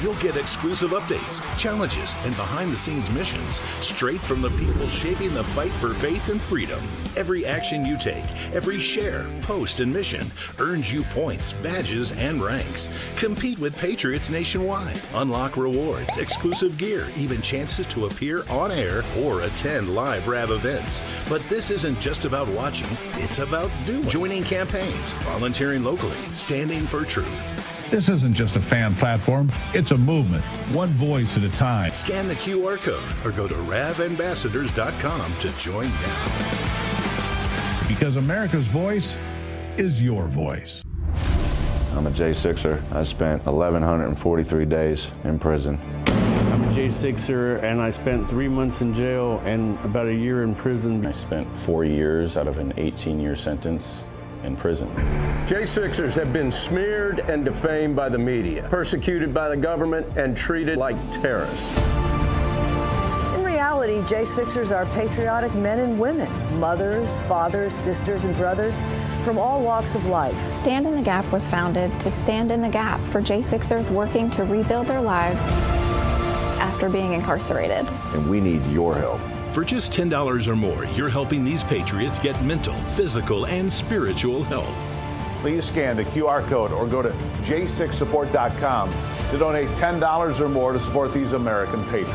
You'll get exclusive updates, challenges, and behind-the-scenes missions straight from the people shaping the fight for faith and freedom. Every action you take, every share, post, and mission earns you points, badges, and ranks. Compete with Patriots nationwide. Unlock rewards, exclusive gear, even chances to appear on air or attend live RAV events. But this isn't just about watching, it's about doing. Joining campaigns, volunteering locally, standing for truth. This isn't just a fan platform, it's a movement, one voice at a time. Scan the QR code or go to ravambassadors.com to join now. Because America's voice is your voice. I'm a J6er. I spent 1,143 days in prison. I'm a J6er, and I spent 3 months in jail and about a year in prison. I spent 4 years out of an 18-year sentence in prison. J6ers have been smeared and defamed by the media, persecuted by the government, and treated like terrorists. In reality, J6ers are patriotic men and women, mothers, fathers, sisters, and brothers from all walks of life. Stand in the Gap was founded to stand in the gap for J6ers working to rebuild their lives after being incarcerated. And we need your help. For just $10 or more, you're helping these patriots get mental, physical, and spiritual help. Please scan the QR code or go to j6support.com to donate $10 or more to support these American patriots.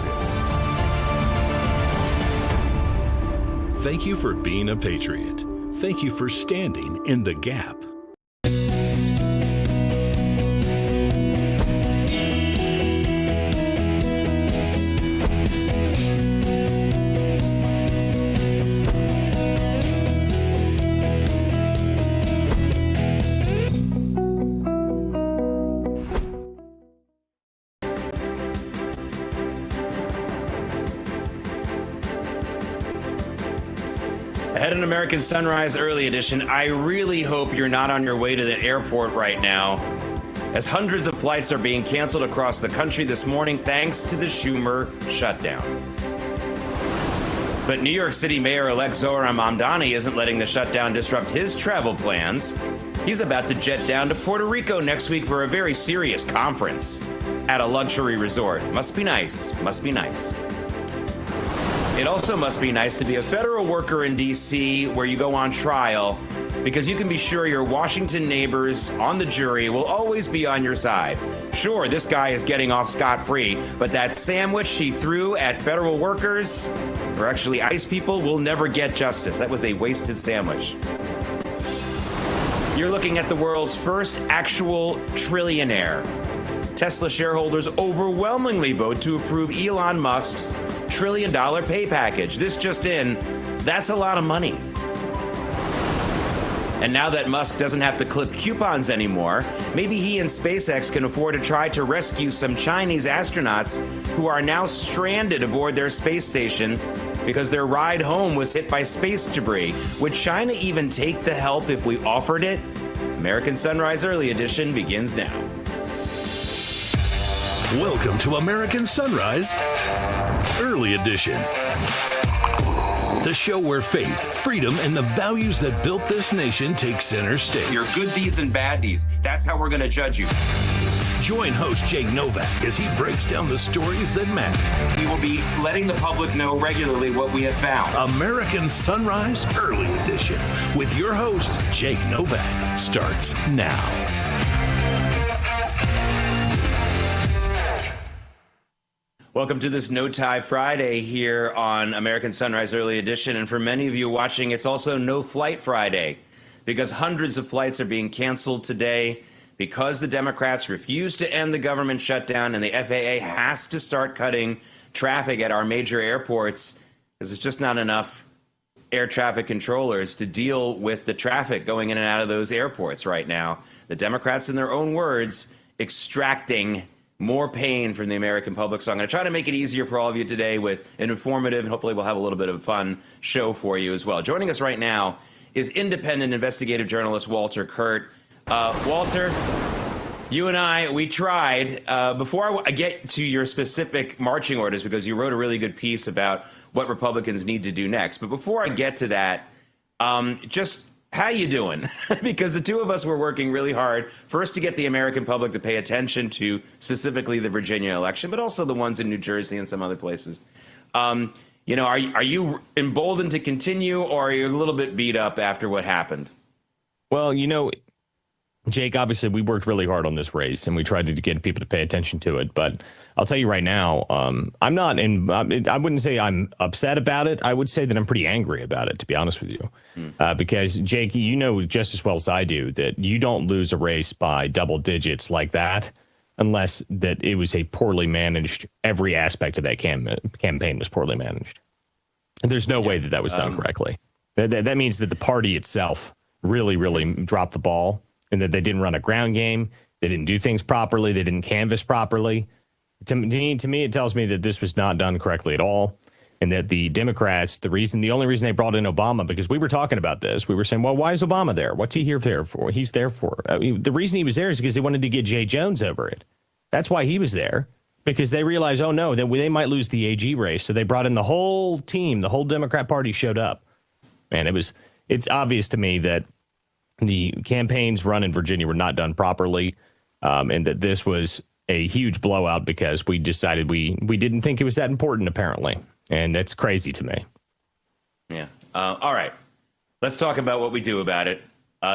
Thank you for being a patriot. Thank you for standing in the gap. Ahead in American Sunrise Early Edition, I really hope you're not on your way to the airport right now, as hundreds of flights are being canceled across the country this morning thanks to the Schumer shutdown. But New York City Mayor-elect Zohran Mamdani isn't letting the shutdown disrupt his travel plans. He's about to jet down to Puerto Rico next week for a very serious conference at a luxury resort. Must be nice. Must be nice. It also must be nice to be a federal worker in D.C. where you go on trial, because you can be sure your Washington neighbors on the jury will always be on your side. Sure, this guy is getting off scot-free, but that sandwich he threw at federal workers, or actually ICE people, will never get justice. That was a wasted sandwich. You're looking at the world's first actual trillionaire. Tesla shareholders overwhelmingly vote to approve Elon Musk's $1 trillion pay package. This just in, that's a lot of money. And now that Musk doesn't have to clip coupons anymore, maybe he and SpaceX can afford to try to rescue some Chinese astronauts who are now stranded aboard their space station because their ride home was hit by space debris. Would China even take the help if we offered it? American Sunrise Early Edition begins now. Welcome to American Sunrise Early Edition. The show where faith, freedom, and the values that built this nation take center stage. Your good deeds and bad deeds. That's how we're going to judge you. Join host Jake Novak as he breaks down the stories that matter. We will be letting the public know regularly what we have found. American Sunrise Early Edition with your host, Jake Novak, starts now. Welcome to this No Tie Friday here on American Sunrise Early Edition. And for many of you watching, it's also No Flight Friday, because hundreds of flights are being canceled today because the Democrats refuse to end the government shutdown, and the FAA has to start cutting traffic at our major airports because there's just not enough air traffic controllers to deal with the traffic going in and out of those airports right now. The Democrats, in their own words, extracting more pain from the American public. So I'm going to try to make it easier for all of you today with an informative, and hopefully we'll have a little bit of a fun show for you as well. Joining us right now is independent investigative journalist Walter Kurt. Walter, you and I, we tried, before I get to your specific marching orders, because you wrote a really good piece about what Republicans need to do next. But before I get to that, just how you doing? Because the two of us were working really hard, first to get the American public to pay attention to specifically the Virginia election, but also the ones in New Jersey and some other places. You know, are you emboldened to continue, or are you a little bit beat up after what happened? Well, you know, Jake, obviously we worked really hard on this race and we tried to get people to pay attention to it. But I'll tell you right now, I'm not in, I wouldn't say I'm upset about it. I would say that I'm pretty angry about it, to be honest with you. Because, Jake, you know just as well as I do that you don't lose a race by double digits like that unless that it was a poorly managed, every aspect of that campaign was poorly managed. And there's no way that that was done correctly. That means that the party itself really, really dropped the ball. And that they didn't run a ground game, they didn't do things properly, they didn't canvass properly. To me, it tells me that this was not done correctly at all, and that the Democrats, the only reason they brought in Obama, because we were talking about this, we were saying, well, why is Obama there? What's he here for? He's there for. The reason he was there is because they wanted to get Jay Jones over it. That's why he was there, because they realized, oh no, that they might lose the AG race, so they brought in the whole team, the whole Democrat Party showed up. Man, it's obvious to me that the campaigns run in Virginia were not done properly, and that this was a huge blowout because we decided we didn't think it was that important, apparently. And that's crazy to me. Yeah. All right. Let's talk about what we do about it.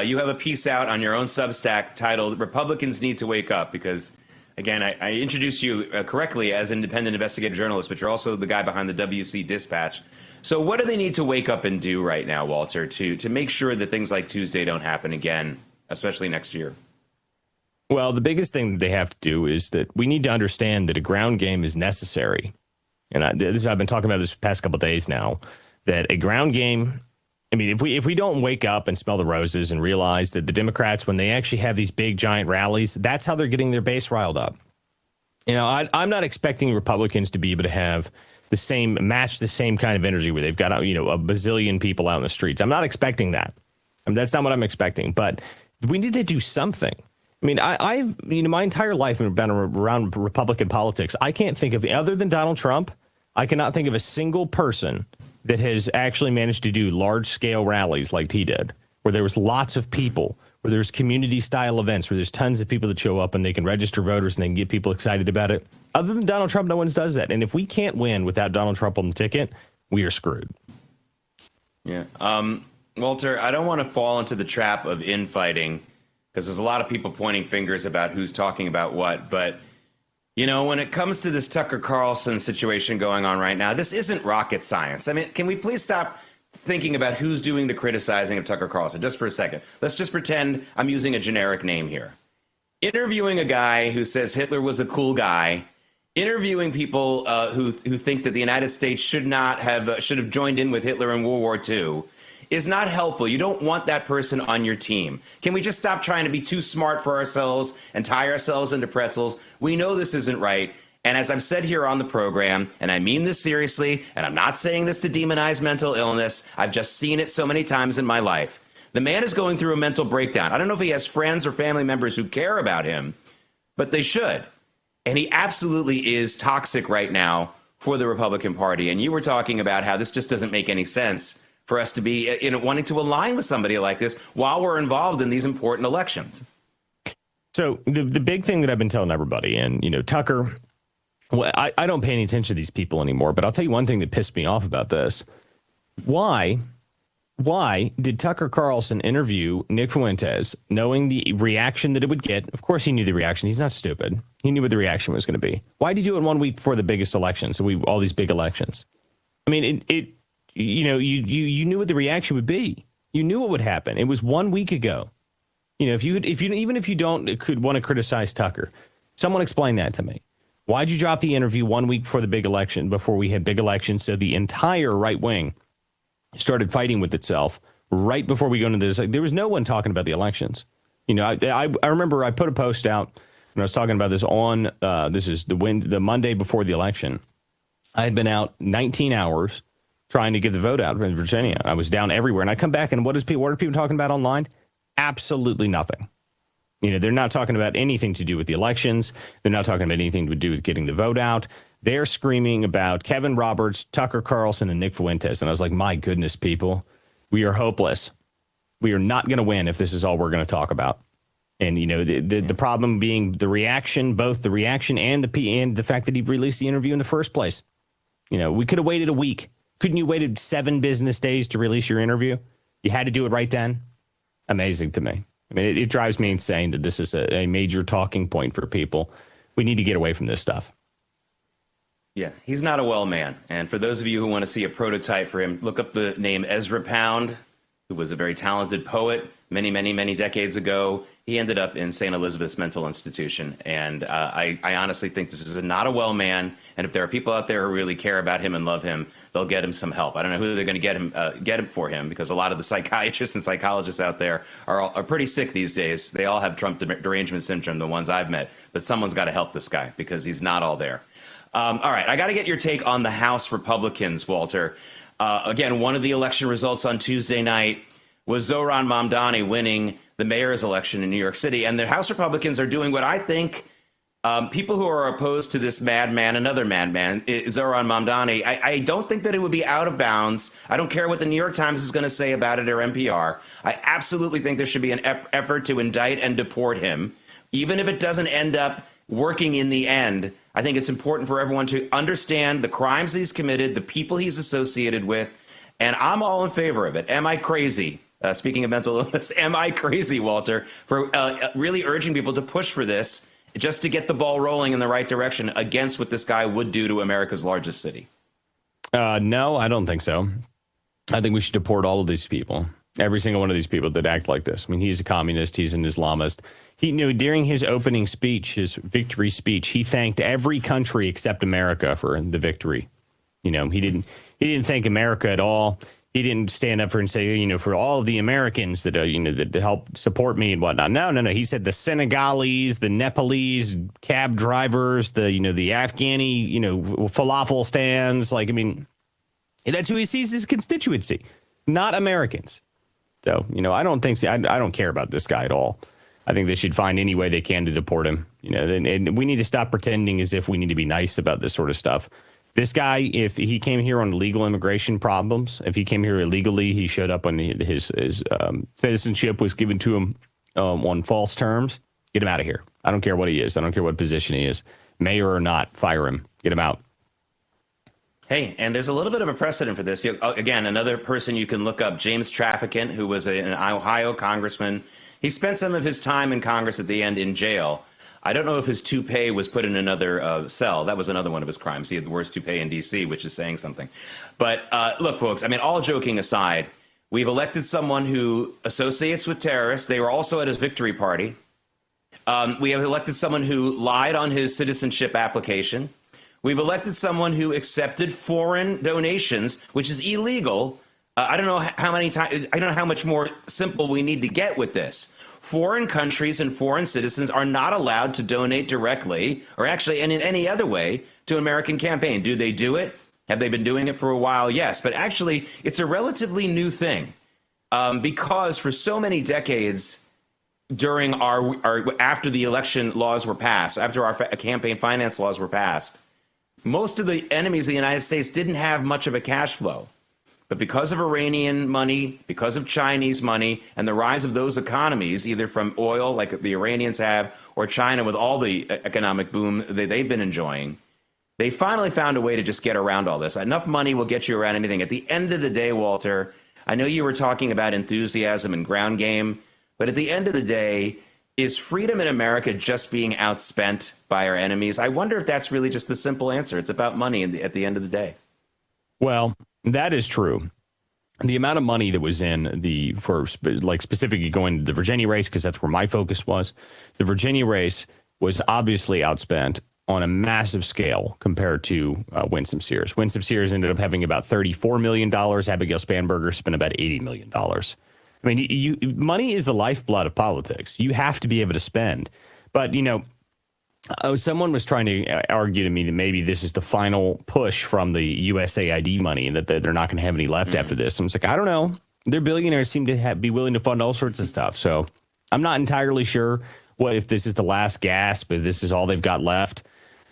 You have a piece out on your own Substack titled Republicans Need to Wake Up, because, again, I introduced you correctly as independent investigative journalist, but you're also the guy behind the WC Dispatch. So what do they need to wake up and do right now, Walter, to make sure that things like Tuesday don't happen again, especially next year? Well, the biggest thing that they have to do is that we need to understand that a ground game is necessary. And I've been talking about this past couple of days now, that a ground game, I mean, if we don't wake up and smell the roses and realize that the Democrats, when they actually have these big, giant rallies, that's how they're getting their base riled up. You know, I'm not expecting Republicans to be able to have match the same kind of energy where they've got, you know, a bazillion people out in the streets. I'm not expecting that. I mean, that's not what I'm expecting, but we need to do something. I mean, I've, you know, my entire life I've been around Republican politics. I can't think of, other than Donald Trump, I cannot think of a single person that has actually managed to do large scale rallies like he did, where there was lots of people, where there's community style events, where there's tons of people that show up and they can register voters and they can get people excited about it. Other than Donald Trump, no one does that. And if we can't win without Donald Trump on the ticket, we are screwed. Yeah. Walter, I don't want to fall into the trap of infighting, because there's a lot of people pointing fingers about who's talking about what. But, you know, when it comes to this Tucker Carlson situation going on right now, this isn't rocket science. I mean, can we please stop thinking about who's doing the criticizing of Tucker Carlson just for a second? Let's just pretend I'm using a generic name here. Interviewing a guy who says Hitler was a cool guy, interviewing people who think that the United States should have joined in with Hitler in World War II is not helpful. You don't want that person on your team. Can we just stop trying to be too smart for ourselves and tie ourselves into pretzels? We know this isn't right. And as I've said here on the program, and I mean this seriously, and I'm not saying this to demonize mental illness, I've just seen it so many times in my life. The man is going through a mental breakdown. I don't know if he has friends or family members who care about him, but they should. And he absolutely is toxic right now for the Republican Party. And you were talking about how this just doesn't make any sense for us to be wanting to align with somebody like this while we're involved in these important elections. So the big thing that I've been telling everybody, and, you know, Tucker, well, I don't pay any attention to these people anymore, but I'll tell you one thing that pissed me off about this. Why did Tucker Carlson interview Nick Fuentes knowing the reaction that it would get? Of course he knew the reaction. He's not stupid. He knew what the reaction was going to be. Why did he do it 1 week before the biggest election? So all these big elections. I mean, you know, you knew what the reaction would be. You knew what would happen. It was 1 week ago. You know, even if you could want to criticize Tucker, someone explain that to me. Why'd you drop the interview 1 week before the big election, before we had big elections? So the entire right wing started fighting with itself right before we go into this. There was no one talking about the elections. You know, I remember I put a post out when I was talking about this on this is the Monday before the election. I had been out 19 hours trying to get the vote out in Virginia. I was down everywhere, and I come back, and what are people talking about online? Absolutely nothing. You know, they're not talking about anything to do with the elections. They're not talking about anything to do with getting the vote out. They're screaming about Kevin Roberts, Tucker Carlson, and Nick Fuentes. And I was like, my goodness, people, we are hopeless. We are not going to win if this is all we're going to talk about. And, the problem being the reaction, both the reaction and the fact that he released the interview in the first place. We could have waited a week. Couldn't you waited 7 business days to release your interview? You had to do it right then. Amazing to me. I mean, it drives me insane that this is a major talking point for people. We need to get away from this stuff. Yeah, he's not a well man. And for those of you who want to see a prototype for him, look up the name Ezra Pound, who was a very talented poet many, many, many decades ago. He ended up in St. Elizabeth's mental institution. And I honestly think this is not a well man. And if there are people out there who really care about him and love him, they'll get him some help. I don't know who they're going to get him for him, because a lot of the psychiatrists and psychologists out there are pretty sick these days. They all have Trump derangement syndrome, the ones I've met. But someone's got to help this guy because he's not all there. All right, I got to get your take on the House Republicans, Walter. Again, one of the election results on Tuesday night was Zohran Mamdani winning the mayor's election in New York City. And the House Republicans are doing what I think people who are opposed to this madman, another madman, Zohran Mamdani, I don't think that it would be out of bounds. I don't care what the New York Times is going to say about it or NPR. I absolutely think there should be an effort to indict and deport him. Even if it doesn't end up working in the end, I think it's important for everyone to understand the crimes he's committed, the people he's associated with, and I'm all in favor of it. Am I crazy? Speaking of mental illness, am I crazy, Walter, for really urging people to push for this just to get the ball rolling in the right direction against what this guy would do to America's largest city? No, I don't think so. I think we should deport all of these people, every single one of these people that act like this. I mean, he's a communist. He's an Islamist. He knew during his opening speech, his victory speech, he thanked every country except America for the victory. He didn't thank America at all. He didn't stand up for and say, for all of the Americans that, that help support me and whatnot. No. He said the Senegalese, the Nepalese cab drivers, the Afghani, falafel stands. That's who he sees his constituency, not Americans. So, I don't think so. I don't care about this guy at all. I think they should find any way they can to deport him. And we need to stop pretending as if we need to be nice about this sort of stuff. This guy, if he came here on legal immigration problems, if he came here illegally, he showed up when his citizenship was given to him on false terms, get him out of here. I don't care what he is. I don't care what position he is. Mayor or not, fire him. Get him out. Hey, and there's a little bit of a precedent for this. Again, another person you can look up, James Traficant, who was an Ohio congressman. He spent some of his time in Congress at the end in jail. I don't know if his toupee was put in another cell. That was another one of his crimes. He had the worst toupee in D.C., which is saying something. But look, folks, all joking aside, we've elected someone who associates with terrorists. They were also at his victory party. We have elected someone who lied on his citizenship application. We've elected someone who accepted foreign donations, which is illegal. I don't know how many times. I don't know how much more simple we need to get with this. Foreign countries and foreign citizens are not allowed to donate directly, or actually in any other way, to American campaign. Do they do it? Have they been doing it for a while? Yes, but actually, it's a relatively new thing because for so many decades, during after the election laws were passed, after our campaign finance laws were passed, most of the enemies of the United States didn't have much of a cash flow. But because of Iranian money, because of Chinese money, and the rise of those economies, either from oil, like the Iranians have, or China with all the economic boom they've been enjoying, they finally found a way to just get around all this. Enough money will get you around anything. At the end of the day, Walter, I know you were talking about enthusiasm and ground game, but at the end of the day, is freedom in America just being outspent by our enemies? I wonder if that's really just the simple answer. It's about money at the end of the day. Well, that is true. The amount of money that was specifically going to the Virginia race, because that's where my focus was, the Virginia race was obviously outspent on a massive scale compared to Winsome Sears. Winsome Sears ended up having about $34 million. Abigail Spanberger spent about $80 million. I mean, money is the lifeblood of politics. You have to be able to spend. But, someone was trying to argue to me that maybe this is the final push from the USAID money and that they're not going to have any left after this. I'm like, I don't know. Their billionaires seem to be willing to fund all sorts of stuff. So I'm not entirely sure if this is the last gasp, if this is all they've got left.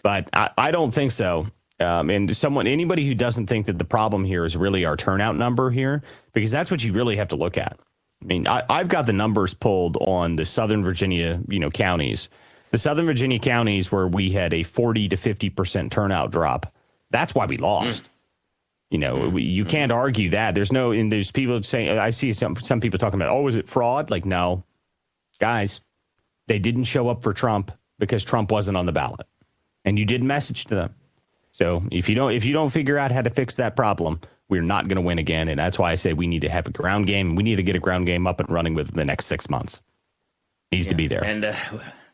But I don't think so. And anybody who doesn't think that the problem here is really our turnout number here, because that's what you really have to look at. I mean, I've got the numbers pulled on the Southern Virginia, counties. The Southern Virginia counties where we had a 40 to 50% turnout drop. That's why we lost. You can't argue that. There's people saying, I see some people talking about, oh, is it fraud? Like, no, guys, they didn't show up for Trump because Trump wasn't on the ballot, and you didn't message to them. So if you don't figure out how to fix that problem, we're not going to win again. And that's why I say we need to have a ground game. We need to get a ground game up and running within the next 6 months. Needs to be there. And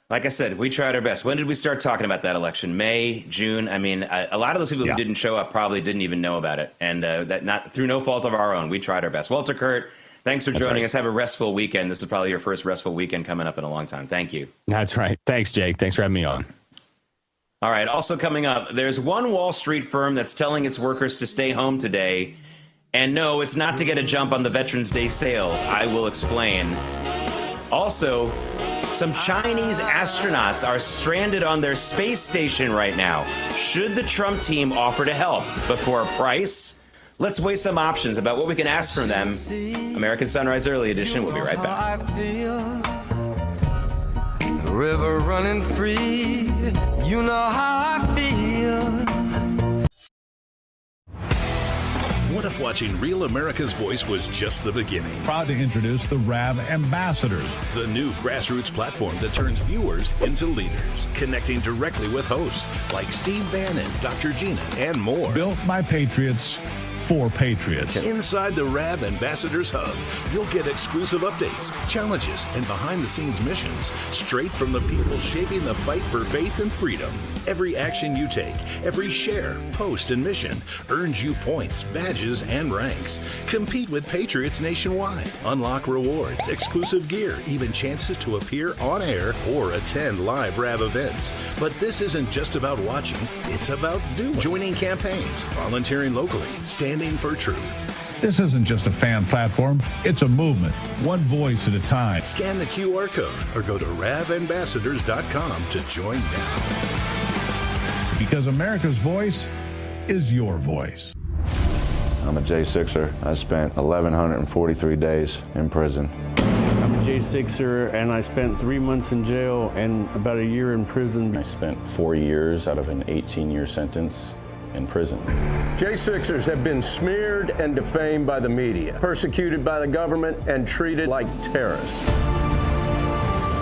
like I said, we tried our best. When did we start talking about that election? May, June? I mean, a lot of those people who didn't show up probably didn't even know about it. And that not through no fault of our own. We tried our best. Walter Kurt, thanks for joining us. Have a restful weekend. This is probably your first restful weekend coming up in a long time. Thank you. That's right. Thanks, Jake. Thanks for having me on. All right. Also coming up, there's one Wall Street firm that's telling its workers to stay home today. And no, it's not to get a jump on the Veterans Day sales. I will explain. Also, some Chinese astronauts are stranded on their space station right now. Should the Trump team offer to help? But for a price? Let's weigh some options about what we can ask from them. American Sunrise Early Edition. We'll be right back. River running free, you know how I feel. What if watching Real America's Voice was just the beginning? Proud to introduce the RAV Ambassadors, the new grassroots platform that turns viewers into leaders, connecting directly with hosts like Steve Bannon, Dr. Gina, and more. Built by patriots for patriots. Inside the RAV Ambassadors Hub, you'll get exclusive updates, challenges, and behind-the-scenes missions straight from the people shaping the fight for faith and freedom. Every action you take, every share, post, and mission earns you points, badges, and ranks. Compete with patriots nationwide. Unlock rewards, exclusive gear, even chances to appear on air or attend live RAV events. But this isn't just about watching, it's about doing. Joining campaigns, volunteering locally, standing for truth. This isn't just a fan platform, it's a movement, one voice at a time. Scan the QR code or go to ravambassadors.com to join now. Because America's voice is your voice. I'm a J6er. I spent 1,143 days in prison. I'm a J6er, and I spent 3 months in jail and about a year in prison. I spent 4 years out of an 18-year sentence in prison. J6ers have been smeared and defamed by the media, persecuted by the government, and treated like terrorists.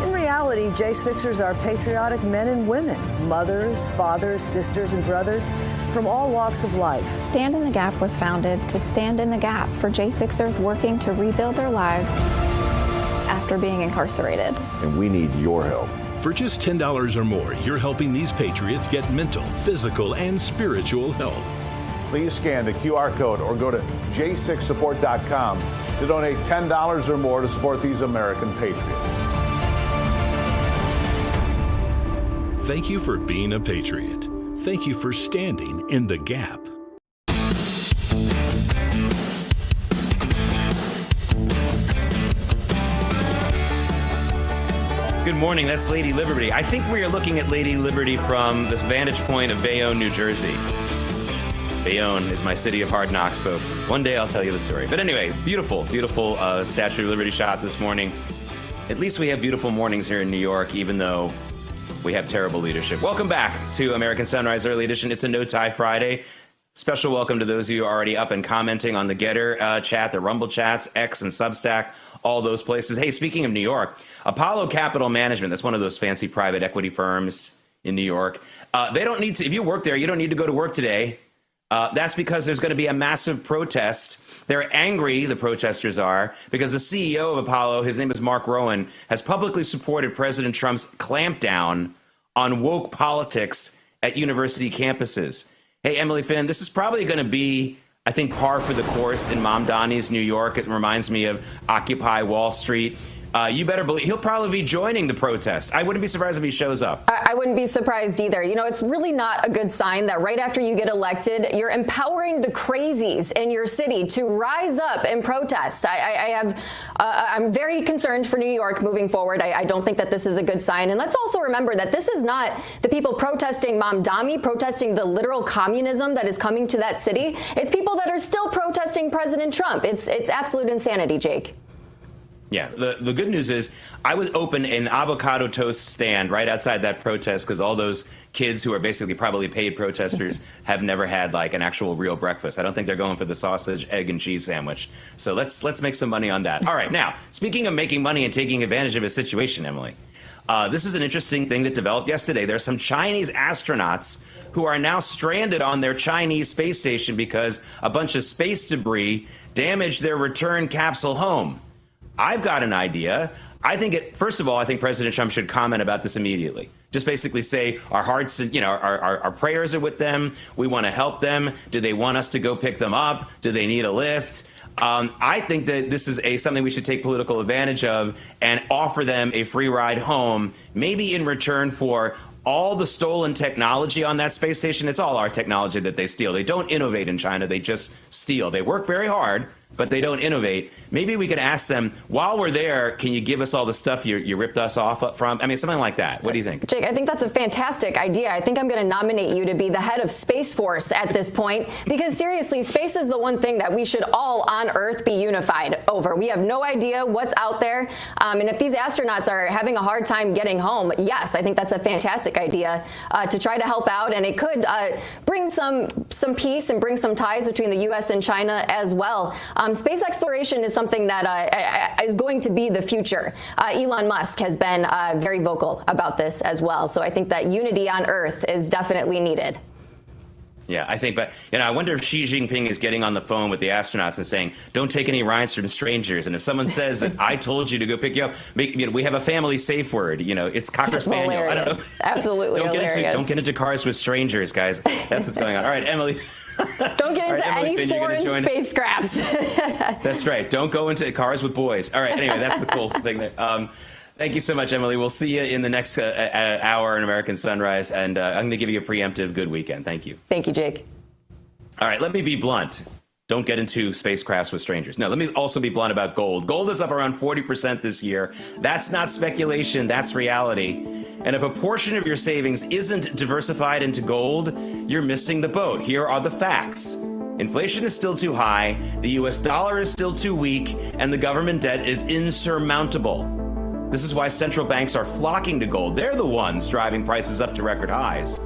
In reality, J6ers are patriotic men and women, mothers, fathers, sisters, and brothers from all walks of life. Stand in the Gap was founded to stand in the gap for J6ers working to rebuild their lives after being incarcerated. And we need your help. For just $10 or more, you're helping these patriots get mental, physical, and spiritual help. Please scan the QR code or go to j6support.com to donate $10 or more to support these American patriots. Thank you for being a patriot. Thank you for standing in the gap. Good morning. That's Lady Liberty. I think we are looking at Lady Liberty from this vantage point of Bayonne, New Jersey. Bayonne is my city of hard knocks, folks. One day I'll tell you the story. But anyway, beautiful, beautiful Statue of Liberty shot this morning. At least we have beautiful mornings here in New York, even though we have terrible leadership. Welcome back to American Sunrise Early Edition. It's a No Tie Friday. Special welcome to those of you already up and commenting on the Getter chat, the Rumble chats, X and Substack, all those places. Hey, speaking of New York, Apollo Capital Management, that's one of those fancy private equity firms in New York. They don't need to, if you work there, you don't need to go to work today. That's because there's going to be a massive protest. They're angry, the protesters are, because the CEO of Apollo, his name is Mark Rowan, has publicly supported President Trump's clampdown on woke politics at university campuses. Hey, Emily Finn, this is probably going to be, I think, par for the course in Mamdani's New York. It reminds me of Occupy Wall Street. You better believe he'll probably be joining the protest. I wouldn't be surprised if he shows up. I wouldn't be surprised either. You know, it's really not a good sign that right after you get elected, you're empowering the crazies in your city to rise up and protest. I'm very concerned for New York moving forward. I don't think that this is a good sign. And let's also remember that this is not the people protesting Mamdani, protesting the literal communism that is coming to that city. It's people that are still protesting President Trump. It's absolute insanity, Jake. Yeah, the good news is I would open an avocado toast stand right outside that protest because all those kids who are basically probably paid protesters have never had like an actual real breakfast. I don't think they're going for the sausage, egg, and cheese sandwich. So let's make some money on that. All right, now, speaking of making money and taking advantage of a situation, Emily, this is an interesting thing that developed yesterday. There's some Chinese astronauts who are now stranded on their Chinese space station because a bunch of space debris damaged their return capsule home. I've got an idea. First of all, I think President Trump should comment about this immediately. Just basically say our hearts, our prayers are with them. We want to help them. Do they want us to go pick them up? Do they need a lift? I think that this is something we should take political advantage of and offer them a free ride home, maybe in return for all the stolen technology on that space station. It's all our technology that they steal. They don't innovate in China. They just steal. They work very hard, but they don't innovate. Maybe we could ask them, while we're there, can you give us all the stuff you ripped us off from? I mean, something like that. What do you think? Jake, I think that's a fantastic idea. I think I'm going to nominate you to be the head of Space Force at this point, because seriously, space is the one thing that we should all on Earth be unified over. We have no idea what's out there. And if these astronauts are having a hard time getting home, yes, I think that's a fantastic idea to try to help out. And it could bring some peace and bring some ties between the U.S. and China as well. Space exploration is something that is going to be the future. Elon Musk has been very vocal about this as well. So I think that unity on Earth is definitely needed. Yeah, I think, but I wonder if Xi Jinping is getting on the phone with the astronauts and saying, "Don't take any rides from strangers." And if someone says that I told you to go pick you up, we have a family safe word. It's Cocker Spaniel. Hilarious. I don't know. Absolutely Don't get into cars with strangers, guys. That's what's going on. All right, Emily. Don't get into Emily, any foreign spacecrafts. That's right. Don't go into cars with boys. All right. Anyway, that's the cool thing there. Thank you so much, Emily. We'll see you in the next hour in American Sunrise, and I'm going to give you a preemptive good weekend. Thank you. Thank you, Jake. All right, let me be blunt. Don't get into spacecrafts with strangers. No, let me also be blunt about gold. Gold is up around 40% this year. That's not speculation. That's reality. And if a portion of your savings isn't diversified into gold, you're missing the boat. Here are the facts. Inflation is still too high, the U.S. dollar is still too weak, and the government debt is insurmountable. This is why central banks are flocking to gold. They're the ones driving prices up to record highs.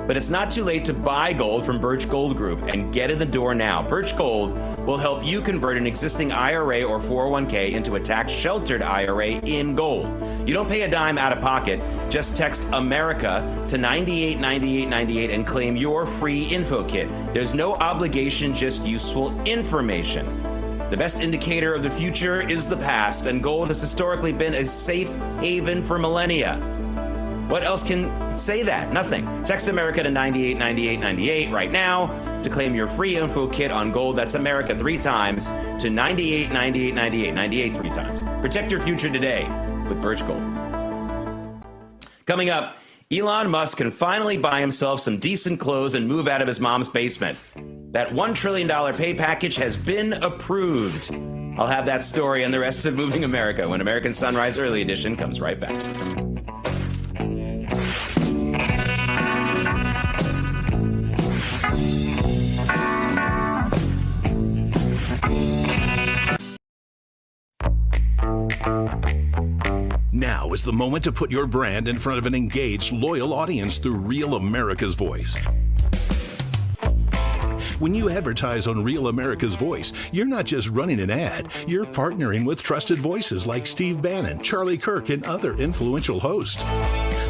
But it's not too late to buy gold from Birch Gold Group, and get in the door now. Birch Gold will help you convert an existing IRA or 401k into a tax-sheltered IRA in gold. You don't pay a dime out of pocket. Just text America to 989898 and claim your free info kit. There's no obligation, just useful information. The best indicator of the future is the past, and gold has historically been a safe haven for millennia. What else can say that? Nothing. Text America to 989898 right now to claim your free info kit on gold. That's America 3 times to 989898. 98 3 times. Protect your future today with Birch Gold. Coming up, Elon Musk can finally buy himself some decent clothes and move out of his mom's basement. That $1 trillion pay package has been approved. I'll have that story and the rest of Moving America when American Sunrise Early Edition comes right back. Now is the moment to put your brand in front of an engaged, loyal audience through Real America's Voice. When you advertise on Real America's Voice, you're not just running an ad, you're partnering with trusted voices like Steve Bannon, Charlie Kirk, and other influential hosts.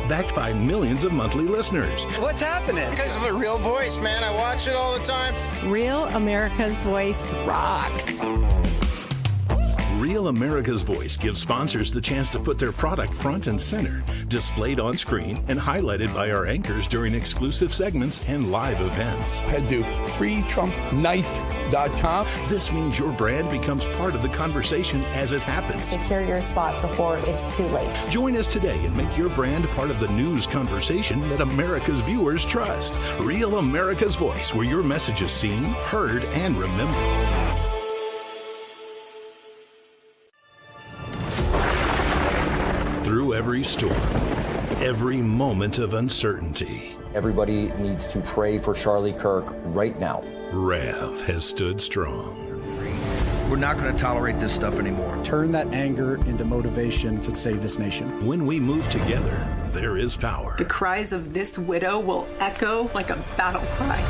Backed by millions of monthly listeners. What's happening? Because of a Real Voice, man. I watch it all the time. Real America's Voice rocks. Real America's Voice gives sponsors the chance to put their product front and center, displayed on screen and highlighted by our anchors during exclusive segments and live events. Head to freetrumpknife.com. This means your brand becomes part of the conversation as it happens. Secure your spot before it's too late. Join us today and make your brand part of the news conversation that America's viewers trust. Real America's Voice, where your message is seen, heard, and remembered. Through every storm, every moment of uncertainty, everybody needs to pray for Charlie Kirk right now. Rev has stood strong. We're not going to tolerate this stuff anymore. Turn that anger into motivation to save this nation. When we move together, there is power. The cries of this widow will echo like a battle cry.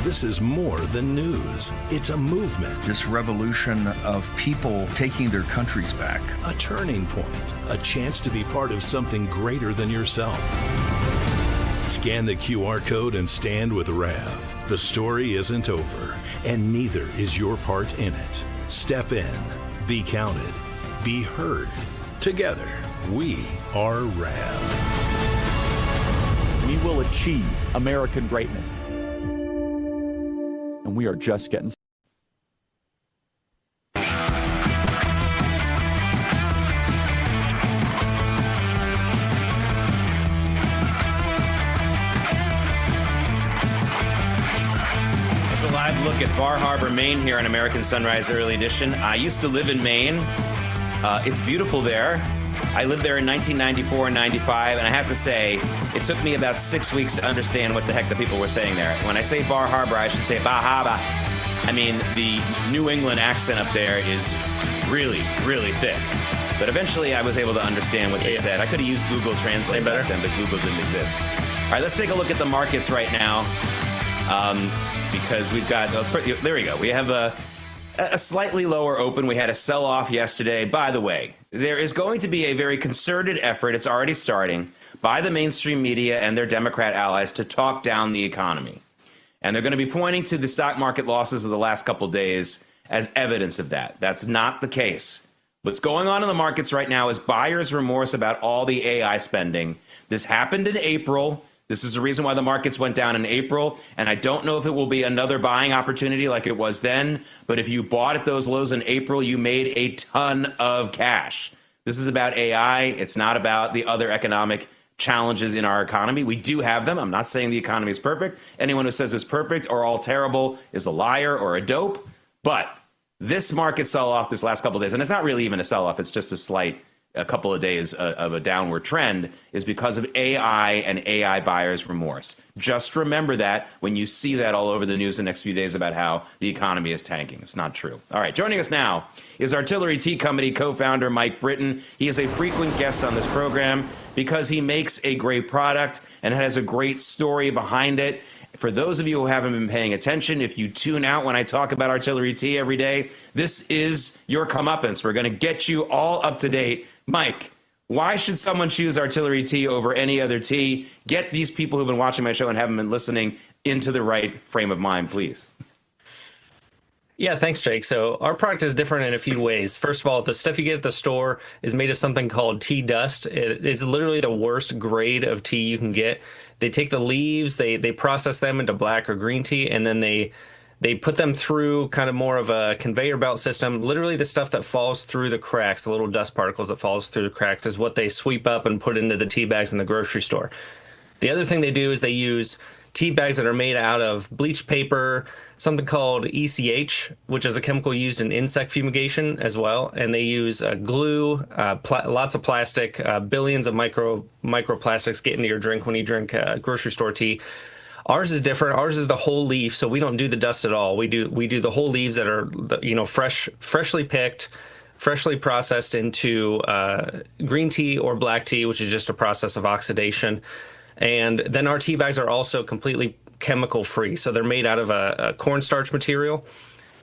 This is more than news. It's a movement. This revolution of people taking their countries back. A turning point. A chance to be part of something greater than yourself. Scan the QR code and stand with RAV. The story isn't over, and neither is your part in it. Step in, be counted, be heard. Together, we are RAV. We will achieve American greatness. And we are just getting started. Live look at Bar Harbor, Maine here on American Sunrise Early Edition. I used to live in Maine. It's beautiful there. I lived there in 1994 and 95, and I have to say, it took me about 6 weeks to understand what the heck the people were saying there. When I say Bar Harbor, I should say Bar Harbor. I mean, the New England accent up there is really, really thick. But eventually I was able to understand what they said. I could have used Google Translate back then, but Google didn't exist. All right, let's take a look at the markets right now. Because we've got, there we go. We have a slightly lower open. We had a sell-off yesterday. By the way, there is going to be a very concerted effort, it's already starting, by the mainstream media and their Democrat allies to talk down the economy. And they're going to be pointing to the stock market losses of the last couple days as evidence of that. That's not the case. What's going on in the markets right now is buyer's remorse about all the AI spending. This happened in April. This is the reason why the markets went down in April, and I don't know if it will be another buying opportunity like it was then, but if you bought at those lows in April, you made a ton of cash. This is about AI. It's not about the other economic challenges in our economy. We do have them. I'm not saying the economy is perfect. Anyone who says it's perfect or all terrible is a liar or a dope, but this market sell-off this last couple of days, and it's not really even a sell-off, it's just a couple of days of a downward trend, is because of AI and AI buyers' remorse. Just remember that when you see that all over the news the next few days about how the economy is tanking. It's not true. All right, joining us now is Artillery Tea Company co-founder Mike Britton. He is a frequent guest on this program because he makes a great product and has a great story behind it. For those of you who haven't been paying attention, if you tune out when I talk about Artillery Tea every day, this is your comeuppance. We're going to get you all up to date. Mike, why should someone choose Artillery Tea over any other tea? Get these people who've been watching my show and haven't been listening into the right frame of mind, please. Yeah, thanks, Jake. So our product is different in a few ways. First of all, the stuff you get at the store is made of something called tea dust. It is literally the worst grade of tea you can get. They take the leaves, they process them into black or green tea, and then they put them through kind of more of a conveyor belt system. Literally the stuff that falls through the cracks, the little dust particles that falls through the cracks, is what they sweep up and put into the tea bags in the grocery store. The other thing they do is they use tea bags that are made out of bleached paper, something called ECH, which is a chemical used in insect fumigation as well. And they use glue, lots of plastic, billions of microplastics get into your drink when you drink grocery store tea. Ours is different. Ours is the whole leaf, so we don't do the dust at all. We do the whole leaves that are, freshly picked, freshly processed into green tea or black tea, which is just a process of oxidation. And then our tea bags are also completely chemical free. So they're made out of a cornstarch material,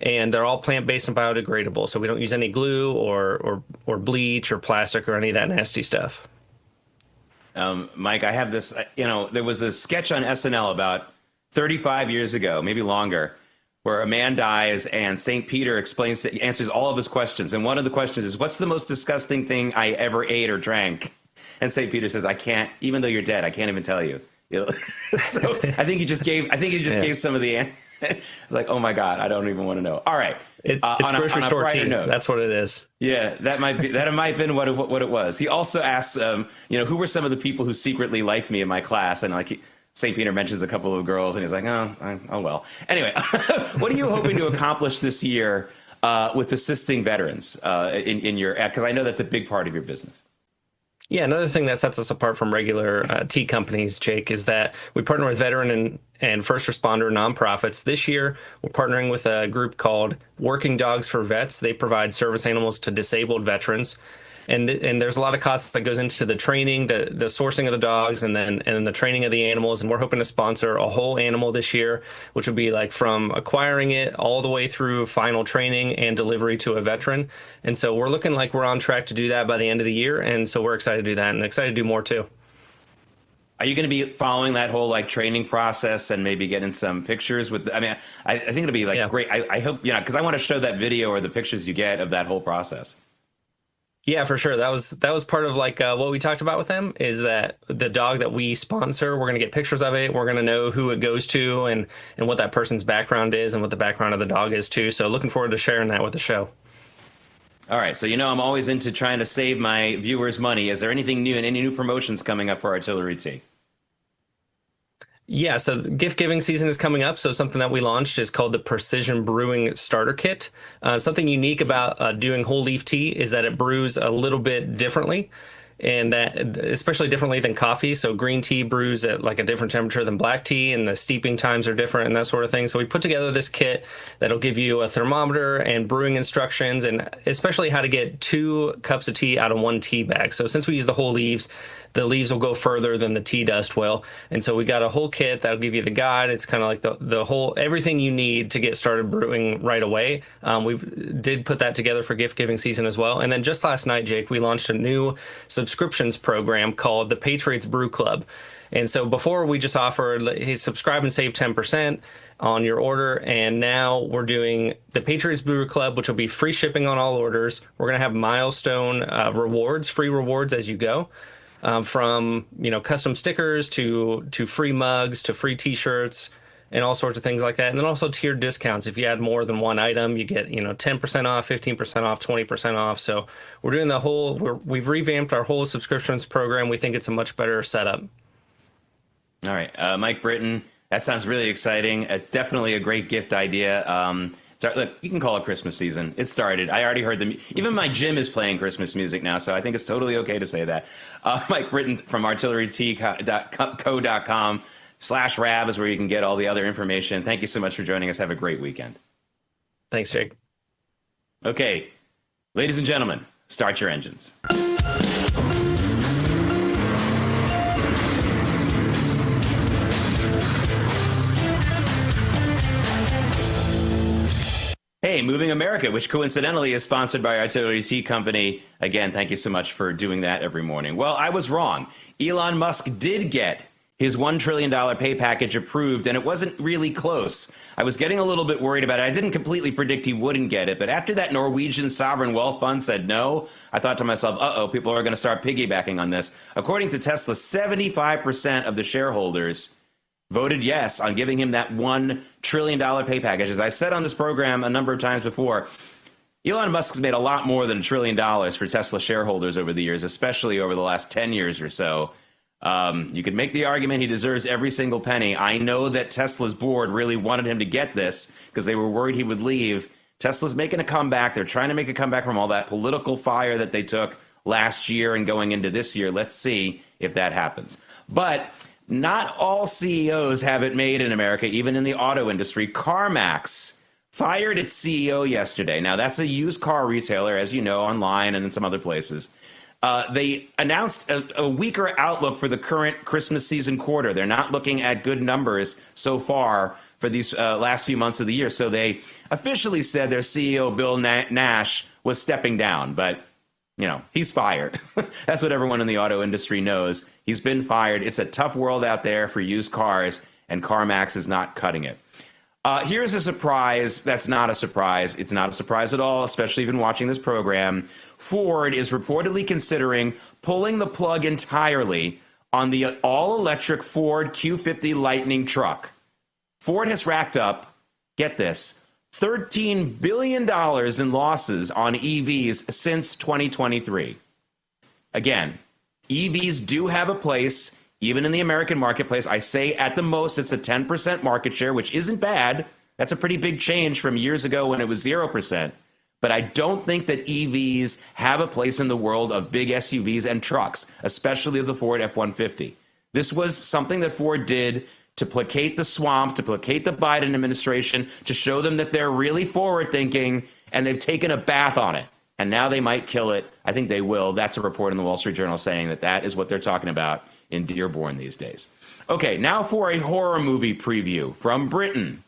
and they're all plant-based and biodegradable. So we don't use any glue or bleach or plastic or any of that nasty stuff. Mike, I have this, there was a sketch on SNL about 35 years ago, maybe longer, where a man dies and St. Peter answers all of his questions. And one of the questions is, what's the most disgusting thing I ever ate or drank? And St. Peter says, I can't, even though you're dead, I can't even tell you. So I think he just gave some of the answers. It's like, oh my God, I don't even want to know. All right. It's grocery store tea. That's what it is. Yeah, that might have been what it was. He also asks, who were some of the people who secretly liked me in my class? And St. Peter mentions a couple of girls, and he's like, oh well. Anyway, what are you hoping to accomplish this year with assisting veterans in your? Because I know that's a big part of your business. Yeah, another thing that sets us apart from regular tea companies, Jake, is that we partner with veteran and first responder nonprofits. This year, we're partnering with a group called Working Dogs for Vets. They provide service animals to disabled veterans. And there's a lot of cost that goes into the training, the sourcing of the dogs, and then the training of the animals. And we're hoping to sponsor a whole animal this year, which would be like from acquiring it all the way through final training and delivery to a veteran. And so we're looking like we're on track to do that by the end of the year. And so we're excited to do that and excited to do more too. Are you going to be following that whole like training process and maybe getting some pictures with? I mean, I think it'll be like great. I hope, because I want to show that video or the pictures you get of that whole process. Yeah, for sure. That was part of like what we talked about with them, is that the dog that we sponsor, we're going to get pictures of it. We're going to know who it goes to and what that person's background is and what the background of the dog is too. So looking forward to sharing that with the show. All right. So, I'm always into trying to save my viewers money. Is there anything new and any new promotions coming up for Artillery Tea? Yeah, so gift giving season is coming up. So something that we launched is called the Precision Brewing Starter Kit. Something unique about doing whole leaf tea is that it brews a little bit differently, and that especially differently than coffee. So green tea brews at like a different temperature than black tea, and the steeping times are different and that sort of thing. So we put together this kit that'll give you a thermometer and brewing instructions, and especially how to get 2 cups of tea out of 1 tea bag. So since we use the whole leaves, the leaves will go further than the tea dust will. And so we got a whole kit that'll give you the guide. It's kind of like the whole, everything you need to get started brewing right away. We did put that together for gift giving season as well. And then just last night, Jake, we launched a new subscriptions program called the Patriots Brew Club. And so before we just offered, hey, subscribe and save 10% on your order. And now we're doing the Patriots Brew Club, which will be free shipping on all orders. We're going to have milestone rewards, free rewards as you go. From custom stickers to free mugs to free T-shirts and all sorts of things like that, and then also tiered discounts. If you add more than one item, you get 10% off, 15% off, 20% off. So we're doing the whole. We've revamped our whole subscriptions program. We think it's a much better setup. All right, Mike Britton, that sounds really exciting. It's definitely a great gift idea. Look, you can call it Christmas season. It started. I already heard them. Even my gym is playing Christmas music now, so I think it's totally okay to say that. Mike Britton from artillerytea.co.com/rab is where you can get all the other information. Thank you so much for joining us. Have a great weekend. Thanks, Jake. Okay, ladies and gentlemen, start your engines. Hey, Moving America, which coincidentally is sponsored by Artillery Tea Company. Again, thank you so much for doing that every morning. Well, I was wrong. Elon Musk did get his $1 trillion pay package approved, and it wasn't really close. I was getting a little bit worried about it. I didn't completely predict he wouldn't get it, but after that Norwegian sovereign wealth fund said no, I thought to myself, uh-oh, people are going to start piggybacking on this. According to Tesla, 75% of the shareholders voted yes on giving him that $1 trillion pay package. As I've said on this program a number of times before, Elon Musk's made a lot more than $1 trillion for Tesla shareholders over the years, especially over the last 10 years or so. You could make the argument he deserves every single penny. I know that Tesla's board really wanted him to get this because they were worried he would leave. Tesla's making a comeback. They're trying to make a comeback from all that political fire that they took last year and going into this year. Let's see if that happens. But not all CEOs have it made in America, even in the auto industry. CarMax fired its CEO yesterday. Now, that's a used car retailer, as you know, online and in some other places. They announced a weaker outlook for the current Christmas season quarter. They're not looking at good numbers so far for these last few months of the year. So they officially said their CEO, Bill Nash, was stepping down. But he's fired. That's what everyone in the auto industry knows. He's been fired. It's a tough world out there for used cars, and CarMax is not cutting it. Here's a surprise that's not a surprise. It's not a surprise at all, especially even watching this program. Ford is reportedly considering pulling the plug entirely on the all-electric Ford Q50 Lightning truck. Ford has racked up, get this, $13 billion in losses on EVs since 2023. Again, EVs do have a place, even in the American marketplace. I say at the most it's a 10% market share, which isn't bad. That's a pretty big change from years ago when it was 0%. But I don't think that EVs have a place in the world of big SUVs and trucks, especially the Ford F-150. This was something that Ford did to placate the swamp, to placate the Biden administration, to show them that they're really forward-thinking, and they've taken a bath on it. And now they might kill it. I think they will. That's a report in the Wall Street Journal saying that that is what they're talking about in Dearborn these days. Okay, now for a horror movie preview from Britain.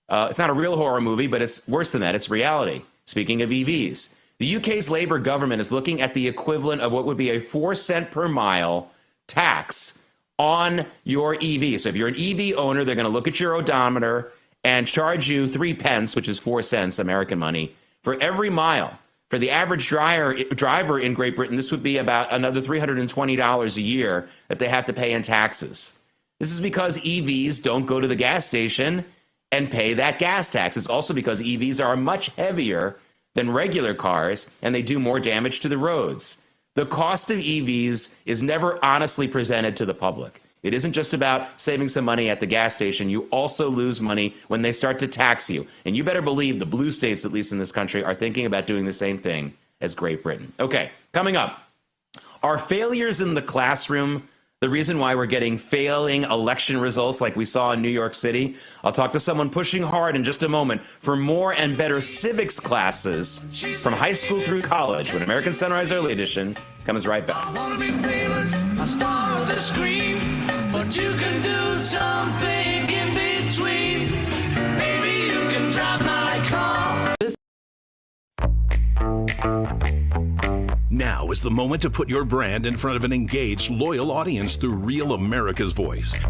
It's not a real horror movie, but it's worse than that. It's reality. Speaking of EVs, the UK's Labour government is looking at the equivalent of what would be a 4-cent per mile tax on your EV. So if you're an EV owner, they're going to look at your odometer and charge you 3 pence, which is 4 cents American money, for every mile. For the average driver in Great Britain, this would be about another $320 a year that they have to pay in taxes. This is because EVs don't go to the gas station and pay that gas tax. It's also because EVs are much heavier than regular cars, and they do more damage to the roads. The cost of EVs is never honestly presented to the public. It isn't just about saving some money at the gas station. You also lose money when they start to tax you. And you better believe the blue states, at least in this country, are thinking about doing the same thing as Great Britain. Okay, coming up. Are failures in the classroom the reason why we're getting failing election results like we saw in New York City? I'll talk to someone pushing hard in just a moment for more and better civics classes from high school through college when American Sunrise Early Edition comes right back. I wanna be famous, I start to scream, but you can do something in between. Baby, you can drive my car. Now is the moment to put your brand in front of an engaged, loyal audience through Real America's Voice.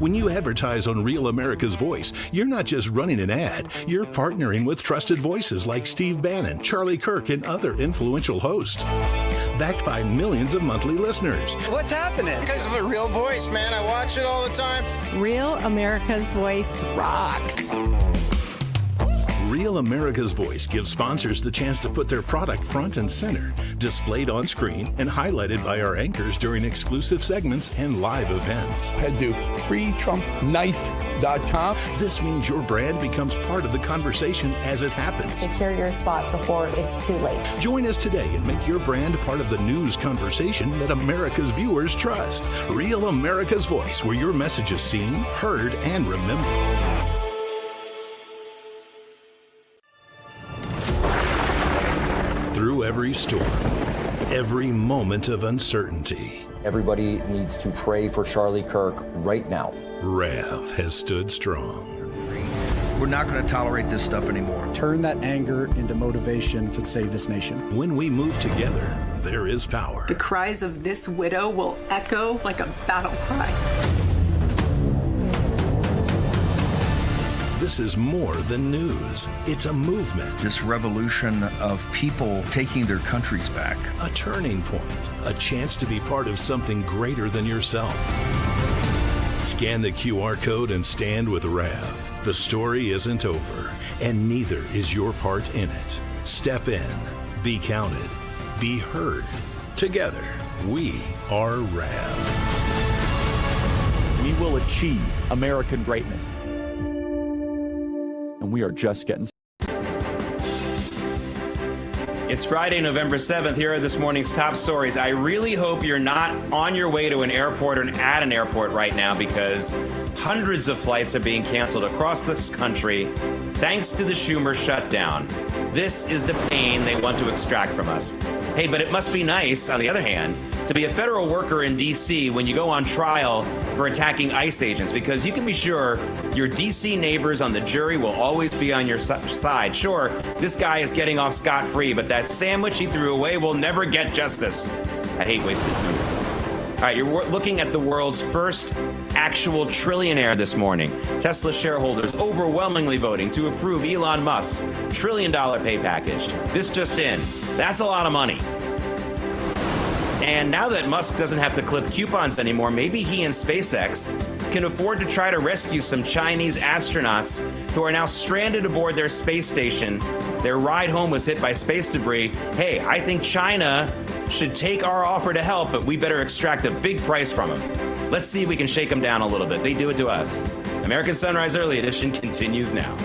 When you advertise on Real America's Voice, you're not just running an ad, you're partnering with trusted voices like Steve Bannon, Charlie Kirk, and other influential hosts. Backed by millions of monthly listeners. What's happening? Because of a real voice, man. I watch it all the time. Real America's Voice rocks. Real America's Voice gives sponsors the chance to put their product front and center, displayed on screen and highlighted by our anchors during exclusive segments and live events. Head to freetrumpknife.com. This means your brand becomes part of the conversation as it happens. Secure your spot before it's too late. Join us today and make your brand part of the news conversation that America's viewers trust. Real America's Voice, where your message is seen, heard, and remembered. Through every storm, every moment of uncertainty, everybody needs to pray for Charlie Kirk right now. Rev has stood strong. We're not going to tolerate this stuff anymore. Turn that anger into motivation to save this nation. When we move together, there is power. The cries of this widow will echo like a battle cry. This is more than news. It's a movement. This revolution of people taking their countries back. A turning point. A chance to be part of something greater than yourself. Scan the QR code and stand with Rev. The story isn't over, and neither is your part in it. Step in. Be counted. Be heard. Together, we are Rev. We will achieve American greatness. And we are just getting started. It's Friday, November 7th. Here are this morning's top stories. I really hope you're not on your way to an airport or at an airport right now, because hundreds of flights are being canceled across this country thanks to the Schumer shutdown. This is the pain they want to extract from us. Hey, but it must be nice, on the other hand, to be a federal worker in D.C. when you go on trial for attacking ICE agents, because you can be sure your D.C. neighbors on the jury will always be on your side. Sure, this guy is getting off scot-free, but that sandwich he threw away will never get justice. I hate wasted food. All right, you're looking at the world's first actual trillionaire this morning. Tesla shareholders overwhelmingly voting to approve Elon Musk's $1 trillion pay package. This just in. That's a lot of money. And now that Musk doesn't have to clip coupons anymore, maybe he and SpaceX can afford to try to rescue some Chinese astronauts who are now stranded aboard their space station. Their ride home was hit by space debris. Hey, I think China should take our offer to help, but we better extract a big price from them. Let's see if we can shake them down a little bit. They do it to us. American Sunrise Early Edition continues now.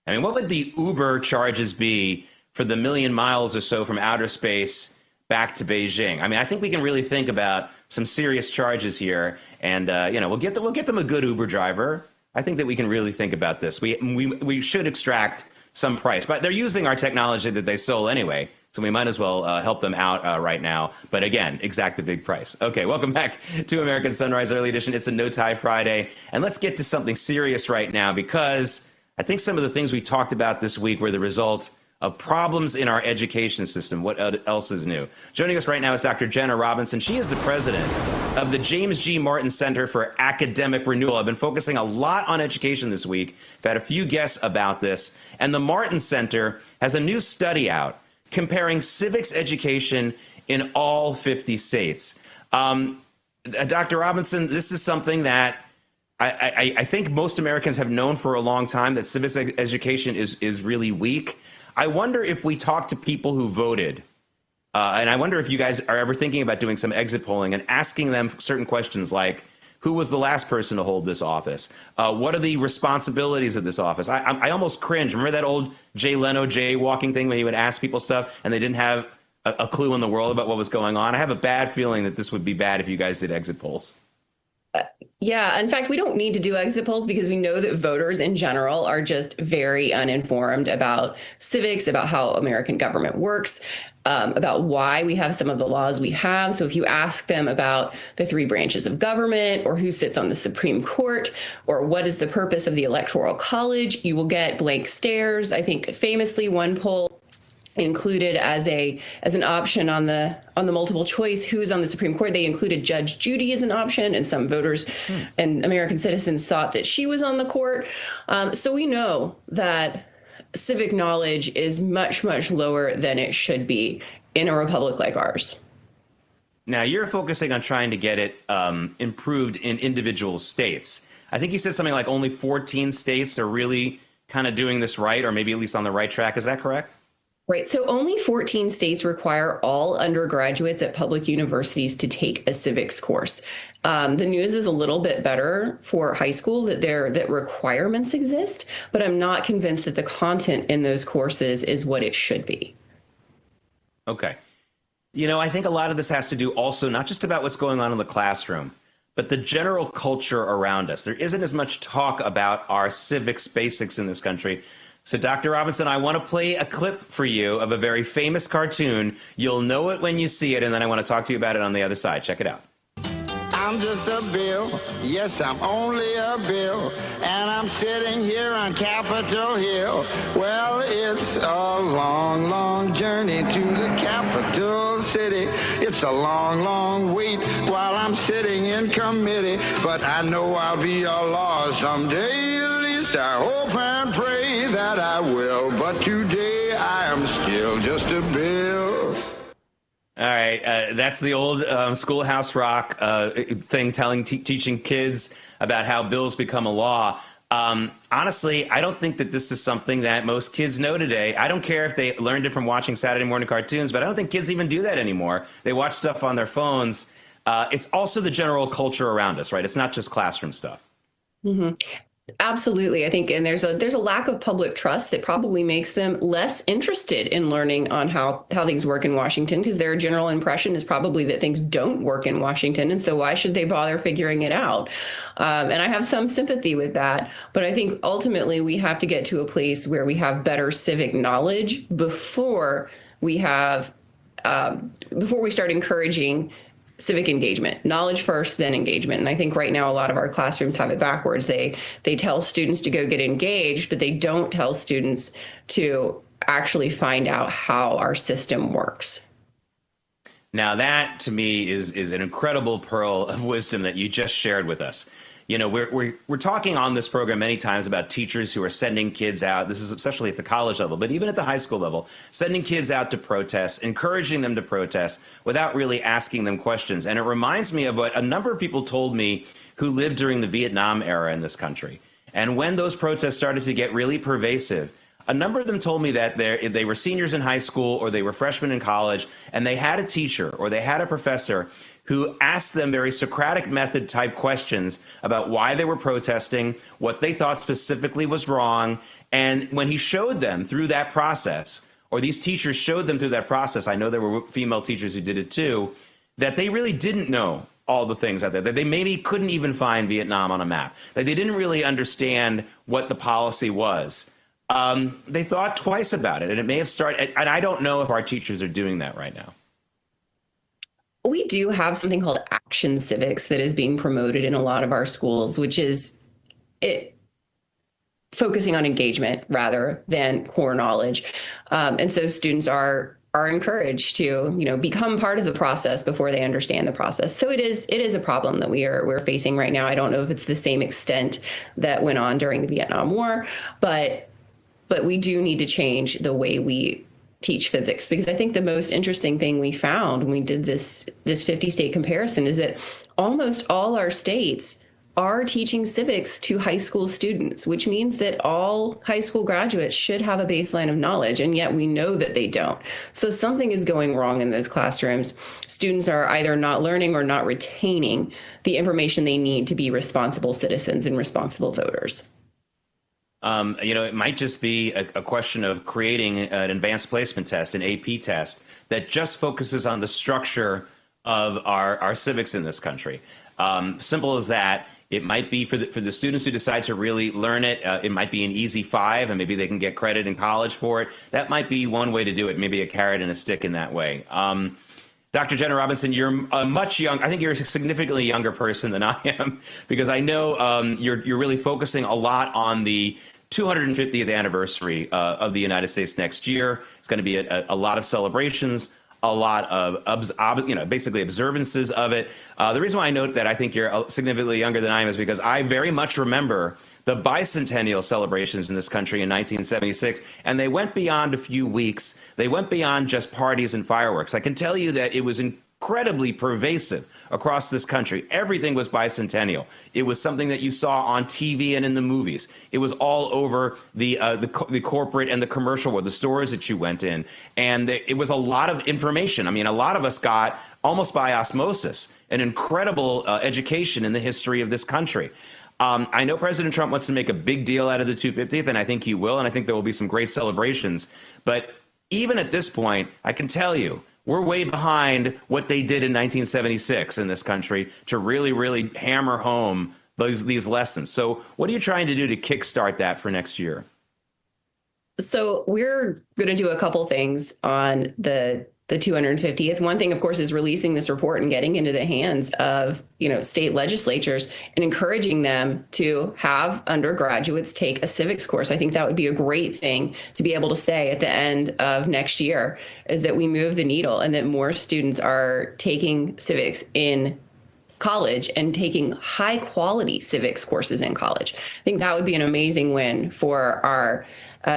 I mean, what would the Uber charges be for the 1 million miles or so from outer space back to Beijing? I mean, I think we can really think about some serious charges here, and we'll get them a good Uber driver. I think that we can really think about this. We should extract some price, but they're using our technology that they stole anyway, so we might as well help them out right now. But again, exact a big price. Okay, welcome back to American Sunrise Early Edition. It's a No Tie Friday, and let's get to something serious right now, because I think some of the things we talked about this week were the result of problems in our education system. What else is new? Joining us right now is Dr. Jenna Robinson. She is the president of the James G. Martin Center for Academic Renewal. I've been focusing a lot on education this week. I've had a few guests about this. And the Martin Center has a new study out comparing civics education in all 50 states. Dr. Robinson, this is something that I think most Americans have known for a long time, that civics education is really weak. I wonder if we talk to people who voted, and I wonder if you guys are ever thinking about doing some exit polling and asking them certain questions like, who was the last person to hold this office? What are the responsibilities of this office? I almost cringe. Remember that old Jay Leno jaywalking thing when he would ask people stuff and they didn't have a clue in the world about what was going on? I have a bad feeling that this would be bad if you guys did exit polls. Yeah, in fact, we don't need to do exit polls because we know that voters in general are just very uninformed about civics, about how American government works, about why we have some of the laws we have. So if you ask them about the 3 branches of government, or who sits on the Supreme Court, or what is the purpose of the Electoral College, you will get blank stares. I think famously one poll included as an option on the multiple choice who's on the Supreme Court, they included Judge Judy as an option, and some voters and American citizens thought that she was on the court. So we know that civic knowledge is much, much lower than it should be in a republic like ours. Now, you're focusing on trying to get it improved in individual states. I think you said something like only 14 states are really kind of doing this right, or maybe at least on the right track. Is that correct? Right. So only 14 states require all undergraduates at public universities to take a civics course. The news is a little bit better for high school that requirements exist, but I'm not convinced that the content in those courses is what it should be. Okay. I think a lot of this has to do also not just about what's going on in the classroom, but the general culture around us. There isn't as much talk about our civics basics in this country. So, Dr. Robinson, I want to play a clip for you of a very famous cartoon. You'll know it when you see it, and then I want to talk to you about it on the other side. Check it out. I'm just a bill. Yes, I'm only a bill. And I'm sitting here on Capitol Hill. Well, it's a long, long journey to the capital city. It's a long, long wait while I'm sitting in committee. But I know I'll be a law someday. At least I hope and pray that I will. But today I am still just a bill. All right, that's the old Schoolhouse Rock thing, teaching kids about how bills become a law. Honestly, I don't think that this is something that most kids know today. I don't care if they learned it from watching Saturday morning cartoons, but I don't think kids even do that anymore. They watch stuff on their phones. It's also the general culture around us, right? It's not just classroom stuff. Mm-hmm. Absolutely. I think, and there's a lack of public trust that probably makes them less interested in learning on how things work in Washington, because their general impression is probably that things don't work in Washington. And so why should they bother figuring it out? And I have some sympathy with that. But I think ultimately we have to get to a place where we have better civic knowledge before we start encouraging civic engagement. Knowledge first, then engagement. And I think right now a lot of our classrooms have it backwards. They tell students to go get engaged, but they don't tell students to actually find out how our system works. Now that, to me, is an incredible pearl of wisdom that you just shared with us. We're talking on this program many times about teachers who are sending kids out. This is especially at the college level, but even at the high school level, sending kids out to protest, encouraging them to protest without really asking them questions. And it reminds me of what a number of people told me who lived during the Vietnam era in this country. And when those protests started to get really pervasive, a number of them told me that they were seniors in high school or they were freshmen in college, and they had a teacher or they had a professor who asked them very Socratic method type questions about why they were protesting, what they thought specifically was wrong. And when he showed them through that process, or these teachers showed them through that process, I know there were female teachers who did it too, that they really didn't know all the things out there, that they maybe couldn't even find Vietnam on a map, that they didn't really understand what the policy was. They thought twice about it, and it may have started, and I don't know if our teachers are doing that right now. We do have something called Action Civics that is being promoted in a lot of our schools, which is focusing on engagement rather than core knowledge. And so students are encouraged to, become part of the process before they understand the process. So it is a problem that we're facing right now. I don't know if it's the same extent that went on during the Vietnam War, but we do need to change the way we teach physics, because I think the most interesting thing we found when we did this 50-state comparison is that almost all our states are teaching civics to high school students, which means that all high school graduates should have a baseline of knowledge, and yet we know that they don't. So something is going wrong in those classrooms. Students are either not learning or not retaining the information they need to be responsible citizens and responsible voters. It might just be a question of creating an advanced placement test, an AP test, that just focuses on the structure of our civics in this country. Simple as that. It might be for the students who decide to really learn it. It might be an easy 5, and maybe they can get credit in college for it. That might be one way to do it, maybe a carrot and a stick in that way. Dr. Jenna Robinson, you're much young. I think you're a significantly younger person than I am, because I know you're really focusing a lot on the 250th anniversary of the United States next year. It's going to be a lot of celebrations, a lot of basically observances of it. The reason why I note that I think you're significantly younger than I am is because I very much remember the bicentennial celebrations in this country in 1976, and they went beyond a few weeks. They went beyond just parties and fireworks. I can tell you that it was incredibly pervasive across this country. Everything was bicentennial. It was something that you saw on TV and in the movies. It was all over the corporate and the commercial world, the stores that you went in. And it was a lot of information. I mean, a lot of us got, almost by osmosis, an incredible education in the history of this country. I know President Trump wants to make a big deal out of the 250th, and I think he will, and I think there will be some great celebrations. But even at this point, I can tell you, we're way behind what they did in 1976 in this country to really, really hammer home these lessons. So what are you trying to do to kickstart that for next year? So we're going to do a couple things on the 250th. One thing, of course, is releasing this report and getting into the hands of, state legislatures and encouraging them to have undergraduates take a civics course. I think that would be a great thing to be able to say at the end of next year, is that we move the needle and that more students are taking civics in college and taking high quality civics courses in college. I think that would be an amazing win for our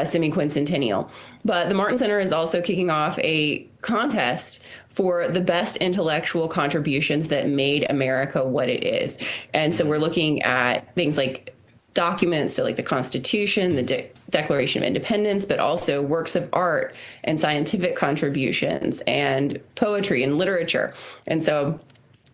semi-quincentennial. But the Martin Center is also kicking off a contest for the best intellectual contributions that made America what it is. And so we're looking at things like documents, so like the Constitution, the Declaration of Independence, but also works of art and scientific contributions and poetry and literature. And so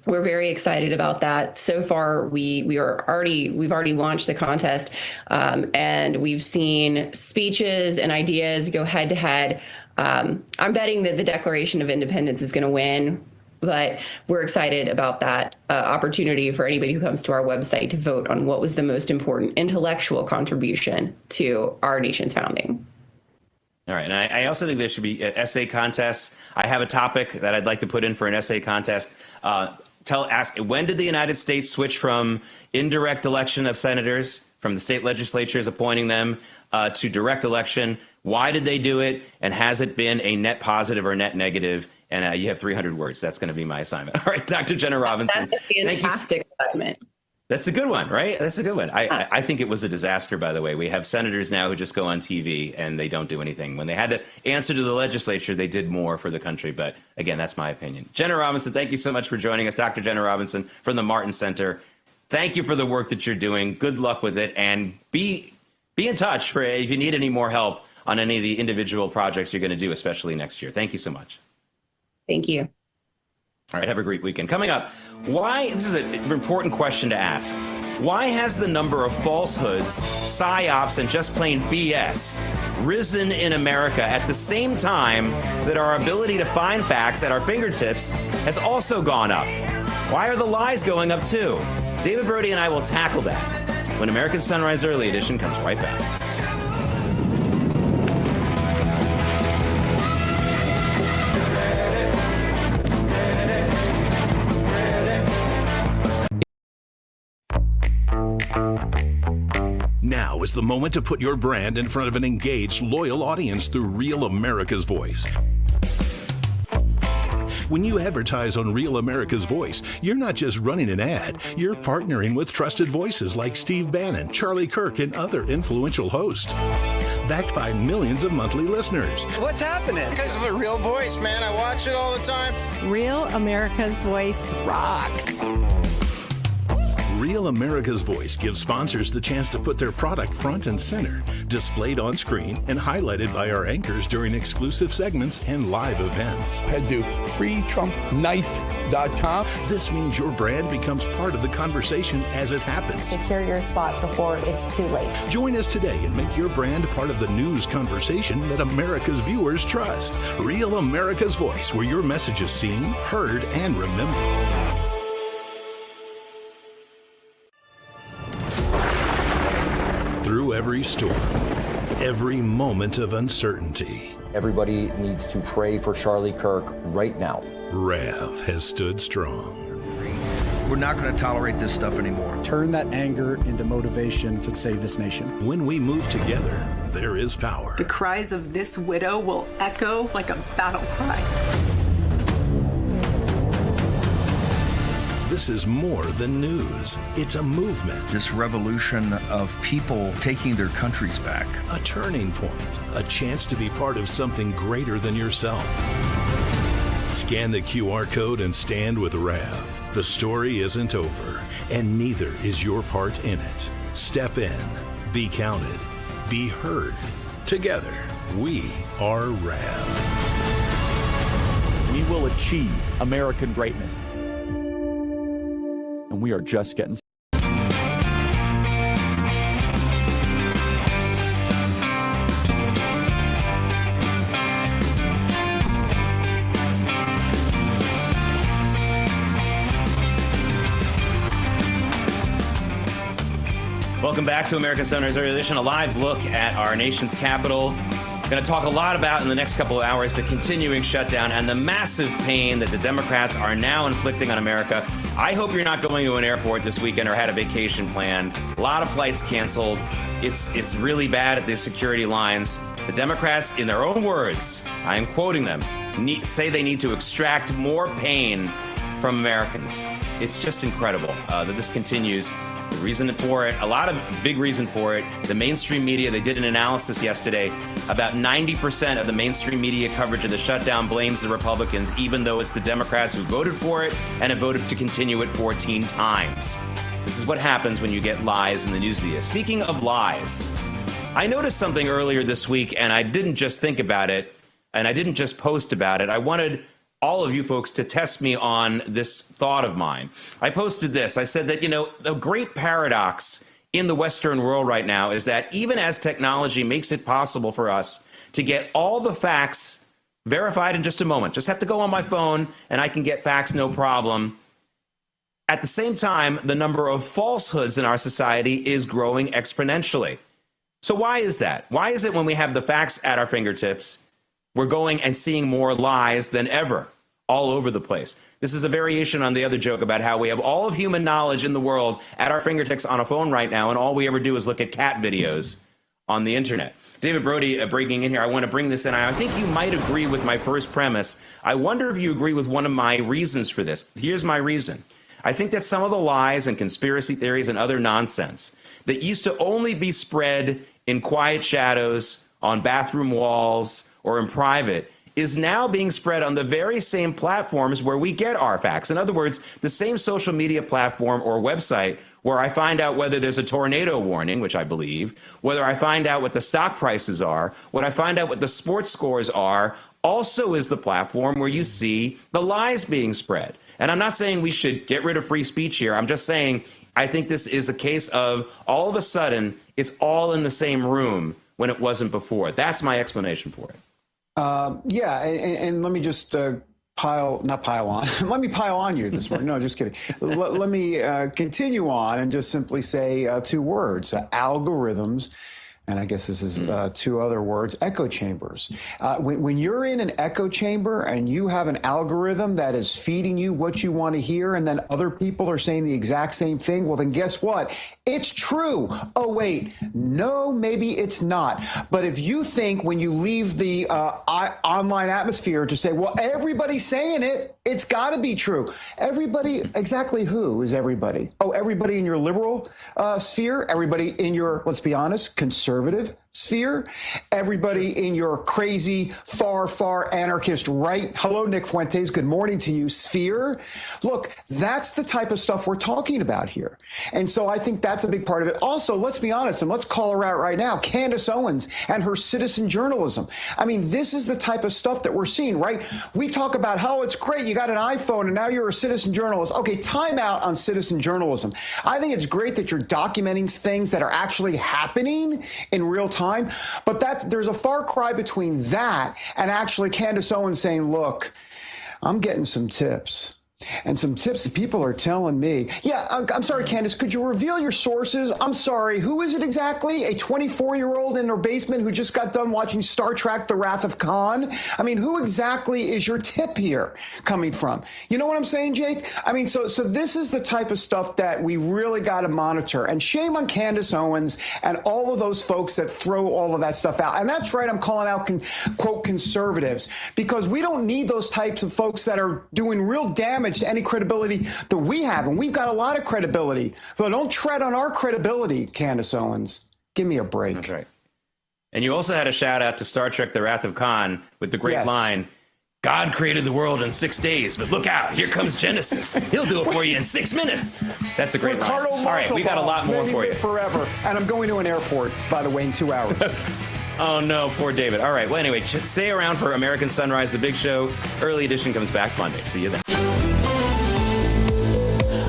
we're very excited about that. So far, we've already launched the contest, and we've seen speeches and ideas go head to head. I'm betting that the Declaration of Independence is going to win, but we're excited about that opportunity for anybody who comes to our website to vote on what was the most important intellectual contribution to our nation's founding. All right. And I also think there should be essay contests. I have a topic that I'd like to put in for an essay contest. Ask, when did the United States switch from indirect election of senators, from the state legislatures appointing them, to direct election? Why did they do it? And has it been a net positive or net negative? And you have 300 words. That's going to be my assignment. All right, Dr. Jenna Robinson. That's a fantastic assignment. That's a good one, right? That's a good one. I think it was a disaster, by the way. We have senators now who just go on TV and they don't do anything. When they had to answer to the legislature, they did more for the country. But again, that's my opinion. Jenna Robinson, thank you so much for joining us. Dr. Jenna Robinson from the Martin Center. Thank you for the work that you're doing. Good luck with it. And be in touch for if you need any more help on any of the individual projects you're going to do, especially next year. Thank you so much. Thank you. All right, have a great weekend. Coming up, this is an important question to ask. Why has the number of falsehoods, psyops, and just plain BS risen in America at the same time that our ability to find facts at our fingertips has also gone up? Why are the lies going up too? David Brody and I will tackle that when American Sunrise Early Edition comes right back. Now is the moment to put your brand in front of an engaged, loyal audience through Real America's Voice. When you advertise on Real America's Voice, you're not just running an ad, you're partnering with trusted voices like Steve Bannon, Charlie Kirk, and other influential hosts. Backed by millions of monthly listeners. What's happening? Because of a real voice, man. I watch it all the time. Real America's Voice rocks. Real America's Voice gives sponsors the chance to put their product front and center, displayed on screen and highlighted by our anchors during exclusive segments and live events. Head to freetrumpknife.com. This means your brand becomes part of the conversation as it happens. Secure your spot before it's too late. Join us today and make your brand part of the news conversation that America's viewers trust. Real America's Voice, where your message is seen, heard, and remembered. Through every storm, every moment of uncertainty, everybody needs to pray for Charlie Kirk right now. Rev has stood strong. We're not going to tolerate this stuff anymore. Turn that anger into motivation to save this nation. When we move together, there is power. The cries of this widow will echo like a battle cry. This is more than news. It's a movement. This revolution of people taking their countries back. A turning point. A chance to be part of something greater than yourself. Scan the QR code and stand with Rev. The story isn't over, and neither is your part in it. Step in. Be counted. Be heard. Together, we are Rev. We will achieve American greatness. And we are just getting started. Welcome back to American Sunrise Early Edition, a live look at our nation's capital. Going to talk a lot about in the next couple of hours the continuing shutdown and the massive pain that the Democrats are now inflicting on America. I hope you're not going to an airport this weekend or had a vacation planned. A lot of flights canceled. It's really bad at the security lines. The Democrats, in their own words, I am quoting them, say they need to extract more pain from Americans. It's just incredible that this continues. The reason for it, a lot of big reason for it, the mainstream media, they did an analysis yesterday. About 90% of the mainstream media coverage of the shutdown blames the Republicans, even though it's the Democrats who voted for it and have voted to continue it 14 times. This is what happens when you get lies in the news media. Speaking of lies, I noticed something earlier this week, and I didn't just think about it, and I didn't just post about it. I wanted all of you folks to test me on this thought of mine. I posted this. I said that, the great paradox in the Western world right now is that even as technology makes it possible for us to get all the facts verified in just a moment, just have to go on my phone and I can get facts no problem. At the same time, the number of falsehoods in our society is growing exponentially. So why is that? Why is it when we have the facts at our fingertips, we're going and seeing more lies than ever all over the place? This is a variation on the other joke about how we have all of human knowledge in the world at our fingertips on a phone right now, and all we ever do is look at cat videos on the internet. David Brody breaking in here. I want to bring this in. I think you might agree with my first premise. I wonder if you agree with one of my reasons for this. Here's my reason. I think that some of the lies and conspiracy theories and other nonsense that used to only be spread in quiet shadows, on bathroom walls, or in private, is now being spread on the very same platforms where we get our facts. In other words, the same social media platform or website where I find out whether there's a tornado warning, which I believe, whether I find out what the stock prices are, when I find out what the sports scores are, also is the platform where you see the lies being spread. And I'm not saying we should get rid of free speech here. I'm just saying I think this is a case of all of a sudden it's all in the same room when it wasn't before. That's my explanation for it. Yeah, and let me just let me pile on you this morning. No, just kidding. Let me continue on and just simply say two words, algorithms. And I guess this is two other words, echo chambers. When you're in an echo chamber and you have an algorithm that is feeding you what you want to hear, and then other people are saying the exact same thing, well, then guess what? It's true. Oh, wait, no, maybe it's not. But if you think when you leave the online atmosphere to say, well, everybody's saying it, it's got to be true. Everybody, exactly who is everybody? Oh, everybody in your liberal sphere, everybody in your, let's be honest, conservative sphere, everybody in your crazy, far anarchist right. Hello, Nick Fuentes. Good morning to you, sphere. Look, that's the type of stuff we're talking about here. And so I think that's a big part of it. Also, let's be honest, and let's call her out right now, Candace Owens and her citizen journalism. I mean, this is the type of stuff that we're seeing, right? We talk about how it's great. You got an iPhone and now you're a citizen journalist. Okay, time out on citizen journalism. I think it's great that you're documenting things that are actually happening in real time. But there's a far cry between that and actually Candace Owens saying, look, I'm getting some tips. And some tips that people are telling me. Yeah, I'm sorry, Candace, could you reveal your sources? I'm sorry, who is it exactly? A 24-year-old in her basement who just got done watching Star Trek, The Wrath of Khan? I mean, who exactly is your tip here coming from? You know what I'm saying, Jake? I mean, so this is the type of stuff that we really got to monitor. And shame on Candace Owens and all of those folks that throw all of that stuff out. And that's right, I'm calling out, quote, conservatives, because we don't need those types of folks that are doing real damage to any credibility that we have. And we've got a lot of credibility. But don't tread on our credibility, Candace Owens. Give me a break. That's right. And you also had a shout out to Star Trek, The Wrath of Khan with the great line, God created the world in 6 days, but look out, here comes Genesis. He'll do it for you in 6 minutes. That's a great line. All right, we got a lot more for you. Forever. And I'm going to an airport, by the way, in 2 hours. Oh, no, poor David. All right, well, anyway, stay around for American Sunrise, the big show. Early edition comes back Monday. See you then.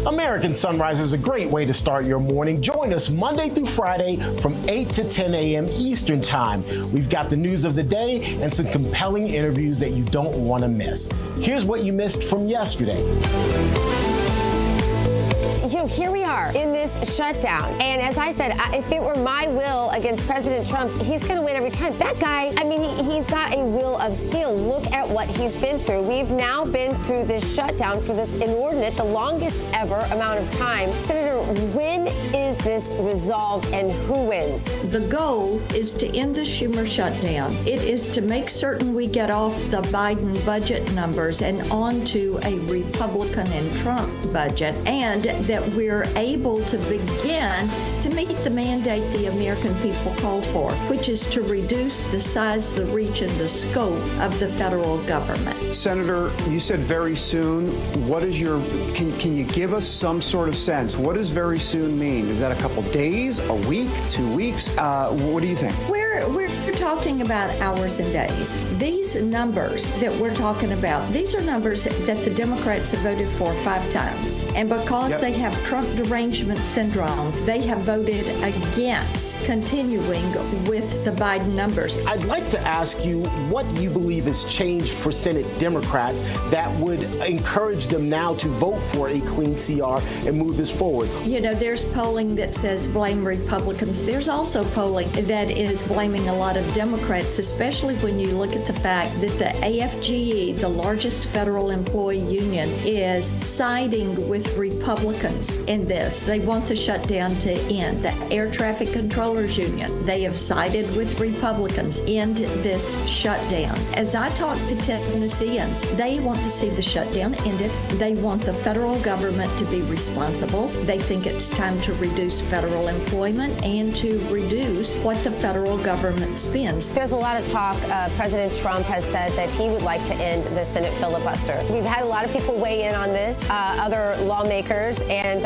American Sunrise is a great way to start your morning. Join us Monday through Friday from 8 to 10 a.m. Eastern Time. We've got the news of the day and some compelling interviews that you don't want to miss. Here's what you missed from yesterday. You know, here we are in this shutdown. And as I said, if it were my will against President Trump's, he's going to win every time. That guy, I mean, he's got a will of steel. Look at what he's been through. We've now been through this shutdown for this inordinate, the longest ever amount of time. Senator, when is this resolved and who wins? The goal is to end the Schumer shutdown. It is to make certain we get off the Biden budget numbers and onto a Republican and Trump budget, and that we're able to begin to meet the mandate the American people called for, which is to reduce the size, the reach, and the scope of the federal government. Senator, you said very soon. What is your, can you give us some sort of sense? What does very soon mean? Is that a couple days, a week, 2 weeks? What do you think? We're talking about hours and days. These numbers that we're talking about, these are numbers that the Democrats have voted for 5 times. And because they have Trump derangement syndrome, they have voted against continuing with the Biden numbers. I'd like to ask you what you believe has changed for Senate Democrats that would encourage them now to vote for a clean CR and move this forward. You know, there's polling that says blame Republicans. There's also polling that is blaming a lot of Democrats, especially when you look at the fact that the AFGE, the largest federal employee union, is siding with Republicans in this. They want the shutdown to end. The Air Traffic Controllers Union, they have sided with Republicans in this shutdown. As I talk to Tennesseans, they want to see the shutdown ended. They want the federal government to be responsible. They think it's time to reduce federal employment and to reduce what the federal government government spends. There's a lot of talk. President Trump has said that he would like to end the Senate filibuster. We've had a lot of people weigh in on this, other lawmakers, and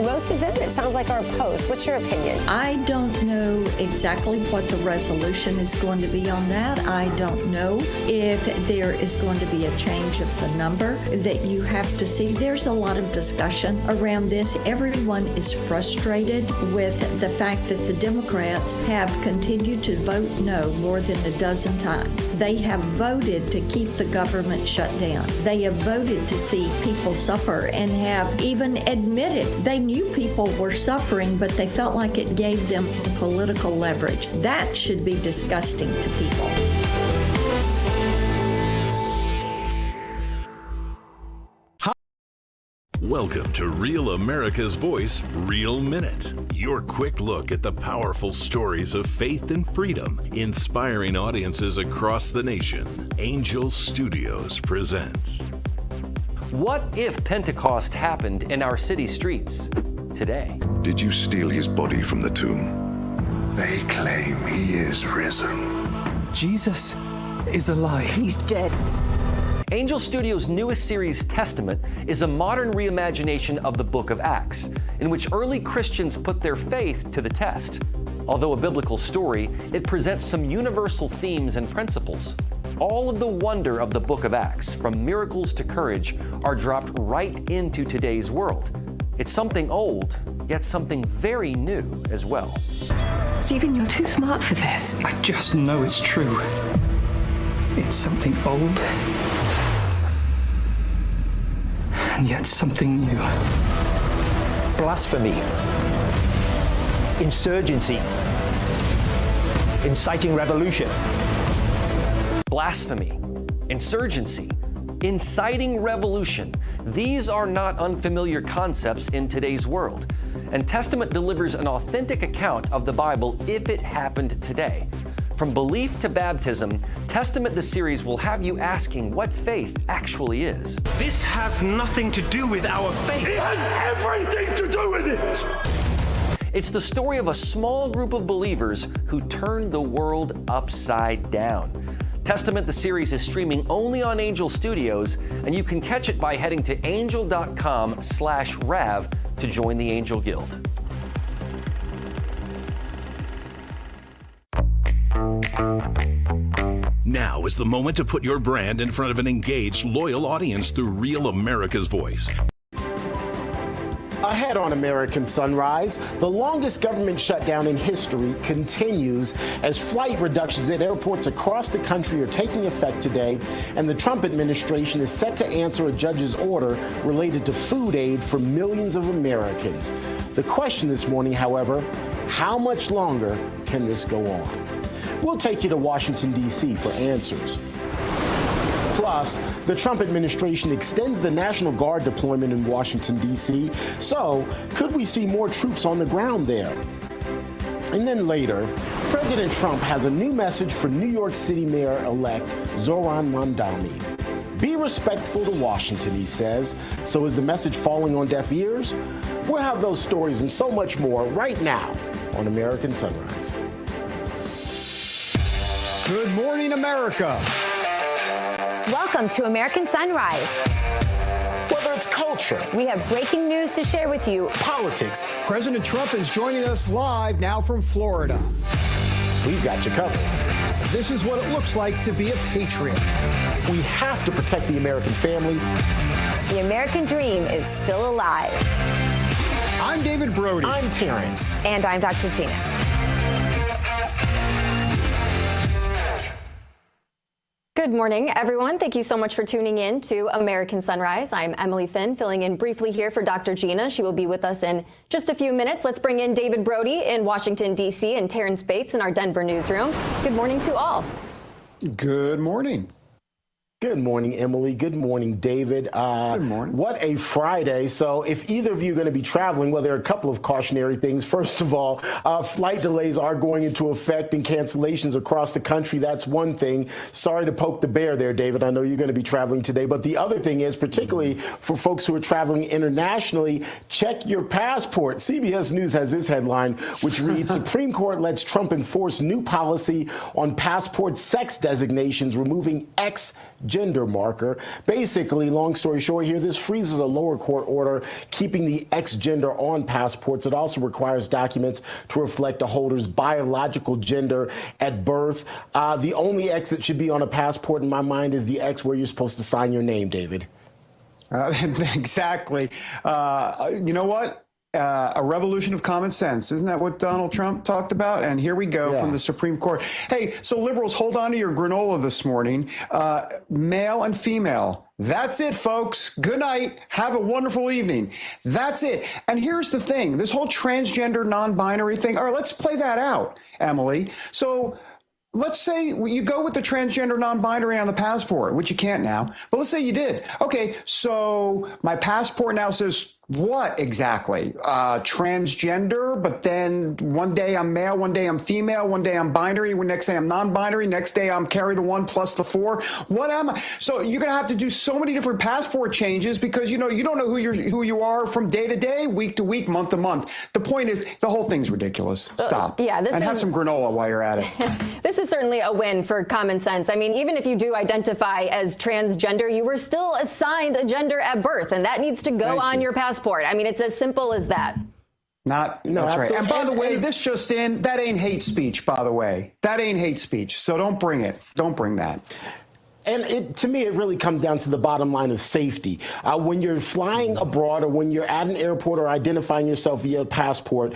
most of them, it sounds like, are opposed. What's your opinion? I don't know exactly what the resolution is going to be on that. I don't know if there is going to be a change of the number that you have to see. There's a lot of discussion around this. Everyone is frustrated with the fact that the Democrats have continued to vote no more than a dozen times. They have voted to keep the government shut down. They have voted to see people suffer and have even admitted they knew people were suffering, but they felt like it gave them political leverage. That should be disgusting to people. Welcome to Real America's Voice, Real Minute. Your quick look at the powerful stories of faith and freedom, inspiring audiences across the nation. Angel Studios presents. What if Pentecost happened in our city streets today? Did you steal his body from the tomb? They claim he is risen. Jesus is alive. He's dead. Angel Studios' newest series, Testament, is a modern reimagination of the book of Acts, in which early Christians put their faith to the test. Although a biblical story, it presents some universal themes and principles. All of the wonder of the book of Acts, from miracles to courage, are dropped right into today's world. It's something old, yet something very new as well. Stephen, you're too smart for this. I just know it's true. It's something old, and yet something new. Blasphemy, insurgency, inciting revolution. Blasphemy, insurgency, inciting revolution. These are not unfamiliar concepts in today's world. And Testament delivers an authentic account of the Bible if it happened today. From belief to baptism, Testament the series will have you asking what faith actually is. This has nothing to do with our faith. It has everything to do with it! It's the story of a small group of believers who turned the world upside down. Testament the series is streaming only on Angel Studios, and you can catch it by heading to angel.com/RAV to join the Angel Guild. Now is the moment to put your brand in front of an engaged, loyal audience through Real America's Voice. Ahead on American Sunrise, the longest government shutdown in history continues as flight reductions at airports across the country are taking effect today, and the Trump administration is set to answer a judge's order related to food aid for millions of Americans. The question this morning, however, how much longer can this go on? We'll take you to Washington, D.C. for answers. Plus, the Trump administration extends the National Guard deployment in Washington, D.C., so could we see more troops on the ground there? And then later, President Trump has a new message for New York City Mayor-elect Zohran Mamdani. Be respectful to Washington, he says. So is the message falling on deaf ears? We'll have those stories and so much more right now on American Sunrise. Good morning, America. Welcome to American Sunrise. Whether it's culture, we have breaking news to share with you. Politics. President Trump is joining us live now from Florida. We've got you covered. This is what it looks like to be a patriot. We have to protect the American family. The American dream is still alive. I'm David Brody. I'm Terrence. And I'm Dr. Gina. Good morning, everyone. Thank you so much for tuning in to American Sunrise. I'm Emily Finn, filling in briefly here for Dr. Gina. She will be with us in just a few minutes. Let's bring in David Brody in Washington, D.C., and Terrence Bates in our Denver newsroom. Good morning to all. Good morning. Good morning, Emily. Good morning, David. Good morning. What a Friday. So if either of you are going to be traveling, well, there are a couple of cautionary things. First of all, flight delays are going into effect and cancellations across the country. That's one thing. Sorry to poke the bear there, David. I know you're going to be traveling today. But the other thing is, particularly for folks who are traveling internationally, check your passport. CBS News has this headline, which reads, Supreme Court lets Trump enforce new policy on passport sex designations, removing X gender marker. Basically, long story short here, this freezes a lower court order keeping the X gender on passports. It also requires documents to reflect a holder's biological gender at birth. The only X that should be on a passport, in my mind, is the X where you're supposed to sign your name, David. Exactly. You know what? A revolution of common sense. Isn't that what Donald Trump talked about? And here we go from the Supreme Court. Hey, so liberals, hold on to your granola this morning. Male and female. That's it, folks. Good night. Have a wonderful evening. That's it. And here's the thing. This whole transgender, non-binary thing. All right, let's play that out, Emily. So let's say you go with the transgender non-binary on the passport, which you can't now, but let's say you did. Okay, so my passport now says what exactly? Transgender, but then one day I'm male, one day I'm female, one day I'm binary, next day I'm non-binary, next day I'm carry the 1 plus the 4. What am I? So you're going to have to do so many different passport changes because, you know, you don't know who you are from day to day, week to week, month to month. The point is the whole thing's ridiculous. Stop. And have some granola while you're at it. This is certainly a win for common sense. I mean, even if you do identify as transgender, you were still assigned a gender at birth, and that needs to go on your passport. I mean, it's as simple as that. That's right. And by the way, this just in, that ain't hate speech, by the way. That ain't hate speech. So don't bring it. Don't bring that. And to me, it really comes down to the bottom line of safety. When you're flying abroad or when you're at an airport or identifying yourself via passport,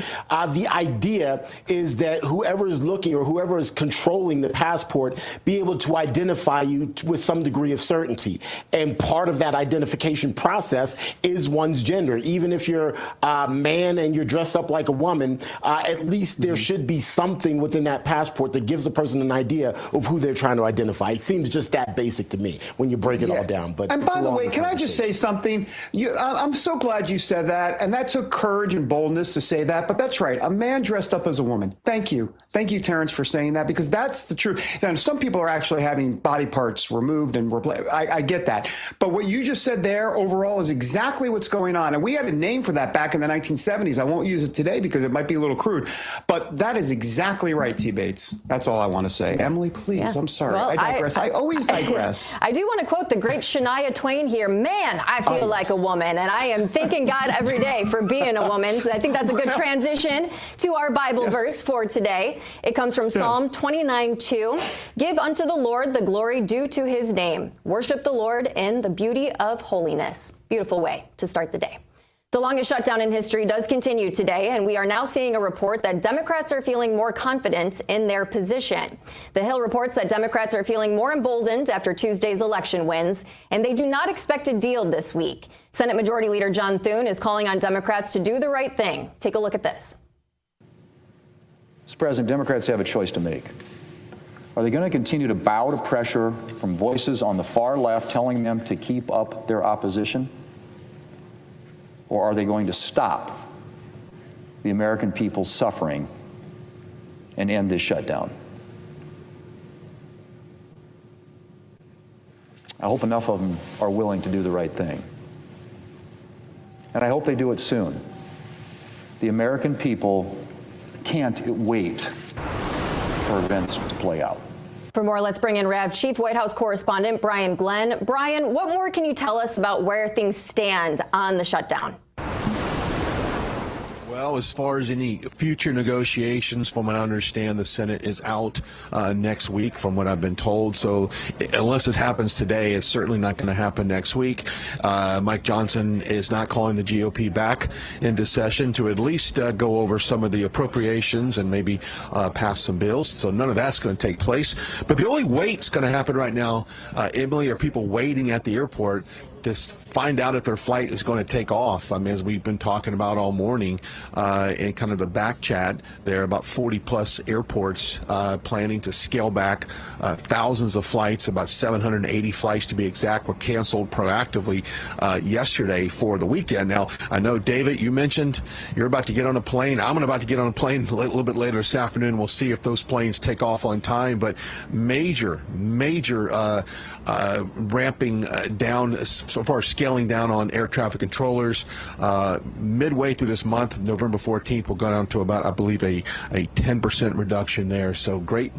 the idea is that whoever is looking or whoever is controlling the passport be able to identify you with some degree of certainty. And part of that identification process is one's gender. Even if you're a man and you're dressed up like a woman, at least there should be something within that passport that gives a person an idea of who they're trying to identify. It seems just that basic to me when you break it all down. But and by the way, can I just say something? I'm so glad you said that, and that took courage and boldness to say that. But that's right, a man dressed up as a woman. Thank you, Terrence, for saying that, because that's the truth. And some people are actually having body parts removed and replaced. I get that, but what you just said there overall is exactly what's going on. And we had a name for that back in the 1970s. I won't use it today because it might be a little crude, but that is exactly right, T. Bates. That's all I want to say. Emily, please. I'm sorry. Well, I digress. I always digress. I do want to quote the great Shania Twain here. Man, I feel like a woman, and I am thanking God every day for being a woman. So I think that's a good transition to our Bible verse for today. It comes from Psalm 29:2. Give unto the Lord the glory due to his name. Worship the Lord in the beauty of holiness. Beautiful way to start the day. The longest shutdown in history does continue today, and we are now seeing a report that Democrats are feeling more confident in their position. The Hill reports that Democrats are feeling more emboldened after Tuesday's election wins, and they do not expect a deal this week. Senate Majority Leader John Thune is calling on Democrats to do the right thing. Take a look at this. Mr. President, Democrats have a choice to make. Are they going to continue to bow to pressure from voices on the far left telling them to keep up their opposition? Or are they going to stop the American people's suffering and end this shutdown? I hope enough of them are willing to do the right thing. And I hope they do it soon. The American people can't wait for events to play out. For more, let's bring in Rav Chief White House correspondent Brian Glenn. Brian, what more can you tell us about where things stand on the shutdown? Well, as far as any future negotiations, from what I understand, the Senate is out next week, from what I've been told. So unless it happens today, it's certainly not going to happen next week. Mike Johnson is not calling the GOP back into session to at least go over some of the appropriations and maybe pass some bills. So none of that's going to take place. But the only wait's going to happen right now, Emily, are people waiting at the airport to find out if their flight is going to take off. I mean, as we've been talking about all morning, in kind of the back chat. There are about 40-plus airports planning to scale back thousands of flights. About 780 flights, to be exact, were canceled proactively yesterday for the weekend. Now, I know, David, you mentioned you're about to get on a plane. I'm about to get on a plane a little bit later this afternoon. We'll see if those planes take off on time. But major ramping down, so far scaling down on air traffic controllers. Midway through this month, November 14th, we'll go down to about, I believe, a 10% reduction there. So great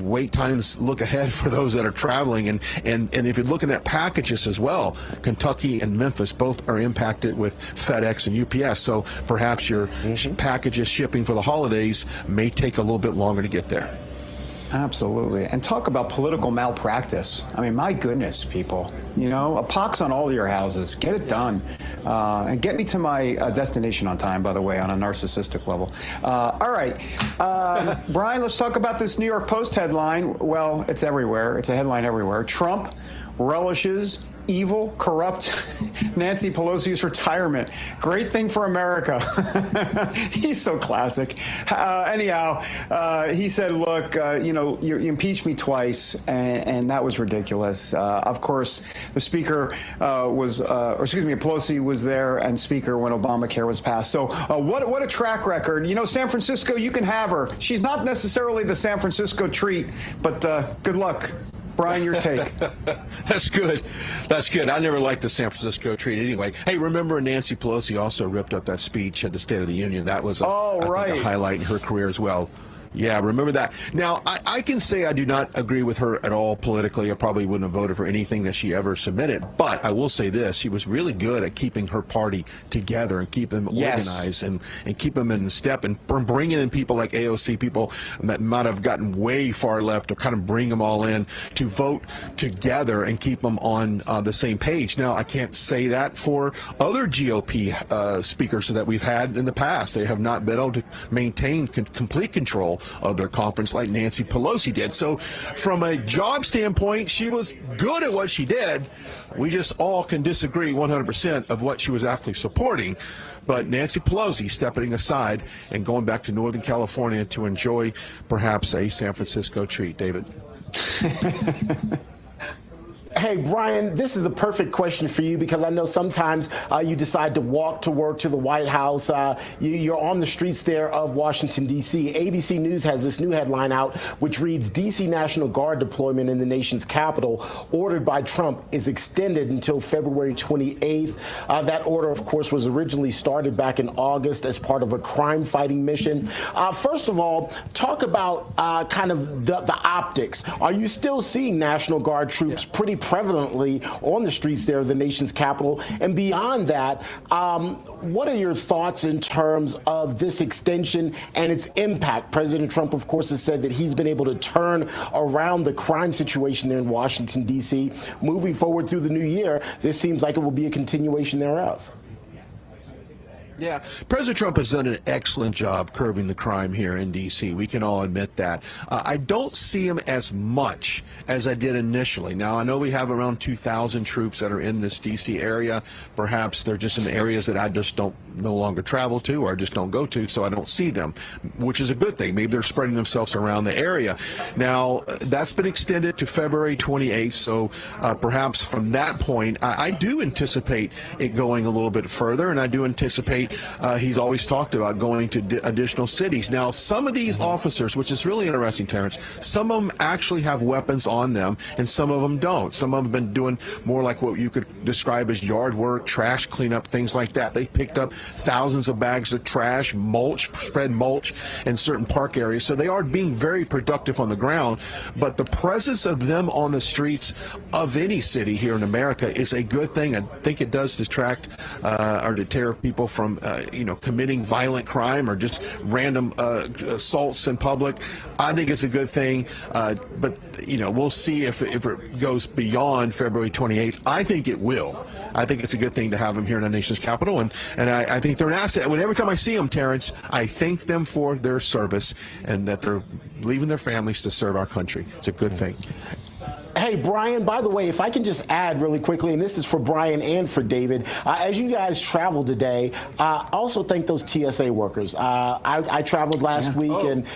wait times look ahead for those that are traveling. And if you're looking at packages as well, Kentucky and Memphis both are impacted with FedEx and UPS. So perhaps your packages shipping for the holidays may take a little bit longer to get there. Absolutely. And talk about political malpractice. I mean, my goodness, people, a pox on all your houses. Get it done. And get me to my destination on time, by the way, on a narcissistic level. All right. Brian, let's talk about this New York Post headline. Well, it's everywhere. It's a headline everywhere. Trump relishes evil, corrupt Nancy Pelosi's retirement. Great thing for America. He's so classic. Anyhow, he said, look, you impeached me twice, and that was ridiculous. Of course, the Speaker Pelosi was there and Speaker when Obamacare was passed. So what a track record. San Francisco, you can have her. She's not necessarily the San Francisco treat, but good luck. Brian, your take. That's good. That's good. I never liked the San Francisco treat anyway. Hey, remember Nancy Pelosi also ripped up that speech at the State of the Union. That was I think a highlight in her career as well. Yeah, remember that. Now, I can say I do not agree with her at all politically. I probably wouldn't have voted for anything that she ever submitted. But I will say this. She was really good at keeping her party together and keep them organized and keep them in step and bringing in people like AOC, people that might have gotten way far left, to kind of bring them all in to vote together and keep them on the same page. Now, I can't say that for other GOP speakers that we've had in the past. They have not been able to maintain complete control of their conference like Nancy Pelosi did. So from a job standpoint, she was good at what she did. We just all can disagree 100% of what she was actually supporting. But Nancy Pelosi stepping aside and going back to Northern California to enjoy perhaps a San Francisco treat. David. Hey, Brian, this is a perfect question for you because I know sometimes you decide to walk to work to the White House. You're on the streets there of Washington, D.C. ABC News has this new headline out, which reads, D.C. National Guard deployment in the nation's capital ordered by Trump is extended until February 28th. That order, of course, was originally started back in August as part of a crime-fighting mission. First of all, talk about kind of the optics. Are you still seeing National Guard troops pretty prevalently on the streets there of the nation's capital? And beyond that, what are your thoughts in terms of this extension and its impact? President Trump, of course, has said that he's been able to turn around the crime situation there in Washington, D.C. Moving forward through the new year, this seems like it will be a continuation thereof. Yeah, President Trump has done an excellent job curbing the crime here in D.C. We can all admit that. I don't see him as much as I did initially. Now, I know we have around 2,000 troops that are in this D.C. area. Perhaps they're just in areas that I just don't no longer travel to or I just don't go to, so I don't see them, which is a good thing. Maybe they're spreading themselves around the area. Now, that's been extended to February 28th, so perhaps from that point, I do anticipate it going a little bit further, and I do anticipate he's always talked about going to additional cities. Now, some of these officers, which is really interesting, Terrence, some of them actually have weapons on them, and some of them don't. Some of them have been doing more like what you could describe as yard work, trash cleanup, things like that. They picked up thousands of bags of trash, mulch, spread mulch in certain park areas. So they are being very productive on the ground. But the presence of them on the streets of any city here in America is a good thing. I think it does distract or deter people from committing violent crime or just random assaults in public. I think it's a good thing, but we'll see if it goes beyond February 28th. I think it will. I think it's a good thing to have them here in the nation's capital, and I think they're an asset. Every time I see them, Terrence, I thank them for their service and that they're leaving their families to serve our country. It's a good thing. Hey, Brian, by the way, if I can just add really quickly, and this is for Brian and for David, as you guys travel today, also thank those TSA workers. I traveled last week,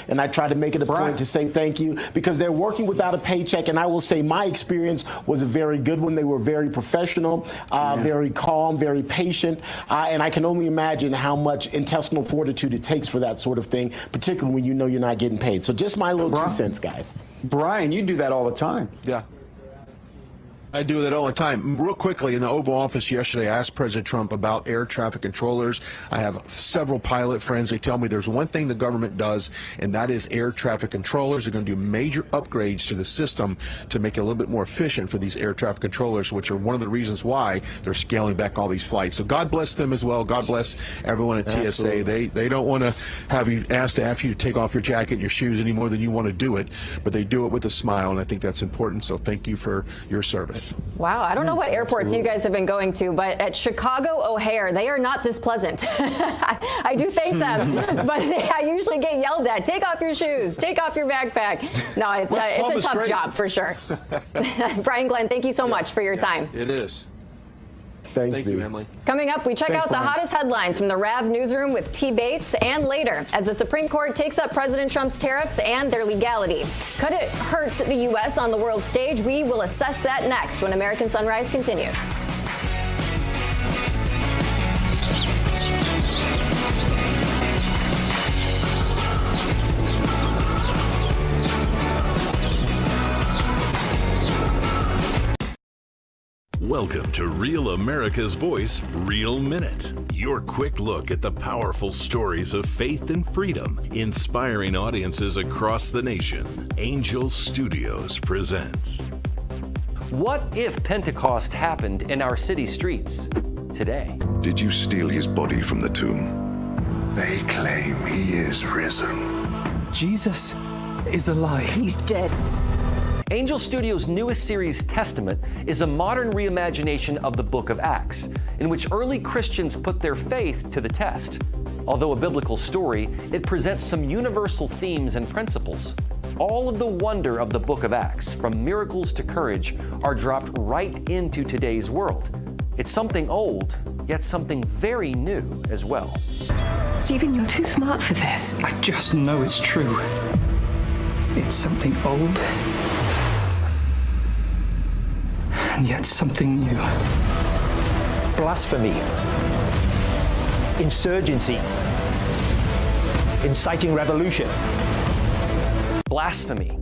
and I tried to make it a point to say thank you because they're working without a paycheck, and I will say my experience was a very good one. They were very professional, very calm, very patient, and I can only imagine how much intestinal fortitude it takes for that sort of thing, particularly when you know you're not getting paid. So just my little 2 cents, guys. Brian, you do that all the time. Yeah. I do that all the time. Real quickly, in the Oval Office yesterday, I asked President Trump about air traffic controllers. I have several pilot friends. They tell me there's one thing the government does, and that is air traffic controllers. They're going to do major upgrades to the system to make it a little bit more efficient for these air traffic controllers, which are one of the reasons why they're scaling back all these flights. So God bless them as well. God bless everyone at TSA. They don't want to have you asked to have you to take off your jacket and your shoes any more than you want to do it, but they do it with a smile, and I think that's important. So thank you for your service. Wow, I don't know what airports you guys have been going to, but at Chicago O'Hare, they are not this pleasant. I do thank them, but I usually get yelled at. Take off your shoes, take off your backpack. No, it's a tough job for sure. Brian Glenn, thank you so much for your time. It is. Thank you, Emily. Coming up, we check out the hottest headlines from the RAV newsroom with T. Bates, and later, as the Supreme Court takes up President Trump's tariffs and their legality. Could it hurt the U.S. on the world stage? We will assess that next when American Sunrise continues. Welcome to Real America's Voice, Real Minute. Your quick look at the powerful stories of faith and freedom, inspiring audiences across the nation. Angel Studios presents. What if Pentecost happened in our city streets today? Did you steal his body from the tomb? They claim he is risen. Jesus is alive. He's dead. Angel Studios' newest series, Testament, is a modern reimagination of the book of Acts, in which early Christians put their faith to the test. Although a biblical story, it presents some universal themes and principles. All of the wonder of the book of Acts, from miracles to courage, are dropped right into today's world. It's something old, yet something very new as well. Stephen, you're too smart for this. I just know it's true. It's something old, and yet something new. Blasphemy, insurgency, inciting revolution. Blasphemy,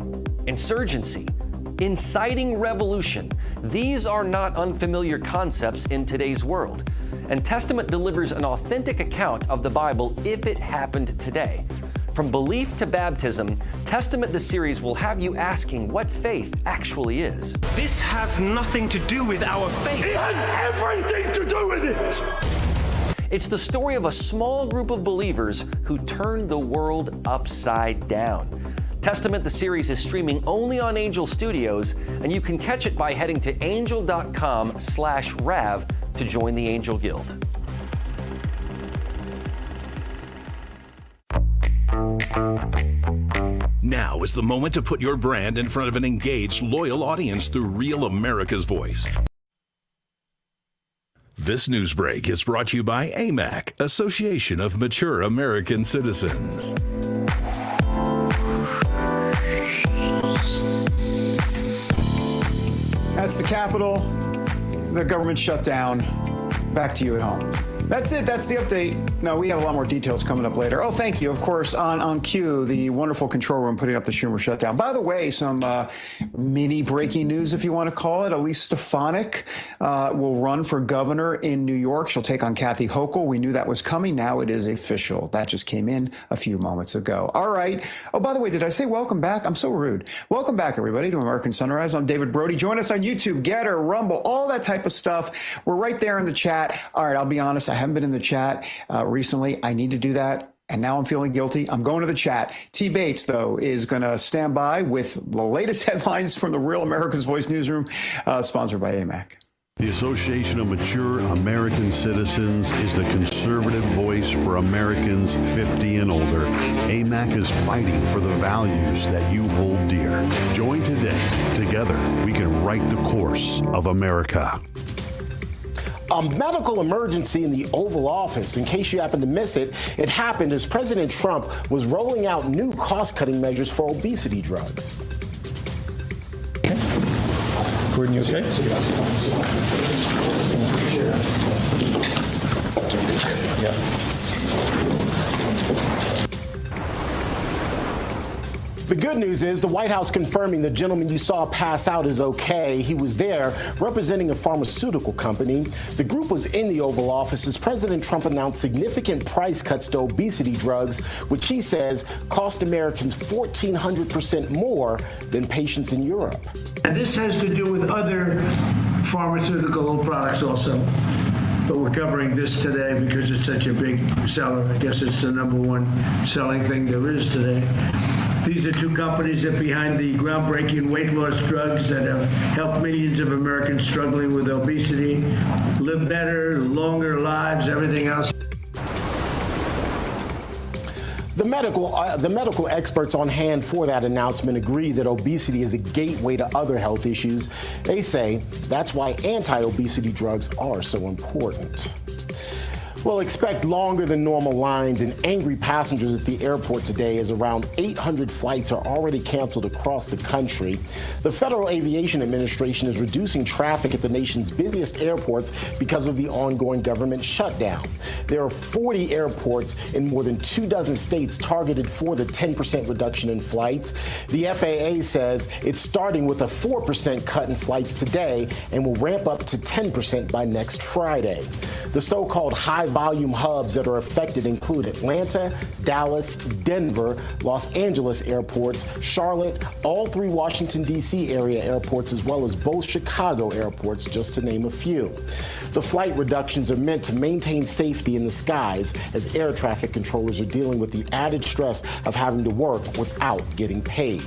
insurgency, inciting revolution. These are not unfamiliar concepts in today's world. And Testament delivers an authentic account of the Bible if it happened today. From belief to baptism, Testament the series will have you asking what faith actually is. This has nothing to do with our faith. It has everything to do with it! It's the story of a small group of believers who turned the world upside down. Testament the series is streaming only on Angel Studios, and you can catch it by heading to angel.com/RAV to join the Angel Guild. Now is the moment to put your brand in front of an engaged, loyal audience through Real America's Voice. This news break is brought to you by AMAC, Association of Mature American Citizens. That's the Capitol. The government shut down. Back to you at home. That's it. That's the update. No, we have a lot more details coming up later. Oh, thank you. Of course, on cue, the wonderful control room putting up the Schumer shutdown. By the way, some mini breaking news, if you want to call it. Elise Stefanik will run for governor in New York. She'll take on Kathy Hochul. We knew that was coming. Now it is official. That just came in a few moments ago. All right. Oh, by the way, did I say welcome back? I'm so rude. Welcome back, everybody, to American Sunrise. I'm David Brody. Join us on YouTube, Getter, Rumble, all that type of stuff. We're right there in the chat. All right, I'll be honest. I haven't been in the chat recently. I need to do that. And now I'm feeling guilty. I'm going to the chat. T. Bates, though, is going to stand by with the latest headlines from the Real America's Voice newsroom, sponsored by AMAC. The Association of Mature American Citizens is the conservative voice for Americans 50 and older. AMAC is fighting for the values that you hold dear. Join today. Together, we can right the course of America. A medical emergency in the Oval Office. In case you happen to miss it, it happened as President Trump was rolling out new cost-cutting measures for obesity drugs. Gordon, you okay? Yeah. The good news is the White House confirming the gentleman you saw pass out is okay. He was there representing a pharmaceutical company. The group was in the Oval Office as President Trump announced significant price cuts to obesity drugs, which he says cost Americans 1,400% more than patients in Europe. And this has to do with other pharmaceutical products also. But we're covering this today because it's such a big seller. I guess it's the number one selling thing there is today. These are two companies that are behind the groundbreaking weight loss drugs that have helped millions of Americans struggling with obesity live better, longer lives, everything else. The medical experts on hand for that announcement agree that obesity is a gateway to other health issues. They say that's why anti-obesity drugs are so important. Well, expect longer than normal lines and angry passengers at the airport today as around 800 flights are already canceled across the country. The Federal Aviation Administration is reducing traffic at the nation's busiest airports because of the ongoing government shutdown. There are 40 airports in more than 24 states targeted for the 10% reduction in flights. The FAA says it's starting with a 4% cut in flights today and will ramp up to 10% by next Friday. The so-called high-volume hubs that are affected include Atlanta, Dallas, Denver, Los Angeles airports, Charlotte, all 3 Washington, D.C. area airports, as well as both Chicago airports, just to name a few. The flight reductions are meant to maintain safety in the skies as air traffic controllers are dealing with the added stress of having to work without getting paid.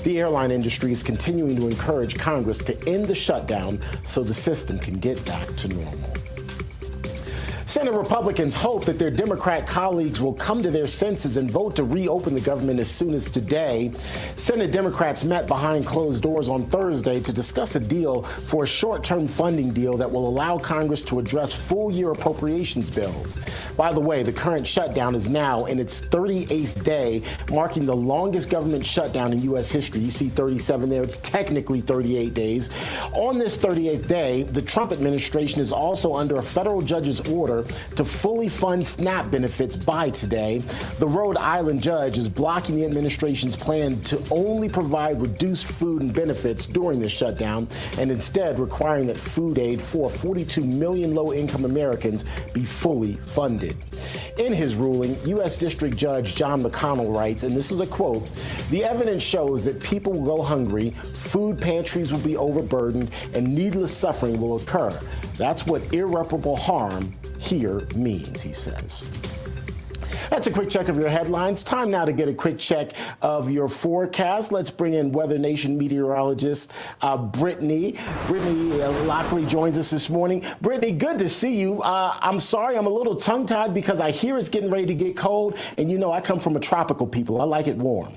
The airline industry is continuing to encourage Congress to end the shutdown so the system can get back to normal. Senate Republicans hope that their Democrat colleagues will come to their senses and vote to reopen the government as soon as today. Senate Democrats met behind closed doors on Thursday to discuss a deal for a short-term funding deal that will allow Congress to address full-year appropriations bills. By the way, the current shutdown is now in its 38th day, marking the longest government shutdown in U.S. history. You see 37 there. It's technically 38 days. On this 38th day, the Trump administration is also under a federal judge's order to fully fund SNAP benefits by today. The Rhode Island judge is blocking the administration's plan to only provide reduced food and benefits during this shutdown and instead requiring that food aid for 42 million low-income Americans be fully funded. In his ruling, U.S. District Judge John McConnell writes, and this is a quote, "The evidence shows that people will go hungry, food pantries will be overburdened, and needless suffering will occur. That's what irreparable harm here means," he says. That's a quick check of your headlines. Time now to get a quick check of your forecast. Let's bring in Weather Nation meteorologist Brittany. Brittany Lockley joins us this morning. Brittany, good to see you. I'm sorry I'm a little tongue-tied because I hear it's getting ready to get cold, and you know I come from a tropical people. I like it warm.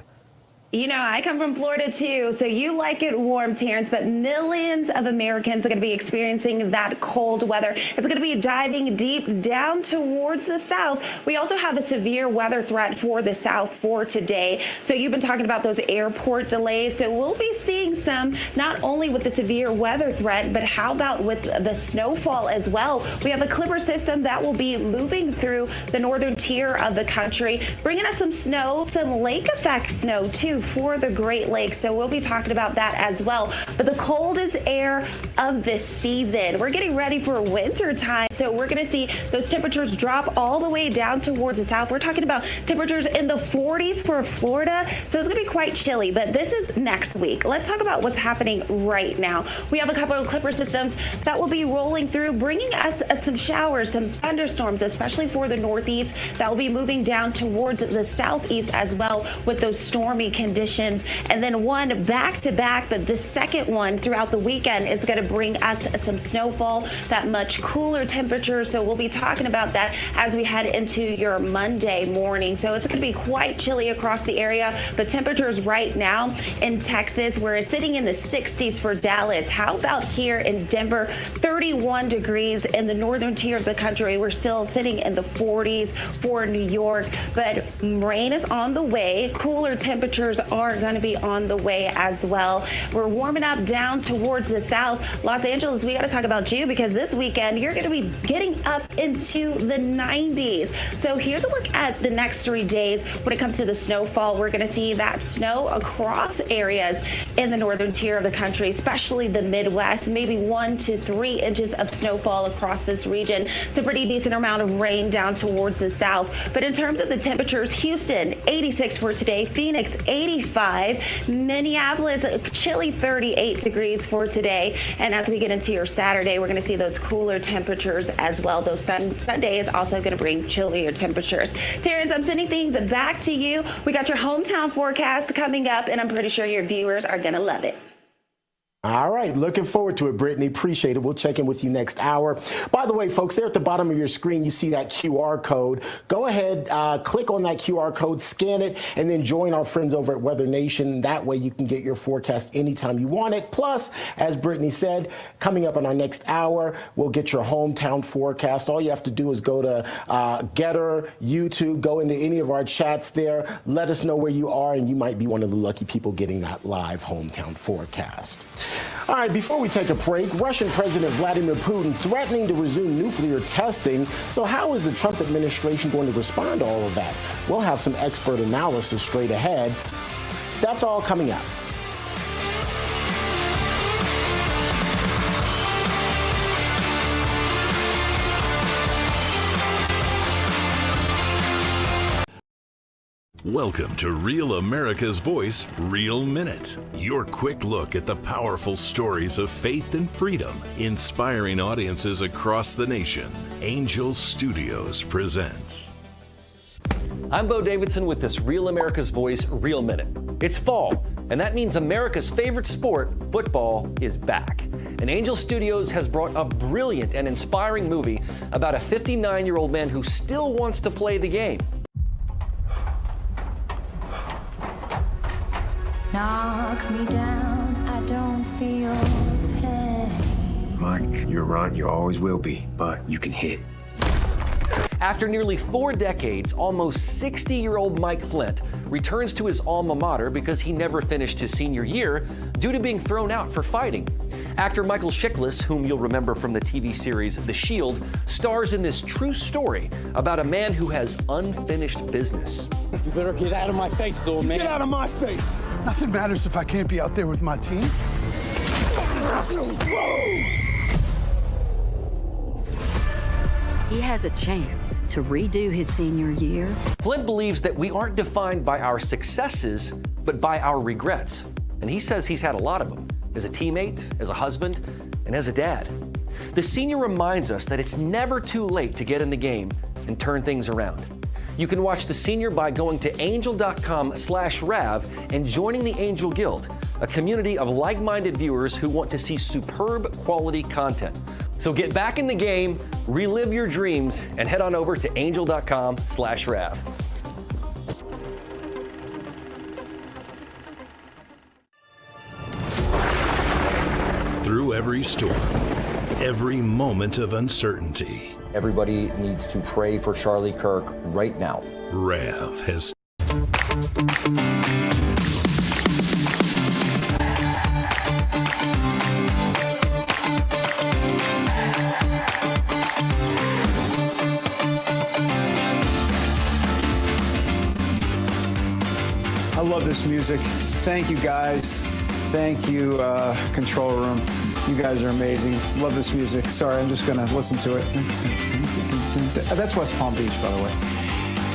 You know, I come from Florida, too, so you like it warm, Terrence, but millions of Americans are going to be experiencing that cold weather. It's going to be diving deep down towards the south. We also have a severe weather threat for the south for today. So you've been talking about those airport delays. So we'll be seeing some, not only with the severe weather threat, but how about with the snowfall as well? We have a Clipper system that will be moving through the northern tier of the country, bringing us some snow, some lake effect snow, too, for the Great Lakes. So we'll be talking about that as well. But the coldest air of this season. We're getting ready for winter time. So we're going to see those temperatures drop all the way down towards the south. We're talking about temperatures in the 40s for Florida. So it's going to be quite chilly, but this is next week. Let's talk about what's happening right now. We have a couple of Clipper systems that will be rolling through, bringing us some showers, some thunderstorms, especially for the northeast, that will be moving down towards the southeast as well with those stormy conditions conditions. And then one back-to-back, but the second one throughout the weekend is going to bring us some snowfall, that much cooler temperature. So we'll be talking about that as we head into your Monday morning. So it's going to be quite chilly across the area, but temperatures right now in Texas, we're sitting in the 60s for Dallas. How about here in Denver? 31 degrees in the northern tier of the country. We're still sitting in the 40s for New York, but rain is on the way. Cooler temperatures are going to be on the way as well. We're warming up down towards the south. Los Angeles, we got to talk about you because this weekend you're going to be getting up into the 90s. So here's a look at the next 3 days when it comes to the snowfall. We're going to see that snow across areas in the northern tier of the country, especially the Midwest, maybe 1 to 3 inches of snowfall across this region. So pretty decent amount of rain down towards the south. But in terms of the temperatures, Houston, 86 for today, Phoenix, 85, Minneapolis, chilly 38 degrees for today. And as we get into your Saturday, we're going to see those cooler temperatures as well. Though Sunday is also going to bring chillier temperatures. Terrence, I'm sending things back to you. We got your hometown forecast coming up, and I'm pretty sure your viewers are going to love it. All right, looking forward to it, Brittany. Appreciate it. We'll check in with you next hour. By the way, folks, there at the bottom of your screen, you see that QR code. Go ahead, click on that QR code, scan it, and then join our friends over at Weather Nation. That way you can get your forecast anytime you want it. Plus, as Brittany said, coming up in our next hour, we'll get your hometown forecast. All you have to do is go to Getter, YouTube, go into any of our chats there. Let us know where you are, and you might be one of the lucky people getting that live hometown forecast. All right, before we take a break, Russian President Vladimir Putin threatening to resume nuclear testing. So how is the Trump administration going to respond to all of that? We'll have some expert analysis straight ahead. That's all coming up. Welcome to Real America's Voice, Real Minute. Your quick look at the powerful stories of faith and freedom, inspiring audiences across the nation. Angel Studios presents. I'm Bo Davidson with this Real America's Voice, Real Minute. It's fall, and that means America's favorite sport, football, is back. And Angel Studios has brought a brilliant and inspiring movie about a 59-year-old man who still wants to play the game. Knock me down, I don't feel pain. Mike, you're right, you always will be, but you can hit. After nearly 4 decades, almost 60-year-old Mike Flint returns to his alma mater because he never finished his senior year due to being thrown out for fighting. Actor Michael Chiklis, whom you'll remember from the TV series The Shield, stars in this true story about a man who has unfinished business. You better get out of my face, little man. Get out of my face. Nothing matters if I can't be out there with my team. He has a chance to redo his senior year. Flint believes that we aren't defined by our successes, but by our regrets. And he says he's had a lot of them, as a teammate, as a husband, and as a dad. The senior reminds us that it's never too late to get in the game and turn things around. You can watch The Senior by going to angel.com/Rav and joining the Angel Guild, a community of like-minded viewers who want to see superb quality content. So get back in the game, relive your dreams, and head on over to angel.com/Rav. Through every storm, every moment of uncertainty, Everybody needs to pray for Charlie Kirk right now. Rav has I love this music. Thank you, guys. Thank you, Control Room. You guys are amazing. Love this music. Sorry, I'm just going to listen to it. That's West Palm Beach, by the way.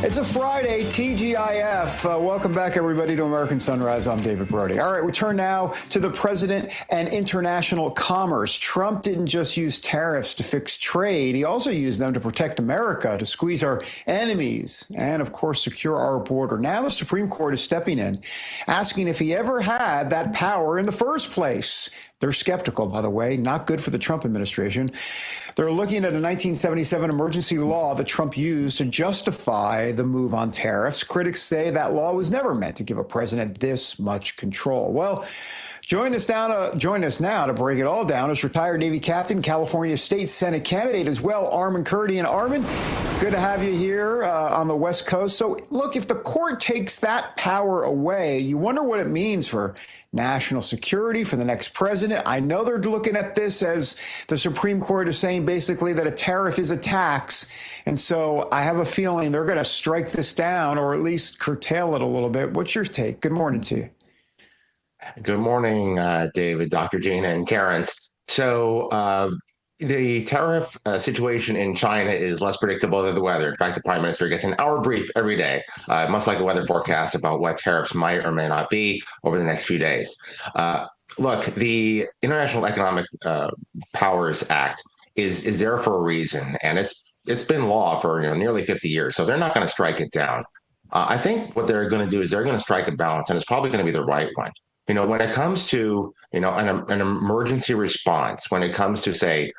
It's a Friday, TGIF. Welcome back, everybody, to American Sunrise. I'm David Brody. All right, we turn now to the president and international commerce. Trump didn't just use tariffs to fix trade. He also used them to protect America, to squeeze our enemies, and, of course, secure our border. Now the Supreme Court is stepping in, asking if he ever had that power in the first place. They're skeptical, by the way, not good for the Trump administration. They're looking at a 1977 emergency law that Trump used to justify the move on tariffs. Critics say that law was never meant to give a president this much control. Well, join us now to break it all down is retired Navy captain, California State Senate candidate as well, Armen Keteyian. Armen, good to have you here on the West Coast. So, look, if the court takes that power away, you wonder what it means for national security, for the next president. I know they're looking at this as the Supreme Court is saying basically that a tariff is a tax. And so I have a feeling they're going to strike this down or at least curtail it a little bit. What's your take? Good morning to you. Good morning, David, Dr. Gina, and Terrence. So the tariff situation in China is less predictable than the weather. In fact, the prime minister gets an hour brief every day, much like a weather forecast about what tariffs might or may not be over the next few days. Look, the International Economic Powers Act is there for a reason, and it's been law for nearly 50 years. So they're not going to strike it down. I think what they're going to do is they're going to strike a balance, and it's probably going to be the right one. When it comes to, an emergency response, when it comes to, say,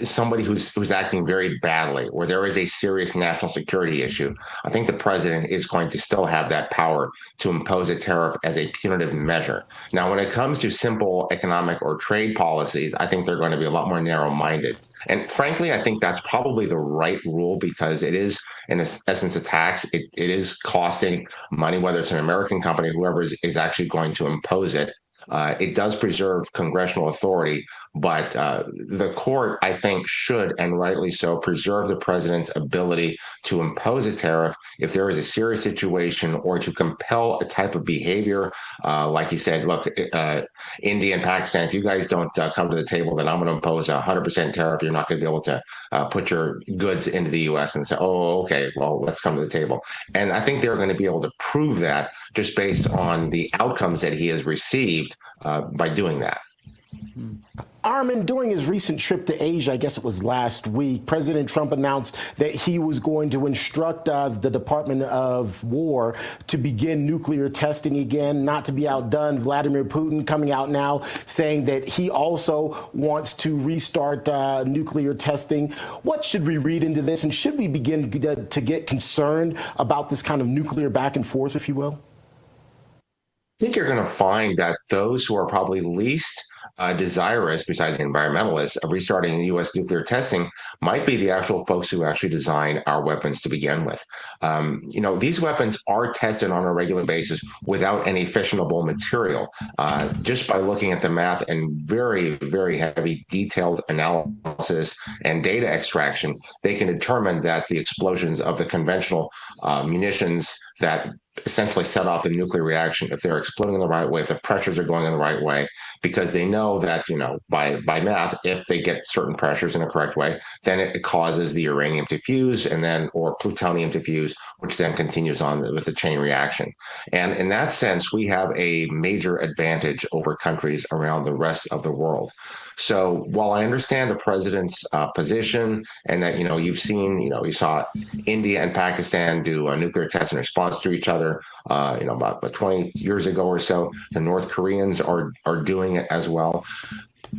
somebody who's acting very badly, or there is a serious national security issue, I think the president is going to still have that power to impose a tariff as a punitive measure. Now, when it comes to simple economic or trade policies, I think they're going to be a lot more narrow-minded. And frankly, I think that's probably the right rule because it is, in essence, a tax. It is costing money, whether it's an American company, whoever is actually going to impose it. It does preserve congressional authority, but the court, I think, should, and rightly so, preserve the president's ability to impose a tariff if there is a serious situation or to compel a type of behavior. Like you said, look, India and Pakistan, if you guys don't come to the table, then I'm going to impose a 100% tariff. You're not going to be able to put your goods into the U.S. and say, oh, okay, well, let's come to the table. And I think they're going to be able to prove that just based on the outcomes that he has received by doing that. Armen, during his recent trip to Asia, I guess it was last week, President Trump announced that he was going to instruct the Department of War to begin nuclear testing again, not to be outdone. Vladimir Putin coming out now saying that he also wants to restart nuclear testing. What should we read into this, and should we begin to get concerned about this kind of nuclear back and forth, if you will? I think you're going to find that those who are probably least desirous, besides the environmentalists, of restarting U.S. nuclear testing might be the actual folks who actually design our weapons to begin with. These weapons are tested on a regular basis without any fissionable material. Just by looking at the math and very, very heavy detailed analysis and data extraction, they can determine that the explosions of the conventional munitions that essentially set off a nuclear reaction, if they're exploding in the right way, if the pressures are going in the right way, because they know that, by math, if they get certain pressures in a correct way, then it causes the uranium to fuse or plutonium to fuse, which then continues on with the chain reaction. And in that sense, we have a major advantage over countries around the rest of the world. So while I understand the president's position and that, you saw India and Pakistan do a nuclear test in response to each other, about 20 years ago or so, the North Koreans are doing it as well.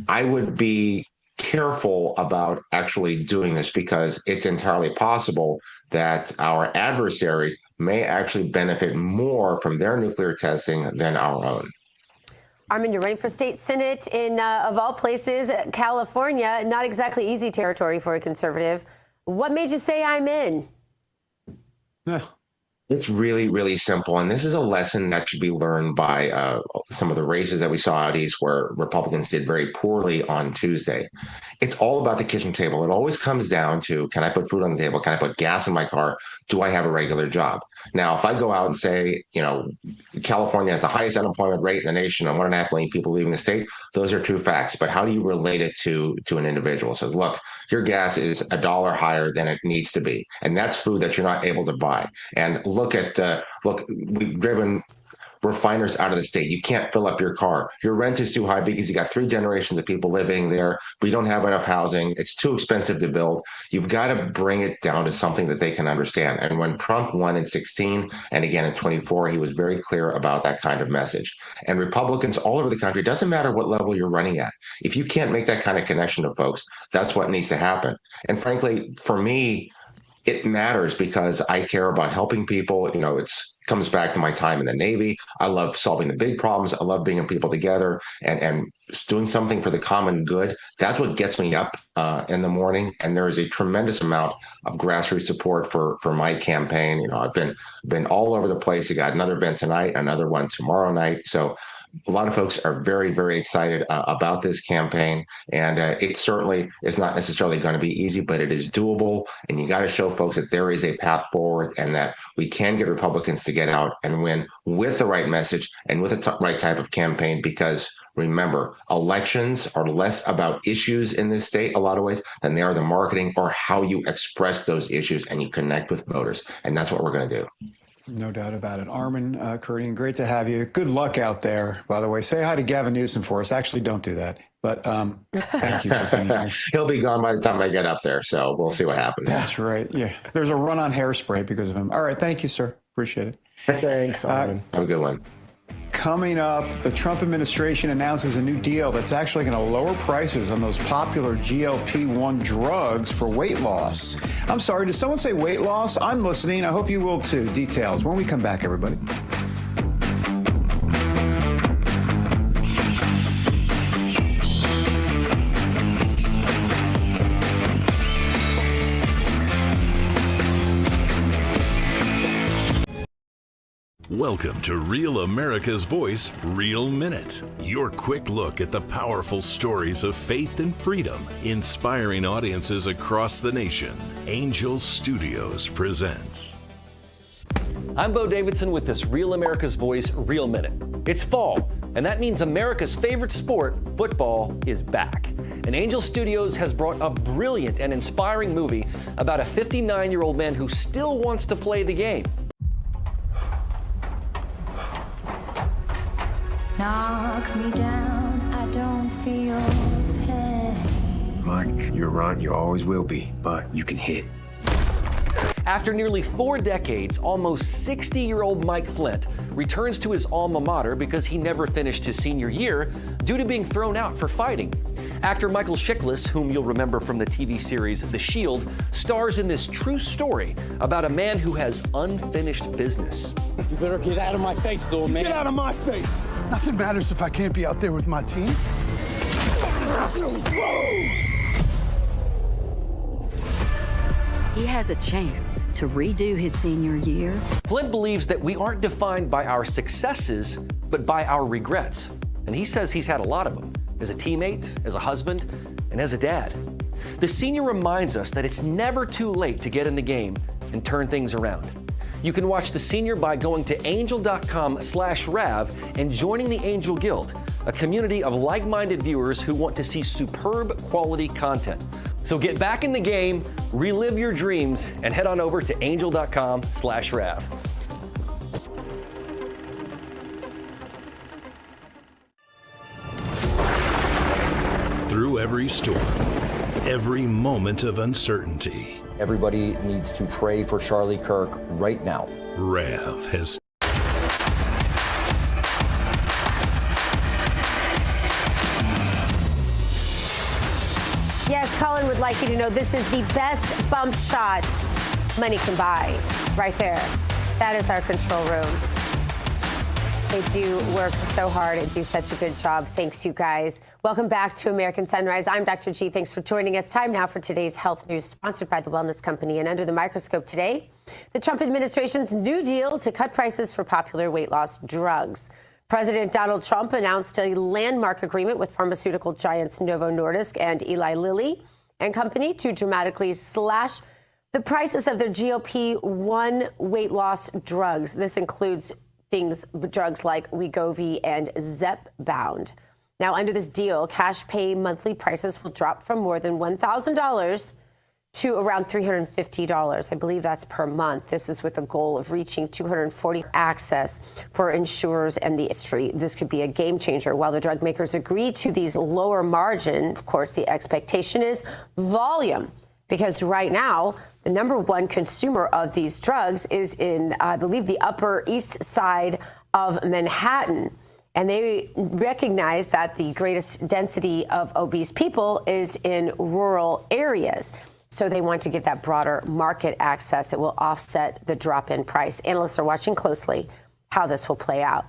I would be careful about actually doing this because it's entirely possible that our adversaries may actually benefit more from their nuclear testing than our own. Armen, you're running for state senate in, of all places, California. Not exactly easy territory for a conservative. What made you say I'm in? It's really, really simple. And this is a lesson that should be learned by some of the races that we saw out east where Republicans did very poorly on Tuesday. It's all about the kitchen table. It always comes down to, can I put food on the table? Can I put gas in my car? Do I have a regular job? Now, if I go out and say, California has the highest unemployment rate in the nation and 1.5 million people leaving the state, those are true facts. But how do you relate it to an individual? It says, look, your gas is $1 higher than it needs to be. And that's food that you're not able to buy. And look, we've driven refiners out of the state. You can't fill up your car. Your rent is too high because you got 3 generations of people living there. We don't have enough housing. It's too expensive to build. You've got to bring it down to something that they can understand. And when Trump won in 16 and again in 24, he was very clear about that kind of message. And Republicans all over the country, doesn't matter what level you're running at. If you can't make that kind of connection to folks, that's what needs to happen. And frankly, for me, it matters because I care about helping people. Comes back to my time in the Navy. I love solving the big problems. I love bringing people together and doing something for the common good. That's what gets me up in the morning. And there is a tremendous amount of grassroots support for my campaign. I've been all over the place. I got another event tonight, another one tomorrow night. So a lot of folks are very, very excited about this campaign. And it certainly is not necessarily going to be easy, but it is doable. And you got to show folks that there is a path forward and that we can get Republicans to get out and win with the right message and with the right type of campaign. Because remember, elections are less about issues in this state, a lot of ways, than they are the marketing or how you express those issues and you connect with voters. And that's what we're going to do. No doubt about it. Armen Keteyian, great to have you. Good luck out there, by the way. Say hi to Gavin Newsom for us. Actually, don't do that. But thank you for being here. He'll be gone by the time I get up there, so we'll see what happens. That's right. Yeah. There's a run on hairspray because of him. All right. Thank you, sir. Appreciate it. Thanks, Armen. Have a good one. Coming up, the Trump administration announces a new deal that's actually going to lower prices on those popular GLP-1 drugs for weight loss. I'm sorry, did someone say weight loss? I'm listening. I hope you will too. Details when we come back, everybody. Welcome to Real America's Voice, Real Minute. Your quick look at the powerful stories of faith and freedom, inspiring audiences across the nation. Angel Studios presents. I'm Bo Davidson with this Real America's Voice, Real Minute. It's fall, and that means America's favorite sport, football, is back. And Angel Studios has brought a brilliant and inspiring movie about a 59-year-old man who still wants to play the game. Knock me down, I don't feel pain. Mike, you're right, you always will be, but you can hit. After nearly 4 decades, almost 60-year-old Mike Flint returns to his alma mater because he never finished his senior year due to being thrown out for fighting. Actor Michael Chiklis, whom you'll remember from the TV series The Shield, stars in this true story about a man who has unfinished business. You better get out of my face, little man. Get out of my face. Nothing matters if I can't be out there with my team. He has a chance to redo his senior year. Flint believes that we aren't defined by our successes, but by our regrets. And he says he's had a lot of them, as a teammate, as a husband, and as a dad. The senior reminds us that it's never too late to get in the game and turn things around. You can watch The Senior by going to angel.com/Rav and joining the Angel Guild, a community of like-minded viewers who want to see superb quality content. So get back in the game, relive your dreams, and head on over to angel.com/Rav. Through every storm, every moment of uncertainty, Everybody needs to pray for Charlie Kirk right now. Rav has Yes, Colin would like you to know this is the best bump shot money can buy. Right there. That is our control room. They do work so hard and do such a good job. Thanks, you guys. Welcome back to American Sunrise. I'm Dr. G. Thanks for joining us. Time now for today's health news, sponsored by The Wellness Company. And under the microscope today, the Trump administration's new deal to cut prices for popular weight loss drugs. President Donald Trump announced a landmark agreement with pharmaceutical giants Novo Nordisk and Eli Lilly and Company to dramatically slash the prices of their GLP-1 weight loss drugs. This includes drugs like Wegovy and Zepbound. Now, under this deal, cash pay monthly prices will drop from more than $1,000 to around $350. I believe that's per month. This is with a goal of reaching $240 access for insurers and the industry. This could be a game changer. While the drug makers agree to these lower margin, of course, the expectation is volume, because right now, the number one consumer of these drugs is in, I believe, the Upper East Side of Manhattan. And they recognize that the greatest density of obese people is in rural areas. So they want to give that broader market access. It will offset the drop in price. Analysts are watching closely how this will play out.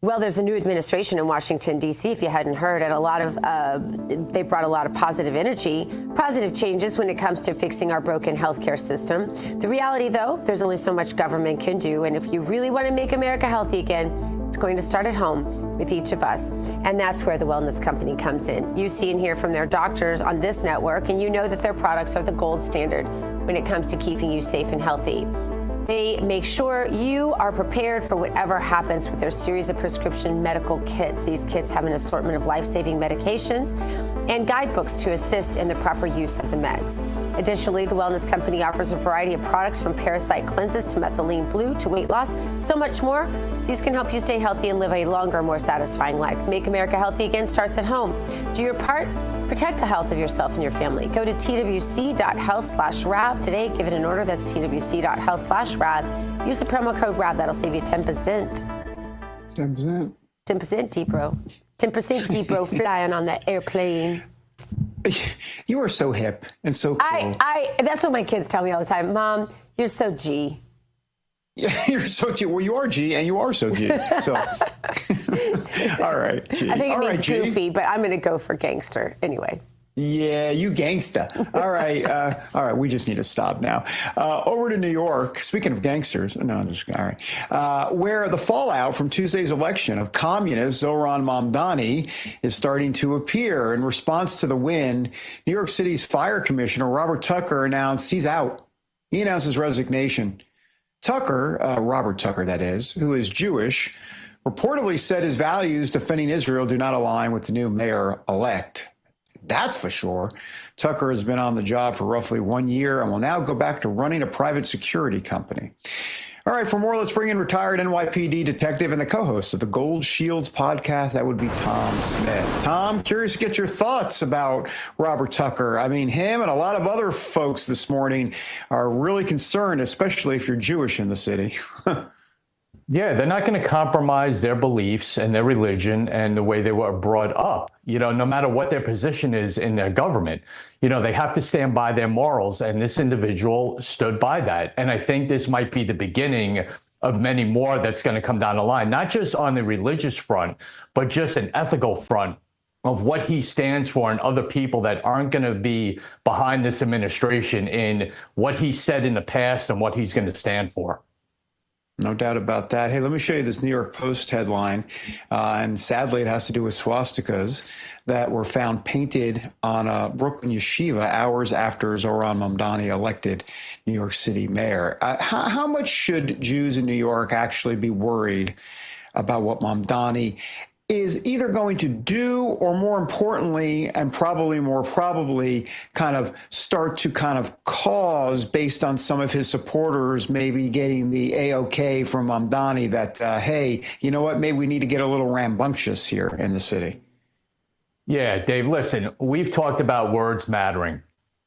Well, there's a new administration in Washington, D.C., if you hadn't heard, and they brought a lot of positive energy, positive changes when it comes to fixing our broken healthcare system. The reality, though, there's only so much government can do, and if you really want to make America healthy again, it's going to start at home with each of us, and that's where the Wellness Company comes in. You see and hear from their doctors on this network, and you know that their products are the gold standard when it comes to keeping you safe and healthy. They make sure you are prepared for whatever happens with their series of prescription medical kits. These kits have an assortment of life-saving medications and guidebooks to assist in the proper use of the meds. Additionally, the Wellness Company offers a variety of products from parasite cleanses to methylene blue to weight loss, so much more. These can help you stay healthy and live a longer, more satisfying life. Make America healthy again starts at home. Do your part. Protect the health of yourself and your family. Go to twc.health/RAV today. Give it an order. That's twc.health/RAV. Use the promo code RAV. That'll save you 10%. 10%. 10% deep row. 10% deep row flying on that airplane. You are so hip and so cool. That's what my kids tell me all the time. Mom, you're so G. Yeah, you're so G. Well, you are G, and you are so G. So, all right, G. I think it all means right, G. goofy, but I'm going to go for gangster anyway. Yeah, you gangsta. All right, all right. We just need to stop now. Over to New York. Speaking of gangsters, no, I'm just all right. Where the fallout from Tuesday's election of communist Zohran Mamdani is starting to appear. In response to the win, New York City's fire commissioner Robert Tucker announced he's out. He announced his resignation. Tucker, Robert Tucker, that is, who is Jewish, reportedly said his values defending Israel do not align with the new mayor-elect. That's for sure. Tucker has been on the job for roughly 1 year and will now go back to running a private security company. All right, for more, let's bring in retired NYPD detective and the co-host of the Gold Shields podcast. That would be Tom Smith. Tom, curious to get your thoughts about Robert Tucker. I mean, him and a lot of other folks this morning are really concerned, especially if you're Jewish in the city. Yeah, they're not going to compromise their beliefs and their religion and the way they were brought up. You know, no matter what their position is in their government, you know, they have to stand by their morals. And this individual stood by that. And I think this might be the beginning of many more that's going to come down the line, not just on the religious front, but just an ethical front of what he stands for and other people that aren't going to be behind this administration in what he said in the past and what he's going to stand for. No doubt about that. Hey, let me show you this New York Post headline. And sadly, it has to do with swastikas that were found painted on a Brooklyn yeshiva hours after Zohran Mamdani elected New York City mayor. How much should Jews in New York actually be worried about what Mamdani is either going to do, or more importantly, and more probably kind of start to kind of cause, based on some of his supporters maybe getting the A-OK from Mamdani that, hey, you know what, maybe we need to get a little rambunctious here in the city? Yeah, Dave, listen, we've talked about words mattering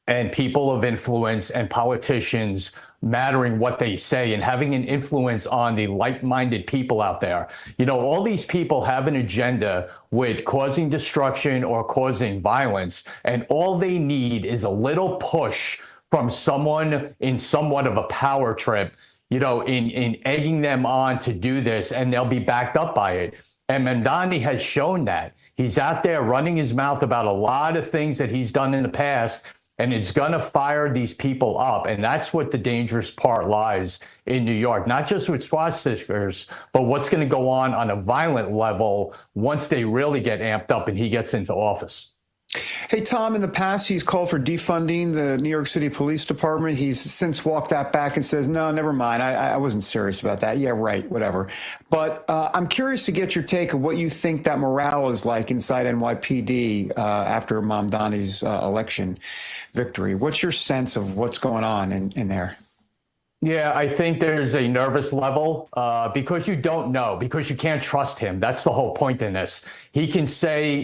and people of influence and politicians mattering what they say and having an influence on the like-minded people out there. You know, all these people have an agenda with causing destruction or causing violence, and all they need is a little push from someone in somewhat of a power trip, in egging them on to do this, and they'll be backed up by it. And Mamdani has shown that. He's out there running his mouth about a lot of things that he's done in the past, and it's going to fire these people up. And that's what the dangerous part lies in New York, not just with swastikas, but what's going to go on a violent level once they really get amped up and he gets into office. Hey, Tom, in the past, he's called for defunding the New York City Police Department. He's since walked that back and says, no, never mind. I wasn't serious about that. Yeah, right, whatever. But I'm curious to get your take of what you think that morale is like inside NYPD after Mamdani's election victory. What's your sense of what's going on in there? Yeah, I think there's a nervous level because you don't know, because you can't trust him. That's the whole point in this. He can say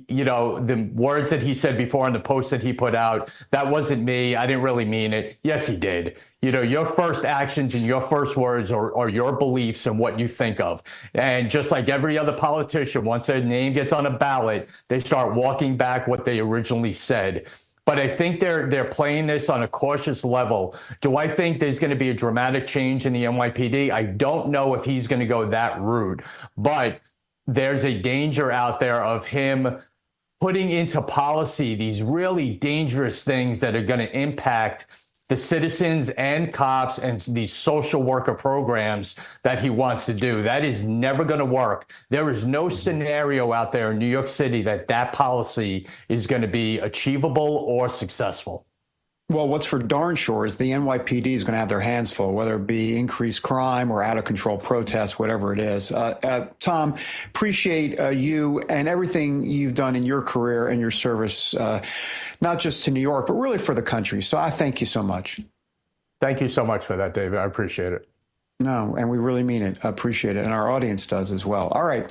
the words that he said before in the post that he put out, that wasn't me. I didn't really mean it. Yes, he did. Your first actions and your first words are your beliefs and what you think of. And just like every other politician, once their name gets on a ballot, they start walking back what they originally said. But I think they're playing this on a cautious level. Do I think there's going to be a dramatic change in the NYPD? I don't know if he's going to go that route. But there's a danger out there of him putting into policy these really dangerous things that are going to impact the citizens and cops and these social worker programs that he wants to do. That is never going to work. There is no scenario out there in New York City that policy is going to be achievable or successful. Well, what's for darn sure is the NYPD is going to have their hands full, whether it be increased crime or out of control protests, whatever it is. Tom, appreciate you and everything you've done in your career and your service, not just to New York, but really for the country. So I thank you so much. Thank you so much for that, David. I appreciate it. No, and we really mean it. Appreciate it. And our audience does as well. All right.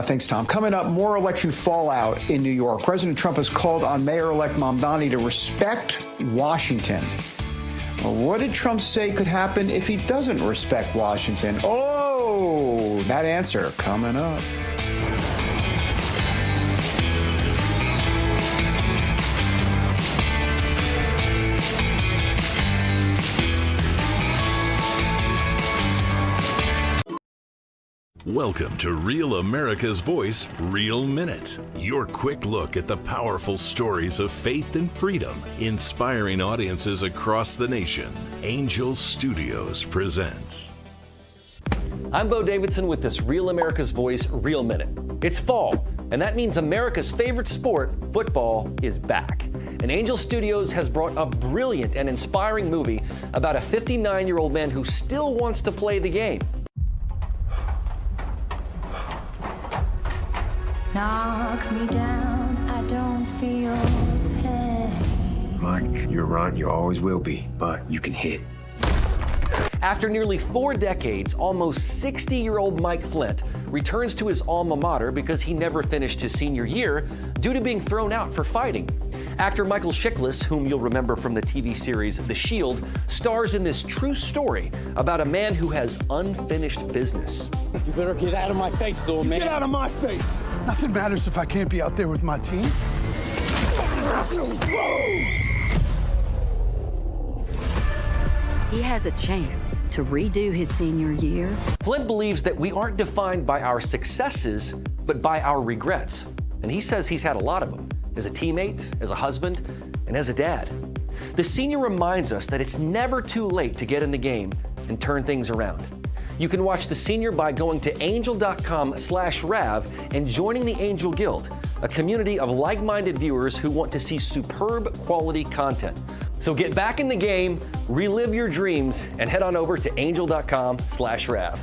Thanks, Tom. Coming up, more election fallout in New York. President Trump has called on Mayor-elect Mamdani to respect Washington. Well, what did Trump say could happen if he doesn't respect Washington? Oh, that answer coming up. Welcome to Real America's Voice, Real Minute. Your quick look at the powerful stories of faith and freedom, inspiring audiences across the nation. Angel Studios presents. I'm Bo Davidson with this Real America's Voice, Real Minute. It's fall, and that means America's favorite sport, football, is back. And Angel Studios has brought a brilliant and inspiring movie about a 59-year-old man who still wants to play the game. Knock me down, I don't feel pain. Mike, you're right, you always will be, but you can hit. After nearly 4 decades, almost 60-year-old Mike Flint returns to his alma mater because he never finished his senior year due to being thrown out for fighting. Actor Michael Chiklis, whom you'll remember from the TV series The Shield, stars in this true story about a man who has unfinished business. You better get out of my face, little man. Get out of my face. Nothing matters if I can't be out there with my team. He has a chance to redo his senior year. Flint believes that we aren't defined by our successes, but by our regrets. And he says he's had a lot of them, as a teammate, as a husband, and as a dad. The senior reminds us that it's never too late to get in the game and turn things around. You can watch The Senior by going to angel.com/Rav and joining the Angel Guild, a community of like-minded viewers who want to see superb quality content. So get back in the game, relive your dreams, and head on over to angel.com/Rav.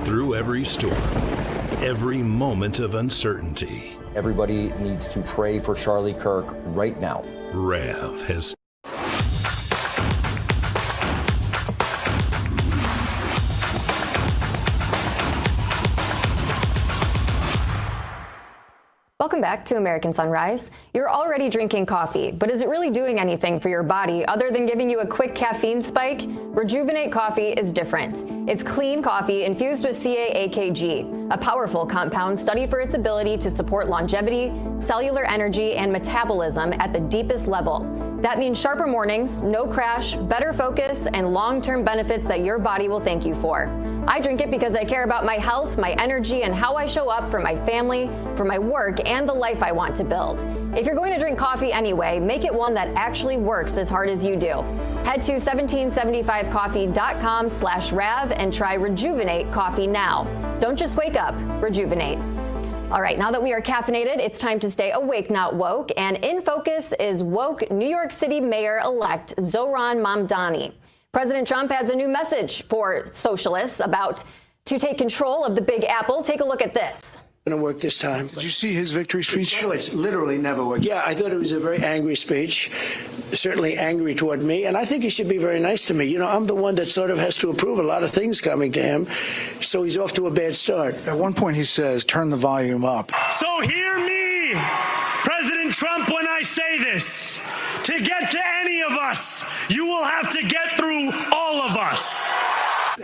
Through every storm, every moment of uncertainty, Everybody needs to pray for Charlie Kirk right now. Rav has Welcome back to American Sunrise. You're already drinking coffee, but is it really doing anything for your body other than giving you a quick caffeine spike? Rejuvenate Coffee is different. It's clean coffee infused with CA-AKG, a powerful compound studied for its ability to support longevity, cellular energy, and metabolism at the deepest level. That means sharper mornings, no crash, better focus, and long-term benefits that your body will thank you for. I drink it because I care about my health, my energy, and how I show up for my family, for my work, and the life I want to build. If you're going to drink coffee anyway, make it one that actually works as hard as you do. Head to 1775coffee.com/Rav and try Rejuvenate Coffee now. Don't just wake up, rejuvenate. All right, now that we are caffeinated, it's time to stay awake, not woke. And in focus is woke New York City Mayor-elect Zohran Mamdani. President Trump has a new message for socialists about to take control of the Big Apple. Take a look at this. Going to work this time. Did you see his victory speech? It's literally never worked. Yeah, I thought it was a very angry speech, certainly angry toward me, and I think he should be very nice to me. You know, I'm the one that sort of has to approve a lot of things coming to him, so he's off to a bad start. At one point he says, turn the volume up. So hear me, President Trump, when I say this. To get to any of us, you will have to get through all of us.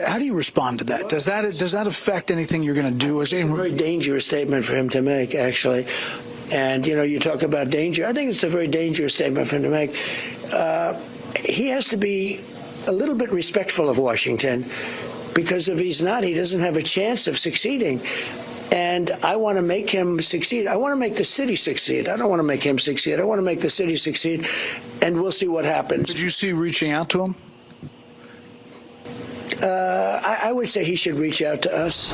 How do you respond to that? Does that affect anything you're going to do? It's a very dangerous statement for him to make, actually. And, you know, you talk about danger. I think it's a very dangerous statement for him to make. He has to be a little bit respectful of Washington, because if he's not, he doesn't have a chance of succeeding. And I want to make him succeed. I want to make the city succeed. I don't want to make him succeed. I want to make the city succeed, and we'll see what happens. Did you see reaching out to him? I would say he should reach out to us.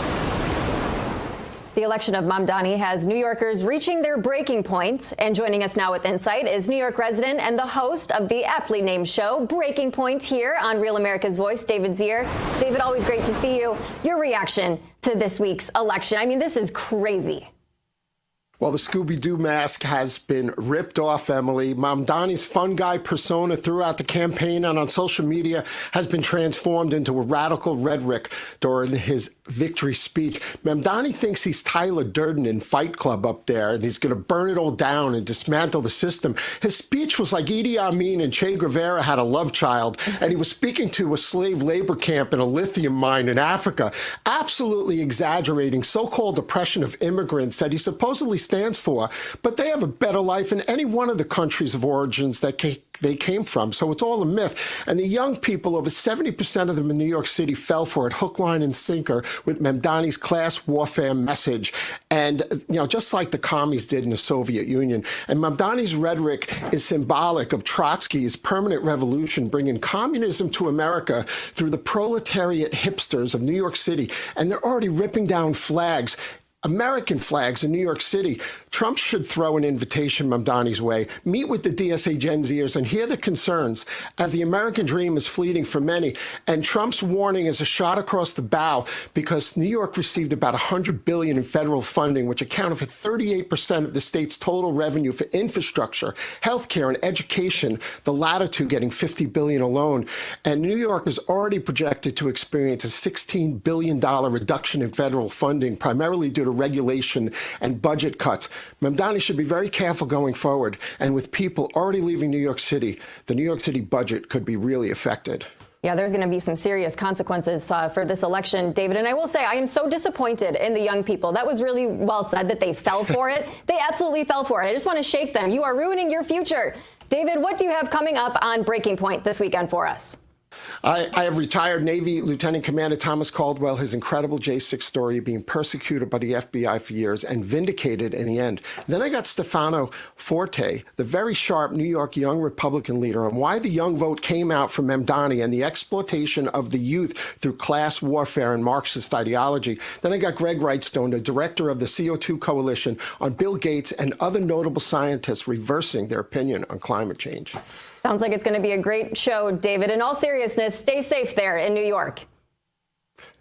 The election of Mamdani has New Yorkers reaching their breaking point. And joining us now with insight is New York resident and the host of the aptly named show, Breaking Point, here on Real America's Voice, David Zier. David, always great to see you. Your reaction to this week's election. I mean, this is crazy. Well, the Scooby-Doo mask has been ripped off, Emily. Mamdani's fun guy persona throughout the campaign and on social media has been transformed into a radical rhetoric during his victory speech. Mamdani thinks he's Tyler Durden in Fight Club up there, and he's going to burn it all down and dismantle the system. His speech was like Idi Amin and Che Guevara had a love child, and he was speaking to a slave labor camp in a lithium mine in Africa, absolutely exaggerating so-called oppression of immigrants that he supposedly stands for, but they have a better life in any one of the countries of origins that they came from. So it's all a myth. And the young people, over 70% of them in New York City, fell for it hook, line, and sinker with Mamdani's class warfare message. And, you know, just like the commies did in the Soviet Union. And Mamdani's rhetoric is symbolic of Trotsky's permanent revolution, bringing communism to America through the proletariat hipsters of New York City. And they're already ripping down flags, American flags in New York City. Trump should throw an invitation Mamdani's way, meet with the DSA Gen Zers and hear the concerns, as the American dream is fleeting for many. And Trump's warning is a shot across the bow, because New York received about $100 billion in federal funding, which accounted for 38% of the state's total revenue for infrastructure, healthcare, and education, the latter two getting $50 billion alone. And New York is already projected to experience a $16 billion reduction in federal funding, primarily due to regulation and budget cuts. Mamdani should be very careful going forward. And with people already leaving New York City, the New York City budget could be really affected. Yeah, there's going to be some serious consequences for this election, David. And I will say, I am so disappointed in the young people. That was really well said, that they fell for it. They absolutely fell for it. I just want to shake them. You are ruining your future. David, what do you have coming up on Breaking Point this weekend for us? I have retired Navy Lieutenant Commander Thomas Caldwell, his incredible J6 story, being persecuted by the FBI for years and vindicated in the end. Then I got Stefano Forte, the very sharp New York young Republican leader, on why the young vote came out for Mamdani and the exploitation of the youth through class warfare and Marxist ideology. Then I got Greg Wrightstone, the director of the CO2 Coalition, on Bill Gates and other notable scientists reversing their opinion on climate change. Sounds like it's going to be a great show, David. In all seriousness, stay safe there in New York.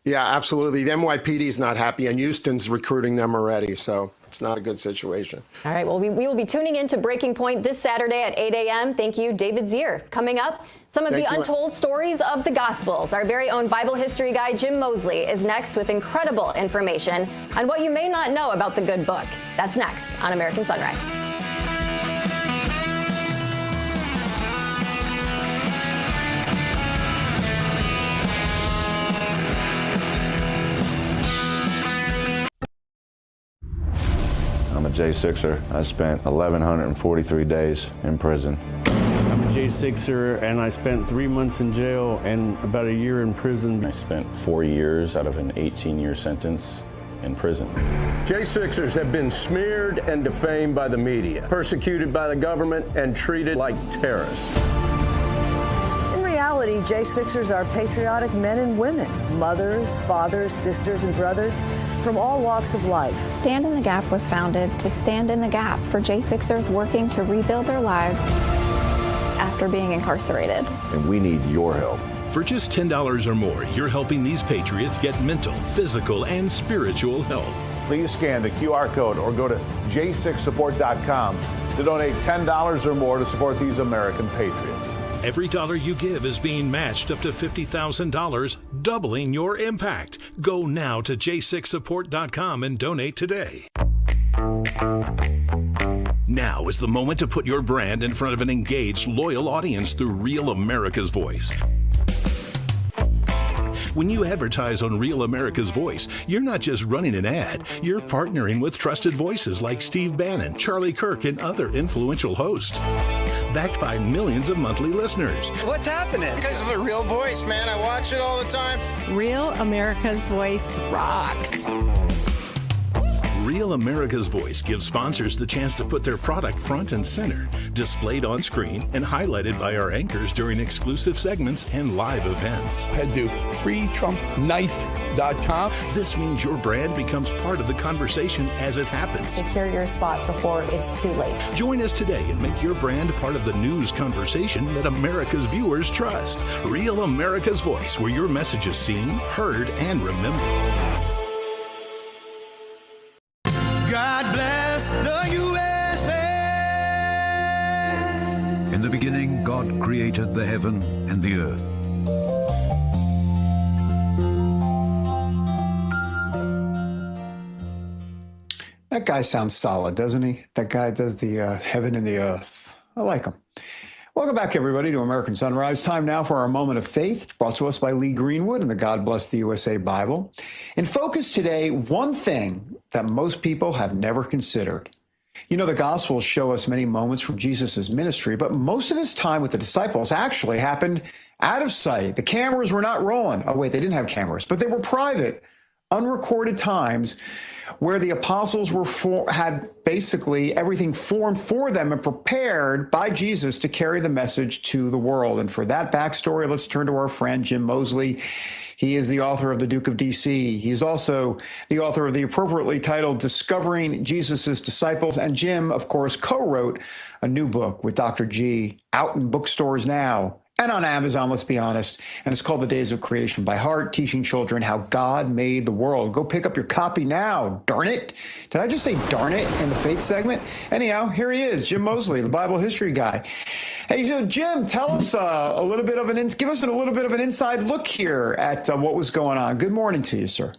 Yeah, absolutely. The NYPD is not happy, and Houston's recruiting them already, so it's not a good situation. All right, well, we will be tuning in to Breaking Point this Saturday at 8 a.m. Thank you, David Zier. Coming up, some of the untold stories of the Gospels. Our very own Bible history guy, Jim Mosley, is next with incredible information on what you may not know about the good book. That's next on American Sunrise. I'm a J6er. I spent 1,143 days in prison. I'm a J6er, and I spent 3 months in jail and about a year in prison. I spent 4 years out of an 18-year sentence in prison. J6ers have been smeared and defamed by the media, persecuted by the government, and treated like terrorists. In reality, J6ers are patriotic men and women, mothers, fathers, sisters, and brothers from all walks of life. Stand in the Gap was founded to stand in the gap for J6ers working to rebuild their lives after being incarcerated. And we need your help. For just $10 or more, you're helping these patriots get mental, physical, and spiritual help. Please scan the QR code or go to j6support.com to donate $10 or more to support these American patriots. Every dollar you give is being matched up to $50,000, doubling your impact. Go now to j6support.com and donate today. Now is the moment to put your brand in front of an engaged, loyal audience through Real America's Voice. When you advertise on Real America's Voice, you're not just running an ad, you're partnering with trusted voices like Steve Bannon, Charlie Kirk, and other influential hosts. Backed by millions of monthly listeners. What's happening? Because of the Real Voice, man. I watch it all the time. Real America's Voice rocks. Real America's Voice gives sponsors the chance to put their product front and center, displayed on screen and highlighted by our anchors during exclusive segments and live events. Head to freetrumpknife.com. This means your brand becomes part of the conversation as it happens. Secure your spot before it's too late. Join us today and make your brand part of the news conversation that America's viewers trust. Real America's Voice, where your message is seen, heard, and remembered. God bless the USA. In the beginning, God created the heaven and the earth. That guy sounds solid, doesn't he? That guy does the heaven and the earth. I like him. Welcome back, everybody, to American Sunrise. Time now for our moment of faith, brought to us by Lee Greenwood and the God Bless the USA Bible. In focus today, one thing that most people have never considered. You know, the Gospels show us many moments from Jesus' ministry, but most of his time with the disciples actually happened out of sight. The cameras were not rolling. Oh, wait, they didn't have cameras, but they were private, unrecorded times where the apostles had basically everything formed for them and prepared by Jesus to carry the message to the world. And for that backstory, let's turn to our friend Jim Moseley. He is the author of The Duke of D.C. He's also the author of the appropriately titled Discovering Jesus' Disciples. And Jim, of course, co-wrote a new book with Dr. G, out in bookstores now and on Amazon, let's be honest. And it's called The Days of Creation by Heart, teaching children how God made the world. Go pick up your copy now, darn it. Did I just say darn it in the faith segment? Anyhow, here he is, Jim Moseley, the Bible history guy. Hey, so Jim, tell us give us a little bit of an inside look here at what was going on. Good morning to you, sir.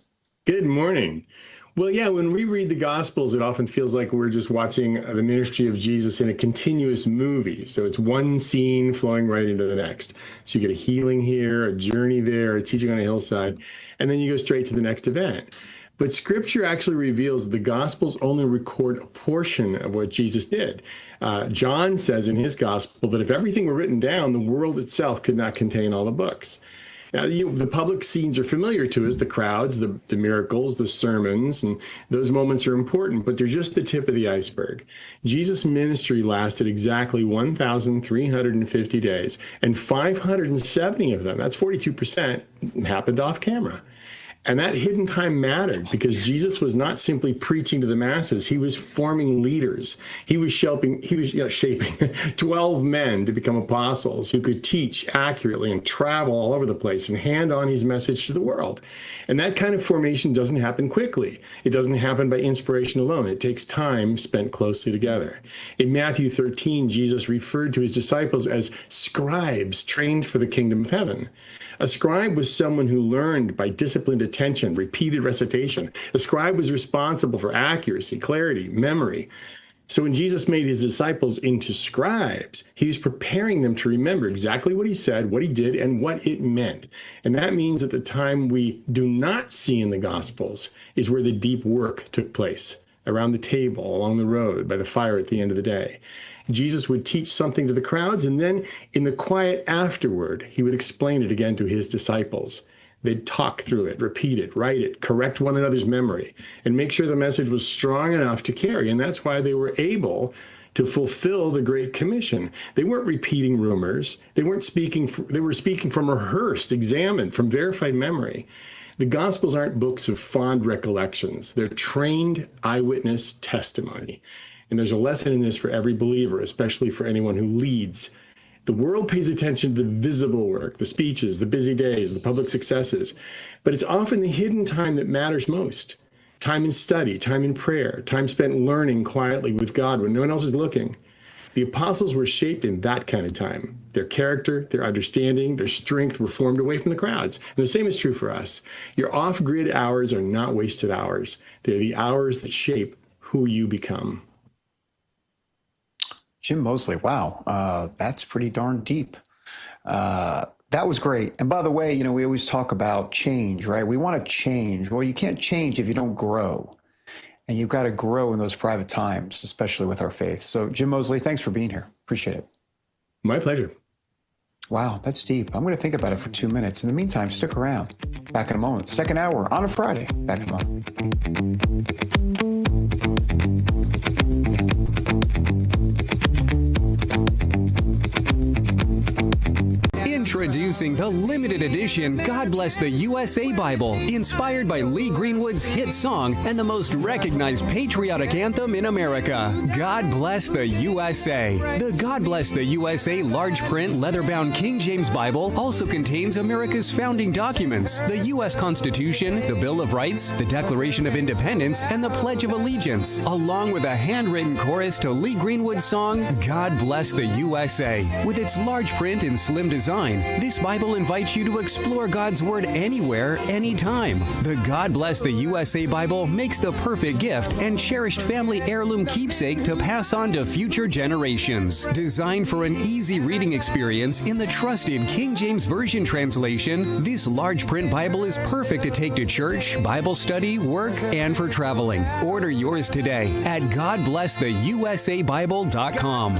Good morning. Well, yeah, when we read the Gospels, it often feels like we're just watching the ministry of Jesus in a continuous movie. So it's one scene flowing right into the next. So you get a healing here, a journey there, a teaching on a hillside, and then you go straight to the next event. But Scripture actually reveals the Gospels only record a portion of what Jesus did. John says in his Gospel that if everything were written down, the world itself could not contain all the books. Now, the public scenes are familiar to us, the crowds, the miracles, the sermons, and those moments are important, but they're just the tip of the iceberg. Jesus' ministry lasted exactly 1,350 days, and 570 of them, that's 42%, happened off camera. And that hidden time mattered because Jesus was not simply preaching to the masses. He was forming leaders. He was shaping 12 men to become apostles who could teach accurately and travel all over the place and hand on his message to the world. And that kind of formation doesn't happen quickly. It doesn't happen by inspiration alone. It takes time spent closely together. In Matthew 13, Jesus referred to his disciples as scribes trained for the kingdom of heaven. A scribe was someone who learned by disciplined attention, repeated recitation. A scribe was responsible for accuracy, clarity, memory. So when Jesus made his disciples into scribes, he was preparing them to remember exactly what he said, what he did, and what it meant. And that means that the time we do not see in the Gospels is where the deep work took place, around the table, along the road, by the fire at the end of the day. Jesus would teach something to the crowds, and then in the quiet afterward, he would explain it again to his disciples. They'd talk through it, repeat it, write it, correct one another's memory, and make sure the message was strong enough to carry. And that's why they were able to fulfill the Great Commission. They weren't repeating rumors. They were speaking from rehearsed, examined, from verified memory. The Gospels aren't books of fond recollections. They're trained eyewitness testimony. And there's a lesson in this for every believer, especially for anyone who leads. The world pays attention to the visible work, the speeches, the busy days, the public successes, but it's often the hidden time that matters most. Time in study, time in prayer, time spent learning quietly with God when no one else is looking. The apostles were shaped in that kind of time. Their character, their understanding, their strength were formed away from the crowds. And the same is true for us. Your off-grid hours are not wasted hours. They're the hours that shape who you become. Jim Moseley, wow, that's pretty darn deep. That was great. And by the way, you know, we always talk about change, right? We want to change. Well, you can't change if you don't grow. And you've got to grow in those private times, especially with our faith. So, Jim Moseley, thanks for being here. Appreciate it. My pleasure. Wow, that's deep. I'm going to think about it for 2 minutes. In the meantime, stick around. Back in a moment. Second hour on a Friday. Back in a moment. Introducing the limited edition God Bless the USA Bible, inspired by Lee Greenwood's hit song and the most recognized patriotic anthem in America, God Bless the USA. The God Bless the USA large print leather-bound King James Bible also contains America's founding documents, the U.S. Constitution, the Bill of Rights, the Declaration of Independence, and the Pledge of Allegiance, along with a handwritten chorus to Lee Greenwood's song, God Bless the USA. With its large print and slim design, this Bible invites you to explore God's Word anywhere, anytime. The God Bless the USA Bible makes the perfect gift and cherished family heirloom keepsake to pass on to future generations. Designed for an easy reading experience in the trusted King James Version translation, this large print Bible is perfect to take to church, Bible study, work, and for traveling. Order yours today at GodBlessTheUSABible.com.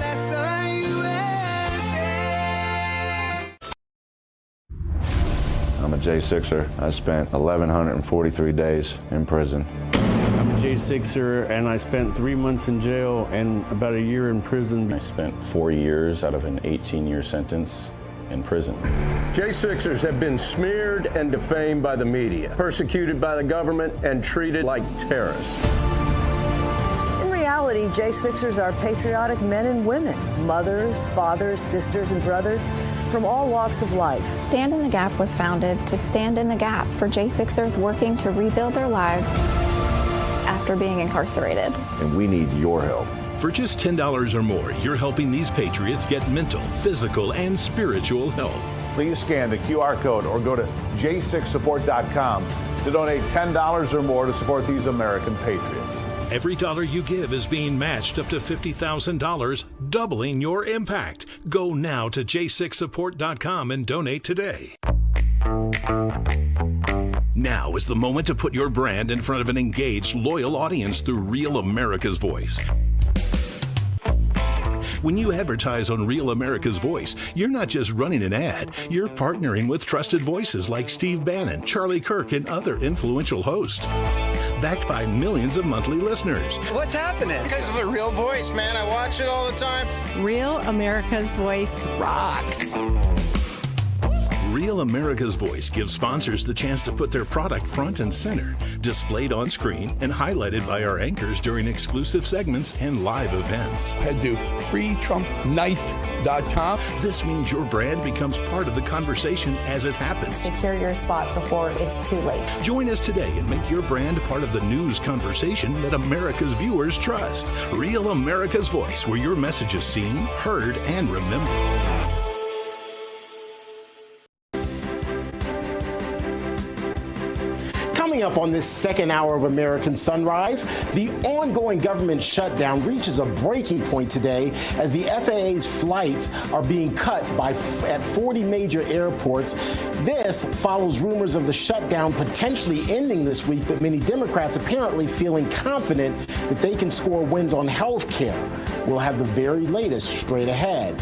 I'm a J6er. I spent 1,143 days in prison. I'm a J6er, and I spent 3 months in jail and about a year in prison. I spent 4 years out of an 18-year sentence in prison. J6ers have been smeared and defamed by the media, persecuted by the government, and treated like terrorists. In reality, J6ers are patriotic men and women, mothers, fathers, sisters, and brothers from all walks of life. Stand in the Gap was founded to stand in the gap for J6ers working to rebuild their lives after being incarcerated. And we need your help. For just $10 or more, you're helping these patriots get mental, physical, and spiritual help. Please scan the QR code or go to j6support.com to donate $10 or more to support these American patriots. Every dollar you give is being matched up to $50,000, doubling your impact. Go now to j6support.com and donate today. Now is the moment to put your brand in front of an engaged, loyal audience through Real America's Voice. When you advertise on Real America's Voice, you're not just running an ad, you're partnering with trusted voices like Steve Bannon, Charlie Kirk, and other influential hosts. Backed by millions of monthly listeners. What's happening? Because of a Real Voice, man. I watch it all the time. Real America's Voice rocks. Real America's Voice gives sponsors the chance to put their product front and center, displayed on screen and highlighted by our anchors during exclusive segments and live events. Head to freetrumpknife.com. This means your brand becomes part of the conversation as it happens. Secure your spot before it's too late. Join us today and make your brand part of the news conversation that America's viewers trust. Real America's Voice, where your message is seen, heard, and remembered. Coming up on this second hour of American Sunrise, the ongoing government shutdown reaches a breaking point today as the FAA's flights are being cut at 40 major airports. This follows rumors of the shutdown potentially ending this week, but many Democrats apparently feeling confident that they can score wins on health care. We'll have the very latest straight ahead.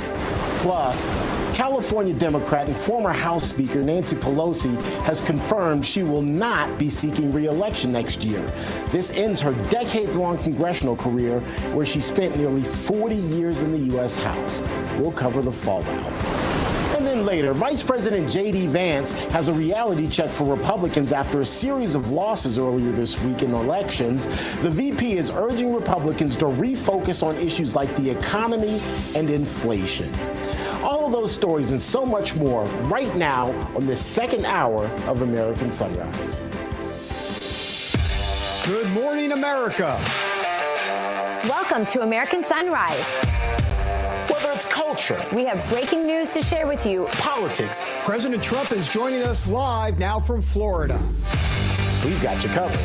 Plus, California Democrat and former House Speaker Nancy Pelosi has confirmed she will not be seeking re-election next year. This ends her decades-long congressional career, where she spent nearly 40 years in the U.S. House. We'll cover the fallout. And then later, Vice President J.D. Vance has a reality check for Republicans after a series of losses earlier this week in elections. The VP is urging Republicans to refocus on issues like the economy and inflation. All of those stories and so much more right now on this second hour of American Sunrise. Good morning, America. Welcome to American Sunrise. Whether it's culture, we have breaking news to share with you. Politics. President Trump is joining us live now from Florida. We've got you covered.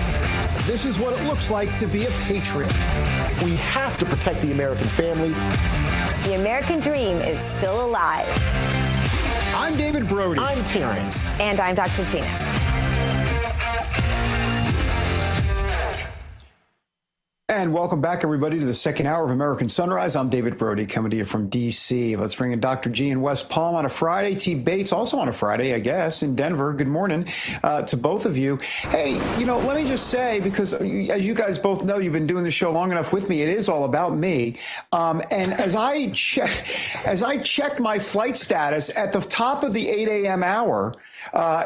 This is what it looks like to be a patriot. We have to protect the American family. The American dream is still alive. I'm David Brody. I'm Terrence. And I'm Dr. Gina. And welcome back, everybody, to the second hour of American Sunrise. I'm David Brody, coming to you from D.C. Let's bring in Dr. G in West Palm on a Friday. T. Bates also on a Friday, I guess, in Denver. Good morning to both of you. Hey, let me just say, because as you guys both know, you've been doing the show long enough with me, it is all about me. And as I checked my flight status at the top of the 8 a.m. hour,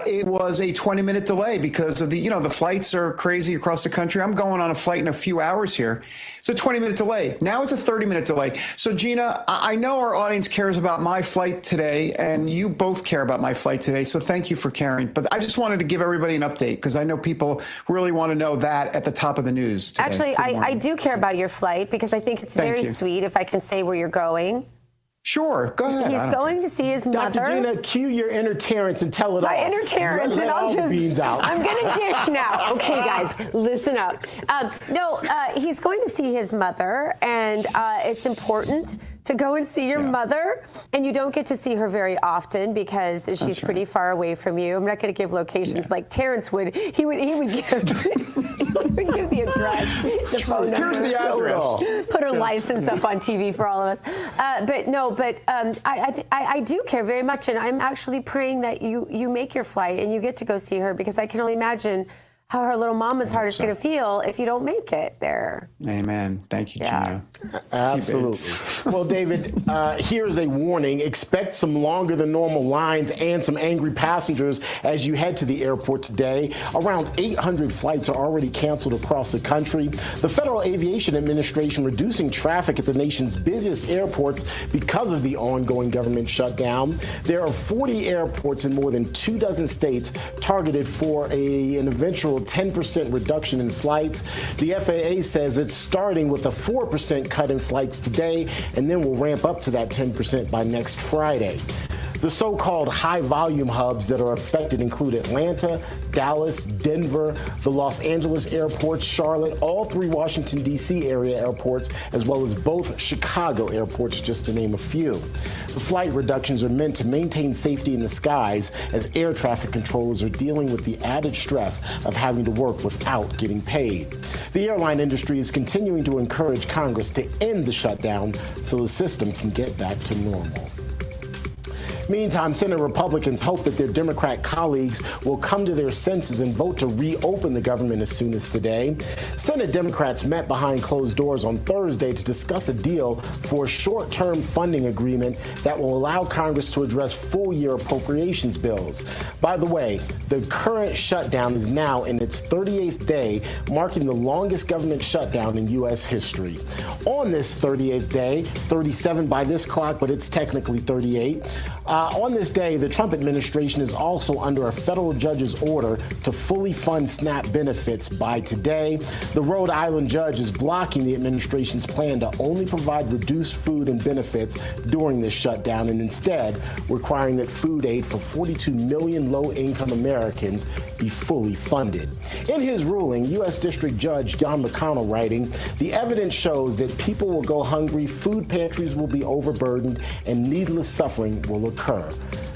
it was a 20-minute delay because of the flights are crazy across the country. I'm going on a flight in a few hours here. It's a 20-minute delay. Now it's a 30-minute delay. So, Gina, I know our audience cares about my flight today, and you both care about my flight today, so thank you for caring. But I just wanted to give everybody an update because I know people really want to know that at the top of the news today. Actually, I do care about your flight because I think it's very sweet if I can say where you're going. Sure, go ahead. He's going to see his mother. Dr. Gina, cue your inner Terrence and tell it all. My inner Terrence, and I'll just. Beans out. I'm gonna dish now. Okay, guys, listen up. He's going to see his mother, and it's important to go and see your mother, and you don't get to see her very often because she's pretty far away from you. I'm not going to give locations like Terrence would. He would give the address, the phone number. Here's the address. Put her license up on TV for all of us. I do care very much, and I'm actually praying that you make your flight and you get to go see her because I can only imagine how her little mama's heart is going to feel if you don't make it there. Amen. Thank you, Gina. Absolutely. Well, David, here's a warning. Expect some longer than normal lines and some angry passengers as you head to the airport today. Around 800 flights are already canceled across the country. The Federal Aviation Administration reducing traffic at the nation's busiest airports because of the ongoing government shutdown. There are 40 airports in more than 24 states targeted for an eventual 10% reduction in flights. The FAA says it's starting with a 4% cut in flights today, and then will ramp up to that 10% by next Friday. The so-called high-volume hubs that are affected include Atlanta, Dallas, Denver, the Los Angeles airports, Charlotte, all 3 Washington, D.C. area airports, as well as both Chicago airports, just to name a few. The flight reductions are meant to maintain safety in the skies as air traffic controllers are dealing with the added stress of having to work without getting paid. The airline industry is continuing to encourage Congress to end the shutdown so the system can get back to normal. Meantime, Senate Republicans hope that their Democrat colleagues will come to their senses and vote to reopen the government as soon as today. Senate Democrats met behind closed doors on Thursday to discuss a deal for a short-term funding agreement that will allow Congress to address full-year appropriations bills. By the way, the current shutdown is now in its 38th day, marking the longest government shutdown in U.S. history. On this 38th day, 37 by this clock, but it's technically 38, On this day, the Trump administration is also under a federal judge's order to fully fund SNAP benefits by today. The Rhode Island judge is blocking the administration's plan to only provide reduced food and benefits during this shutdown and instead requiring that food aid for 42 million low-income Americans be fully funded. In his ruling, U.S. District Judge John McConnell writing, the evidence shows that people will go hungry, food pantries will be overburdened, and needless suffering will occur.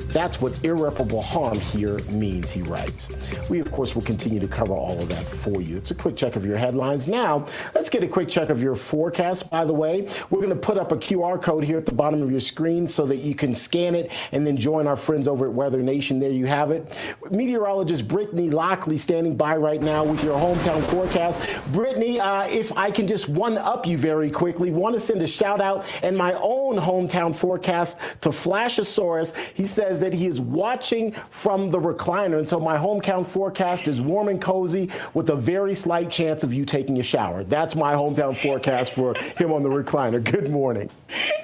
That's what irreparable harm here means, he writes. We, of course, will continue to cover all of that for you. It's a quick check of your headlines. Now, let's get a quick check of your forecast. By the way, we're going to put up a QR code here at the bottom of your screen so that you can scan it and then join our friends over at Weather Nation. There you have it. Meteorologist Brittany Lockley standing by right now with your hometown forecast. Brittany, if I can just one-up you very quickly, want to send a shout-out and my own hometown forecast to Flashosaurus. He says that he is watching from the recliner until my hometown forecast is warm and cozy with a very slight chance of you taking a shower. That's my hometown forecast for him on the recliner. Good morning.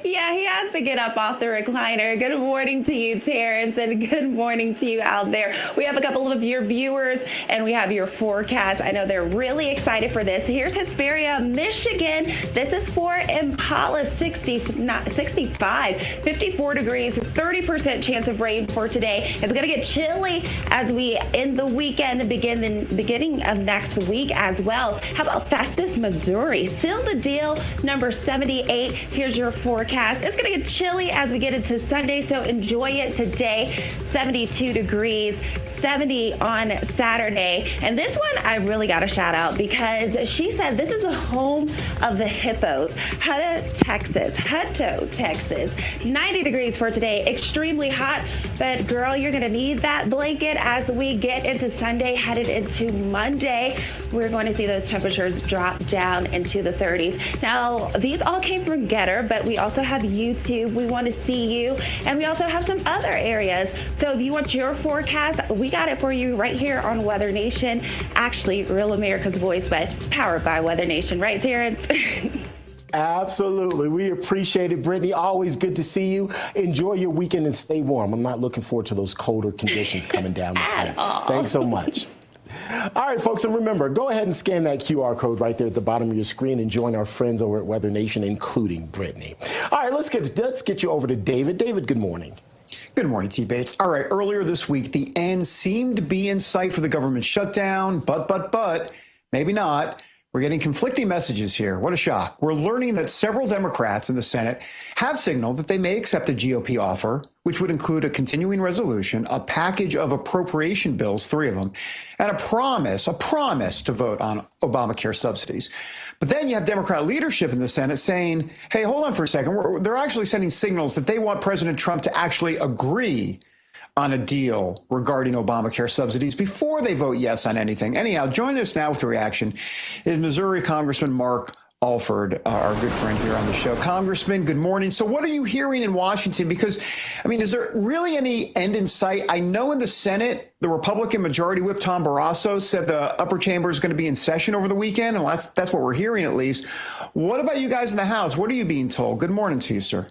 Yeah, he has to get up off the recliner. Good morning to you, Terrence, and good morning to you out there. We have a couple of your viewers, and we have your forecast. I know they're really excited for this. Here's Hesperia, Michigan. This is for Impala, 65, 54 degrees, 30% chance of rain for today. It's going to get chilly as we end the weekend and beginning of next week as well. How about Festus, Missouri? Seal the deal, number 78. Here's your forecast. It's going to get chilly as we get into Sunday, so enjoy it today. 72 degrees, 70 on Saturday. And this one I really got to shout out because she said this is the home of the hippos. Hutto, Texas. 90 degrees for today. Extremely hot, but girl, you're going to need that blanket as we get into Sunday, headed into Monday. We're going to see those temperatures drop down into the 30s. Now, these all came from Getter, but we also have YouTube. We want to see you, and we also have some other areas. So if you want your forecast, we got it for you right here on Weather Nation. Actually, Real America's Voice, but powered by Weather Nation. Right, Terrence? Absolutely. We appreciate it, Brittany. Always good to see you. Enjoy your weekend and stay warm. I'm not looking forward to those colder conditions coming down the pipe. Thanks so much. All right, folks, and remember, go ahead and scan that QR code right there at the bottom of your screen and join our friends over at Weather Nation, including Brittany. All right, let's get you over to David. David, good morning. Good morning, T. Bates. All right, earlier this week, the end seemed to be in sight for the government shutdown, but maybe not. We're getting conflicting messages here. What a shock. We're learning that several Democrats in the Senate have signaled that they may accept a GOP offer, which would include a continuing resolution, a package of appropriation bills, 3 of them, and a promise to vote on Obamacare subsidies. But then you have Democrat leadership in the Senate saying, hey, hold on for a second. They're actually sending signals that they want President Trump to actually agree on a deal regarding Obamacare subsidies before they vote yes on anything. Anyhow, join us now with the reaction is Missouri Congressman Mark Alford, our good friend here on the show. Congressman, good morning. So what are you hearing in Washington? Because, I mean, is there really any end in sight? I know in the Senate, the Republican Majority Whip Tom Barrasso said the upper chamber is going to be in session over the weekend, and that's what we're hearing at least. What about you guys in the House? What are you being told? Good morning to you, sir.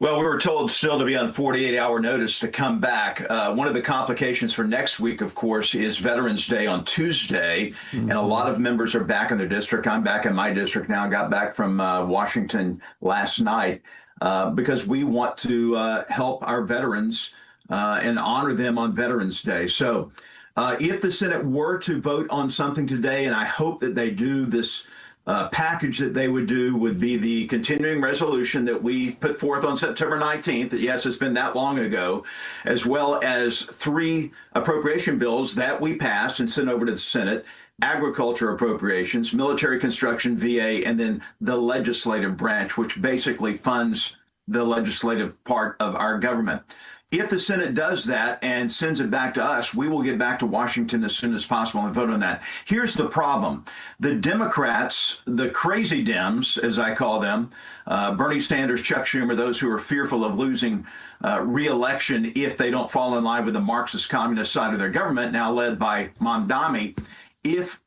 Well, we were told still to be on 48-hour notice to come back. One of the complications for next week, of course, is Veterans Day on Tuesday, and a lot of members are back in their district. I'm back in my district now. I got back from Washington last night because we want to help our veterans and honor them on Veterans Day. So if the Senate were to vote on something today, and I hope that they do, this package that they would do would be the continuing resolution that we put forth on September 19th. Yes, it's been that long ago, as well as 3 appropriation bills that we passed and sent over to the Senate: agriculture appropriations, military construction, VA, and then the legislative branch, which basically funds the legislative part of our government. If the Senate does that and sends it back to us, we will get back to Washington as soon as possible and vote on that. Here's the problem. The Democrats, the crazy Dems, as I call them, Bernie Sanders, Chuck Schumer, those who are fearful of losing re-election if they don't fall in line with the Marxist communist side of their government, now led by Mamdani, if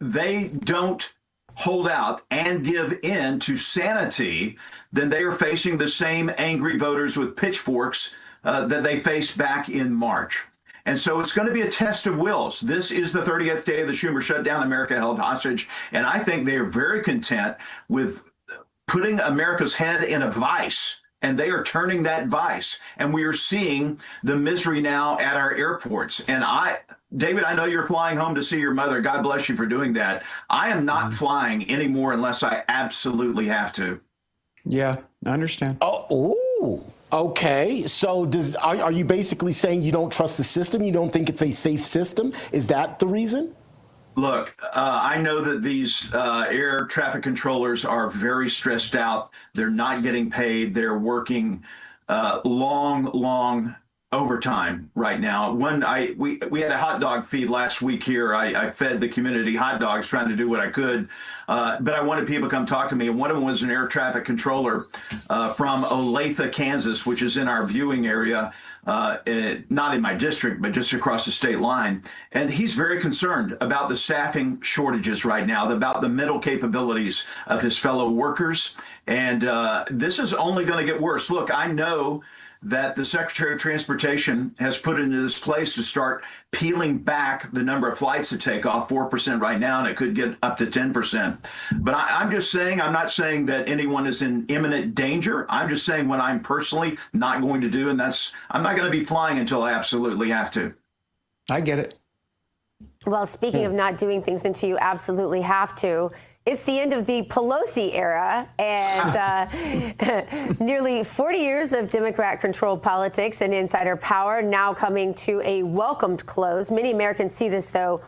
they don't hold out and give in to sanity, then they are facing the same angry voters with pitchforks that they faced back in March. And so it's going to be a test of wills. This is the 30th day of the Schumer shutdown, America held hostage. And I think they are very content with putting America's head in a vice. And they are turning that vice. And we are seeing the misery now at our airports. And David, I know you're flying home to see your mother. God bless you for doing that. I am not flying anymore unless I absolutely have to. Yeah, I understand. Okay. So are you basically saying you don't trust the system? You don't think it's a safe system? Is that the reason? Look, I know that these air traffic controllers are very stressed out. They're not getting paid. They're working long overtime right now. When we had a hot dog feed last week here, I fed the community hot dogs, trying to do what I could. But I wanted people to come talk to me. And one of them was an air traffic controller from Olathe, Kansas, which is in our viewing area, not in my district, but just across the state line. And he's very concerned about the staffing shortages right now, about the mental capabilities of his fellow workers. And this is only going to get worse. Look, I know that the Secretary of Transportation has put into this place to start peeling back the number of flights that take off 4% right now, and it could get up to 10%. But I'm just saying, I'm not saying that anyone is in imminent danger. I'm just saying what I'm personally not going to do, and I'm not going to be flying until I absolutely have to. I get it. Well, speaking of not doing things until you absolutely have to, it's the end of the Pelosi era, and nearly 40 years of Democrat-controlled politics and insider power now coming to a welcomed close. Many Americans see this, though,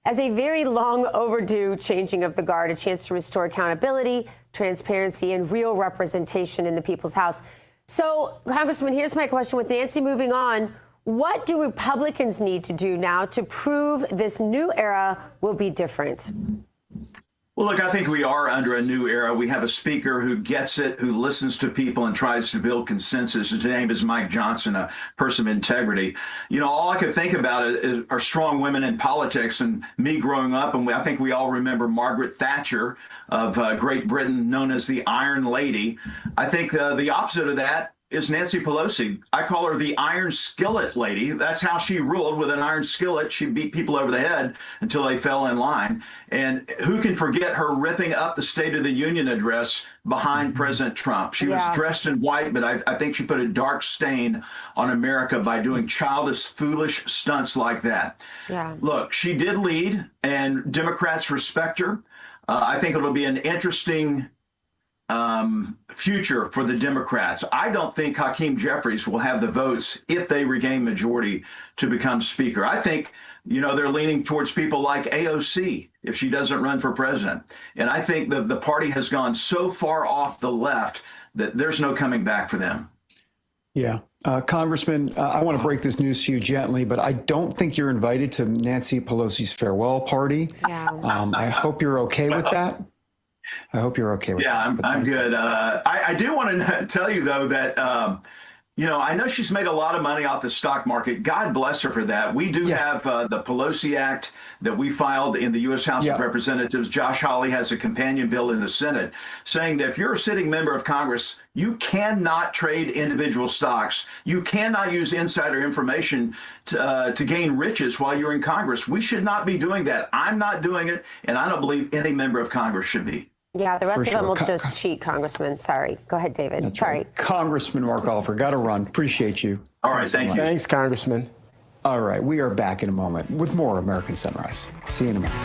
as a very long overdue changing of the guard, a chance to restore accountability, transparency, and real representation in the people's house. So, Congressman, here's my question. With Nancy moving on, what do Republicans need to do now to prove this new era will be different? Well, look, I think we are under a new era. We have a speaker who gets it, who listens to people and tries to build consensus. His name is Mike Johnson, a person of integrity. You know, all I could think about are strong women in politics, and me growing up, and I think we all remember Margaret Thatcher of Great Britain, known as the Iron Lady. I think the opposite of that is Nancy Pelosi. I call her the Iron Skillet Lady. That's how she ruled, with an iron skillet. She beat people over the head until they fell in line. And who can forget her ripping up the State of the Union address behind President Trump? She was dressed in white, but I think she put a dark stain on America by doing childish, foolish stunts like that. Yeah. Look, she did lead, and Democrats respect her. I think it'll be an interesting future for the Democrats. I don't think Hakeem Jeffries will have the votes if they regain majority to become speaker. I think, you know, they're leaning towards people like AOC if she doesn't run for president. And I think the party has gone so far off the left that there's no coming back for them. Yeah. Congressman, I want to break this news to you gently, but I don't think you're invited to Nancy Pelosi's farewell party. Yeah. I hope you're okay with that. I hope you're okay with that. Yeah, I'm good. I do want to tell you, though, that, you know, I know she's made a lot of money off the stock market. God bless her for that. We do have the Pelosi Act that we filed in the U.S. House of Representatives. Josh Hawley has a companion bill in the Senate saying that if you're a sitting member of Congress, you cannot trade individual stocks. You cannot use insider information to gain riches while you're in Congress. We should not be doing that. I'm not doing it, and I don't believe any member of Congress should be. Yeah, the rest of them will just cheat, Congressman. Sorry. Go ahead, David. That's Sorry. Right. Congressman Mark Oliver, got to run. Appreciate you. All right, thank you. Thanks, Congressman. All right, we are back in a moment with more American Sunrise. See you in a minute.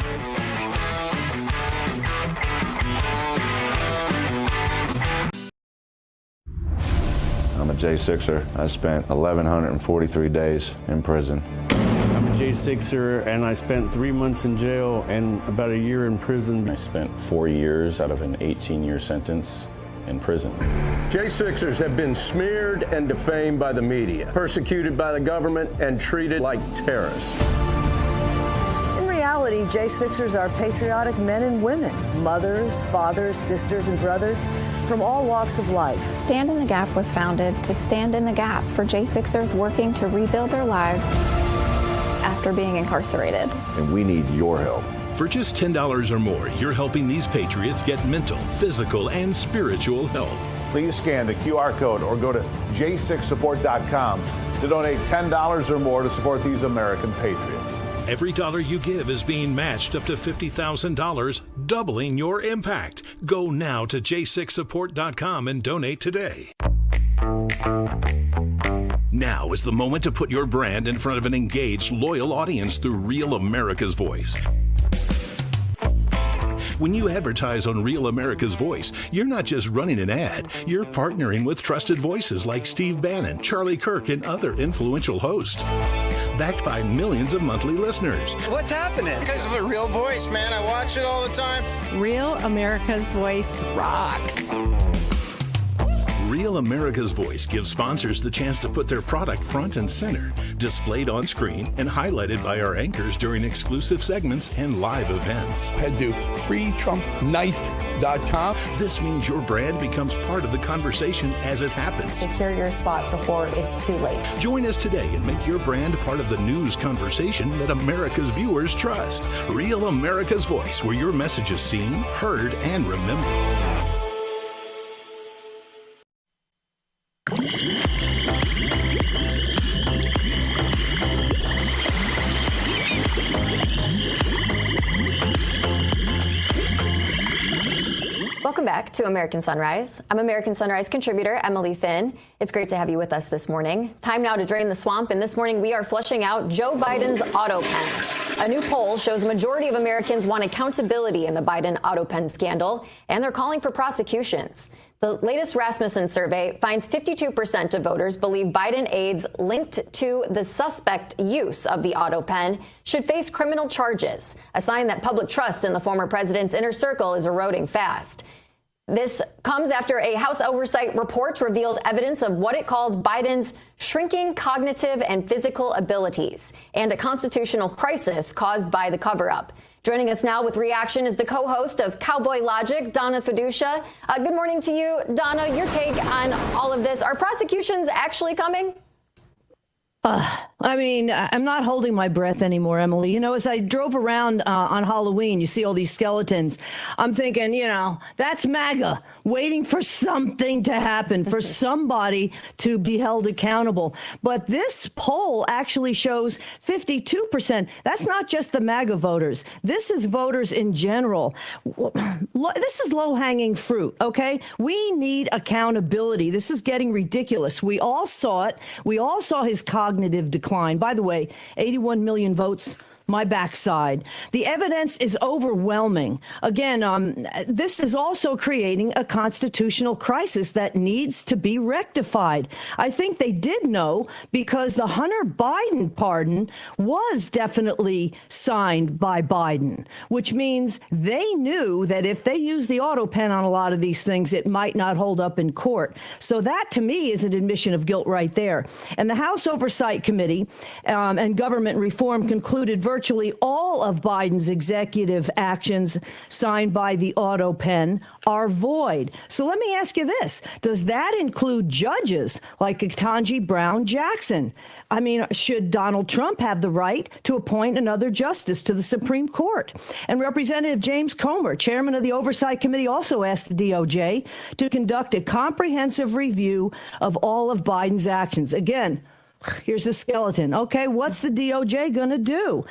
I'm a J6er. I spent 1,143 days in prison. I'm a J6er, and I spent 3 months in jail and about a year in prison. I spent 4 years out of an 18-year sentence in prison. J6ers have been smeared and defamed by the media, persecuted by the government, and treated like terrorists. In reality, J6ers are patriotic men and women, mothers, fathers, sisters, and brothers from all walks of life. Stand in the Gap was founded to stand in the gap for J6ers working to rebuild their lives after being incarcerated. And we need your help. For just $10 or more, you're helping these patriots get mental, physical, and spiritual help. Please scan the QR code or go to j6support.com to donate $10 or more to support these American patriots. Every dollar you give is being matched up to $50,000, doubling your impact. Go now to j6support.com and donate today. Now is the moment to put your brand in front of an engaged, loyal audience through Real America's Voice. When you advertise on Real America's Voice, you're not just running an ad, you're partnering with trusted voices like Steve Bannon, Charlie Kirk, and other influential hosts. Backed by millions of monthly listeners. What's happening? Because of a Real Voice, man. I watch it all the time. Real America's Voice rocks. Real America's Voice gives sponsors the chance to put their product front and center, displayed on screen and highlighted by our anchors during exclusive segments and live events. Head to freetrumpknife.com. This means your brand becomes part of the conversation as it happens. Secure your spot before it's too late. Join us today and make your brand part of the news conversation that America's viewers trust. Real America's Voice, where your message is seen, heard, and remembered. Welcome back to American Sunrise. I'm American Sunrise contributor Emily Finn. It's great to have you with us this morning. Time now to drain the swamp, and this morning we are flushing out Joe Biden's auto pen. A new poll shows a majority of Americans want accountability in the Biden auto pen scandal, and they're calling for prosecutions. The latest Rasmussen survey finds 52% of voters believe Biden aides linked to the suspect use of the auto pen should face criminal charges, a sign that public trust in the former president's inner circle is eroding fast. This comes after a House oversight report revealed evidence of what it called Biden's shrinking cognitive and physical abilities and a constitutional crisis caused by the cover-up. Joining us now with reaction is the co-host of Cowboy Logic, Donna Fiducia. Good morning to you, Donna. Your take on all of this. Are prosecutions actually coming? I mean, I'm not holding my breath anymore, Emily. You know, as I drove around on Halloween, you see all these skeletons. I'm thinking, you know, that's MAGA waiting for something to happen, for somebody to be held accountable. But this poll actually shows 52%. That's not just the MAGA voters. This is voters in general. This is low-hanging fruit, okay? We need accountability. This is getting ridiculous. We all saw it. We all saw his cognitive decline. By the way, 81 million votes, my backside. The evidence is overwhelming. Again, this is also creating a constitutional crisis that needs to be rectified. I think they did know because the Hunter Biden pardon was definitely signed by Biden, which means they knew that if they use the auto pen on a lot of these things, it might not hold up in court. So that, to me, is an admission of guilt right there. And the House Oversight Committee and Government Reform concluded virtually all of Biden's executive actions signed by the auto pen are void. So let me ask you this. Does that include judges like Ketanji Brown Jackson? I mean, should Donald Trump have the right to appoint another justice to the Supreme Court? And Representative James Comer, chairman of the Oversight Committee, also asked the DOJ to conduct a comprehensive review of all of Biden's actions. Again, here's the skeleton. Okay, what's the DOJ going to do?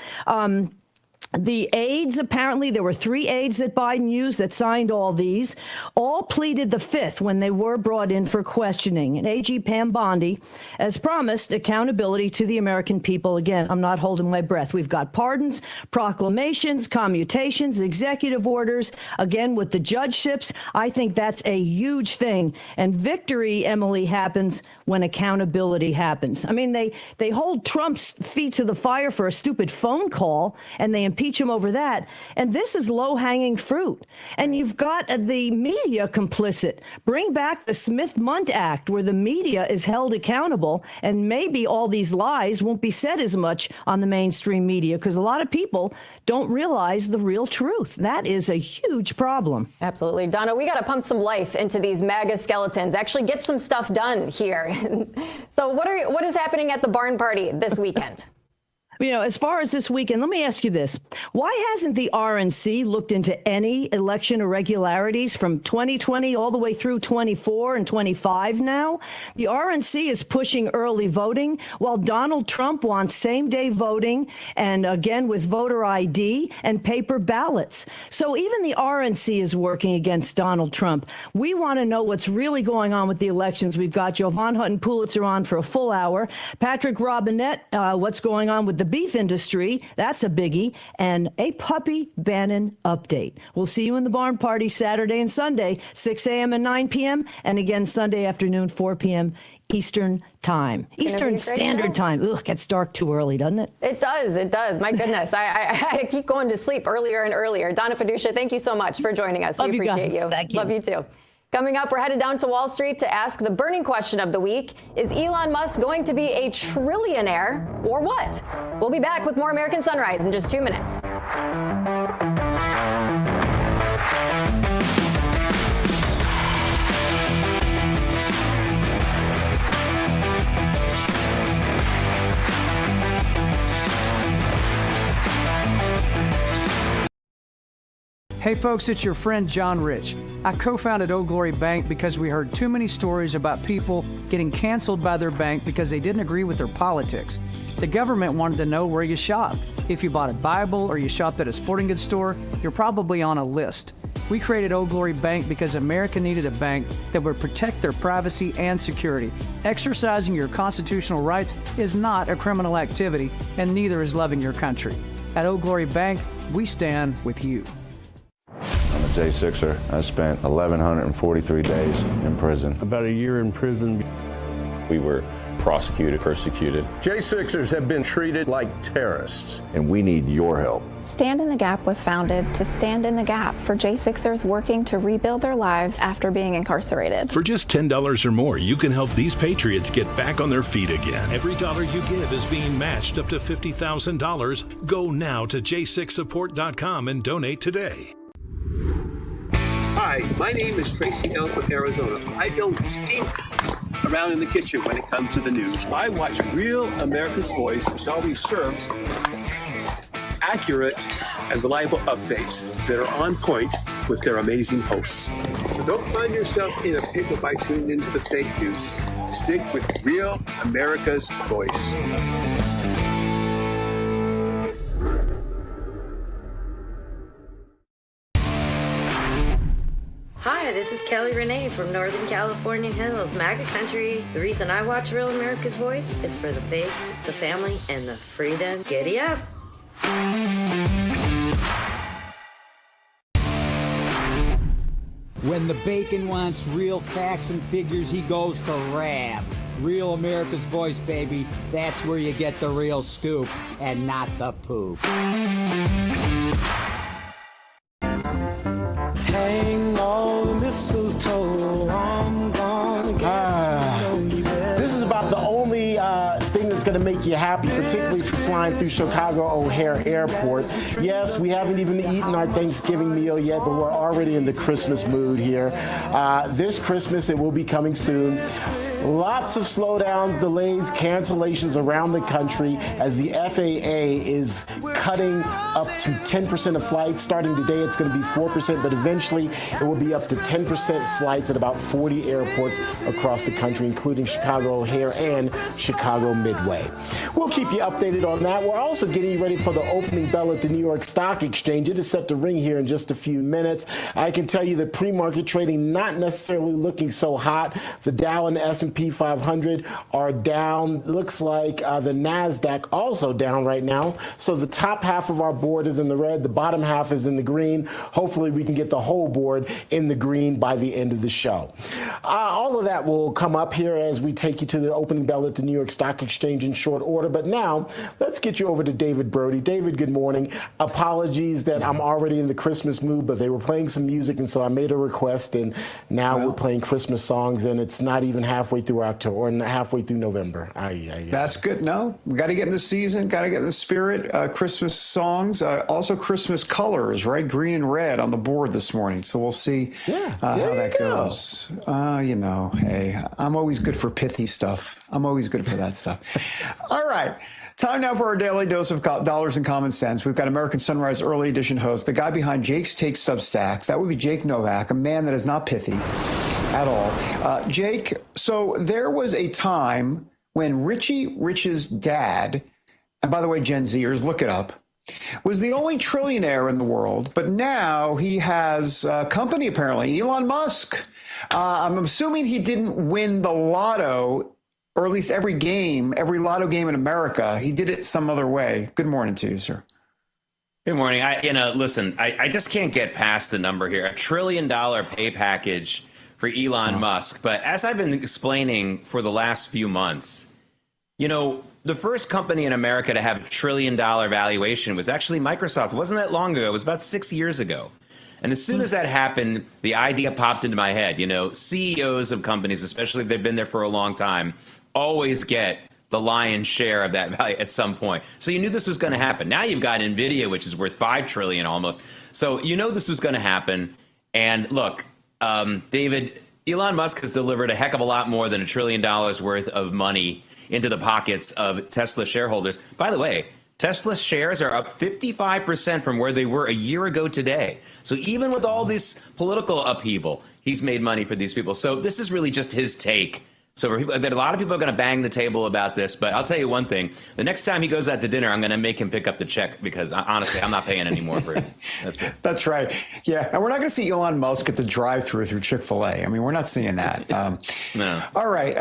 The aides, apparently, there were 3 aides that Biden used that signed all these, all pleaded the fifth when they were brought in for questioning. And AG Pam Bondi, as promised, accountability to the American people. Again, I'm not holding my breath. We've got pardons, proclamations, commutations, executive orders. Again, with the judgeships, I think that's a huge thing. And victory, Emily, happens when accountability happens. I mean, they hold Trump's feet to the fire for a stupid phone call, and they impeach him over that. And this is low-hanging fruit. And you've got the media complicit. Bring back the Smith-Mundt Act, where the media is held accountable, and maybe all these lies won't be said as much on the mainstream media, because a lot of people don't realize the real truth. That is a huge problem. Absolutely. Donna, we got to pump some life into these MAGA skeletons, actually get some stuff done here. So what is happening at the barn party this weekend? As far as this weekend, let me ask you this. Why hasn't the RNC looked into any election irregularities from 2020 all the way through 24 and 25 now? The RNC is pushing early voting while Donald Trump wants same-day voting and, again, with voter ID and paper ballots. So even the RNC is working against Donald Trump. We want to know what's really going on with the elections. We've got Jovan Hutton Pulitzer on for a full hour. Patrick Robinette, what's going on with the beef industry, that's a biggie, and a puppy Bannon update. We'll see you in the barn party Saturday and Sunday, 6 a.m. and 9 p.m., and again Sunday afternoon, 4 p.m. Eastern Time. Eastern Standard Time. Ugh, it gets dark too early, doesn't it? It does. It does. My goodness. I keep going to sleep earlier and earlier. Donna Fiducia, thank you so much for joining us. Love we appreciate you. you. Thank you. Love you too. Coming up, we're headed down to Wall Street to ask the burning question of the week. Is Elon Musk going to be a trillionaire or what? We'll be back with more American Sunrise in just 2 minutes. Hey folks, it's your friend John Rich. I co-founded Old Glory Bank because we heard too many stories about people getting canceled by their bank because they didn't agree with their politics. The government wanted to know where you shop. If you bought a Bible or you shopped at a sporting goods store, you're probably on a list. We created Old Glory Bank because America needed a bank that would protect their privacy and security. Exercising your constitutional rights is not a criminal activity, and neither is loving your country. At Old Glory Bank, we stand with you. I'm a J6er. I spent 1,143 days in prison. About a year in prison. We were prosecuted, persecuted. J6ers have been treated like terrorists. And we need your help. Stand in the Gap was founded to stand in the gap for J6ers working to rebuild their lives after being incarcerated. For just $10 or more, you can help these patriots get back on their feet again. Every dollar you give is being matched up to $50,000. Go now to j6support.com and donate today. Hi, my name is Tracy L. from Arizona. I don't stink around in the kitchen when it comes to the news. I watch Real America's Voice, which always serves accurate and reliable updates that are on point with their amazing hosts. So don't find yourself in a pickle by tuning into the fake news. Stick with Real America's Voice. Hi, this is Kelly Renee from Northern California Hills, MAGA country. The reason I watch Real America's Voice is for the faith, the family, and the freedom. Giddy up. When the bacon wants real facts and figures, he goes to RAM. Real America's Voice, baby. That's where you get the real scoop and not the poop. Hang all the mistletoe, I'm gonna get to know you better. This is about the only thing that's going to make you happy, particularly if you're flying through Chicago O'Hare Airport. Yes, we haven't even eaten our Thanksgiving meal yet, but we're already in the Christmas mood here. This Christmas, it will be coming soon. Lots of slowdowns, delays, cancellations around the country as the FAA is cutting up to 10% of flights. Starting today, it's going to be 4%, but eventually it will be up to 10% flights at about 40 airports across the country, including Chicago O'Hare and Chicago Midway. We'll keep you updated on that. We're also getting ready for the opening bell at the New York Stock Exchange. It is set to ring here in just a few minutes. I can tell you that pre-market trading not necessarily looking so hot. The Dow and the S&P 500 are down. Looks like the NASDAQ also down right now. So the top half of our board is in the red. The bottom half is in the green. Hopefully we can get the whole board in the green by the end of the show. All of that will come up here as we take you to the opening bell at the New York Stock Exchange in short order. But now let's get you over to David Brody. David, good morning. Apologies that I'm already in the Christmas mood, but they were playing some music, and so I made a request, and now we're playing Christmas songs, and it's not even halfway through October or halfway through November. That's good. No, we got to get in the season, got to get in the spirit. Christmas songs, also Christmas colors, right? Green and red on the board this morning. So we'll see how that goes. You know, hey, I'm always good for pithy stuff. I'm always good for that stuff. All right. Time now for our daily dose of dollars and common sense. We've got American Sunrise Early Edition host, the guy behind Jake's Take Substacks. That would be Jake Novak, a man that is not pithy at all. Jake, so there was a time when Richie Rich's dad, and by the way, Gen Zers, look it up, was the only trillionaire in the world, but now he has a company, apparently, Elon Musk. I'm assuming he didn't win the lotto, or at least every lotto game in America. He did it some other way. Good morning to you, sir. Good morning. Listen, I just can't get past the number here. $1 trillion pay package for Elon Musk. But as I've been explaining for the last few months, the first company in America to have $1 trillion valuation was actually Microsoft. It wasn't that long ago. It was about 6 years ago. And as soon as that happened, the idea popped into my head. CEOs of companies, especially if they've been there for a long time, always get the lion's share of that value at some point. So you knew this was going to happen. Now you've got NVIDIA, which is worth $5 trillion almost. So this was going to happen. And look, David, Elon Musk has delivered a heck of a lot more than $1 trillion worth of money into the pockets of Tesla shareholders. By the way, Tesla shares are up 55% from where they were a year ago today. So even with all this political upheaval, he's made money for these people. So this is really just his take. So for people, a lot of people are going to bang the table about this, but I'll tell you one thing. The next time he goes out to dinner, I'm going to make him pick up the check because honestly, I'm not paying any more for it. That's it. That's right. Yeah. And we're not going to see Elon Musk at the drive-thru through Chick-fil-A. I mean, we're not seeing that. No. All right.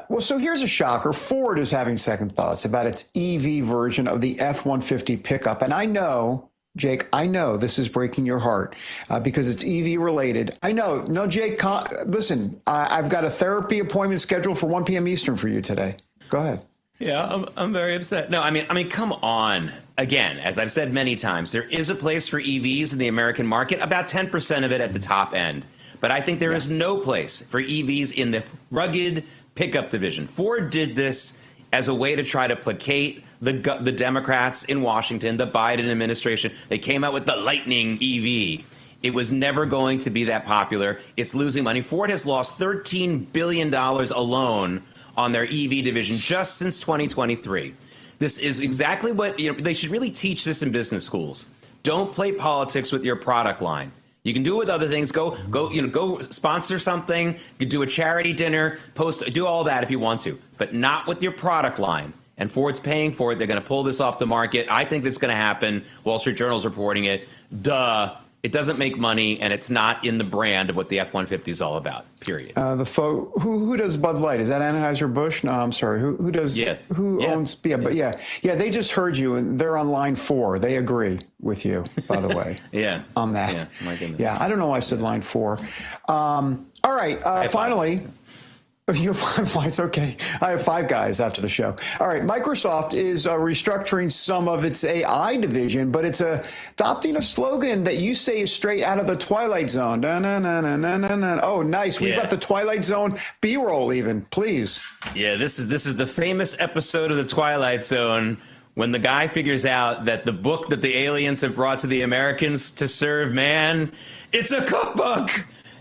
Well, so here's a shocker. Ford is having second thoughts about its EV version of the F-150 pickup. And I know, Jake, this is breaking your heart because it's EV related. I know. No, Jake, listen, I've got a therapy appointment scheduled for 1 p.m. Eastern for you today. Go ahead. Yeah, I'm very upset. No, I mean, come on. Again, as I've said many times, there is a place for EVs in the American market, about 10% of it at the top end. But I think there is no place for EVs in the rugged pickup division. Ford did this as a way to try to placate the Democrats in Washington, the Biden administration. They came out with the Lightning EV. It was never going to be that popular. It's losing money. Ford has lost $13 billion alone on their EV division just since 2023. This is exactly what they should really teach this in business schools. Don't play politics with your product line. You can do it with other things. Go sponsor something. You do a charity dinner, do all that if you want to, but not with your product line. And Ford's paying for it. They're going to pull this off the market. I think that's going to happen. Wall Street Journal's reporting it. Duh. It doesn't make money, and it's not in the brand of what the F-150 is all about, period. Who does Bud Light? Is that Anheuser-Busch? No, I'm sorry. Who does? Yeah. Who owns? Yeah, but yeah. They just heard you, and they're on line 4. They agree with you, by the way. Yeah. On that. Yeah, my goodness. Yeah, I don't know why I said line 4. All right. Finally. You have 5 lines. Okay. I have 5 guys after the show. All right. Microsoft is restructuring some of its AI division, but it's adopting a slogan that you say is straight out of the Twilight Zone. Na, na, na, na, na, na, na. Oh, nice. We've got the Twilight Zone B-roll even. Please. Yeah, this is the famous episode of the Twilight Zone when the guy figures out that the book that the aliens have brought to the Americans to serve man, it's a cookbook.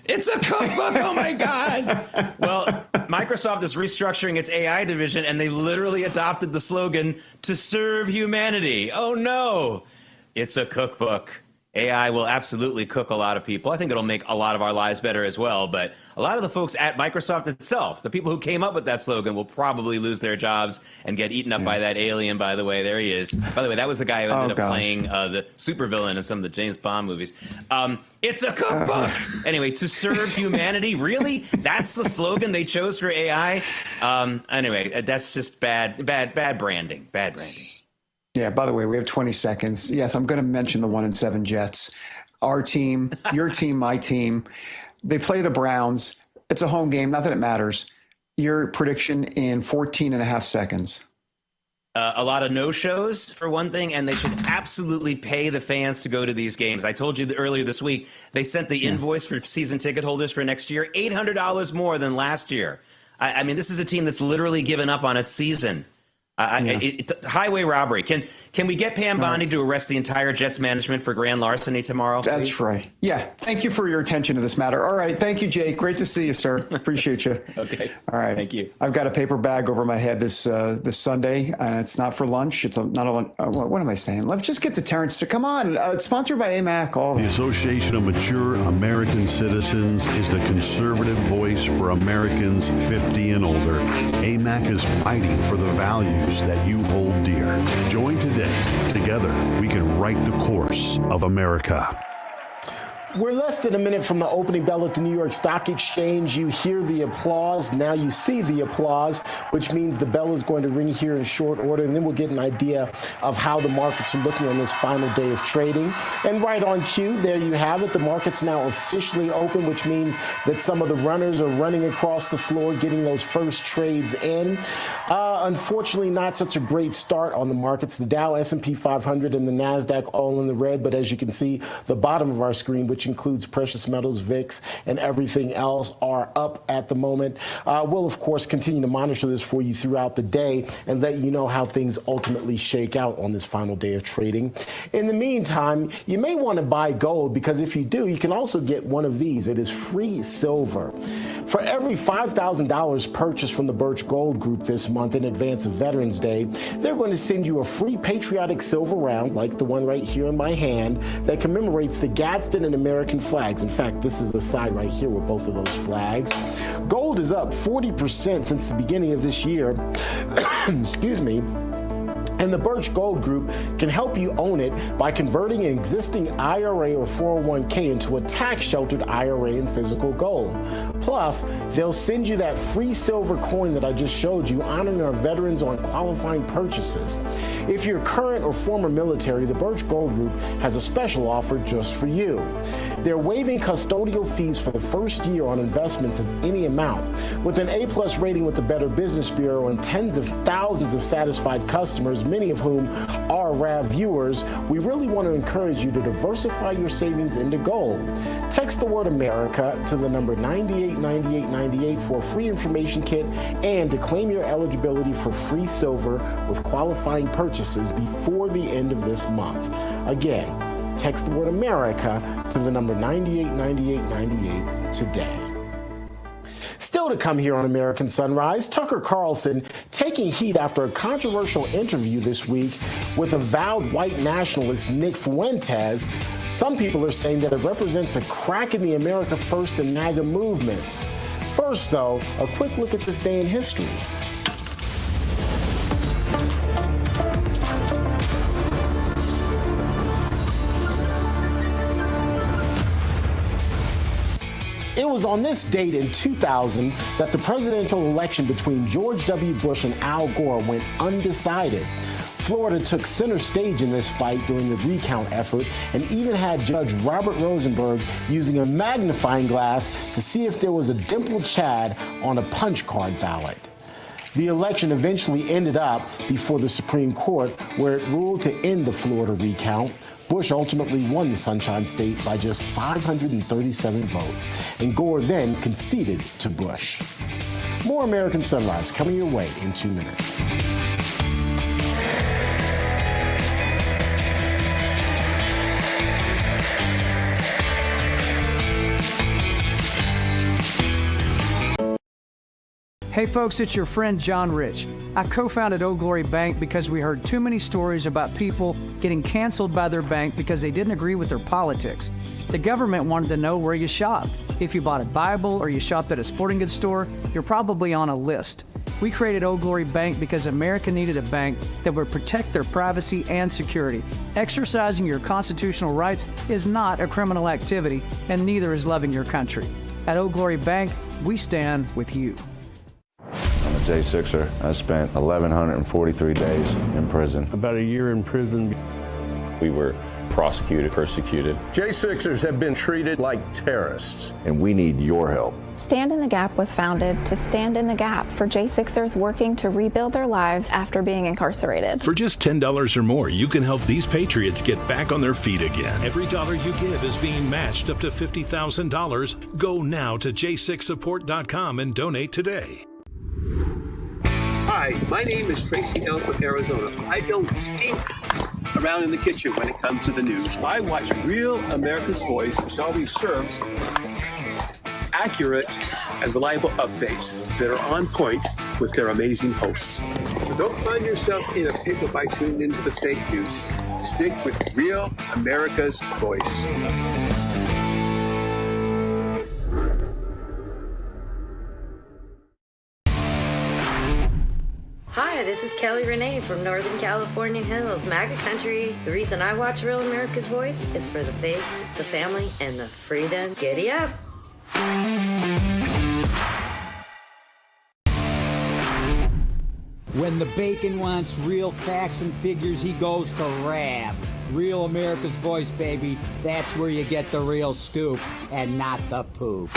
It's a cookbook. Oh, my God. Well, Microsoft is restructuring its AI division, and they literally adopted the slogan to serve humanity. Oh, no. It's a cookbook. AI will absolutely cook a lot of people. I think it'll make a lot of our lives better as well. But a lot of the folks at Microsoft itself, the people who came up with that slogan, will probably lose their jobs and get eaten up by that alien, by the way. There he is. By the way, that was the guy who ended up playing the supervillain in some of the James Bond movies. It's a cookbook. Anyway, to serve humanity. Really? That's the slogan they chose for AI? Anyway, that's just bad branding. Bad branding. Yeah, by the way, we have 20 seconds. Yes, I'm going to mention the 1-7 Jets. Our team, your team, my team. They play the Browns. It's a home game. Not that it matters. Your prediction in 14 and a half seconds. A lot of no-shows, for one thing, and they should absolutely pay the fans to go to these games. I told you earlier this week, they sent the invoice for season ticket holders for next year, $800 more than last year. I mean, this is a team that's literally given up on its season. Highway robbery. Can we get Pam Bondi to arrest the entire Jets management for grand larceny tomorrow? That's please? right. Yeah. Thank you for your attention to this matter. All right. Thank you, Jake. Great to see you, sir. Appreciate you. Okay. All right. Thank you. I've got a paper bag over my head this Sunday, and it's not for lunch. It's not a lunch. What am I saying? Let's just get to Terrence. Come on. It's sponsored by AMAC. The Association of Mature American Citizens is the conservative voice for Americans 50 and older. AMAC is fighting for the values that you hold dear. Join today. Together, we can write the course of America. We're less than a minute from the opening bell at the New York Stock Exchange. You hear the applause. Now you see the applause, which means the bell is going to ring here in short order, and then we'll get an idea of how the markets are looking on this final day of trading. And right on cue, there you have it. The market's now officially open, which means that some of the runners are running across the floor, getting those first trades in. Unfortunately, not such a great start on the markets. The Dow, S&P 500, and the NASDAQ all in the red, but as you can see, the bottom of our screen, which includes precious metals, VIX, and everything else, are up at the moment. We'll, of course, continue to monitor this for you throughout the day and let you know how things ultimately shake out on this final day of trading. In the meantime, you may want to buy gold, because if you do, you can also get one of these. It is free silver. For every $5,000 purchased from the Birch Gold Group this month in advance of Veterans Day, they're going to send you a free patriotic silver round, like the one right here in my hand, that commemorates the Gadsden and American flags. In fact, this is the side right here with both of those flags. Gold is up 40% since the beginning of this year. Excuse me. And the Birch Gold Group can help you own it by converting an existing IRA or 401k into a tax-sheltered IRA in physical gold. Plus, they'll send you that free silver coin that I just showed you, honoring our veterans on qualifying purchases. If you're current or former military, the Birch Gold Group has a special offer just for you. They're waiving custodial fees for the first year on investments of any amount. With an A+ rating with the Better Business Bureau and tens of thousands of satisfied customers, many of whom are RAV viewers, we really want to encourage you to diversify your savings into gold. Text the word America to the number 989898 for a free information kit and to claim your eligibility for free silver with qualifying purchases before the end of this month. Again, text the word America to the number 989898 today. Still to come here on American Sunrise, Tucker Carlson taking heat after a controversial interview this week with avowed white nationalist Nick Fuentes. Some people are saying that it represents a crack in the America First and MAGA movements. First, though, a quick look at this day in history. It was on this date in 2000 that the presidential election between George W. Bush and Al Gore went undecided. Florida took center stage in this fight during the recount effort and even had Judge Robert Rosenberg using a magnifying glass to see if there was a dimpled Chad on a punch card ballot. The election eventually ended up before the Supreme Court, where it ruled to end the Florida recount. Bush ultimately won the Sunshine State by just 537 votes, and Gore then conceded to Bush. More American Sunrise coming your way in 2 minutes. Hey folks, it's your friend John Rich. I co-founded Old Glory Bank because we heard too many stories about people getting canceled by their bank because they didn't agree with their politics. The government wanted to know where you shopped. If you bought a Bible or you shopped at a sporting goods store, you're probably on a list. We created Old Glory Bank because America needed a bank that would protect their privacy and security. Exercising your constitutional rights is not a criminal activity, and neither is loving your country. At Old Glory Bank, we stand with you. I'm a J6er. I spent 1,143 days in prison. About a year in prison. We were prosecuted, persecuted. J6ers have been treated like terrorists. And we need your help. Stand in the Gap was founded to stand in the gap for J6ers working to rebuild their lives after being incarcerated. For just $10 or more, you can help these patriots get back on their feet again. Every dollar you give is being matched up to $50,000. Go now to j6support.com and donate today. Hi, my name is Tracy L. from Arizona. I don't stink around in the kitchen when it comes to the news. I watch Real America's Voice, which always serves accurate and reliable updates that are on point with their amazing hosts. So don't find yourself in a pickle by tuning into the fake news. Stick with Real America's Voice. Hi, this is Kelly Renee from Northern California Hills, MAGA country. The reason I watch Real America's Voice is for the faith, the family, and the freedom. Giddy up! When the bacon wants real facts and figures, he goes to RAB. Real America's Voice, baby. That's where you get the real scoop and not the poop.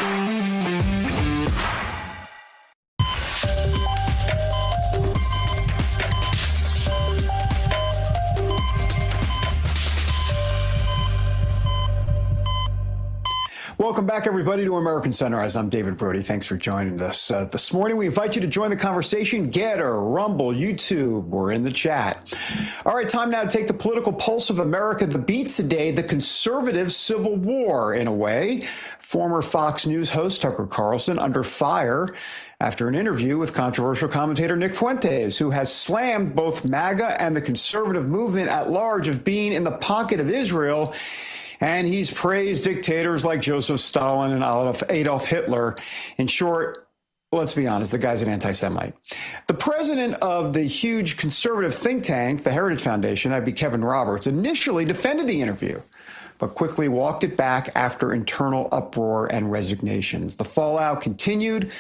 Welcome back, everybody, to American Sunrise. I'm David Brody. Thanks for joining us. This morning, we invite you to join the conversation. Getter, Rumble, YouTube, we're in the chat. All right, time now to take the political pulse of America. The beat today, the conservative civil war, in a way. Former Fox News host Tucker Carlson under fire after an interview with controversial commentator Nick Fuentes, who has slammed both MAGA and the conservative movement at large of being in the pocket of Israel. And he's praised dictators like Joseph Stalin and Adolf Hitler. In short, let's be honest, the guy's an anti-Semite. The president of the huge conservative think tank, the Heritage Foundation, that'd be Kevin Roberts, initially defended the interview, but quickly walked it back after internal uproar and resignations. The fallout continued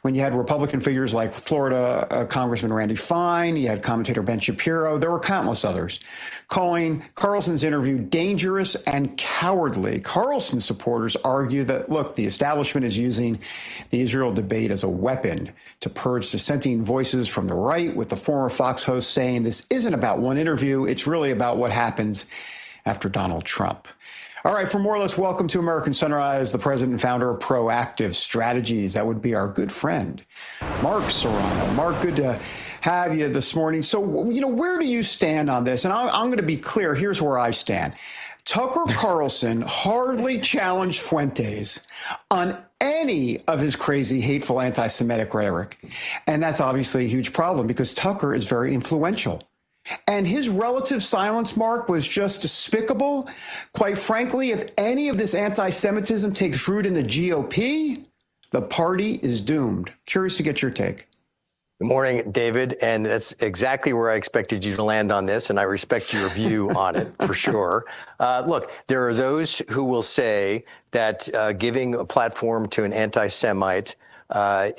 when you had Republican figures like Florida Congressman Randy Fine, you had commentator Ben Shapiro, there were countless others, calling Carlson's interview dangerous and cowardly. Carlson supporters argue that, look, the establishment is using the Israel debate as a weapon to purge dissenting voices from the right, with the former Fox host saying this isn't about one interview, it's really about what happens after Donald Trump. All right, for more, let's welcome to American Sunrise the president and founder of Proactive Strategies. That would be our good friend, Mark Serrano. Mark, good to have you this morning. So, where do you stand on this? And I'm going to be clear. Here's where I stand. Tucker Carlson hardly challenged Fuentes on any of his crazy, hateful, anti-Semitic rhetoric. And that's obviously a huge problem because Tucker is very influential. And his relative silence, Mark, was just despicable. Quite frankly, if any of this anti-Semitism takes root in the GOP, the party is doomed. Curious to get your take. Good morning, David. And that's exactly where I expected you to land on this. And I respect your view on it for sure. Look, there are those who will say that giving a platform to an anti-Semite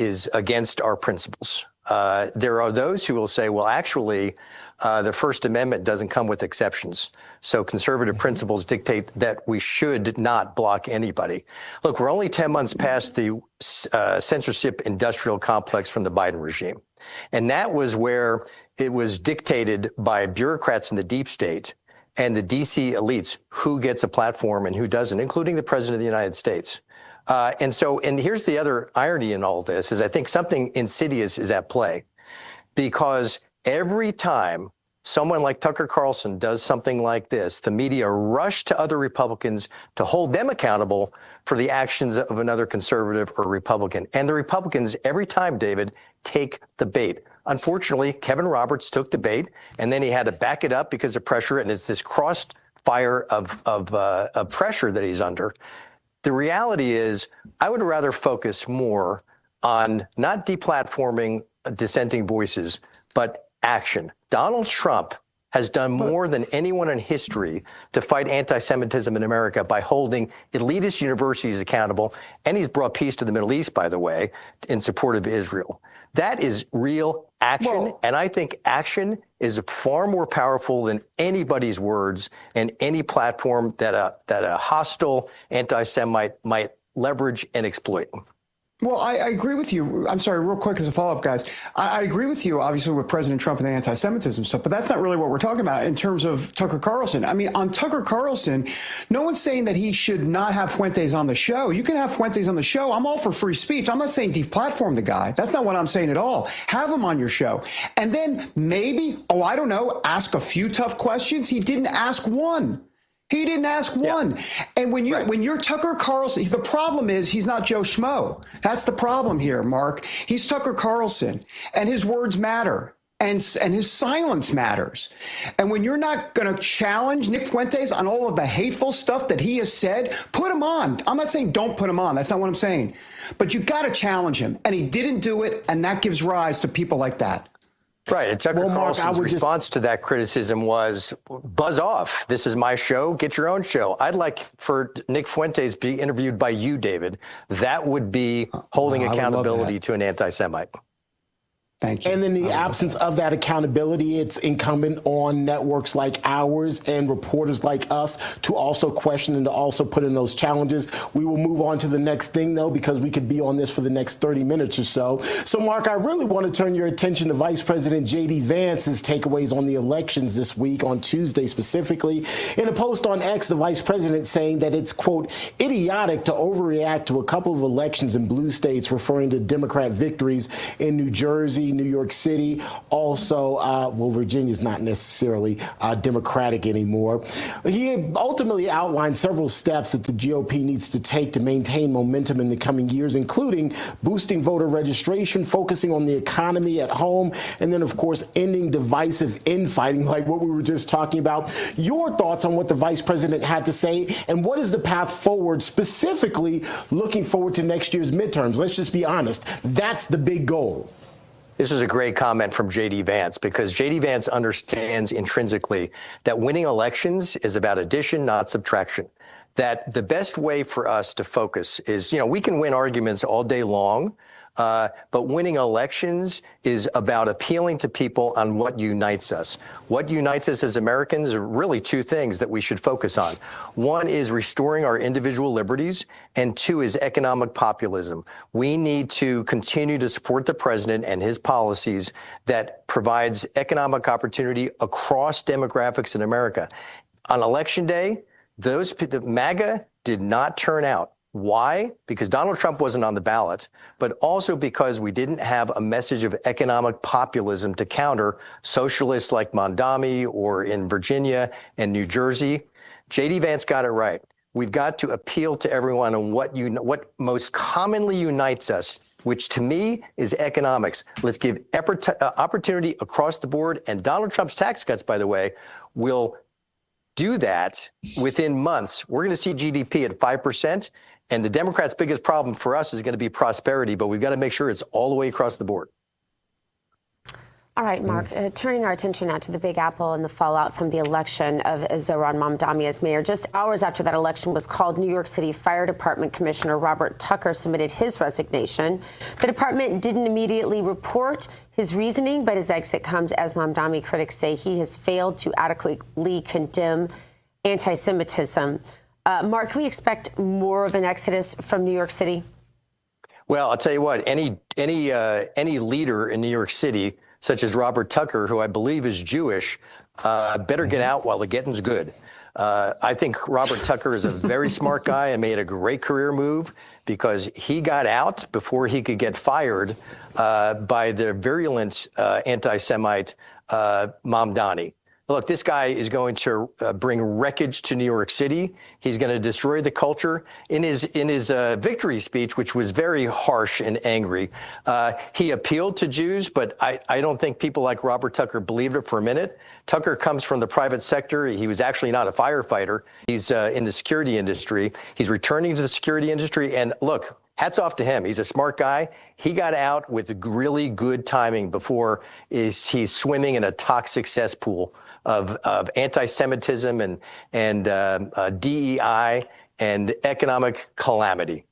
is against our principles. There are those who will say, well, actually, the First Amendment doesn't come with exceptions. So conservative principles dictate that we should not block anybody. Look, we're only 10 months past the censorship industrial complex from the Biden regime. And that was where it was dictated by bureaucrats in the deep state and the DC elites who gets a platform and who doesn't, including the president of the United States. And here's the other irony in all this is I think something insidious is at play, because every time someone like Tucker Carlson does something like this, the media rush to other Republicans to hold them accountable for the actions of another conservative or Republican. And the Republicans, every time, David, take the bait. Unfortunately, Kevin Roberts took the bait, and then he had to back it up because of pressure, and it's this crossfire of pressure that he's under. The reality is, I would rather focus more on not deplatforming dissenting voices, but action. Donald Trump has done more than anyone in history to fight anti-Semitism in America by holding elitist universities accountable, and he's brought peace to the Middle East, by the way, in support of Israel. That is real action, and I think action is far more powerful than anybody's words and any platform that a hostile anti-Semite might leverage and exploit. Well, I agree with you. I'm sorry, real quick as a follow-up, guys. I agree with you, obviously, with President Trump and the anti-Semitism stuff, but that's not really what we're talking about in terms of Tucker Carlson. I mean, on Tucker Carlson, no one's saying that he should not have Fuentes on the show. You can have Fuentes on the show. I'm all for free speech. I'm not saying deplatform the guy. That's not what I'm saying at all. Have him on your show. And then maybe, I don't know, ask a few tough questions. He didn't ask one. He didn't ask one. And when you're Tucker Carlson, the problem is he's not Joe Schmo. That's the problem here, Mark. He's Tucker Carlson, and his words matter, and his silence matters. And when you're not going to challenge Nick Fuentes on all of the hateful stuff that he has said, put him on. I'm not saying don't put him on. That's not what I'm saying. But you got to challenge him, and he didn't do it, and that gives rise to people like that. Right. And Tucker Carlson's response to that criticism was, buzz off. This is my show. Get your own show. I'd like for Nick Fuentes to be interviewed by you, David. That would be holding accountability to an anti-Semite. Thank you. And in the absence of that accountability, it's incumbent on networks like ours and reporters like us to also question and to also put in those challenges. We will move on to the next thing, though, because we could be on this for the next 30 minutes or so. So, Mark, I really want to turn your attention to Vice President J.D. Vance's takeaways on the elections this week, on Tuesday specifically. In a post on X, the vice president saying that it's, quote, idiotic to overreact to a couple of elections in blue states, referring to Democrat victories in New Jersey, New York City, also, Virginia's not necessarily Democratic anymore. He ultimately outlined several steps that the GOP needs to take to maintain momentum in the coming years, including boosting voter registration, focusing on the economy at home, and then, of course, ending divisive infighting like what we were just talking about. Your thoughts on what the vice president had to say, and what is the path forward, specifically looking forward to next year's midterms? Let's just be honest. That's the big goal. This is a great comment from J.D. Vance, because J.D. Vance understands intrinsically that winning elections is about addition, not subtraction. That the best way for us to focus is, we can win arguments all day long, but winning elections is about appealing to people on what unites us. What unites us as Americans are really two things that we should focus on. One is restoring our individual liberties, and two is economic populism. We need to continue to support the president and his policies that provides economic opportunity across demographics in America. On Election Day, the MAGA did not turn out. Why? Because Donald Trump wasn't on the ballot, but also because we didn't have a message of economic populism to counter socialists like Mamdani or in Virginia and New Jersey. J.D. Vance got it right. We've got to appeal to everyone on what most commonly unites us, which to me is economics. Let's give opportunity across the board. And Donald Trump's tax cuts, by the way, will do that within months. We're going to see GDP at 5%. And the Democrats' biggest problem for us is going to be prosperity, but we've got to make sure it's all the way across the board. All right, Mark, turning our attention now to the Big Apple and the fallout from the election of Zohran Mamdani as mayor. Just hours after that election was called, New York City Fire Department Commissioner Robert Tucker submitted his resignation. The department didn't immediately report his reasoning, but his exit comes as Mamdani critics say he has failed to adequately condemn anti-Semitism. Mark, can we expect more of an exodus from New York City? Well, I'll tell you what, any leader in New York City, such as Robert Tucker, who I believe is Jewish, better get out while the getting's good. I think Robert Tucker is a very smart guy and made a great career move because he got out before he could get fired by the virulent anti-Semite Mamdani. Look, this guy is going to bring wreckage to New York City. He's going to destroy the culture. In his victory speech, which was very harsh and angry, he appealed to Jews, but I don't think people like Robert Tucker believed it for a minute. Tucker comes from the private sector. He was actually not a firefighter. He's in the security industry. He's returning to the security industry. And look, hats off to him. He's a smart guy. He got out with really good timing before he's swimming in a toxic cesspool of anti-Semitism and DEI and economic calamity.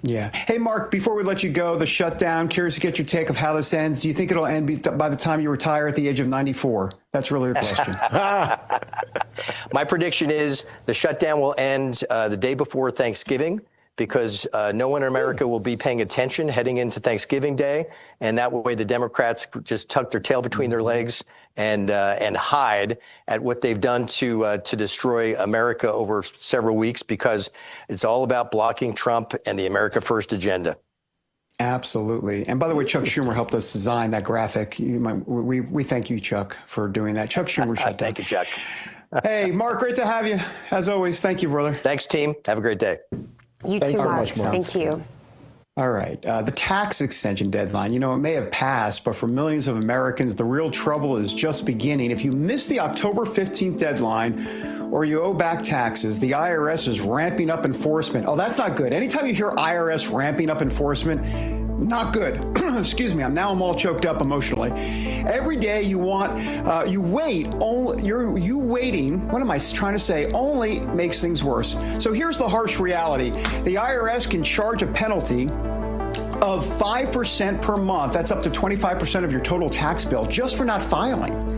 Yeah. Hey, Mark, before we let you go, the shutdown, curious to get your take of how this ends. Do you think it'll end by the time you retire at the age of 94? That's really the question. My prediction is the shutdown will end the day before Thanksgiving, because no one in America will be paying attention heading into Thanksgiving Day. And that way the Democrats just tuck their tail between their legs and hide at what they've done to destroy America over several weeks, because it's all about blocking Trump and the America First agenda. Absolutely. And by the way, Chuck Schumer helped us design that graphic. We thank you, Chuck, for doing that. Chuck Schumer shut down. Thank you, Chuck. Hey, Mark, great to have you. As always, thank you, brother. Thanks, team. Have a great day. You too, Mark. Thank you. All right. The tax extension deadline, it may have passed, but for millions of Americans, the real trouble is just beginning. If you miss the October 15th deadline or you owe back taxes, the IRS is ramping up enforcement. Oh, that's not good. Anytime you hear IRS ramping up enforcement, not good. Excuse me. I'm all choked up emotionally. Every day you waiting. What am I trying to say? Only makes things worse. So here's the harsh reality. The IRS can charge a penalty of 5% per month. That's up to 25% of your total tax bill just for not filing.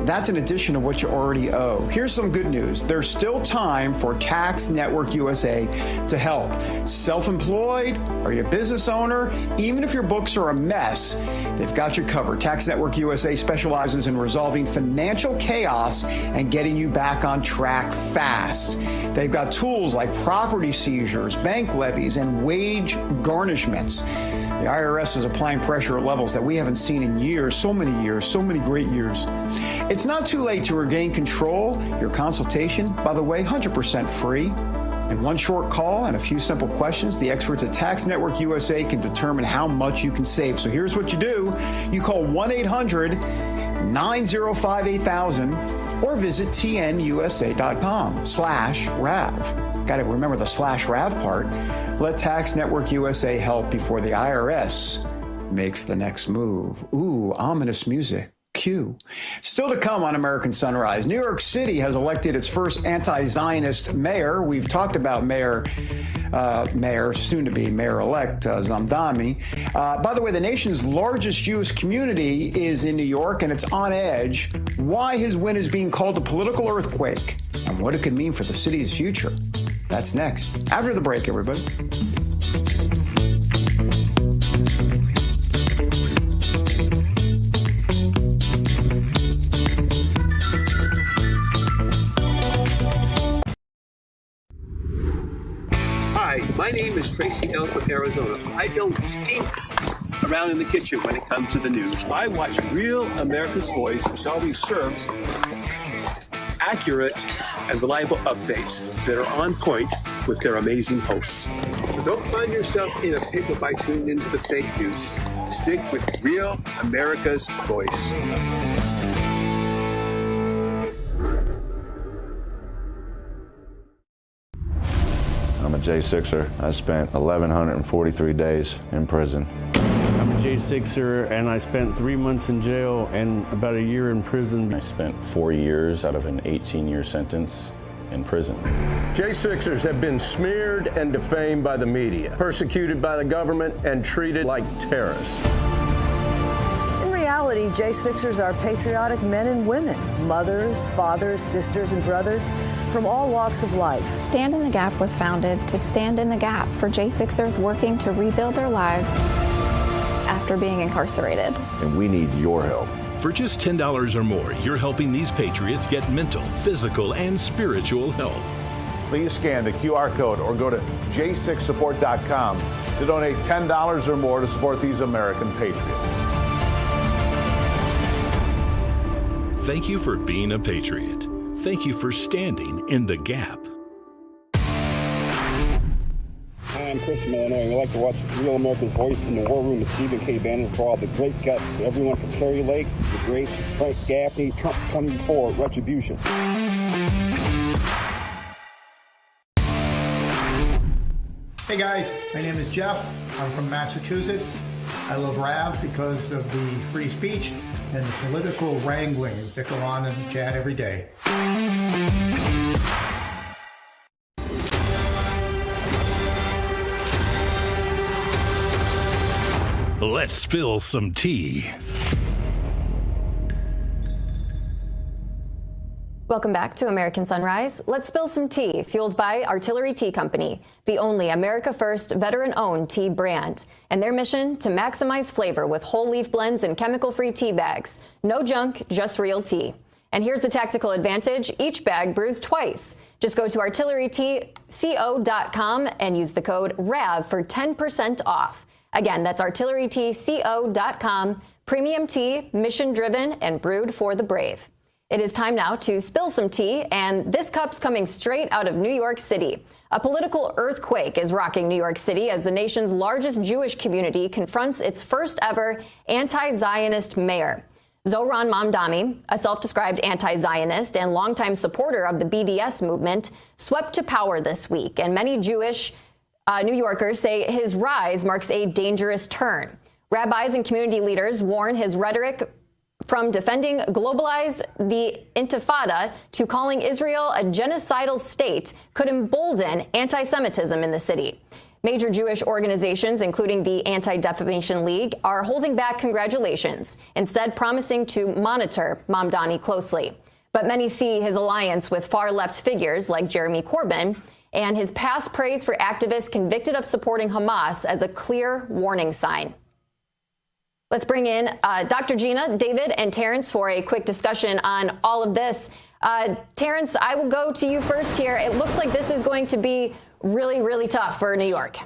That's in addition to what you already owe. Here's some good news. There's still time for Tax Network USA to help. Self-employed, are you a business owner? Even if your books are a mess, they've got you covered. Tax Network USA specializes in resolving financial chaos and getting you back on track fast. They've got tools like property seizures, bank levies, and wage garnishments. The IRS is applying pressure at levels that we haven't seen in years, so many great years. It's not too late to regain control. Your consultation, by the way, 100% free. In one short call and a few simple questions, the experts at Tax Network USA can determine how much you can save. So here's what you do. You call 1-800-905-8000 or visit tnusa.com/RAV. Got to remember the /RAV part. Let Tax Network USA help before the IRS makes the next move. Ooh, ominous music. Q. Still to come on American Sunrise. New York City has elected its first anti-Zionist mayor. We've talked about soon-to-be mayor-elect Zamdani. By the way, the nation's largest Jewish community is in New York, and it's on edge. Why his win is being called a political earthquake, and what it could mean for the city's future. That's next. After the break, everybody. Hi, my name is Tracy L. from Arizona. I don't stink around in the kitchen when it comes to the news. I watch Real America's Voice, which always serves accurate and reliable updates that are on point with their amazing hosts. So don't find yourself in a pickle by tuning into the fake news. Stick with Real America's Voice. I'm a J6er. I spent 1,143 days in prison. I'm a J6er, and I spent 3 months in jail and about a year in prison. I spent 4 years out of an 18-year sentence in prison. J6ers have been smeared and defamed by the media, persecuted by the government, and treated like terrorists. In reality, J6ers are patriotic men and women, mothers, fathers, sisters, and brothers from all walks of life. Stand in the Gap was founded to stand in the gap for J6ers working to rebuild their lives after being incarcerated. And we need your help. For just $10 or more, you're helping these patriots get mental, physical, and spiritual help. Please scan the QR code or go to j6support.com to donate $10 or more to support these American patriots. Thank you for being a patriot. Thank you for standing in the gap. Hi, I'm Chris from Illinois, and we like to watch Real America's Voice in the War Room with Stephen K. Bannon for all the great guests. Everyone from Kerry Lake, the great Frank Gaffney, Trump 24, Retribution. Hey guys, my name is Jeff. I'm from Massachusetts. I love RAV because of the free speech and the political wranglings that go on in the chat every day. Let's spill some tea. Welcome back to American Sunrise. Let's spill some tea, fueled by Artillery Tea Company, the only America First veteran-owned tea brand. And their mission, to maximize flavor with whole leaf blends and chemical-free tea bags. No junk, just real tea. And here's the tactical advantage. Each bag brews twice. Just go to artilleryteaco.com and use the code RAV for 10% off. Again, that's artilleryteaco.com. Premium tea, mission-driven, and brewed for the brave. It is time now to spill some tea, and this cup's coming straight out of New York City. A political earthquake is rocking New York City as the nation's largest Jewish community confronts its first ever anti-Zionist mayor. Zohran Mamdani, a self-described anti-Zionist and longtime supporter of the BDS movement, swept to power this week, and many Jewish New Yorkers say his rise marks a dangerous turn. Rabbis and community leaders warn his rhetoric from defending globalize the Intifada to calling Israel a genocidal state could embolden anti-Semitism in the city. Major Jewish organizations, including the Anti-Defamation League, are holding back congratulations, instead promising to monitor Mamdani closely. But many see his alliance with far-left figures like Jeremy Corbyn and his past praise for activists convicted of supporting Hamas as a clear warning sign. Let's bring in Dr. Gina, David, and Terrence for a quick discussion on all of this. Terrence, I will go to you first here. It looks like this is going to be really, really tough for New York.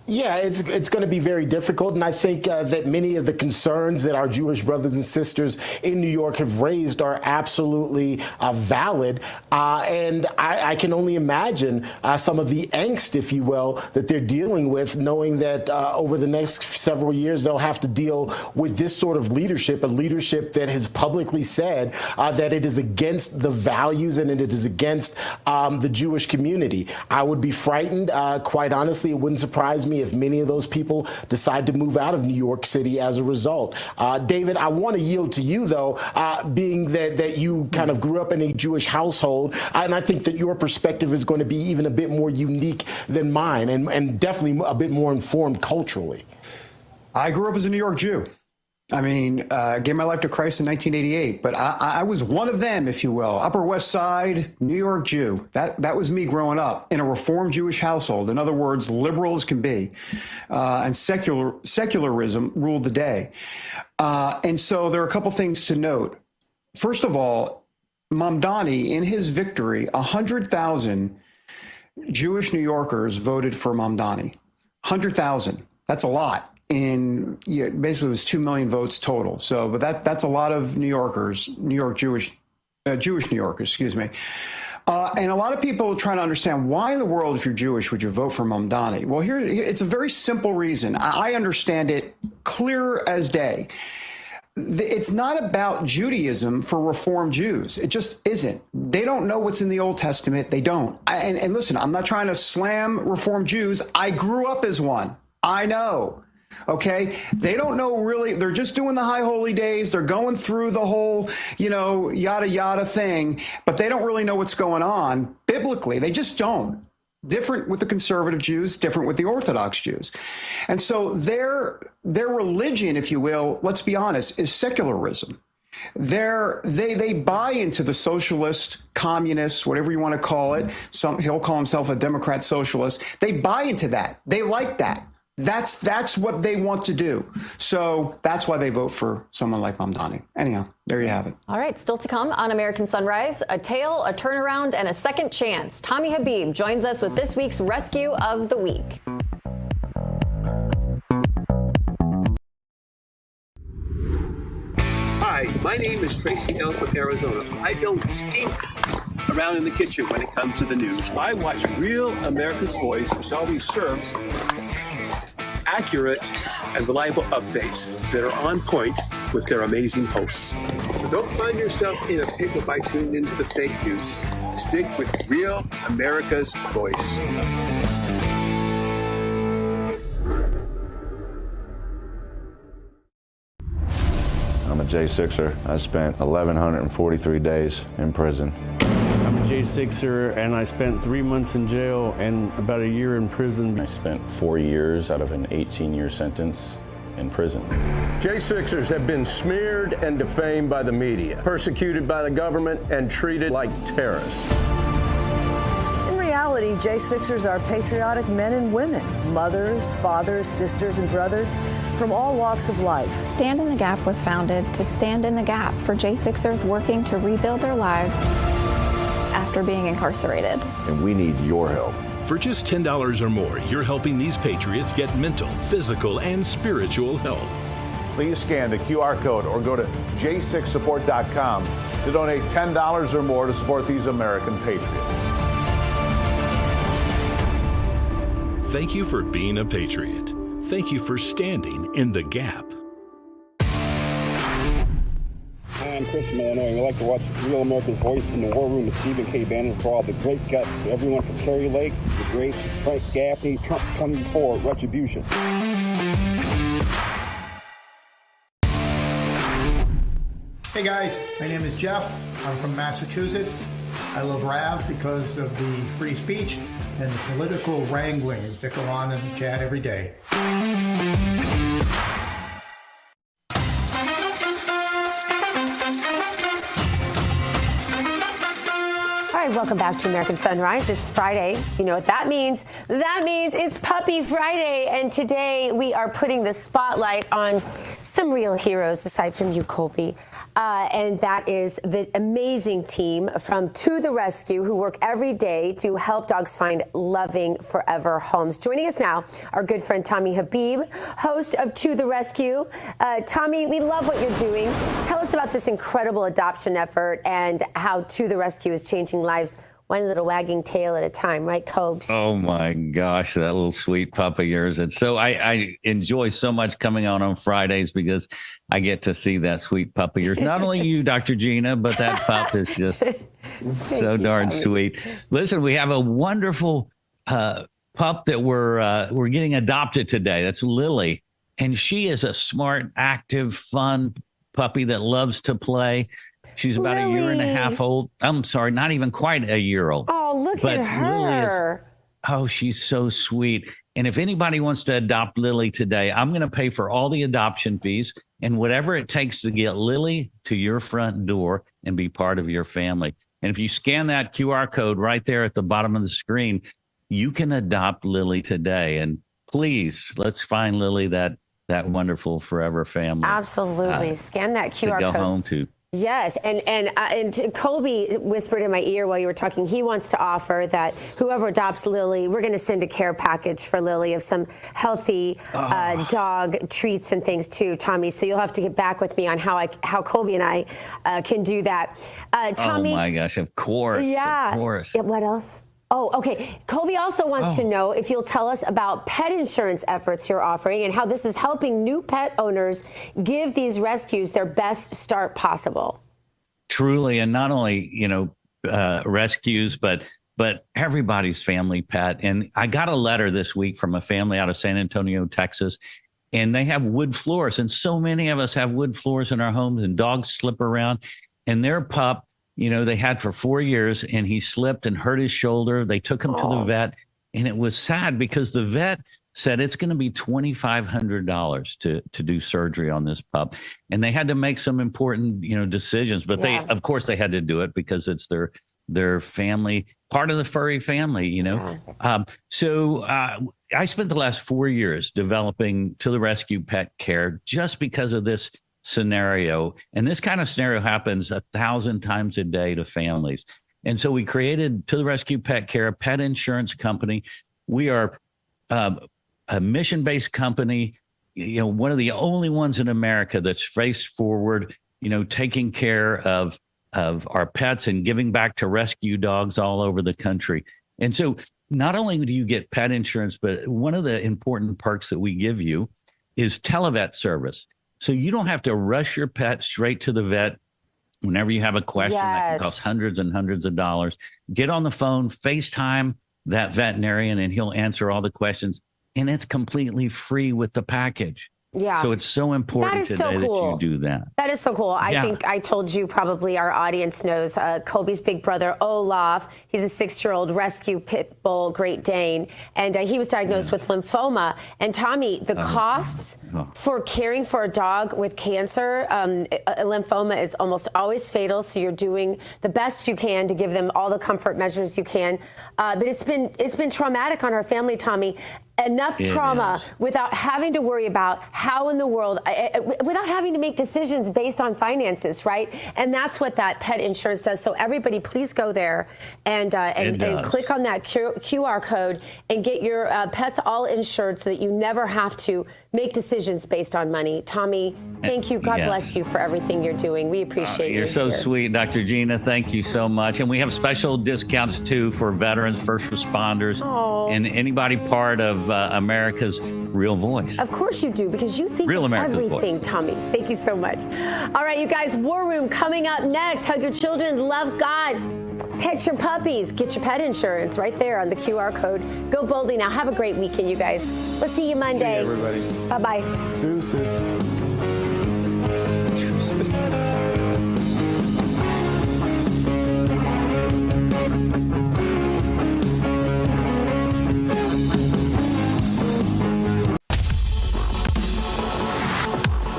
Yeah, it's going to be very difficult, and I think that many of the concerns that our Jewish brothers and sisters in New York have raised are absolutely valid, and I can only imagine some of the angst, if you will, that they're dealing with, knowing that over the next several years they'll have to deal with this sort of leadership, a leadership that has publicly said that it is against the values and it is against the Jewish community. I would be frightened, quite honestly. It wouldn't surprise me if many of those people decide to move out of New York City as a result. David, I want to yield to you, though, being that you kind of grew up in a Jewish household, and I think that your perspective is going to be even a bit more unique than mine, and definitely a bit more informed culturally. I grew up as a New York Jew. I mean, gave my life to Christ in 1988, but I was one of them, if you will. Upper West Side, New York Jew. That was me growing up in a Reformed Jewish household. In other words, liberal as can be, and secularism ruled the day. And so there are a couple things to note. First of all, Mamdani, in his victory, 100,000 Jewish New Yorkers voted for Mamdani. 100,000. That's a lot. Basically, it was 2 million votes total. So, but that's a lot of New Yorkers, Jewish New Yorkers, excuse me. And a lot of people are trying to understand why in the world, if you're Jewish, would you vote for Mamdani? Well, here it's a very simple reason. I understand it clear as day. It's not about Judaism for Reformed Jews. It just isn't. They don't know what's in the Old Testament. They don't. And listen, I'm not trying to slam Reformed Jews. I grew up as one. I know. Okay, they don't know really. They're just doing the high holy days. They're going through the whole, yada, yada thing, but they don't really know what's going on biblically. They just don't. Different with the conservative Jews, different with the Orthodox Jews. And so their religion, if you will, let's be honest, is secularism. They buy into the socialist, communist, whatever you want to call it. He'll call himself a Democrat socialist. They buy into that. They like that. That's what they want to do. So that's why they vote for someone like Mamdani. Anyhow, there you have it. All right, still to come on American Sunrise, a tale, a turnaround, and a second chance. Tommy Habib joins us with this week's Rescue of the Week. Hi, my name is Tracy L. from Arizona. I don't stink around in the kitchen when it comes to the news. I watch Real America's Voice, which always serves accurate and reliable updates that are on point with their amazing hosts. So don't find yourself in a pickle by tuning into the fake news. Stick with Real America's Voice. I'm a J6er. I spent 1,143 days in prison. I'm a J6er, and I spent 3 months in jail and about a year in prison. I spent 4 years out of an 18-year sentence in prison. J6ers have been smeared and defamed by the media, persecuted by the government, and treated like terrorists. In reality, J6ers are patriotic men and women, mothers, fathers, sisters, and brothers from all walks of life. Stand in the Gap was founded to stand in the gap for J6ers working to rebuild their lives after being incarcerated. And we need your help. For just $10 or more, you're helping these patriots get mental, physical, and spiritual help. Please scan the QR code or go to j6support.com to donate $10 or more to support these American patriots. Thank you for being a patriot. Thank you for standing in the gap. Hi, I'm Chris from Illinois. We like to watch Real America's Voice in the War Room with Stephen K. Bannon for all the great guests. Everyone from Kerry Lake, the great Frank Gaffney, Trump 24, Retribution. Hey guys, my name is Jeff. I'm from Massachusetts. I love Rav because of the free speech and the political wranglings that go on in the chat every day. All right, welcome back to American Sunrise. It's Friday. You know what that means? That means it's Puppy Friday. And today we are putting the spotlight on some real heroes aside from you, Colby. And that is the amazing team from To the Rescue who work every day to help dogs find loving forever homes. Joining us now, our good friend Tommy Habib, host of To the Rescue. Tommy, we love what you're doing. Tell us about this incredible adoption effort and how To the Rescue is changing lives one little wagging tail at a time, right, Cobes? Oh my gosh, that little sweet pup of yours. And so I enjoy so much coming on Fridays because I get to see that sweet pup of yours. Not only you, Dr. Gina, but that pup is just so darn sweet. Listen, we have a wonderful pup that we're getting adopted today. That's Lily. And she is a smart, active, fun puppy that loves to play. She's about a year and a half old. I'm sorry, not even quite a year old. Oh, look at her. She's so sweet. And if anybody wants to adopt Lily today, I'm going to pay for all the adoption fees and whatever it takes to get Lily to your front door and be part of your family. And if you scan that QR code right there at the bottom of the screen, you can adopt Lily today. And please, let's find Lily that wonderful forever family. Absolutely. Scan that QR to code. Go home to. Yes, and Colby whispered in my ear while you were talking, he wants to offer that whoever adopts Lily, we're going to send a care package for Lily of some healthy dog treats and things too, Tommy. So you'll have to get back with me on how Colby and I can do that. Tommy, oh my gosh, of course. Yeah. Of course. Yeah, what else? Oh, okay. Colby also wants to know if you'll tell us about pet insurance efforts you're offering and how this is helping new pet owners give these rescues their best start possible. Truly, and not only, rescues, but everybody's family pet. And I got a letter this week from a family out of San Antonio, Texas, and they have wood floors. And so many of us have wood floors in our homes and dogs slip around. And their pup, they had for 4 years and he slipped and hurt his shoulder. They took him to the vet and it was sad because the vet said it's going to be $2,500 to do surgery on this pup. And they had to make some important, decisions, but they, of course they had to do it because it's their family, part of the furry family, So I spent the last 4 years developing To the Rescue Pet Care just because of this scenario. And this kind of scenario happens 1,000 times a day to families. And so we created To the Rescue Pet Care, a pet insurance company. We are a mission-based company, one of the only ones in America that's faced forward, taking care of our pets and giving back to rescue dogs all over the country. And so not only do you get pet insurance, but one of the important perks that we give you is televet service. So you don't have to rush your pet straight to the vet whenever you have a question that can cost hundreds and hundreds of dollars. Get on the phone, FaceTime that veterinarian, and he'll answer all the questions. And it's completely free with the package. Yeah. So it's so important That is so today cool. that you do that. That is so cool. I Yeah. think I told you, probably our audience knows, Colby's big brother, Olaf. He's a 6-year-old rescue pit bull Great Dane. And he was diagnosed with lymphoma. And Tommy, the costs for caring for a dog with cancer, lymphoma is almost always fatal. So you're doing the best you can to give them all the comfort measures you can. But it's been traumatic on our family, Tommy. Enough trauma without having to worry about how in the world, without having to make decisions based on finances, right? And that's what that pet insurance does. So everybody, please go there and click on that QR code and get your pets all insured so that you never have to make decisions based on money. Tommy, thank you. God bless you for everything you're doing. We appreciate you. You're so sweet, Dr. Gina. Thank you so much. And we have special discounts, too, for veterans, first responders, and anybody part of America's Real Voice. Of course you do, because you think Real of America's everything, Voice. Tommy. Thank you so much. All right, you guys, War Room coming up next. Hug your children, love God, pet your puppies, get your pet insurance right there on the QR code. Go boldly now. Have a great weekend, you guys. We'll see you Monday. See you, everybody. Bye-bye. Deuces. Deuces.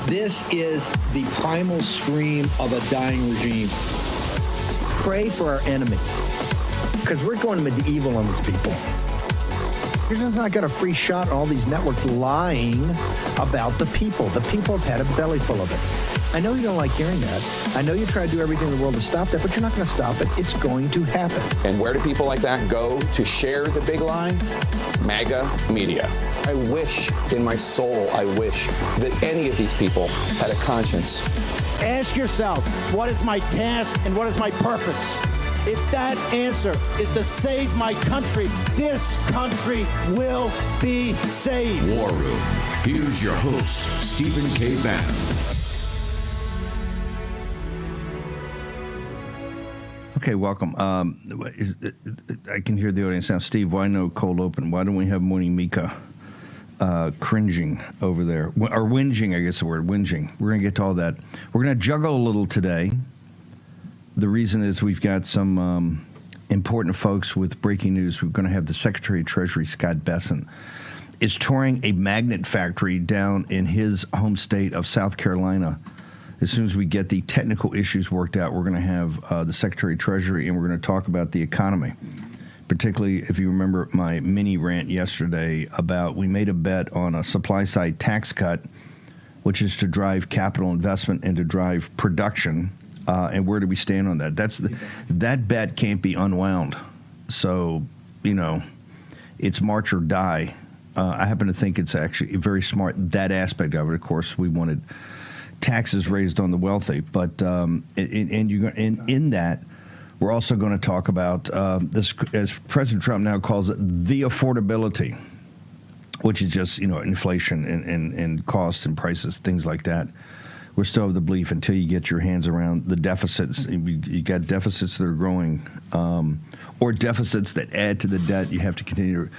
This is the primal scream of a dying regime. Pray for our enemies, because we're going medieval on these people. You're just not got a free shot on all these networks lying about the people. The people have had a belly full of it. I know you don't like hearing that. I know you try to do everything in the world to stop that, but you're not going to stop it. It's going to happen. And where do people like that go to share the big lie? MAGA media. I wish in my soul, I wish that any of these people had a conscience. Ask yourself, what is my task and what is my purpose? If that answer is to save my country, this country will be saved. War Room. Here's your host, Stephen K. Bannon. Okay, welcome. I can hear the audience now. Steve, why no cold open? Why don't we have Morning Mika cringing over there? Or whinging, I guess the word, whinging. We're going to get to all that. We're going to juggle a little today. The reason is we've got some important folks with breaking news. We're going to have the Secretary of Treasury, Scott Bessent, is touring a magnet factory down in his home state of South Carolina. As soon as we get the technical issues worked out, we're going to have the Secretary of Treasury, and we're going to talk about the economy. Particularly, if you remember my mini rant yesterday about we made a bet on a supply-side tax cut, which is to drive capital investment and to drive production. And where do we stand on that? That bet can't be unwound. So, it's march or die. I happen to think it's actually very smart, that aspect of it. Of course, we wanted taxes raised on the wealthy. But in that, we're also going to talk about this, as President Trump now calls it, the affordability, which is just, inflation and cost and prices, things like that. We're still of the belief until you get your hands around the deficits. You got deficits that are growing, or deficits that add to the debt. You have to continue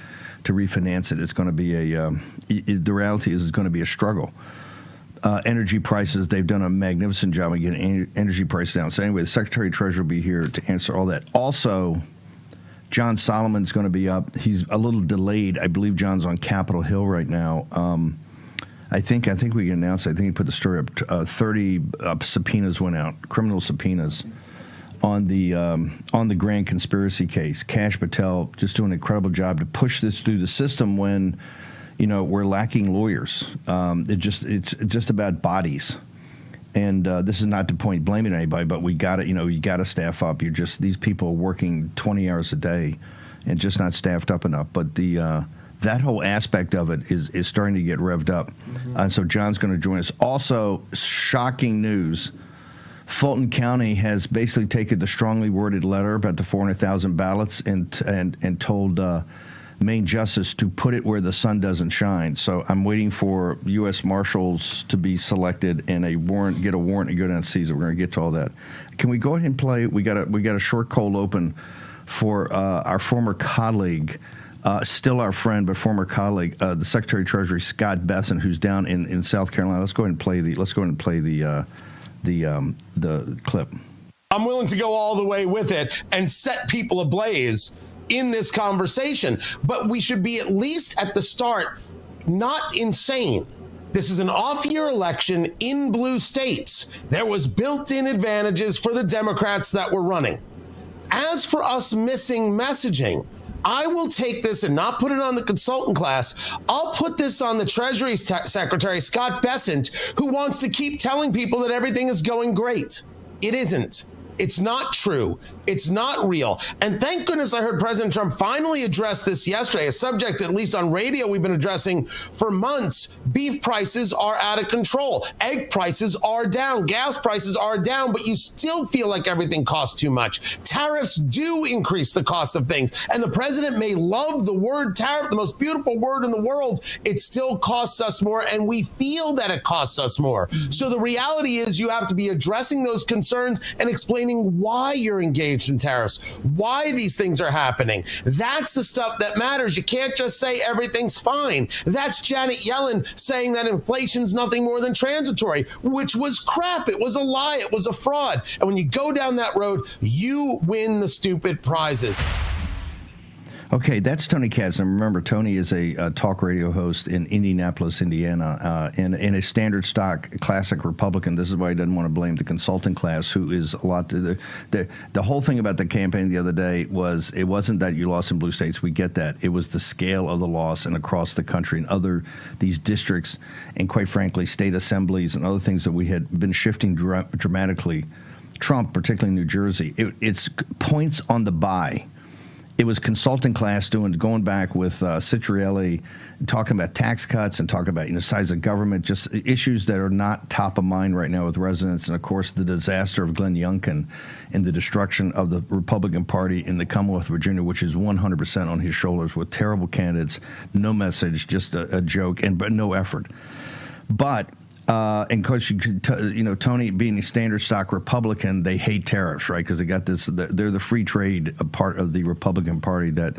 to refinance it. It's going to be the reality is it's going to be a struggle. Energy prices, they've done a magnificent job of getting energy prices down. So anyway, the Secretary of Treasury will be here to answer all that. Also, John Solomon's going to be up. He's a little delayed. I believe John's on Capitol Hill right now. I think we can announce. I think he put the story up. 30 subpoenas went out, criminal subpoenas, on the grand conspiracy case. Kash Patel just doing an incredible job to push this through the system when, we're lacking lawyers. It's just about bodies, and this is not to point blame at anybody, but we got to you got to staff up. These people are working 20 hours a day, and just not staffed up enough. But that whole aspect of it is starting to get revved up. And so John's going to join us. Also, shocking news, Fulton County has basically taken the strongly worded letter about the 400,000 ballots and told Maine Justice to put it where the sun doesn't shine. So I'm waiting for U.S. Marshals to be selected and get a warrant to go down and seize it. We're going to get to all that. Can we go ahead and play? We got a short cold open for our former colleague, still our friend, but former colleague, the Secretary of Treasury Scott Bessent, who's down in South Carolina. Let's go ahead and play the clip. I'm willing to go all the way with it and set people ablaze in this conversation, but we should be at least at the start not insane. This is an off-year election in blue states. There was built-in advantages for the Democrats that were running. As for us missing messaging, I will take this and not put it on the consultant class. I'll put this on the Treasury Secretary, Scott Bessent, who wants to keep telling people that everything is going great. It isn't. It's not true. It's not real. And thank goodness I heard President Trump finally address this yesterday, a subject, at least on radio, we've been addressing for months. Beef prices are out of control. Egg prices are down. Gas prices are down, but you still feel like everything costs too much. Tariffs do increase the cost of things. And the president may love the word tariff, the most beautiful word in the world. It still costs us more, and we feel that it costs us more. So the reality is you have to be addressing those concerns and explaining why you're engaged in tariffs, why these things are happening. That's the stuff that matters. You can't just say everything's fine. That's Janet Yellen saying that inflation's nothing more than transitory, which was crap. It was a lie. It was a fraud. And when you go down that road, you win the stupid prizes. Okay, that's Tony Katz. And remember, Tony is a talk radio host in Indianapolis, Indiana, and a standard stock classic Republican. This is why he doesn't want to blame the consulting class, who is a lot to the whole thing about the campaign the other day was it wasn't that you lost in blue states. We get that. It was the scale of the loss and across the country and these districts and, quite frankly, state assemblies and other things that we had been shifting dramatically. Trump, particularly New Jersey, it's points on the buy. It was consulting class going back with Citrielli, talking about tax cuts and talking about size of government, just issues that are not top of mind right now with residents, and of course the disaster of Glenn Youngkin and the destruction of the Republican Party in the Commonwealth of Virginia, which is 100% on his shoulders with terrible candidates, no message, just a joke, but no effort. But and because Tony being a standard stock Republican, they hate tariffs, right? Because they got this. They're the free trade part of the Republican Party that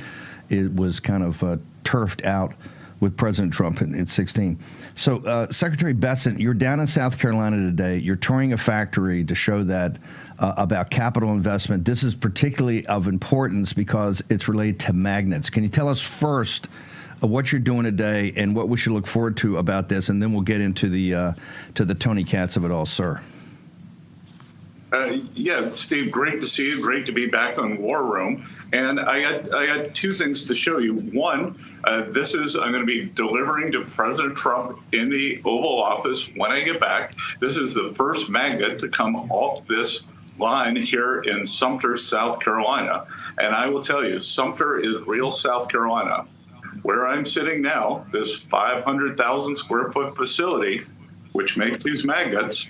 it was kind of turfed out with President Trump in 2016. So, Secretary Bessent, you're down in South Carolina today. You're touring a factory to show that about capital investment. This is particularly of importance because it's related to magnets. Can you tell us first what you're doing today and what we should look forward to about this, and then we'll get into the Tony Katz of it all, sir. Yeah, Steve, great to see you. Great to be back on War Room. And I got two things to show you. One, I'm going to be delivering to President Trump in the Oval Office when I get back. This is the first magnet to come off this line here in Sumter, South Carolina. And I will tell you, Sumter is real South Carolina. Where I'm sitting now, this 500,000 square foot facility, which makes these magnets,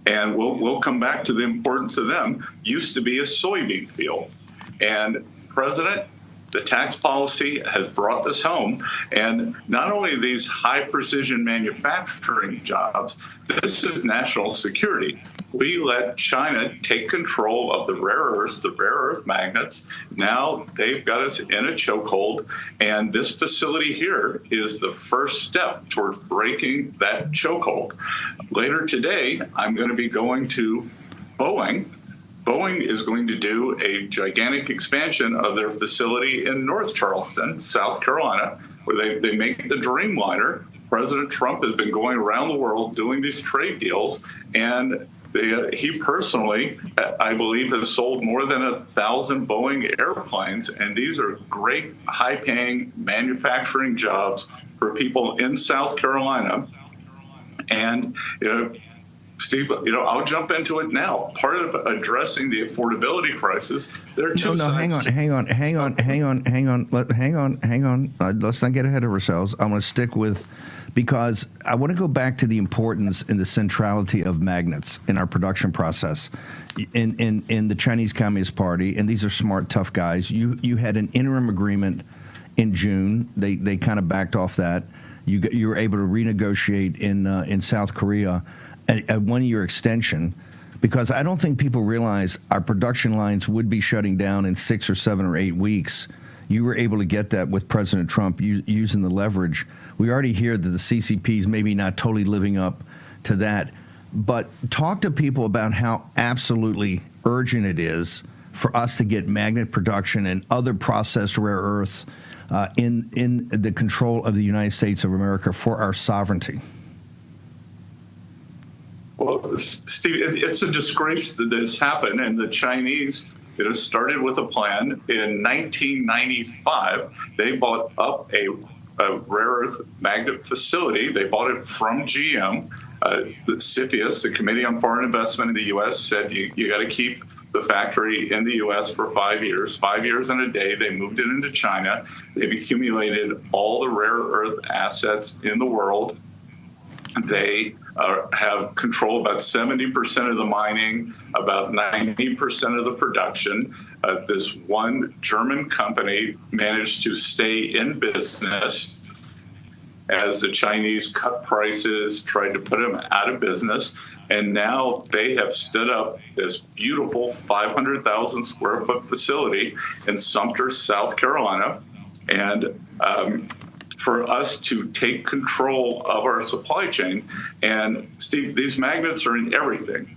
and we'll come back to the importance of them, used to be a soybean field. And President, the tax policy has brought this home. And not only these high precision manufacturing jobs, this is national security. We let China take control of the rare earth magnets. Now they've got us in a chokehold, and this facility here is the first step towards breaking that chokehold. Later today, I'm going to be going to Boeing. Boeing is going to do a gigantic expansion of their facility in North Charleston, South Carolina, where they make the Dreamliner. President Trump has been going around the world doing these trade deals, and he personally, I believe, has sold more than 1,000 Boeing airplanes, and these are great, high-paying manufacturing jobs for people in South Carolina. And Steve, I'll jump into it now. Part of addressing the affordability crisis, there are two sides. Hang on. Let's not get ahead of ourselves. I'm going to stick with, because I want to go back to the importance and the centrality of magnets in our production process. In the Chinese Communist Party, and these are smart, tough guys, you had an interim agreement in June. They kind of backed off that. You were able to renegotiate in South Korea a 1-year extension, because I don't think people realize our production lines would be shutting down in 6 or 7 or 8 weeks You were able to get that with President Trump using the leverage. We already hear that the CCP is maybe not totally living up to that. But talk to people about how absolutely urgent it is for us to get magnet production and other processed rare earths in the control of the United States of America for our sovereignty. Well, Steve, it's a disgrace that this happened, and the Chinese, it started with a plan. In 1995, they bought up a rare earth magnet facility. They bought it from GM. The CFIUS, the Committee on Foreign Investment in the U.S., said you got to keep the factory in the U.S. for 5 years. 5 years and a day, they moved it into China. They've accumulated all the rare earth assets in the world. They have control about 70% of the mining, about 90% of the production. This one German company managed to stay in business as the Chinese cut prices, tried to put them out of business. And now they have stood up this beautiful 500,000 square foot facility in Sumter, South Carolina. And for us to take control of our supply chain. And Steve, these magnets are in everything,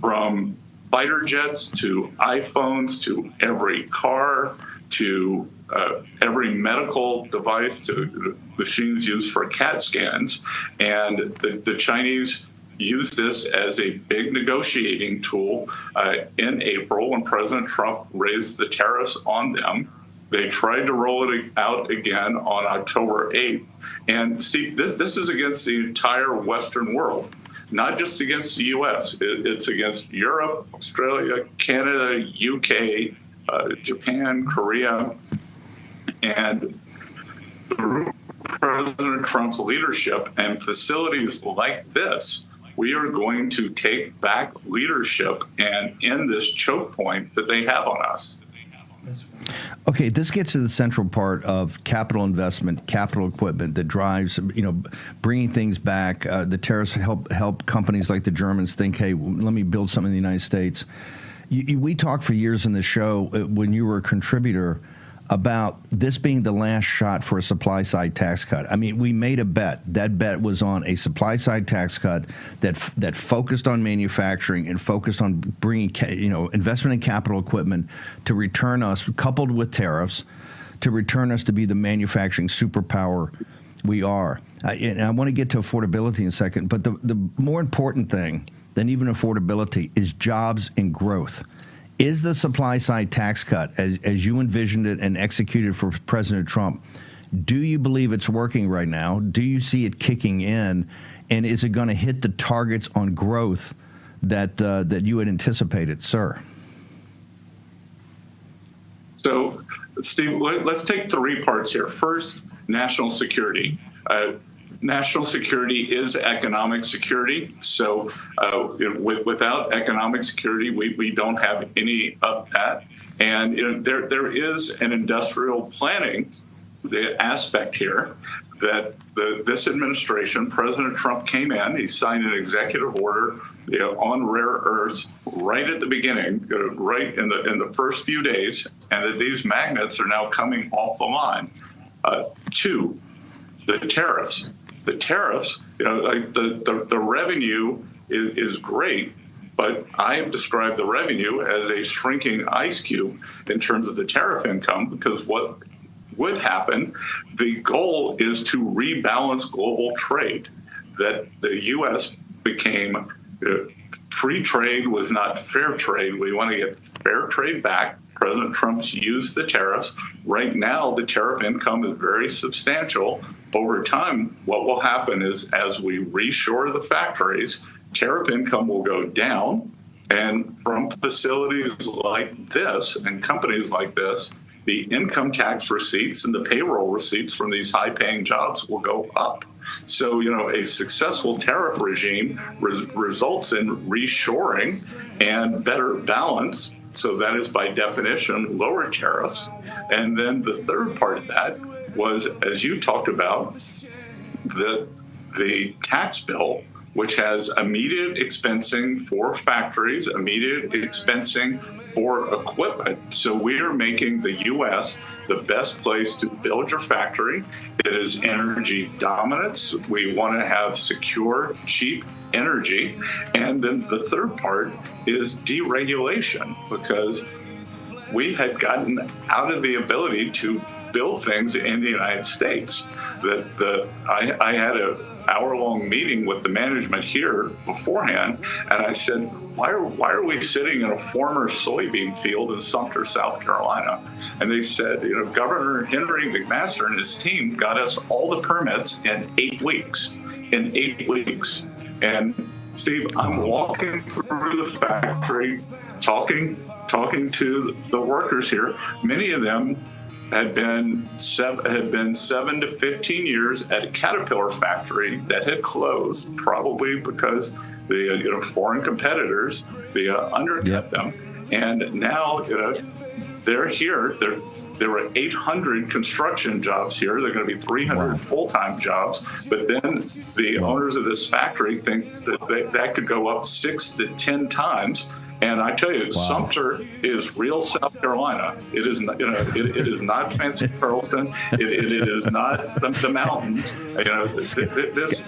from fighter jets to iPhones to every car to every medical device to machines used for CAT scans. And the Chinese used this as a big negotiating tool in April when President Trump raised the tariffs on them. They tried to roll it out again on October 8th. And Steve, this is against the entire Western world, not just against the U.S. It's against Europe, Australia, Canada, UK, Japan, Korea. And through President Trump's leadership and facilities like this, we are going to take back leadership and end this choke point that they have on us. Okay, this gets to the central part of capital investment, capital equipment that drives, bringing things back. The tariffs help companies like the Germans think, hey, let me build something in the United States. We talked for years in the show when you were a contributor about this being the last shot for a supply-side tax cut. I mean, we made a bet. That bet was on a supply-side tax cut that focused on manufacturing and focused on bringing, investment in capital equipment to return us, coupled with tariffs, to return us to be the manufacturing superpower we are. And I want to get to affordability in a second, but the more important thing than even affordability is jobs and growth. Is the supply-side tax cut, as you envisioned it and executed for President Trump, do you believe it's working right now? Do you see it kicking in? And is it going to hit the targets on growth that you had anticipated, sir? So, Steve, let's take three parts here. First, national security. National security is economic security. So without economic security, we don't have any of that. And there is an industrial planning aspect here that this administration, President Trump came in, he signed an executive order on rare earths right at the beginning, right in the first few days, and that these magnets are now coming off the line. Two, the tariffs. The tariffs, the revenue is great, but I have described the revenue as a shrinking ice cube in terms of the tariff income, because what would happen, the goal is to rebalance global trade, that the U.S. became free trade was not fair trade. We want to get fair trade back. President Trump's used the tariffs. Right now, the tariff income is very substantial. Over time, what will happen is as we reshore the factories, tariff income will go down. And from facilities like this and companies like this, the income tax receipts and the payroll receipts from these high-paying jobs will go up. So, a successful tariff regime results in reshoring and better balance. So that is, by definition, lower tariffs. And then the third part of that was, as you talked about, the tax bill which has immediate expensing for factories, immediate expensing for equipment. So we are making the U.S. the best place to build your factory. It is energy dominance. We want to have secure, cheap energy. And then the third part is deregulation, because we had gotten out of the ability to build things in the United States. I had an hour-long meeting with the management here beforehand, and I said, why are we sitting in a former soybean field in Sumter, South Carolina? And they said, Governor Henry McMaster and his team got us all the permits in 8 weeks. In 8 weeks. And Steve, I'm walking through the factory, talking to the workers here. Many of them had been 7 to 15 years at a Caterpillar factory that had closed, probably because the foreign competitors undercut them. And now they're here. There were 800 construction jobs here. There are going to be 300 full-time jobs. But then the owners of this factory think that could go up 6 to 10 times. And I tell you, Sumter is real South Carolina. It is not, it is not fancy Charleston. It is not the mountains.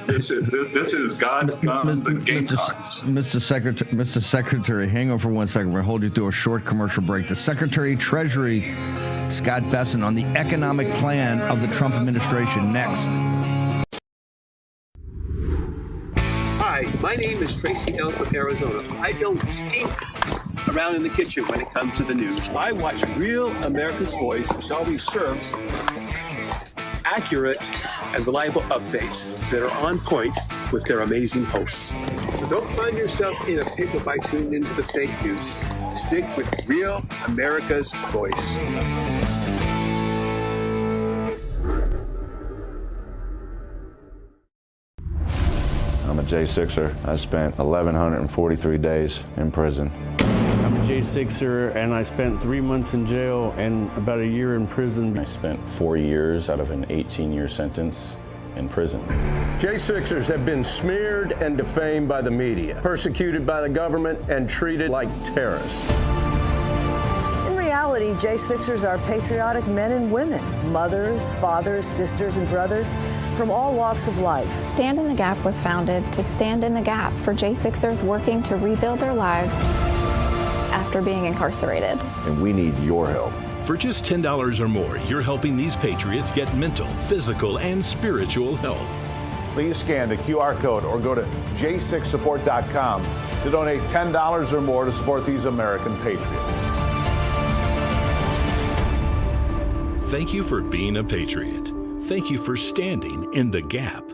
This is God's the Gamecocks. Mr. Secretary, hang on for 1 second. We're going to hold you through a short commercial break. The Secretary of Treasury, Scott Bessent, on the economic plan of the Trump administration. Next. Hi, my name is Tracy L. from Arizona. I don't stink around in the kitchen when it comes to the news. I watch Real America's Voice, which always serves accurate and reliable updates that are on point with their amazing hosts. So don't find yourself in a pickle by tuning into the fake news. Stick with Real America's Voice. I'm a J6er. I spent 1,143 days in prison. I'm a J6er, and I spent 3 months in jail and about a year in prison. I spent 4 years out of an 18-year sentence in prison. J6ers have been smeared and defamed by the media, persecuted by the government, and treated like terrorists. In reality, J6ers are patriotic men and women, mothers, fathers, sisters, and brothers from all walks of life. Stand in the Gap was founded to stand in the gap for J6ers working to rebuild their lives after being incarcerated. And we need your help. For just $10 or more, you're helping these patriots get mental, physical, and spiritual help. Please scan the QR code or go to j6support.com to donate $10 or more to support these American patriots. Thank you for being a patriot. Thank you for standing in the gap.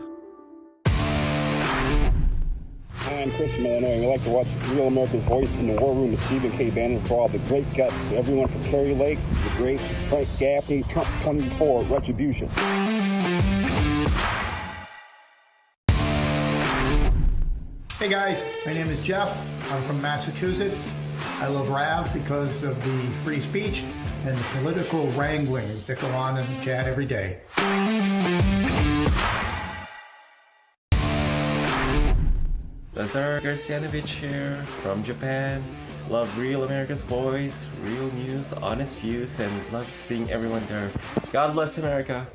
Hi, I'm Chris from Illinois. We like to watch Real America's Voice in the War Room with Stephen K. Bannon for all the great guests. Everyone from Kari Lake, the great Frank Gaffney, Trump 24, Retribution. Hey guys, my name is Jeff. I'm from Massachusetts. I love Rav because of the free speech and the political wranglings that go on in the chat every day. Lazar Garcianovich here from Japan. Love Real America's Voice, real news, honest views, and love seeing everyone there. God bless America.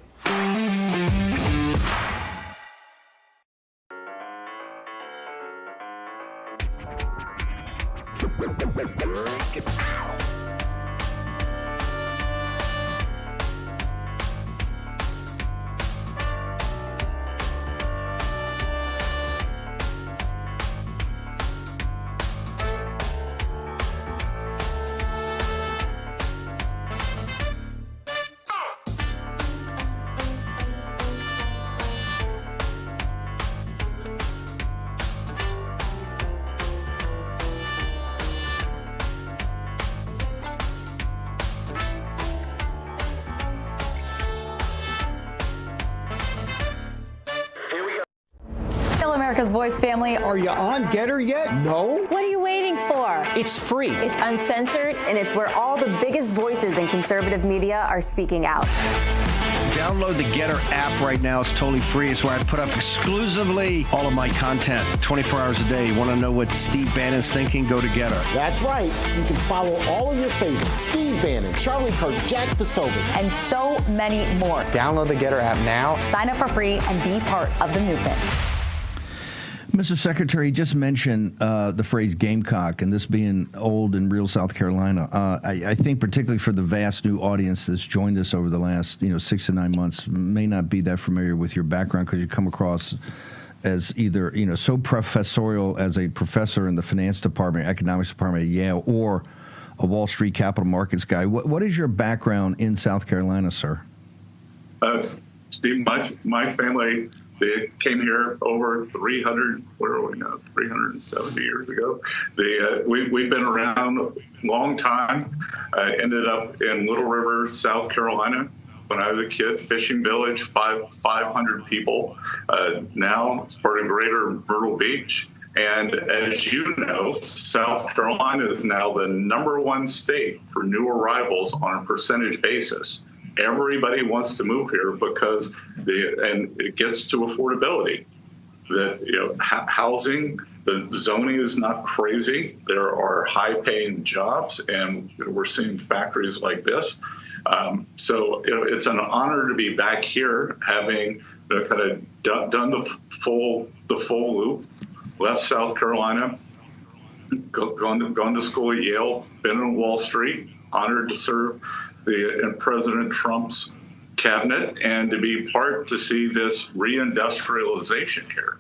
America's Voice family. Are you on Getter yet? No? What are you waiting for? It's free. It's uncensored, and it's where all the biggest voices in conservative media are speaking out. Download the Getter app right now. It's totally free. It's where I put up exclusively all of my content 24 hours a day. You want to know what Steve Bannon's thinking? Go to Getter. That's right. You can follow all of your favorites. Steve Bannon, Charlie Kirk, Jack Posobiec. And so many more. Download the Getter app now. Sign up for free and be part of the movement. Mr. Secretary, you just mentioned the phrase Gamecock, and this being old in real South Carolina. I think particularly for the vast new audience that's joined us over the last 6 to 9 months may not be that familiar with your background because you come across as either so professorial as a professor in the finance department, economics department at Yale, or a Wall Street capital markets guy. What is your background in South Carolina, sir? Steve, my family, they came here over 370 years ago. We've been around a long time. I ended up in Little River, South Carolina. When I was a kid, fishing village, 500 people. Now it's part of Greater Myrtle Beach. And as you know, South Carolina is now the #1 state for new arrivals on a percentage basis. Everybody wants to move here because and it gets to affordability. That housing, the zoning is not crazy. There are high-paying jobs, and we're seeing factories like this. So it's an honor to be back here, having kind of done the full loop. Left South Carolina, gone to school at Yale, been on Wall Street. Honored to serve in President Trump's cabinet and to be part to see this reindustrialization here.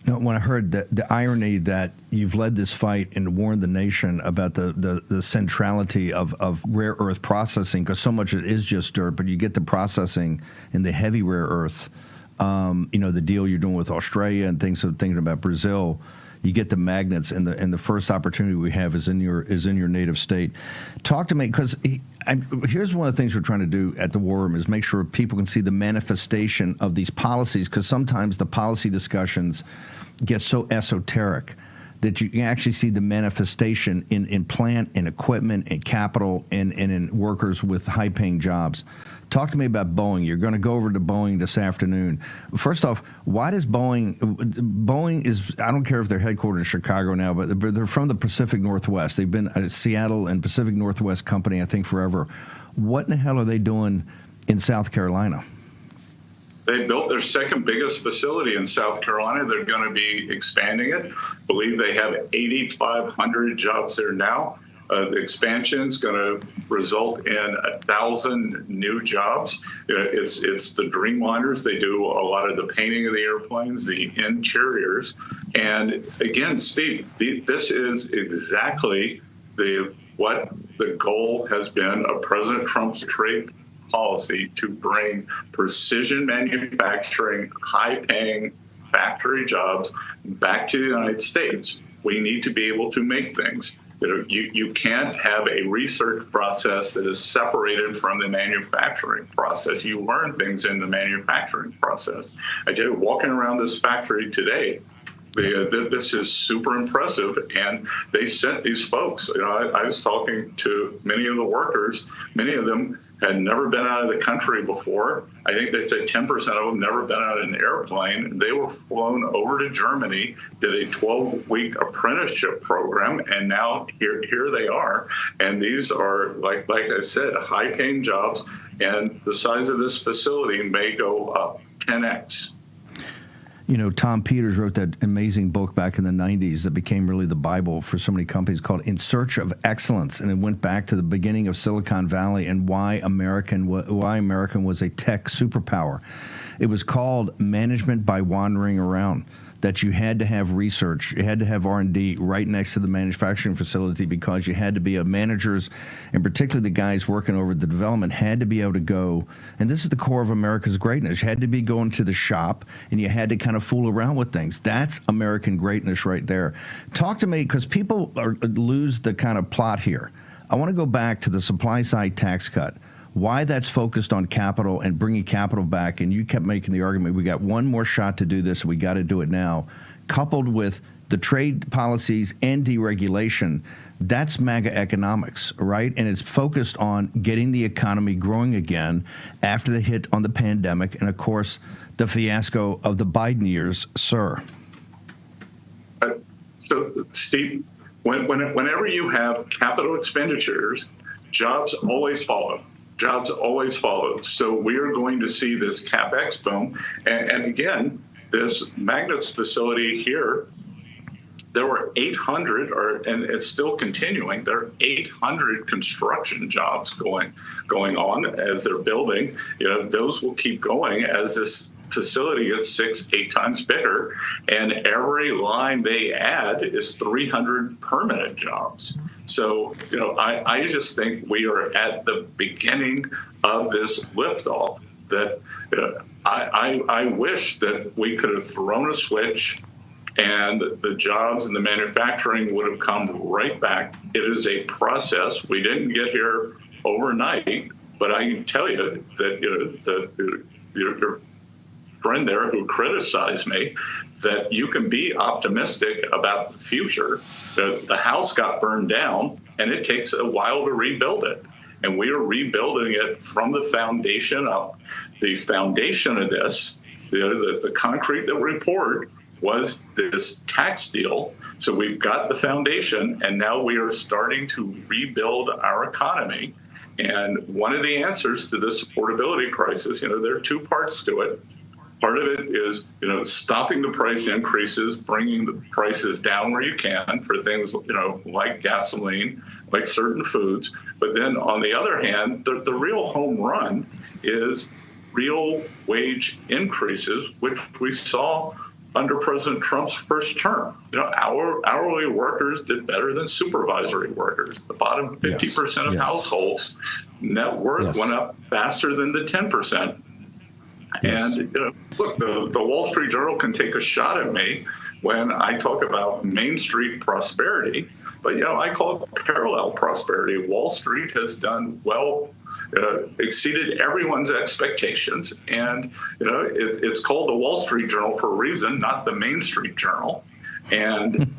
When I heard the irony that you've led this fight and warned the nation about the centrality of rare earth processing, because so much of it is just dirt, but you get the processing in the heavy rare earths, the deal you're doing with Australia and thinking about Brazil. You get the magnets, and the first opportunity we have is in your native state. Talk to me, because here's one of the things we're trying to do at the War Room is make sure people can see the manifestation of these policies, because sometimes the policy discussions get so esoteric that you can actually see the manifestation in plant, in equipment, in capital, and in workers with high-paying jobs. Talk to me about Boeing. You're going to go over to Boeing this afternoon. First off, why does Boeing is, I don't care if they're headquartered in Chicago now, but they're from the Pacific Northwest. They've been a Seattle and Pacific Northwest company, I think, forever. What in the hell are they doing in South Carolina? They built their second biggest facility in South Carolina. They're going to be expanding it. I believe they have 8,500 jobs there now. The expansion is going to result in 1,000 new jobs. It's the Dreamliners. They do a lot of the painting of the airplanes, the interiors. And again, Steve, this is exactly what the goal has been of President Trump's trade policy, to bring precision manufacturing, high-paying factory jobs back to the United States. We need to be able to make things. You can't have a research process that is separated from the manufacturing process. You learn things in the manufacturing process. I tell you, walking around this factory today, this is super impressive, and they sent these folks. I was talking to many of the workers. Many of them had never been out of the country before. I think they said 10% of them never been out in an airplane. They were flown over to Germany, did a 12-week apprenticeship program, and now here they are. And these are, like I said, high-paying jobs, and the size of this facility may go up 10x. Tom Peters wrote that amazing book back in the 90s that became really the Bible for so many companies, called In Search of Excellence. And it went back to the beginning of Silicon Valley and why American was a tech superpower. It was called Management by Wandering Around, that you had to have research, you had to have R&D right next to the manufacturing facility, because you had to be managers, and particularly the guys working over the development had to be able to go, and this is the core of America's greatness, you had to be going to the shop, and you had to kind of fool around with things. That's American greatness right there. Talk to me, because people lose the kind of plot here. I want to go back to the supply side tax cut. Why that's focused on capital and bringing capital back, and you kept making the argument, we got one more shot to do this, we got to do it now, coupled with the trade policies and deregulation That's MAGA economics, right? And it's focused on getting the economy growing again after the hit on the pandemic and, of course, the fiasco of the Biden years, sir. So, Steve, whenever you have capital expenditures, jobs always follow. Jobs always follow. So we are going to see this CapEx boom. And again, this magnets facility here, there were 800, and it's still continuing. There are 800 construction jobs going on as they're building. Those will keep going as this facility gets 6-8 times bigger, and every line they add is 300 permanent jobs. So, I just think we are at the beginning of this liftoff. That I wish that we could have thrown a switch and the jobs and the manufacturing would have come right back. It is a process. We didn't get here overnight, but I can tell you that your friend there who criticized me, that you can be optimistic about the future. The house got burned down, and it takes a while to rebuild it. And we are rebuilding it from the foundation up. The foundation of this, the concrete that we poured, was this tax deal. So we've got the foundation, and now we are starting to rebuild our economy. And one of the answers to this affordability crisis, there are two parts to it. Part of it is, stopping the price increases, bringing the prices down where you can for things, like gasoline, like certain foods. But then on the other hand, the real home run is real wage increases, which we saw under President Trump's first term. Our hourly workers did better than supervisory workers. The bottom 50% of households, net worth went up faster than the 10%. And look, the Wall Street Journal can take a shot at me when I talk about Main Street prosperity, but I call it parallel prosperity. Wall Street has done well, exceeded everyone's expectations, and it's called the Wall Street Journal for a reason, not the Main Street Journal. And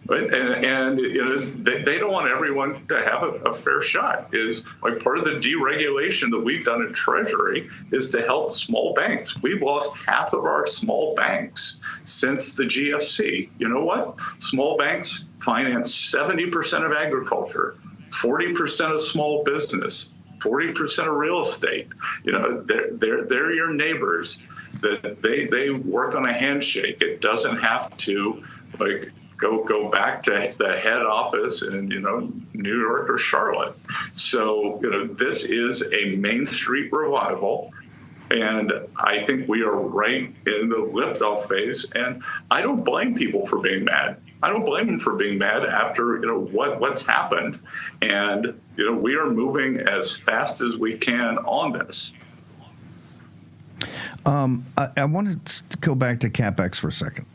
they don't want everyone to have a fair shot. Is like part of the deregulation that we've done in Treasury is to help small banks. We've lost half of our small banks since the GFC. You know what? Small banks finance 70% of agriculture, 40% of small business, 40% of real estate. They're your neighbors. That they work on a handshake. It doesn't have to go back to the head office in New York or Charlotte. So this is a Main Street revival, and I think we are right in the liftoff phase. And I don't blame people for being mad. I don't blame them for being mad after what's happened, and we are moving as fast as we can on this. I wanted to go back to CapEx for a second.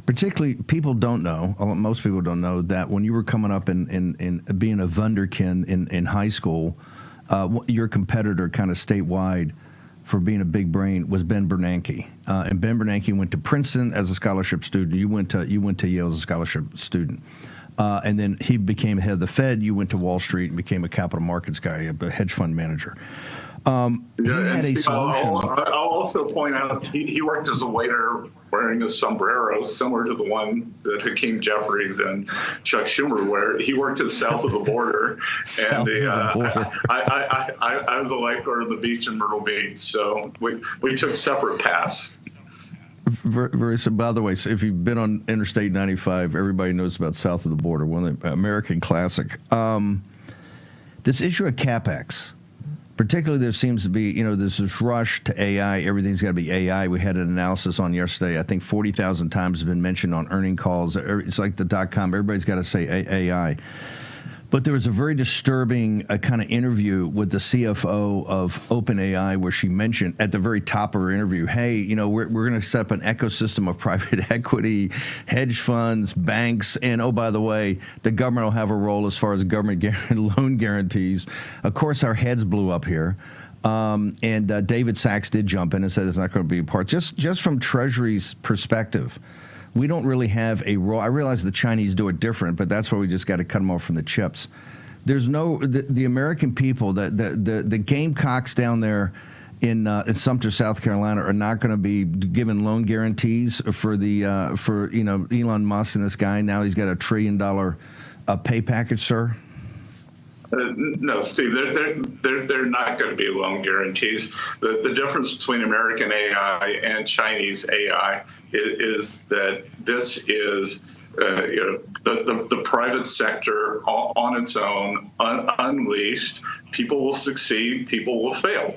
Particularly, people don't know, most people don't know, that when you were coming up in being a wunderkind in high school, your competitor kind of statewide for being a big brain was Ben Bernanke. And Ben Bernanke went to Princeton as a scholarship student. You went to Yale as a scholarship student. And then he became head of the Fed. You went to Wall Street and became a capital markets guy, a hedge fund manager. I'll also point out he worked as a waiter wearing a sombrero similar to the one that Hakeem Jeffries and Chuck Schumer wear. He worked at south of the border, and I was a lifeguard on the beach in Myrtle Beach, so we took separate paths. Very. So, by the way, so if you've been on Interstate 95, everybody knows about south of the border, one of the American classic. This issue of CapEx. Particularly, there seems to be, there's this rush to AI. Everything's got to be AI. We had an analysis on yesterday. I think 40,000 times has been mentioned on earning calls. It's like the .com. Everybody's got to say AI. But there was a very disturbing kind of interview with the CFO of OpenAI where she mentioned at the very top of her interview, hey, we're going to set up an ecosystem of private equity, hedge funds, banks, and, oh, by the way, the government will have a role as far as government loan guarantees. Of course, our heads blew up here. And David Sachs did jump in and said it's not going to be a part. Just from Treasury's perspective, We don't really have a role. I realize the Chinese do it different, but that's why we just got to cut them off from the chips. There's no the American people, the Gamecocks down there in Sumter, South Carolina, are not going to be given loan guarantees for Elon Musk and this guy. Now he's got $1 trillion pay package, sir. No, Steve, they're not going to be loan guarantees. The difference between American AI and Chinese AI is that this is the private sector on its own, unleashed. People will succeed, people will fail.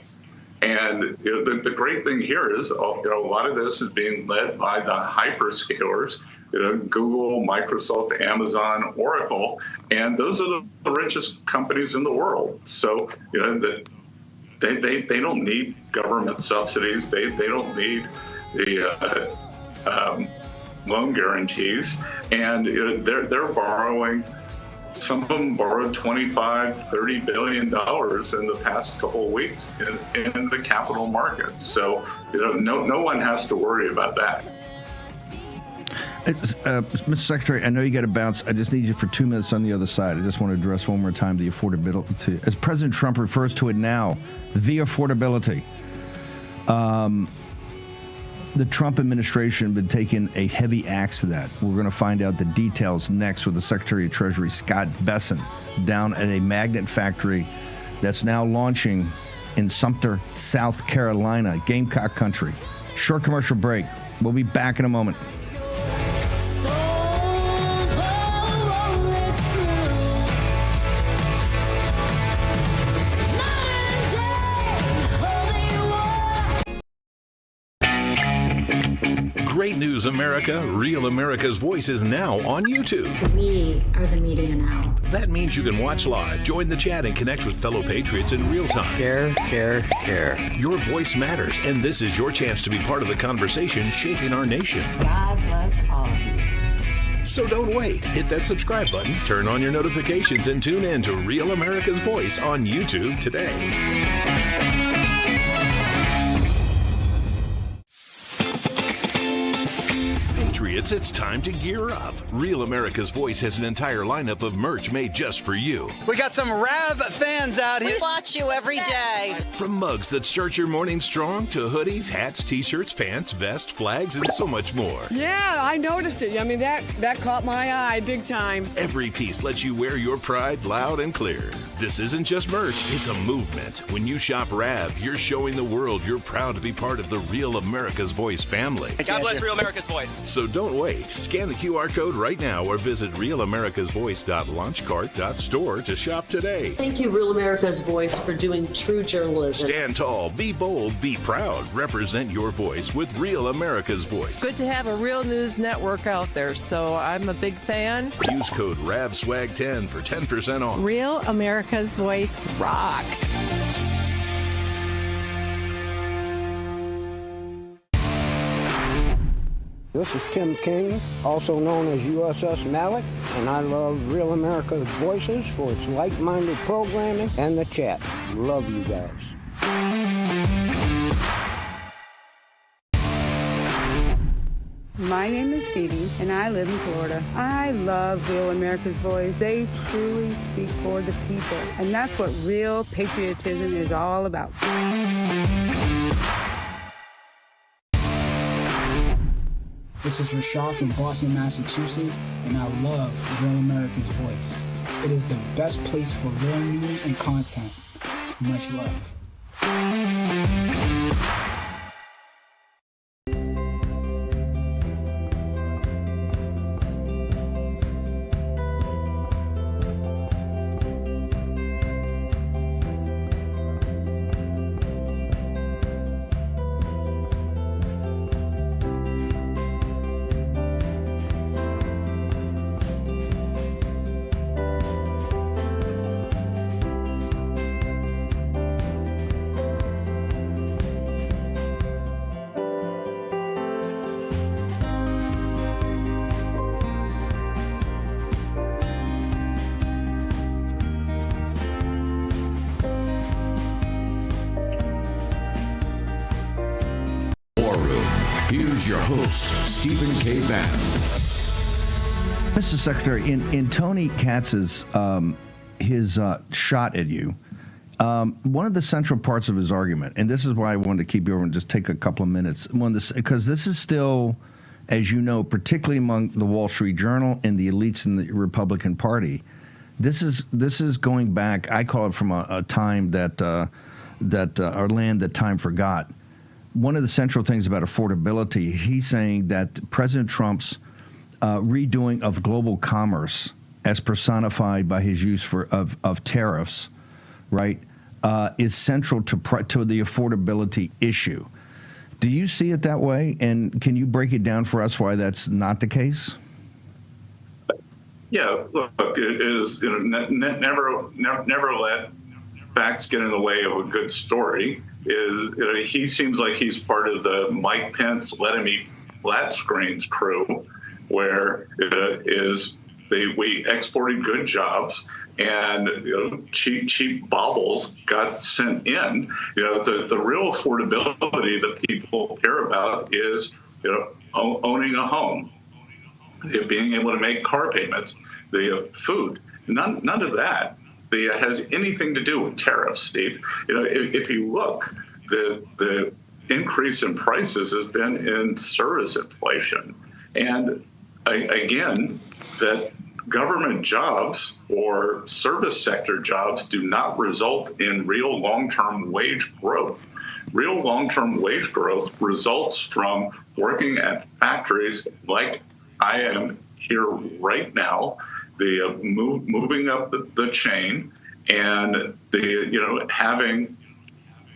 And the great thing here is a lot of this is being led by the hyperscalers, Google, Microsoft, Amazon, Oracle, and those are the richest companies in the world. So they don't need government subsidies. They don't need the loan guarantees, and they're borrowing. Some of them borrowed $25-30 billion in the past couple of weeks in the capital markets. So no one has to worry about that. Mr. Secretary, I know you got to bounce. I just need you for 2 minutes on the other side. I just want to address one more time the affordability. As President Trump refers to it now, the affordability. The Trump administration has been taking a heavy axe to that. We're going to find out the details next with the Secretary of Treasury, Scott Bessent, down at a magnet factory that's now launching in Sumter, South Carolina, Gamecock country. Short commercial break. We'll be back in a moment. Great News America, Real America's Voice is now on YouTube. We are the media now. That means you can watch live, join the chat, and connect with fellow patriots in real time. Share. Your voice matters, and this is your chance to be part of the conversation shaping our nation. God bless all of you. So don't wait. Hit that subscribe button, turn on your notifications, and tune in to Real America's Voice on YouTube today. Patriots, it's time to gear up. Real America's Voice has an entire lineup of merch made just for you. We got some Rav fans out here. We watch you every day. From mugs that start your morning strong to hoodies, hats, t-shirts, pants, vests, flags, and so much more. Yeah, I noticed it. I mean, that caught my eye big time. Every piece lets you wear your pride loud and clear. This isn't just merch, it's a movement. When you shop Rav, you're showing the world you're proud to be part of the Real America's Voice family. God bless Real America's Voice. So don't wait. Scan the QR code right now or visit realamericasvoice.launchcart.store to shop today. Thank you, Real America's Voice, for doing true journalism. Stand tall, be bold, be proud. Represent your voice with Real America's Voice. It's good to have a real news network out there, so I'm a big fan. Use code RAVSWAG10 for 10% off. Real America's Voice rocks. This is Tim King, also known as USS Malik, and I love Real America's Voices for its like-minded programming and the chat. Love you guys. My name is Phoebe, and I live in Florida. I love Real America's Voice. They truly speak for the people, and that's what real patriotism is all about. This is Rashad from Boston, Massachusetts, and I love Real America's Voice. It is the best place for real news and content. Much love. Here's your host, Stephen K. Bannon. Mr. Secretary, in Tony Katz's his shot at you, one of the central parts of his argument, and this is why I wanted to keep you over and just take a couple of minutes, because this is still, as you know, particularly among the Wall Street Journal and the elites in the Republican Party, this is going back. I call it from a time that our land that time forgot. One of the central things about affordability, he's saying that President Trump's redoing of global commerce, as personified by his use of tariffs, right, is central to the affordability issue. Do you see it that way? And can you break it down for us why that's not the case? Yeah, look, it is, never let facts get in the way of a good story. He seems like he's part of the Mike Pence let him eat flat screens crew, where we exported good jobs and cheap baubles got sent in. The real affordability that people care about is owning a home, being able to make car payments, the food. None of that has anything to do with tariffs, Steve. If you look, the increase in prices has been in service inflation, and again, that government jobs or service sector jobs do not result in real long-term wage growth. Real long-term wage growth results from working at factories like I am here right now, moving up the chain, and having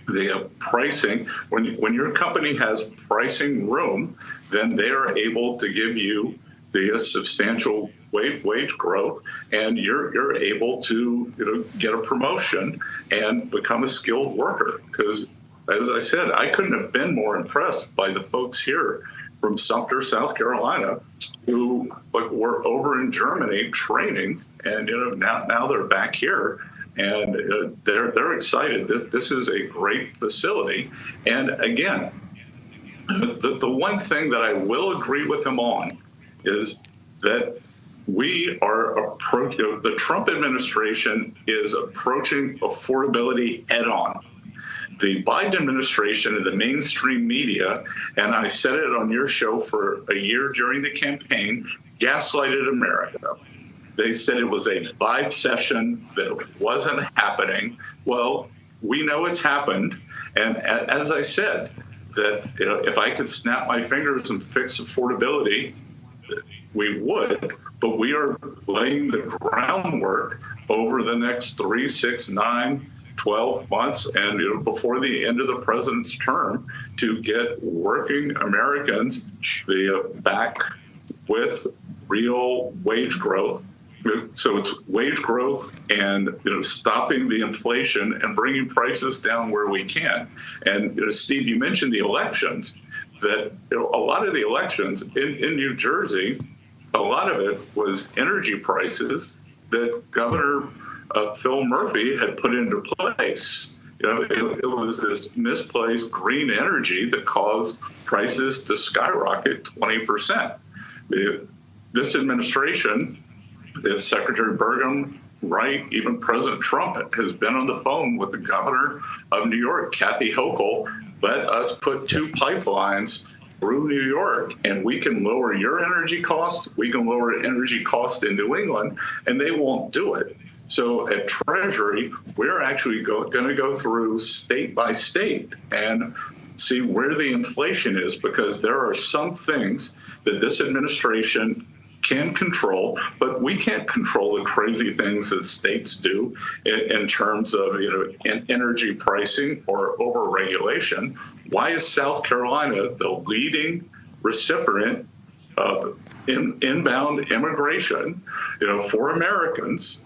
the pricing. When your company has pricing room, then they are able to give you the substantial wage growth, and you're able to get a promotion and become a skilled worker. Because, as I said, I couldn't have been more impressed by the folks here from Sumter, South Carolina, who were over in Germany training, and now they're back here, and they're excited. This is a great facility, and again, the one thing that I will agree with him on is that we are approaching, the Trump administration is approaching affordability head on. The Biden administration and the mainstream media, and I said it on your show for a year during the campaign, gaslighted America. They said it was a vibe session, that it wasn't happening. Well, we know it's happened. And as I said, that if I could snap my fingers and fix affordability, we would, but we are laying the groundwork over the next 3, 6, 9, 12 months and before the end of the president's term to get working Americans back with real wage growth. So it's wage growth and stopping the inflation and bringing prices down where we can. And Steve, you mentioned the elections. That a lot of the elections in New Jersey, a lot of it was energy prices that Governor Phil Murphy had put into place. It was this misplaced green energy that caused prices to skyrocket 20%. This administration, Secretary Burgum, Wright, even President Trump has been on the phone with the governor of New York, Kathy Hochul. Let us put 2 pipelines through New York, and we can lower your energy cost. We can lower energy cost in New England, and they won't do it. So at Treasury, we're actually going to go through state by state and see where the inflation is, because there are some things that this administration can control, but we can't control the crazy things that states do in terms of energy pricing or overregulation. Why is South Carolina the leading recipient of inbound immigration, for Americans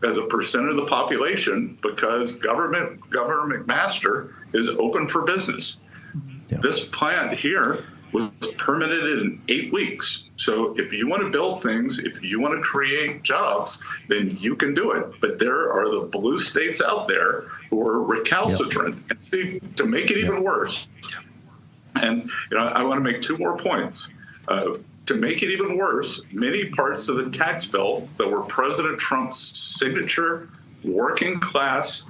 as a percent of the population? Because Governor McMaster is open for business. Yeah. This plant here was permitted in 8 weeks. So if you want to build things, if you want to create jobs, then you can do it. But there are the blue states out there who are recalcitrant. Yep. And see, to make it even worse, And I want to make two more points. To make it even worse, many parts of the tax bill that were President Trump's signature working class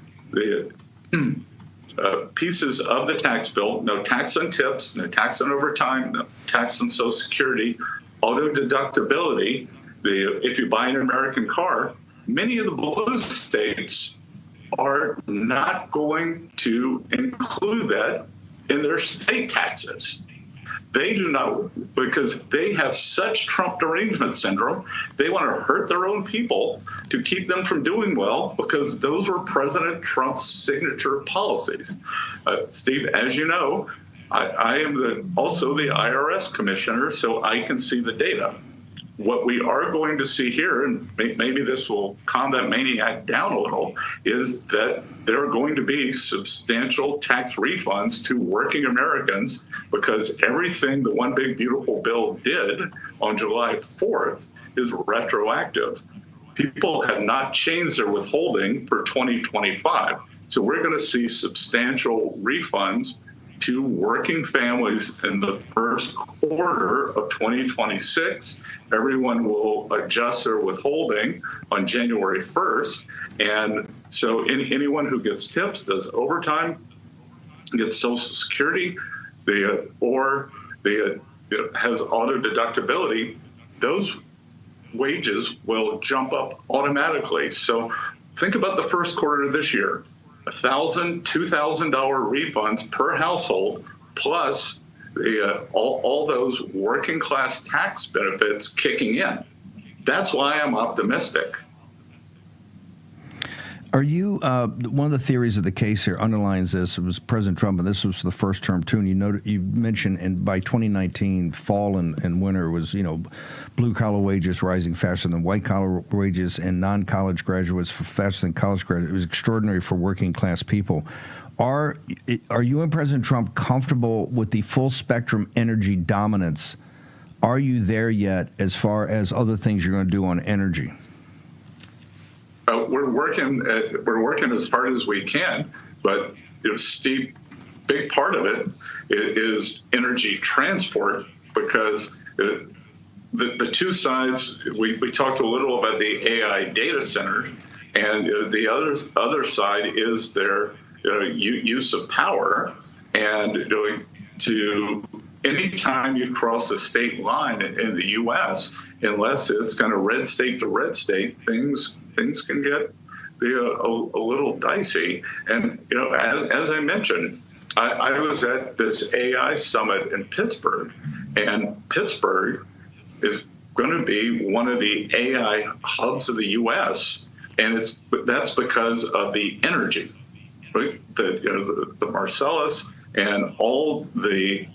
pieces of the tax bill, no tax on tips, no tax on overtime, no tax on Social Security, auto deductibility, if you buy an American car, many of the blue states are not going to include that in their state taxes. They do not, because they have such Trump derangement syndrome. They want to hurt their own people to keep them from doing well, because those were President Trump's signature policies. Steve, as you know, I am also the IRS commissioner, so I can see the data. What we are going to see here, and maybe this will calm that maniac down a little, is that there are going to be substantial tax refunds to working Americans, because everything the One Big Beautiful Bill did on July 4th is retroactive. People have not changed their withholding for 2025. So we're going to see substantial refunds to working families in the first quarter of 2026. Everyone will adjust their withholding on January 1st. And so anyone who gets tips, does overtime, gets Social Security, has auto deductibility, those wages will jump up automatically. So think about the first quarter of this year. $1,000, $2,000 refunds per household, plus all those working class tax benefits kicking in. That's why I'm optimistic. Are you one of the theories of the case here underlines this? It was President Trump, and this was the first term too. And you mentioned, and by 2019, fall and winter was blue collar wages rising faster than white collar wages, and non-college graduates faster than college graduates. It was extraordinary for working class people. Are you and President Trump comfortable with the full spectrum energy dominance? Are you there yet as far as other things you're going to do on energy? We're working as hard as we can, but Steve, big part of it is energy transport, because the two sides. We talked a little about the AI data centers, and the other side is their use of power. And to anytime you cross a state line in the U.S., unless it's kind of red state to red state, things can get a little dicey. And as I mentioned, I was at this AI summit in Pittsburgh, and Pittsburgh is going to be one of the AI hubs of the U.S., and that's because of the energy, right? The Marcellus and all the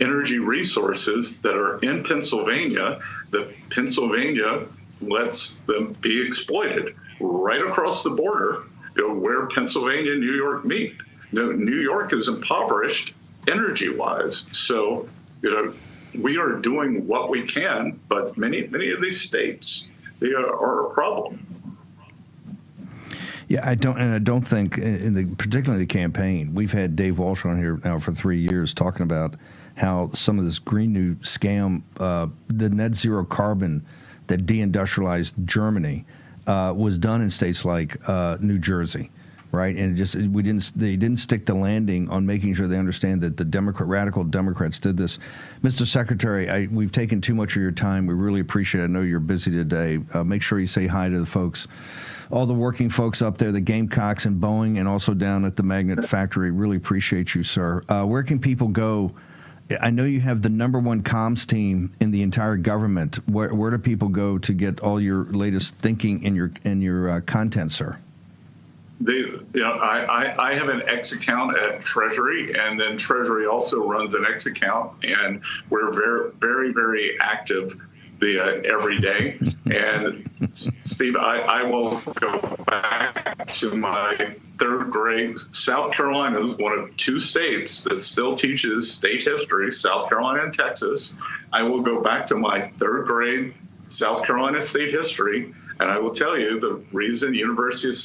energy resources that are in Pennsylvania, that Pennsylvania lets them be exploited right across the border, where Pennsylvania and New York meet. New York is impoverished energy-wise, so we are doing what we can, but many of these states, they are a problem. Yeah, I don't think, particularly the campaign, we've had Dave Walsh on here now for 3 years talking about how some of this Green New scam, the net zero carbon that deindustrialized Germany was done in states like New Jersey, right? And they didn't stick the landing on making sure they understand that the radical Democrats did this. Mr. Secretary, we've taken too much of your time. We really appreciate it. I know you're busy today. Make sure you say hi to the folks, all the working folks up there, the Gamecocks and Boeing, and also down at the Magnet Factory. Really appreciate you, sir. Where can people go? I know you have the #1 comms team in the entire government. Where do people go to get all your latest thinking and your content, sir? I have an X account at Treasury, and then Treasury also runs an X account, and we're very, very, very active every day. And Steve, I will go back to my third grade. South Carolina is one of two states that still teaches state history, South Carolina and Texas. I will go back to my third grade South Carolina state history, and I will tell you the reason University of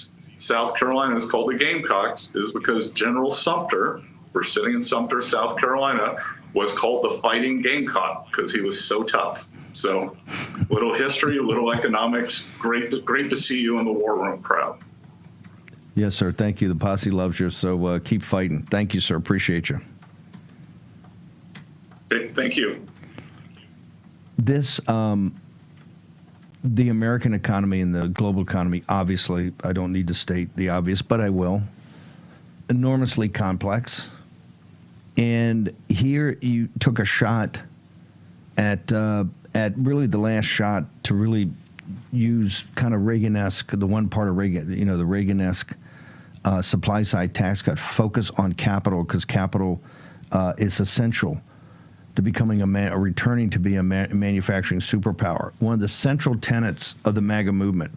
South Carolina is called the Gamecocks is because General Sumter, we're sitting in Sumter, South Carolina, was called the Fighting Gamecock because he was so tough. So, little history, little economics. Great to see you in the War Room crowd. Yes, sir. Thank you. The posse loves you, so keep fighting. Thank you, sir. Appreciate you. Thank you. This, the American economy and the global economy, obviously, I don't need to state the obvious, but I will. Enormously complex. And here you took a shot at really the last shot to really use kind of Reagan-esque, the one part of Reagan, the Reagan-esque supply side tax cut, focus on capital because capital is essential to becoming returning to be a manufacturing superpower. One of the central tenets of the MAGA movement,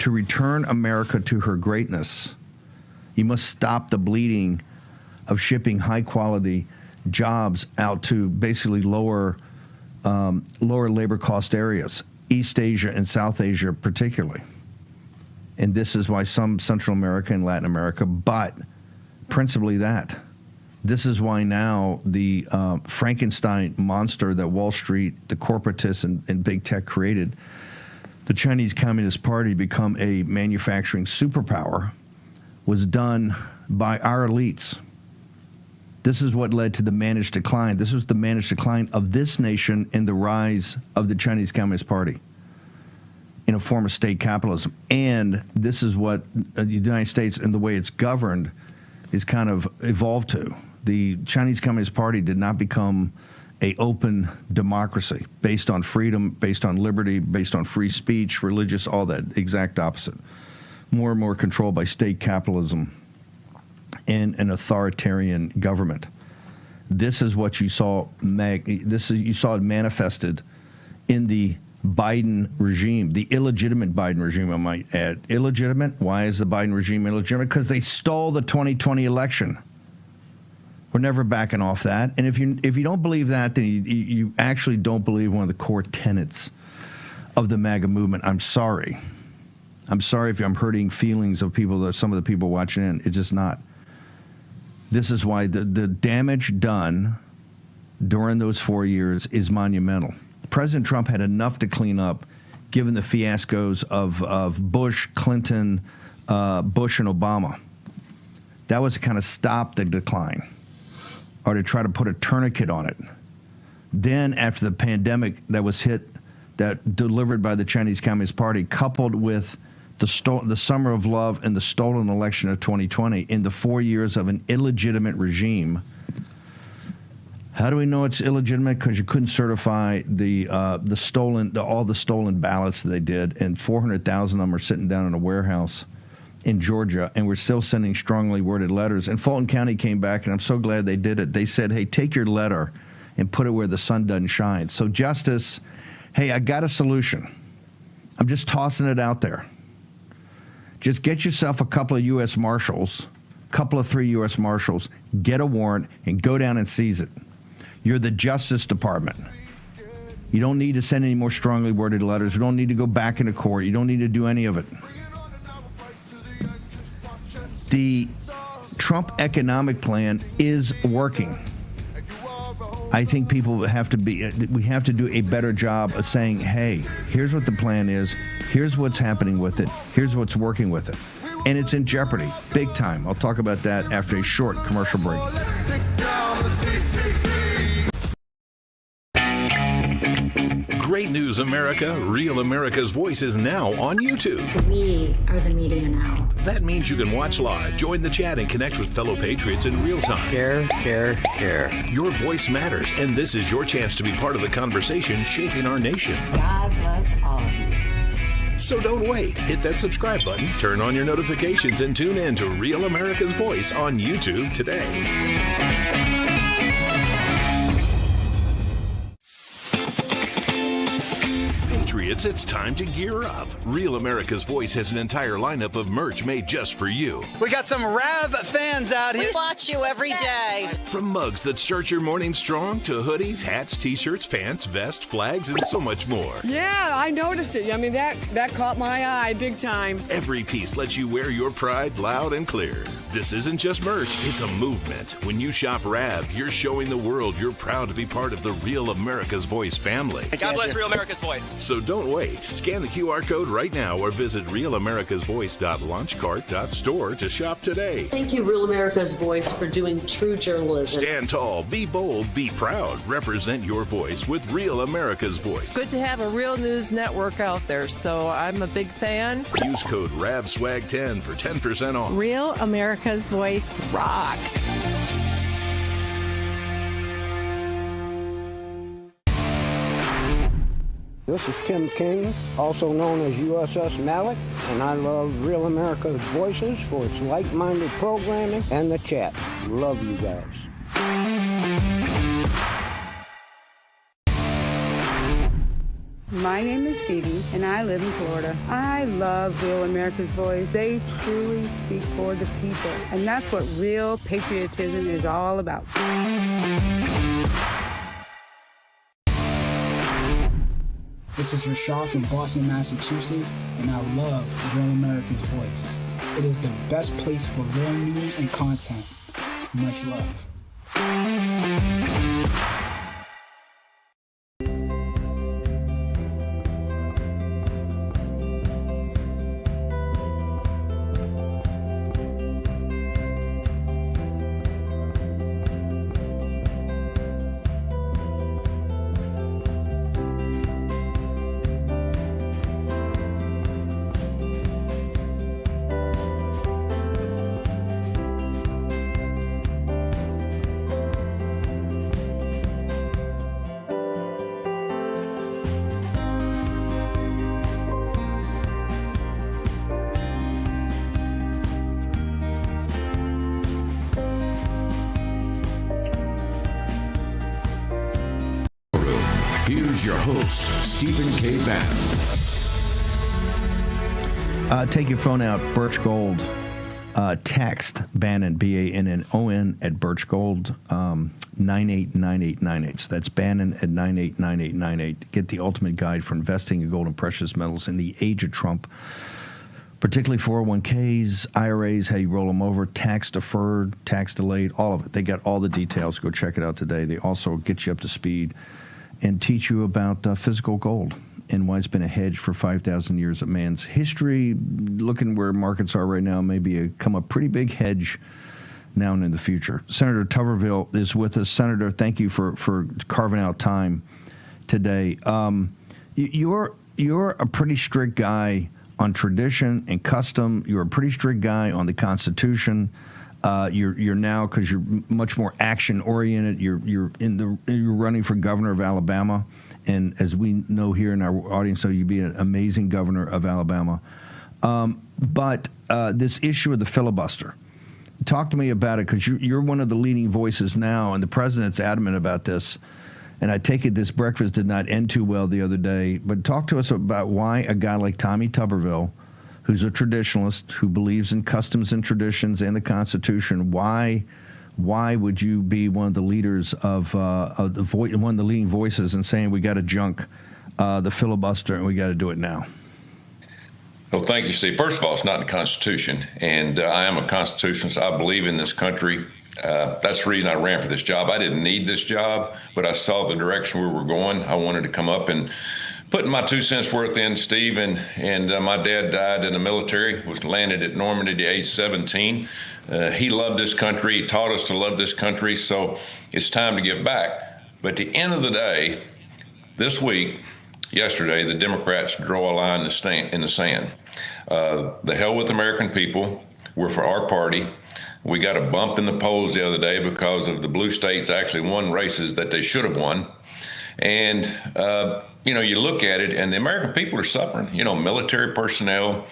to return America to her greatness, you must stop the bleeding of shipping high-quality jobs out to basically lower labor cost areas, East Asia and South Asia particularly. And this is why some Central America and Latin America, but principally that. This is why now the Frankenstein monster that Wall Street, the corporatists and big tech created, the Chinese Communist Party, become a manufacturing superpower, was done by our elites. This is what led to the managed decline. This was the managed decline of this nation and the rise of the Chinese Communist Party in a form of state capitalism. And this is what the United States and the way it's governed is kind of evolved to. The Chinese Communist Party did not become an open democracy based on freedom, based on liberty, based on free speech, religious, all that, exact opposite. More and more controlled by state capitalism and an authoritarian government. This is what you saw. You saw it manifested in the Biden regime, the illegitimate Biden regime, I might add. Illegitimate? Why is the Biden regime illegitimate? Because they stole the 2020 election. We're never backing off that. And if you don't believe that, then you actually don't believe one of the core tenets of the MAGA movement. I'm sorry. I'm sorry if I'm hurting feelings of people, some of the people watching in. It's just not. This is why the damage done during those 4 years is monumental. President Trump had enough to clean up, given the fiascos of Bush, Clinton, Bush, and Obama. That was to kind of stop the decline, or to try to put a tourniquet on it. Then, after the pandemic that was hit, that delivered by the Chinese Communist Party, coupled with the summer of love and the stolen election of 2020, in the 4 years of an illegitimate regime. How do we know it's illegitimate? Because you couldn't certify all the stolen ballots that they did, and 400,000 of them are sitting down in a warehouse in Georgia, and we're still sending strongly worded letters. And Fulton County came back, and I'm so glad they did it. They said, hey, take your letter and put it where the sun doesn't shine. So, Justice, hey, I got a solution. I'm just tossing it out there. Just get yourself a couple of U.S. Marshals, couple of 3 U.S. Marshals, get a warrant, and go down and seize it. You're the Justice Department. You don't need to send any more strongly worded letters. You don't need to go back into court. You don't need to do any of it. The Trump economic plan is working. I think we have to do a better job of saying, hey, here's what the plan is. Here's what's happening with it. Here's what's working with it. And it's in jeopardy, big time. I'll talk about that after a short commercial break. Great news, America. Real America's Voice is now on YouTube. We are the media now. That means you can watch live, join the chat, and connect with fellow patriots in real time. Share. Your voice matters, and this is your chance to be part of the conversation shaping our nation. God bless all of you. So don't wait. Hit that subscribe button, turn on your notifications, and tune in to Real America's Voice on YouTube today. Patriots, it's time to gear up. Real America's Voice has an entire lineup of merch made just for you. We got some Rav fans out here. We watch you every day. From mugs that start your morning strong to hoodies, hats, t-shirts, pants, vests, flags, and so much more. Yeah, I noticed it. I mean, that caught my eye big time. Every piece lets you wear your pride loud and clear. This isn't just merch, it's a movement. When you shop Rav, you're showing the world you're proud to be part of the Real America's Voice family. God bless Real America's Voice. So don't wait. Scan the QR code right now or visit realamericasvoice.launchcart.store to shop today. Thank you, Real America's Voice, for doing true journalism. Stand tall, be bold, be proud. Represent your voice with Real America's Voice. It's good to have a real news network out there, so I'm a big fan. Use code RAVSWAG10 for 10% off. Real America's Voice rocks. This is Tim King, also known as USS Malik, and I love Real America's Voices for its like-minded programming and the chat. Love you guys. My name is Phoebe, and I live in Florida. I love Real America's Voice. They truly speak for the people, and that's what real patriotism is all about. This is Rashad from Boston, Massachusetts, and I love Real America's Voice. It is the best place for real news and content. Much love. Here's your host, Stephen K. Bannon. Take your phone out, Birch Gold. Text Bannon, Bannon, at Birch Gold, 989898. So that's Bannon at 989898. Get the ultimate guide for investing in gold and precious metals in the age of Trump, particularly 401ks, IRAs, how you roll them over, tax deferred, tax delayed, all of it. They got all the details. Go check it out today. They also get you up to speed and teach you about physical gold and why it's been a hedge for 5,000 years of man's history. Looking where markets are right now, maybe become a pretty big hedge now and in the future. Senator Tuberville is with us. Senator, thank you for carving out time today. You're a pretty strict guy on tradition and custom. You're a pretty strict guy on the Constitution. You're now, because you're much more action oriented. You're running for governor of Alabama, and as we know here in our audience, so you'd be an amazing governor of Alabama. But this issue of the filibuster, talk to me about it, because you're one of the leading voices now, and the president's adamant about this. And I take it this breakfast did not end too well the other day. But talk to us about why a guy like Tommy Tuberville, who's a traditionalist, who believes in customs and traditions and the Constitution, why would you be one of the leaders of one of the leading voices in saying we got to junk the filibuster and we got to do it now? Well, thank you, Steve. First of all, it's not in the Constitution, and I am a constitutionalist. I believe in this country. That's the reason I ran for this job. I didn't need this job, but I saw the direction we were going. I wanted to come up and put my 2 cents worth in, Steve, and my dad died in the military, was landed at Normandy at age 17. He loved this country. He taught us to love this country, so it's time to give back. But at the end of the day, this week, yesterday, the Democrats draw a line in the sand. The hell with American people. We're for our party. We got a bump in the polls the other day because of the blue states actually won races that they should have won. And, you look at it, and the American people are suffering. Military personnel,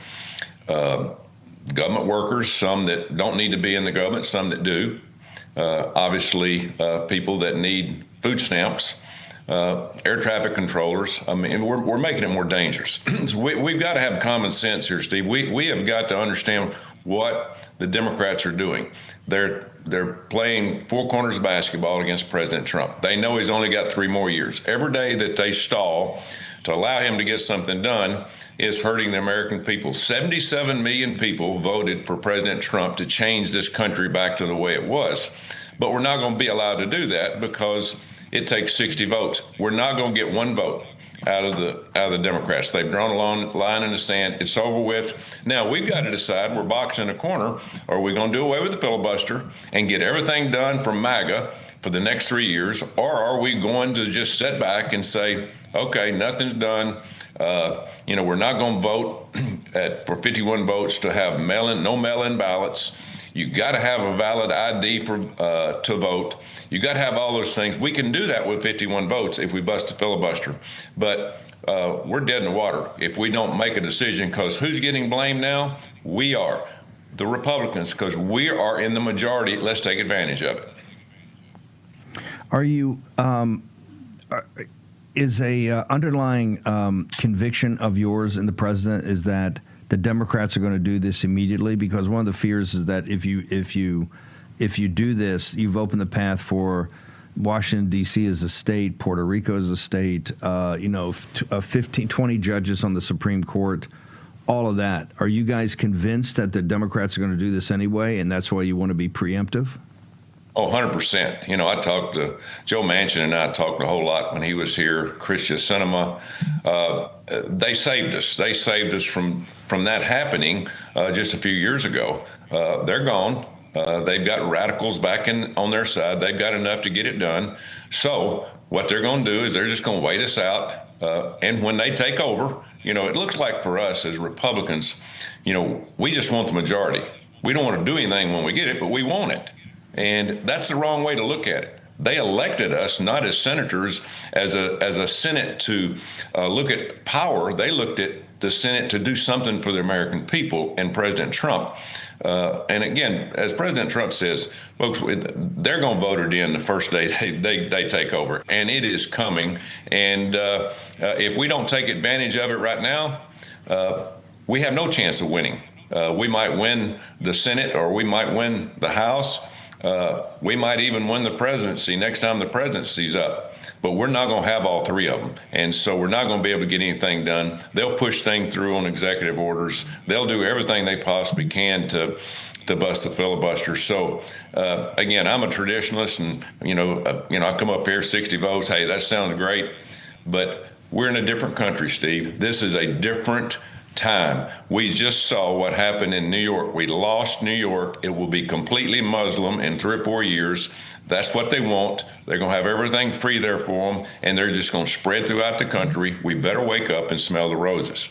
government workers, some that don't need to be in the government, some that do. Obviously, people that need food stamps, air traffic controllers. I mean, we're making it more dangerous. So we've got to have common sense here, Steve. We have got to understand what the Democrats are doing. They're playing four corners of basketball against President Trump. They know he's only got 3 more years. Every day that they stall to allow him to get something done is hurting the American people. 77 million people voted for President Trump to change this country back to the way it was. But we're not going to be allowed to do that because it takes 60 votes. We're not going to get 1 vote out of the Democrats. They've drawn a long line in the sand. It's over with. Now we've got to decide. We're boxing in a corner. Are we going to do away with the filibuster and get everything done from MAGA for the next 3 years, or are we going to just sit back and say, okay, nothing's done? We're not going to vote for 51 votes to have no mail-in ballots. You got to have a valid ID to vote. You got to have all those things. We can do that with 51 votes if we bust a filibuster, but we're dead in the water if we don't make a decision. Because who's getting blamed now? We are, the Republicans, because we are in the majority. Let's take advantage of it. Are you? Is a underlying conviction of yours and the president is that the Democrats are going to do this immediately? Because one of the fears is that if you do this, you've opened the path for Washington, D.C. as a state, Puerto Rico as a state, 15, 20 judges on the Supreme Court, all of that. Are you guys convinced that the Democrats are going to do this anyway, and that's why you want to be preemptive? Oh, 100%. I talked to Joe Manchin, and I talked a whole lot when he was here. Christian Sinema, they saved us. They saved us from that happening just a few years ago. They're gone. They've got radicals back on their side. They've got enough to get it done. So what they're going to do is they're just going to wait us out. And when they take over, it looks like for us as Republicans, we just want the majority. We don't want to do anything when we get it, but we want it. And that's the wrong way to look at it. They elected us not as senators, as a Senate to look at power. They looked at the Senate to do something for the American people and President Trump. And again, as President Trump says, folks, they're going to vote it in the first day they take over. And it is coming. And if we don't take advantage of it right now, we have no chance of winning. We might win the Senate, or we might win the House. We might even win the presidency next time the presidency's up. But we're not going to have all 3 of them. And so we're not going to be able to get anything done. They'll push things through on executive orders. They'll do everything they possibly can to bust the filibuster. So, again, I'm a traditionalist, and, I come up here, 60 votes. Hey, that sounds great. But we're in a different country, Steve. This is a different time. We just saw what happened in New York. We lost New York. It will be completely Muslim in 3 or 4 years. That's what they want. They're going to have everything free there for them, and they're just going to spread throughout the country. We better wake up and smell the roses.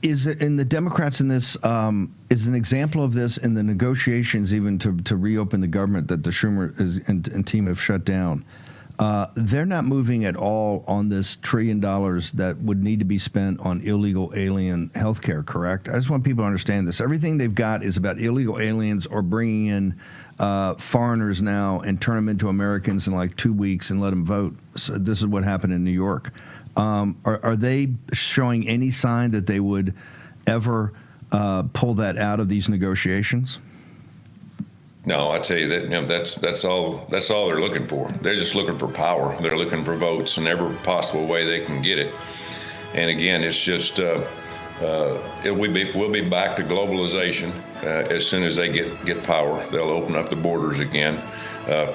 Is it in the Democrats in this? Is an example of this in the negotiations, even to reopen the government that the Schumer and team have shut down? They're not moving at all on this $1 trillion that would need to be spent on illegal alien health care, correct? I just want people to understand this. Everything they've got is about illegal aliens or bringing in foreigners now and turn them into Americans in like 2 weeks and let them vote. So this is what happened in New York. Are they showing any sign that they would ever pull that out of these negotiations? No, I tell you that that's all they're looking for. They're just looking for power. They're looking for votes in every possible way they can get it. And again, it's just we'll be back to globalization as soon as they get power. They'll open up the borders again.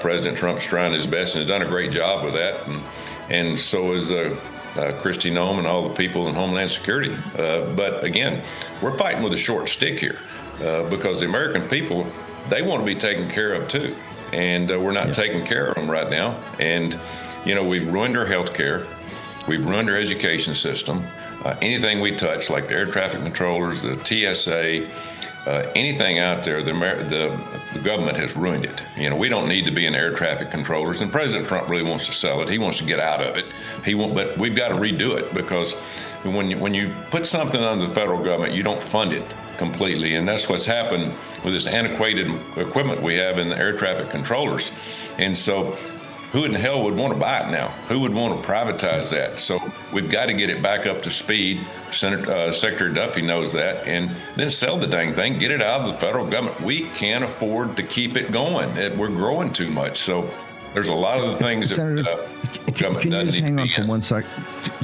President Trump's trying his best and has done a great job with that, and so is Kristi Noem and all the people in Homeland Security. But again, we're fighting with a short stick here because the American people, they want to be taken care of too, and we're not taking care of them right now. And we've ruined our health care, we've ruined our education system. Anything we touch, like the air traffic controllers, the TSA, anything out there, the government has ruined it. We don't need to be in air traffic controllers, and President Trump really wants to sell it. He wants to get out of it. But we've got to redo it, because when you put something under the federal government, you don't fund it completely, and that's what's happened with this antiquated equipment we have in the air traffic controllers. And so who in the hell would want to buy it now? Who would want to privatize that? So we've got to get it back up to speed. Secretary Duffy knows that, and then sell the dang thing, get it out of the federal government. We can't afford to keep it going. We're growing too much. So there's a lot of the things Senator, that government can you doesn't just need hang to on be for in. 1 sec?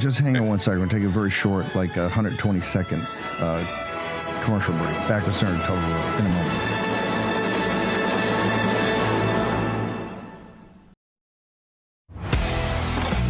Just hang on 1 second. We're going to take a very short, like 120-second commercial break. Back with Senator Tuberville in a moment.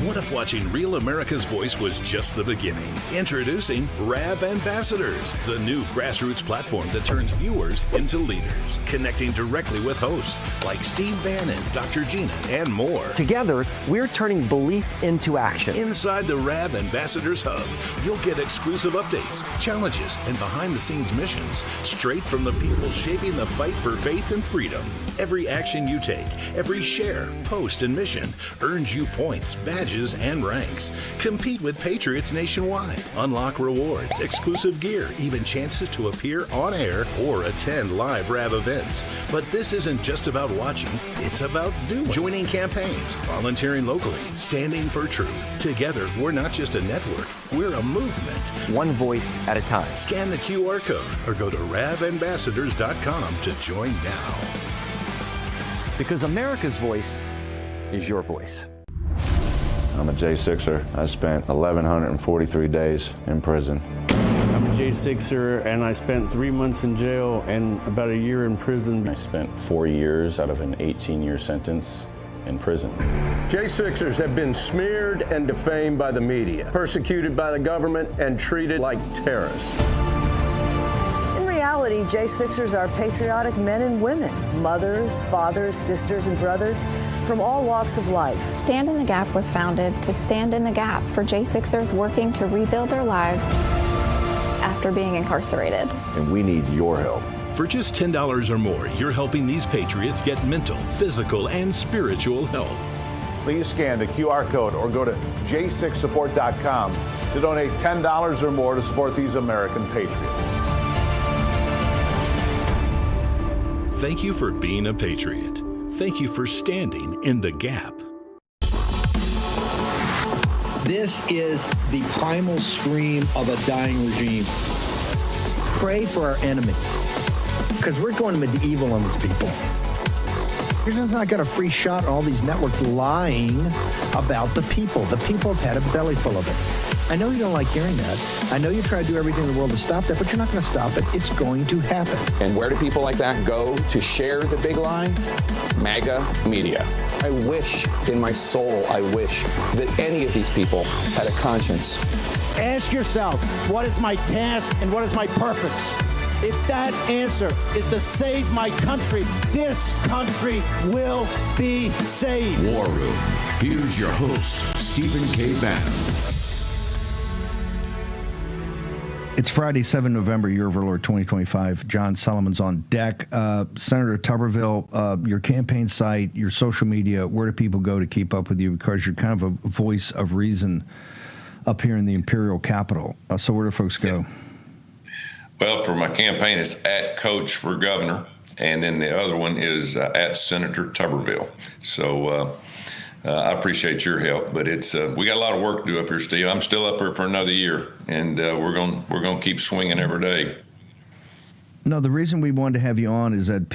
What if watching Real America's Voice was just the beginning? Introducing RAV Ambassadors, the new grassroots platform that turns viewers into leaders, connecting directly with hosts like Steve Bannon, Dr. Gina, and more. Together, we're turning belief into action. Inside the RAV Ambassadors Hub, you'll get exclusive updates, challenges, and behind-the-scenes missions straight from the people shaping the fight for faith and freedom. Every action you take, every share, post, and mission earns you points, badges, and ranks. Compete with Patriots nationwide. Unlock rewards, exclusive gear, even chances to appear on air or attend live RAV events. But this isn't just about watching, it's about doing. Joining campaigns, volunteering locally, standing for truth. Together, we're not just a network, we're a movement. One voice at a time. Scan the QR code or go to ravambassadors.com to join now. Because America's voice is your voice. I'm a J6er. I spent 1,143 days in prison. I'm a J6er, and I spent 3 months in jail and about a year in prison. I spent 4 years out of an 18-year sentence in prison. J6ers have been smeared and defamed by the media, persecuted by the government, and treated like terrorists. In reality, J6ers are patriotic men and women, mothers, fathers, sisters, and brothers from all walks of life. Stand in the Gap was founded to stand in the gap for J6ers working to rebuild their lives after being incarcerated. And we need your help. For just $10 or more, you're helping these patriots get mental, physical, and spiritual help. Please scan the QR code or go to j6support.com to donate $10 or more to support these American patriots. Thank you for being a patriot. Thank you for standing in the gap. This is the primal scream of a dying regime. Pray for our enemies, because we're going medieval on these people. You're just not got a free shot on all these networks lying about the people. The people have had a belly full of it. I know you don't like hearing that. I know you try to do everything in the world to stop that, but you're not going to stop it. It's going to happen. And where do people like that go to share the big lie? MAGA media. I wish in my soul, I wish that any of these people had a conscience. Ask yourself, what is my task and what is my purpose? If that answer is to save my country, this country will be saved. War Room. Here's your host, Stephen K. Bannon. It's Friday, 7 November, year of our Lord 2025. John Solomon's on deck. Senator Tuberville, your campaign site, your social media, where do people go to keep up with you? Because you're kind of a voice of reason up here in the Imperial Capital. So where do folks go? Well, for my campaign, it's at Coach for Governor, and then the other one is at Senator Tuberville. So I appreciate your help, but it's we got a lot of work to do up here, Steve. I'm still up here for another year, and we're going to keep swinging every day. No, the reason we wanted to have you on is that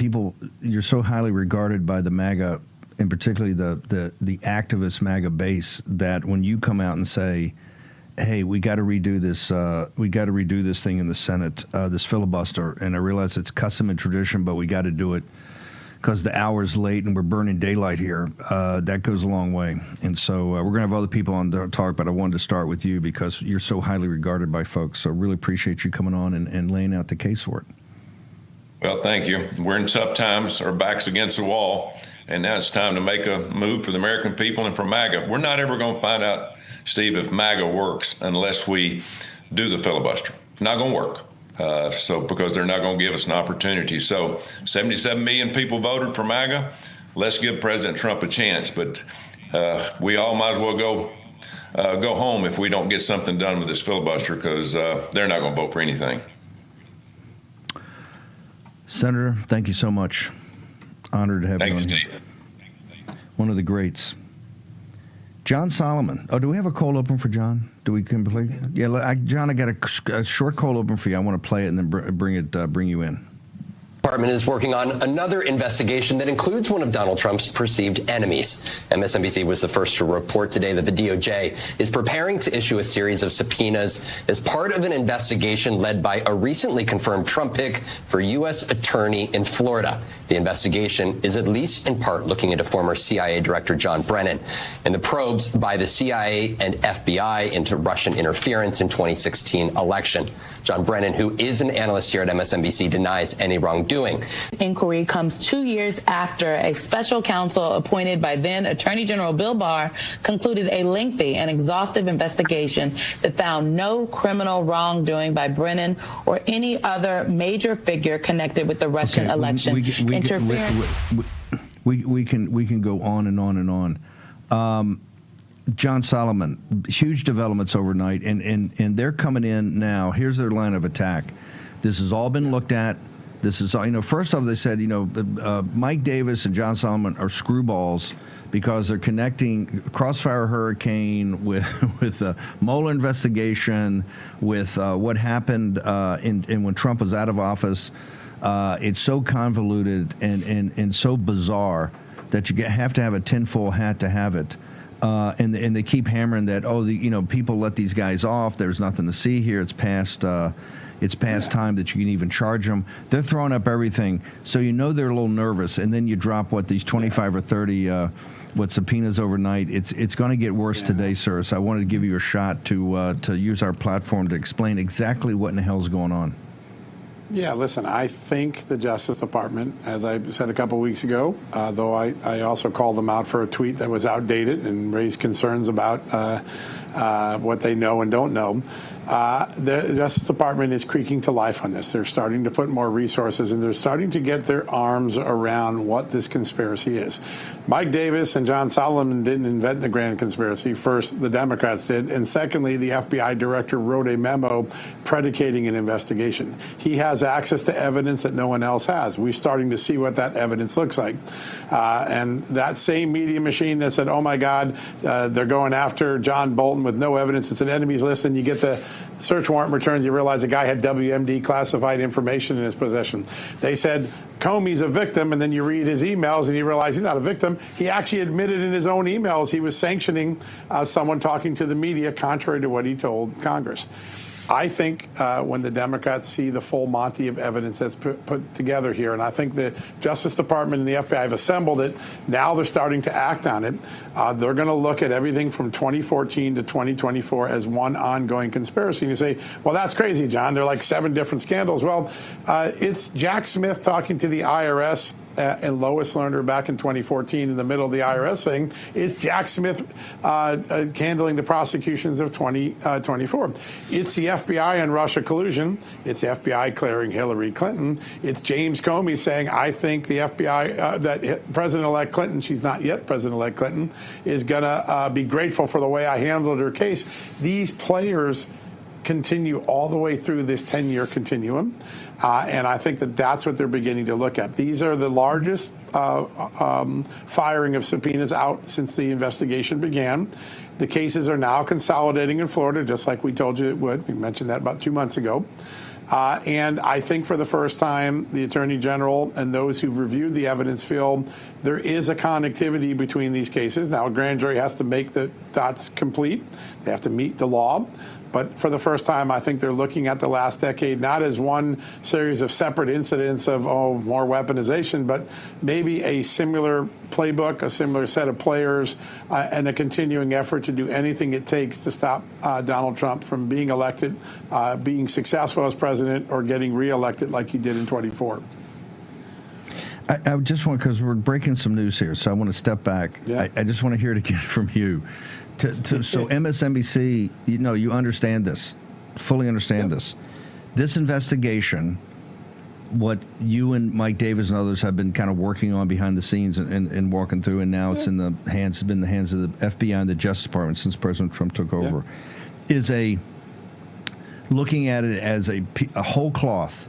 you're so highly regarded by the MAGA, and particularly the activist MAGA base, that when you come out and say, hey, we got to redo this. We got to redo this thing in the Senate, this filibuster. And I realize it's custom and tradition, but we got to do it because the hour's late and we're burning daylight here. That goes a long way. And so we're going to have other people on to talk, but I wanted to start with you because you're so highly regarded by folks. So really appreciate you coming on and laying out the case for it. Well, thank you. We're in tough times. Our back's against the wall. And now it's time to make a move for the American people and for MAGA. We're not ever going to find out, Steve, if MAGA works unless we do the filibuster. It's not going to work. Because they're not going to give us an opportunity. So 77 million people voted for MAGA. Let's give President Trump a chance. But we all might as well go home if we don't get something done with this filibuster, because they're not going to vote for anything. Senator, thank you so much. Honored to have you on here. Steve. One of the greats. John Solomon. Oh, do we have a cold open for John? Do we complete? Yeah, John, I got a short cold open for you. I want to play it and then bring you in. Department is working on another investigation that includes one of Donald Trump's perceived enemies. MSNBC was the first to report today that the DOJ is preparing to issue a series of subpoenas as part of an investigation led by a recently confirmed Trump pick for U.S. attorney in Florida. The investigation is at least in part looking into former CIA Director John Brennan and the probes by the CIA and FBI into Russian interference in 2016 election. John Brennan, who is an analyst here at MSNBC, denies any wrongdoing. Inquiry comes 2 years after a special counsel appointed by then Attorney General Bill Barr concluded a lengthy and exhaustive investigation that found no criminal wrongdoing by Brennan or any other major figure connected with the Russian election. We can go on and on and on. John Solomon, huge developments overnight, and they're coming in now. Here's their line of attack. This has all been looked at. This is all, first off, they said, Mike Davis and John Solomon are screwballs because they're connecting Crossfire Hurricane with the Mueller investigation, with what happened in when Trump was out of office. It's so convoluted and so bizarre that you have to have a tinfoil hat to have it. And they keep hammering that, people let these guys off. There's nothing to see here. It's past time that you can even charge them. They're throwing up everything. So they're a little nervous. And then you drop, these 25 or 30 subpoenas overnight. It's going to get worse today, sir. So I wanted to give you a shot to use our platform to explain exactly what in the hell's going on. Yeah, listen, I think the Justice Department, as I said a couple of weeks ago, though I also called them out for a tweet that was outdated and raised concerns about what they know and don't know, the Justice Department is creaking to life on this. They're starting to put more resources, and they're starting to get their arms around what this conspiracy is. Mike Davis and John Solomon didn't invent the grand conspiracy. First, the Democrats did. And secondly, the FBI director wrote a memo predicating an investigation. He has access to evidence that no one else has. We're starting to see what that evidence looks like. And that same media machine that said, oh, my God, they're going after John Bolton with no evidence. It's an enemies list. And you get the search warrant returns, you realize the guy had WMD classified information in his possession. They said Comey's a victim, and then you read his emails and you realize he's not a victim. He actually admitted in his own emails he was sanctioning someone talking to the media contrary to what he told Congress. I think when the Democrats see the full Monty of evidence that's put together here, and I think the Justice Department and the FBI have assembled it, now they're starting to act on it. They're going to look at everything from 2014 to 2024 as one ongoing conspiracy. And you say, well, that's crazy, John. There are like 7 different scandals. Well, it's Jack Smith talking to the IRS and Lois Lerner back in 2014 in the middle of the IRS thing. It's Jack Smith handling the prosecutions of 2024. It's the FBI and Russia collusion. It's the FBI clearing Hillary Clinton. It's James Comey saying, I think the FBI, that President-elect Clinton, she's not yet President-elect Clinton, is going to be grateful for the way I handled her case. These players continue all the way through this 10-year continuum. And I think that that's what they're beginning to look at. These are the largest firing of subpoenas out since the investigation began. The cases are now consolidating in Florida, just like we told you it would. We mentioned that about 2 months ago. And I think for the first time, the Attorney General and those who've reviewed the evidence feel there is a connectivity between these cases. Now, a grand jury has to make the dots complete. They have to meet the law. But for the first time, I think they're looking at the last decade not as one series of separate incidents of, more weaponization, but maybe a similar playbook, a similar set of players, and a continuing effort to do anything it takes to stop Donald Trump from being elected, being successful as president, or getting reelected like he did in 2024. I just want, because we're breaking some news here, so I want to step back. Yeah. I just want to hear it again from you. So MSNBC, you understand this, fully understand this. This investigation, what you and Mike Davis and others have been kind of working on behind the scenes and walking through, and now it's in the hands of the FBI and the Justice Department since President Trump took over, is looking at it as a whole cloth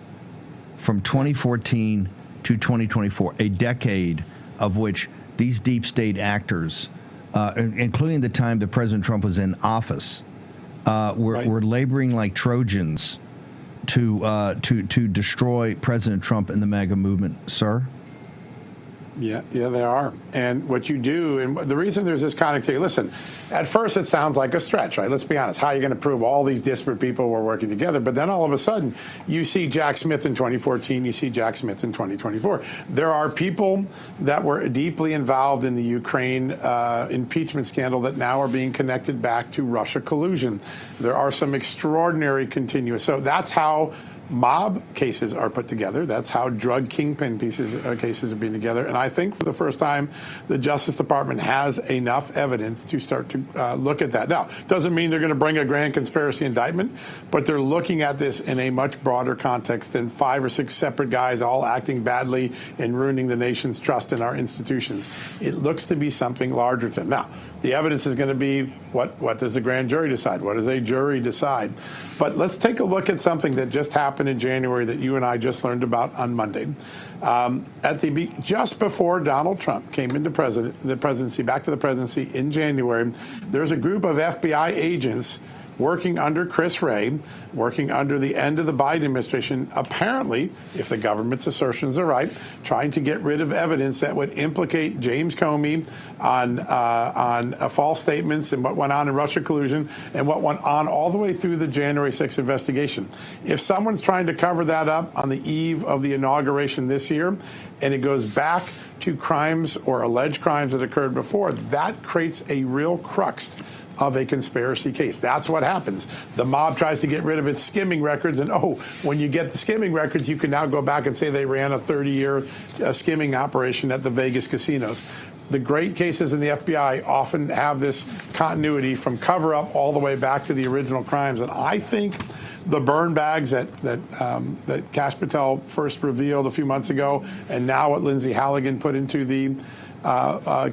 from 2014 to 2024, a decade of which these deep state actors including the time that President Trump was in office, were laboring like Trojans to destroy President Trump and the MAGA movement, sir? Yeah, they are. And what you do, and the reason there's this connectivity, listen, at first it sounds like a stretch, right? Let's be honest. How are you going to prove all these disparate people were working together? But then all of a sudden, you see Jack Smith in 2014, you see Jack Smith in 2024. There are people that were deeply involved in the Ukraine impeachment scandal that now are being connected back to Russia collusion. There are some extraordinary continuous. So that's how mob cases are put together. That's how drug kingpin cases are being together. And I think for the first time, the Justice Department has enough evidence to start to look at that. Now, doesn't mean they're going to bring a grand conspiracy indictment, but they're looking at this in a much broader context than 5 or 6 separate guys all acting badly and ruining the nation's trust in our institutions. It looks to be something larger than now. The evidence is going to be what does the grand jury decide? What does a jury decide? But let's take a look at something that just happened in January that you and I just learned about on Monday. Just before Donald Trump came into back to the presidency in January, there's a group of FBI agents working under Chris Wray, working under the end of the Biden administration, apparently, if the government's assertions are right, trying to get rid of evidence that would implicate James Comey on false statements and what went on in Russia collusion and what went on all the way through the January 6th investigation. If someone's trying to cover that up on the eve of the inauguration this year, and it goes back to crimes or alleged crimes that occurred before, that creates a real crux of a conspiracy case. That's what happens. The mob tries to get rid of its skimming records, and when you get the skimming records, you can now go back and say they ran a 30-year skimming operation at the Vegas casinos. The great cases in the FBI often have this continuity from cover-up all the way back to the original crimes, and I think the burn bags that Kash Patel first revealed a few months ago, and now what Lindsay Halligan put into the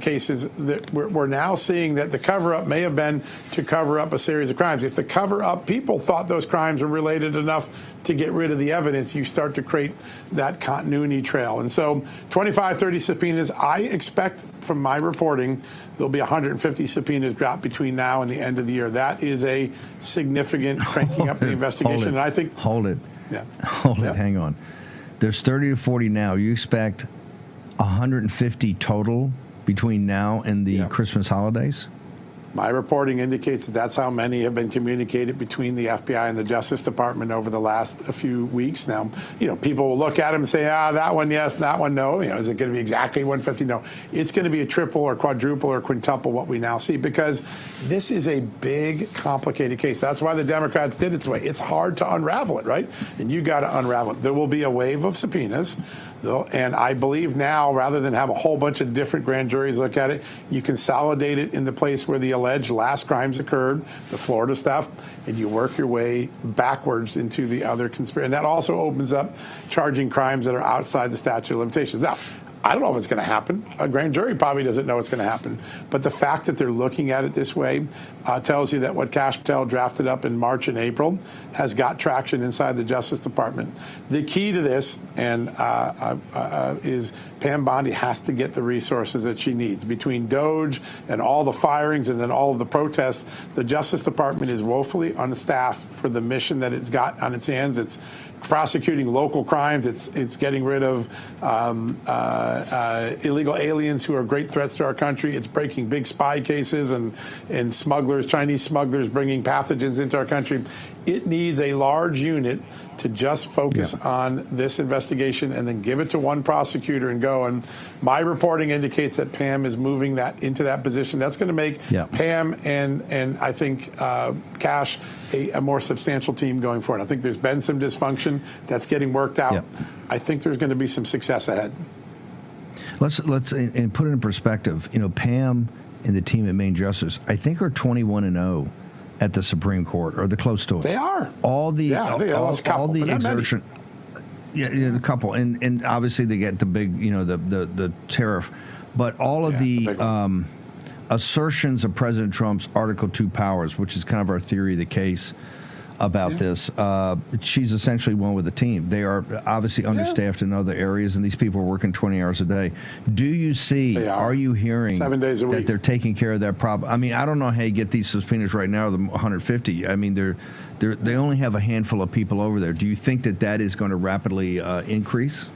cases, that we're now seeing that the cover-up may have been to cover up a series of crimes. If the cover-up people thought those crimes were related enough to get rid of the evidence, you start to create that continuity trail. And so 25, 30 subpoenas, I expect from my reporting, there'll be 150 subpoenas dropped between now and the end of the year. That is a significant cranking up the investigation. And I think... Hold it. Yeah. Hold it. Hang on. There's 30 to 40 now. You expect 150 total between now and the Christmas holidays? My reporting indicates that that's how many have been communicated between the FBI and the Justice Department over the last few weeks. Now, people will look at them and say, that one yes, that one no. Is it going to be exactly 150? No. It's going to be a triple or quadruple or quintuple what we now see, because this is a big, complicated case. That's why the Democrats did it this way. It's hard to unravel it, right? And you got to unravel it. There will be a wave of subpoenas. And I believe now, rather than have a whole bunch of different grand juries look at it, you consolidate it in the place where the alleged last crimes occurred, the Florida stuff, and you work your way backwards into the other conspiracy. And that also opens up charging crimes that are outside the statute of limitations. Now, I don't know if it's going to happen. A grand jury probably doesn't know it's going to happen. But the fact that they're looking at it this way tells you that what Kash Patel drafted up in March and April has got traction inside the Justice Department. The key to this is Pam Bondi has to get the resources that she needs. Between DOJ and all the firings and then all of the protests, the Justice Department is woefully understaffed for the mission that it's got on its hands. It's prosecuting local crimes. It's getting rid of illegal aliens who are great threats to our country. It's breaking big spy cases and smugglers, Chinese smugglers bringing pathogens into our country. It needs a large unit to just focus on this investigation and then give it to one prosecutor and go. And my reporting indicates that Pam is moving that into that position. That's going to make Pam and I think Kash a more substantial team going forward. I think there's been some dysfunction that's getting worked out. I think there's going to be some success ahead. Let's and put it in perspective. Pam and the team at Main Justice, I think, are 21-0 at the Supreme Court, or the close to it. They are. All the all the exertion. A couple, and obviously they get the big, the tariff, but all of the assertions of President Trump's Article 2 powers, which is kind of our theory of the case, about this. She's essentially one with the team. They are obviously understaffed in other areas, and these people are working 20 hours a day. Do you see, are you hearing 7 days a week that they're taking care of that problem? I mean, I don't know how you get these subpoenas right now, the 150. I mean, they only have a handful of people over there. Do you think that is going to rapidly increase?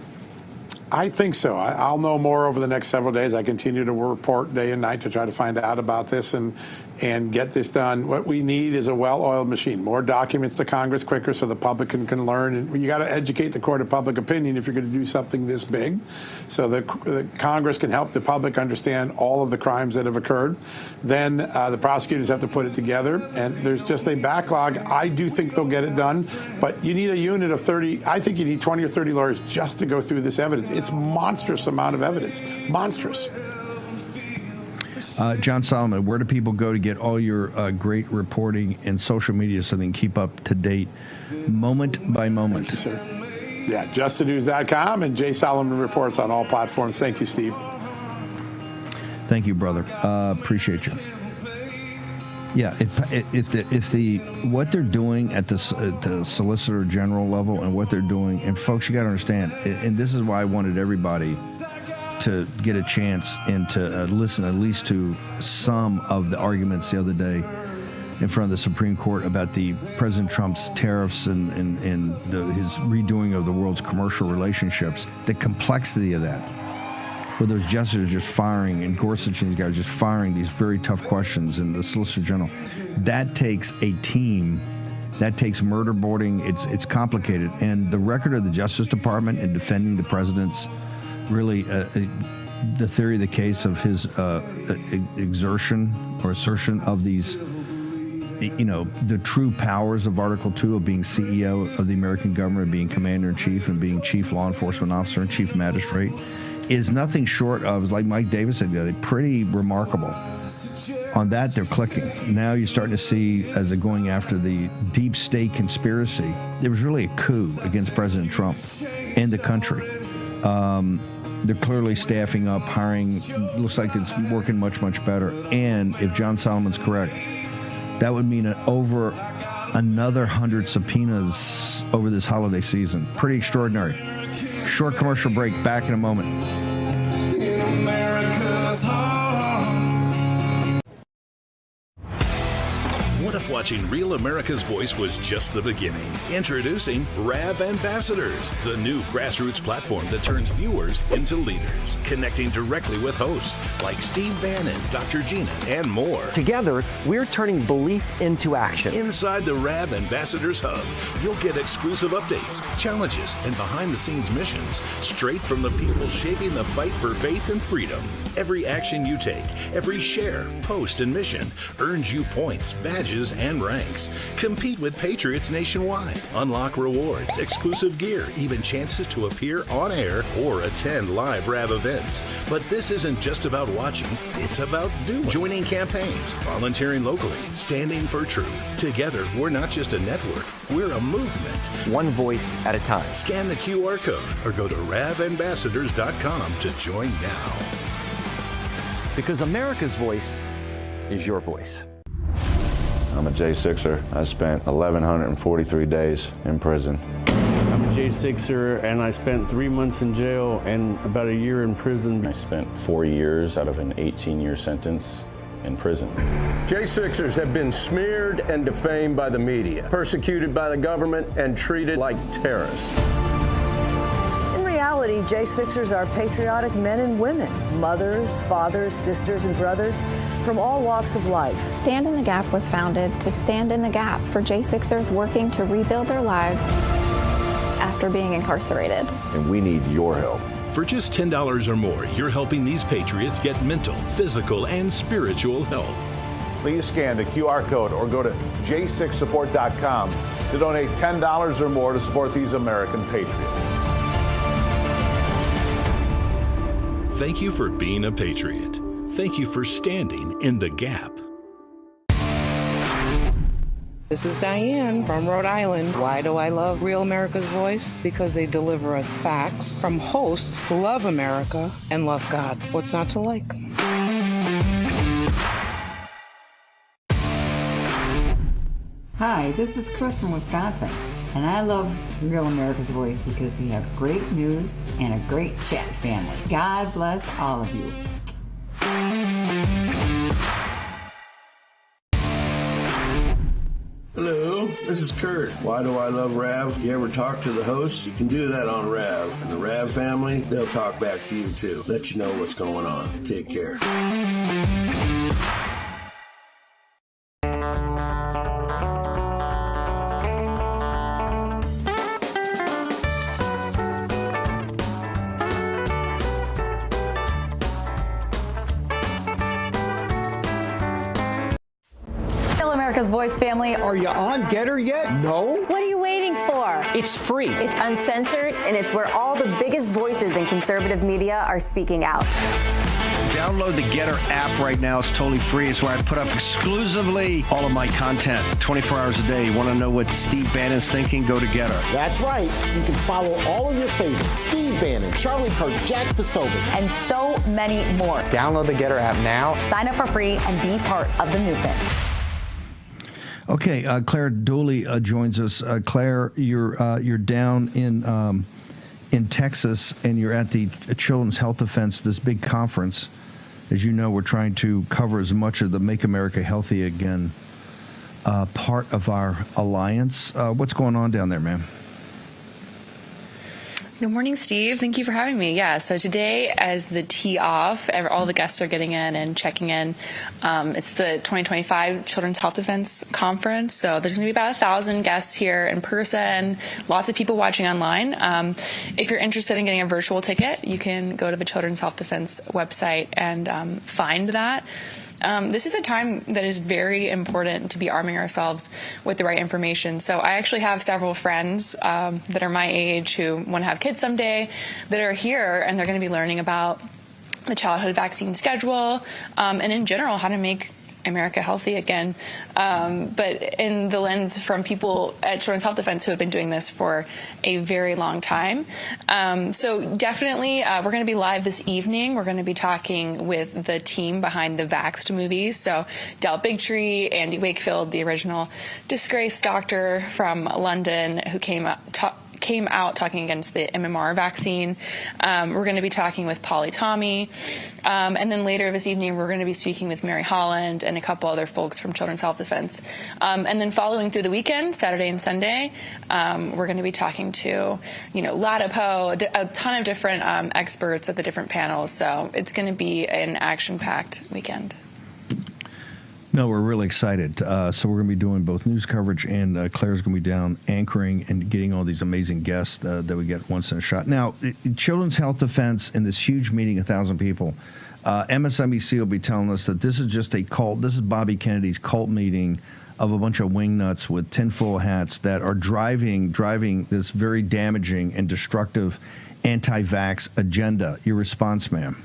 I think so. I'll know more over the next several days. I continue to report day and night to try to find out about this and get this done. What we need is a well-oiled machine, more documents to Congress quicker so the public can learn. And you got to educate the court of public opinion if you're going to do something this big, so the Congress can help the public understand all of the crimes that have occurred. Then the prosecutors have to put it together, and there's just a backlog. I do think they'll get it done, but you need a unit of 30. I think you need 20 or 30 lawyers just to go through this evidence. It's a monstrous amount of evidence. Monstrous. John Solomon, where do people go to get all your great reporting and social media so they can keep up to date moment by moment? Thank you, sir. Yeah, justthenews.com and Jay Solomon Reports on all platforms. Thank you, Steve. Thank you, brother. Appreciate you. Yeah, if what they're doing at the Solicitor General level and what they're doing, and folks, you got to understand, and this is why I wanted everybody to get a chance and to listen at least to some of the arguments the other day in front of the Supreme Court about the President Trump's tariffs and his redoing of the world's commercial relationships, the complexity of that, where those justices just firing, and Gorsuch and these guys just firing these very tough questions, and the Solicitor General. That takes a team. That takes murder boarding. It's complicated. And the record of the Justice Department in defending the president's really the theory of the case of his exertion or assertion of these, the true powers of Article 2 of being CEO of the American government, being commander-in-chief and being chief law enforcement officer and chief magistrate is nothing short of, like Mike Davis said the other day, pretty remarkable. On that, they're clicking. Now you're starting to see, as they're going after the deep state conspiracy, there was really a coup against President Trump and the country. They're clearly staffing up, hiring. Looks like it's working much, much better. And if John Solomon's correct, that would mean over another 100 subpoenas over this holiday season. Pretty extraordinary. Short commercial break. Back in a moment. What if watching Real America's Voice was just the beginning? Introducing RAV Ambassadors, the new grassroots platform that turns viewers into leaders, connecting directly with hosts like Steve Bannon, Dr. Gina, and more. Together, we're turning belief into action. Inside the RAV Ambassadors Hub, you'll get exclusive updates, challenges, and behind-the-scenes missions straight from the people shaping the fight for faith and freedom. Every action you take, every share, post, and mission earns you points, badges, and ranks. Compete with Patriots nationwide. Unlock rewards, exclusive gear, even chances to appear on air or attend live RAV events. But this isn't just about watching, it's about doing. Joining campaigns, volunteering locally, standing for truth. Together, we're not just a network, we're a movement. One voice at a time. Scan the QR code or go to ravambassadors.com to join now. Because America's voice is your voice. I'm a J6er. I spent 1,143 days in prison. I'm a J6er, and I spent 3 months in jail and about a year in prison. I spent 4 years out of an 18-year sentence in prison. J6ers have been smeared and defamed by the media, persecuted by the government, and treated like terrorists. In reality, J6ers are patriotic men and women, mothers, fathers, sisters, and brothers from all walks of life. Stand in the Gap was founded to stand in the gap for J6ers working to rebuild their lives after being incarcerated. And we need your help. For just $10 or more, you're helping these patriots get mental, physical, and spiritual help. Please scan the QR code or go to j6support.com to donate $10 or more to support these American patriots. Thank you for being a patriot. Thank you for standing in the gap. This is Diane from Rhode Island. Why do I love Real America's Voice? Because they deliver us facts from hosts who love America and love God. What's not to like? Hi, this is Chris from Wisconsin, and I love Real America's Voice because you have great news and a great chat family. God bless all of you. Hello, this is Kurt. Why do I love Rav? You ever talk to the host? You can do that on Rav. And the Rav family, they'll talk back to you too. Let you know what's going on. Take care. America's Voice family. Are you on Getter yet? No? What are you waiting for? It's free. It's uncensored. And it's where all the biggest voices in conservative media are speaking out. Download the Getter app right now. It's totally free. It's where I put up exclusively all of my content 24 hours a day. You want to know what Steve Bannon's thinking? Go to Getter. That's right. You can follow all of your favorites. Steve Bannon, Charlie Kirk, Jack Posobiec. And so many more. Download the Getter app now. Sign up for free and be part of the movement. Okay, Claire Dooley joins us. Claire, you're down in Texas, and you're at the Children's Health Defense, this big conference. As you know, we're trying to cover as much of the Make America Healthy Again part of our alliance. What's going on down there, ma'am? Good morning, Steve. Thank you for having me. Yeah, so today, as the tee off, all the guests are getting in and checking in. It's the 2025 Children's Health Defense Conference, so there's going to be about 1,000 guests here in person, lots of people watching online. If you're interested in getting a virtual ticket, you can go to the Children's Health Defense website and find that. This is a time that is very important to be arming ourselves with the right information. So I actually have several friends that are my age who want to have kids someday that are here, and they're going to be learning about the childhood vaccine schedule and in general how to make America healthy again, but in the lens from people at Children's Health Defense who have been doing this for a very long time. So definitely we're going to be live this evening. We're going to be talking with the team behind the Vaxxed movies. So Del Bigtree, Andy Wakefield, the original disgraced doctor from London who came out talking against the MMR vaccine. We're going to be talking with Polly Tommy. And then later this evening, we're going to be speaking with Mary Holland and a couple other folks from Children's Health Defense. And then following through the weekend, Saturday and Sunday, we're going to be talking to, Latipo, a ton of different experts at the different panels. So it's going to be an action-packed weekend. No, we're really excited. So we're going to be doing both news coverage, and Claire's going to be down anchoring and getting all these amazing guests that we get once in a shot. Now, Children's Health Defense in this huge meeting, 1,000 people, MSNBC will be telling us that this is just a cult. This is Bobby Kennedy's cult meeting of a bunch of wingnuts with tinfoil hats that are driving this very damaging and destructive anti-vax agenda. Your response, ma'am?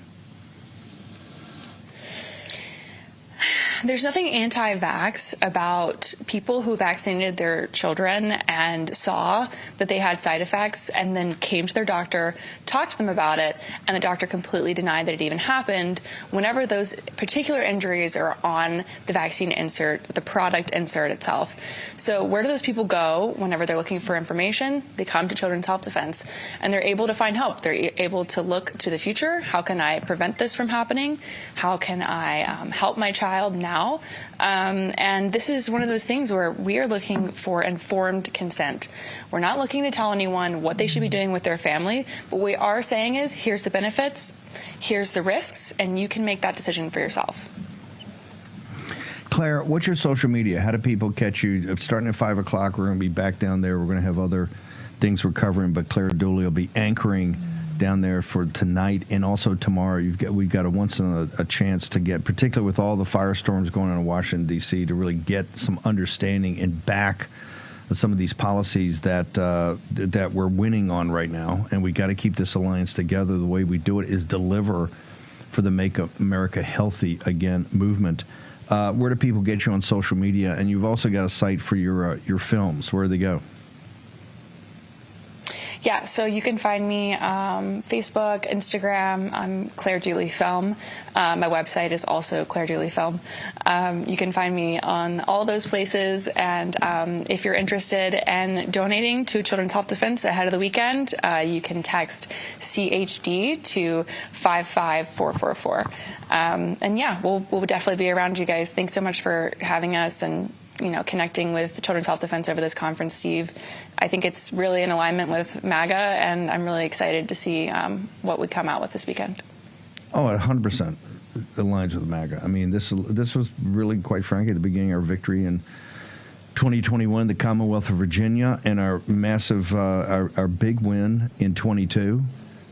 There's nothing anti-vax about people who vaccinated their children and saw that they had side effects and then came to their doctor, talked to them about it, and the doctor completely denied that it even happened whenever those particular injuries are on the vaccine insert, the product insert itself. So where do those people go whenever they're looking for information? They come to Children's Health Defense, and they're able to find help. They're able to look to the future. How can I prevent this from happening? How can I help my child now? And this is one of those things where we are looking for informed consent. We're not looking to tell anyone what they should be doing with their family, but what we are saying is, here's the benefits, here's the risks, and you can make that decision for yourself. Claire, what's your social media? How do people catch you? Starting at 5 o'clock, we're going to be back down there. We're going to have other things we're covering, but Claire Dooley will be anchoring down there for tonight and also tomorrow. We've got a once in a chance to get, particularly with all the firestorms going on in Washington, D.C., to really get some understanding and back some of these policies that we're winning on right now. And we got to keep this alliance together. The way we do it is deliver for the Make America Healthy Again movement. Where do people get you on social media? And you've also got a site for your films. Where do they go? Yeah, so you can find me Facebook, Instagram. I'm Claire Dooley Film. My website is also Claire Dooley Film. You can find me on all those places. And if you're interested in donating to Children's Health Defense ahead of the weekend, you can text CHD to 55444. And yeah, we'll definitely be around you guys. Thanks so much for having us and connecting with Children's Health Defense over this conference, Steve. I think it's really in alignment with MAGA, and I'm really excited to see what would come out with this weekend. Oh, it 100% aligns with MAGA. I mean, this was really, quite frankly, the beginning of our victory in 2021, the Commonwealth of Virginia, and our massive, our big win in 22,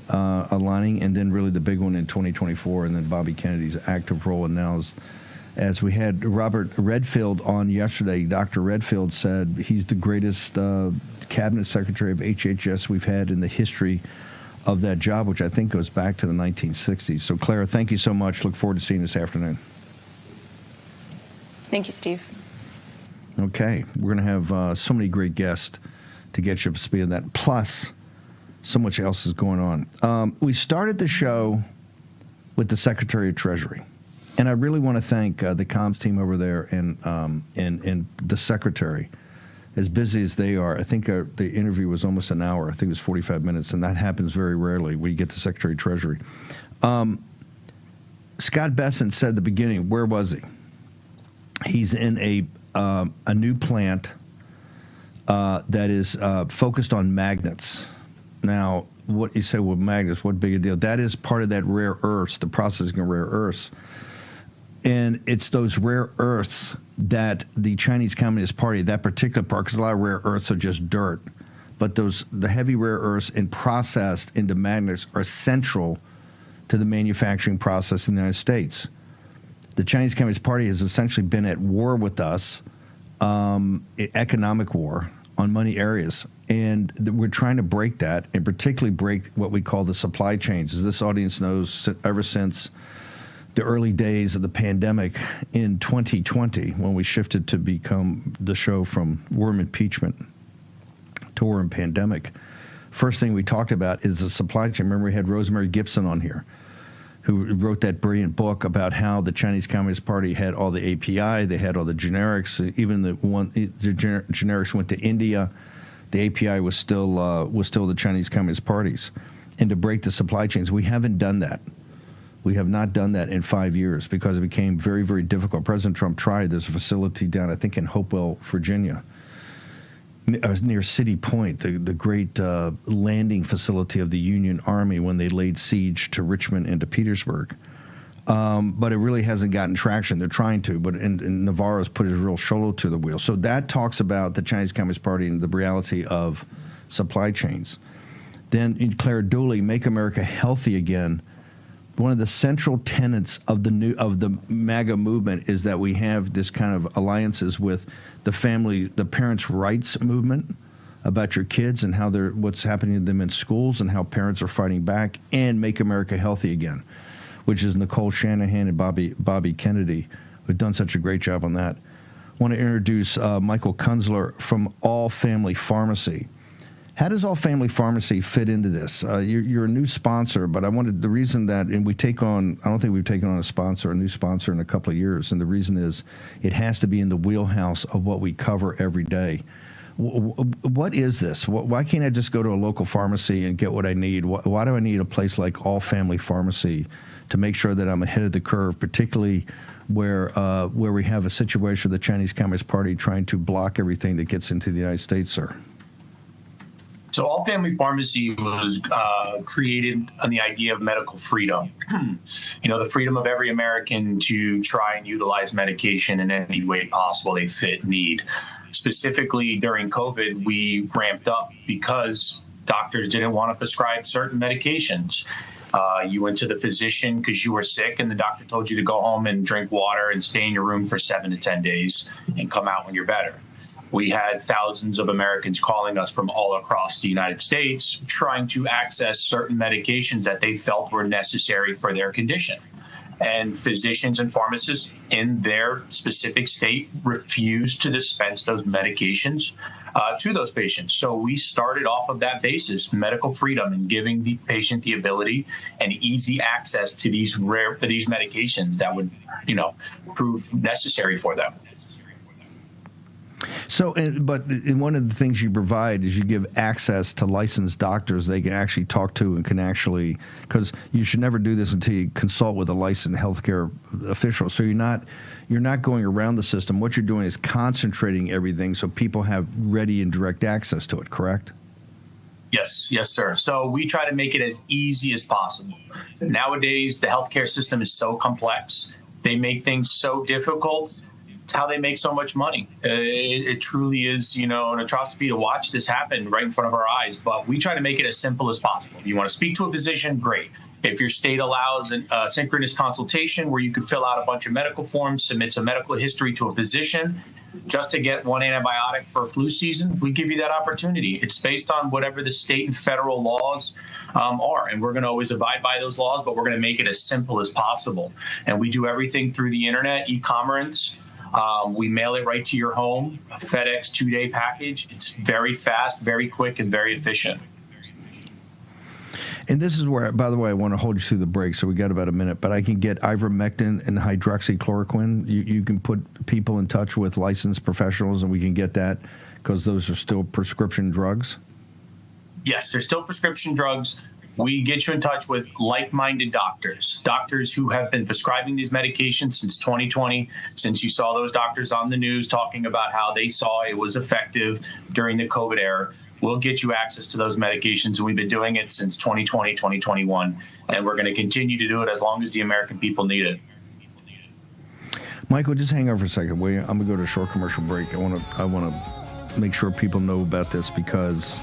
aligning, and then really the big one in 2024, and then Bobby Kennedy's active role, and now as we had Robert Redfield on yesterday, Dr. Redfield said he's the greatest cabinet secretary of HHS we've had in the history of that job, which I think goes back to the 1960s. So, Clara, thank you so much. Look forward to seeing you this afternoon. Thank you, Steve. Okay. We're going to have so many great guests to get you up to speed on that. Plus, so much else is going on. We started the show with the Secretary of Treasury. And I really want to thank the comms team over there and the secretary. As busy as they are, I think the interview was almost an hour. I think it was 45 minutes, and that happens very rarely when you get the Secretary of Treasury. Scott Bessent said at the beginning, where was he? He's in a new plant that is focused on magnets. Now, what you say, well, magnets, what big a deal? That is part of that rare earths, the processing of rare earths. And it's those rare earths that the Chinese Communist Party, that particular part, because a lot of rare earths are just dirt, but the heavy rare earths and processed into magnets are central to the manufacturing process in the United States. The Chinese Communist Party has essentially been at war with us, economic war on many areas. And we're trying to break that, and particularly break what we call the supply chains. As this audience knows, ever since the early days of the pandemic in 2020, when we shifted to become the show from War and Impeachment to War and Pandemic, first thing we talked about is the supply chain. Remember, we had Rosemary Gibson on here, who wrote that brilliant book about how the Chinese Communist Party had all the API, they had all the generics, even the generics went to India. The API was still the Chinese Communist Party's. And to break the supply chains, we haven't done that. We have not done that in 5 years because it became very, very difficult. President Trump tried. There's a facility down, I think, in Hopewell, Virginia, near City Point, the great landing facility of the Union Army when they laid siege to Richmond and to Petersburg. But it really hasn't gotten traction. They're trying to, but and Navarro's put his real shoulder to the wheel. So that talks about the Chinese Communist Party and the reality of supply chains. Then Claire Dooley, Make America Healthy Again. One of the central tenets of the MAGA movement is that we have this kind of alliances with the parents' rights movement about your kids and how what's happening to them in schools and how parents are fighting back, and Make America Healthy Again, which is Nicole Shanahan and Bobby Kennedy, who've done such a great job on that. I want to introduce Michael Kunzler from All Family Pharmacy. How does All Family Pharmacy fit into this? You're a new sponsor, but the reason that, and I don't think we've taken on a new sponsor in a couple of years, and the reason is it has to be in the wheelhouse of what we cover every day. What is this? Why can't I just go to a local pharmacy and get what I need? Why do I need a place like All Family Pharmacy to make sure that I'm ahead of the curve, particularly where we have a situation with the Chinese Communist Party trying to block everything that gets into the United States, sir? So All Family Pharmacy was created on the idea of medical freedom. The freedom of every American to try and utilize medication in any way possible they fit need. Specifically during COVID, we ramped up because doctors didn't want to prescribe certain medications. You went to the physician because you were sick, and the doctor told you to go home and drink water and stay in your room for 7 to 10 days and come out when you're better. We had thousands of Americans calling us from all across the United States trying to access certain medications that they felt were necessary for their condition. and physicians and pharmacists in their specific state refuse to dispense those medications to those patients. So we started off of that basis, medical freedom, and giving the patient the ability and easy access to these medications that would, prove necessary for them. So, but one of the things you provide is you give access to licensed doctors they can actually talk to and can actually, because you should never do this until you consult with a licensed healthcare official. So you're not going around the system. What you're doing is concentrating everything so people have ready and direct access to it, correct? Yes, sir. So we try to make it as easy as possible. Nowadays, the healthcare system is so complex. They make things so difficult. It's how they make so much money. It truly is, an atrocity to watch this happen right in front of our eyes. But we try to make it as simple as possible. You want to speak to a physician? Great. If your state allows a synchronous consultation where you could fill out a bunch of medical forms, submit some medical history to a physician just to get one antibiotic for a flu season, we give you that opportunity. It's based on whatever the state and federal laws are. And we're going to always abide by those laws, but we're going to make it as simple as possible. And we do everything through the internet, e-commerce. We mail it right to your home, a FedEx 2-day package. It's very fast, very quick, and very efficient. And this is where, by the way, I want to hold you through the break, so we got about a minute, but I can get ivermectin and hydroxychloroquine. You can put people in touch with licensed professionals, and we can get that because those are still prescription drugs? Yes, they're still prescription drugs. We get you in touch with like-minded doctors who have been prescribing these medications since 2020, since you saw those doctors on the news talking about how they saw it was effective during the COVID era. We'll get you access to those medications, and we've been doing it since 2020, 2021, and we're going to continue to do it as long as the American people need it. Michael, just hang on for a second, will you? I'm going to go to a short commercial break. I want to make sure people know about this because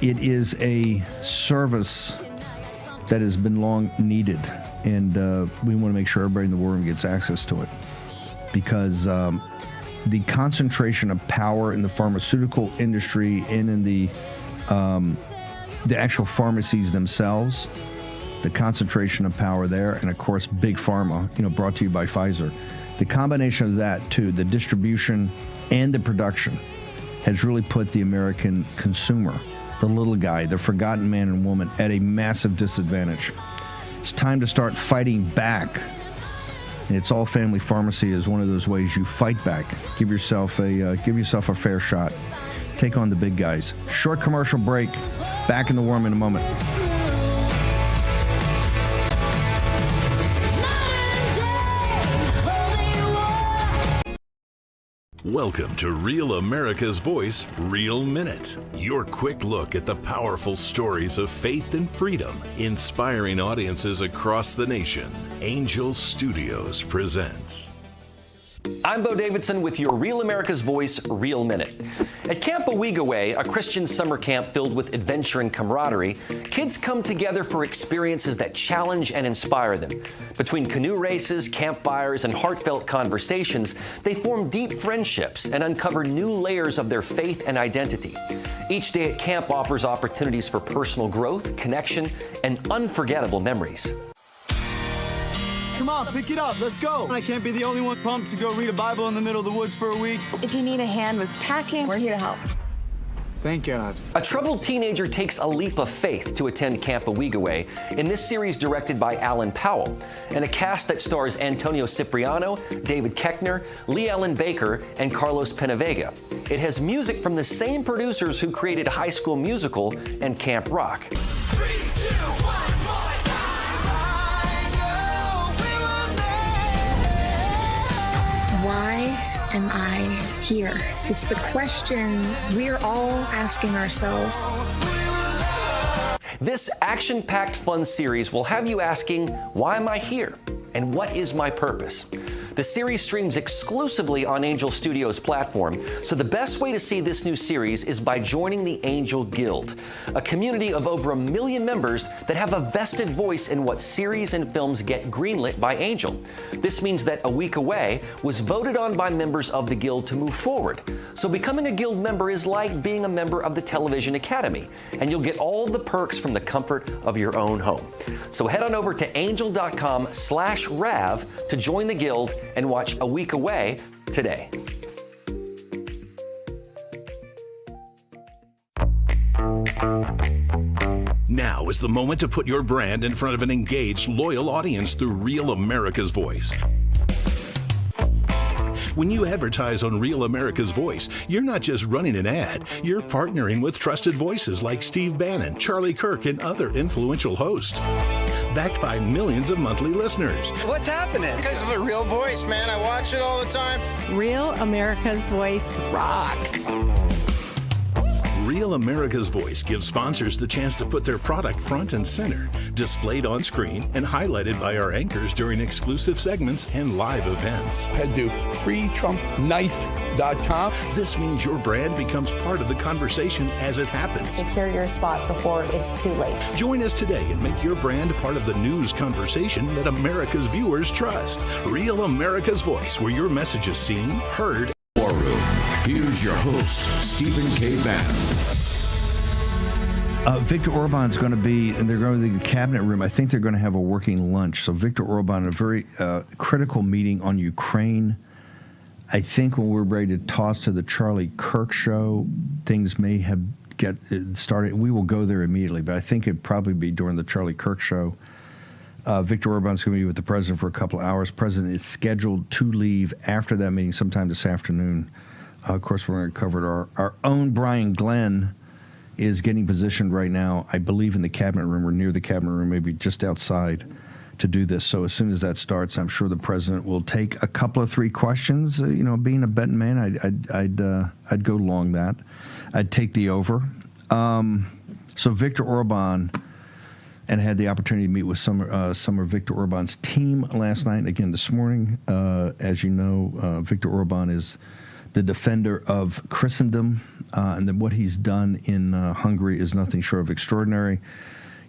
it is a service that has been long needed, and we want to make sure everybody in the war room gets access to it because the concentration of power in the pharmaceutical industry and in the actual pharmacies themselves, the concentration of power there, and of course Big Pharma, brought to you by Pfizer. The combination of that, too, the distribution and the production, has really put the American consumer, the little guy, the forgotten man and woman, at a massive disadvantage. It's time to start fighting back. And it's All Family Pharmacy is one of those ways you fight back. Give yourself a fair shot. Take on the big guys. Short commercial break. Back in the War Room in a moment. Welcome to Real America's Voice, Real Minute. Your quick look at the powerful stories of faith and freedom, inspiring audiences across the nation. Angel Studios presents. I'm Bo Davidson with your Real America's Voice, Real Minute. At Camp Owigaway, a Christian summer camp filled with adventure and camaraderie, kids come together for experiences that challenge and inspire them. Between canoe races, campfires, and heartfelt conversations, they form deep friendships and uncover new layers of their faith and identity. Each day at camp offers opportunities for personal growth, connection, and unforgettable memories. Come on, pick it up. Let's go. I can't be the only one pumped to go read a Bible in the middle of the woods for a week. If you need a hand with packing, we're here to help. Thank God. A troubled teenager takes a leap of faith to attend Camp Owigaway in this series directed by Alan Powell, and a cast that stars Antonio Cipriano, David Koechner, Lee Ellen Baker, and Carlos Penavega. It has music from the same producers who created High School Musical and Camp Rock. 3, 2, 1. Why am I here? It's the question we're all asking ourselves. This action-packed fun series will have you asking, why am I here? And what is my purpose? The series streams exclusively on Angel Studios platform, so the best way to see this new series is by joining the Angel Guild, a community of over 1 million members that have a vested voice in what series and films get greenlit by Angel. This means that A Week Away was voted on by members of the Guild to move forward. So becoming a Guild member is like being a member of the Television Academy, and you'll get all the perks from the comfort of your own home. So head on over to angel.com/RAV to join the Guild and watch A Week Away today. Now is the moment to put your brand in front of an engaged, loyal audience through Real America's Voice. When you advertise on Real America's Voice, you're not just running an ad, you're partnering with trusted voices like Steve Bannon, Charlie Kirk, and other influential hosts. Backed by millions of monthly listeners. What's happening? Because of a Real Voice, man. I watch it all the time. Real America's Voice rocks. Real America's Voice gives sponsors the chance to put their product front and center, displayed on screen and highlighted by our anchors during exclusive segments and live events. Head to freetrumpknife.com. This means your brand becomes part of the conversation as it happens. Secure your spot before it's too late. Join us today and make your brand part of the news conversation that America's viewers trust. Real America's Voice, where your message is seen, heard. War Room. Here's your host, Stephen K. Bannon. Viktor Orban's going to be, and they're going to the cabinet room. I think they're going to have a working lunch. So Viktor Orban, a very critical meeting on Ukraine. I think when we're ready to toss to the Charlie Kirk show, things may have get started. We will go there immediately, but I think it'd probably be during the Charlie Kirk show. Viktor Orban's going to be with the president for a couple of hours. President is scheduled to leave after that meeting sometime this afternoon. Of course, we're going to cover our own Brian Glenn is getting positioned right now, I believe, in the cabinet room or near the cabinet room, maybe just outside, to do this. So as soon as that starts, I'm sure the president will take a couple of 3 questions. Being a betting man, I'd go long that. I'd take the over. So Viktor Orban, and I had the opportunity to meet with some of Viktor Orban's team last night and again this morning. As you know, Viktor Orban is the defender of Christendom, and then what he's done in Hungary is nothing short of extraordinary.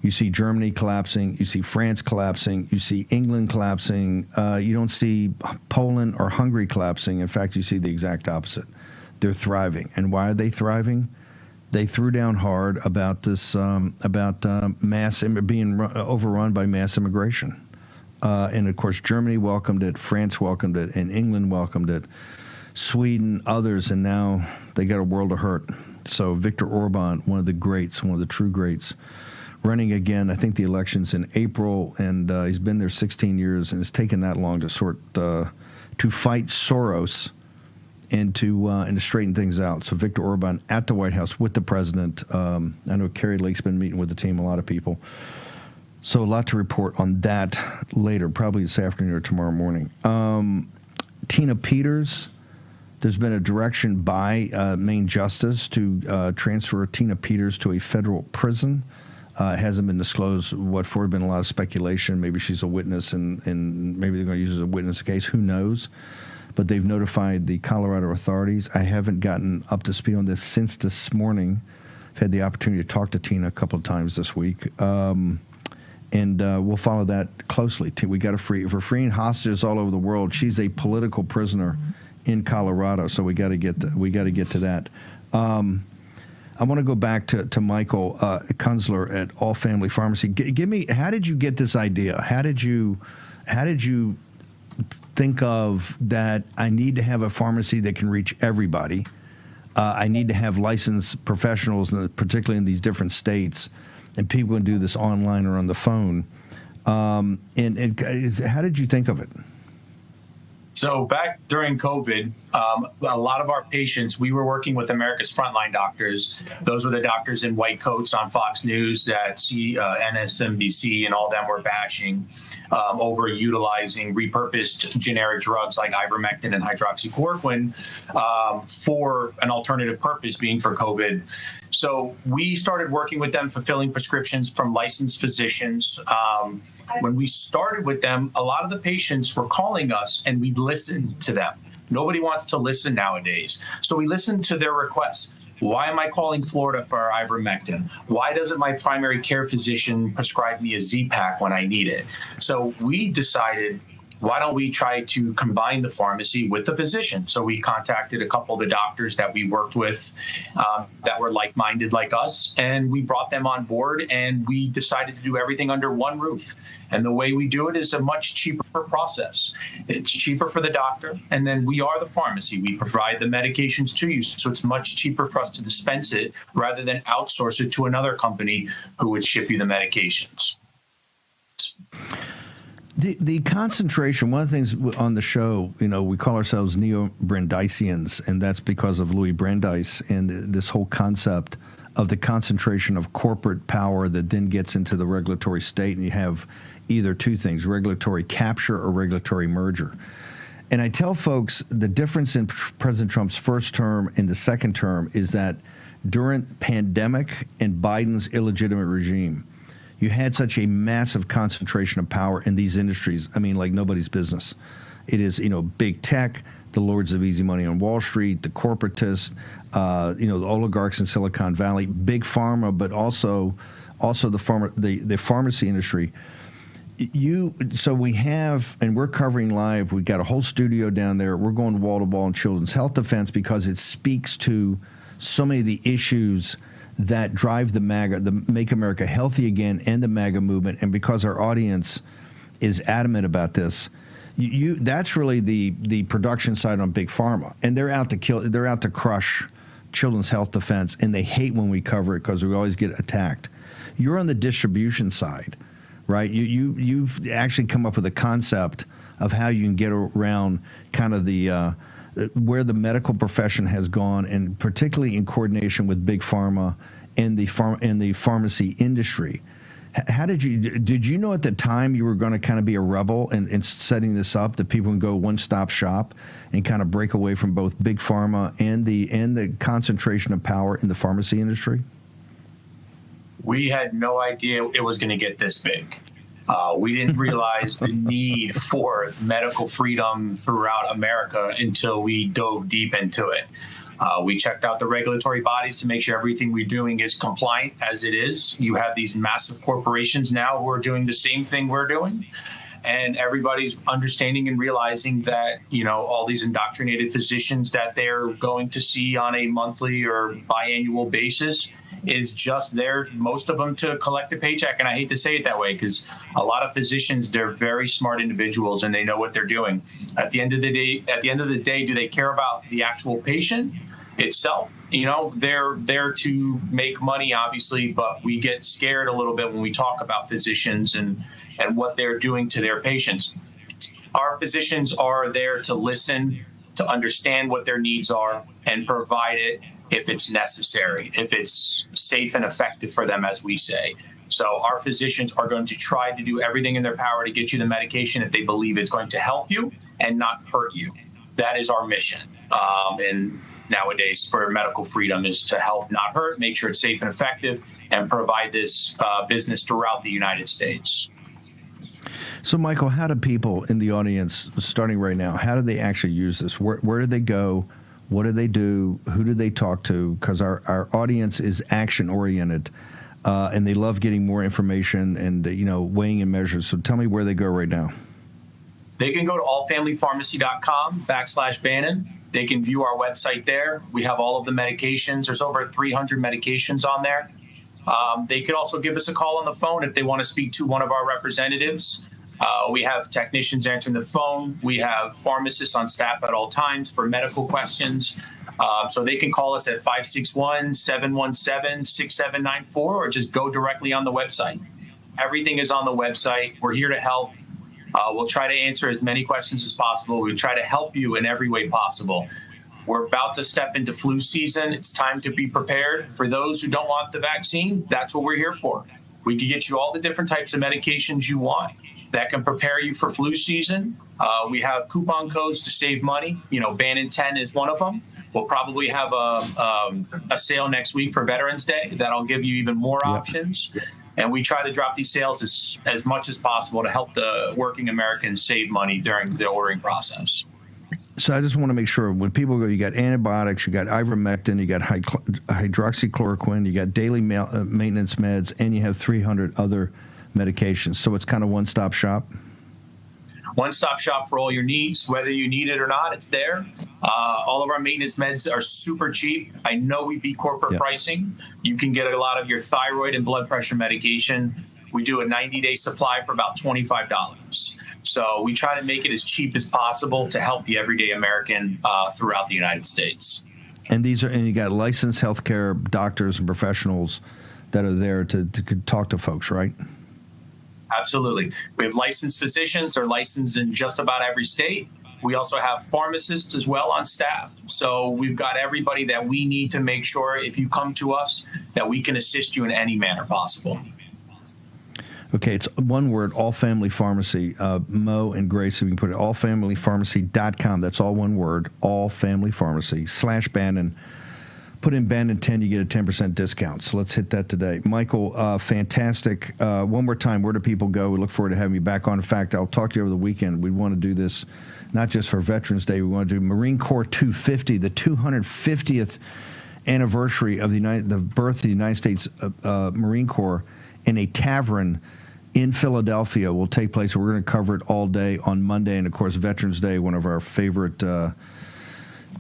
You see Germany collapsing, you see France collapsing, you see England collapsing. You don't see Poland or Hungary collapsing. In fact, you see the exact opposite. They're thriving. And why are they thriving? They threw down hard about this, mass being overrun by mass immigration. And, of course, Germany welcomed it, France welcomed it, and England welcomed it. Sweden, others, and now they got a world of hurt. So Viktor Orban, one of the greats, one of the true greats, running again. I think the election's in April, and he's been there 16 years, and it's taken that long to to fight Soros and to straighten things out. So Viktor Orban at the White House with the president. I know Carrie Lake's been meeting with the team, a lot of people. So a lot to report on that later, probably this afternoon or tomorrow morning. Tina Peters. There's been a direction by Maine Justice to transfer Tina Peters to a federal prison. It hasn't been disclosed what for. Been a lot of speculation. Maybe she's a witness, and maybe they're going to use her as a witness case. Who knows? But they've notified the Colorado authorities. I haven't gotten up to speed on this since this morning. I've had the opportunity to talk to Tina a couple of times this week. And we'll follow that closely. We got to free. If we're freeing hostages all over the world, she's a political prisoner in Colorado, so we got to get to that. I want to go back to Michael Kunzler at All Family Pharmacy. Give me, how did you get this idea? How did you think of that? I need to have a pharmacy that can reach everybody. I need to have licensed professionals, particularly in these different states, and people can do this online or on the phone. And how did you think of it? So back during COVID, a lot of our patients, we were working with America's Frontline Doctors. Those were the doctors in white coats on Fox News that MSNBC and all them were bashing over utilizing repurposed generic drugs like ivermectin and hydroxychloroquine for an alternative purpose, being for COVID. So we started working with them, fulfilling prescriptions from licensed physicians. When we started with them, a lot of the patients were calling us and we'd listen to them. Nobody wants to listen nowadays. So we listened to their requests. Why am I calling Florida for ivermectin? Why doesn't my primary care physician prescribe me a Z-Pak when I need it? So we decided, why don't we try to combine the pharmacy with the physician? So we contacted a couple of the doctors that we worked with that were like-minded like us, and we brought them on board, and we decided to do everything under one roof. And the way we do it is a much cheaper process. It's cheaper for the doctor, and then we are the pharmacy. We provide the medications to you, so it's much cheaper for us to dispense it rather than outsource it to another company who would ship you the medications. The concentration, one of the things on the show, we call ourselves Neo-Brandeisians, and that's because of Louis Brandeis and this whole concept of the concentration of corporate power that then gets into the regulatory state, and you have either two things, regulatory capture or regulatory merger. And I tell folks the difference in President Trump's first term and the second term is that during pandemic and Biden's illegitimate regime, you had such a massive concentration of power in these industries. I mean, like nobody's business. It is, big tech, the lords of easy money on Wall Street, the corporatists, the oligarchs in Silicon Valley, big pharma, but also the pharmacy industry. So we have, and we're covering live. We've got a whole studio down there. We're going wall to wall in Children's Health Defense because it speaks to so many of the issues that drive the MAGA, the Make America Healthy Again, and the MAGA movement. And because our audience is adamant about this, that's really the production side on Big Pharma, and they're out to crush Children's Health Defense, and they hate when we cover it because we always get attacked. You're on the distribution side, right? You've actually come up with a concept of how you can get around kind of the where the medical profession has gone, and particularly in coordination with Big Pharma and the pharmacy industry. How did you know at the time you were going to kind of be a rebel in setting this up, that people can go one-stop shop and kind of break away from both Big Pharma and the concentration of power in the pharmacy industry? We had no idea it was going to get this big. We didn't realize the need for medical freedom throughout America until we dove deep into it. We checked out the regulatory bodies to make sure everything we're doing is compliant as it is. You have these massive corporations now who are doing the same thing we're doing. And everybody's understanding and realizing that, all these indoctrinated physicians that they're going to see on a monthly or biannual basis is just there, most of them, to collect a paycheck. And I hate to say it that way, because a lot of physicians, they're very smart individuals and they know what they're doing. At the end of the day, do they care about the actual patient itself? They're there to make money, obviously, but we get scared a little bit when we talk about physicians and what they're doing to their patients. Our physicians are there to listen, to understand what their needs are, and provide it if it's necessary, if it's safe and effective for them, as we say. So our physicians are going to try to do everything in their power to get you the medication if they believe it's going to help you and not hurt you. That is our mission. And nowadays, for medical freedom, is to help, not hurt, make sure it's safe and effective, and provide this business throughout the United States. So, Michael, how do people in the audience, starting right now, how do they actually use this? Where do they go? What do they do? Who do they talk to? Because our audience is action-oriented, and they love getting more information and, weighing and measures. So tell me where they go right now. They can go to allfamilypharmacy.com/Bannon. They can view our website there. We have all of the medications. There's over 300 medications on there. They could also give us a call on the phone if they want to speak to one of our representatives. We have technicians answering the phone. We have pharmacists on staff at all times for medical questions. So they can call us at 561-717-6794 or just go directly on the website. Everything is on the website. We're here to help. We'll try to answer as many questions as possible. We'll try to help you in every way possible. We're about to step into flu season. It's time to be prepared. For those who don't want the vaccine, that's what we're here for. We can get you all the different types of medications you want that can prepare you for flu season. We have coupon codes to save money. Bannon 10 is one of them. We'll probably have a sale next week for Veterans Day that'll give you even more options. And we try to drop these sales as much as possible to help the working Americans save money during the ordering process. So I just want to make sure when people go, you got antibiotics, you got ivermectin, you got hydroxychloroquine, you got daily maintenance meds, and you have 300 other medications. So it's kind of one-stop shop? One-stop shop for all your needs. Whether you need it or not, it's there. All of our maintenance meds are super cheap. I know we beat corporate pricing. You can get a lot of your thyroid and blood pressure medication. We do a 90-day supply for about $25. So we try to make it as cheap as possible to help the everyday American throughout the United States. And you got licensed healthcare doctors and professionals that are there to talk to folks, right? Absolutely. We have licensed physicians are licensed in just about every state. We also have pharmacists as well on staff. So we've got everybody that we need to make sure if you come to us that we can assist you in any manner possible. Okay, it's one word, All Family Pharmacy. Mo and Grace, if you can put it, allfamilypharmacy.com. That's all one word, All Family Pharmacy /Bannon. Put in Bannon 10, you get a 10% discount. So let's hit that today. Michael, fantastic. One more time, where do people go? We look forward to having you back on. In fact, I'll talk to you over the weekend. We want to do this not just for Veterans Day. We want to do Marine Corps 250, the 250th anniversary of the birth of the United States Marine Corps in a tavern in Philadelphia will take place. We're going to cover it all day on Monday. And, of course, Veterans Day, one of our favorite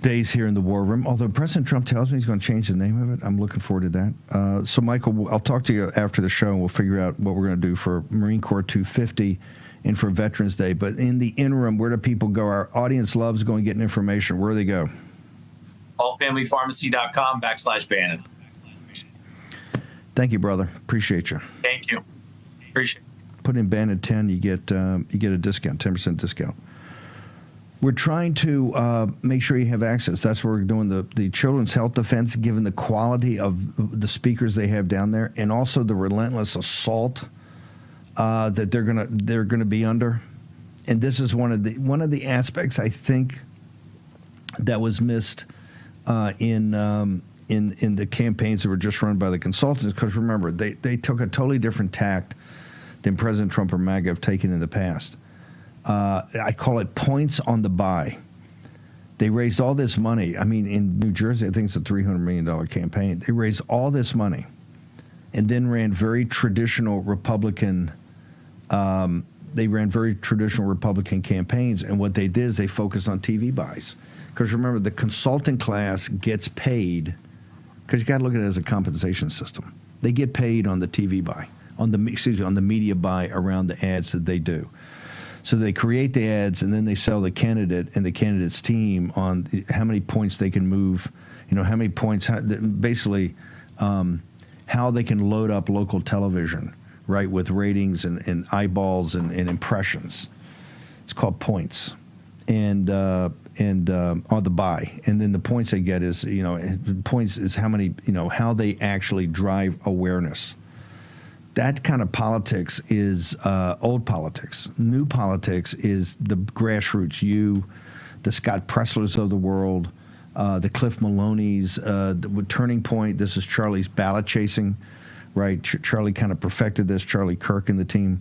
days here in the War Room. Although President Trump tells me he's going to change the name of it. I'm looking forward to that. So, Michael, I'll talk to you after the show, and we'll figure out what we're going to do for Marine Corps 250 and for Veterans Day. But in the interim, where do people go? Our audience loves going and getting information. Where do they go? allfamilypharmacy.com /Bannon. Thank you, brother. Appreciate you. Thank you. Appreciate it. Put in Bannon 10, you get a discount, 10% discount. We're trying to make sure you have access. That's where we're doing the Children's Health Defense, given the quality of the speakers they have down there, and also the relentless assault that they're gonna be under. And this is one of the aspects I think that was missed in the campaigns that were just run by the consultants. Because remember, they took a totally different tact than President Trump or MAGA have taken in the past. I call it points on the buy. They raised all this money. I mean, in New Jersey, I think it's a $300 million campaign. They raised all this money and then ran very traditional Republican campaigns. And what they did is they focused on TV buys. Because remember, the consulting class gets paid, because you got to look at it as a compensation system. They get paid on the TV buy, on the media buy around the ads that they do. So they create the ads, and then they sell the candidate and the candidate's team on how many points they can move, how many points, basically how they can load up local television, right, with ratings and eyeballs and impressions. It's called points. And on the buy. And then the points they get is, points is how many, how they actually drive awareness. That kind of politics is old politics. New politics is the grassroots. The Scott Presslers of the world, the Cliff Maloney's, the Turning Point. This is Charlie's ballot chasing, right? Charlie kind of perfected this, Charlie Kirk and the team,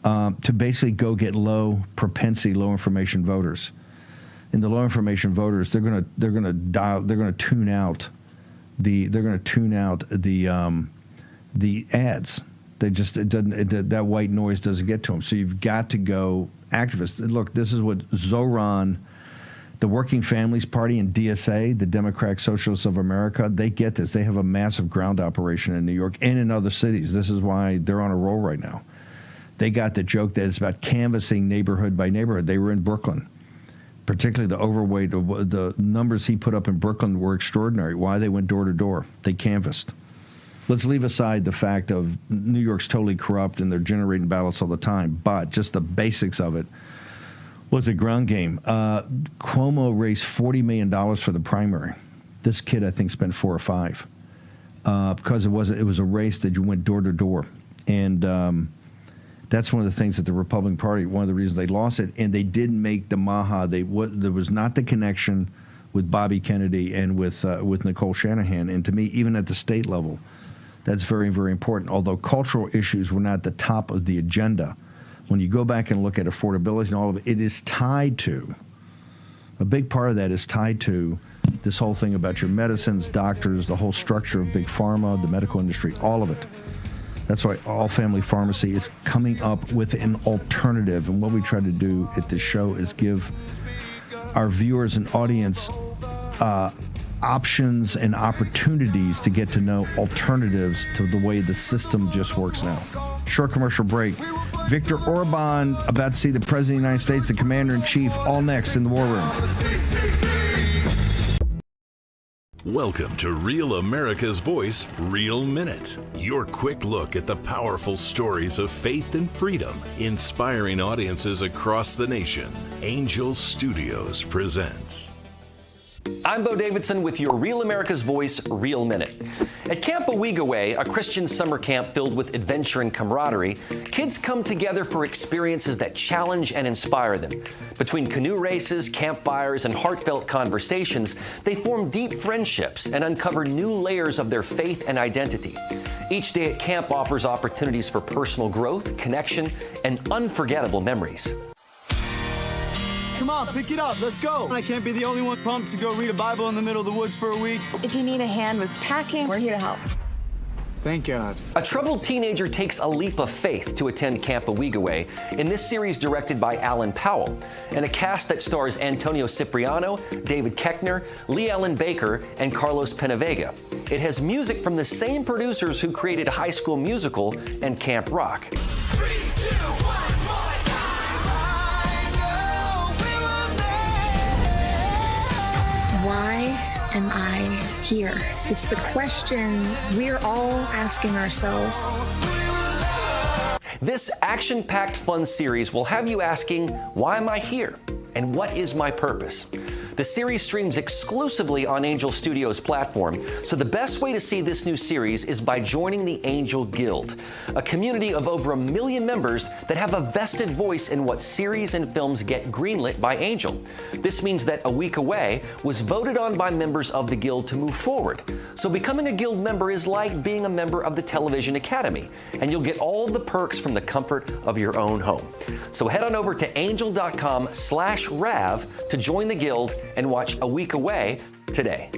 to basically go get low propensity, low information voters. And the low information voters, they're going to tune out the ads. That white noise doesn't get to them. So you've got to go activists. Look, this is what Zoran, the Working Families Party, and DSA, the Democratic Socialists of America, they get this. They have a massive ground operation in New York and in other cities. This is why they're on a roll right now. They got the joke that it's about canvassing neighborhood by neighborhood. They were in Brooklyn. Particularly the overweight, the numbers he put up in Brooklyn were extraordinary. Why? They went door to door. They canvassed. Let's leave aside the fact of New York's totally corrupt and they're generating ballots all the time, but just the basics of it. was a ground game. Cuomo raised $40 million for the primary. This kid, I think, spent 4 or 5 because it was a race that you went door to door. And that's one of the things that the Republican Party, one of the reasons they lost it, and they didn't make the Maha. There was not the connection with Bobby Kennedy and with Nicole Shanahan. And to me, even at the state level, that's very, very important. Although cultural issues were not the top of the agenda, when you go back and look at affordability and all of it, it is tied to, a big part of that is tied to this whole thing about your medicines, doctors, the whole structure of big pharma, the medical industry, all of it. That's why All Family Pharmacy is coming up with an alternative. And what we try to do at this show is give our viewers and audience options and opportunities to get to know alternatives to the way the system just works now. Short commercial break. Viktor Orban about to see the President of the United States, the Commander-in-Chief, all next in the War Room. Welcome to Real America's Voice, Real Minute. Your quick look at the powerful stories of faith and freedom, inspiring audiences across the nation. Angel Studios presents. I'm Bo Davidson with your Real America's Voice, Real Minute. At Camp Owigaway, a Christian summer camp filled with adventure and camaraderie, kids come together for experiences that challenge and inspire them. Between canoe races, campfires, and heartfelt conversations, they form deep friendships and uncover new layers of their faith and identity. Each day at camp offers opportunities for personal growth, connection, and unforgettable memories. Come on, pick it up. Let's go. I can't be the only one pumped to go read a Bible in the middle of the woods for a week. If you need a hand with packing, we're here to help. Thank God. A troubled teenager takes a leap of faith to attend Camp Owigaway in this series directed by Alan Powell, and a cast that stars Antonio Cipriano, David Koechner, Lee Ellen Baker, and Carlos Penavega. It has music from the same producers who created High School Musical and Camp Rock. 3, 2, 1, Why am I here? It's the question we're all asking ourselves. This action-packed fun series will have you asking, why am I here? And what is my purpose? The series streams exclusively on Angel Studios platform, so the best way to see this new series is by joining the Angel Guild, a community of over 1 million members that have a vested voice in what series and films get greenlit by Angel. This means that Owigaway was voted on by members of the Guild to move forward. So becoming a Guild member is like being a member of the Television Academy, and you'll get all the perks from the comfort of your own home. So head on over to angel.com/RAV to join the Guild and watch Owigaway today.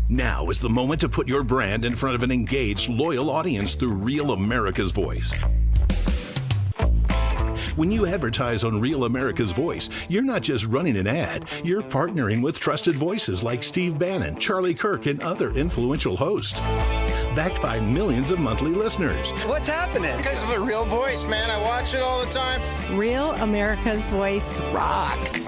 Now is the moment to put your brand in front of an engaged, loyal audience through Real America's Voice. When you advertise on Real America's Voice, you're not just running an ad, you're partnering with trusted voices like Steve Bannon, Charlie Kirk, and other influential hosts. Backed by millions of monthly listeners. What's happening? Because of a real voice, man. I watch it all the time. Real America's Voice rocks.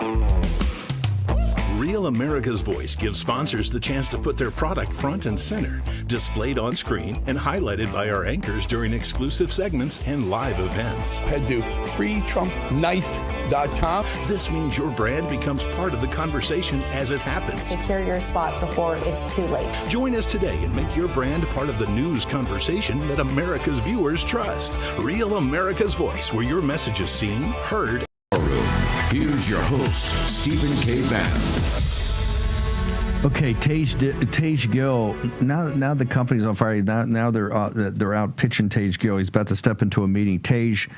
Real America's Voice gives sponsors the chance to put their product front and center, displayed on screen and highlighted by our anchors during exclusive segments and live events. Head to freetrumpknife.com. This means your brand becomes part of the conversation as it happens. Secure your spot before it's too late. Join us today and make your brand part of the news conversation that America's viewers trust. Real America's Voice, where your message is seen, heard. Here's your host, Stephen K. Bannon. Okay, Tage Gill. Now the company's on fire. Now they're out pitching Tage Gill. He's about to step into a meeting. Tage.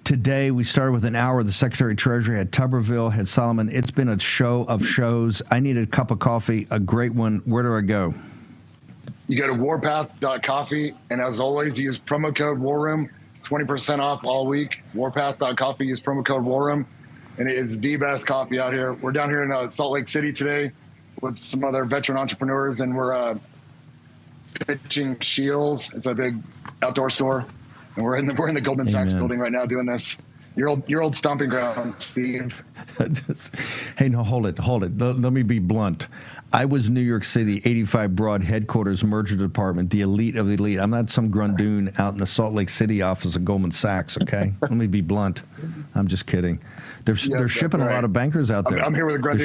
Today we started with an hour. The Secretary of Treasury had Tuberville, had Solomon. It's been a show of shows. I need a cup of coffee, a great one. Where do I go? You go to warpath.coffee, and as always, use promo code WARROOM, 20% off all week. Warpath.coffee, use promo code WARROOM, and it is the best coffee out here. We're down here in Salt Lake City today with some other veteran entrepreneurs, and we're pitching Shields. It's a big outdoor store, and we're in the Goldman Sachs building right now doing this. Your old stomping ground, Steve. Hey, no, hold it. Let me be blunt. I was New York City, 85 Broad headquarters, merger department, the elite of the elite. I'm not some grundoon out in the Salt Lake City office of Goldman Sachs, okay? Let me be blunt. I'm just kidding. They're shipping a lot of bankers out there. I'm here with a grundoon.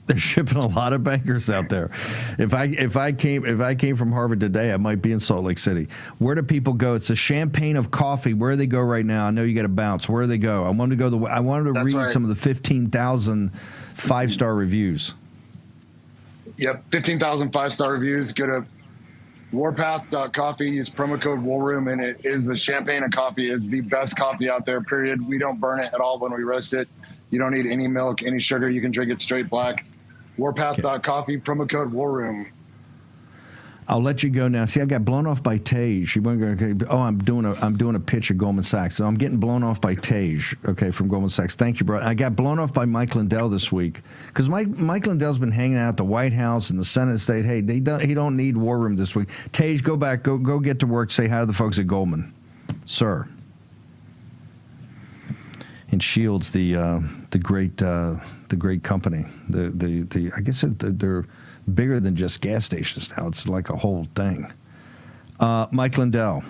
They're shipping a lot of bankers out there. If I came from Harvard today, I might be in Salt Lake City. Where do people go? It's a champagne of coffee. Where do they go right now? I know you got to bounce. Where do they go? I wanted to read some of the 15,000 5-star reviews. Yep, 15,000 5-star reviews. Go to warpath.coffee. Use promo code WARROOM, and it is the champagne of coffee. It's the best coffee out there, period. We don't burn it at all when we roast it. You don't need any milk, any sugar. You can drink it straight black. Warpath.coffee, promo code WARROOM. I'll let you go now. See, I got blown off by Tej. I'm doing a pitch at Goldman Sachs. So I'm getting blown off by Tej, okay, from Goldman Sachs. Thank you, bro. I got blown off by Mike Lindell this week because Mike Lindell's been hanging out at the White House and the Senate state. Hey, he don't need War Room this week. Tej, go back, go get to work. Say hi to the folks at Goldman, sir. And Shields, the great company. I guess they're bigger than just gas stations now. It's like a whole thing. Mike Lindell.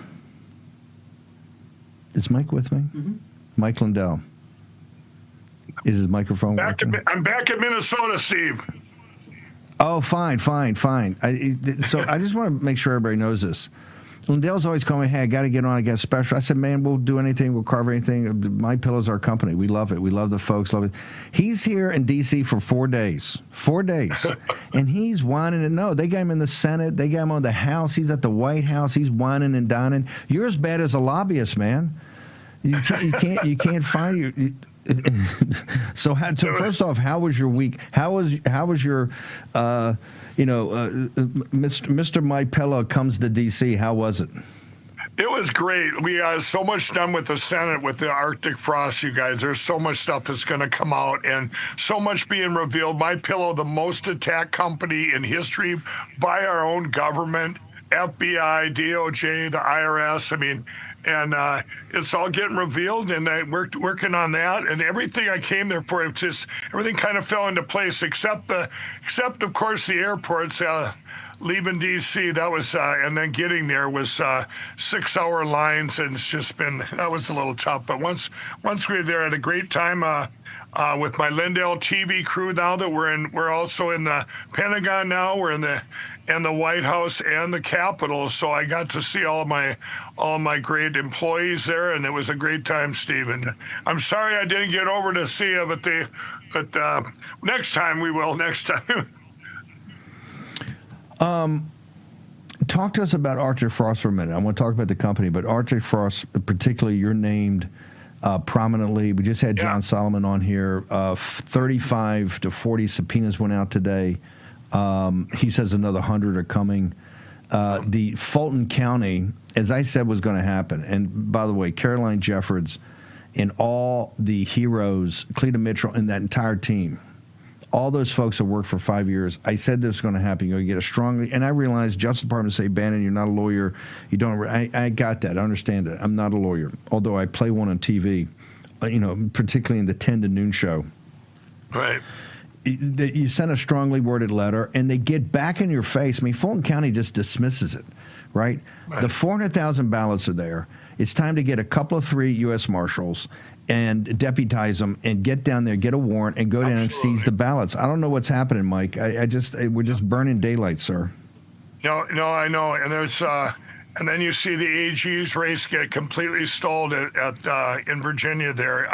Is Mike with me? Mm-hmm. Mike Lindell. Is his microphone working? I'm back in Minnesota, Steve. Oh, fine. So I just want to make sure everybody knows this. Lindell's always calling me, hey, I got to get on, I got a special. I said, man, we'll do anything. We'll carve anything. My Pillow's our company. We love it. We love the folks. Love it. He's here in D.C. for 4 days. 4 days. And he's whining and no, they got him in the Senate. They got him on the House. He's at the White House. He's whining and dining. You're as bad as a lobbyist, man. You can't find you. So first off, how was your week? How was your Mr. My Pillow comes to DC? How was it? It was great. We have so much done with the Senate, with the Arctic frost, you guys. There's so much stuff that's going to come out and so much being revealed. My Pillow, the most attacked company in history by our own government, FBI, DOJ, the IRS. I mean, and it's all getting revealed, and I working on that, and everything I came there for, it just everything kind of fell into place, except of course the airports. Leaving DC, that was, and then getting there was 6-hour lines, and it's just been, that was a little tough. But once we were there, I had a great time with my Lindell TV crew. Now that we're also in the Pentagon now, we're in the White House and the Capitol. So I got to see all my great employees there, and it was a great time, Stephen. I'm sorry I didn't get over to see you, but next time we will. Next time. Talk to us about Arctic Frost for a minute. I want to talk about the company, but Arctic Frost, particularly, you're named prominently. We just had John Solomon on here. 35 to 40 subpoenas went out today. He says another 100 are coming. The Fulton County, as I said, was going to happen. And by the way, Caroline Jeffords and all the heroes, Cleta Mitchell and that entire team, all those folks that worked for 5 years, I said this was going to happen. You're going to get a strongly, and I realized Justice Department say, Bannon, you're not a lawyer. You don't. I got that. I understand it. I'm not a lawyer, although I play one on TV, particularly in the 10 to noon show. Right. You send a strongly worded letter, and they get back in your face. I mean, Fulton County just dismisses it, right? The 400,000 ballots are there. It's time to get a couple of 3 U.S. Marshals and deputize them and get down there, get a warrant, and go down and seize the ballots. I don't know what's happening, Mike. We're just burning daylight, sir. No, I know. And there's, and then you see the AG's race get completely stalled in Virginia there.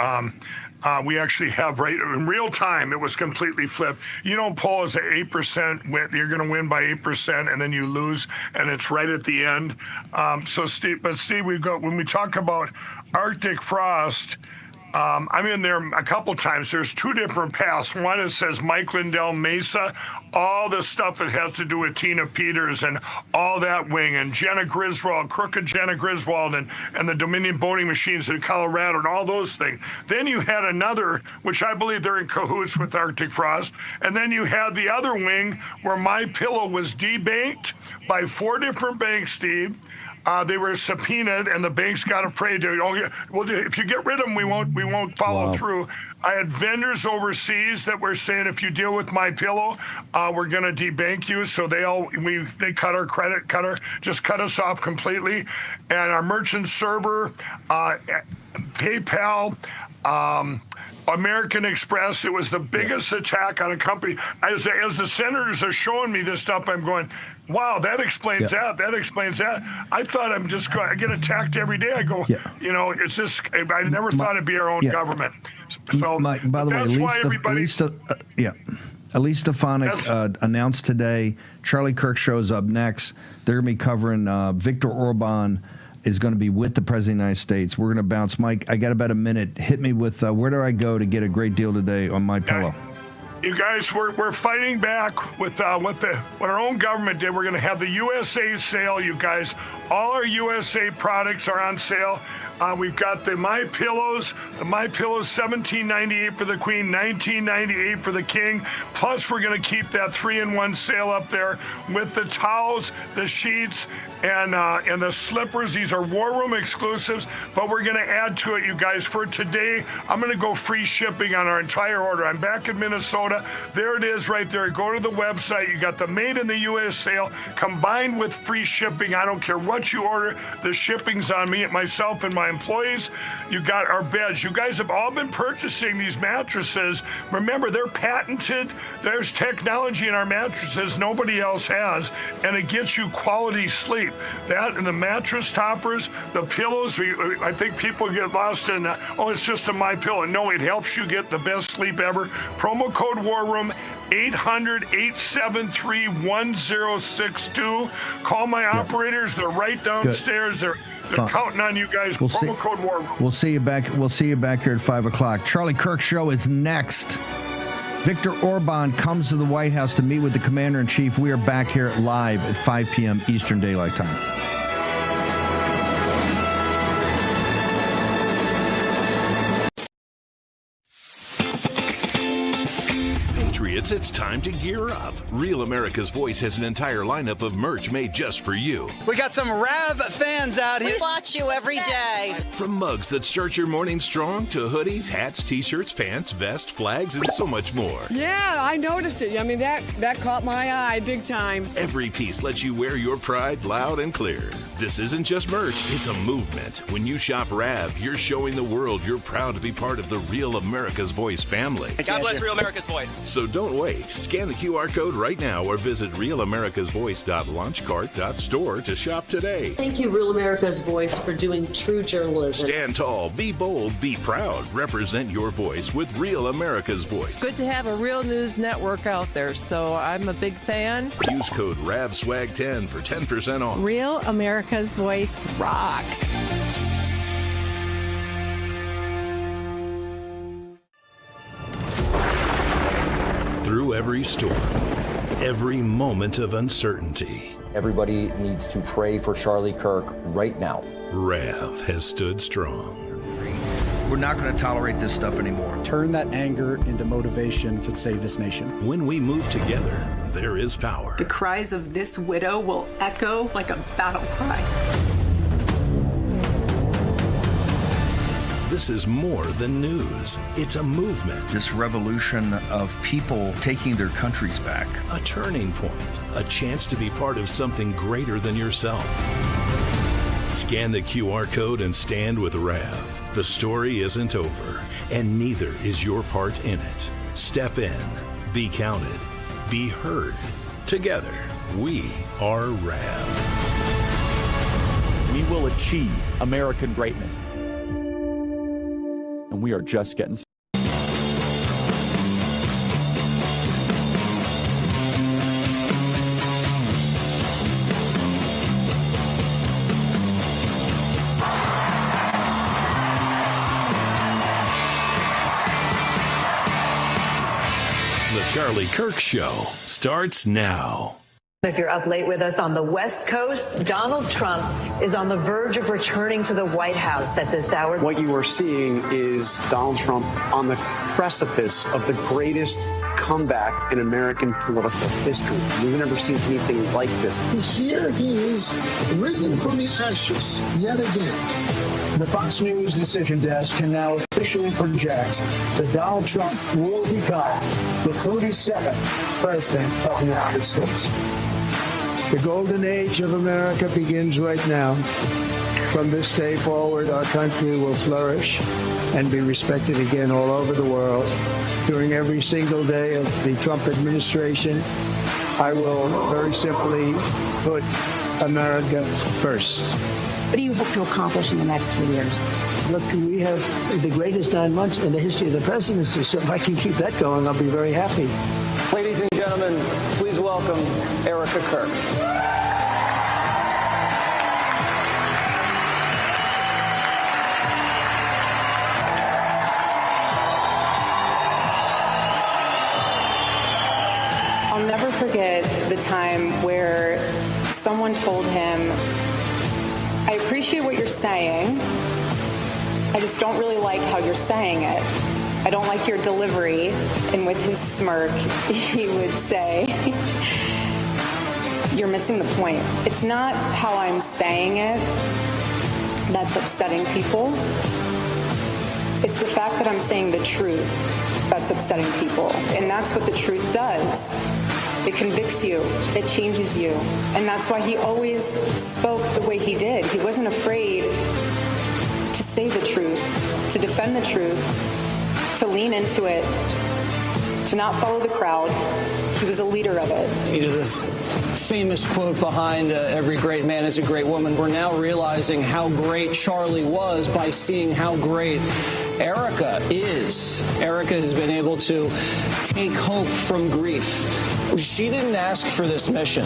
We actually have in real time, it was completely flipped. You don't poll as an 8%, you're going to win by 8%, and then you lose, and it's right at the end. So Steve, when we talk about Arctic frost, I'm in there a couple times. There's 2 different paths. One, it says Mike Lindell Mesa, all the stuff that has to do with Tina Peters and all that wing, and Jenna Griswold, crooked Jenna Griswold, and the Dominion voting machines in Colorado, and all those things. Then you had another, which I believe they're in cahoots with Arctic frost, and then you had the other wing where My Pillow was debanked by 4 different banks, Steve. They were subpoenaed, and the banks got afraid. If you get rid of them, we won't follow through. I had vendors overseas that were saying, if you deal with MyPillow, we're going to debank you. So they cut our credit, just cut us off completely. And our merchant server, PayPal, American Express, it was the biggest attack on a company. As the senators are showing me this stuff, I'm going, wow, that explains that. That explains that. I thought I get attacked every day. I go, it's just, I never thought it'd be our own government. So Mike, by the way, Elise Stefanik announced today, Charlie Kirk shows up next. They're going to be covering Viktor Orban is going to be with the President of the United States. We're going to bounce. Mike, I got about a minute. Hit me with where do I go to get a great deal today on MyPillow? You guys, we're fighting back with what our own government did. We're going to have the USA sale, you guys. All our USA products are on sale. We've got the MyPillows. The MyPillows, $17.98 for the Queen, $19.98 for the King. Plus, we're going to keep that 3-in-1 sale up there with the towels, the sheets, and the slippers. These are War Room exclusives, but we're going to add to it, you guys. For today, I'm going to go free shipping on our entire order. I'm back in Minnesota. There it is right there. Go to the website. You got the Made in the U.S. sale combined with free shipping. I don't care what you order. The shipping's on me, myself, and my employees. You got our beds. You guys have all been purchasing these mattresses. Remember, they're patented. There's technology in our mattresses nobody else has, and it gets you quality sleep. That and the mattress toppers, the pillows. I think people get lost in, it's just a MyPillow. No, it helps you get the best sleep ever. Promo code War Room. 800-873-1062. Call my operators. They're right downstairs. They're counting on you guys. Promo code War Room. We'll see you back here at 5 o'clock. Charlie Kirk Show is next. Viktor Orban comes to the White House to meet with the Commander-in-Chief. We are back here live at 5 p.m. Eastern Daylight Time. Patriots, it's time to gear up. Real America's Voice has an entire lineup of merch made just for you. We got some Rav fans out here. We watch you every day. From mugs that start your morning strong to hoodies, hats, t-shirts, pants, vests, flags, and so much more. Yeah, I noticed it. I mean, that caught my eye big time. Every piece lets you wear your pride loud and clear. This isn't just merch, it's a movement. When you shop Rav, you're showing the world you're proud to be part of the Real America's Voice family. God bless Real America's Voice. So don't wait. Scan the QR code right now or visit realamericasvoice.launchcart.store to shop today. Thank you, Real America's Voice, for doing true journalism. Stand tall, be bold, be proud. Represent your voice with Real America's Voice. It's good to have a real news network out there, so I'm a big fan. Use code RAVSWAG10 for 10% off. Real America's Voice rocks. Through every storm, every moment of uncertainty, everybody needs to pray for Charlie Kirk right now. Rav has stood strong. We're not going to tolerate this stuff anymore. Turn that anger into motivation to save this nation. When we move together, there is power. The cries of this widow will echo like a battle cry. This is more than news. It's a movement. This revolution of people taking their countries back. A turning point. A chance to be part of something greater than yourself. Scan the QR code and stand with Rav. The story isn't over, and neither is your part in it. Step in. Be counted. Be heard. Together, we are Rav. We will achieve American greatness. And we are just getting started. The Charlie Kirk Show starts now. If you're up late with us on the West Coast, Donald Trump is on the verge of returning to the White House at this hour. What you are seeing is Donald Trump on the precipice of the greatest comeback in American political history. We've never seen anything like this. Here he is, risen from the ashes yet again. The Fox News Decision Desk can now officially project that Donald Trump will become the 37th president of the United States. The golden age of America begins right now. From this day forward, our country will flourish and be respected again all over the world. During every single day of the Trump administration, I will very simply put America first. What do you hope to accomplish in the next 3 years? Look, we have the greatest 9 months in the history of the presidency, so if I can keep that going, I'll be very happy. Ladies and gentlemen, please welcome Erica Kirk. I'll never forget the time where someone told him, I appreciate what you're saying. I just don't really like how you're saying it. I don't like your delivery. And with his smirk, he would say, you're missing the point. It's not how I'm saying it that's upsetting people. It's the fact that I'm saying the truth that's upsetting people. And that's what the truth does. It convicts you. It changes you. And that's why he always spoke the way he did. He wasn't afraid to say the truth, to defend the truth, to lean into it, to not follow the crowd. He was a leader of it. You know, the famous quote behind every great man is a great woman. We're now realizing how great Charlie was by seeing how great Erica is. Erica has been able to take hope from grief. She didn't ask for this mission.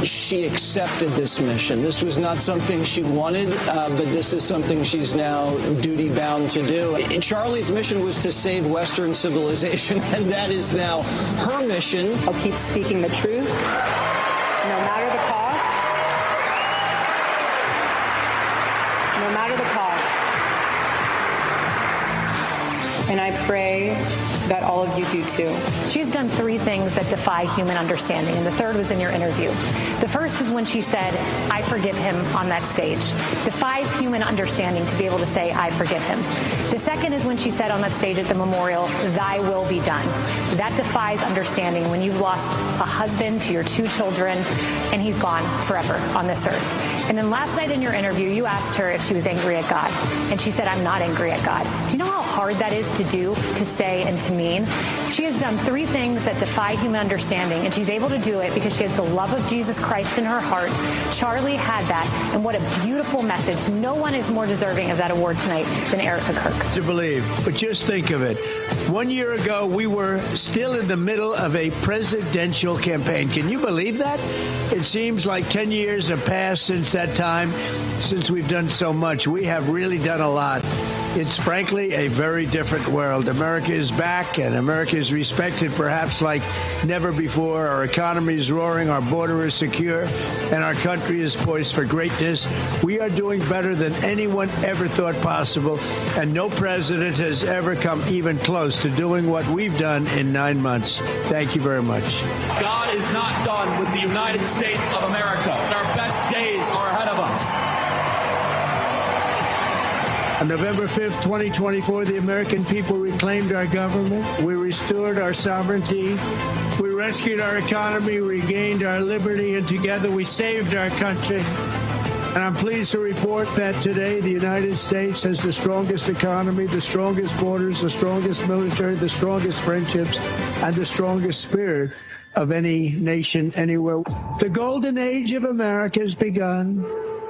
She accepted this mission. This was not something she wanted, but this is something she's now duty-bound to do. Charlie's mission was to save Western civilization, and that is now her mission. I'll keep speaking the truth, no matter the cost. No matter the cost. And I pray that all of you do too. She has done 3 things that defy human understanding, and the third was in your interview. The first is when she said, I forgive him on that stage. Defies human understanding to be able to say, I forgive him. The second is when she said on that stage at the memorial, thy will be done. That defies understanding when you've lost a husband to your 2 children, and he's gone forever on this earth. And then last night in your interview, you asked her if she was angry at God. And she said, I'm not angry at God. Do you know how hard that is to do, to say, and to mean? She has done 3 things that defy human understanding, and she's able to do it because she has the love of Jesus Christ in her heart. Charlie had that, and what a beautiful message. No one is more deserving of that award tonight than Erica Kirk. To believe, but just think of it. 1 year ago, we were still in the middle of a presidential campaign. Can you believe that? It seems like 10 years have passed since that time, since we've done so much. We have really done a lot. It's frankly a very different world. America is back, and America is respected perhaps like never before. Our economy is roaring, our border is secure, and our country is poised for greatness. We are doing better than anyone ever thought possible, and no president has ever come even close to doing what we've done in 9 months. Thank you very much. God is not done with the United States of America. Our best days are ahead of us. On November 5th, 2024, the American people reclaimed our government. We restored our sovereignty. We rescued our economy, regained our liberty, and together we saved our country. And I'm pleased to report that today the United States has the strongest economy, the strongest borders, the strongest military, the strongest friendships, and the strongest spirit of any nation anywhere. The golden age of America has begun,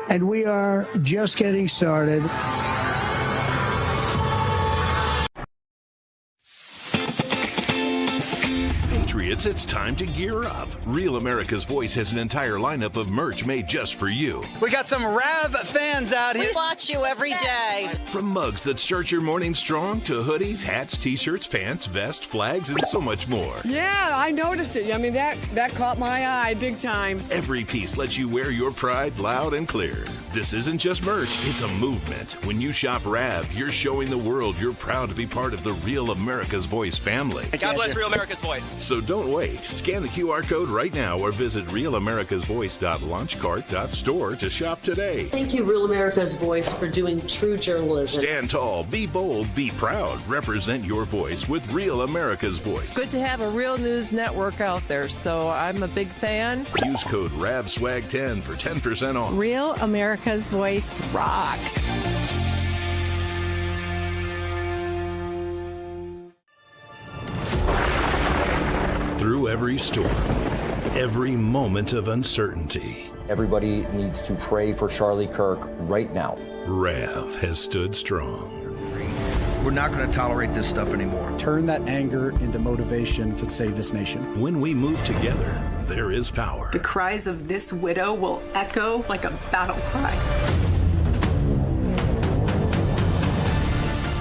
and we are just getting started. Patriots, it's time to gear up. Real America's Voice has an entire lineup of merch made just for you. We got some Rav fans out here. We watch you every day. From mugs that start your morning strong to hoodies, hats, t-shirts, pants, vests, flags, and so much more. Yeah, I noticed it. I mean, that caught my eye big time. Every piece lets you wear your pride loud and clear. This isn't just merch, it's a movement. When you shop Rav, you're showing the world you're proud to be part of the Real America's Voice family. God bless Real America's Voice. So don't wait. Scan the QR code right now or visit realamericasvoice.launchcart.store to shop today. Thank you, Real America's Voice, for doing true journalism. Stand tall, be bold, be proud. Represent your voice with Real America's Voice. It's good to have a real news network out there, so I'm a big fan. Use code RAVSWAG10 for 10% off. Real America's Voice rocks. Through every storm, every moment of uncertainty, everybody needs to pray for Charlie Kirk right now. Rav has stood strong. We're not going to tolerate this stuff anymore. Turn that anger into motivation to save this nation. When we move together, there is power. The cries of this widow will echo like a battle cry.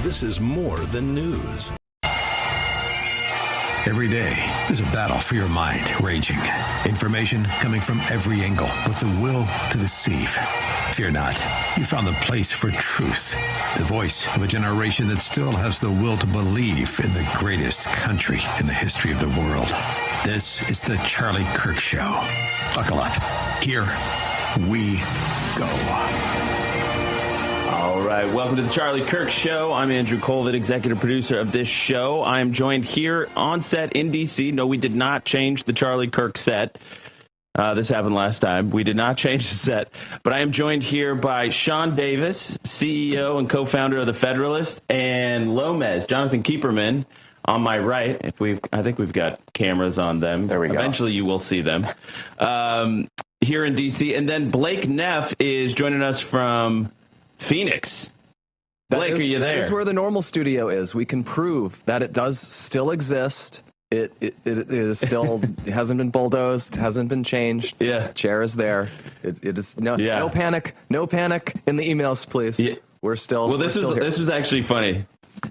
This is more than news. Every day, there's a battle for your mind raging. Information coming from every angle with the will to deceive. Fear not. You found the place for truth. The voice of a generation that still has the will to believe in the greatest country in the history of the world. This is the Charlie Kirk Show. Buckle up. Here we go. All right, welcome to the Charlie Kirk Show. I'm Andrew Colvin, executive producer of this show. I am joined here on set in D.C. No, we did not change the Charlie Kirk set. This happened last time. We did not change the set. But I am joined here by Sean Davis, CEO and co-founder of The Federalist, and Lomez, Jonathan Keeperman, on my right. I think we've got cameras on them. There we go. Eventually you will see them. Here in D.C. And then Blake Neff is joining us from Phoenix. Blake, are you there? That is where the normal studio is. We can prove that it does still exist. It is still it hasn't been bulldozed, hasn't been changed. Yeah, chair is there. It is no panic in the emails, please. Yeah. We're still well. This was actually funny.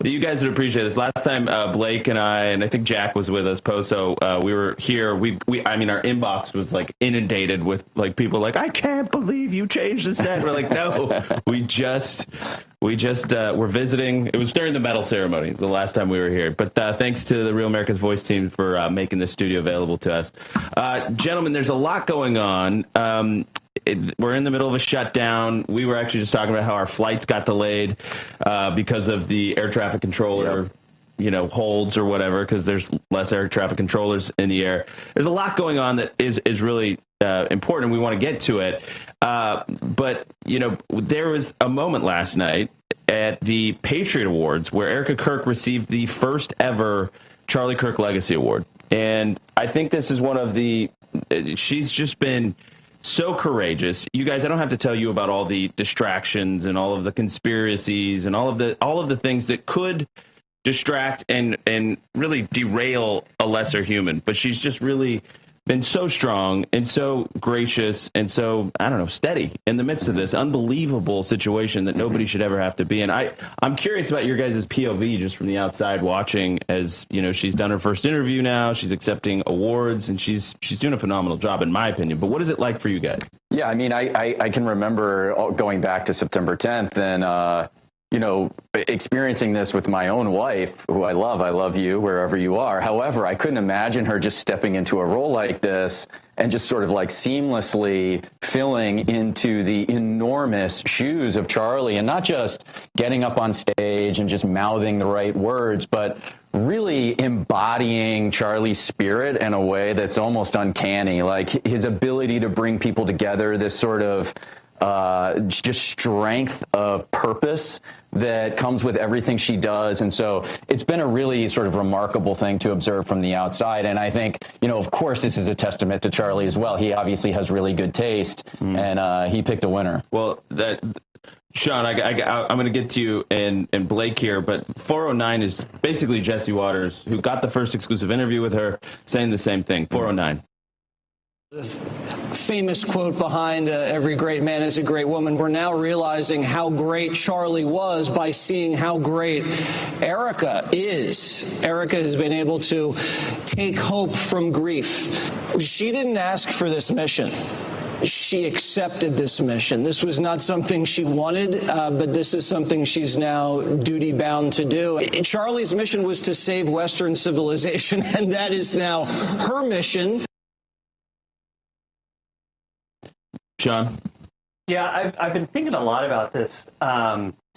You guys would appreciate this. Last time Blake and I think Jack was with us, Poso, we were here. I mean, our inbox was like inundated with like people like, I can't believe you changed the set. We're like, no, we just were visiting. It was during the medal ceremony the last time we were here. But thanks to the Real America's Voice team for making this studio available to us. Gentlemen, there's a lot going on. We're in the middle of a shutdown. We were actually just talking about how our flights got delayed because of the air traffic controller, holds or whatever, because there's less air traffic controllers in the air. There's a lot going on that is really important. We want to get to it. But, there was a moment last night at the Patriot Awards where Erica Kirk received the first ever Charlie Kirk Legacy Award. And I think this is she's just been so courageous. You guys, I don't have to tell you about all the distractions and all of the conspiracies and all of the things that could distract and really derail a lesser human. But she's just really been so strong and so gracious and so, steady in the midst of this unbelievable situation that nobody should ever have to be in. I'm curious about your guys' POV just from the outside watching, as she's done her first interview now, she's accepting awards, and she's doing a phenomenal job in my opinion. But what is it like for you guys? Yeah, I mean, I can remember going back to September 10th and experiencing this with my own wife, who I love you wherever you are. However, I couldn't imagine her just stepping into a role like this and just sort of like seamlessly filling into the enormous shoes of Charlie, and not just getting up on stage and just mouthing the right words, but really embodying Charlie's spirit in a way that's almost uncanny. Like his ability to bring people together, this sort of just strength of purpose that comes with everything she does. And so it's been a really sort of remarkable thing to observe from the outside. And I think, of course, this is a testament to Charlie as well. He obviously has really good taste, and he picked a winner. Well, Sean, I'm going to get to you and Blake here, but 409 is basically Jesse Waters, who got the first exclusive interview with her, saying the same thing. 409. The famous quote behind every great man is a great woman. We're now realizing how great Charlie was by seeing how great Erica is. Erica has been able to take hope from grief. She didn't ask for this mission. She accepted this mission. This was not something she wanted, but this is something she's now duty-bound to do. Charlie's mission was to save Western civilization, and that is now her mission. Sean? Yeah, I've been thinking a lot about this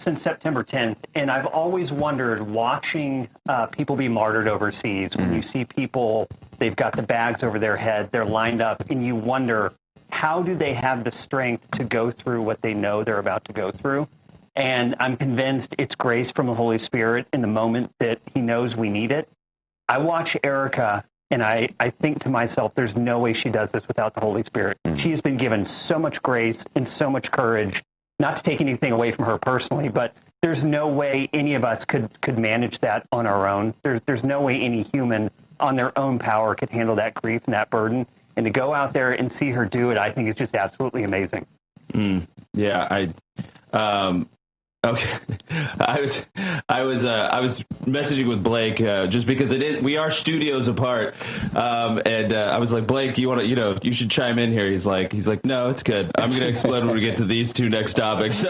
since September 10th, and I've always wondered, watching people be martyred overseas, when you see people, they've got the bags over their head, they're lined up, and you wonder, how do they have the strength to go through what they know they're about to go through? And I'm convinced it's grace from the Holy Spirit in the moment that he knows we need it. I watch Erica, and I think to myself, there's no way she does this without the Holy Spirit. She has been given so much grace and so much courage, not to take anything away from her personally, but there's no way any of us could manage that on our own. There's no way any human on their own power could handle that grief and that burden. And to go out there and see her do it, I think is just absolutely amazing. Yeah, okay. I was messaging with Blake just because we are studios apart, and I was like, Blake, you should chime in here. He's like, no, it's good. I'm going to explain when we get to these two next topics.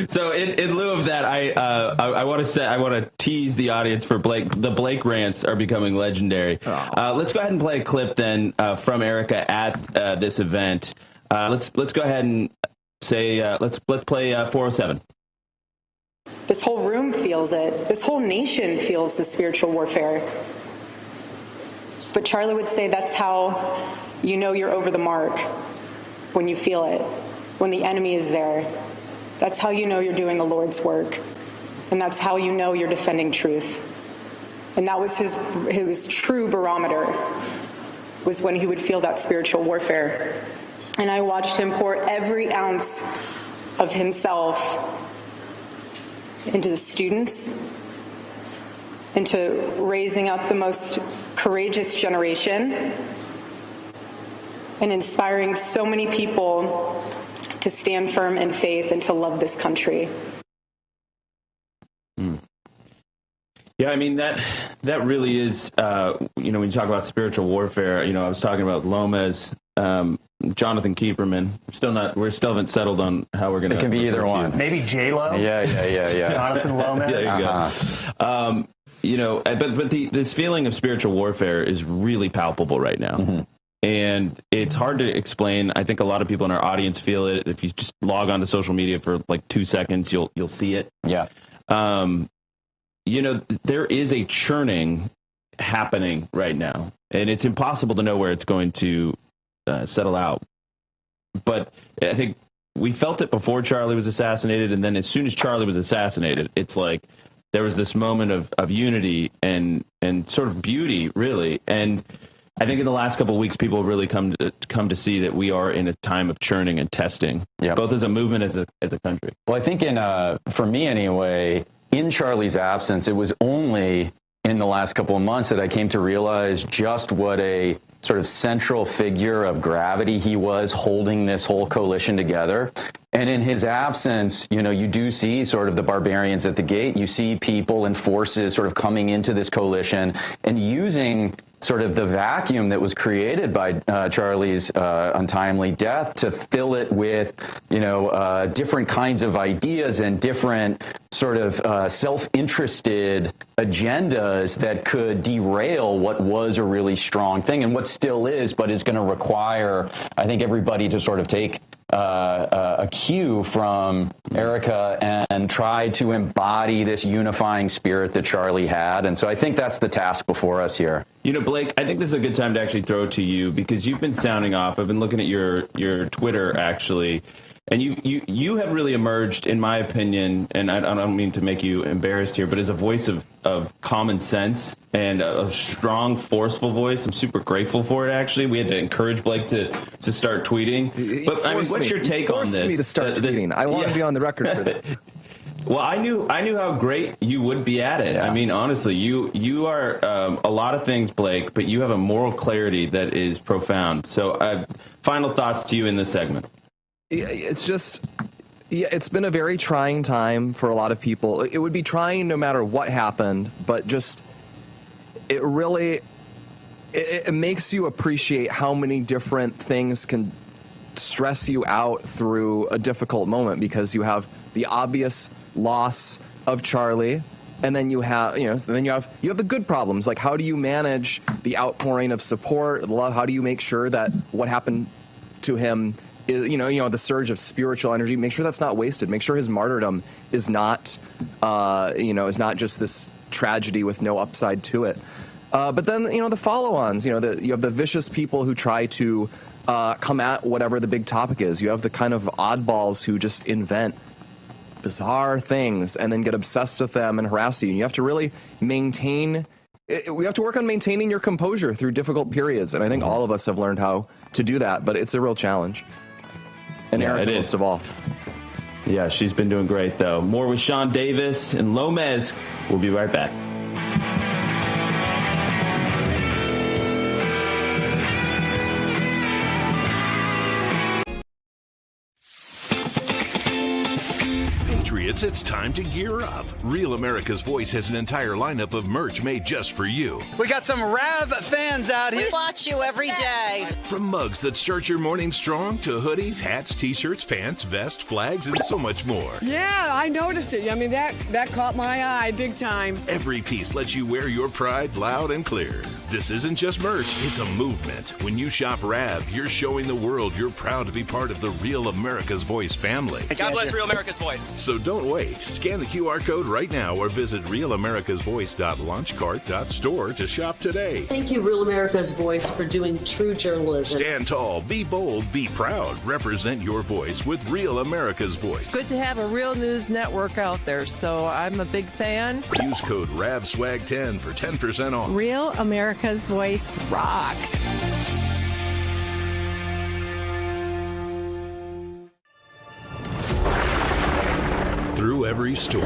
So in lieu of that, I want to tease the audience for Blake. The Blake rants are becoming legendary. Let's go ahead and play a clip then from Erica at this event. Let's go ahead and say let's play 407. This whole room feels it. This whole nation feels the spiritual warfare. But Charlie would say that's how you know you're over the mark, when you feel it, when the enemy is there. That's how you know you're doing the Lord's work. And that's how you know you're defending truth. And that was his true barometer, was when he would feel that spiritual warfare. And I watched him pour every ounce of himself into the students, into raising up the most courageous generation, and inspiring so many people to stand firm in faith and to love this country. Yeah, I mean, that really is, when you talk about spiritual warfare, I was talking about Lomas, Jonathan Kieferman. We still haven't settled on how we're going to. It can be either one. Maybe J-Lo. Yeah. Jonathan Lomas. There you go. But this feeling of spiritual warfare is really palpable right now. And it's hard to explain. I think a lot of people in our audience feel it. If you just log on to social media for like 2 seconds, you'll see it. Yeah. There is a churning happening right now, and it's impossible to know where it's going to settle out. But I think we felt it before Charlie was assassinated, and then as soon as Charlie was assassinated, it's like there was this moment of unity and sort of beauty, really. And I think in the last couple of weeks, people have really come to see that we are in a time of churning and testing, both as a movement as a country. Well, I think for me anyway, in Charlie's absence, it was only in the last couple of months that I came to realize just what a sort of central figure of gravity he was, holding this whole coalition together. And in his absence, you do see sort of the barbarians at the gate. You see people and forces sort of coming into this coalition and using sort of the vacuum that was created by Charlie's untimely death to fill it with, different kinds of ideas and different sort of self-interested agendas that could derail what was a really strong thing and what still is, but is going to require, I think, everybody to sort of take a cue from Erica and try to embody this unifying spirit that Charlie had. And so I think that's the task before us here. Blake, I think this is a good time to actually throw it to you because you've been sounding off. I've been looking at your Twitter, actually. And you have really emerged, in my opinion, and I don't mean to make you embarrassed here, but as a voice of common sense and a strong, forceful voice. I'm super grateful for it, actually. We had to encourage Blake to start tweeting. But I mean, what's your take on this? He forced me to start tweeting. I want to be on the record for that. Well, I knew how great you would be at it. Yeah. I mean, honestly, you are a lot of things, Blake, but you have a moral clarity that is profound. So final thoughts to you in this segment. It's just, it's been a very trying time for a lot of people. It would be trying no matter what happened, but just, it really, it makes you appreciate how many different things can stress you out through a difficult moment, because you have the obvious loss of Charlie, and then you have, you have the good problems, like how do you manage the outpouring of support, love? How do you make sure that what happened to him is, the surge of spiritual energy, make sure that's not wasted. Make sure his martyrdom is not, is not just this tragedy with no upside to it. But then, the follow-ons, you have the vicious people who try to come at whatever the big topic is. You have the kind of oddballs who just invent bizarre things and then get obsessed with them and harass you. And you have to really we have to work on maintaining your composure through difficult periods. And I think all of us have learned how to do that, but it's a real challenge. And Erica, most of all. Yeah, she's been doing great, though. More with Sean Davis and Lomez. We'll be right back. It's time to gear up. Real America's Voice has an entire lineup of merch made just for you. We got some Rav fans out here. We watch you every day. From mugs that start your morning strong to hoodies, hats, t-shirts, pants, vests, flags, and so much more. Yeah, I noticed it. I mean, that caught my eye big time. Every piece lets you wear your pride loud and clear. This isn't just merch, it's a movement. When you shop Rav, you're showing the world you're proud to be part of the Real America's Voice family. God bless Real America's Voice. So don't wait. Scan the QR code right now or visit realamericasvoice.launchcart.store to shop today. Thank you, Real America's Voice, for doing true journalism. Stand tall, be bold, be proud. Represent your voice with Real America's Voice. It's good to have a real news network out there, so I'm a big fan. Use code RAVSWAG10 for 10% off. Real America's Voice rocks. Through every storm,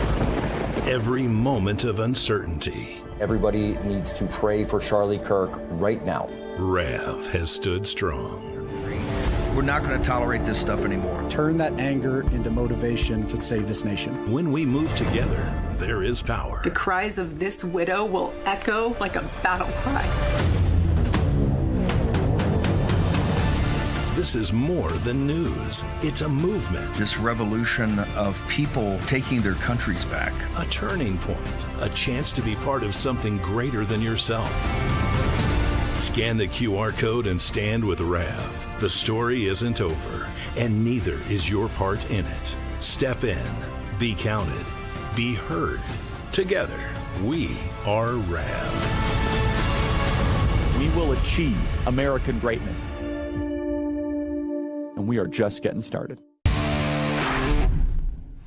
every moment of uncertainty, everybody needs to pray for Charlie Kirk right now. Rav has stood strong. We're not going to tolerate this stuff anymore. Turn that anger into motivation to save this nation. When we move together, there is power. The cries of this widow will echo like a battle cry. This is more than news. It's a movement. This revolution of people taking their countries back. A turning point. A chance to be part of something greater than yourself. Scan the QR code and stand with Rav. The story isn't over, and neither is your part in it. Step in. Be counted. Be heard. Together, we are Rav. We will achieve American greatness. And we are just getting started.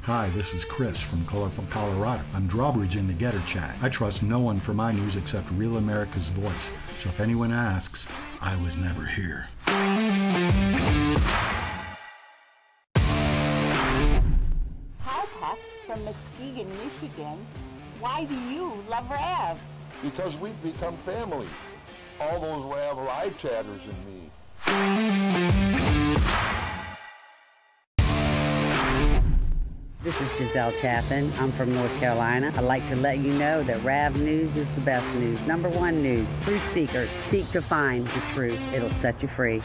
Hi, this is Chris from Colorful Colorado. I'm drawbridge in the Getter Chat. I trust no one for my news except Real America's Voice. So if anyone asks, I was never here. Hi, Pat from Muskegon, Michigan. Why do you love Rav? Because we've become family. All those Rav live chatters and me. This is Giselle Chaffin. I'm from North Carolina. I'd like to let you know that Rav News is the best news. Number one news. Truth seekers seek to find the truth. It'll set you free.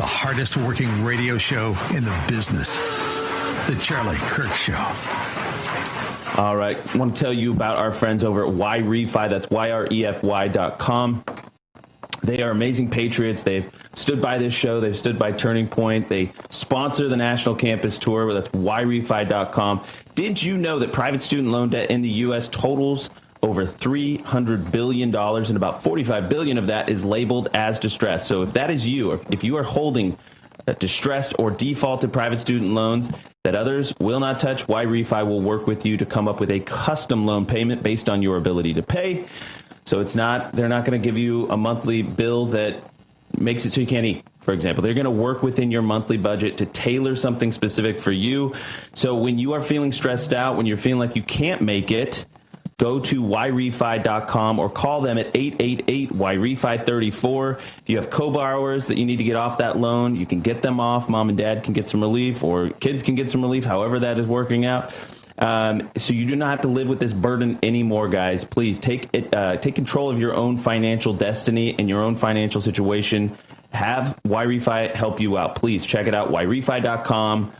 Hardest working radio show in the business, The Charlie Kirk Show. All right. I want to tell you about our friends over at YREFI. That's YREFY.com. They are amazing patriots. They've stood by this show. They've stood by Turning Point. They sponsor the National Campus Tour. That's YRefi.com. Did you know that private student loan debt in the U.S. totals over $300 billion, and about $45 billion of that is labeled as distressed? So if that is you, or if you are holding distressed or defaulted private student loans that others will not touch, YRefi will work with you to come up with a custom loan payment based on your ability to pay. So they're not going to give you a monthly bill that makes it so you can't eat, for example. They're going to work within your monthly budget to tailor something specific for you. So when you are feeling stressed out, when you're feeling like you can't make it, go to YRefi.com or call them at 888-YRefi34. If you have co-borrowers that you need to get off that loan, you can get them off. Mom and dad can get some relief, or kids can get some relief, however that is working out. So you do not have to live with this burden anymore, guys. Please take control of your own financial destiny and your own financial situation. Have YRefi help you out. Please check it out, YRefi.com.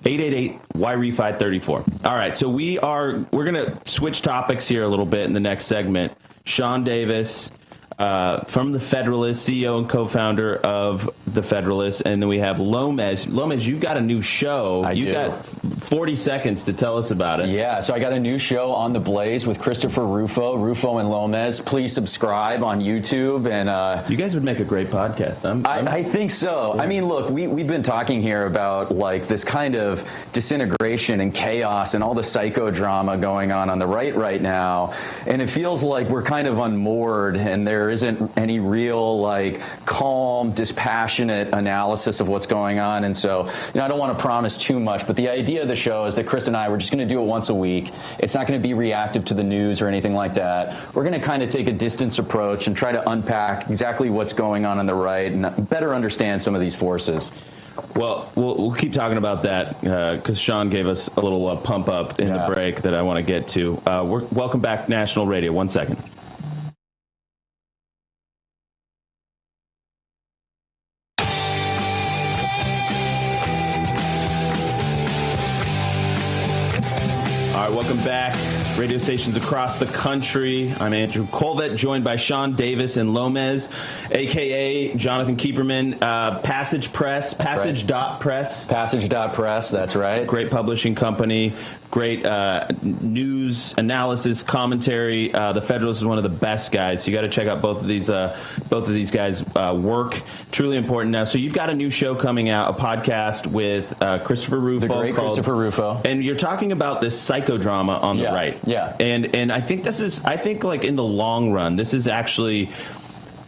888-YRefi34. All right, so we're going to switch topics here a little bit in the next segment. Sean Davis from The Federalist, CEO and co-founder of The Federalist, and then we have Lomez. Lomez, you've got a new show. You've got 40 seconds to tell us about it. Yeah, so I got a new show on The Blaze with Christopher Rufo and Lomez. Please subscribe on YouTube. And you guys would make a great podcast. I think so. Yeah. I mean, look, we've been talking here about like this kind of disintegration and chaos and all the psychodrama going on the right now, and it feels like we're kind of unmoored, and there isn't any real like calm, dispassionate analysis of what's going on. And so, I don't want to promise too much, but the idea of the show is that Chris and I, we're just going to do it once a week. It's not going to be reactive to the news or anything like that. We're going to kind of take a distance approach and try to unpack exactly what's going on the right and better understand some of these forces. Well, we'll keep talking about that because Sean gave us a little pump up in the break that I want to get to. Welcome back, National Radio. 1 second. Welcome back. Radio stations across the country. I'm Andrew Colvett, joined by Sean Davis and Lomez, a.k.a. Jonathan Keeperman. Passage Press, Passage.press. Passage.press, that's right. Great publishing company. Great news, analysis, commentary. The Federalist is one of the best guys. You got to check out both of these guys' work. Truly important. Now, so you've got a new show coming out, a podcast with Christopher Rufo. The great Christopher Rufo. And you're talking about this psychodrama on the right. Yeah. And I think like in the long run, this is actually,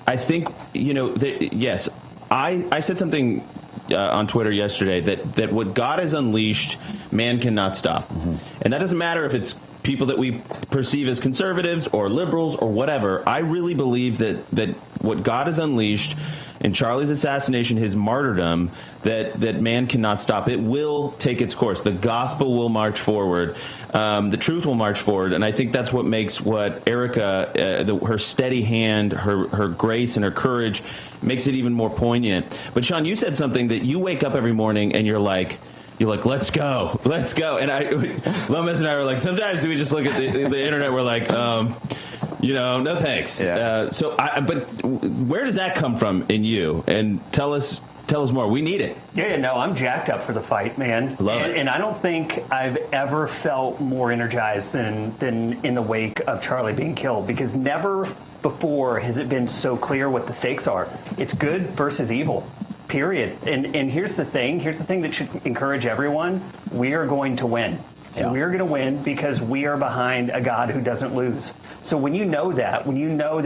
I think, yes, I said something on Twitter yesterday that what God has unleashed, man cannot stop. Mm-hmm. And that doesn't matter if it's people that we perceive as conservatives or liberals or whatever. I really believe that what God has unleashed in Charlie's assassination, his martyrdom, that man cannot stop. It will take its course. The gospel will march forward. The truth will march forward. And I think that's what makes what Erica, her steady hand, her grace and her courage makes it even more poignant. But Sean, you said something that you wake up every morning and you're like, let's go. And Lomez and I were like, sometimes we just look at the internet, we're like, no thanks. Yeah. But where does that come from in you? And tell us more. We need it. Yeah, no, I'm jacked up for the fight, man. Love it. And I don't think I've ever felt more energized than in the wake of Charlie being killed, because never before has it been so clear what the stakes are. It's good versus evil. Period. And here's the thing that should encourage everyone. We are going to win. Yeah. We're going to win because we are behind a God who doesn't lose. So when you know that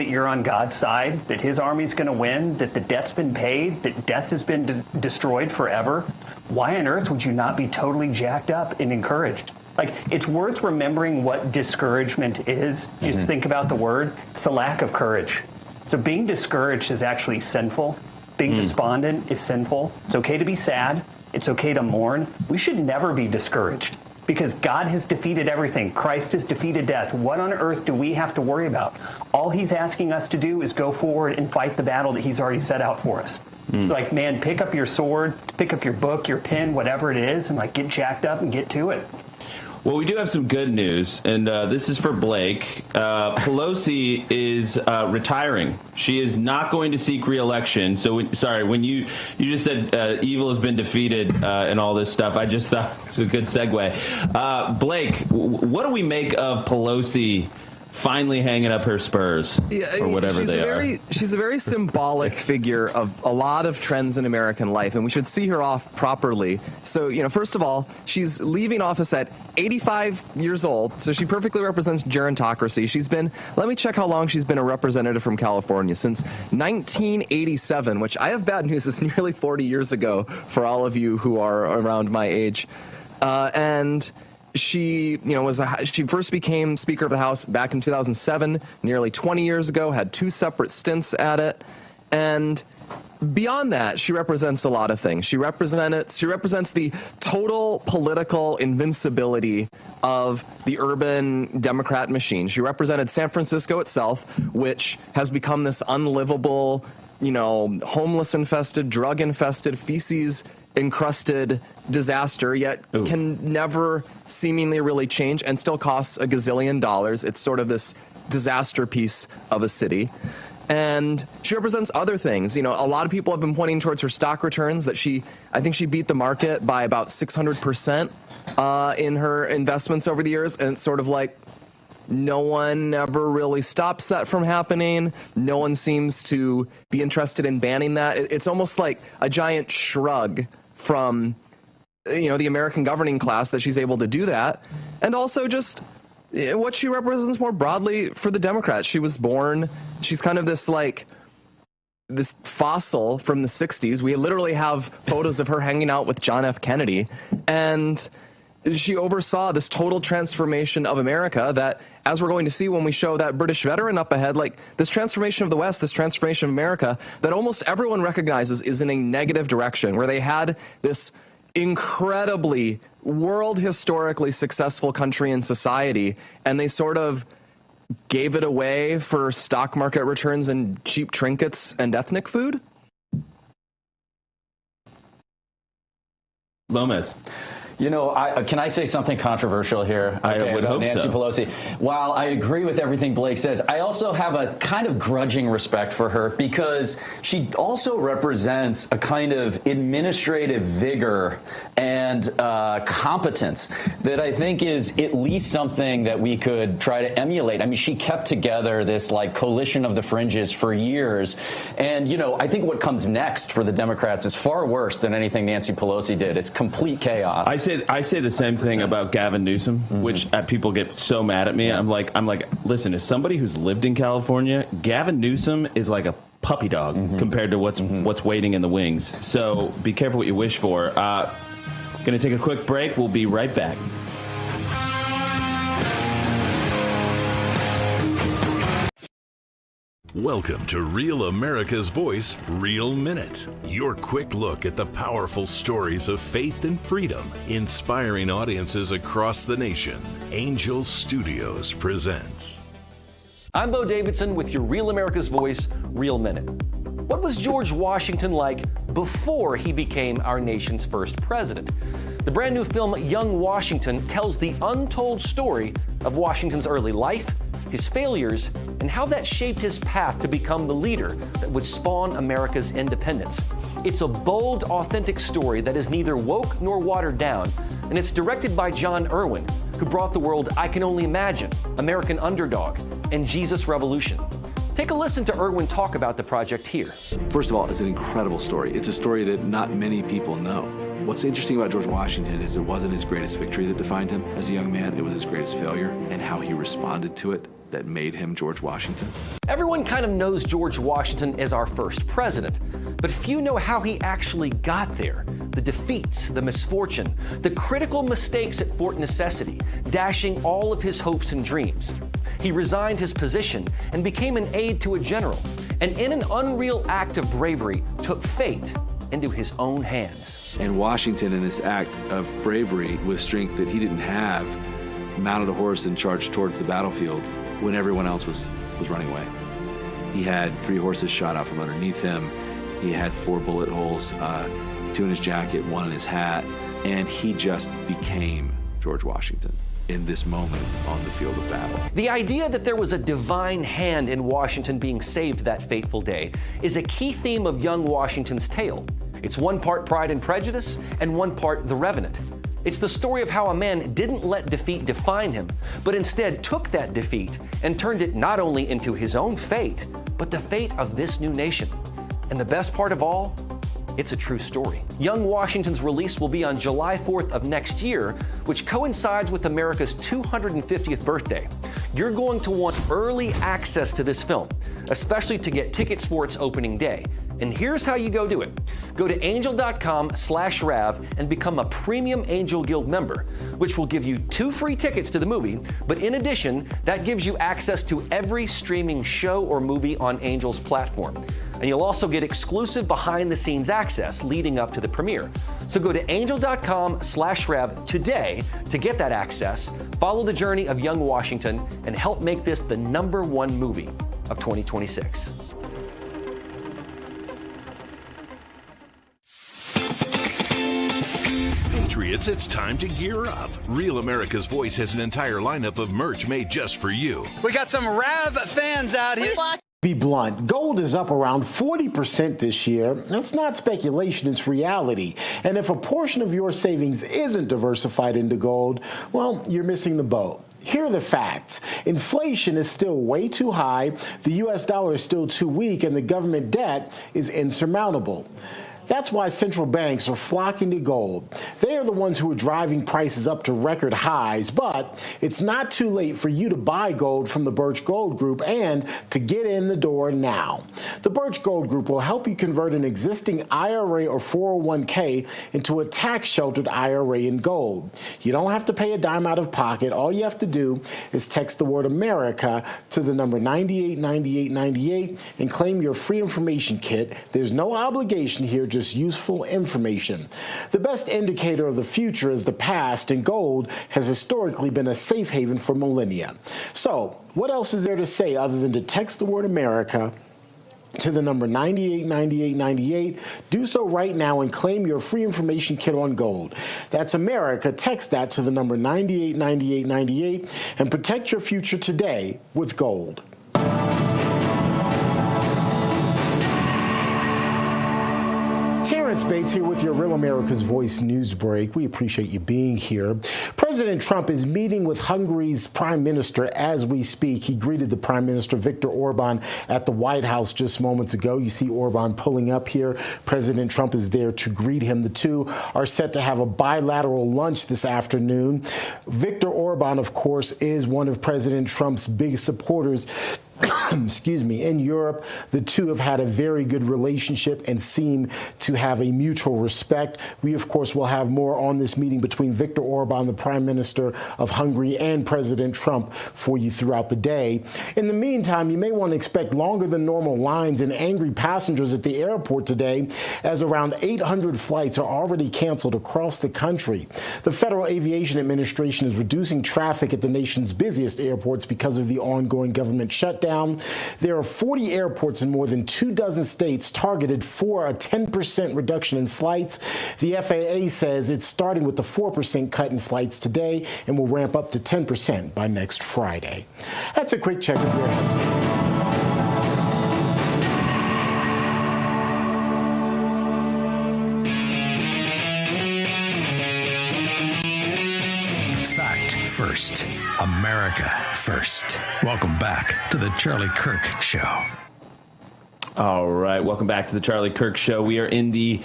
you're on God's side, that his army's going to win, that the debt's been paid, that death has been destroyed forever, why on earth would you not be totally jacked up and encouraged? Like, it's worth remembering what discouragement is. Just think about the word. It's the lack of courage. So being discouraged is actually sinful. Being despondent is sinful. It's okay to be sad. It's okay to mourn. We should never be discouraged because God has defeated everything. Christ has defeated death. What on earth do we have to worry about? All he's asking us to do is go forward and fight the battle that he's already set out for us. It's like, man, pick up your sword, pick up your book, your pen, whatever it is, and like get jacked up and get to it. Well, we do have some good news, and this is for Blake. Pelosi is retiring. She is not going to seek re-election. So, when you just said evil has been defeated and all this stuff, I just thought it was a good segue. Blake, what do we make of Pelosi finally hanging up her spurs, or whatever they are? She's a very symbolic figure of a lot of trends in American life, and we should see her off properly. So, first of all, she's leaving office at 85 years old, so she perfectly represents gerontocracy. She's been, let me check how long she's been a representative from California, since 1987, which I have bad news, is nearly 40 years ago for all of you who are around my age. And she, she first became Speaker of the House back in 2007, nearly 20 years ago, had 2 separate stints at it. And beyond that, she represents a lot of things. She represents the total political invincibility of the urban Democrat machine. She represented San Francisco itself, which has become this unlivable, homeless-infested, drug-infested, feces-encrusted disaster, yet can never seemingly really change and still costs $1 gazillion. It's sort of this disaster piece of a city. And she represents other things. A lot of people have been pointing towards her stock returns, that I think she beat the market by about 600% in her investments over the years. And it's sort of like, no one ever really stops that from happening. No one seems to be interested in banning that. It's almost like a giant shrug from, the American governing class that she's able to do that. And also just what she represents more broadly for the Democrats. She's kind of this fossil from the 60s. We literally have photos of her hanging out with John F. Kennedy. And she oversaw this total transformation of America that, as we're going to see when we show that British veteran up ahead, this transformation of the West, this transformation of America that almost everyone recognizes is in a negative direction, where they had this incredibly world historically successful country and society, and they sort of gave it away for stock market returns and cheap trinkets and ethnic food. Lomez. Can I say something controversial here? I would hope Nancy so. Pelosi. While I agree with everything Blake says, I also have a kind of grudging respect for her, because she also represents a kind of administrative vigor and competence that I think is at least something that we could try to emulate. I mean, she kept together this coalition of the fringes for years. And, I think what comes next for the Democrats is far worse than anything Nancy Pelosi did. It's complete chaos. I say the same thing about Gavin Newsom, which people get so mad at me. Yeah. I'm like, listen, as somebody who's lived in California, Gavin Newsom is like a puppy dog compared to what's waiting in the wings. So be careful what you wish for. Going to take a quick break. We'll be right back. Welcome to Real America's Voice, Real Minute. Your quick look at the powerful stories of faith and freedom, inspiring audiences across the nation. Angel Studios presents. I'm Bo Davidson with your Real America's Voice, Real Minute. What was George Washington like before he became our nation's first president? The brand new film Young Washington tells the untold story of Washington's early life, his failures, and how that shaped his path to become the leader that would spawn America's independence. It's a bold, authentic story that is neither woke nor watered down, and it's directed by John Irwin, who brought the world I Can Only Imagine, American Underdog, and Jesus Revolution. Take a listen to Irwin talk about the project here. First of all, it's an incredible story. It's a story that not many people know. What's interesting about George Washington is it wasn't his greatest victory that defined him as a young man. It was his greatest failure and how he responded to it that made him George Washington. Everyone kind of knows George Washington as our first president, but few know how he actually got there. The defeats, the misfortune, the critical mistakes at Fort Necessity, dashing all of his hopes and dreams. He resigned his position and became an aide to a general, and in an unreal act of bravery, took fate into his own hands. And Washington, in this act of bravery with strength that he didn't have, mounted a horse and charged towards the battlefield when everyone else was running away. He had 3 horses shot out from underneath him. He had 4 bullet holes, 2 in his jacket, 1 in his hat, and he just became George Washington. in this moment on the field of battle. The idea that there was a divine hand in Washington being saved that fateful day is a key theme of young Washington's tale. It's one part Pride and Prejudice and one part The Revenant. It's the story of how a man didn't let defeat define him, but instead took that defeat and turned it not only into his own fate, but the fate of this new nation. And the best part of all, it's a true story. Young Washington's release will be on July 4th of next year, which coincides with America's 250th birthday. You're going to want early access to this film, especially to get tickets for its opening day. And here's how you go do it. Go to angel.com/Rav and become a premium Angel Guild member, which will give you 2 free tickets to the movie. But in addition, that gives you access to every streaming show or movie on Angel's platform. And you'll also get exclusive behind-the-scenes access leading up to the premiere. So go to angel.com/Rav today to get that access, follow the journey of young Washington, and help make this the #1 movie of 2026. Patriots, it's time to gear up. Real America's Voice has an entire lineup of merch made just for you. We got some Rav fans out here. Be blunt, gold is up around 40% this year. That's not speculation, it's reality. And if a portion of your savings isn't diversified into gold, well, you're missing the boat. Here are the facts. Inflation is still way too high, the U.S. dollar is still too weak, and the government debt is insurmountable. That's why central banks are flocking to gold. They are the ones who are driving prices up to record highs, but it's not too late for you to buy gold from the Birch Gold Group and to get in the door now. The Birch Gold Group will help you convert an existing IRA or 401k into a tax-sheltered IRA in gold. You don't have to pay a dime out of pocket. All you have to do is text the word America to the number 989898 and claim your free information kit. There's no obligation here, just useful information. The best indicator of the future is the past, and gold has historically been a safe haven for millennia. So, what else is there to say other than to text the word America to the number 989898. Do so right now and claim your free information kit on gold. That's America. Text that to the number 989898 and protect your future today with gold. Terrence Bates here with your Real America's Voice news break. We appreciate you being here. President Trump is meeting with Hungary's prime minister as we speak. He greeted the prime minister, Viktor Orban, at the White House just moments ago. You see Orban pulling up here. President Trump is there to greet him. The two are set to have a bilateral lunch this afternoon. Viktor Orban, of course, is one of President Trump's biggest supporters in Europe. The two have had a very good relationship and seem to have a mutual respect. We, of course, will have more on this meeting between Viktor Orban, the Prime Minister of Hungary, and President Trump for you throughout the day. In the meantime, you may want to expect longer than normal lines and angry passengers at the airport today, as around 800 flights are already canceled across the country. The Federal Aviation Administration is reducing traffic at the nation's busiest airports because of the ongoing government shutdown. There are 40 airports in more than 24 states targeted for a 10% reduction in flights. The FAA says it's starting with the 4% cut in flights today and will ramp up to 10% by next Friday. That's a quick check of your headlines. First, America first. Welcome back to the Charlie Kirk Show. All right, welcome back to the Charlie Kirk Show. We are in the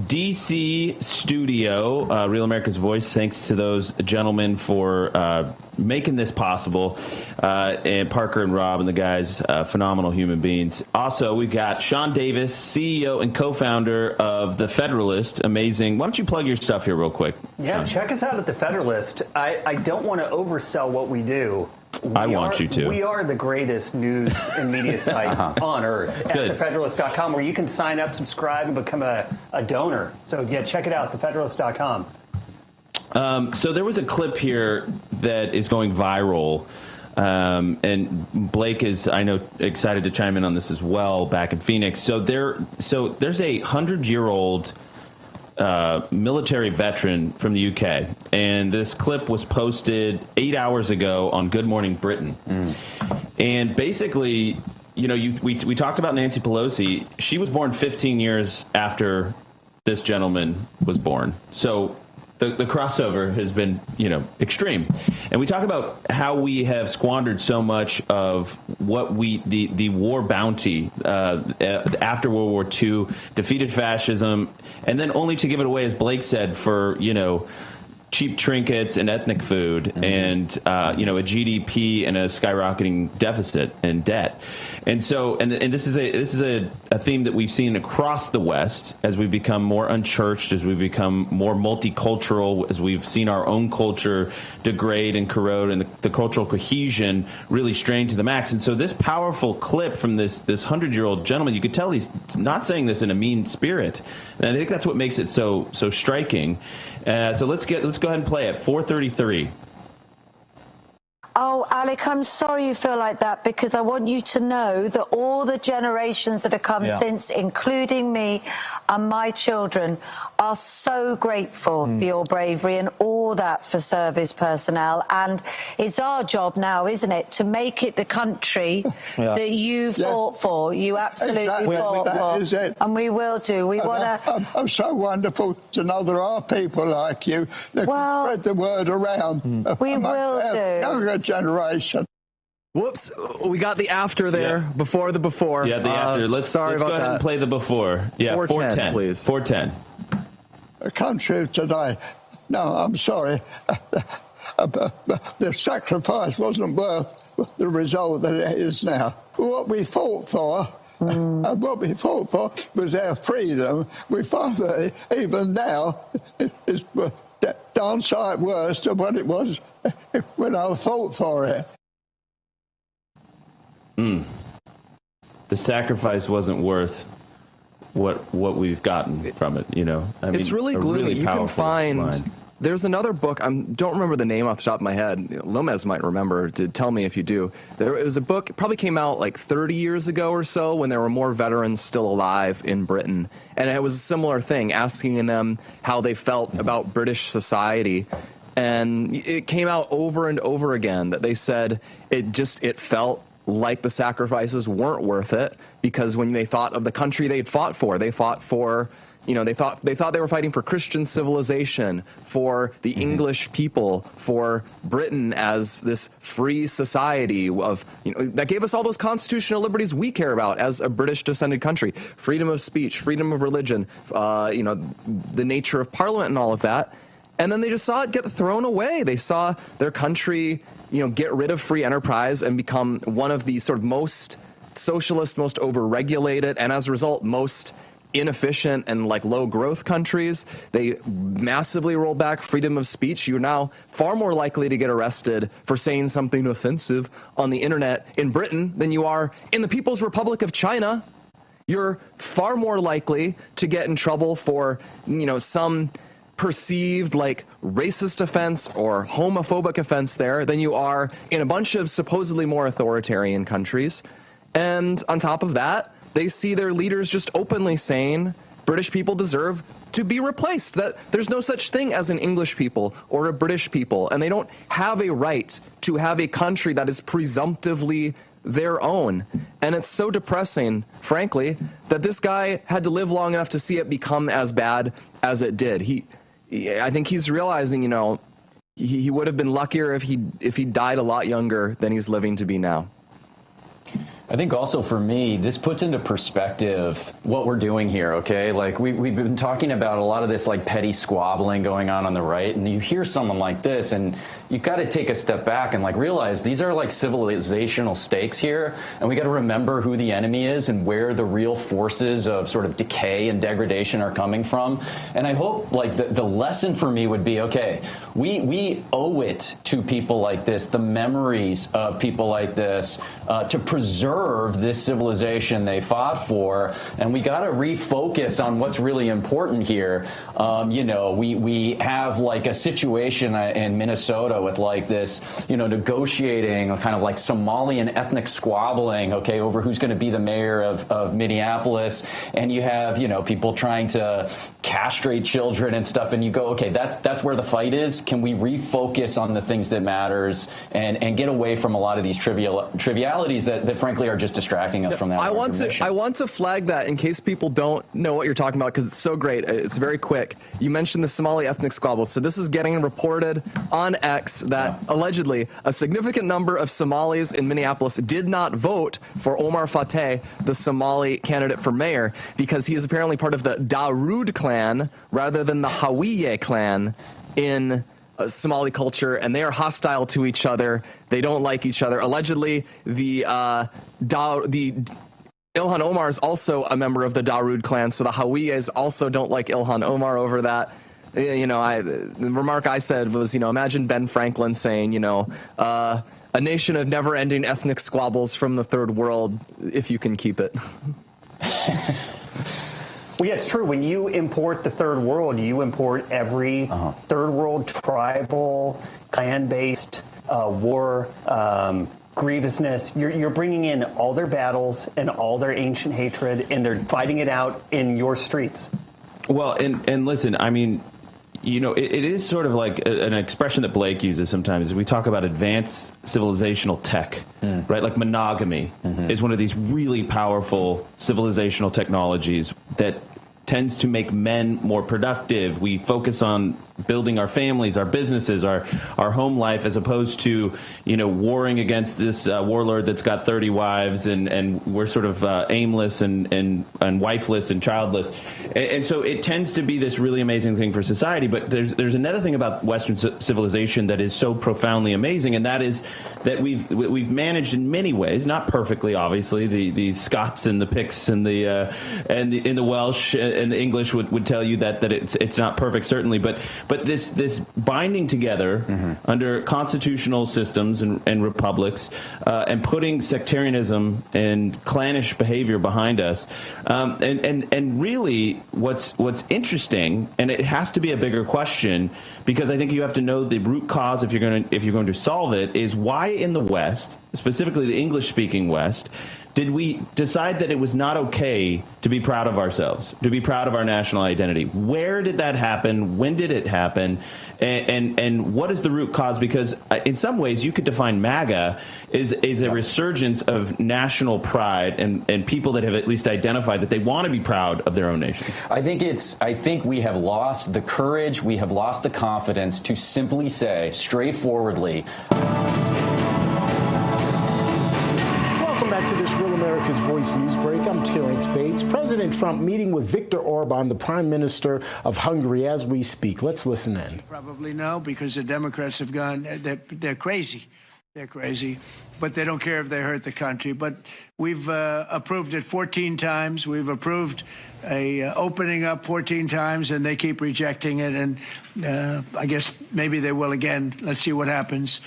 D.C. studio, Real America's Voice. Thanks to those gentlemen for making this possible, and Parker and Rob and the guys, phenomenal human beings. Also, we've got Sean Davis, CEO and co-founder of The Federalist. Amazing. Why don't you plug your stuff here real quick? Yeah, Sean? Check us out at The Federalist. I don't want to oversell what we do. I want you to. We are the greatest news and media site on earth at thefederalist.com, where you can sign up, subscribe, and become a donor. So, yeah, check it out, thefederalist.com. So there was a clip here that is going viral, and Blake is, I know, excited to chime in on this as well back in Phoenix. So there's a 100-year-old military veteran from the UK, and this clip was posted 8 hours ago on Good Morning Britain. And basically, you know, we talked about Nancy Pelosi. She was born 15 years after this gentleman was born. So the crossover has been, you know, extreme. And we talk about how we have squandered so much of what the war bounty after World War II, defeated fascism, and then only to give it away, as Blake said, for, you know, cheap trinkets and ethnic food, and you know, a GDP and a skyrocketing deficit and debt. And so, and this is a theme that we've seen across the West as we become more unchurched, as we become more multicultural, as we've seen our own culture degrade and corrode, and the cultural cohesion really strained to the max. And so, this powerful clip from this 100-year-old gentleman, you could tell he's not saying this in a mean spirit, and I think that's what makes it so striking. So let's go ahead and play it. 4:33. Oh, Alec, I'm sorry you feel like that, because I want you to know that all the generations that have come since, including me and my children, are so grateful for your bravery and all that for service personnel. And it's our job now, isn't it, to make it the country that you fought for. You absolutely fought for. Is it. And we will do. We want to... I'm so wonderful to know there are people like you that can spread the word around. We will do. Younger generation. Whoops, we got the after there, before the before. Yeah, the after. Let's go ahead and play the before. Yeah, 410, please. 410. The country of today. No, I'm sorry. The sacrifice wasn't worth the result that it is now. What we fought for, was our freedom. We find that even now it's darn sight worse than what it was when I fought for it. The sacrifice wasn't worth what we've gotten from it, you know. I mean, it's really gloomy. Really you can find... There's another book, I don't remember the name off the top of my head. Lomez might remember, to tell me if you do. It was a book, it probably came out like 30 years ago or so, when there were more veterans still alive in Britain. And it was a similar thing, asking them how they felt about British society. And it came out over and over again that they said it felt like the sacrifices weren't worth it, because when they thought of the country they'd fought for, they fought for... You know, they thought they were fighting for Christian civilization, for the English people, for Britain as this free society of, you know, that gave us all those constitutional liberties we care about as a British descended country: freedom of speech, freedom of religion, you know, the nature of Parliament and all of that. And then they just saw it get thrown away. They saw their country, you know, get rid of free enterprise and become one of the sort of most socialist, most overregulated, and as a result, most inefficient and like low growth countries. They massively rolled back freedom of speech. You're now far more likely to get arrested for saying something offensive on the internet in Britain than you are in the People's Republic of China. You're far more likely to get in trouble for, you know, some perceived like racist offense or homophobic offense there than you are in a bunch of supposedly more authoritarian countries. And on top of that, they see their leaders just openly saying British people deserve to be replaced, that there's no such thing as an English people or a British people, and they don't have a right to have a country that is presumptively their own. And it's so depressing, frankly, that this guy had to live long enough to see it become as bad as it did. I think he's realizing, you know, he would have been luckier if he died a lot younger than he's living to be now. I think also for me, this puts into perspective what we're doing here, okay? Like we've been talking about a lot of this like petty squabbling going on the right, and you hear someone like this and you got to take a step back and like realize these are like civilizational stakes here, and we got to remember who the enemy is and where the real forces of sort of decay and degradation are coming from. And I hope like the lesson for me would be, okay, we owe it to people like this, the memories of people like this, to preserve preserve this civilization they fought for, and we got to refocus on what's really important here. We have like a situation in Minnesota with like this, negotiating kind of like Somalian ethnic squabbling, okay, over who's going to be the mayor of Minneapolis, and you have, people trying to castrate children and stuff, and you go, okay, that's where the fight is. Can we refocus on the things that matters and get away from a lot of these trivialities that frankly are just distracting us from that? I want to flag that in case people don't know what you're talking about, because it's so great. It's very quick. You mentioned the Somali ethnic squabbles. So this is getting reported on X that allegedly a significant number of Somalis in Minneapolis did not vote for Omar Fateh, the Somali candidate for mayor, because he is apparently part of the Dawood clan rather than the Hawiye clan in Somali culture, and they are hostile to each other. They don't like each other. Allegedly, the Ilhan Omar is also a member of the Dawood clan, so the Hawiyes also don't like Ilhan Omar over that. The remark I said was, imagine Ben Franklin saying, a nation of never-ending ethnic squabbles from the third world, if you can keep it. Well, yeah, it's true. When you import the third world, you import every third world tribal, clan-based war, grievousness. You're bringing in all their battles and all their ancient hatred, and they're fighting it out in your streets. Well, and listen, I mean, it is sort of like an expression that Blake uses sometimes. We talk about advanced civilizational tech, right? Like monogamy is one of these really powerful civilizational technologies that tends to make men more productive. We focus on building our families, our businesses, our home life, as opposed to, warring against this warlord that's got 30 wives, and we're sort of aimless and wifeless and childless. And so it tends to be this really amazing thing for society. But there's another thing about Western civilization that is so profoundly amazing, and that is that we've managed in many ways, not perfectly, obviously. The Scots and the Picts and the Welsh and the English would tell you that it's not perfect, certainly, but this binding together under constitutional systems and republics, and putting sectarianism and clannish behavior behind us, and really what's interesting, and it has to be a bigger question, because I think you have to know the root cause if you're going to solve it, is why in the West, specifically the English-speaking West, did we decide that it was not okay to be proud of ourselves, to be proud of our national identity? Where did that happen? When did it happen? And what is the root cause? Because in some ways you could define MAGA is a resurgence of national pride and people that have at least identified that they want to be proud of their own nation. I think we have lost the courage, we have lost the confidence to simply say straightforwardly. Back to this Real America's Voice news break. I'm Terrence Bates. President Trump meeting with Viktor Orban, the Prime Minister of Hungary, as we speak. Let's listen in. Probably no, because the Democrats have gone, they're crazy. They're crazy, but they don't care if they hurt the country. But we've approved it 14 times. We've approved opening up 14 times, and they keep rejecting it. And I guess maybe they will again. Let's see what happens.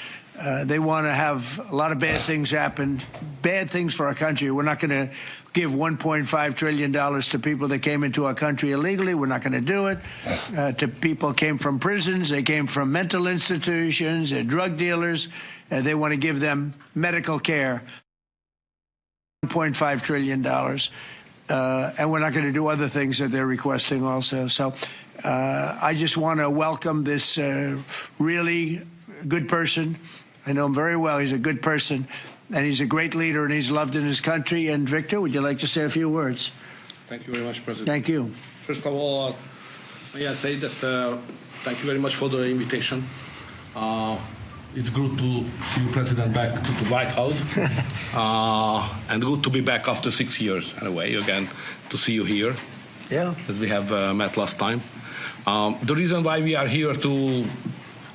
They want to have a lot of bad things happen, bad things for our country. We're not going to give $1.5 trillion to people that came into our country illegally. We're not going to do it. To people came from prisons. They came from mental institutions. They're drug dealers. They want to give them medical care. $1.5 trillion. And we're not going to do other things that they're requesting also. So I just want to welcome this really good person. I know him very well. He's a good person, and he's a great leader, and he's loved in his country. And Victor, would you like to say a few words? Thank you very much, President. Thank you. First of all, may I say that thank you very much for the invitation. It's good to see you, President, back to the White House. And good to be back after 6 years, anyway, again, to see you here. Yeah. As we have met last time. The reason why we are here to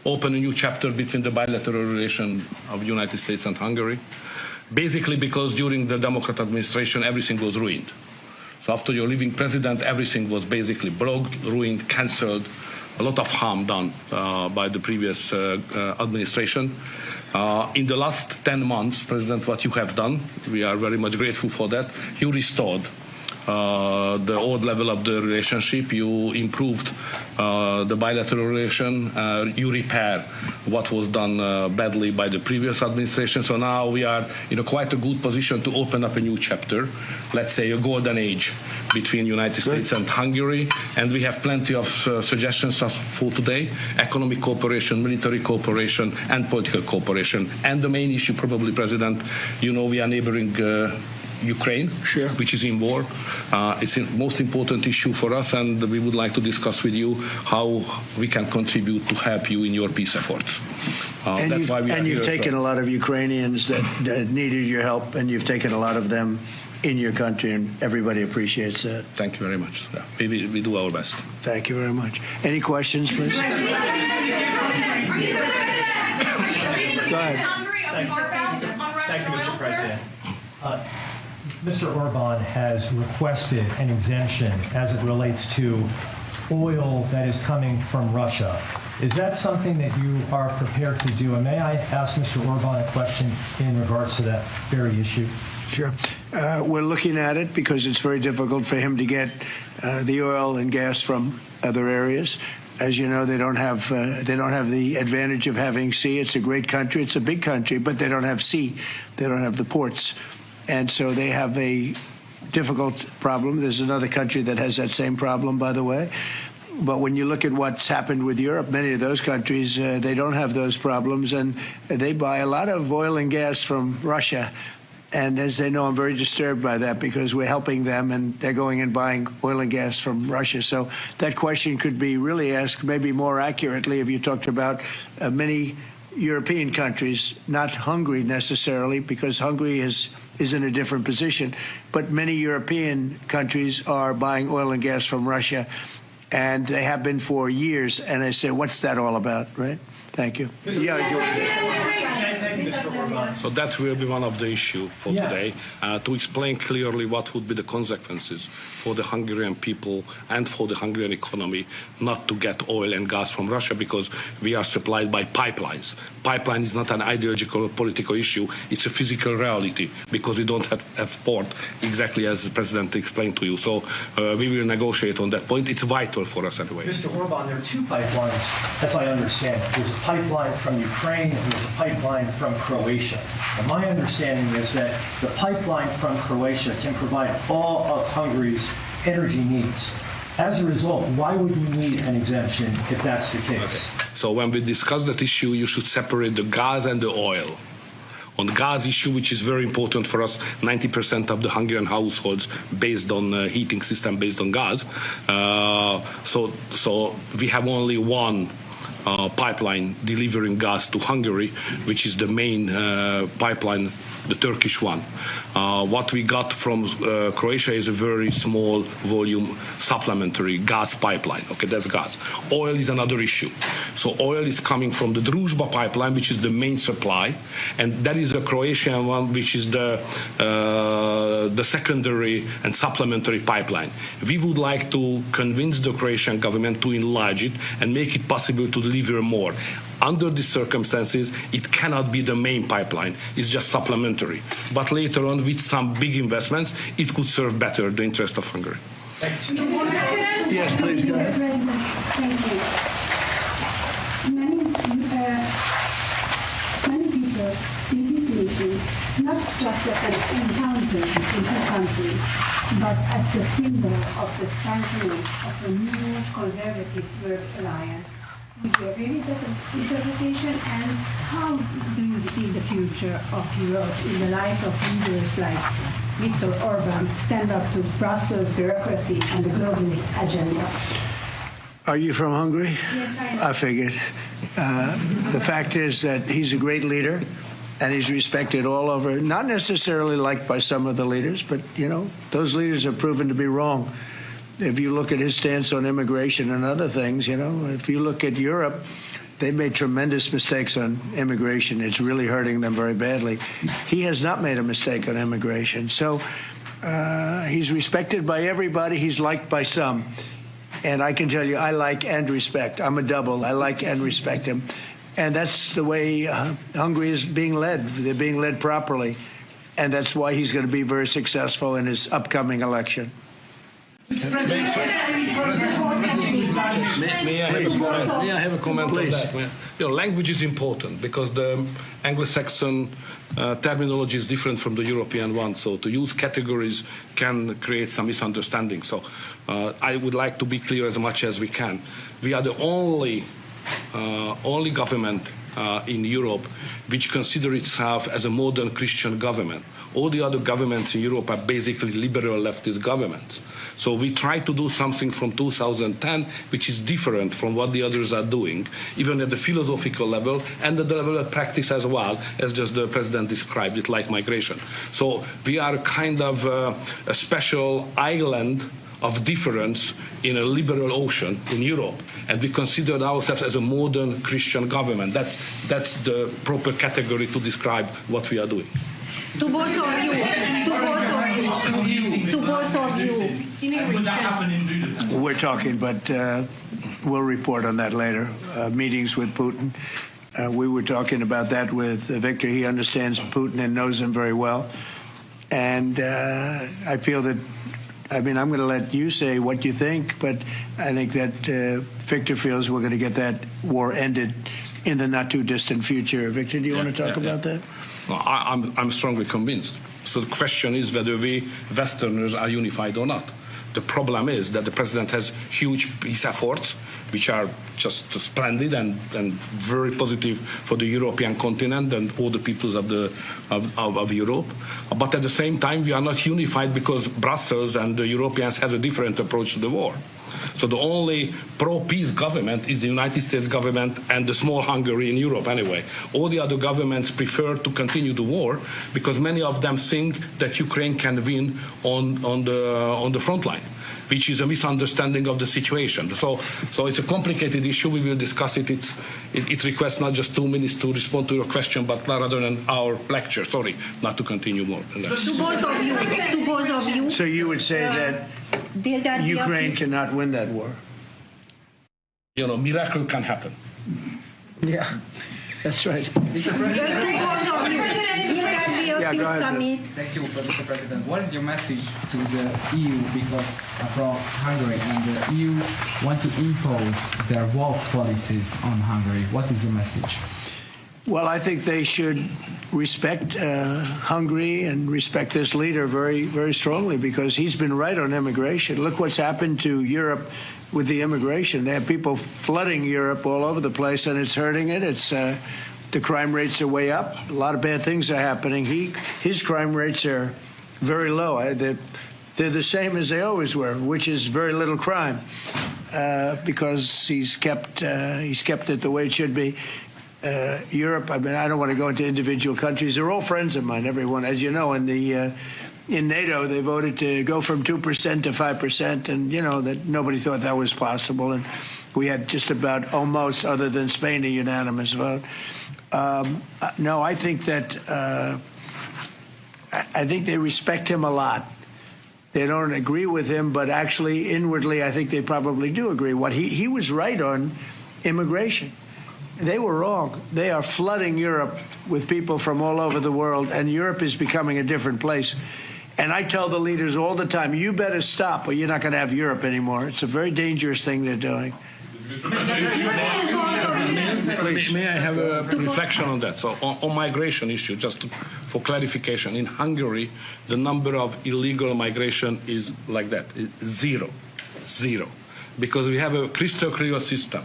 open a new chapter between the bilateral relation of the United States and Hungary, basically because during the Democrat administration, everything was ruined. So after your leaving president, everything was basically blocked, ruined, cancelled, a lot of harm done by the previous administration. In the last 10 months, President, what you have done, we are very much grateful for that. You restored the old level of the relationship. You improved the bilateral relation. You repair what was done badly by the previous administration. So now we are in quite a good position to open up a new chapter, let's say a golden age between United States and Hungary. And we have plenty of suggestions for today: economic cooperation, military cooperation, and political cooperation. And the main issue, probably, President, we are neighboring Ukraine, which is in war. It's the most important issue for us, and we would like to discuss with you how we can contribute to help you in your peace efforts. That's why we are here. And you've taken a lot of Ukrainians that needed your help, and you've taken a lot of them in your country, and everybody appreciates that. Thank you very much. We do our best. Thank you very much. Any questions, please? Go ahead. Thank you, Mr. President. Mr. Orban has requested an exemption as it relates to oil that is coming from Russia. Is that something that you are prepared to do? And may I ask Mr. Orban a question in regards to that very issue? Sure. We're looking at it because it's very difficult for him to get the oil and gas from other areas. As you know, they don't have the advantage of having sea. It's a great country. It's a big country, but they don't have sea. They don't have the ports. And so they have a difficult problem. There's another country that has that same problem, by the way. But when you look at what's happened with Europe, many of those countries, they don't have those problems, and they buy a lot of oil and gas from Russia. And as they know, I'm very disturbed by that because we're helping them, and they're going and buying oil and gas from Russia. So that question could be really asked maybe more accurately if you talked about many European countries, not Hungary necessarily, because Hungary is in a different position. But many European countries are buying oil and gas from Russia, and they have been for years. And I say, what's that all about, right? Thank you. So that will be one of the issues for today, to explain clearly what would be the consequences for the Hungarian people and for the Hungarian economy not to get oil and gas from Russia, because we are supplied by pipelines. Pipeline is not an ideological or political issue. It's a physical reality because we don't have port, exactly as the President explained to you. So we will negotiate on that point. It's vital for us anyway. Mr. Orban, there are two pipelines, as I understand it. There's a pipeline from Ukraine and there's a pipeline from Croatia. And my understanding is that the pipeline from Croatia can provide all of Hungary's energy needs. As a result, why would you need an exemption if that's the case? Okay. So when we discuss that issue, you should separate the gas and the oil. On the gas issue, which is very important for us, 90% of the Hungarian households based on heating system based on gas. So we have only one pipeline delivering gas to Hungary, which is the main pipeline, the Turkish one. What we got from Croatia is a very small volume supplementary gas pipeline. Okay, that's gas. Oil is another issue. So oil is coming from the Druzhba pipeline, which is the main supply, and that is a Croatian one, which is the secondary and supplementary pipeline. We would like to convince the Croatian government to enlarge it and make it possible to deliver more. Under these circumstances, it cannot be the main pipeline. It's just supplementary. But later on, with some big investments, it could serve better the interest of Hungary. Yes, please go ahead. Thank you. Many people see this meeting not just as an encounter between two countries, but as the symbol of the strengthening of a new conservative world alliance. Would you agree with that interpretation? And how do you see the future of Europe in the light of leaders like Viktor Orban stand up to Brussels bureaucracy and the globalist agenda? Are you from Hungary? Yes, I am. I figured. The fact is that he's a great leader, and he's respected all over, not necessarily liked by some of the leaders, but, you know, those leaders have proven to be wrong. If you look at his stance on immigration and other things, you know, if you look at Europe, they've made tremendous mistakes on immigration. It's really hurting them very badly. He has not made a mistake on immigration. So he's respected by everybody. He's liked by some. And I can tell you, I like and respect. I'm a double. I like and respect him. And that's the way Hungary is being led. They're being led properly. And that's why he's going to be very successful in his upcoming election. May I have a comment on that? Language is important because the Anglo-Saxon terminology is different from the European one. So to use categories can create some misunderstanding. So I would like to be clear as much as we can. We are the only government in Europe which consider itself as a modern Christian government. All the other governments in Europe are basically liberal leftist governments. So we try to do something from 2010 which is different from what the others are doing, even at the philosophical level and at the level of practice as well, as just the president described it, like migration. So we are kind of a special island of difference in a liberal ocean in Europe, and we consider ourselves as a modern Christian government. That's the proper category to describe what we are doing. To both of you. We're talking, but we'll report on that later. Meetings with Putin. We were talking about that with Victor. He understands Putin and knows him very well. And I feel that, I'm going to let you say what you think, but I think that Victor feels we're going to get that war ended in the not too distant future. Victor, do you want to talk about that? Well, I'm strongly convinced. So the question is whether we Westerners are unified or not. The problem is that the president has huge peace efforts, which are just splendid and very positive for the European continent and all the peoples of Europe. But at the same time, we are not unified because Brussels and the Europeans have a different approach to the war. So the only pro-peace government is the United States government and the small Hungary in Europe anyway. All the other governments prefer to continue the war because many of them think that Ukraine can win on the front line, which is a misunderstanding of the situation. So it's a complicated issue. We will discuss it. It requests not just 2 minutes to respond to your question, but rather than our lecture. Sorry, not to continue more. To both of you. So you would say that Ukraine cannot win that war? Miracle can happen. Yeah, that's right. Mr. President, Thank you, Mr. President. What is your message to the EU, because from Hungary and the EU want to impose their woke policies on Hungary? What is your message? Well, I think they should respect Hungary and respect this leader very, very strongly because he's been right on immigration. Look what's happened to Europe with the immigration. They have people flooding Europe all over the place, and it's hurting it. It's the crime rates are way up. A lot of bad things are happening. His crime rates are very low. They're the same as they always were, which is very little crime because he's kept it the way it should be. Europe, I don't want to go into individual countries. They're all friends of mine, everyone. As you know, in NATO, they voted to go from 2% to 5%, and, that nobody thought that was possible. And we had just about almost, other than Spain, a unanimous vote. No, I think that I think they respect him a lot. They don't agree with him, but actually, inwardly, I think they probably do agree. He was right on immigration. They were wrong. They are flooding Europe with people from all over the world, and Europe is becoming a different place. And I tell the leaders all the time, you better stop or you're not going to have Europe anymore. It's a very dangerous thing they're doing. May I have a reflection on that? So on migration issue, just for clarification, in Hungary, the number of illegal migration is like that, zero, because we have a crystal clear system.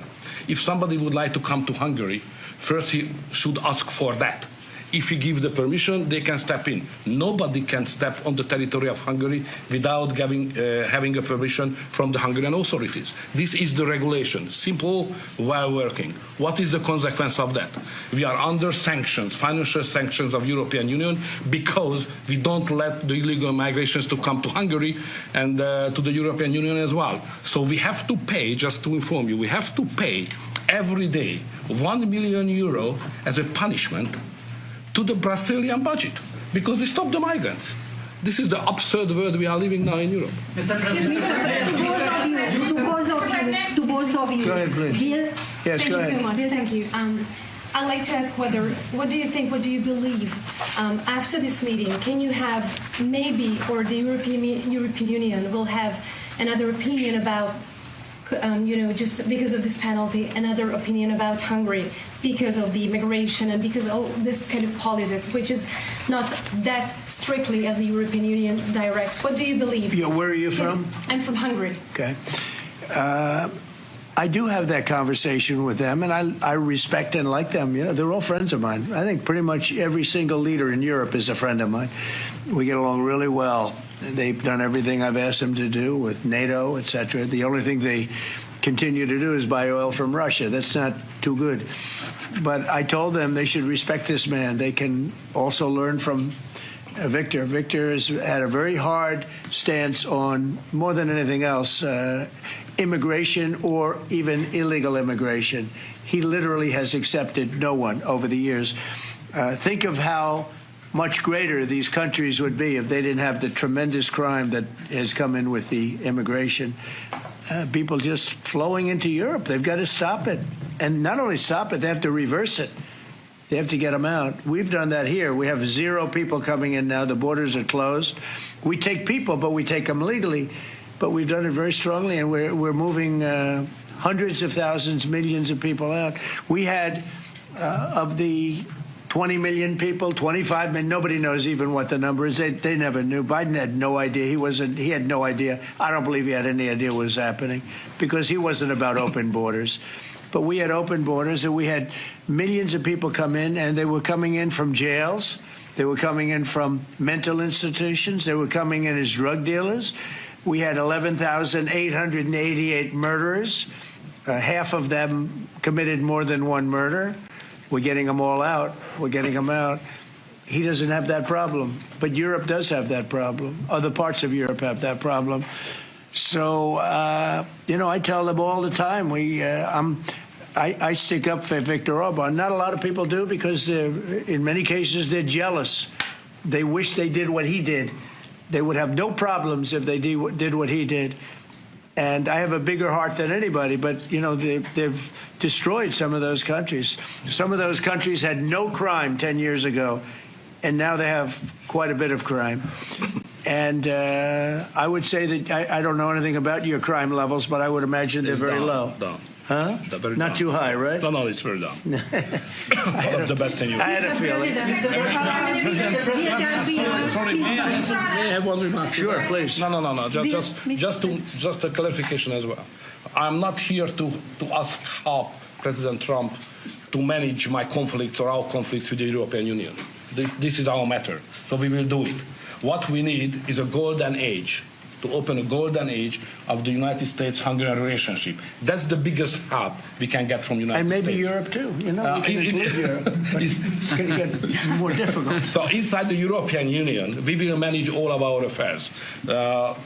If somebody would like to come to Hungary, first he should ask for that. If he gives the permission, they can step in. Nobody can step on the territory of Hungary without having a permission from the Hungarian authorities. This is the regulation, simple, while working. What is the consequence of that? We are under sanctions, financial sanctions of European Union, because we don't let the illegal migrations to come to Hungary and to the European Union as well. So we have to pay, just to inform you, we have to pay every day €1 million as a punishment to the Brazilian budget because they stopped the migrants. This is the absurd world we are living now in Europe. Mr. President, to both of you. Go ahead, please. Dear, yes, thank go you ahead. so much. Thank you. I'd like to ask what do you think, what do you believe after this meeting? Can you have maybe, or the European Union will have another opinion about, just because of this penalty, another opinion about Hungary because of the immigration and because of this kind of politics, which is not that strictly as the European Union directs. What do you believe? Yeah, where are you from? I'm from Hungary. Okay. I do have that conversation with them, and I respect and like them. They're all friends of mine. I think pretty much every single leader in Europe is a friend of mine. We get along really well. They've done everything I've asked them to do with NATO, et cetera. The only thing they continue to do is buy oil from Russia. That's not too good. But I told them they should respect this man. They can also learn from Victor. Victor has had a very hard stance on, more than anything else, immigration or even illegal immigration. He literally has accepted no one over the years. Think of how much greater these countries would be if they didn't have the tremendous crime that has come in with the immigration. People just flowing into Europe. They've got to stop it. And not only stop it, they have to reverse it. They have to get them out. We've done that here. We have 0 people coming in now. The borders are closed. We take people, but we take them legally. But we've done it very strongly, and we're moving hundreds of thousands, millions of people out. We had, of the 20 million people, 25 million, nobody knows even what the number is. They never knew. Biden had no idea. He had no idea. I don't believe he had any idea what was happening because he wasn't about open borders. But we had open borders, and we had millions of people come in, and they were coming in from jails. They were coming in from mental institutions. They were coming in as drug dealers. We had 11,888 murderers. Half of them committed more than one murder. We're getting them all out. We're getting them out. He doesn't have that problem. But Europe does have that problem. Other parts of Europe have that problem. So, I tell them all the time, I stick up for Viktor Orban. Not a lot of people do because in many cases they're jealous. They wish they did what he did. They would have no problems if they did what he did. And I have a bigger heart than anybody, but, they've destroyed some of those countries. Some of those countries had no crime 10 years ago, and now they have quite a bit of crime. And I would say that I don't know anything about your crime levels, but I would imagine they're very low. Down. Huh? Not too high, right? No, it's very down. One of the best in Europe. I had a feeling. Sorry, may I have one remark? Sure, please. No. Just a clarification as well. I'm not here to ask how President Trump to manage my conflicts or our conflicts with the European Union. This is our matter, so we will do it. What we need is a golden age, to open a golden age of the United States-Hungary relationship. That's the biggest help we can get from the United States. And maybe Europe, too. We can include Europe, but it's going to get more difficult. So inside the European Union, we will manage all of our affairs. To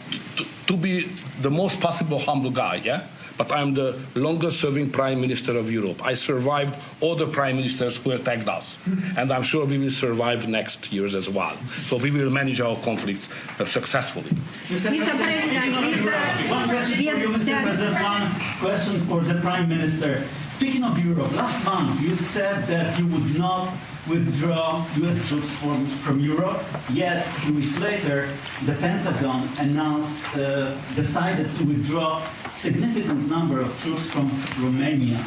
be the most possible humble guy, yeah? But I'm the longest-serving Prime Minister of Europe. I survived all the Prime Ministers who attacked us. And I'm sure we will survive next years as well. So we will manage our conflicts successfully. Mr. President, one question for you, Mr. President. One question for the Prime Minister. Speaking of Europe, last month you said that you would not withdraw U.S. troops from Europe, yet 2 weeks later, the Pentagon decided to withdraw significant number of troops from Romania.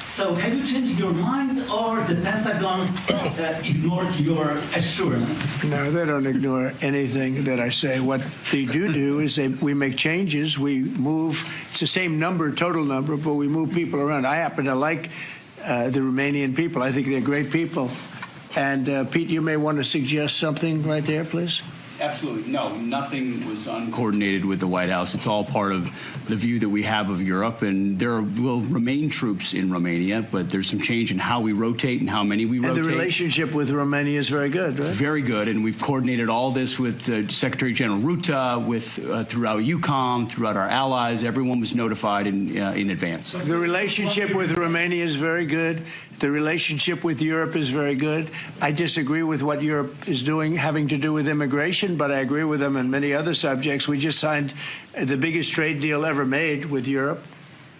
So have you changed your mind, or the Pentagon ignored your assurance? No, they don't ignore anything that I say. What they do is we make changes. We move. It's the same number, total number, but we move people around. I happen to like the Romanian people. I think they're great people. And Pete, you may want to suggest something right there, please. Absolutely. No, nothing was uncoordinated with the White House. It's all part of the view that we have of Europe, and there will remain troops in Romania, but there's some change in how we rotate and how many we rotate. And the relationship with Romania is very good, right? It's very good, and we've coordinated all this with Secretary General Rutte, throughout EUCOM, throughout our allies. Everyone was notified in advance. The relationship with Romania is very good. The relationship with Europe is very good. I disagree with what Europe is doing having to do with immigration, but I agree with them on many other subjects. We just signed the biggest trade deal ever made with Europe.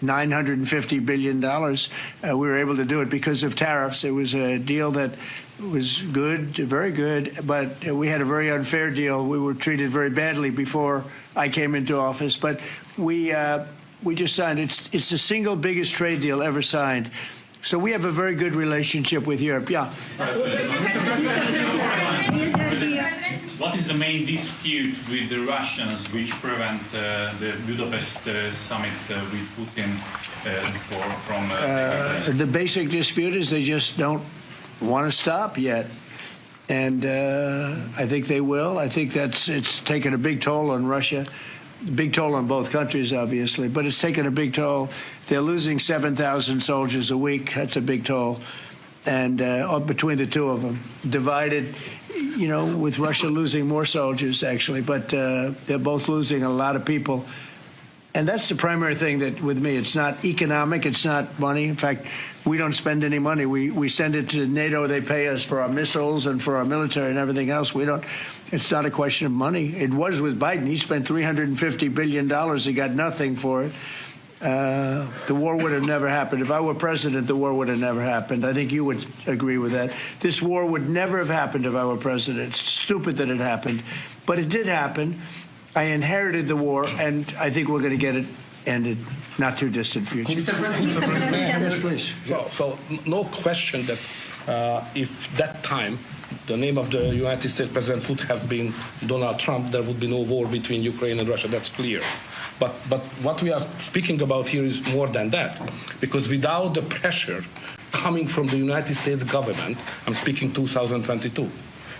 $950 billion. We were able to do it because of tariffs. It was a deal that was good, very good, but we had a very unfair deal. We were treated very badly before I came into office, but we just signed. It's the single biggest trade deal ever signed. So we have a very good relationship with Europe. Yeah. What is the main dispute with the Russians which prevent the Budapest summit with Putin from the basic dispute is they just don't want to stop yet. And I think they will. I think it's taken a big toll on Russia, big toll on both countries, obviously, but it's taken a big toll. They're losing 7,000 soldiers a week. That's a big toll. And between the two of them, divided, you know, with Russia losing more soldiers, actually, but they're both losing a lot of people. And that's the primary thing that with me, it's not economic, it's not money. In fact, we don't spend any money. We send it to NATO. They pay us for our missiles and for our military and everything else. We don't. It's not a question of money. It was with Biden. He spent $350 billion. He got nothing for it. The war would have never happened. If I were president, the war would have never happened. I think you would agree with that. This war would never have happened if I were president. It's stupid that it happened. But it did happen. I inherited the war, and I think we're going to get it ended not too distant future. Mr. President. Yes, please. So no question that if that time the name of the United States president would have been Donald Trump, there would be no war between Ukraine and Russia. That's clear. But what we are speaking about here is more than that, because without the pressure coming from the United States government, I'm speaking 2022,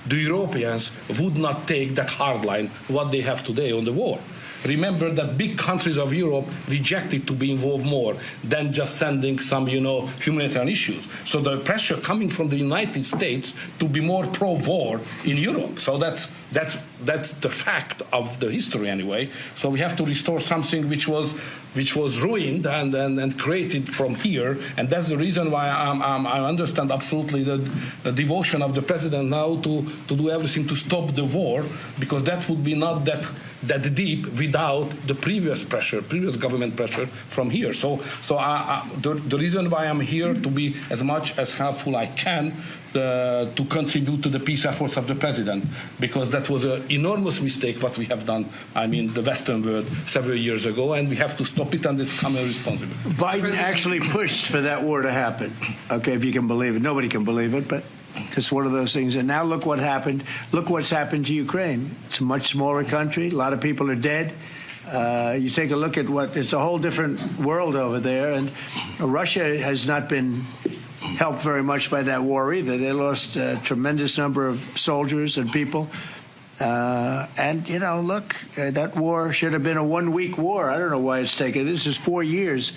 the Europeans would not take that hard line what they have today on the war. Remember that big countries of Europe rejected to be involved more than just sending some, humanitarian issues. So the pressure coming from the United States to be more pro-war in Europe. So that's the fact of the history anyway. So we have to restore something which was ruined and created from here, and that's the reason why I understand absolutely the devotion of the president now to do everything to stop the war, because that would be not that deep without the previous government pressure from here. So the reason why I'm here to be as much as helpful I can to contribute to the peace efforts of the president, because that was an enormous mistake what we have done, the Western world several years ago, and we have to stop it, and it's common responsibility. Biden actually pushed for that war to happen. Okay, if you can believe it. Nobody can believe it, but it's one of those things. And now look what happened. Look what's happened to Ukraine. It's a much smaller country. A lot of people are dead. You take a look at it's a whole different world over there, and Russia has not been helped very much by that war either. They lost a tremendous number of soldiers and people. And, look, that war should have been a one-week war. I don't know why it's taken. This is 4 years.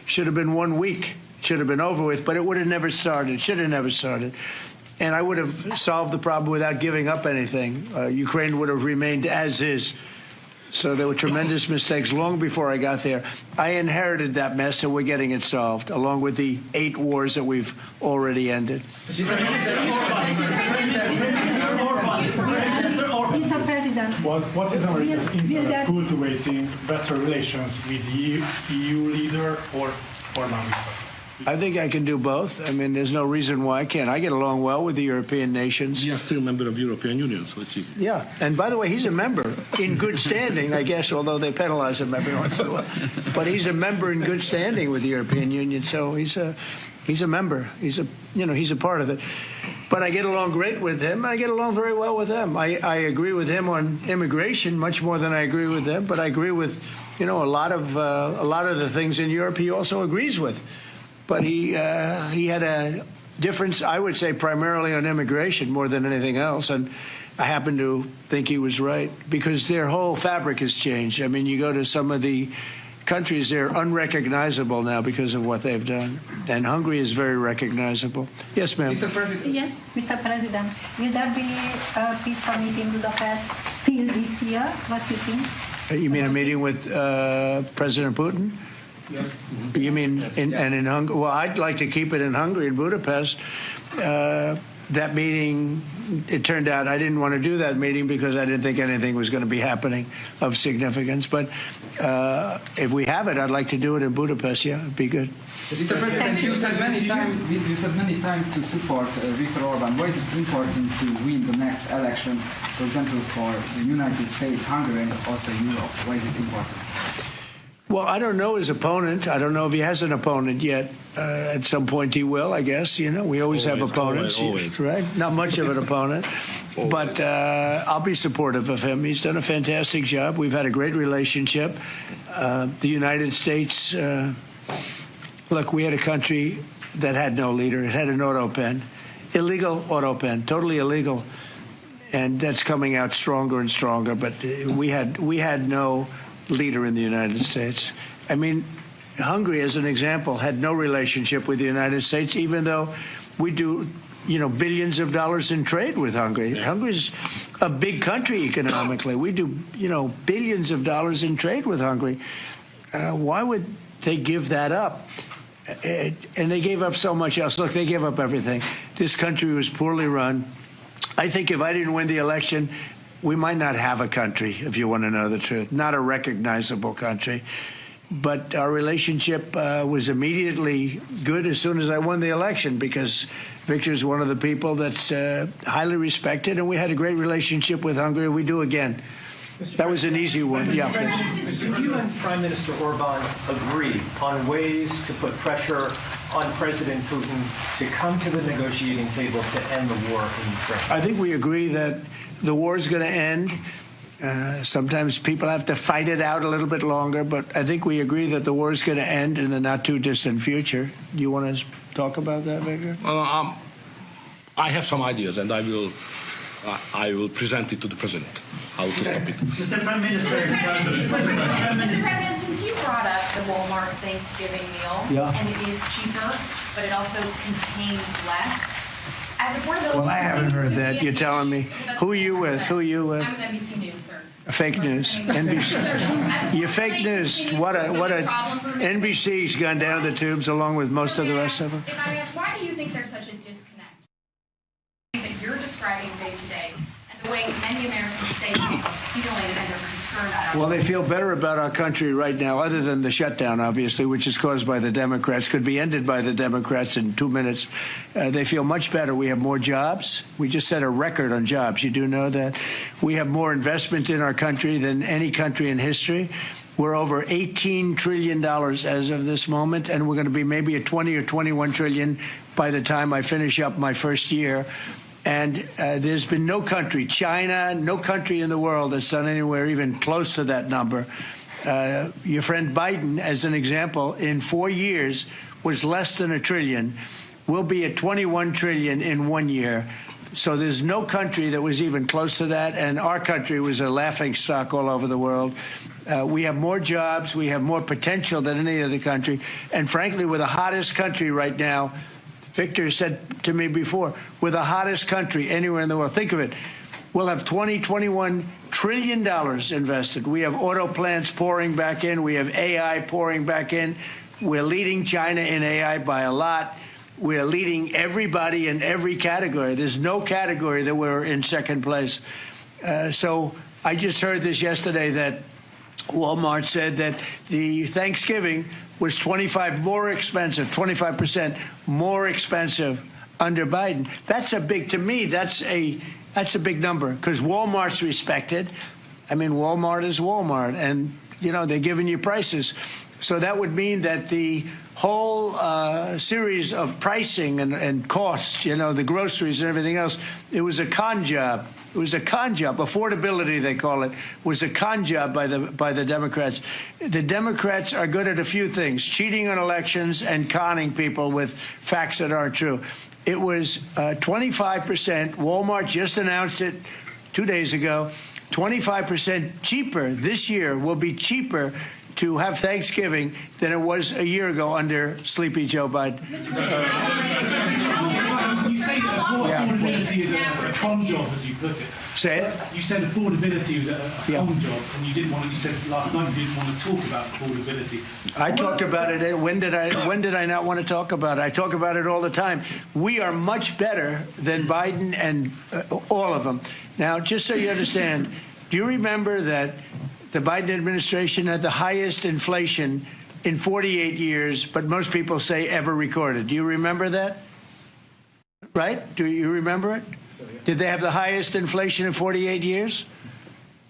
Should have been 1 week. Should have been over with, but it would have never started. Should have never started. And I would have solved the problem without giving up anything. Ukraine would have remained as is. So there were tremendous mistakes long before I got there. I inherited that mess, and we're getting it solved, along with the 8 wars that we've already ended. Mr. President, what is our interest cultivating better relations with the EU leader or not? I think I can do both. There's no reason why I can't. I get along well with the European nations. We are still a member of the European Union, so it's easy. Yeah, and by the way, he's a member in good standing, I guess, although they penalize him every once in a while. But he's a member in good standing with the European Union, so he's a member. He's a part of it. But I get along great with him. I get along very well with them. I agree with him on immigration much more than I agree with them. But I agree with, a lot of the things in Europe he also agrees with. But he had a difference, I would say, primarily on immigration more than anything else. And I happen to think he was right, because their whole fabric has changed. You go to some of the countries, they're unrecognizable now because of what they've done. And Hungary is very recognizable. Yes, ma'am. Mr. President. Yes, Mr. President. Will there be a peaceful meeting in Budapest still this year? What do you think? You mean a meeting with President Putin? Yes. You mean in Hungary? Well, I'd like to keep it in Hungary, in Budapest. that meeting, it turned out I didn't want to do that meeting because I didn't think anything was going to be happening of significance. But if we have it, I'd like to do it in Budapest. Yeah, it'd be good. Mr. President, you said many times to support Viktor Orban. Why is it important to win the next election, for example, for the United States, Hungary, and also Europe? Why is it important? Well, I don't know his opponent. I don't know if he has an opponent yet. At some point he will, I guess. You know, we always have opponents, always. right? Not much of an opponent. But I'll be supportive of him. He's done a fantastic job. We've had a great relationship. The United States, look, we had a country that had no leader. It had an auto pen, illegal auto pen, totally illegal. And that's coming out stronger and stronger. But we had no leader in the United States. I mean, Hungary, as an example, had no relationship with the United States, even though we do, billions of dollars in trade with Hungary. Hungary's a big country economically. We do, billions of dollars in trade with Hungary. Why would they give that up? And they gave up so much else. Look, they gave up everything. This country was poorly run. I think if I didn't win the election, we might not have a country, if you want to know the truth, not a recognizable country. But our relationship was immediately good as soon as I won the election, because Viktor's one of the people that's highly respected, and we had a great relationship with Hungary. We do again. That was an easy one. Yeah. Do you and Prime Minister Orban agree on ways to put pressure on President Putin to come to the negotiating table to end the war in Ukraine? I think we agree that the war is going to end. Sometimes people have to fight it out a little bit longer, but I think we agree that the war is going to end in the not-too-distant future. Do you want to talk about that, Viktor? I have some ideas, and I will present it to the President, how to stop it. Mr. Prime Minister. Mr. President, since you brought up the Walmart Thanksgiving meal, and it is cheaper, but it also contains less, as a board of Well, I haven't heard that. You're telling me. Who are you with? Who are you with? I'm with NBC News, sir. Fake news. NBC. You're fake news. What a NBC's gone down the tubes along with most of the rest of them. If I ask, why do you think there's such a disconnect that you're describing day to day and the way many Americans say they're feeling and they're concerned about? Well, they feel better about our country right now, other than the shutdown, obviously, which is caused by the Democrats, could be ended by the Democrats in 2 minutes. They feel much better. We have more jobs. We just set a record on jobs. You do know that. We have more investment in our country than any country in history. We're over $18 trillion as of this moment, and we're going to be maybe at 20 or 21 trillion by the time I finish up my first year. And there's been no country, China, no country in the world that's done anywhere even close to that number. Your friend Biden, as an example, in 4 years was less than $1 trillion. We'll be at 21 trillion in 1 year. So there's no country that was even close to that, and our country was a laughing stock all over the world. We have more jobs, we have more potential than any other country, and frankly, we're the hottest country right now. Viktor said to me before, we're the hottest country anywhere in the world. Think of it. We'll have $21 trillion invested. We have auto plants pouring back in. We have AI pouring back in. We're leading China in AI by a lot. We're leading everybody in every category. There's no category that we're in second place. So I just heard this yesterday that Walmart said that the Thanksgiving was 25% more expensive under Biden. That's a big, to me, that's a big number, because Walmart's respected. I mean, Walmart is Walmart, and, they're giving you prices. So that would mean that the whole series of pricing and costs, the groceries and everything else, it was a con job. It was a con job. Affordability, they call it, was a con job by the Democrats. The Democrats are good at a few things: cheating on elections and conning people with facts that aren't true. It was 25%. Walmart just announced it 2 days ago. 25% cheaper this year will be cheaper to have Thanksgiving than it was a year ago under Sleepy Joe Biden. You say that affordability is a con job, as you put it. Say it. You said affordability was a home job, and you didn't want. You said last night you didn't want to talk about affordability. I talked about it. When did I not want to talk about it? I talk about it all the time. We are much better than Biden and all of them. Now, just so you understand, do you remember that the Biden administration had the highest inflation in 48 years, but most people say ever recorded? Do you remember that? Right? Do you remember it? Did they have the highest inflation in 48 years?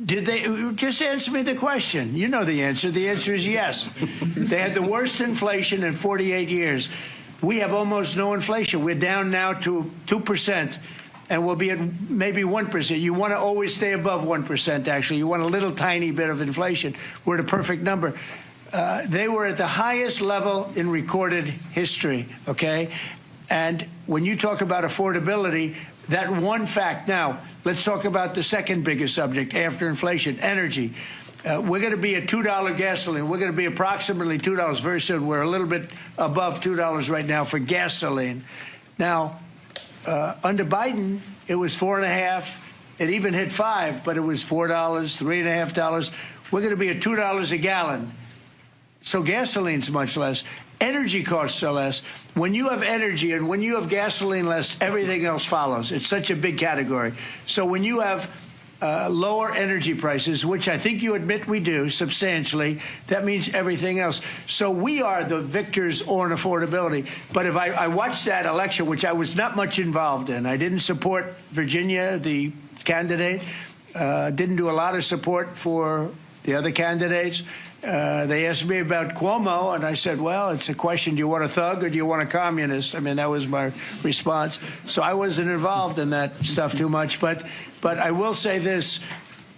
Did they? Just answer me the question. You know the answer. The answer is yes. They had the worst inflation in 48 years. We have almost no inflation. We're down now to 2%, and we'll be at maybe 1%. You want to always stay above 1%, actually. You want a little tiny bit of inflation. We're at a perfect number. They were at the highest level in recorded history, okay? And when you talk about affordability, that one fact. Now, let's talk about the second biggest subject after inflation, energy. We're going to be at $2 gasoline. We're going to be approximately $2 very soon. We're a little bit above $2 right now for gasoline. Now, under Biden, it was $4.50. It even hit $5, but it was $4, $3.50. We're going to be at $2 a gallon. So gasoline's much less. Energy costs are less. When you have energy and when you have gasoline less, everything else follows. It's such a big category. So when you have lower energy prices, which I think you admit we do substantially, that means everything else. So we are the victors on affordability. But if I watched that election, which I was not much involved in, I didn't support Virginia, the candidate, didn't do a lot of support for the other candidates. They asked me about Cuomo, and I said, well, it's a question, do you want a thug or do you want a communist? I mean, that was my response. So I wasn't involved in that stuff too much. But I will say this.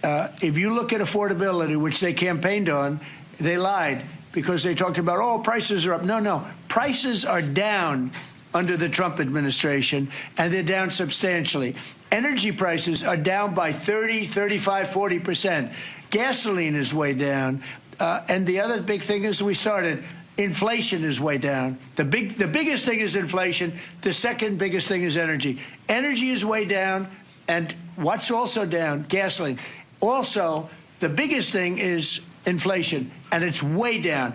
If you look at affordability, which they campaigned on, they lied because they talked about, oh, prices are up. No. Prices are down under the Trump administration, and they're down substantially. Energy prices are down by 30, 35, 40%. Gasoline is way down. And the other big thing is inflation is way down. The biggest thing is inflation. The second biggest thing is energy. Energy is way down. And what's also down? Gasoline. Also, the biggest thing is inflation, and it's way down.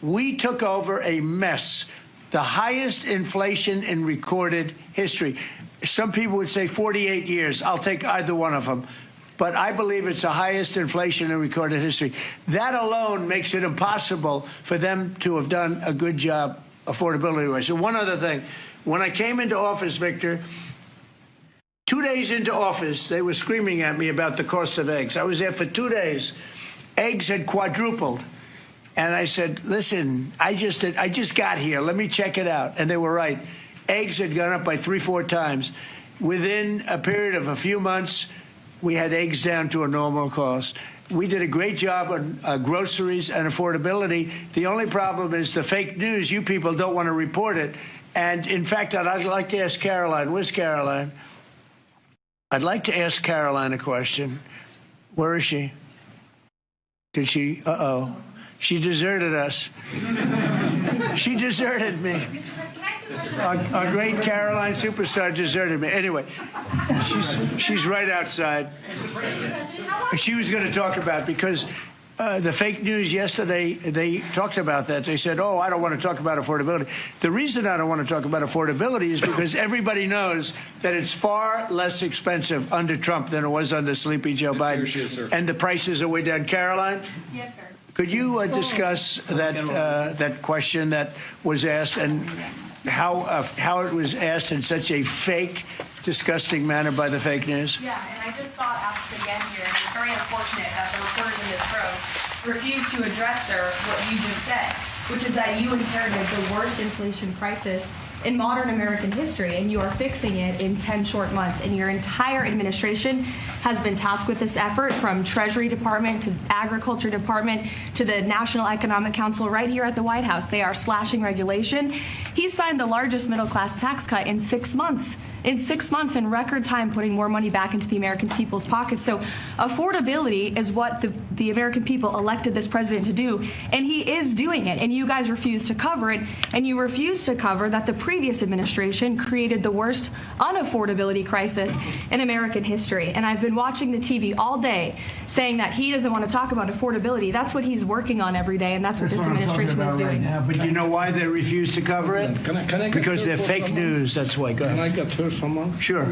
We took over a mess, the highest inflation in recorded history. Some people would say 48 years. I'll take either one of them. But I believe it's the highest inflation in recorded history. That alone makes it impossible for them to have done a good job affordability-wise. So one other thing. When I came into office, Victor, 2 days into office, they were screaming at me about the cost of eggs. I was there for 2 days. Eggs had quadrupled. And I said, listen, I just got here. Let me check it out. And they were right. Eggs had gone up by 3-4 times. Within a period of a few months, we had eggs down to a normal cost. We did a great job on groceries and affordability. The only problem is the fake news. You people don't want to report it. And, in fact, I'd like to ask Caroline. Where's Caroline? I'd like to ask Caroline a question. Where is she? Did she? Uh-oh. She deserted us. She deserted me. Our great Caroline superstar deserted me. Anyway, she's right outside. She was going to talk about, because the fake news yesterday, they talked about that. They said, oh, I don't want to talk about affordability. The reason I don't want to talk about affordability is because everybody knows that it's far less expensive under Trump than it was under Sleepy Joe Biden. Here she is, sir. And the prices are way down. Caroline? Yes, sir. Could you discuss that question that was asked and how it was asked in such a fake, disgusting manner by the fake news? Yeah, and I just saw it asked again here, and it's very unfortunate that the reporters in this room refused to address, sir, what you just said, which is that you inherited the worst inflation crisis in modern American history, and you are fixing it in 10 short months. And your entire administration has been tasked with this effort, from Treasury Department to Agriculture Department to the National Economic Council right here at the White House. They are slashing regulation. He signed the largest middle-class tax cut in 6 months. in 6 months in record time, putting more money back into the American people's pockets. So affordability is what the American people elected this president to do, and he is doing it, and you guys refuse to cover it, and you refuse to cover that the previous administration created the worst unaffordability crisis in American history. And I've been watching the TV all day saying that he doesn't want to talk about affordability. That's what he's working on every day, and that's what this administration is doing. Right now. But you know why they refuse to cover it? Can I Because they're fake news. That's why. Go ahead. Can I get her someone? Sure.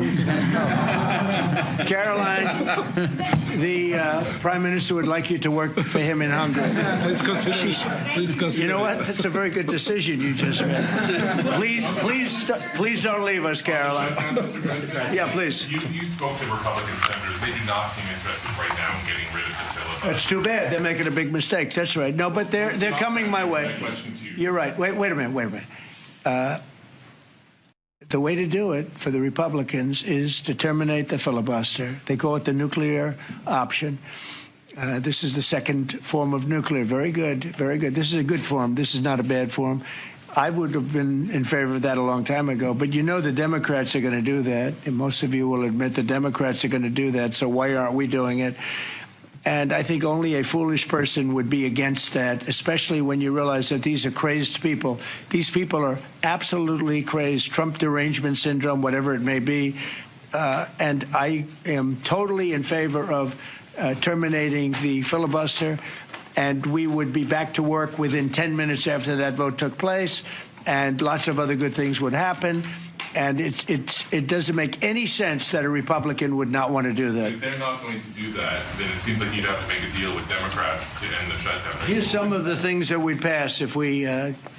Caroline, the Prime Minister would like you to work for him in Hungary. Please consider. You know what? That's a very good decision you just made. Please don't leave us, Caroline. Yeah, please. You spoke to Republican senators. They do not seem interested right now in getting rid of the filibuster. That's too bad. They're making a big mistake. That's right. No, but they're coming my way. You're right. Wait a minute. The way to do it for the Republicans is to terminate the filibuster. They call it the nuclear option. This is the second form of nuclear. Very good. Very good. This is a good form. This is not a bad form. I would have been in favor of that a long time ago. But you know the Democrats are going to do that. And most of you will admit the Democrats are going to do that. So why aren't we doing it? And I think only a foolish person would be against that, especially when you realize that these are crazed people. These people are absolutely crazed, Trump derangement syndrome, whatever it may be. And I am totally in favor of terminating the filibuster. And we would be back to work within 10 minutes after that vote took place. And lots of other good things would happen. And it doesn't make any sense that a Republican would not want to do that. If they're not going to do that, then it seems like you'd have to make a deal with Democrats to end the shutdown. Here's some of the things that we'd pass if we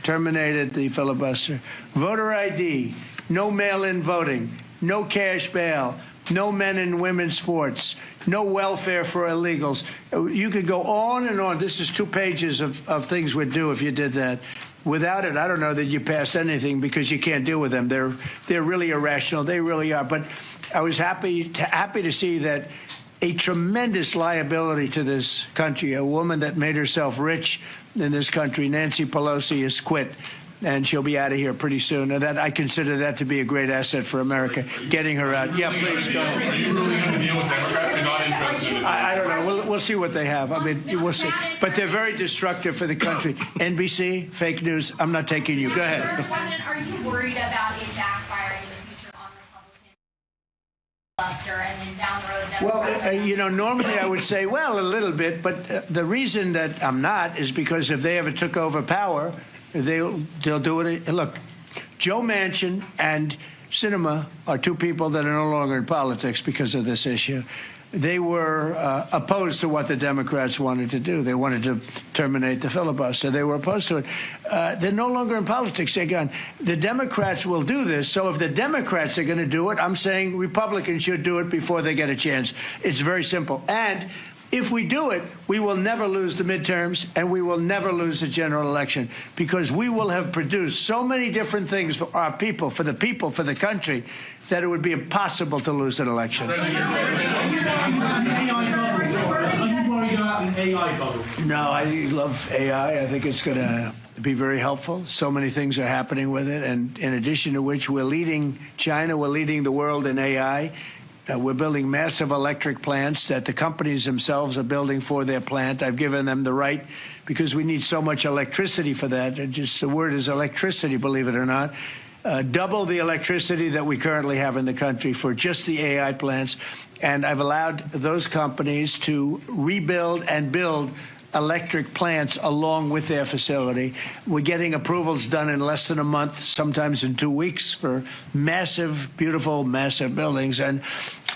terminated the filibuster. Voter ID, no mail-in voting, no cash bail, no men and women's sports, no welfare for illegals. You could go on and on. This is 2 pages of things we'd do if you did that. Without it, I don't know that you pass anything because you can't deal with them. They're really irrational. They really are. But I was happy to see that a tremendous liability to this country, a woman that made herself rich in this country, Nancy Pelosi, has quit. And she'll be out of here pretty soon. And I consider that to be a great asset for America, getting her out. Yeah, please go ahead. Are you really going to deal with Democrats? You're not interested in it? I don't know. We'll see what they have. I mean, we'll see. But they're very destructive for the country. NBC, fake news. I'm not taking you. Go ahead. Mr. President, are you worried about it backfiring in the future on Republican filibuster and then down the road Democrats? Well, normally I would say, well, a little bit. But the reason that I'm not is because if they ever took over power, they'll do it. Look, Joe Manchin and Sinema are 2 people that are no longer in politics because of this issue. They were opposed to what the Democrats wanted to do. They wanted to terminate the filibuster. They were opposed to it. They're no longer in politics. Again, the Democrats will do this. So if the Democrats are going to do it, I'm saying Republicans should do it before they get a chance. It's very simple. And if we do it, we will never lose the midterms and we will never lose the general election because we will have produced so many different things for our people, for the country, that it would be impossible to lose an election. No, I love AI. I think it's going to be very helpful. So many things are happening with it. And in addition to which, we're leading China, we're leading the world in AI. We're building massive electric plants that the companies themselves are building for their plant. I've given them the right because we need so much electricity for that. Just the word is electricity, believe it or not. Double the electricity that we currently have in the country for just the AI plants. And I've allowed those companies to rebuild and build electric plants along with their facility. We're getting approvals done in less than a month, sometimes in 2 weeks for massive, beautiful, massive buildings. And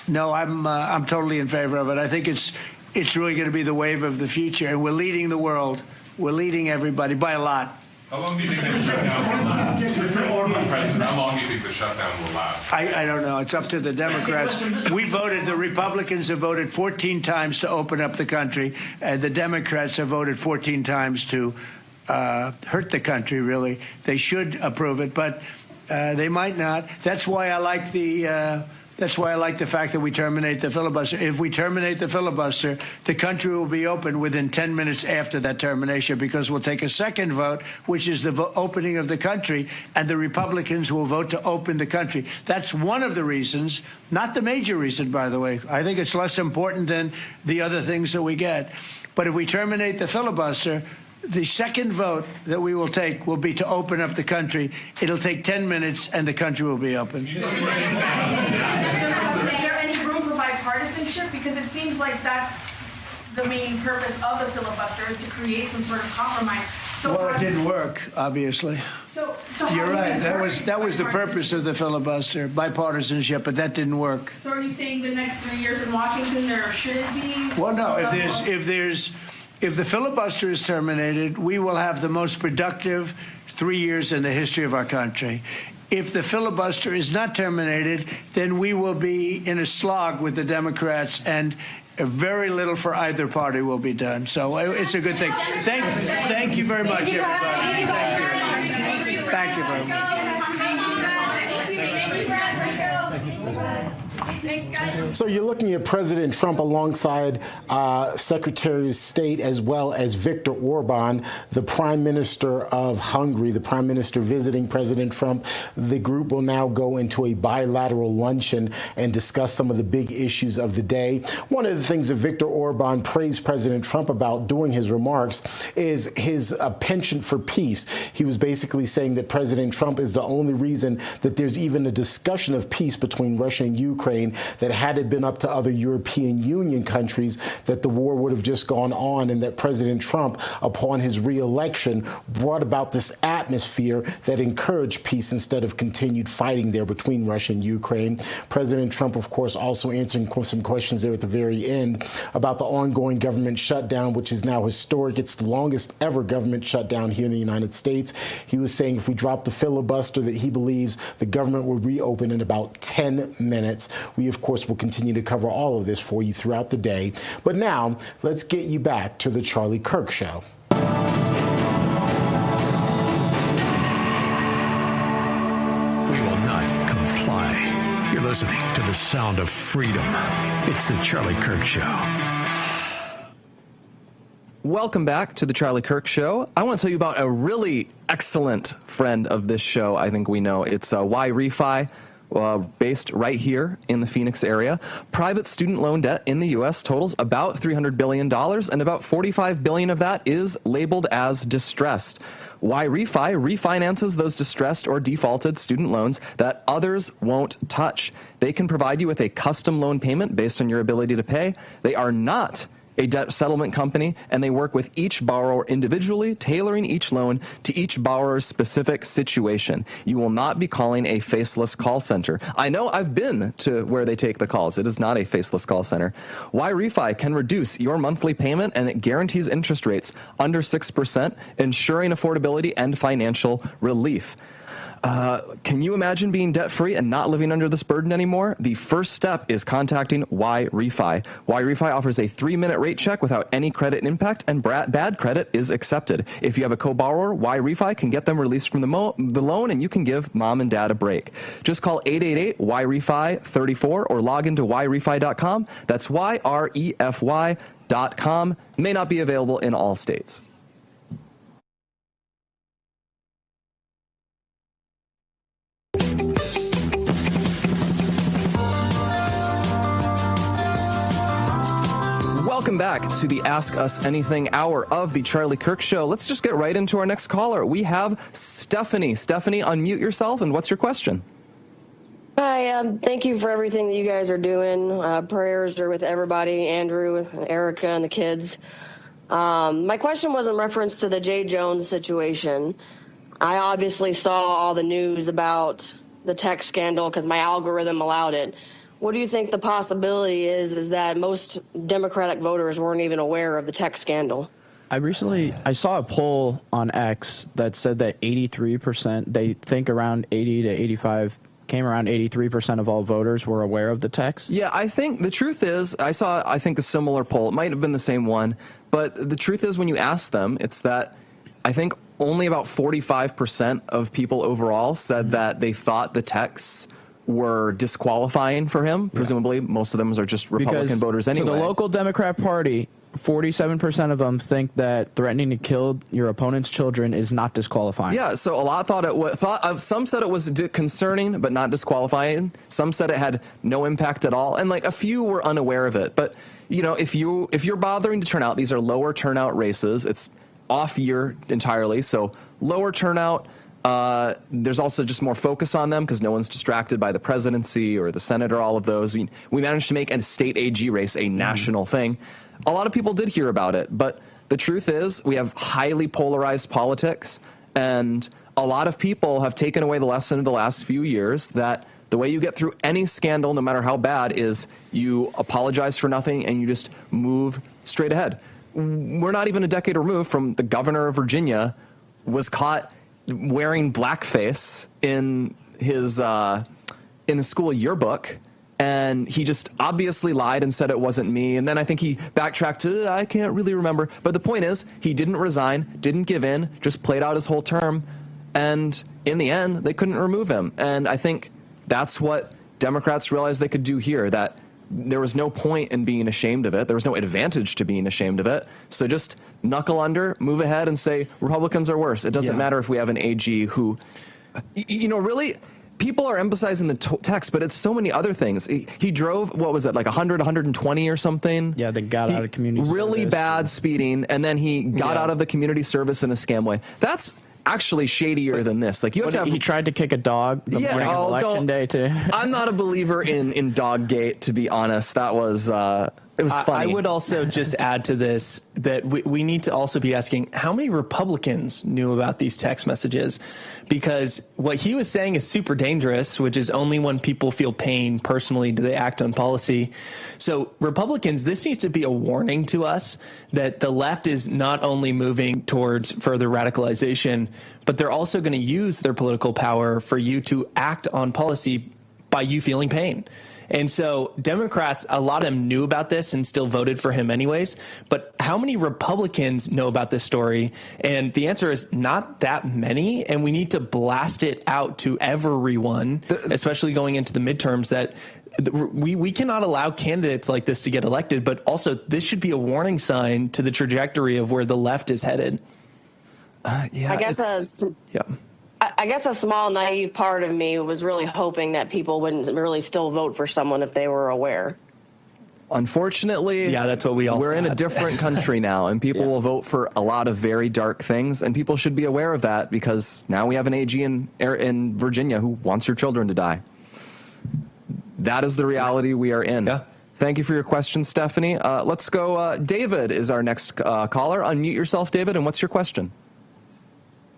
no, I'm totally in favor of it. I think it's really going to be the wave of the future, and we're leading the world. We're leading everybody by a lot. How long do you think the shutdown will last? Mr. President, how long do you think the shutdown will last? I don't know. It's up to the Democrats. The Republicans have voted 14 times to open up the country, and the Democrats have voted 14 times to hurt the country, really. They should approve it, but they might not. That's why I like the That's why I like the fact that we terminate the filibuster. If we terminate the filibuster, the country will be open within 10 minutes after that termination, because we'll take a second vote, which is the opening of the country, and the Republicans will vote to open the country. That's one of the reasons, not the major reason, by the way. I think it's less important than the other things that we get. But if we terminate the filibuster, the second vote that we will take will be to open up the country. It'll take 10 minutes, and the country will be open. Is there any room for bipartisanship? Because it seems like that's the main purpose of the filibuster, is to create some sort of compromise. So Well, it didn't work, obviously. So how You're do you right. That encourage was the purpose of the filibuster, bipartisanship, but that didn't work. So are you saying the next 3 years in Washington there shouldn't be? Well, no. If the filibuster is terminated, we will have the most productive 3 years in the history of our country. If the filibuster is not terminated, then we will be in a slog with the Democrats, and very little for either party will be done. So it's a good thing. Thank you very much, everybody. Thank you very much. So you're looking at President Trump alongside Secretary of State, as well as Viktor Orban, the Prime Minister of Hungary, the Prime Minister visiting President Trump. The group will now go into a bilateral luncheon and discuss some of the big issues of the day. One of the things that Viktor Orban praised President Trump about during his remarks is his penchant for peace. He was basically saying that President Trump is the only reason that there's even a discussion of peace between Russia and Ukraine, that had it been up to other European Union countries, that the war would have just gone on, and that President Trump, upon his re-election, brought about this atmosphere that encouraged peace instead of continued fighting there between Russia and Ukraine. President Trump, of course, also answering some questions there at the very end about the ongoing government shutdown, which is now historic. It's the longest ever government shutdown here in the United States. He was saying if we drop the filibuster, that he believes the government will reopen in about 10 minutes. We, of course, will continue to cover all of this for you throughout the day. But now, let's get you back to the Charlie Kirk Show. We will not comply. You're listening to the sound of freedom. It's the Charlie Kirk Show. Welcome back to the Charlie Kirk Show. I want to tell you about a really excellent friend of this show. I think we know. It's YRefi. Based right here in the Phoenix area. Private student loan debt in the U.S. totals about $300 billion, and about $45 billion of that is labeled as distressed. YRefi refinances those distressed or defaulted student loans that others won't touch. They can provide you with a custom loan payment based on your ability to pay. They are not a debt settlement company, and they work with each borrower individually, tailoring each loan to each borrower's specific situation. You will not be calling a faceless call center. I know, I've been to where they take the calls. It is not a faceless call center. YRefi can reduce your monthly payment, and it guarantees interest rates under 6%, ensuring affordability and financial relief. Can you imagine being debt-free and not living under this burden anymore? The first step is contacting YRefi. YRefi offers a 3-minute rate check without any credit impact, and bad credit is accepted. If you have a co-borrower, YRefi can get them released from the loan, and you can give mom and dad a break. Just call 888-YRefi-34 or log into YRefi.com. That's YREFY.com. May not be available in all states. Welcome back to the Ask Us Anything hour of the Charlie Kirk Show. Let's just get right into our next caller. We have Stephanie. Stephanie, unmute yourself, and what's your question? Hi, thank you for everything that you guys are doing. Prayers are with everybody, Andrew, Erica, and the kids. My question was in reference to the Jay Jones situation. I obviously saw all the news about the tech scandal because my algorithm allowed it. What do you think the possibility is that most Democratic voters weren't even aware of the tech scandal? I saw a poll on X that said that 83%, they think around 80 to 85, came around 83% of all voters were aware of the text. Yeah, I think the truth is, I think a similar poll. It might have been the same one, but the truth is when you ask them, it's that I think only about 45% of people overall said that they thought the texts were disqualifying for him. Presumably, most of them are just Republican Because voters anyway. To the local Democrat Party, 47% of them think that threatening to kill your opponent's children is not disqualifying. Yeah, so a lot some said it was concerning but not disqualifying. Some said it had no impact at all, and like a few were unaware of it. But if you're bothering to turn out, these are lower turnout races. It's off year entirely, so lower turnout. There's also just more focus on them because no one's distracted by the presidency or the Senate or all of those. I mean, we managed to make a state AG race a national thing. A lot of people did hear about it, but the truth is we have highly polarized politics, and a lot of people have taken away the lesson of the last few years that the way you get through any scandal, no matter how bad, is you apologize for nothing and you just move straight ahead. We're not even a decade removed from the governor of Virginia was caught wearing blackface in his in the school yearbook, and he just obviously lied and said it wasn't me. And then I think he backtracked to, I can't really remember. But the point is, he didn't resign, didn't give in, just played out his whole term. And in the end, they couldn't remove him. And I think that's what Democrats realized they could do here, that there was no point in being ashamed of it. There was no advantage to being ashamed of it. So just knuckle under, move ahead, and say Republicans are worse. It doesn't matter if we have an AG who, really, people are emphasizing the text, but it's so many other things. He drove, what was it, like 100, 120 or something? Yeah, they got out of community really service. bad speeding, and then he got out of the community service in a scam way. That's actually shadier than this. Like, you have to have. He tried to kick a dog the morning of election day too. I'm not a believer in dog gate, to be honest. That was it was funny. I would also just add to this that we need to also be asking how many Republicans knew about these text messages, because what he was saying is super dangerous, which is only when people feel pain personally do they act on policy. So Republicans, this needs to be a warning to us that the left is not only moving towards further radicalization, but they're also going to use their political power for you to act on policy by you feeling pain. And so Democrats, a lot of them knew about this and still voted for him anyways. But how many Republicans know about this story? And the answer is not that many. And we need to blast it out to everyone, especially going into the midterms, that we cannot allow candidates like this to get elected. But also, this should be a warning sign to the trajectory of where the left is headed. I guess a small naive part of me was really hoping that people wouldn't really still vote for someone if they were aware. Unfortunately, that's what we're in a different country now, and people will vote for a lot of very dark things, and people should be aware of that because now we have an AG in Virginia who wants your children to die. That is the reality we are in. Thank you for your question, Stephanie. Let's go. David is our next caller. Unmute yourself, David, and what's your question?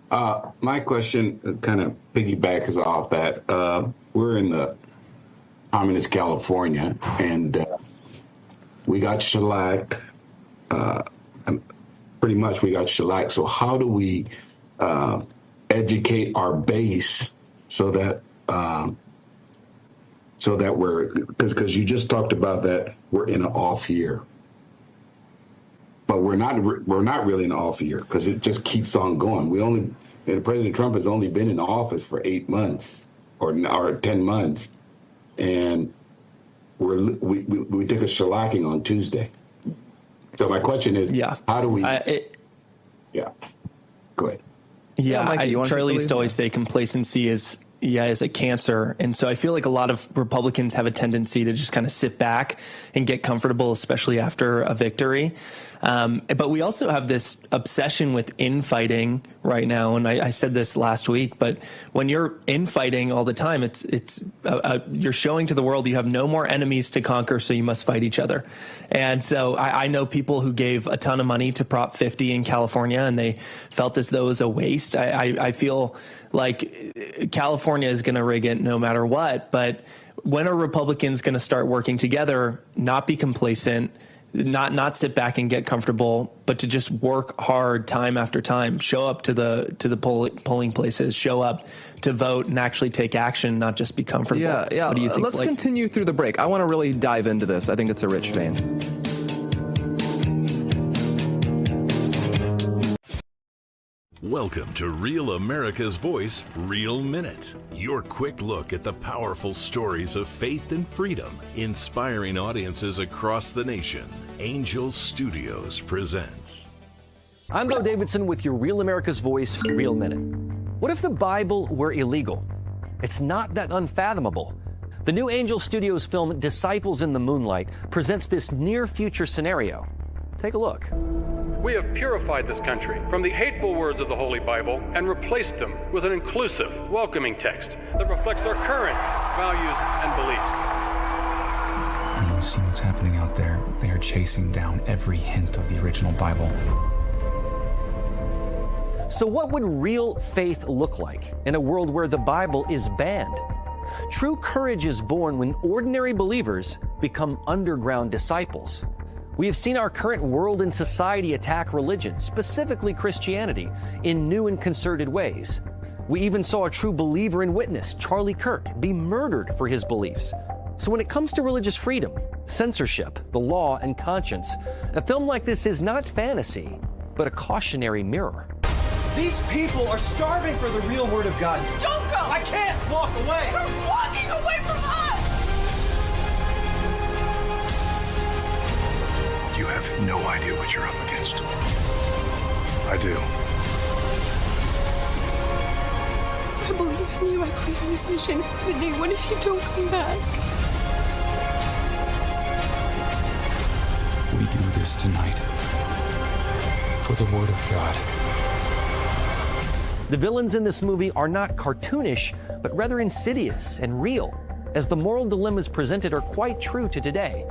My question kind of piggybacks off that. We're in the communist California, and we got shellacked. Pretty much we got shellacked. So how do we educate our base so that we're, because you just talked about that we're in an off year. But we're not really in an off year because it just keeps on going. President Trump has only been in office for 8 months or 10 months, and we took a shellacking on Tuesday. So my question is, how do we? Go ahead. Charlie used to always say complacency is a cancer. And so I feel like a lot of Republicans have a tendency to just kind of sit back and get comfortable, especially after a victory. But we also have this obsession with infighting right now. And I said this last week, but when you're infighting all the time, you're showing to the world you have no more enemies to conquer, so you must fight each other. And so I know people who gave a ton of money to Prop 50 in California, and they felt as though it was a waste. I feel like California is going to rig it no matter what. But when are Republicans going to start working together, not be complacent, not sit back and get comfortable, but to just work hard time after time, show up to the polling places, show up to vote and actually take action, not just be comfortable. Yeah. What do you think? Let's continue through the break. I want to really dive into this. I think it's a rich vein. Welcome to Real America's Voice, Real Minute. Your quick look at the powerful stories of faith and freedom, inspiring audiences across the nation. Angel Studios presents. I'm Bo Davidson with your Real America's Voice, Real Minute. What if the Bible were illegal? It's not that unfathomable. The new Angel Studios film, Disciples in the Moonlight, presents this near-future scenario. Take a look. We have purified this country from the hateful words of the Holy Bible and replaced them with an inclusive, welcoming text that reflects our current values and beliefs. When you see what's happening out there, they are chasing down every hint of the original Bible. So what would real faith look like in a world where the Bible is banned? True courage is born when ordinary believers become underground disciples. We have seen our current world and society attack religion, specifically Christianity, in new and concerted ways. We even saw a true believer and witness, Charlie Kirk, be murdered for his beliefs. So when it comes to religious freedom, censorship, the law, and conscience, a film like this is not fantasy, but a cautionary mirror. These people are starving for the real word of God. Don't go! I can't walk away! You're walking away from us! You have no idea what you're up against. I do. I believe in you. I believe in this mission. But Nate, what if you don't come back? We do this tonight for the Word of God. The villains in this movie are not cartoonish, but rather insidious and real, as the moral dilemmas presented are quite true to today.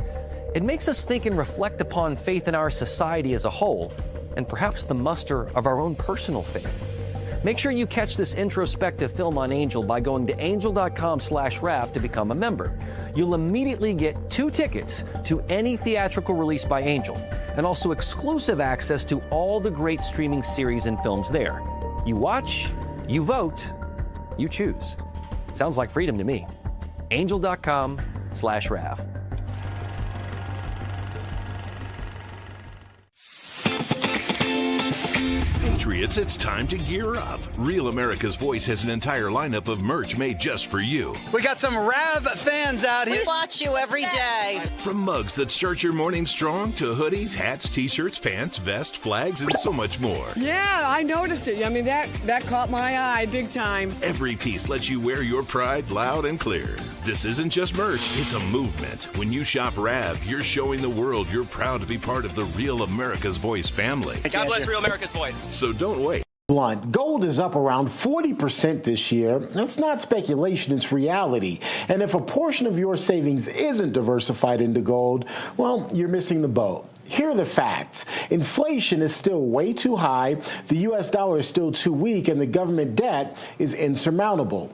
It makes us think and reflect upon faith in our society as a whole, and perhaps the muster of our own personal faith. Make sure you catch this introspective film on Angel by going to angel.com/RAF to become a member. You'll immediately get 2 tickets to any theatrical release by Angel, and also exclusive access to all the great streaming series and films there. You watch, you vote, you choose. Sounds like freedom to me. Angel.com/RAF. Patriots, it's time to gear up. Real America's Voice has an entire lineup of merch made just for you. We got some RAV fans out here. We watch you every day. From mugs that start your morning strong to hoodies, hats, t-shirts, pants, vests, flags, and so much more. Yeah, I noticed it. I mean, that caught my eye big time. Every piece lets you wear your pride loud and clear. This isn't just merch, it's a movement. When you shop RAV, you're showing the world you're proud to be part of the Real America's Voice family. God bless Real America's Voice. So don't wait. Blunt. Gold is up around 40% this year. That's not speculation, it's reality. And if a portion of your savings isn't diversified into gold, well, you're missing the boat. Here are the facts. Inflation is still way too high, the U.S. dollar is still too weak, and the government debt is insurmountable.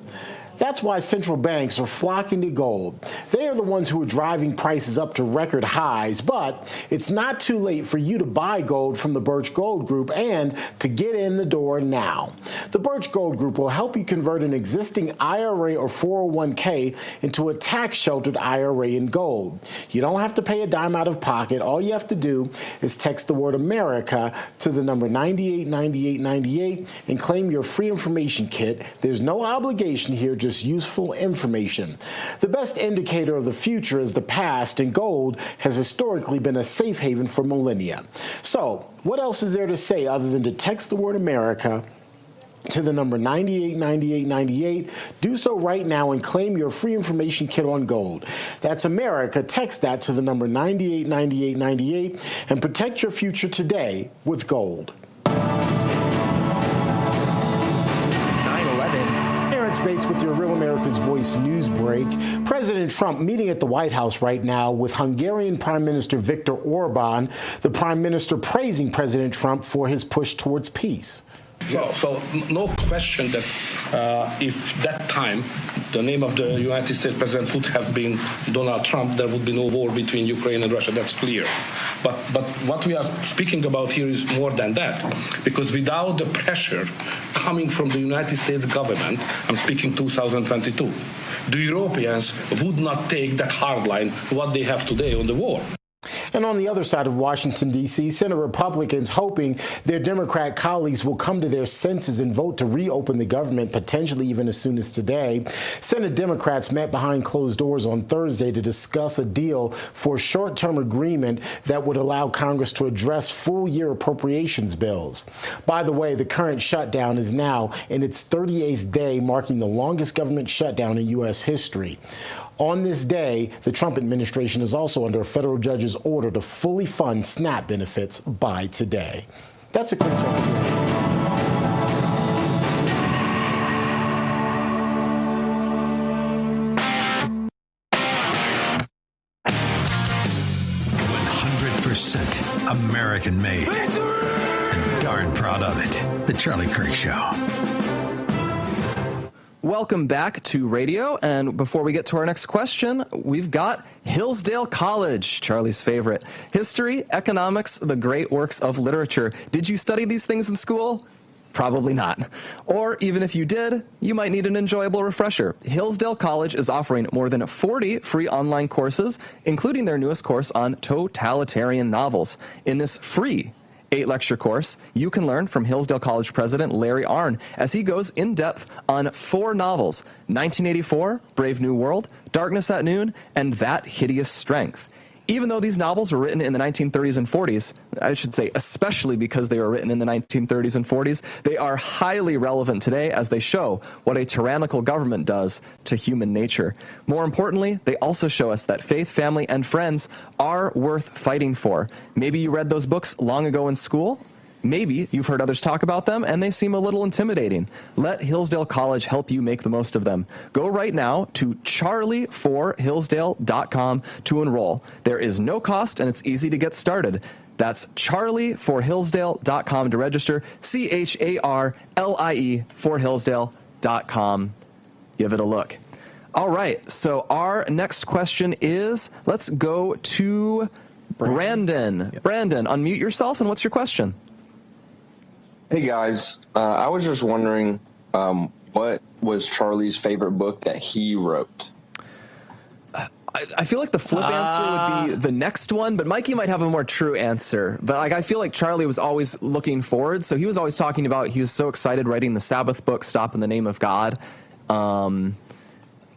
That's why central banks are flocking to gold. They are the ones who are driving prices up to record highs, but it's not too late for you to buy gold from the Birch Gold Group and to get in the door now. The Birch Gold Group will help you convert an existing IRA or 401k into a tax-sheltered IRA in gold. You don't have to pay a dime out of pocket. All you have to do is text the word America to the number 989898 and claim your free information kit. There's no obligation here, just useful information. The best indicator of the future is the past, and gold has historically been a safe haven for millennia. So, what else is there to say other than to text the word America to the number 989898. Do so right now and claim your free information kit on gold. That's America. Text that to the number 989898 and protect your future today with gold. Bates with your Real America's Voice news break. President Trump meeting at the White House right now with Hungarian Prime Minister Viktor Orban, the Prime Minister praising President Trump for his push towards peace. So no question that if that time the name of the United States president would have been Donald Trump, there would be no war between Ukraine and Russia. That's clear. But what we are speaking about here is more than that, because without the pressure coming from the United States government, I'm speaking 2022, the Europeans would not take that hard line what they have today on the war. And on the other side of Washington, D.C., Senate Republicans hoping their Democrat colleagues will come to their senses and vote to reopen the government, potentially even as soon as today. Senate Democrats met behind closed doors on Thursday to discuss a deal for a short-term agreement that would allow Congress to address full-year appropriations bills. By the way, the current shutdown is now in its 38th day, marking the longest government shutdown in U.S. history. On this day, the Trump administration is also under a federal judge's order to fully fund SNAP benefits by today. That's a quick check of your headlines. 100% American made. And darn proud of it. The Charlie Kirk Show. Welcome back to radio, and before we get to our next question, we've got Hillsdale College, Charlie's favorite. History, economics, the great works of literature. Did you study these things in school? Probably not. Or even if you did, you might need an enjoyable refresher. Hillsdale College is offering more than 40 free online courses, including their newest course on totalitarian novels. In this free 8-lecture course, you can learn from Hillsdale College President Larry Arnn as he goes in depth on 4 novels: 1984, Brave New World, Darkness at Noon, and That Hideous Strength. Even though these novels were written in the 1930s and 40s, I should say especially because they were written in the 1930s and 40s, they are highly relevant today as they show what a tyrannical government does to human nature. More importantly, they also show us that faith, family, and friends are worth fighting for. Maybe you read those books long ago in school. Maybe you've heard others talk about them and they seem a little intimidating. Let Hillsdale College help you make the most of them. Go right now to charlieforhillsdale.com to enroll. There is no cost and it's easy to get started. That's charlieforhillsdale.com to register. CHARLIE for Hillsdale.com. Give it a look. All right, so our next question is, let's go to Brandon. Yep. Brandon, unmute yourself and what's your question? Hey guys, I was just wondering, what was Charlie's favorite book that he wrote? I feel like the flip answer would be the next one, but Mikey might have a more true answer. But I feel like Charlie was always looking forward, so he was always talking about, he was so excited writing the Sabbath book, Stop in the Name of God.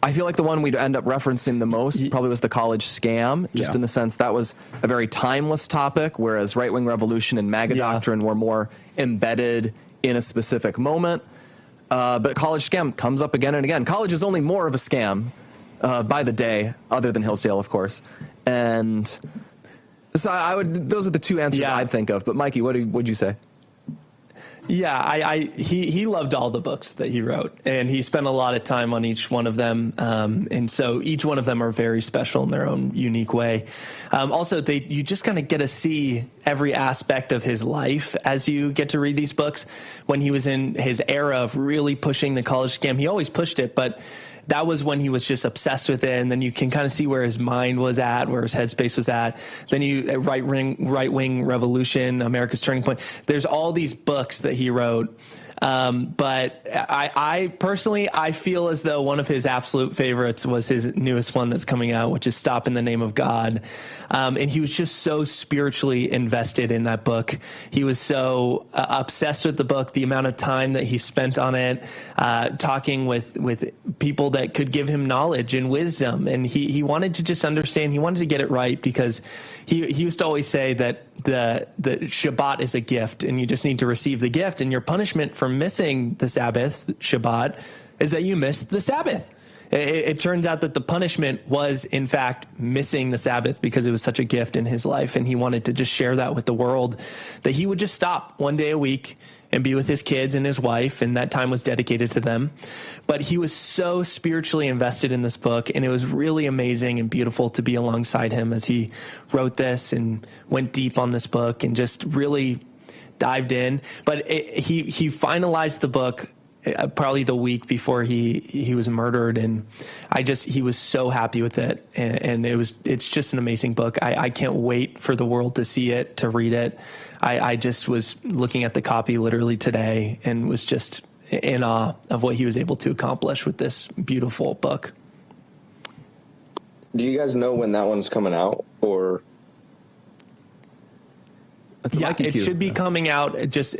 I feel like the one we'd end up referencing the most probably was the college scam, just in the sense that was a very timeless topic, whereas right-wing revolution and MAGA doctrine were more embedded in a specific moment. But college scam comes up again and again. College is only more of a scam by the day, other than Hillsdale, of course. And so those are the two answers I'd think of. But Mikey, what would you say? Yeah, he loved all the books that he wrote, and he spent a lot of time on each one of them. And so each one of them are very special in their own unique way. Also, you just kind of get to see every aspect of his life as you get to read these books. When he was in his era of really pushing the college scam, he always pushed it, but that was when he was just obsessed with it, and then you can kind of see where his mind was at, where his headspace was at. Then right-wing revolution, America's Turning Point. There's all these books that he wrote. But I personally, I feel as though one of his absolute favorites was his newest one that's coming out, which is Stop in the Name of God. And he was just so spiritually invested in that book. He was so obsessed with the book, the amount of time that he spent on it, talking with people that could give him knowledge and wisdom. And he wanted to just understand, he wanted to get it right, because he used to always say that the Shabbat is a gift, and you just need to receive the gift, and your punishment for missing the Sabbath, Shabbat, is that you missed the Sabbath. It turns out that the punishment was, in fact, missing the Sabbath, because it was such a gift in his life, and he wanted to just share that with the world, that he would just stop one day a week and be with his kids and his wife, and that time was dedicated to them. But he was so spiritually invested in this book, and it was really amazing and beautiful to be alongside him as he wrote this and went deep on this book and just really dived in. But he finalized the book probably the week before he was murdered, and he was so happy with it, and it's just an amazing book. I can't wait for the world to see it, to read it. I just was looking at the copy literally today and was just in awe of what he was able to accomplish with this beautiful book. Do you guys know when that one's coming out, or? It's a Yeah, Mikey it cue. should be coming out just.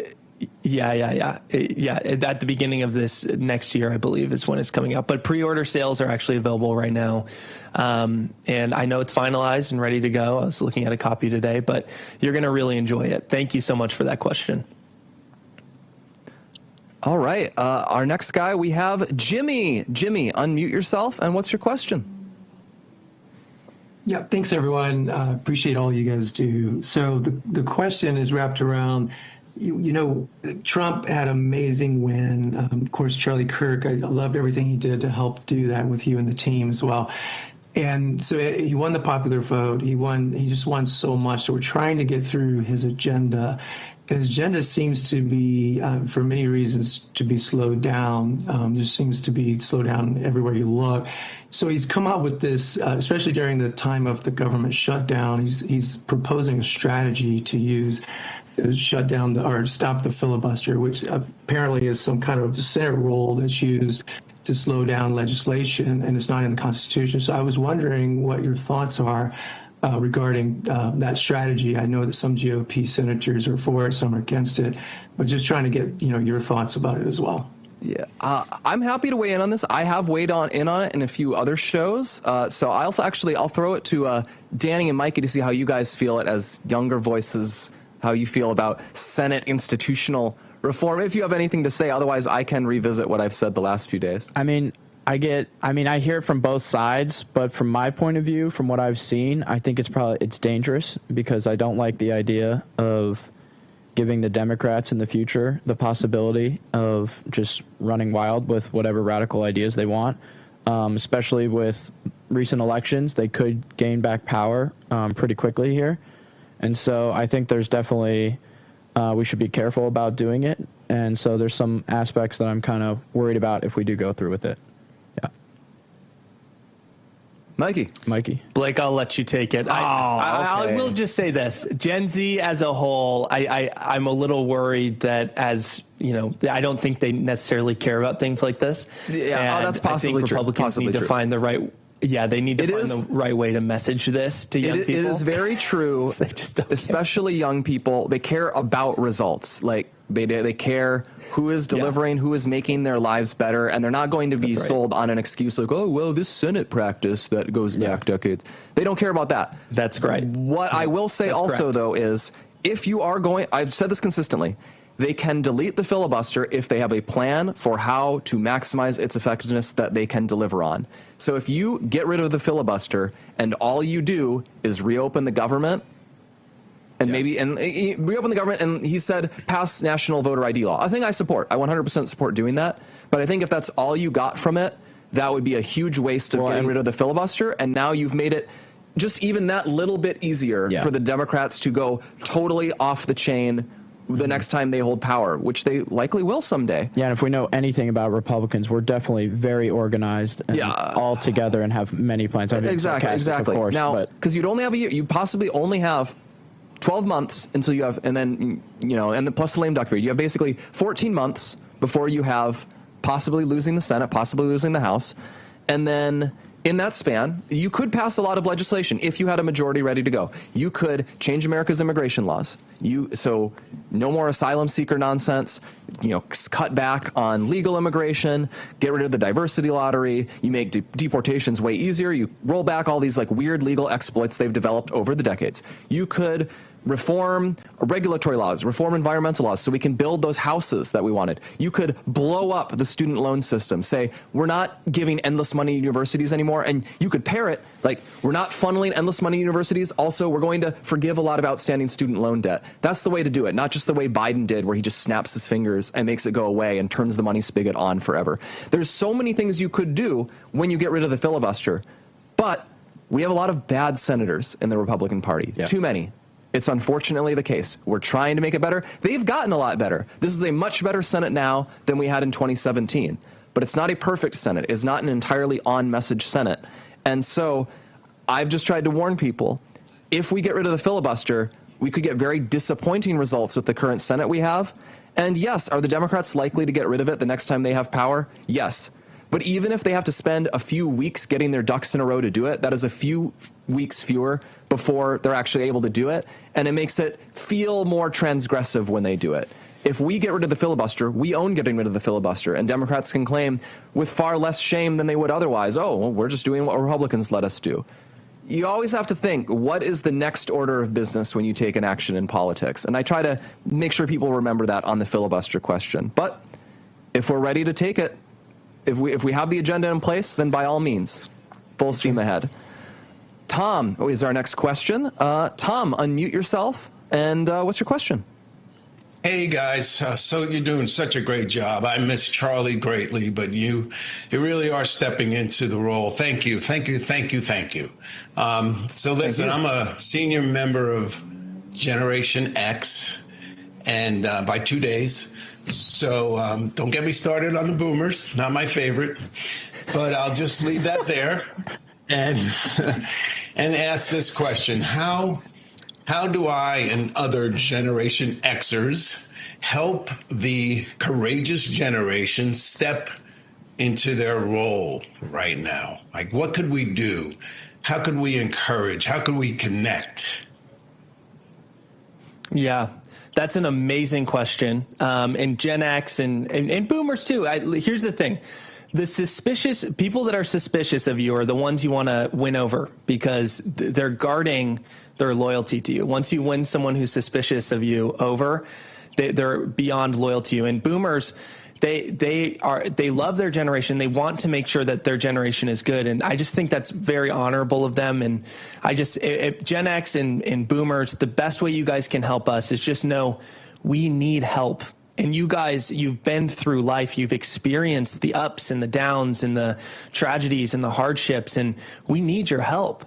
Yeah. At the beginning of this next year, I believe, is when it's coming out. But pre-order sales are actually available right now. And I know it's finalized and ready to go. I was looking at a copy today, but you're going to really enjoy it. Thank you so much for that question. All right. Our next guy, we have Jimmy. Jimmy, unmute yourself. And what's your question? Yeah, thanks, everyone. Appreciate all you guys do. So the question is wrapped around, you know, Trump had an amazing win. Of course, Charlie Kirk, I loved everything he did to help do that with you and the team as well. And so he won the popular vote. He just won so much. So we're trying to get through his agenda. His agenda seems to be, for many reasons, to be slowed down. There seems to be slowed down everywhere you look. So he's come out with this, especially during the time of the government shutdown. He's proposing a strategy to use shut down or stop the filibuster, which apparently is some kind of Senate rule that's used to slow down legislation, and it's not in the Constitution. So I was wondering what your thoughts are regarding that strategy. I know that some GOP senators are for it, some are against it, but just trying to get your thoughts about it as well. Yeah, I'm happy to weigh in on this. I have weighed in on it in a few other shows. So I'll throw it to Danny and Mikey to see how you guys feel it as younger voices, how you feel about Senate institutional reform, if you have anything to say. Otherwise, I can revisit what I've said the last few days. I hear it from both sides, but from my point of view, from what I've seen, I think it's dangerous because I don't like the idea of giving the Democrats in the future the possibility of just running wild with whatever radical ideas they want, especially with recent elections. They could gain back power pretty quickly here. And so I think there's definitely, we should be careful about doing it. And so there's some aspects that I'm kind of worried about if we do go through with it. Yeah. Mikey. Blake, I'll let you take it. I will just say this. Gen Z as a whole, I'm a little worried that I don't think they necessarily care about things like this. Yeah, that's possibly I think Republicans need to find the right. Yeah, they need to find the right way to message this to young people. It is very true. Especially young people, they care about results. Like they care who is delivering, who is making their lives better, and they're not going to be sold on an excuse like, oh, well, this Senate practice that goes back decades. They don't care about that. That's great. What I will say though, is if you are going, I've said this consistently, they can delete the filibuster if they have a plan for how to maximize its effectiveness that they can deliver on. So if you get rid of the filibuster and all you do is reopen the government and reopen the government, and he said pass national voter ID law. I think I 100% support doing that. But I think if that's all you got from it, that would be a huge waste of getting rid of the filibuster. And now you've made it just even that little bit easier for the Democrats to go totally off the chain the next time they hold power, which they likely will someday. Yeah, and if we know anything about Republicans, we're definitely very organized and all together and have many plans. I mean, Exactly. Of course, now, because you'd only have a year, you possibly only have 12 months until you have, and then, and the plus the lame duck period. You have basically 14 months before you have possibly losing the Senate, possibly losing the House. And then in that span, you could pass a lot of legislation if you had a majority ready to go. You could change America's immigration laws. So no more asylum seeker nonsense, cut back on legal immigration, get rid of the diversity lottery. You make deportations way easier. You roll back all these weird legal exploits they've developed over the decades. You could reform regulatory laws, reform environmental laws so we can build those houses that we wanted. You could blow up the student loan system, say we're not giving endless money to universities anymore, and you could pair it like we're not funneling endless money to universities. Also, we're going to forgive a lot of outstanding student loan debt. That's the way to do it, not just the way Biden did where he just snaps his fingers and makes it go away and turns the money spigot on forever. There's so many things you could do when you get rid of the filibuster, but we have a lot of bad senators in the Republican Party, too many. It's unfortunately the case. We're trying to make it better. They've gotten a lot better. This is a much better Senate now than we had in 2017. But it's not a perfect Senate. It's not an entirely on-message Senate. And so I've just tried to warn people, if we get rid of the filibuster, we could get very disappointing results with the current Senate we have. And yes, are the Democrats likely to get rid of it the next time they have power? Yes. But even if they have to spend a few weeks getting their ducks in a row to do it, that is a few weeks fewer before they're actually able to do it. And it makes it feel more transgressive when they do it. If we get rid of the filibuster, we own getting rid of the filibuster. And Democrats can claim with far less shame than they would otherwise, oh, well, we're just doing what Republicans let us do. You always have to think, what is the next order of business when you take an action in politics? And I try to make sure people remember that on the filibuster question. But if we're ready to take it, if we have the agenda in place, then by all means, full steam ahead. Tom is our next question. Tom, unmute yourself. And what's your question? Hey guys, so you're doing such a great job. I miss Charlie greatly, but you really are stepping into the role. Thank you. So listen, I'm a senior member of Generation X, and by 2 days. So don't get me started on the boomers, not my favorite, but I'll just leave that there and ask this question. How do I and other Generation Xers help the courageous generation step into their role right now? Like, what could we do? How could we encourage? How could we connect? Yeah, that's an amazing question. And Gen X and boomers too. Here's the thing. The suspicious people that are suspicious of you are the ones you want to win over because they're guarding their loyalty to you. Once you win someone who's suspicious of you over, they're beyond loyal to you. And boomers, they love their generation. They want to make sure that their generation is good. And I just think that's very honorable of them. And Gen X and boomers, the best way you guys can help us is just know we need help. And you guys, you've been through life. You've experienced the ups and the downs and the tragedies and the hardships, and we need your help.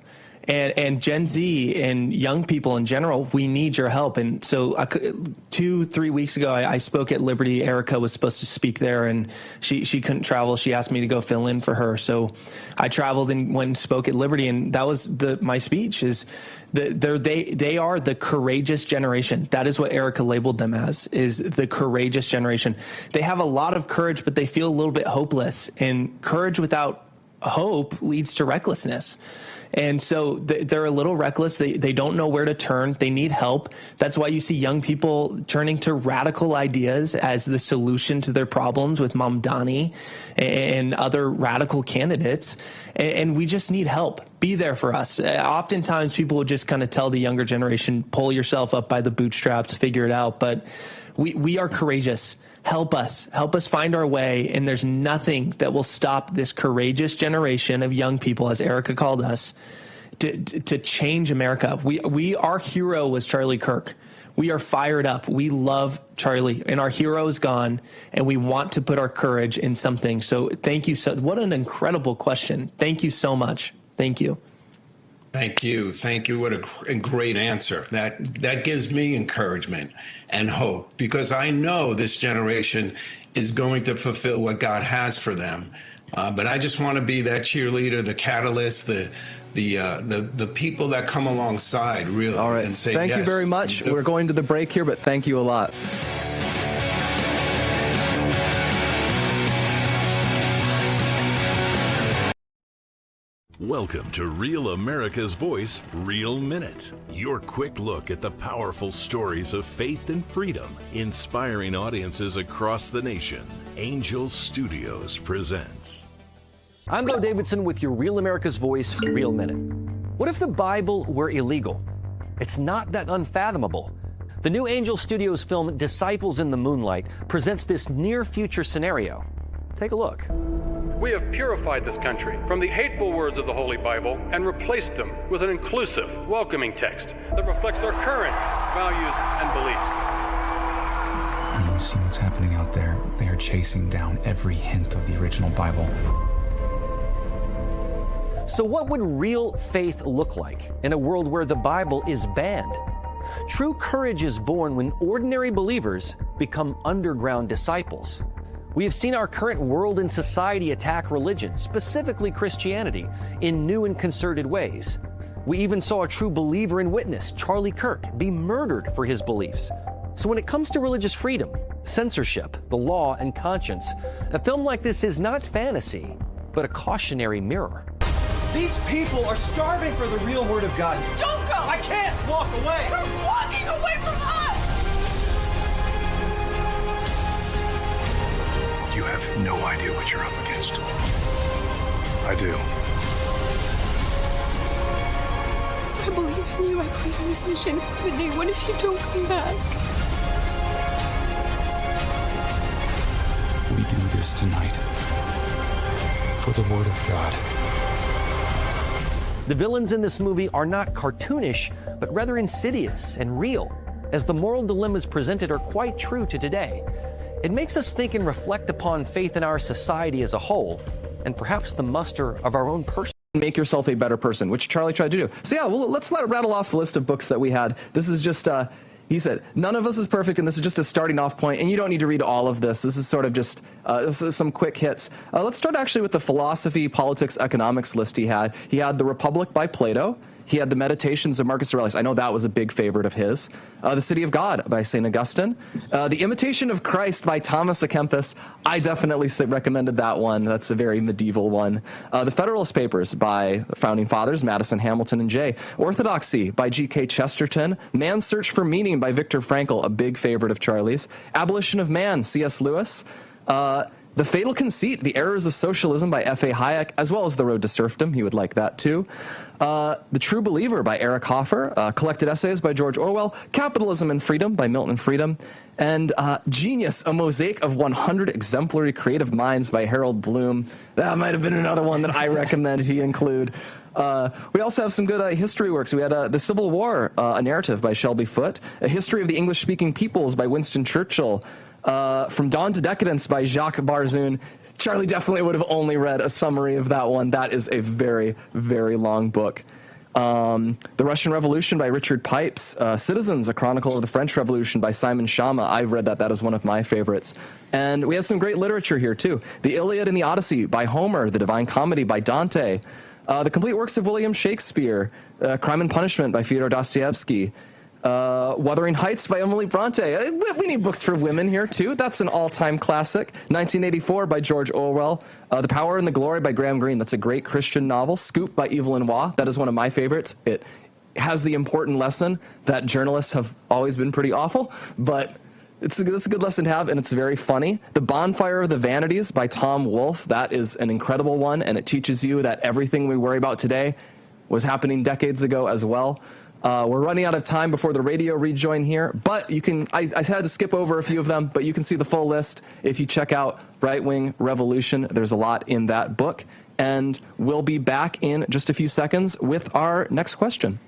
And Gen Z and young people in general, we need your help. And so 2-3 weeks ago, I spoke at Liberty. Erica was supposed to speak there, and she couldn't travel. She asked me to go fill in for her. So I traveled and went and spoke at Liberty, and that was my speech. Is they are the courageous generation. That is what Erica labeled them as, is the courageous generation. They have a lot of courage, but they feel a little bit hopeless. And courage without hope leads to recklessness. And so they're a little reckless. They don't know where to turn. They need help. That's why you see young people turning to radical ideas as the solution to their problems with Mamdani and other radical candidates. And we just need help. Be there for us. Oftentimes people will just kind of tell the younger generation, pull yourself up by the bootstraps, figure it out. But we are courageous. Help us find our way. And there's nothing that will stop this courageous generation of young people, as Erica called us, to change America. Our hero was Charlie Kirk. We are fired up. We love Charlie, and our hero is gone, and we want to put our courage in something. So thank you. What an incredible question. Thank you so much. Thank you. Thank you. What a great answer. That gives me encouragement and hope, because I know this generation is going to fulfill what God has for them. But I just want to be that cheerleader, the catalyst, the people that come alongside, really. All right. And say, thank you very much. We're going to the break here, but thank you a lot. Welcome to Real America's Voice, Real Minute. Your quick look at the powerful stories of faith and freedom, inspiring audiences across the nation. Angel Studios presents. I'm Bo Davidson with your Real America's Voice, Real Minute. What if the Bible were illegal? It's not that unfathomable. The new Angel Studios film, Disciples in the Moonlight, presents this near-future scenario. Take a look. We have purified this country from the hateful words of the Holy Bible and replaced them with an inclusive, welcoming text that reflects our current values and beliefs. When you see what's happening out there, they are chasing down every hint of the original Bible. So what would real faith look like in a world where the Bible is banned? True courage is born when ordinary believers become underground disciples. We have seen our current world and society attack religion, specifically Christianity, in new and concerted ways. We even saw a true believer and witness, Charlie Kirk, be murdered for his beliefs. So when it comes to religious freedom, censorship, the law, and conscience, a film like this is not fantasy, but a cautionary mirror. These people are starving for the real word of God. Don't go! I can't walk away! You're walking away from us! You have no idea what you're up against. I do. I believe in you. I believe in this mission. But Nate, what if you don't come back? We do this tonight for the Word of God. The villains in this movie are not cartoonish, but rather insidious and real, as the moral dilemmas presented are quite true to today. It makes us think and reflect upon faith in our society as a whole, and perhaps the muster of our own person. Make yourself a better person, which Charlie tried to do. So yeah, well, let's rattle off the list of books that we had. This is just, he said, none of us is perfect, and this is just a starting off point, and you don't need to read all of this. This is sort of just this is some quick hits. Let's start actually with the philosophy, politics, economics list he had. He had The Republic by Plato. He had the Meditations of Marcus Aurelius. I know that was a big favorite of his. The City of God by St. Augustine. The Imitation of Christ by Thomas à Kempis. I definitely recommended that one. That's a very medieval one. The Federalist Papers by Founding Fathers, Madison, Hamilton, and Jay. Orthodoxy by G.K. Chesterton. Man's Search for Meaning by Viktor Frankl, a big favorite of Charlie's. Abolition of Man, C.S. Lewis. The Fatal Conceit, The Errors of Socialism by F.A. Hayek, as well as The Road to Serfdom. He would like that too. The True Believer by Eric Hoffer. Collected Essays by George Orwell. Capitalism and Freedom by Milton Friedman. And Genius, A Mosaic of 100 Exemplary Creative Minds by Harold Bloom. That might have been another one that I recommended he include. We also have some good history works. We had The Civil War, a narrative by Shelby Foote. A History of the English-Speaking Peoples by Winston Churchill. From Dawn to Decadence by Jacques Barzun. Charlie definitely would have only read a summary of that one. That is a very, very long book. The Russian Revolution by Richard Pipes. Citizens, A Chronicle of the French Revolution by Simon Schama. I've read that. That is one of my favorites. And we have some great literature here, too. The Iliad and the Odyssey by Homer. The Divine Comedy by Dante. The Complete Works of William Shakespeare. Crime and Punishment by Fyodor Dostoevsky. Wuthering Heights by Emily Bronte. We need books for women here, too. That's an all-time classic. 1984 by George Orwell. The Power and the Glory by Graham Greene. That's a great Christian novel. Scoop by Evelyn Waugh. That is one of my favorites. It has the important lesson that journalists have always been pretty awful, but it's a good lesson to have, and it's very funny. The Bonfire of the Vanities by Tom Wolfe. That is an incredible one, and it teaches you that everything we worry about today was happening decades ago as well. We're running out of time before the radio rejoin here, but you can, I had to skip over a few of them, but you can see the full list if you check out Right Wing Revolution. There's a lot in that book, and we'll be back in just a few seconds with our next question.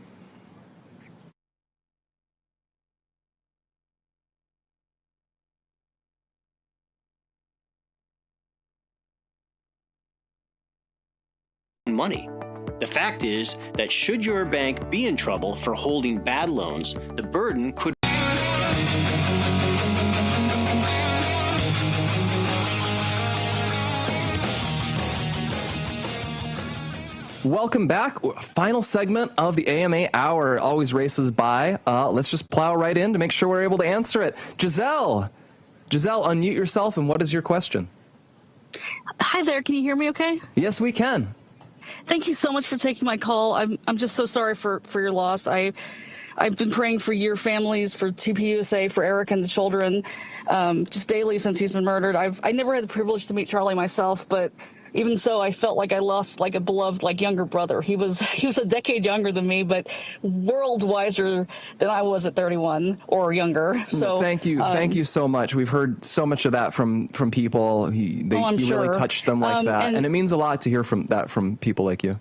Money. The fact is that should your bank be in trouble for holding bad loans, the burden could. Welcome back. Final segment of the AMA Hour. It always races by. Let's just plow right in to make sure we're able to answer it. Giselle, unmute yourself, and what is your question? Hi there. Can you hear me okay? Yes, we can. Thank you so much for taking my call. I'm just so sorry for your loss. I've been praying for your families, for TPUSA, for Eric and the children, just daily since he's been murdered. I never had the privilege to meet Charlie myself, but even so, I felt like I lost like a beloved, like younger brother. He was a decade younger than me, but world wiser than I was at 31 or younger. So thank you so much. We've heard so much of that from people. He really touched them like that, and it means a lot to hear from people like you.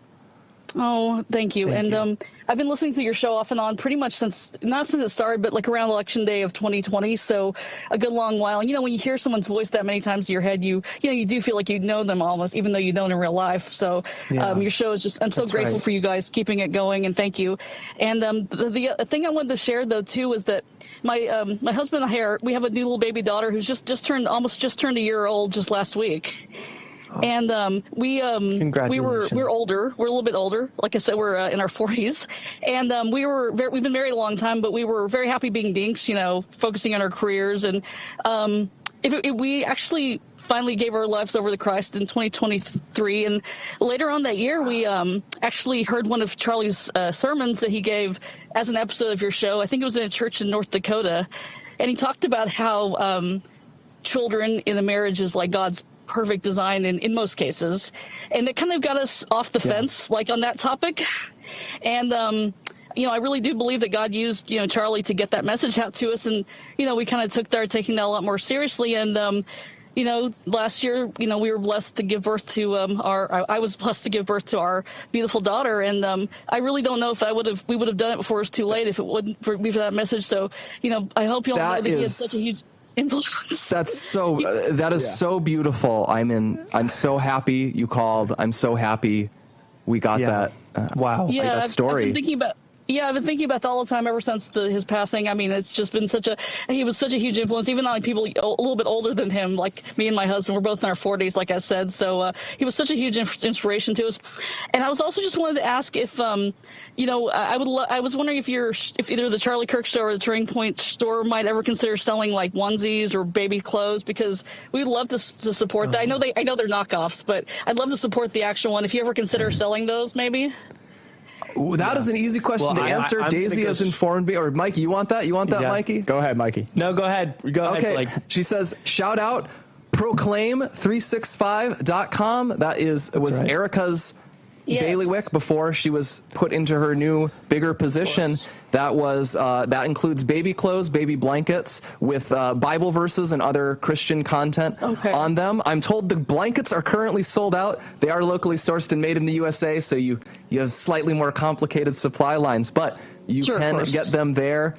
Oh, thank you. I've been listening to your show off and on pretty much not since it started, but like around Election Day of 2020. So a good long while. And, when you hear someone's voice that many times in your head, you do feel like you know them almost, even though you don't in real life. So your show is just, I'm so grateful for you guys keeping it going, and thank you. And the thing I wanted to share, though, too, is that my husband and I we have a new little baby daughter who's just turned a year old just last week. And we were older. We're a little bit older. Like I said, we're in our 40s, and we've been married a long time, but we were very happy being dinks, focusing on our careers. And we actually finally gave our lives over to Christ in 2023. And later on that year, we actually heard one of Charlie's sermons that he gave as an episode of your show. I think it was in a church in North Dakota, and he talked about how children in a marriage is like God's perfect design in most cases, and it kind of got us off the fence on that topic. And I really do believe that God used Charlie to get that message out to us, and we kind of taking that a lot more seriously. And last year we were blessed to give birth to I was blessed to give birth to our beautiful daughter, and I really don't know if we would have done it before it was too late if it wouldn't be for that message. So I hope you all know that he has such a huge influence. That is so beautiful. I'm so happy you called. I'm so happy we got that. Wow. Yeah, that story. I've been thinking about that all the time ever since his passing. I mean, it's just been he was such a huge influence, even on people a little bit older than him, like me and my husband. We're both in our 40s, like I said. So he was such a huge inspiration to us. And I was also just wanted to ask if, I was wondering if either the Charlie Kirk Show or the Turning Point store might ever consider selling like onesies or baby clothes, because we would love to support that. I know they're knockoffs, but I'd love to support the actual one. If you ever consider selling those, maybe. That is an easy question to answer. Daisy has informed me, or Mikey, you want that? You want that, Mikey? Go ahead, Mikey. No, go ahead. Okay. Like, she says, shout out proclaim365.com. That was right. Erica's bailiwick before she was put into her new, bigger position. That includes baby clothes, baby blankets with Bible verses and other Christian content on them. I'm told the blankets are currently sold out. They are locally sourced and made in the USA, so you have slightly more complicated supply lines, but you can get them there.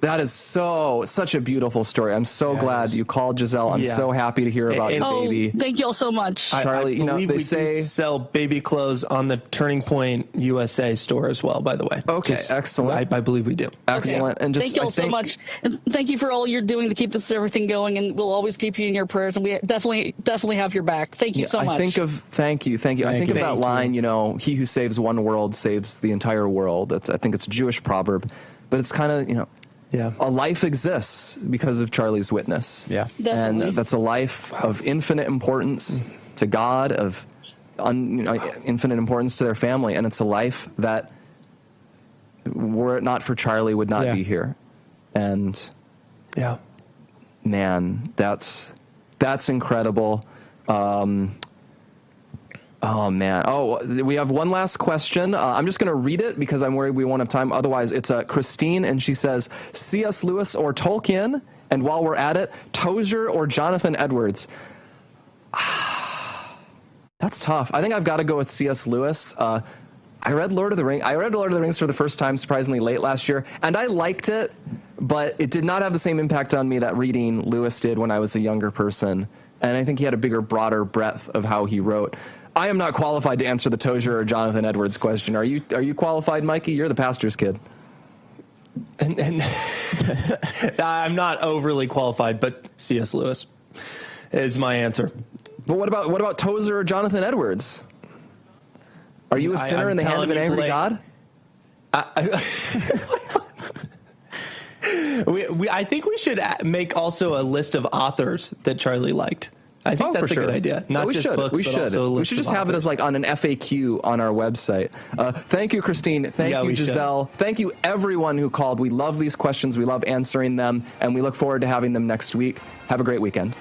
That is such a beautiful story. I'm so glad you called, Giselle. I'm so happy to hear about your baby. Thank you all so much. Charlie, they say sell baby clothes on the Turning Point USA store as well, by the way. Okay, excellent. I believe we do. Excellent. Okay. And thank you all so much. And thank you for all you're doing to keep this everything going, and we'll always keep you in your prayers, and we definitely have your back. Thank you so much. Thank you. I think of that line, he who saves one world saves the entire world. I think it's a Jewish proverb, but it's kind of, a life exists because of Charlie's witness. Yeah. Definitely. And that's a life of infinite importance to God, of infinite importance to their family. And it's a life that, were it not for Charlie, would not be here. And man, that's incredible. Oh, man. Oh, we have one last question. I'm just going to read it because I'm worried we won't have time. Otherwise, it's Christine, and she says, C.S. Lewis or Tolkien? And while we're at it, Tozer or Jonathan Edwards? That's tough. I think I've got to go with C.S. Lewis. I read Lord of the Rings for the first time, surprisingly late last year, and I liked it, but it did not have the same impact on me that reading Lewis did when I was a younger person. And I think he had a bigger, broader breadth of how he wrote. I am not qualified to answer the Tozer or Jonathan Edwards question. Are you qualified, Mikey? You're the pastor's kid. And I'm not overly qualified, but C.S. Lewis is my answer. But what about Tozer or Jonathan Edwards? Are you a sinner in the hand of an angry God? I think we should make also a list of authors that Charlie liked. I think that's a good idea. Not just books, but also a list we should just of have it as like on an FAQ on our website. Thank you, Christine. Thank you, Giselle. Thank you, everyone who called. We love these questions. We love answering them, and we look forward to having them next week. Have a great weekend.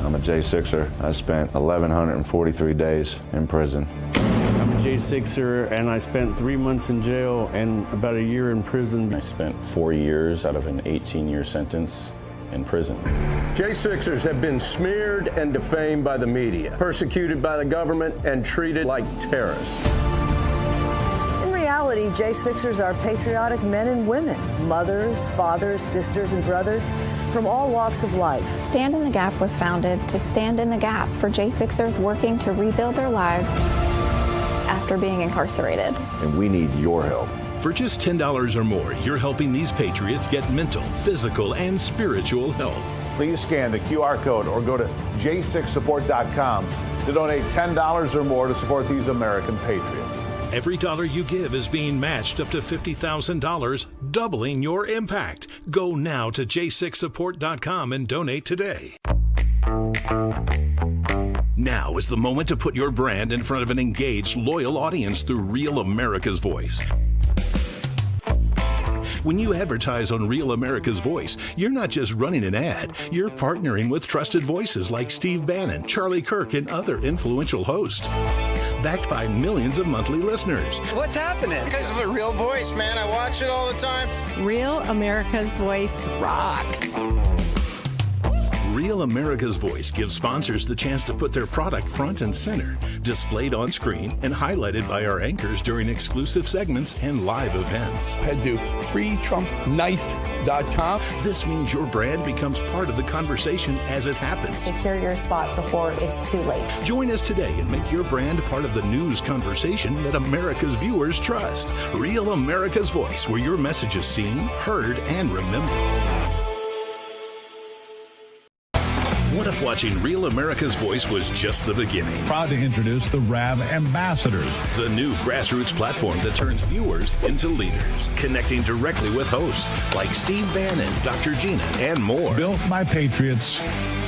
I'm a J6er. I spent 1,143 days in prison. I'm a J6er, and I spent 3 months in jail and about a year in prison. I spent 4 years out of an 18-year sentence in prison. J6ers have been smeared and defamed by the media, persecuted by the government, and treated like terrorists. In reality, reality, J6ers are patriotic men and women, mothers, fathers, sisters, and brothers from all walks of life. Stand in the Gap was founded to stand in the gap for J6ers working to rebuild their lives after being incarcerated. And we need your help. For just $10 or more, you're helping these patriots get mental, physical, and spiritual help. Please scan the QR code or go to j6support.com to donate $10 or more to support these American patriots. Every dollar you give is being matched up to $50,000, doubling your impact. Go now to j6support.com and donate today. Now is the moment to put your brand in front of an engaged, loyal audience through Real America's Voice. When you advertise on Real America's Voice, you're not just running an ad, you're partnering with trusted voices like Steve Bannon, Charlie Kirk, and other influential hosts. Backed by millions of monthly listeners. What's happening? Because of a Real Voice, man. I watch it all the time. Real America's Voice rocks. Real America's Voice gives sponsors the chance to put their product front and center, displayed on screen and highlighted by our anchors during exclusive segments and live events. Head to freetrumpknife.com. This means your brand becomes part of the conversation as it happens. Secure your spot before it's too late. Join us today and make your brand part of the news conversation that America's viewers trust. Real America's Voice, where your message is seen, heard, and remembered. What if watching Real America's Voice was just the beginning? Proud to introduce the RAV Ambassadors, the new grassroots platform that turns viewers into leaders, connecting directly with hosts like Steve Bannon, Dr. Gina, and more. Built by patriots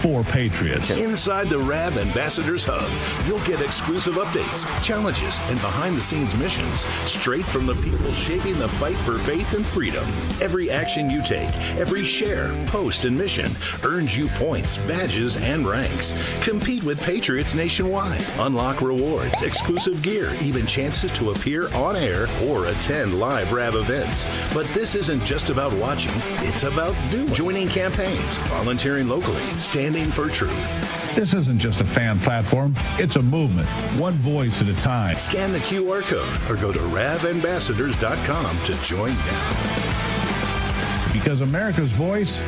for patriots. Inside the RAV Ambassadors Hub, you'll get exclusive updates, challenges, and behind-the-scenes missions straight from the people shaping the fight for faith and freedom. Every action you take, every share, post, and mission earns you points, badges, and ranks. Compete with patriots nationwide. Unlock rewards, exclusive gear, even chances to appear on air or attend live RAV events. But this isn't just about watching, it's about doing. Joining campaigns, volunteering locally, standing for truth. This isn't just a fan platform, it's a movement, one voice at a time. Scan the QR code or go to ravambassadors.com to join now. Because America's voice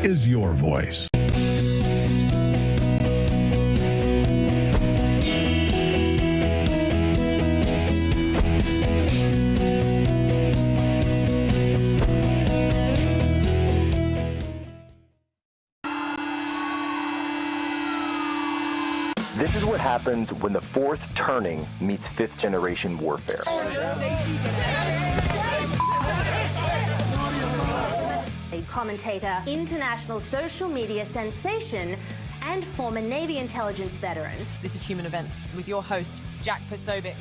is your voice. This is what happens when the fourth turning meets fifth generation warfare. A commentator, international social media sensation, and former Navy intelligence veteran. This is Human Events with your host, Jack Posobiec.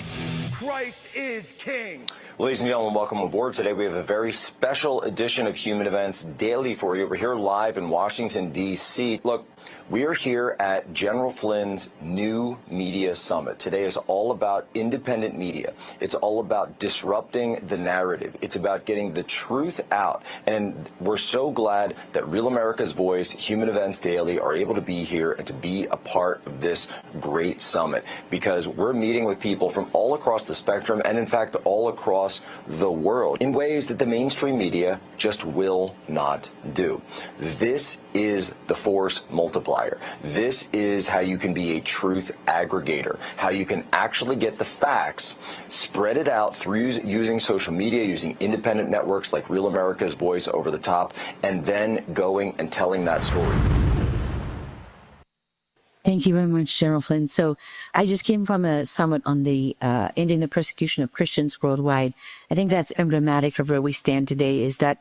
Christ is King. Ladies and gentlemen, welcome aboard. Today we have a very special edition of Human Events Daily for you. We're here live in Washington, D.C. Look, we are here at General Flynn's New Media Summit. Today is all about independent media. It's all about disrupting the narrative. It's about getting the truth out. And we're so glad that Real America's Voice, Human Events Daily are able to be here and to be a part of this great summit, because we're meeting with people from all across the spectrum and, in fact, all across the world in ways that the mainstream media just will not do. This is the force multiplier. This is how you can be a truth aggregator, how you can actually get the facts, spread it out through using social media, using independent networks like Real America's Voice over the top, and then going and telling that story. Thank you very much, General Flynn. So I just came from a summit on the ending the persecution of Christians worldwide. I think that's emblematic of where we stand today, is that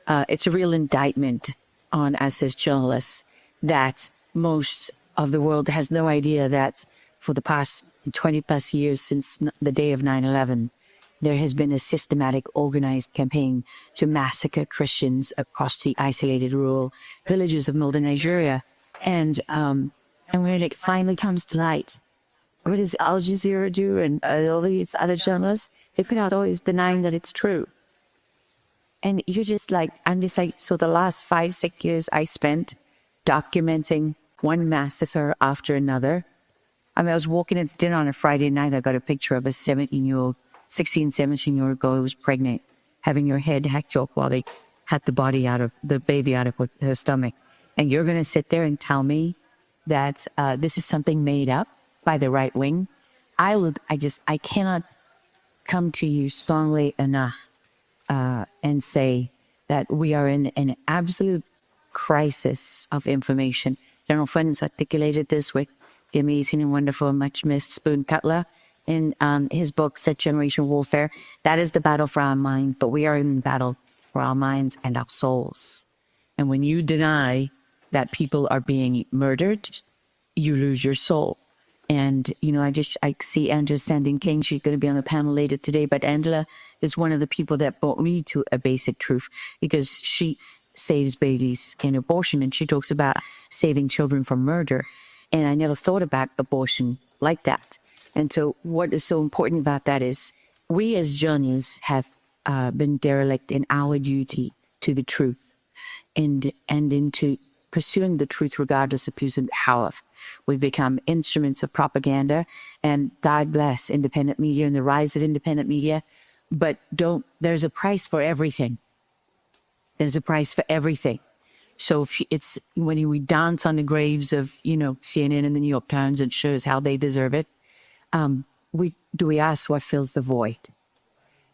it's a real indictment on us as journalists that most of the world has no idea that for the past 20 plus years since the day of 9/11, there has been a systematic organized campaign to massacre Christians across the isolated rural villages of northern Nigeria. And when it finally comes to light, what does Al Jazeera do and all these other journalists? They put out always denying that it's true. And you're just like, I'm just like, so the last 5-6 years I spent documenting one massacre after another. I mean, I was walking at dinner on a Friday night. I got a picture of a 17-year-old 16, 17-year-old girl who was pregnant, having her head hacked off while they had the baby out of her stomach. And you're going to sit there and tell me that this is something made up by the right wing? I cannot come to you strongly enough and say that we are in an absolute crisis of information. General Flynn articulated this with the amazing and wonderful and much missed Spoon Cutler in his book, Set Generation Warfare. That is the battle for our mind, but we are in battle for our minds and our souls. And when you deny that people are being murdered, you lose your soul. And, you know, I see Angela Standing King. She's going to be on the panel later today. But Angela is one of the people that brought me to a basic truth, because she saves babies in abortion, and she talks about saving children from murder. And I never thought about abortion like that. And so what is so important about that is we as journalists have been derelict in our duty to the truth and into pursuing the truth regardless of who's in power. We've become instruments of propaganda, and God bless independent media and the rise of independent media. But there's a price for everything. There's a price for everything. So if it's when we dance on the graves of, you know, CNN and the New York Times, and shows how they deserve it, we ask what fills the void?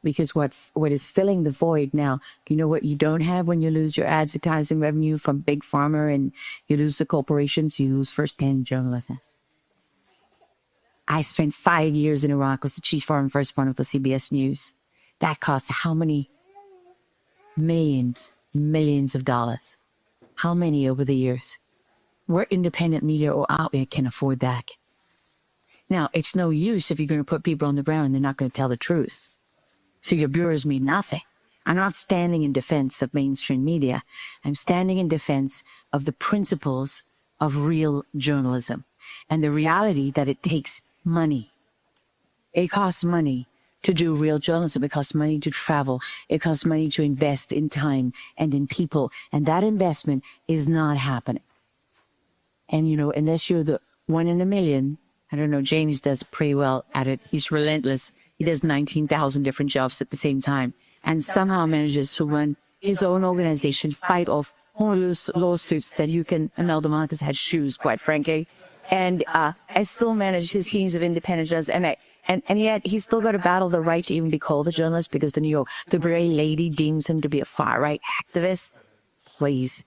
Because what is filling the void now, you know what you don't have when you lose your advertising revenue from Big Pharma and you lose the corporations, you lose first-hand journalism. I spent 5 years in Iraq, was the chief foreign correspondent for CBS News. That cost how many millions of dollars? How many over the years? We're independent media or out there can afford that. Now, it's no use if you're going to put people on the ground and they're not going to tell the truth. So your bureaus mean nothing. I'm not standing in defense of mainstream media. I'm standing in defense of the principles of real journalism and the reality that it takes money. It costs money to do real journalism. It costs money to travel. It costs money to invest in time and in people. And that investment is not happening. And, you know, unless you're the one in a million, I don't know, James does pretty well at it. He's relentless. He does 19,000 different jobs at the same time and somehow manages to run his own organization, fight off all those lawsuits that you can. Imelda Marcos had shoes, quite frankly. And I still manage his teams of independent journalists. And yet he's still got to battle the right to even be called a journalist because the very lady deems him to be a far-right activist. Please,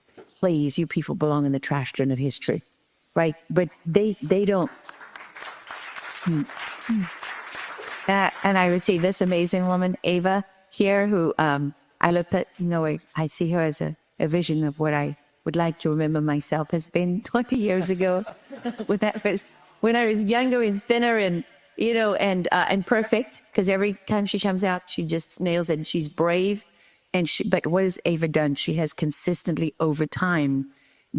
you people belong in the trash bin of history, right? But they don't. And I would see this amazing woman, Ava, here, who I look at, you know, I see her as a vision of what I would like to remember myself has been 20 years ago. when I was younger and thinner and, you know, and perfect, because every time she comes out, she just nails it, and she's brave. But what has Ava done? She has consistently, over time,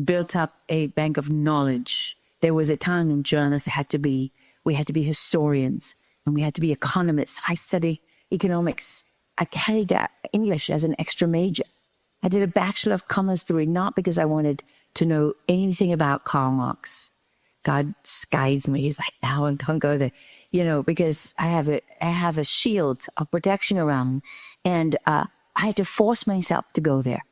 built up a bank of knowledge. There was a time when journalists we had to be historians, and we had to be economists. I study economics. I carried English as an extra major. I did a Bachelor of Commerce degree, not because I wanted to know anything about Karl Marx. God guides me. He's like, no, don't go there. You know, because I have a shield of protection around me. And I had to force myself to go there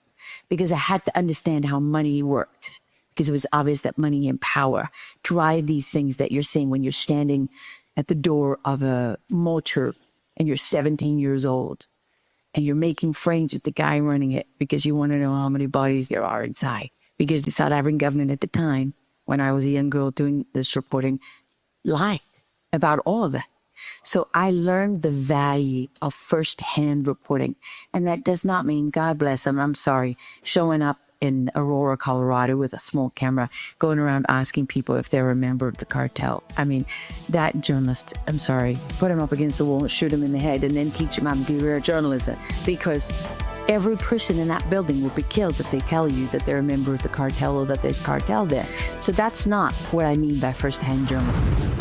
because I had to understand how money worked. Because it was obvious that money and power drive these things that you're seeing when you're standing at the door of a mortar and you're 17 years old and you're making friends with the guy running it because you want to know how many bodies there are inside. Because the South African government at the time, when I was a young girl doing this reporting, lied about all of that. So I learned the value of first-hand reporting. And that does not mean, God bless them, I'm sorry, showing up in Aurora, Colorado with a small camera, going around asking people if they're a member of the cartel. I mean, that journalist, I'm sorry, put him up against the wall and shoot him in the head and then teach him how to do real journalism. Because every person in that building will be killed if they tell you that they're a member of the cartel or that there's cartel there. So that's not what I mean by first-hand journalism.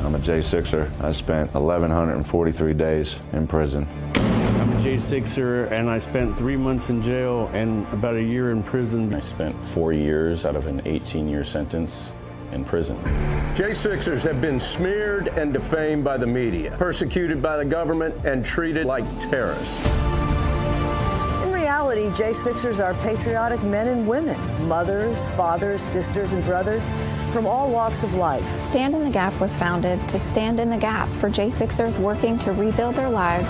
I'm a J6er. I spent 1,143 days in prison. I'm a J6 J6er, and I spent 3 months in jail and about a year in prison. I spent 4 years out of an 18-year sentence in prison. J6ers have been smeared and defamed by the media, persecuted by the government, and treated like terrorists. In reality, J6ers are patriotic men and women, mothers, fathers, sisters, and brothers from all walks of life. Stand in the Gap was founded to stand in the gap for J6ers working to rebuild their lives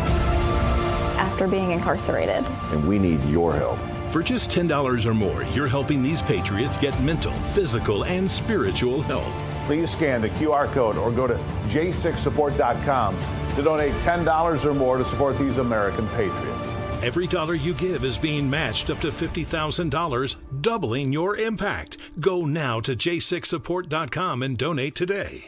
after being incarcerated. And we need your help. For just $10 or more, you're helping these patriots get mental, physical, and spiritual help. Please scan the QR code or go to j6support.com to donate $10 or more to support these American patriots. Every dollar you give is being matched up to $50,000, doubling your impact. Go now to j6support.com and donate today.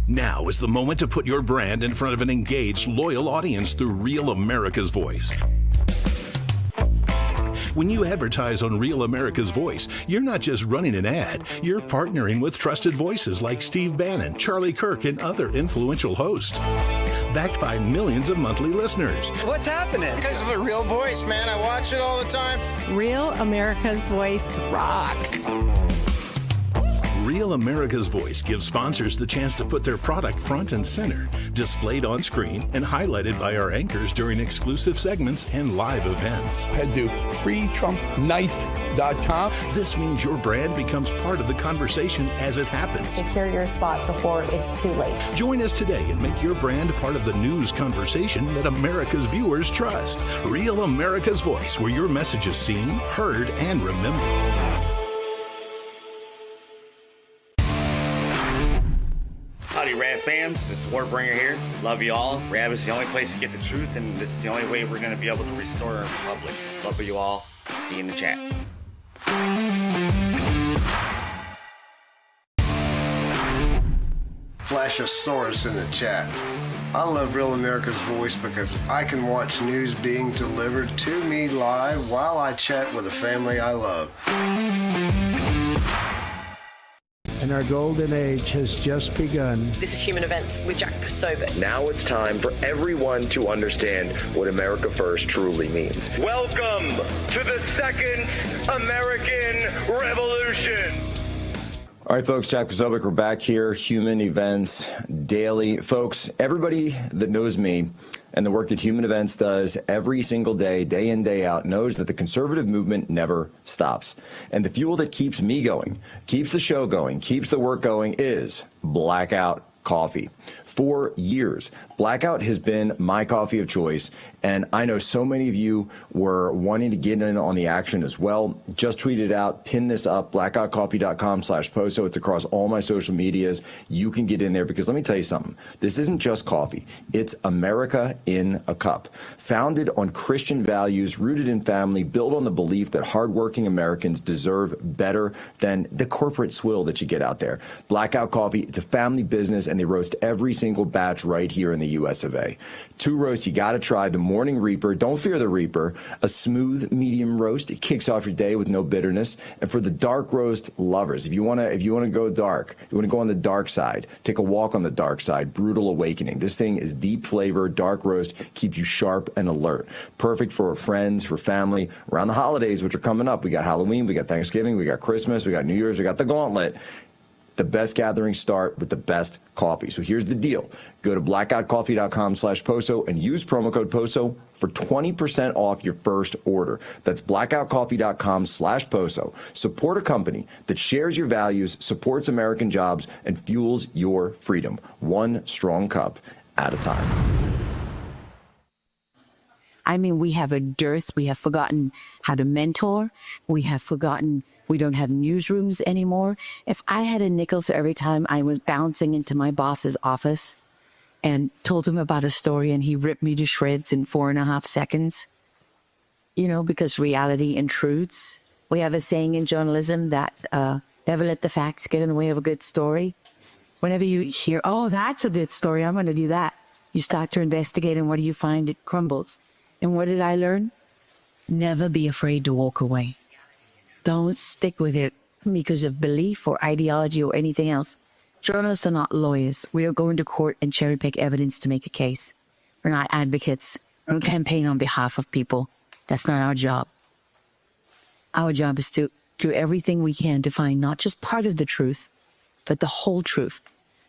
Now is the moment to put your brand in front of an engaged, loyal audience through Real America's Voice. When you advertise on Real America's Voice, you're not just running an ad, you're partnering with trusted voices like Steve Bannon, Charlie Kirk, and other influential hosts. Backed by millions of monthly listeners. What's happening? Because of a real voice, man. I watch it all the time. Real America's Voice rocks. Real America's Voice gives sponsors the chance to put their product front and center, displayed on screen and highlighted by our anchors during exclusive segments and live events. Head to freetrumpknife.com. This means your brand becomes part of the conversation as it happens. Secure your spot before it's too late. Join us today and make your brand part of the news conversation that America's viewers trust. Real America's Voice, where your message is seen, heard, and remembered. Howdy, Rad fam. This is Warbringer here. Love you all. Rad is the only place to get the truth, and this is the only way we're going to be able to restore our republic. Love you all. See you in the chat. Flashosaurus in the chat. I love Real America's Voice because I can watch news being delivered to me live while I chat with the family I love. And our golden age has just begun. This is Human Events with Jack Posobiec. Now it's time for everyone to understand what America First truly means. Welcome to the Second American Revolution. All right, folks, Jack Posobiec, we're back here, Human Events Daily. Folks, everybody that knows me and the work that Human Events does every single day, day in, day out, knows that the conservative movement never stops. And the fuel that keeps me going, keeps the show going, keeps the work going is Blackout Coffee. For years, Blackout has been my coffee of choice, and I know so many of you were wanting to get in on the action as well. Just tweeted out, pin this up, blackoutcoffee.com/poso. It's across all my social medias. You can get in there because let me tell you something. This isn't just coffee. It's America in a cup. Founded on Christian values, rooted in family, built on the belief that hardworking Americans deserve better than the corporate swill that you get out there. Blackout Coffee, it's a family business, and they roast every single batch right here in the US of A. 2 roasts you got to try. The Morning Reaper, don't fear the Reaper, a smooth medium roast. It kicks off your day with no bitterness. And for the dark roast lovers, if you want to go dark, you want to go on the dark side, take a walk on the dark side, Brutal Awakening. This thing is deep flavor, dark roast, keeps you sharp and alert. Perfect for friends, for family, around the holidays, which are coming up. We got Halloween, we got Thanksgiving, we got Christmas, we got New Year's, we got the gauntlet. The best gatherings start with the best coffee. So here's the deal. Go to blackoutcoffee.com/poso and use promo code POSO for 20% off your first order. That's blackoutcoffee.com/poso. Support a company that shares your values, supports American jobs, and fuels your freedom. One strong cup at a time. I mean, we have a dearth. We have forgotten how to mentor. We have forgotten we don't have newsrooms anymore. If I had a nickel for every time I was bouncing into my boss's office and told him about a story and he ripped me to shreds in 4.5 seconds, because reality intrudes. We have a saying in journalism that never let the facts get in the way of a good story. Whenever you hear, oh, that's a good story, I'm going to do that, you start to investigate, and what do you find? It crumbles. And what did I learn? Never be afraid to walk away. Don't stick with it because of belief or ideology or anything else. Journalists are not lawyers. We don't go into court and cherry pick evidence to make a case. We're not advocates. We don't campaign on behalf of people. That's not our job. Our job is to do everything we can to find not just part of the truth, but the whole truth.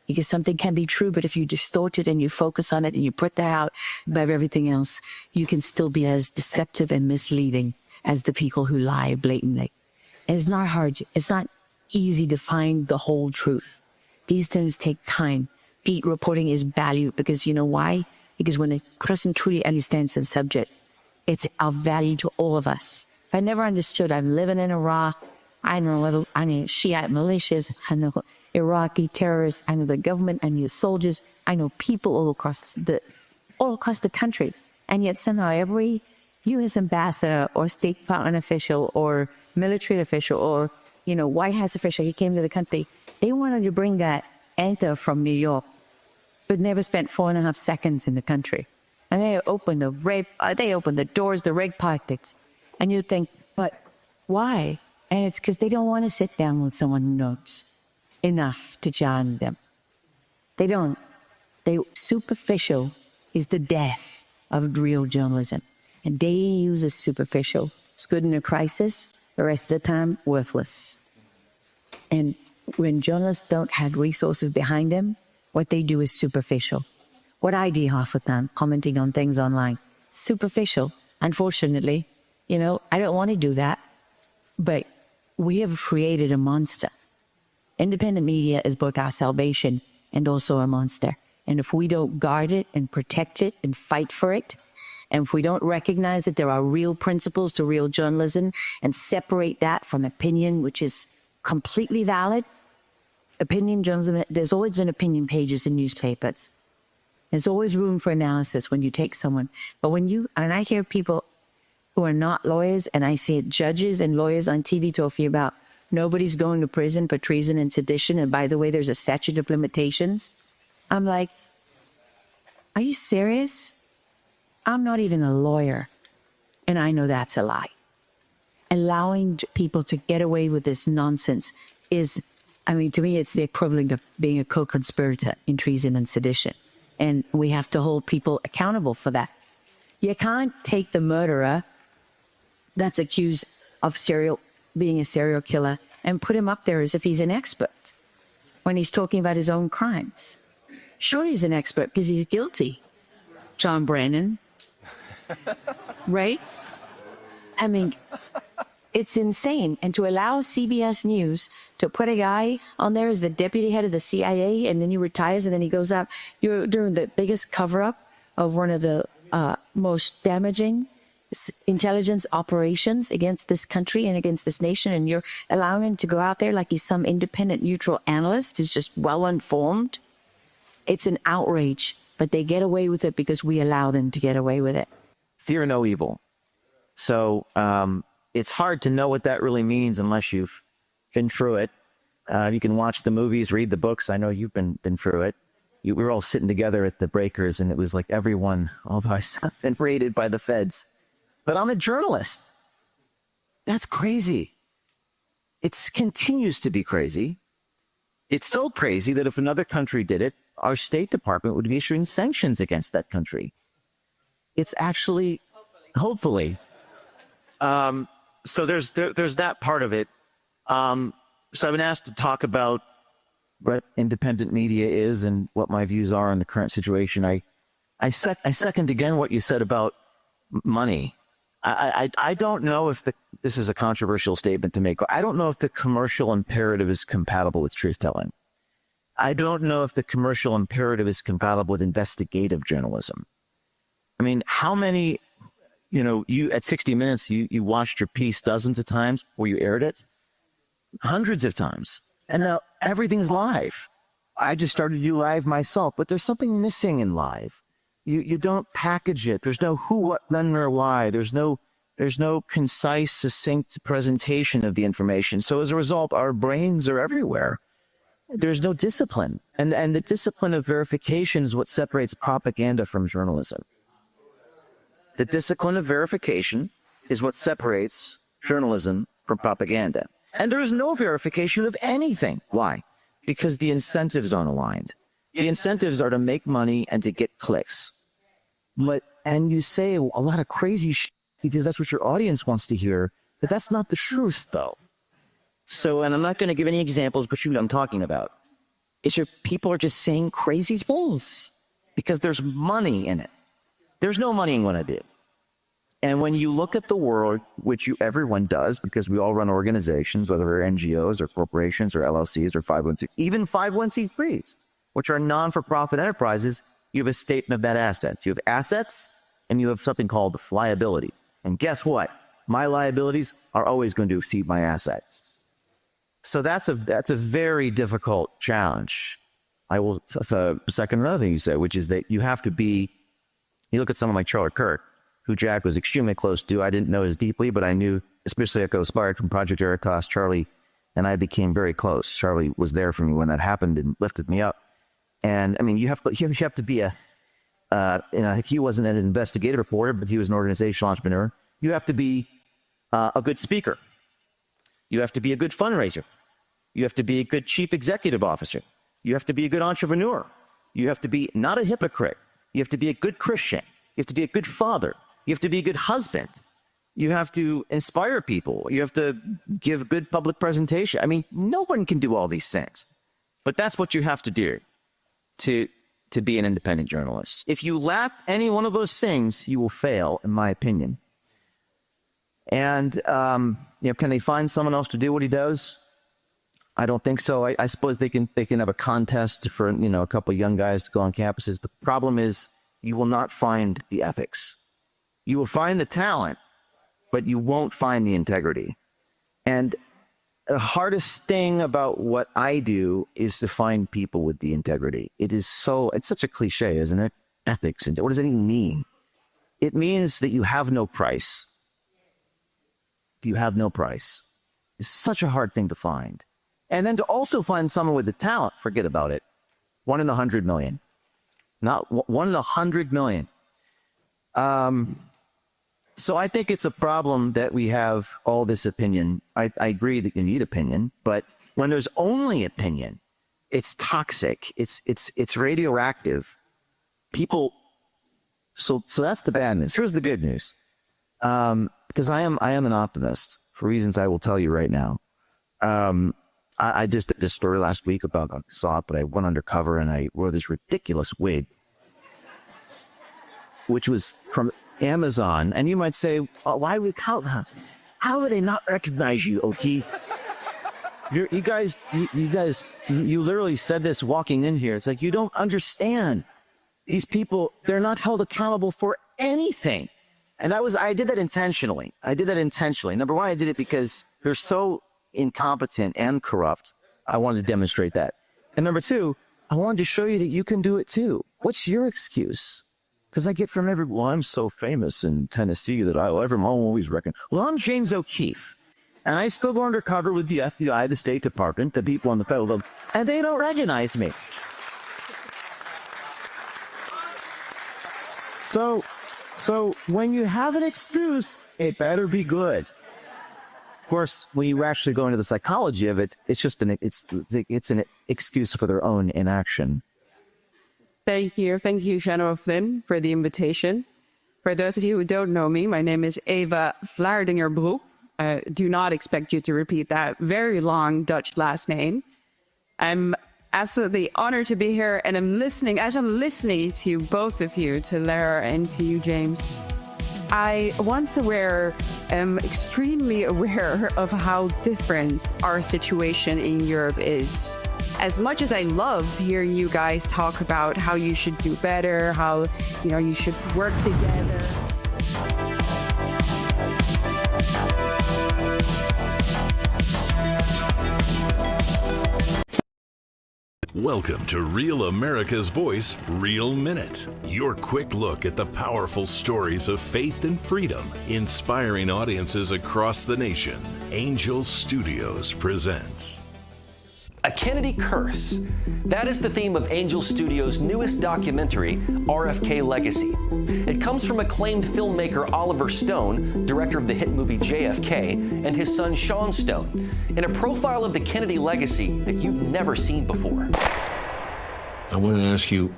Because something can be true, but if you distort it and you focus on it and you put that out above everything else, you can still be as deceptive and misleading as the people who lie blatantly. And it's not hard. It's not easy to find the whole truth. These things take time. Beat reporting is valued because you know why? Because when a person truly understands the subject, it's of value to all of us. If I never understood, I'm living in Iraq. I know Shiite militias. I know Iraqi terrorists. I know the government. I know soldiers. I know people all across the country. And yet somehow every U.S. ambassador or State Department official or military official or, White House official, he came to the country, they wanted to bring that anchor from New York, but never spent 4.5 seconds in the country. And they opened the doors, the reg politics. And you think, but why? And it's because they don't want to sit down with someone who knows enough to challenge them. They don't. Superficial is the death of real journalism. And they use a superficial. It's good in a crisis, the rest of the time, worthless. And when journalists don't have resources behind them, what they do is superficial. What I do half the time, commenting on things online, superficial. Unfortunately, I don't want to do that, but we have created a monster. Independent media is both our salvation and also a monster. And if we don't guard it and protect it and fight for it, and if we don't recognize that there are real principles to real journalism and separate that from opinion, which is completely valid, opinion journalism, there's always been opinion pages in newspapers. There's always room for analysis when you take someone. But and I hear people who are not lawyers, and I see judges and lawyers on TV talking about nobody's going to prison for treason and sedition, and by the way, there's a statute of limitations. I'm like, are you serious? I'm not even a lawyer, and I know that's a lie. Allowing people to get away with this nonsense is, to me, it's the equivalent of being a co-conspirator in treason and sedition. And we have to hold people accountable for that. You can't take the murderer that's accused of being a serial killer and put him up there as if he's an expert when he's talking about his own crimes. Sure, he's an expert because he's guilty, John Brennan. Right? It's insane. And to allow CBS News to put a guy on there as the deputy head of the CIA, and then he retires and then he goes out, you're doing the biggest cover-up of one of the most damaging intelligence operations against this country and against this nation, and you're allowing him to go out there like he's some independent, neutral analyst who's just well-informed. It's an outrage, but they get away with it because we allow them to get away with it. Fear no evil. So it's hard to know what that really means unless you've been through it. You can watch the movies, read the books. I know you've been through it. We were all sitting together at the breakers, and it was like everyone, all of us, have been raided by the feds. But I'm a journalist. That's crazy. It continues to be crazy. It's so crazy that if another country did it, our State Department would be issuing sanctions against that country. It's actually, hopefully. So there's that part of it. So I've been asked to talk about what independent media is and what my views are on the current situation. I second again what you said about money. I don't know if this is a controversial statement to make. I don't know if the commercial imperative is compatible with truth-telling. I don't know if the commercial imperative is compatible with investigative journalism. How many, you at 60 Minutes, you watched your piece dozens of times before you aired it? Hundreds of times. And now everything's live. I just started to do live myself, but there's something missing in live. You don't package it. There's no who, what, when, or why. There's no concise, succinct presentation of the information. So as a result, our brains are everywhere. There's no discipline. And the discipline of verification is what separates propaganda from journalism. The discipline of verification is what separates journalism from propaganda. And there is no verification of anything. Why? Because the incentives aren't aligned. The incentives are to make money and to get clicks. and you say a lot of crazy shit because that's what your audience wants to hear, but that's not the truth, though. So, and I'm not going to give any examples, but you know what I'm talking about. It's your people are just saying crazy things because there's money in it. There's no money in what I do. And when you look at the world, which everyone does, because we all run organizations, whether they're NGOs or corporations or LLCs or 501c, even 501c3s, which are non-for-profit enterprises, you have a statement of net assets. You have assets, and you have something called liabilities. And guess what? My liabilities are always going to exceed my assets. So that's a very difficult challenge. I will second another thing you said, which is that you have to be. You look at someone like Charlie Kirk, who Jack was extremely close to. I didn't know as deeply, but I knew, especially Echo Spark from Project Veritas, Charlie and I became very close. Charlie was there for me when that happened and lifted me up. And I mean, you have to be if he wasn't an investigative reporter, but he was an organizational entrepreneur, you have to be a good speaker. You have to be a good fundraiser. You have to be a good chief executive officer. You have to be a good entrepreneur. You have to be not a hypocrite. You have to be a good Christian. You have to be a good father. You have to be a good husband. You have to inspire people. You have to give good public presentation. I mean, no one can do all these things. But that's what you have to do to be an independent journalist. If you lack any one of those things, you will fail, in my opinion. And, can they find someone else to do what he does? I don't think so. I suppose they can have a contest for, a couple of young guys to go on campuses. The problem is you will not find the ethics. You will find the talent, but you won't find the integrity. And the hardest thing about what I do is to find people with the integrity. It's such a cliche, isn't it? Ethics. And what does it even mean? It means that you have no price. You have no price. It's such a hard thing to find. And then to also find someone with the talent, forget about it. 1 in 100 million. Not 1 in 100 million. So I think it's a problem that we have all this opinion. I agree that you need opinion, but when there's only opinion, it's toxic. It's radioactive. People. So that's the bad news. Here's the good news. Because I am an optimist for reasons I will tell you right now. I just did this story last week about Saw, but I went undercover and I wore this ridiculous wig, which was from Amazon. And you might say, why would how would they not recognize you, Oki? You guys, you literally said this walking in here. It's like, you don't understand. These people, they're not held accountable for anything. And I did that intentionally. Number one, I did it because they're so incompetent and corrupt. I wanted to demonstrate that. And number two, I wanted to show you that you can do it too. What's your excuse? Because I get from everyone, well, I'm so famous in Tennessee that everyone always reckon. Well, I'm James O'Keefe. And I still go undercover with the FBI, the State Department, the people on the federal level, and they don't recognize me. So when you have an excuse, it better be good. Of course, when you actually go into the psychology of it, it's just an excuse for their own inaction. Thank you, General Flynn, for the invitation. For those of you who don't know me, my name is Eva Vlaardingerbroek. I do not expect you to repeat that very long Dutch last name. I'm absolutely honored to be here, and I'm listening to both of you, to Lara and to you, James. I am extremely aware of how different our situation in Europe is. As much as I love hearing you guys talk about how you should do better, how you should work together. Welcome to Real America's Voice, Real Minute. Your quick look at the powerful stories of faith and freedom, inspiring audiences across the nation. Angel Studios presents A Kennedy Curse. That is the theme of Angel Studios' newest documentary, RFK Legacy. It comes from acclaimed filmmaker Oliver Stone, director of the hit movie JFK, and his son Sean Stone, in a profile of the Kennedy legacy that you've never seen before. I want to ask you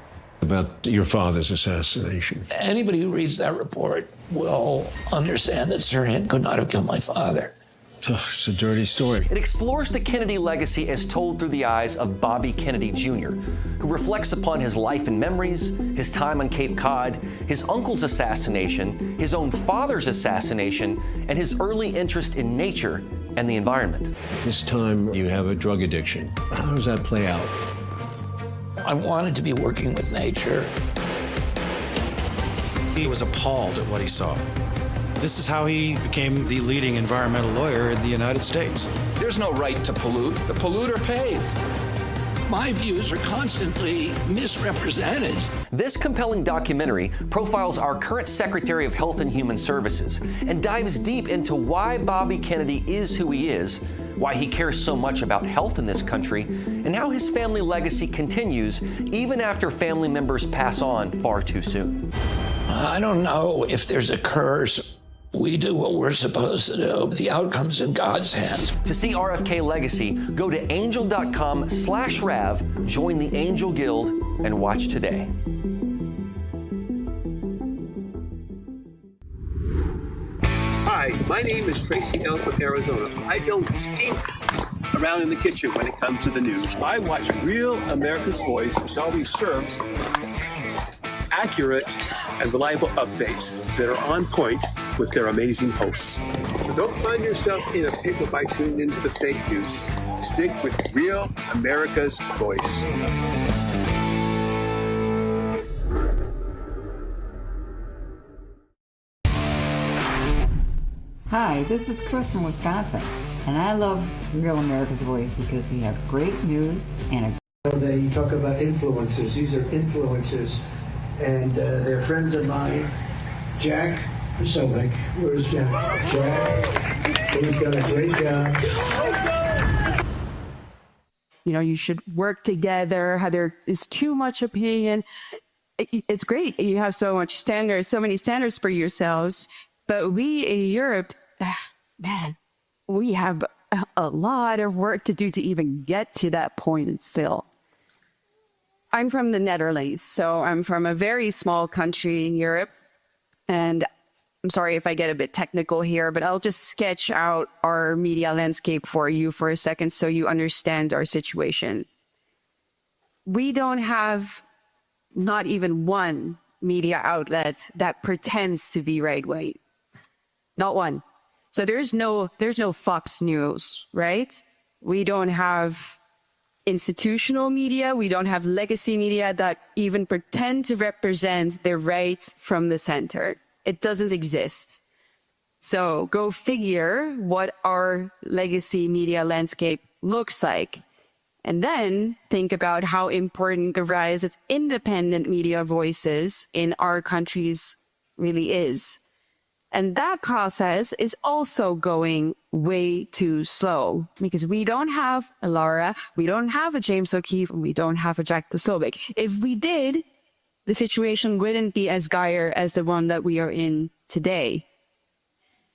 about your father's assassination. Anybody who reads that report will understand that Sirhan could not have killed my father. It's a dirty story. It explores the Kennedy legacy as told through the eyes of Bobby Kennedy Jr., who reflects upon his life and memories, his time on Cape Cod, his uncle's assassination, his own father's assassination, and his early interest in nature and the environment. This time you have a drug addiction. How does that play out? I wanted to be working with nature. He was appalled at what he saw. This is how he became the leading environmental lawyer in the United States. There's no right to pollute. The polluter pays. My views are constantly misrepresented. This compelling documentary profiles our current Secretary of Health and Human Services and dives deep into why Bobby Kennedy is who he is, why he cares so much about health in this country, and how his family legacy continues even after family members pass on far too soon. I don't know if there's a curse. We do what we're supposed to do. The outcome's in God's hands. To see RFK Legacy, go to angel.com/Rav, join the Angel Guild, and watch today. Hi, my name is Tracy L. from Arizona. I don't stink around in the kitchen when it comes to the news. I watch Real America's Voice, which always serves accurate and reliable updates that are on point with their amazing hosts. So don't find yourself in a pickle by tuning into the fake news. Stick with Real America's Voice. Hi, this is Chris from Wisconsin, and I love Real America's Voice because they have great news and They talk about influencers. These are influencers, and they're friends of mine. Jack Sobek. Where's Jack? Jack, he's done a great job. You know, you should work together, how there is too much opinion. It's great. You have so much standards, so many standards for yourselves. But we in Europe, man, we have a lot of work to do to even get to that point still. I'm from the Netherlands, so I'm from a very small country in Europe. And I'm sorry if I get a bit technical here, but I'll just sketch out our media landscape for you for a second so you understand our situation. We don't have not even one media outlet that pretends to be right-wing. Not one. So there's no Fox News, right? We don't have institutional media. We don't have legacy media that even pretend to represent the right from the center. It doesn't exist. So go figure what our legacy media landscape looks like. And then think about how important the rise of independent media voices in our countries really is. And that process is also going way too slow because we don't have a Laura, we don't have a James O'Keefe, and we don't have a Jack Posobiec. If we did, the situation wouldn't be as dire as the one that we are in today.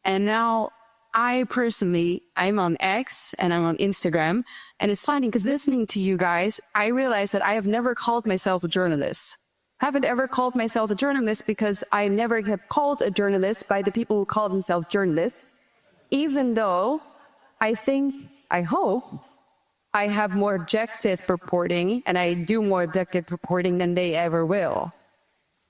And now I'm on X and I'm on Instagram, and it's funny because listening to you guys, I realized that I have never called myself a journalist. I haven't ever called myself a journalist because I never have called a journalist by the people who call themselves journalists, even though I hope I have more objective reporting and I do more objective reporting than they ever will.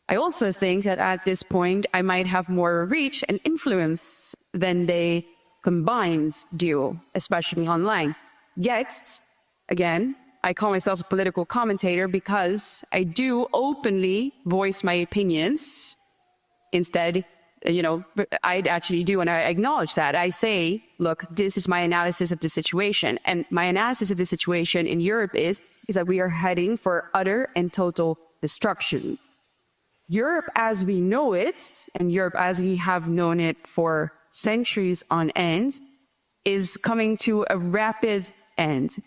I also think that at this point, I might have more reach and influence than they combined do, especially online. Yet, again, I call myself a political commentator because I do openly voice my opinions. Instead, I actually do, and I acknowledge that. I say, look, this is my analysis of the situation. And my analysis of the situation in Europe is that we are heading for utter and total destruction. Europe as we know it, and Europe as we have known it for centuries on end, is coming to a rapid end.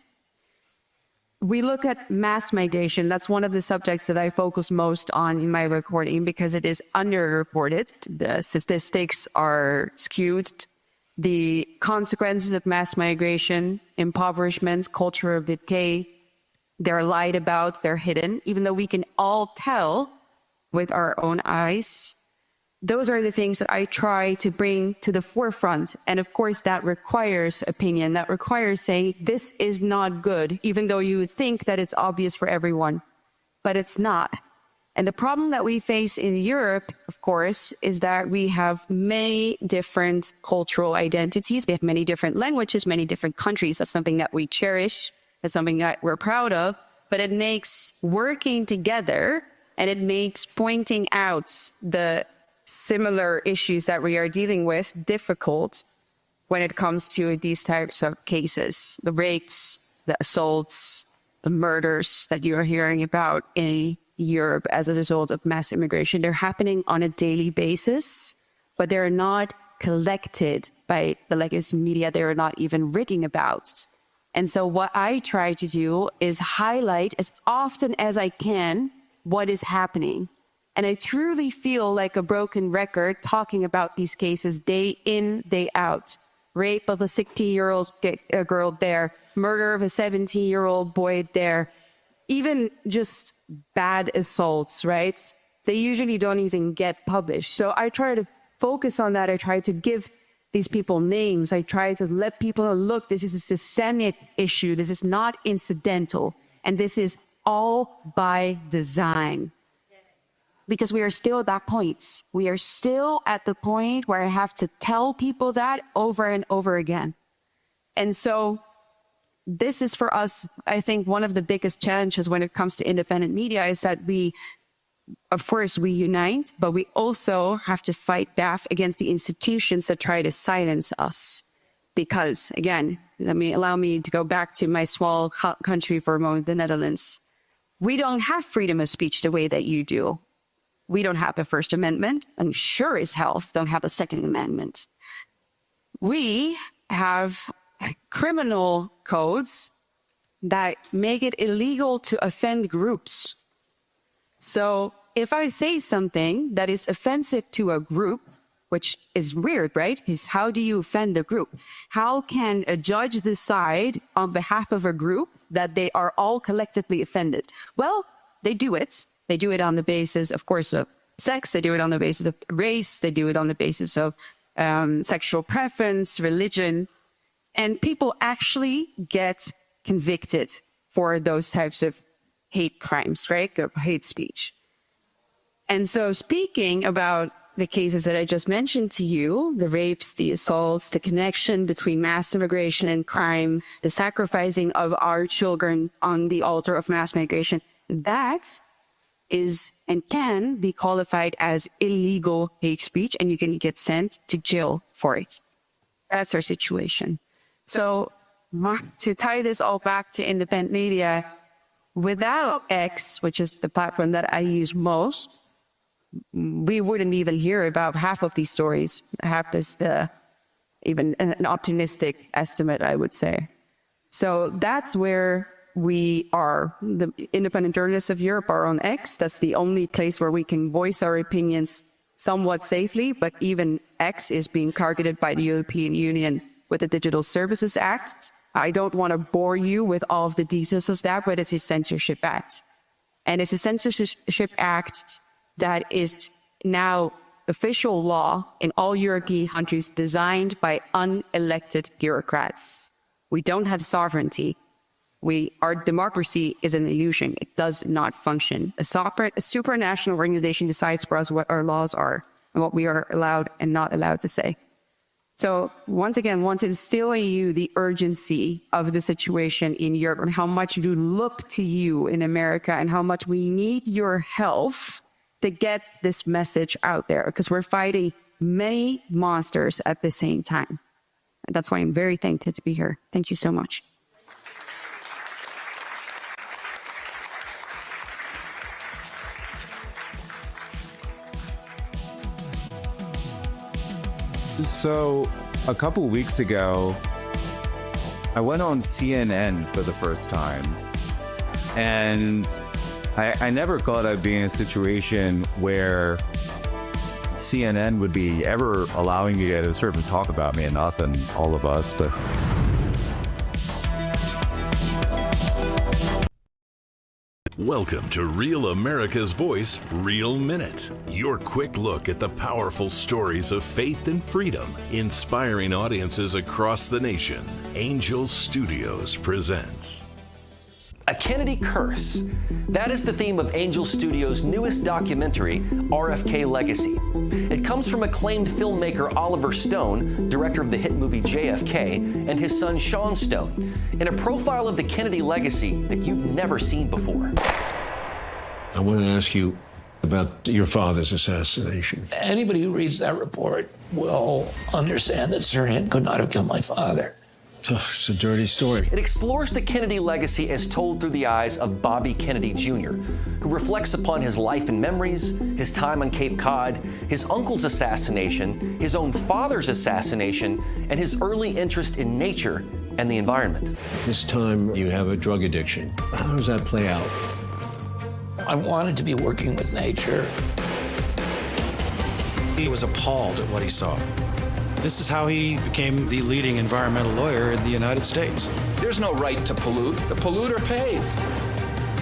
We look at mass migration. That's one of the subjects that I focus most on in my reporting because it is underreported. The statistics are skewed. The consequences of mass migration, impoverishment, cultural decay, they're lied about, they're hidden, even though we can all tell with our own eyes. Those are the things that I try to bring to the forefront. And of course, that requires opinion. That requires saying, this is not good, even though you think that it's obvious for everyone, but it's not. And the problem that we face in Europe, of course, is that we have many different cultural identities. We have many different languages, many different countries. That's something that we cherish. That's something that we're proud of. But it makes working together and it makes pointing out the similar issues that we are dealing with difficult when it comes to these types of cases. The rapes, the assaults, the murders that you are hearing about in Europe as a result of mass immigration. They're happening on a daily basis, but they're not collected by the legacy media. They're not even written about. And so what I try to do is highlight as often as I can what is happening. And I truly feel like a broken record talking about these cases day in, day out. Rape of a 16-year-old girl there, murder of a 17-year-old boy there, even just bad assaults, right? They usually don't even get published. So I try to focus on that. I try to give these people names. I try to let people know, look, this is a systemic issue. This is not incidental. And this is all by design. Because we are still at that point. We are still at the point where I have to tell people that over and over again. And so this is for us, I think, one of the biggest challenges when it comes to independent media is that we, of course, we unite, but we also have to fight back against the institutions that try to silence us. Because, again, allow me to go back to my small country for a moment, the Netherlands. We don't have freedom of speech the way that you do. We don't have a First Amendment, and sure as hell don't have a Second Amendment. We have criminal codes that make it illegal to offend groups. So if I say something that is offensive to a group, which is weird, right? Is how do you offend the group? How can a judge decide on behalf of a group that they are all collectively offended? Well, they do it. They do it on the basis, of course, of sex. They do it on the basis of race. They do it on the basis of sexual preference, religion. And people actually get convicted for those types of hate crimes, right? Or hate speech. And so speaking about the cases that I just mentioned to you, the rapes, the assaults, the connection between mass immigration and crime, the sacrificing of our children on the altar of mass migration, that is and can be qualified as illegal hate speech, and you can get sent to jail for it. That's our situation. So to tie this all back to independent media, without X, which is the platform that I use most, we wouldn't even hear about half of these stories. Half this, even an optimistic estimate, I would say. So that's where we are. The independent journalists of Europe are on X. That's the only place where we can voice our opinions somewhat safely, but even X is being targeted by the European Union with the Digital Services Act. I don't want to bore you with all of the details of that, but it's a censorship act. And it's a censorship act that is now official law in all European countries, designed by unelected bureaucrats. We don't have sovereignty. Our democracy is an illusion. It does not function. A supranational organization decides for us what our laws are and what we are allowed and not allowed to say. So once again, want to instill in you the urgency of the situation in Europe and how much we look to you in America and how much we need your help to get this message out there, because we're fighting many monsters at the same time. And that's why I'm very thankful to be here. Thank you so much. So, a couple weeks ago, I went on CNN for the first time, and I never thought I'd be in a situation where CNN would be ever allowing me to sort of talk about me, and nothing, all of us, but Welcome to Real America's Voice, Real Minute. Your quick look at the powerful stories of faith and freedom, inspiring audiences across the nation. Angel Studios presents A Kennedy Curse. That is the theme of Angel Studios' newest documentary, RFK Legacy. It comes from acclaimed filmmaker Oliver Stone, director of the hit movie JFK, and his son Sean Stone, in a profile of the Kennedy legacy that you've never seen before. I want to ask you about your father's assassination. Anybody who reads that report will understand that Sirhan could not have killed my father. It's a dirty story. It explores the Kennedy legacy as told through the eyes of Bobby Kennedy Jr., who reflects upon his life and memories, his time on Cape Cod, his uncle's assassination, his own father's assassination, and his early interest in nature and the environment. This time you have a drug addiction. How does that play out? I wanted to be working with nature. He was appalled at what he saw. This is how he became the leading environmental lawyer in the United States. There's no right to pollute. The polluter pays.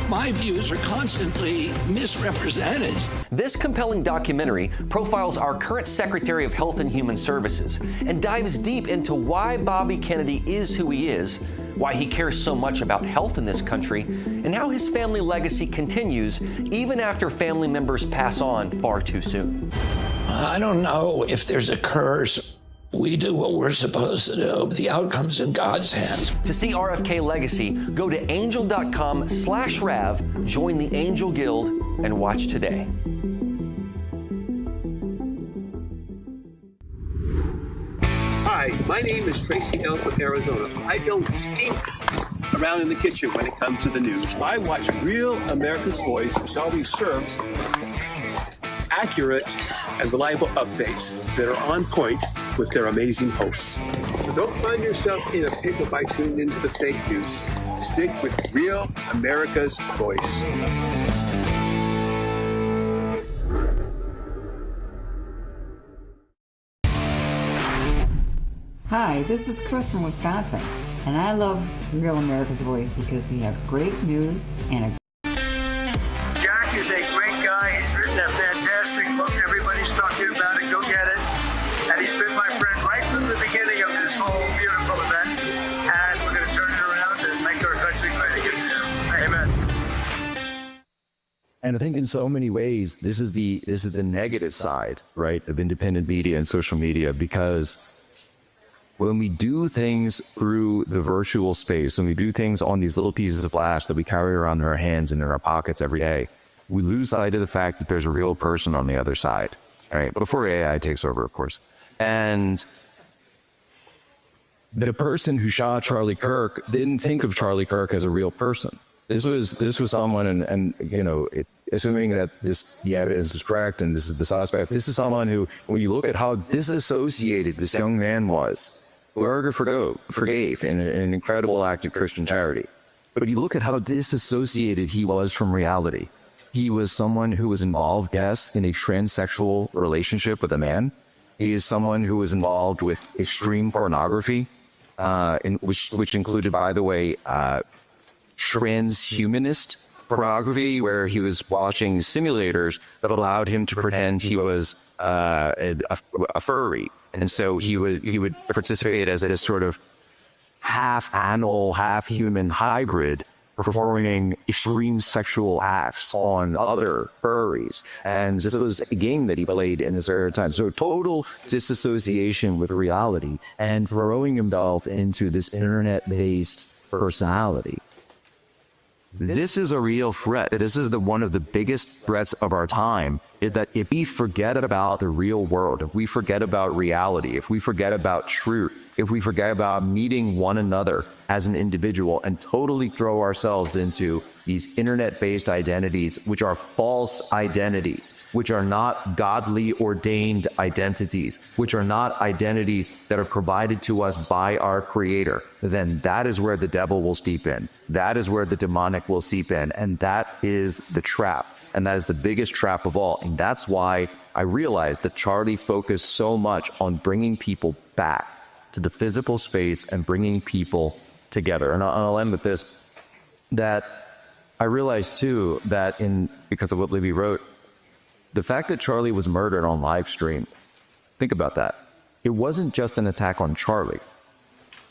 My views are constantly misrepresented. This compelling documentary profiles our current Secretary of Health and Human Services and dives deep into why Bobby Kennedy is who he is, why he cares so much about health in this country, and how his family legacy continues even after family members pass on far too soon. I don't know if there's a curse. We do what we're supposed to do. The outcome's in God's hands. To see RFK Legacy, go to angel.com/Rav, join the Angel Guild, and watch today. Hi, my name is Tracy L. from Arizona. I don't stink around in the kitchen when it comes to the news. I watch Real America's Voice, which always serves accurate and reliable updates that are on point with their amazing hosts. So don't find yourself in a pickle by tuning into the fake news. Stick with Real America's Voice. Hi, this is Chris from Wisconsin, and I love Real America's Voice because they have great news and a Jack is a great guy. He's written a fantastic book. Everybody's talking about it. Go get it. And he's been my friend right from the beginning of this whole beautiful event. And we're going to turn it around and make our country great again. Amen. And I think in so many ways, this is the negative side, right, of independent media and social media, because when we do things through the virtual space, when we do things on these little pieces of flash that we carry around in our hands and in our pockets every day, we lose sight of the fact that there's a real person on the other side, right? Before AI takes over, of course. And the person who shot Charlie Kirk didn't think of Charlie Kirk as a real person. This was someone, and you know, assuming that the evidence is correct and this is the suspect, this is someone who, when you look at how disassociated this young man was, Berger forgave in an incredible act of Christian charity. But you look at how disassociated he was from reality. He was someone who was involved, yes, in a transsexual relationship with a man. He is someone who was involved with extreme pornography, which included, by the way, transhumanist pornography, where he was watching simulators that allowed him to pretend he was a furry. And so he would participate as a sort of half animal, half human hybrid, performing extreme sexual acts on other furries. And this was a game that he played in his early time. So total disassociation with reality and throwing himself into this internet-based personality. This is a real threat. This is one of the biggest threats of our time, is that if we forget about the real world, if we forget about reality, if we forget about truth, if we forget about meeting one another as an individual and totally throw ourselves into these internet-based identities, which are false identities, which are not godly ordained identities, which are not identities that are provided to us by our Creator, then that is where the devil will seep in. That is where the demonic will seep in. And that is the trap. And that is the biggest trap of all. And that's why I realized that Charlie focused so much on bringing people back to the physical space and bringing people together. And I'll end with this, that I realized too that because of what Libby wrote, the fact that Charlie was murdered on live stream, think about that. It wasn't just an attack on Charlie.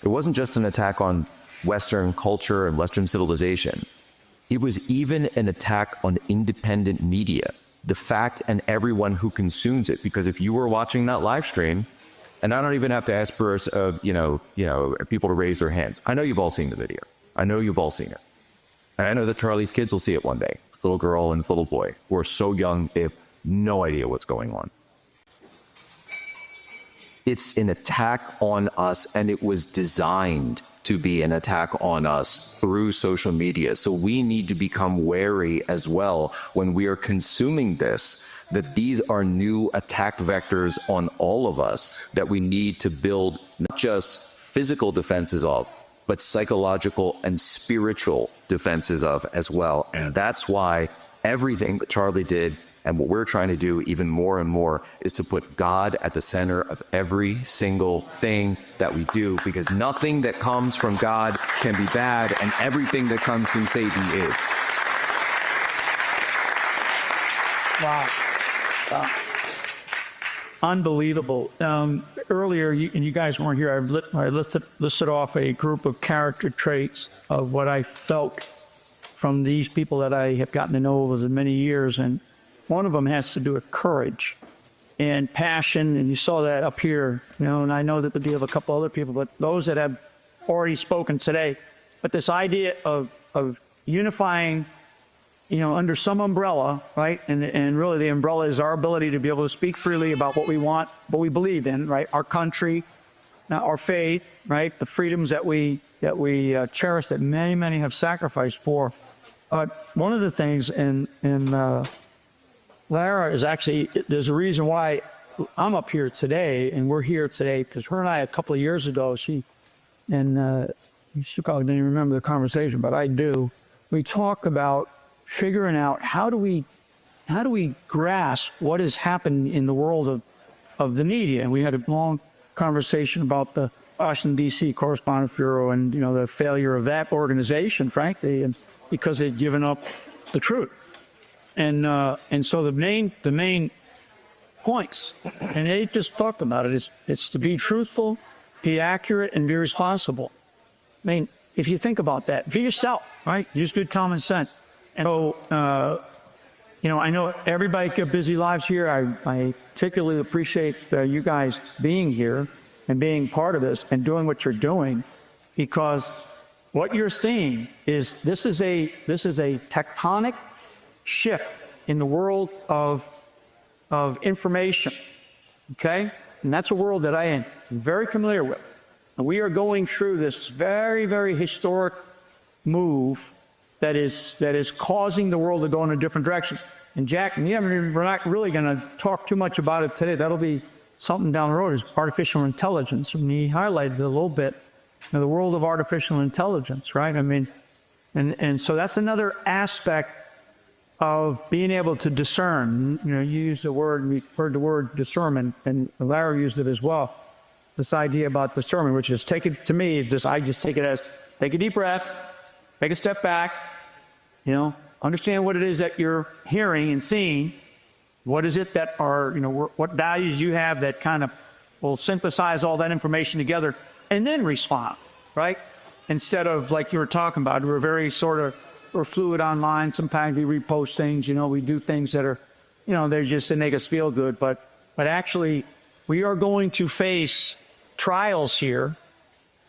It wasn't just an attack on Western culture and Western civilization. It was even an attack on independent media, the fact and everyone who consumes it. Because if you were watching that live stream, and I don't even have to ask for people to raise their hands. I know you've all seen the video. I know you've all seen it. And I know that Charlie's kids will see it one day. This little girl and this little boy who are so young, they have no idea what's going on. It's an attack on us, and it was designed to be an attack on us through social media. So we need to become wary as well when we are consuming this, that these are new attack vectors on all of us that we need to build not just physical defenses of, but psychological and spiritual defenses of as well. And that's why everything that Charlie did and what we're trying to do even more and more is to put God at the center of every single thing that we do, because nothing that comes from God can be bad, and everything that comes from Satan is. Wow. Unbelievable. Earlier, you guys weren't here, I listed off a group of character traits of what I felt from these people that I have gotten to know over many years, and one of them has to do with courage and passion, and you saw that up here, and I know that we have a couple other people, but those that have already spoken today. But this idea of unifying, under some umbrella, right? And really the umbrella is our ability to be able to speak freely about what we want, what we believe in, right? Our country, our faith, right? The freedoms that we cherish, that many, many have sacrificed for. But one of the things Lara is actually, there's a reason why I'm up here today, and we're here today, because her and I, a couple of years ago, she probably didn't remember the conversation, but I do. We talk about figuring out how do we grasp what has happened in the world of the media. And we had a long conversation about the Washington, D.C. Correspondents Bureau and, the failure of that organization, frankly, and because they'd given up the truth. And so the main points, and they just talked about it, it's to be truthful, be accurate, and be responsible. I mean, if you think about that, be yourself, right? Use good common sense. And so, I know everybody got busy lives here. I particularly appreciate you guys being here and being part of this and doing what you're doing, because what you're seeing is this is a tectonic shift in the world of information, okay? And that's a world that I am very familiar with. And we are going through this very, very historic move that is causing the world to go in a different direction. And Jack, we're not really going to talk too much about it today. That'll be something down the road, is artificial intelligence. And he highlighted it a little bit, the world of artificial intelligence, right? I mean, and so that's another aspect of being able to discern. You used the word, we heard the word discernment, and Larry used it as well. This idea about discernment, which is I just take it as, take a deep breath, take a step back, understand what it is that you're hearing and seeing. What is it that are, what values you have that kind of will synthesize all that information together and then respond, right? Instead of, like you were talking about, we're very we're fluid online. Sometimes we repost things, we do things that are, they're just to make us feel good. But actually, we are going to face trials here,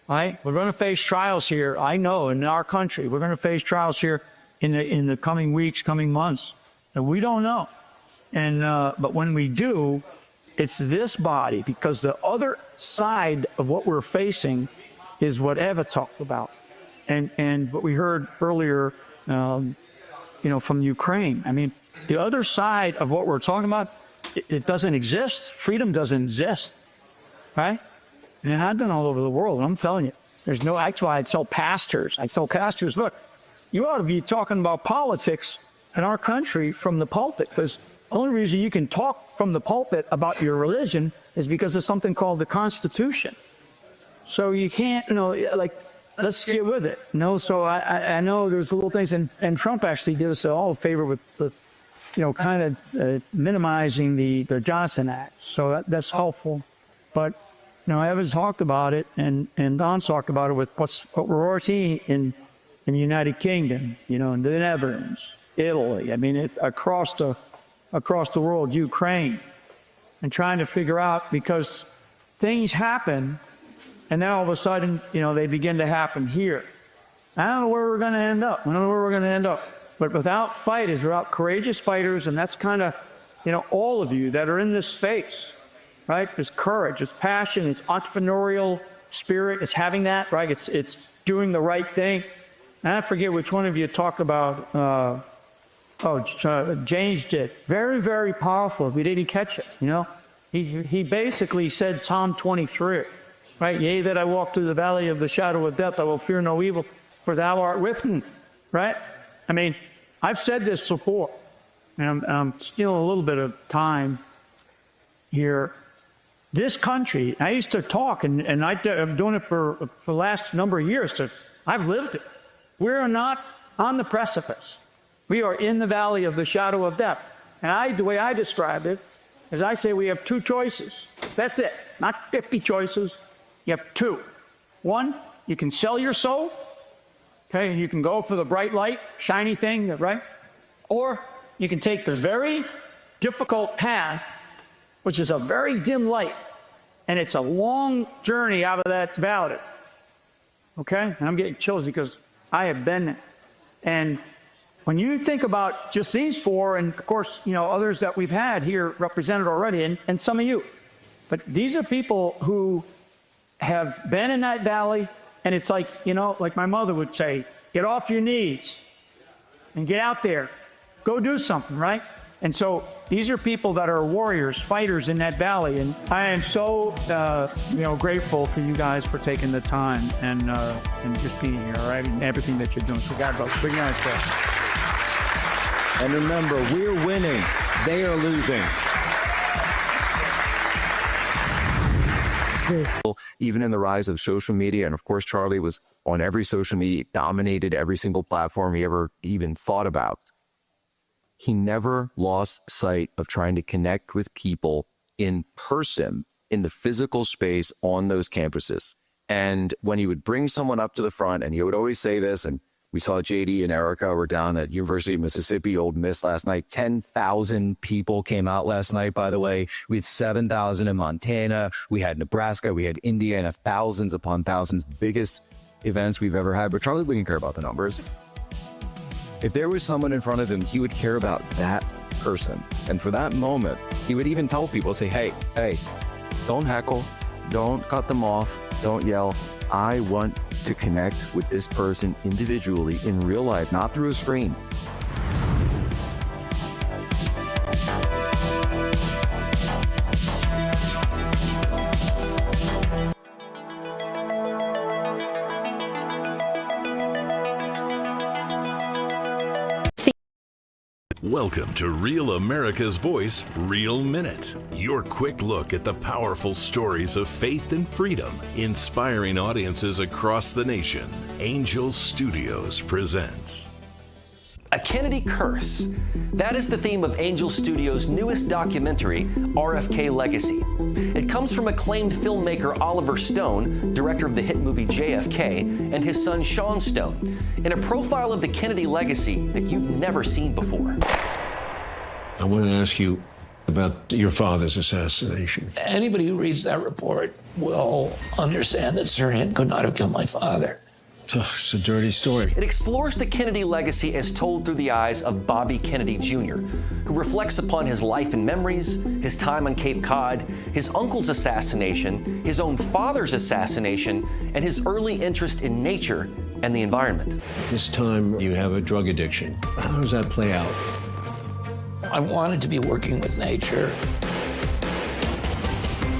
right? We're going to face trials here. I know in our country, we're going to face trials here in the coming weeks, coming months, and we don't know. And but when we do, it's this body, because the other side of what we're facing is what Eva talked about, and what we heard earlier, from Ukraine. I mean, the other side of what we're talking about, it doesn't exist. Freedom doesn't exist, right? And I've been all over the world, and I'm telling you, that's why I tell pastors, look, you ought to be talking about politics in our country from the pulpit, because the only reason you can talk from the pulpit about your religion is because of something called the Constitution. So you can't, let's get with it. So I know there's little things, and Trump actually did us all a favor with the, kind of minimizing the Johnson Act. So that's helpful. But, Evans talked about it, and Don talked about it with what we're already seeing in the United Kingdom, in the Netherlands, Italy. I mean, across the world, Ukraine, and trying to figure out, because things happen, and then all of a sudden, they begin to happen here. I don't know where we're going to end up. But without fighters, without courageous fighters, and that's kind of, all of you that are in this space, right? There's courage, it's passion, it's entrepreneurial spirit, it's having that, right? It's doing the right thing. And I forget which one of you talked about, James did. Very, very powerful if we didn't catch it, He basically said Psalm 23, right? Yea, that I walk through the valley of the shadow of death, I will fear no evil, for thou art with me, right? I mean, I've said this before, and I'm stealing a little bit of time here. This country, I used to talk, and I'm doing it for the last number of years, so I've lived it. We're not on the precipice. We are in the valley of the shadow of death. And the way I describe it is I say we have two choices. That's it. Not 50 choices. You have two. One, you can sell your soul. Okay, you can go for the bright light, shiny thing, right? Or you can take the very difficult path, which is a very dim light, and it's a long journey out of that valley. Okay? And I'm getting chills because I have been there. And when you think about just these four, and of course, others that we've had here represented already, and some of you, but these are people who have been in that valley, and it's like, like my mother would say, get off your knees and get out there. Go do something, right? And so these are people that are warriors, fighters in that valley. And I am so, grateful for you guys for taking the time and just being here, all right? And everything that you're doing. So God bless. Big night, And remember, we're winning. They are losing. Even in the rise of social media, and of course, Charlie was on every social media, dominated every single platform he ever even thought about. He never lost sight of trying to connect with people in person, in the physical space on those campuses. And when he would bring someone up to the front, and he would always say this, and we saw JD and Erica were down at University of Mississippi, Ole Miss last night. 10,000 people came out last night, by the way. We had 7,000 in Montana. We had Nebraska. We had Indiana. Thousands upon thousands. Biggest events we've ever had. But Charlie wouldn't care about the numbers. If there was someone in front of him, he would care about that person. And for that moment, he would even tell people, say, hey, don't heckle. Don't cut them off. Don't yell. I want to connect with this person individually in real life, not through a screen. Welcome to Real America's Voice, Real Minute. Your quick look at the powerful stories of faith and freedom, inspiring audiences across the nation. Angel Studios presents A Kennedy Curse. That is the theme of Angel Studios' newest documentary, RFK Legacy. It comes from acclaimed filmmaker Oliver Stone, director of the hit movie JFK, and his son Sean Stone, in a profile of the Kennedy legacy that you've never seen before. I want to ask you about your father's assassination. Anybody who reads that report will understand that Sirhan could not have killed my father. It's a dirty story. It explores the Kennedy legacy as told through the eyes of Bobby Kennedy Jr., who reflects upon his life and memories, his time on Cape Cod, his uncle's assassination, his own father's assassination, and his early interest in nature and the environment. This time you have a drug addiction. How does that play out? I wanted to be working with nature.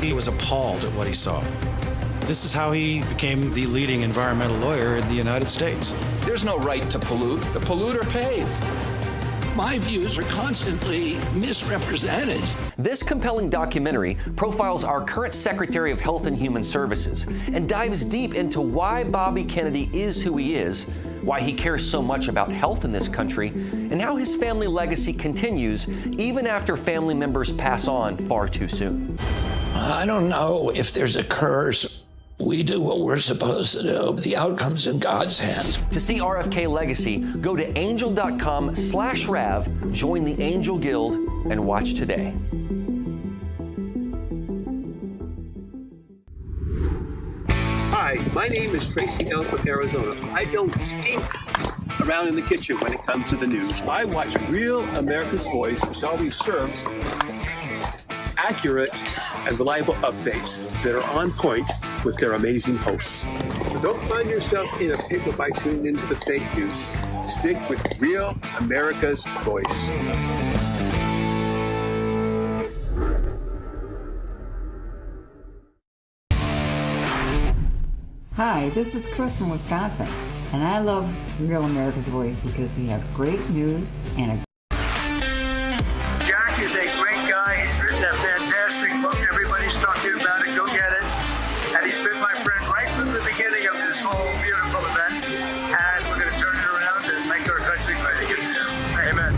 He was appalled at what he saw. This is how he became the leading environmental lawyer in the United States. There's no right to pollute. The polluter pays. My views are constantly misrepresented. This compelling documentary profiles our current Secretary of Health and Human Services and dives deep into why Bobby Kennedy is who he is, why he cares so much about health in this country, and how his family legacy continues even after family members pass on far too soon. I don't know if there's a curse. We do what we're supposed to do. The outcome's in God's hands. To see RFK Legacy, go to angel.com/Rav, join the Angel Guild, and watch today. Hi, my name is Tracy L. from Arizona. I don't stink around in the kitchen when it comes to the news. I watch Real America's Voice, which always serves accurate and reliable updates that are on point with their amazing hosts. So don't find yourself in a pickle by tuning into the fake news. Stick with Real America's Voice. Hi, this is Chris from Wisconsin, and I love Real America's Voice because they have great news and a Jack is a great guy. He's written a fantastic book. Everybody's talking about it. Go get it. And he's been my friend right from the beginning of this whole beautiful event. And we're going to turn it around and make our country great again. Amen.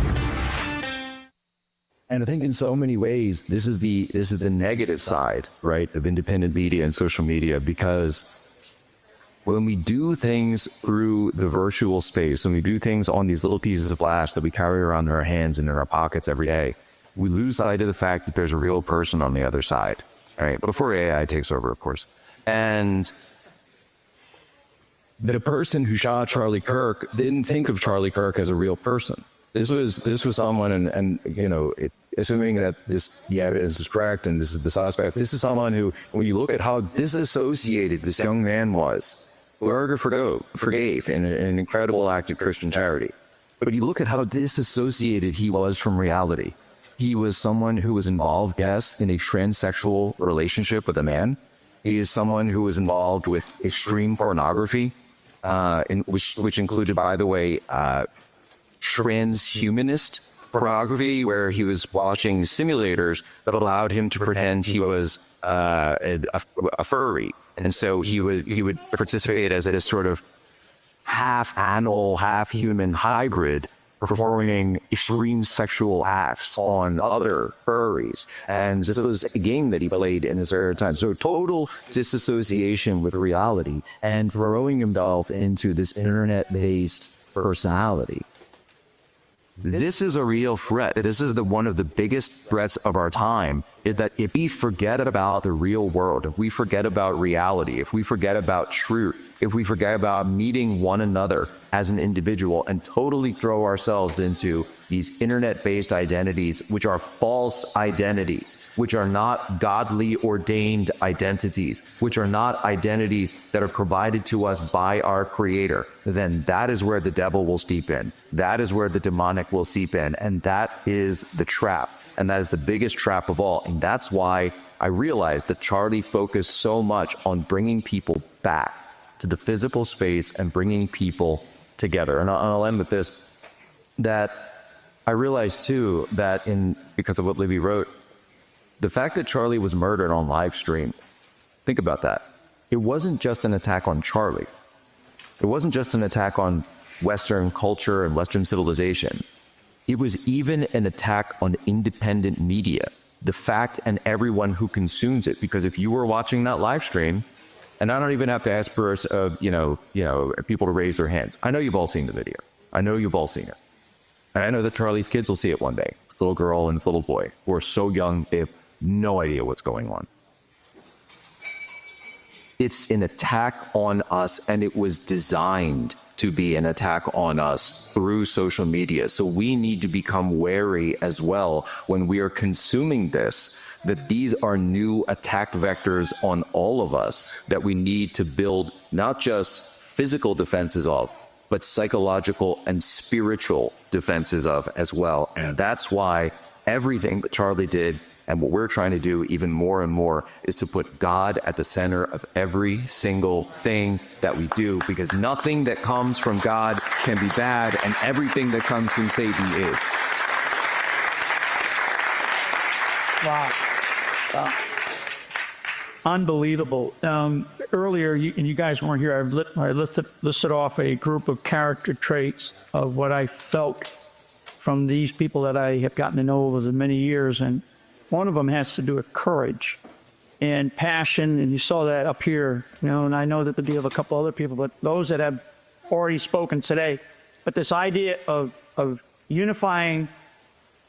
And I think in so many ways, this is the negative side, right, of independent media and social media, because when we do things through the virtual space, when we do things on these little pieces of flash that we carry around in our hands and in our pockets every day, we lose sight of the fact that there's a real person on the other side, right? Before AI takes over, of course. And the person who shot Charlie Kirk didn't think of Charlie Kirk as a real person. This was someone, and you know, assuming that this evidence is correct and this is the suspect, this is someone who, when you look at how disassociated this young man was, Berger forgave in an incredible act of Christian charity. But you look at how disassociated he was from reality. He was someone who was involved, yes, in a transsexual relationship with a man. He is someone who was involved with extreme pornography, which included, by the way, transhumanist pornography, where he was watching simulators that allowed him to pretend he was a furry. And so he would participate as a sort of half animal, half human hybrid, performing extreme sexual acts on other furries. And this was a game that he played in his spare time. So total disassociation with reality and throwing himself into this internet-based personality. This is a real threat. This is one of the biggest threats of our time, is that if we forget about the real world, if we forget about reality, if we forget about truth, if we forget about meeting one another as an individual and totally throw ourselves into these internet-based identities, which are false identities, which are not godly ordained identities, which are not identities that are provided to us by our Creator, then that is where the devil will seep in. That is where the demonic will seep in. And that is the trap. And that is the biggest trap of all. And that's why I realized that Charlie focused so much on bringing people back to the physical space and bringing people together. And I'll end with this, that I realized too that because of what Libby wrote, the fact that Charlie was murdered on live stream, think about that. It wasn't just an attack on Charlie. It wasn't just an attack on Western culture and Western civilization. It was even an attack on independent media, the fact and everyone who consumes it. Because if you were watching that live stream, and I don't even have to ask for people to raise their hands. I know you've all seen the video. I know you've all seen it. And I know that Charlie's kids will see it one day. This little girl and this little boy who are so young, they have no idea what's going on. It's an attack on us, and it was designed to be an attack on us through social media. So we need to become wary as well when we are consuming this, that these are new attack vectors on all of us that we need to build not just physical defenses of, but psychological and spiritual defenses of as well. And that's why everything that Charlie did And what we're trying to do even more and more is to put God at the center of every single thing that we do, because nothing that comes from God can be bad, and everything that comes from Satan is. Wow. Unbelievable. Earlier, and you guys weren't here, I listed off a group of character traits of what I felt from these people that I have gotten to know over the many years. And one of them has to do with courage and passion. And you saw that up here, and I know that there'll be a couple other people, but those that have already spoken today. But this idea of unifying,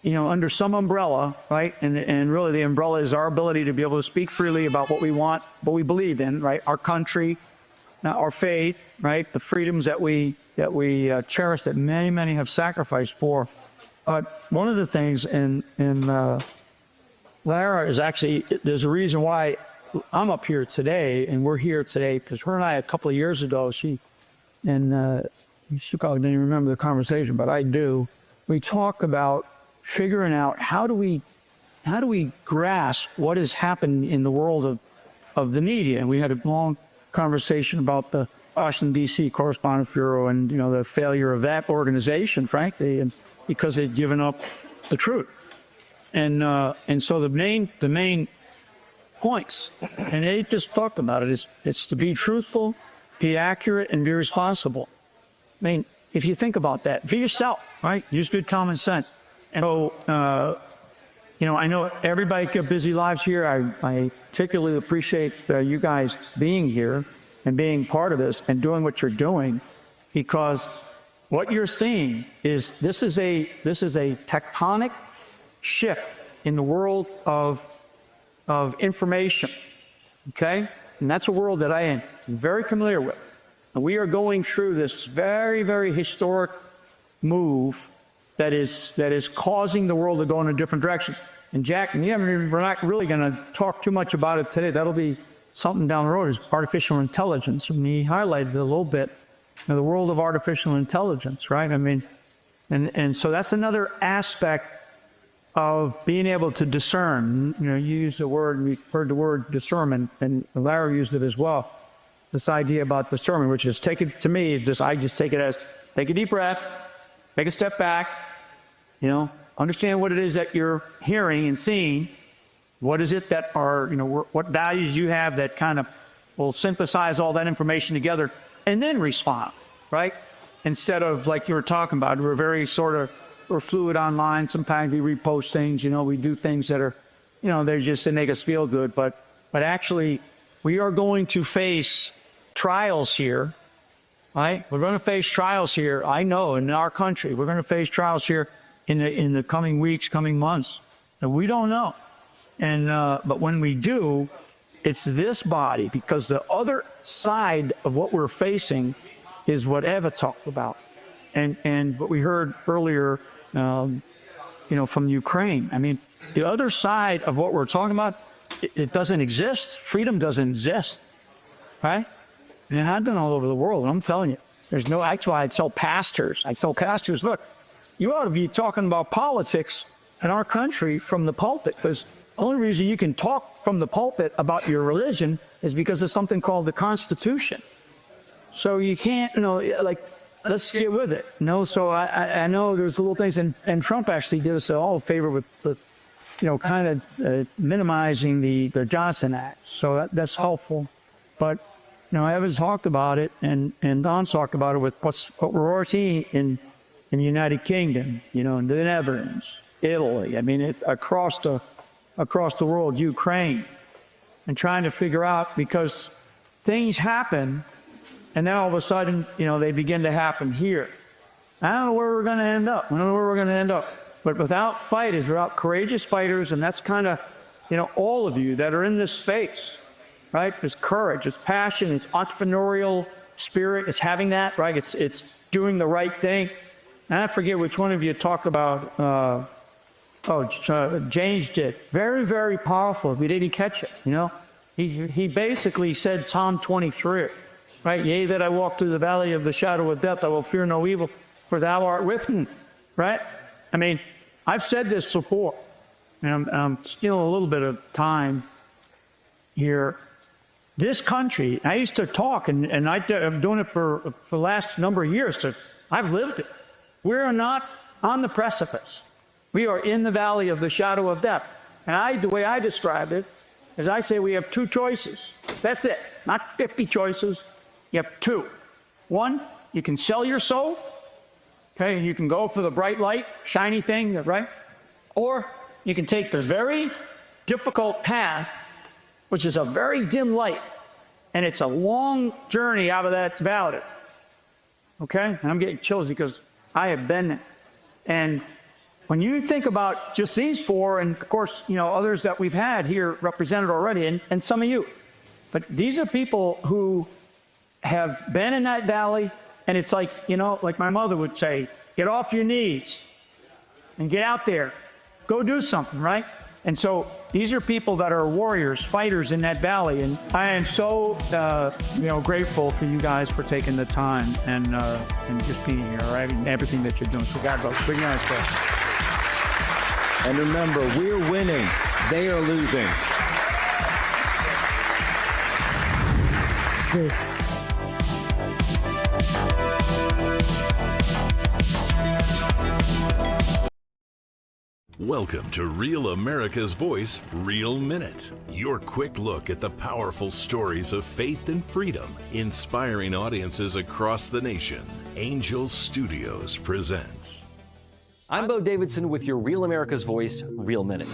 under some umbrella, right? And really the umbrella is our ability to be able to speak freely about what we want, what we believe in, right? Our country, our faith, right? The freedoms that we cherish, that many, many have sacrificed for. But one of the things in Lara is actually, there's a reason why I'm up here today, and we're here today, because her and I, a couple of years ago, she probably didn't remember the conversation, but I do. We talk about figuring out how do we grasp what has happened in the world of the media. And we had a long conversation about the Washington, D.C. Correspondents Bureau and, the failure of that organization, frankly, and because they'd given up the truth. And so the main points, and they just talked about it, it's to be truthful, be accurate, and be responsible. I mean, if you think about that, be yourself, right? Use good common sense. And so, I know everybody got busy lives here. I particularly appreciate you guys being here and being part of this and doing what you're doing, because what you're seeing is this is a tectonic shift in the world of information, okay? And that's a world that I am very familiar with. And we are going through this very, very historic move that is causing the world to go in a different direction. And Jack, we're not really going to talk too much about it today. That'll be something down the road, is artificial intelligence. And he highlighted it a little bit, the world of artificial intelligence, right? I mean, and so that's another aspect of being able to discern. You used the word, we heard the word discernment, and Larry used it as well. This idea about discernment, which is, I just take it as, take a deep breath, take a step back, understand what it is that you're hearing and seeing. What is it that are, what values you have that kind of will synthesize all that information together and then respond, right? Instead of, like you were talking about, we're very we're fluid online. Sometimes we repost things, we do things that are, they're just to make us feel good. But actually, we are going to face trials here, right? We're going to face trials here. I know in our country, we're going to face trials here in the coming weeks, coming months, that we don't know. And but when we do, it's this body, because the other side of what we're facing is what Eva talked about, and what we heard earlier, from Ukraine. I mean, the other side of what we're talking about, it doesn't exist. Freedom doesn't exist, right? And it has been all over the world. And I'm telling you, there's no. That's why I tell pastors, look, you ought to be talking about politics in our country from the pulpit, because the only reason you can talk from the pulpit about your religion is because of something called the Constitution. So you can't, let's get with it. So I know there's little things, and Trump actually did us all a favor with the, minimizing the Johnson Act. So that's helpful. But, Evans talked about it, and Don talked about it with what we're already seeing in the United Kingdom, in the Netherlands, Italy. I mean, across the world, Ukraine, and trying to figure out, because things happen, and then all of a sudden, they begin to happen here. I don't know where we're going to end up. But without fighters, without courageous fighters, and that's kind of, all of you that are in this space, right? It's courage, it's passion, it's entrepreneurial spirit, it's having that, right? It's doing the right thing. And I forget which one of you talked about, James did. Very, very powerful. If we didn't catch it, He basically said Psalm 23, right? Yea, that I walk through the valley of the shadow of death, I will fear no evil, for thou art with me, right? I mean, I've said this before, and I'm stealing a little bit of time here. This country, I used to talk, and I'm doing it for the last number of years. So I've lived it. We're not on the precipice. We are in the valley of the shadow of death. And the way I describe it is I say we have two choices. That's it. Not 50 choices. You have two. One, you can sell your soul. Okay, you can go for the bright light, shiny thing, right? Or you can take the very difficult path, which is a very dim light, and it's a long journey out of that valley. Okay, and I'm getting chills because I have been there. And when you think about just these four, and of course, others that we've had here represented already, and some of you, but these are people who have been in that valley, and it's like, like my mother would say, get off your knees and get out there, go do something, right? And so these are people that are warriors, fighters in that valley, and I am so grateful for you guys for taking the time and just being here, right? And everything that you're doing. So God bless. Big night, And remember, we're winning. They are losing. Welcome to Real America's Voice, Real Minute. Your quick look at the powerful stories of faith and freedom, inspiring audiences across the nation. Angel Studios presents. I'm Bo Davidson with your Real America's Voice, Real Minute.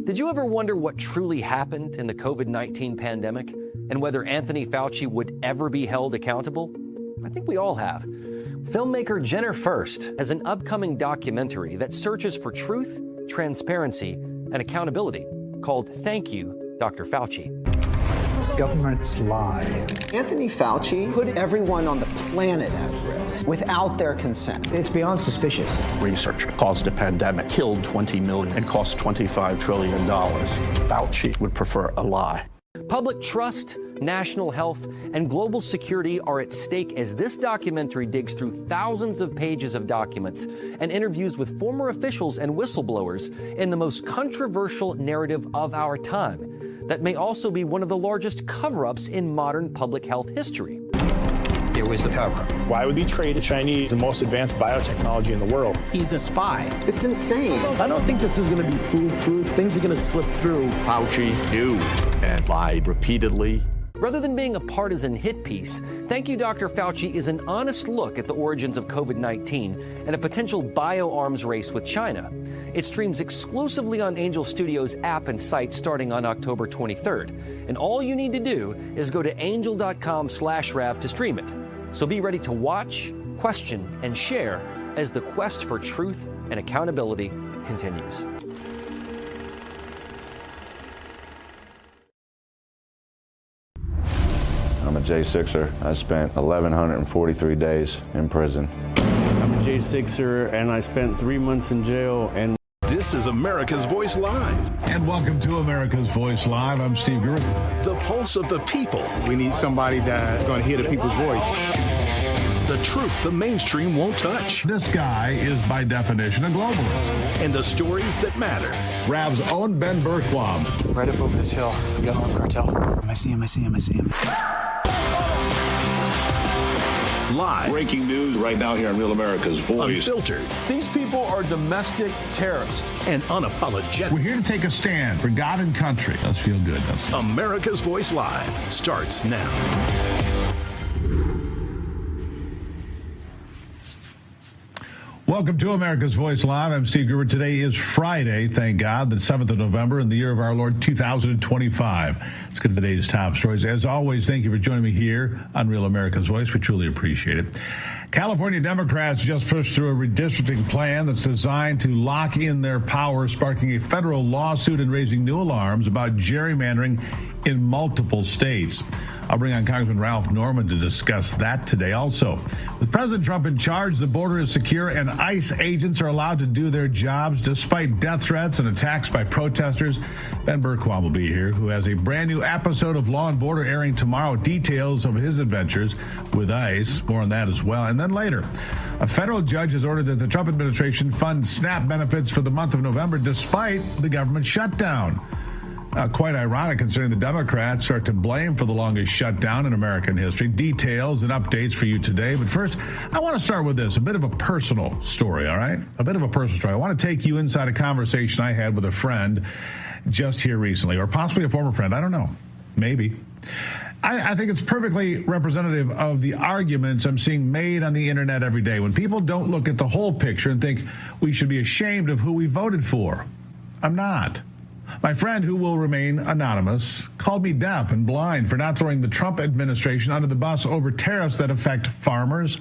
Did you ever wonder what truly happened in the COVID-19 pandemic and whether Anthony Fauci would ever be held accountable? I think we all have. Filmmaker Jenner Furst has an upcoming documentary that searches for truth, transparency, and accountability called Thank You, Dr. Fauci. Governments lie. Anthony Fauci put everyone on the planet at risk without their consent. It's beyond suspicious. Research caused a pandemic, killed 20 million, and cost $25 trillion. Fauci would prefer a lie. Public trust, national health, and global security are at stake as this documentary digs through thousands of pages of documents and interviews with former officials and whistleblowers in the most controversial narrative of our time that may also be one of the largest cover-ups in modern public health history. There was a cover-up. Why would he trade the Chinese the most advanced biotechnology in the world? He's a spy. It's insane. I don't think this is going to be foolproof. Things are going to slip through. Fauci knew and lied repeatedly. Rather than being a partisan hit piece, Thank You, Dr. Fauci is an honest look at the origins of COVID-19 and a potential bioarms race with China. It streams exclusively on Angel Studios app and site starting on October 23rd. And all you need to do is go to angel.com/Rav to stream it. So be ready to watch, question, and share as the quest for truth and accountability continues. I'm a J6er. I spent 1,143 days in prison. I'm a J6er, and I spent 3 months in jail. And this is America's Voice Live. And welcome to America's Voice Live. I'm Steve Gruber. The pulse of the people. We need somebody that's going to hear the people's voice. The truth the mainstream won't touch. This guy is by definition a globalist. And the stories that matter. Rav's own Ben Bergquam. Right up over this hill, we got Armed Cartel. I see him. Live. Breaking news right now here on Real America's Voice. Unfiltered. These people are domestic terrorists. And unapologetic. We're here to take a stand for God and country. Let's feel good, doesn't it? America's Voice Live starts now. Welcome to America's Voice Live. I'm Steve Gruber. Today is Friday, thank God, the 7th of November in the year of our Lord 2025. Let's get to today's top stories. As always, thank you for joining me here on Real America's Voice. We truly appreciate it. California Democrats just pushed through a redistricting plan that's designed to lock in their power, sparking a federal lawsuit and raising new alarms about gerrymandering in multiple states. I'll bring on Congressman Ralph Norman to discuss that today. Also, with President Trump in charge, the border is secure and ICE agents are allowed to do their jobs despite death threats and attacks by protesters. Ben Bergquam will be here, who has a brand new episode of Law and Order airing tomorrow. Details of his adventures with ICE. More on that as well. And then later, a federal judge has ordered that the Trump administration fund SNAP benefits for the month of November despite the government shutdown. Quite ironic considering the Democrats are to blame for the longest shutdown in American history. Details and updates for you today. But first, I want to start with this, a bit of a personal story, all right? A bit of a personal story. I want to take you inside a conversation I had with a friend just here recently, or possibly a former friend. I don't know. Maybe. I think it's perfectly representative of the arguments I'm seeing made on the internet every day when people don't look at the whole picture and think we should be ashamed of who we voted for. I'm not. My friend, who will remain anonymous, called me deaf and blind for not throwing the Trump administration under the bus over tariffs that affect farmers,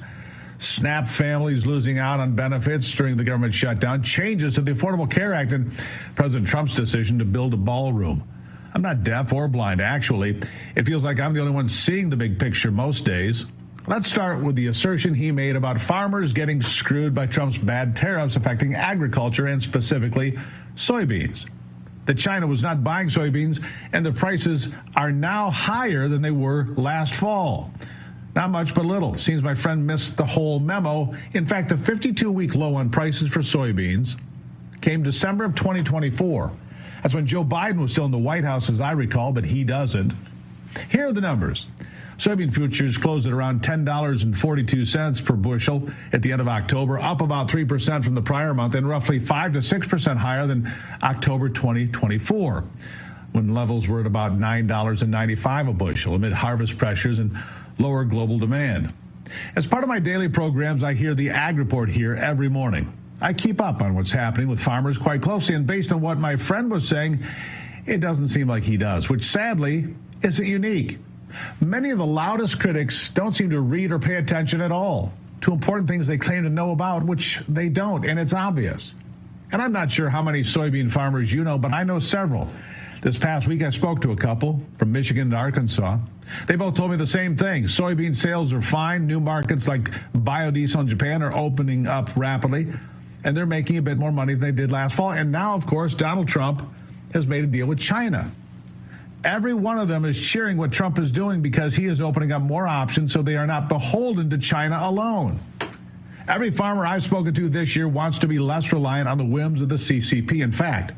SNAP families losing out on benefits during the government shutdown, changes to the Affordable Care Act, and President Trump's decision to build a ballroom. I'm not deaf or blind, actually. It feels like I'm the only one seeing the big picture most days. Let's start with the assertion he made about farmers getting screwed by Trump's bad tariffs affecting agriculture and specifically soybeans. That China was not buying soybeans and the prices are now higher than they were last fall. Not much, but little. Seems my friend missed the whole memo. In fact, the 52-week low on prices for soybeans came December of 2024. That's when Joe Biden was still in the White House, as I recall, but he doesn't. Here are the numbers. Soybean futures closed at around $10.42 per bushel at the end of October, up about 3% from the prior month and roughly 5 to 6% higher than October 2024, when levels were at about $9.95 a bushel amid harvest pressures and lower global demand. As part of my daily programs, I hear the Ag Report here every morning. I keep up on what's happening with farmers quite closely, and based on what my friend was saying, it doesn't seem like he does, which sadly isn't unique. Many of the loudest critics don't seem to read or pay attention at all to important things they claim to know about, which they don't, and it's obvious. And I'm not sure how many soybean farmers you know, but I know several. This past week, I spoke to a couple from Michigan and Arkansas. They both told me the same thing. Soybean sales are fine. New markets like biodiesel in Japan are opening up rapidly, and they're making a bit more money than they did last fall. And now, of course, Donald Trump has made a deal with China. Every one of them is cheering what Trump is doing because he is opening up more options so they are not beholden to China alone. Every farmer I've spoken to this year wants to be less reliant on the whims of the CCP. In fact,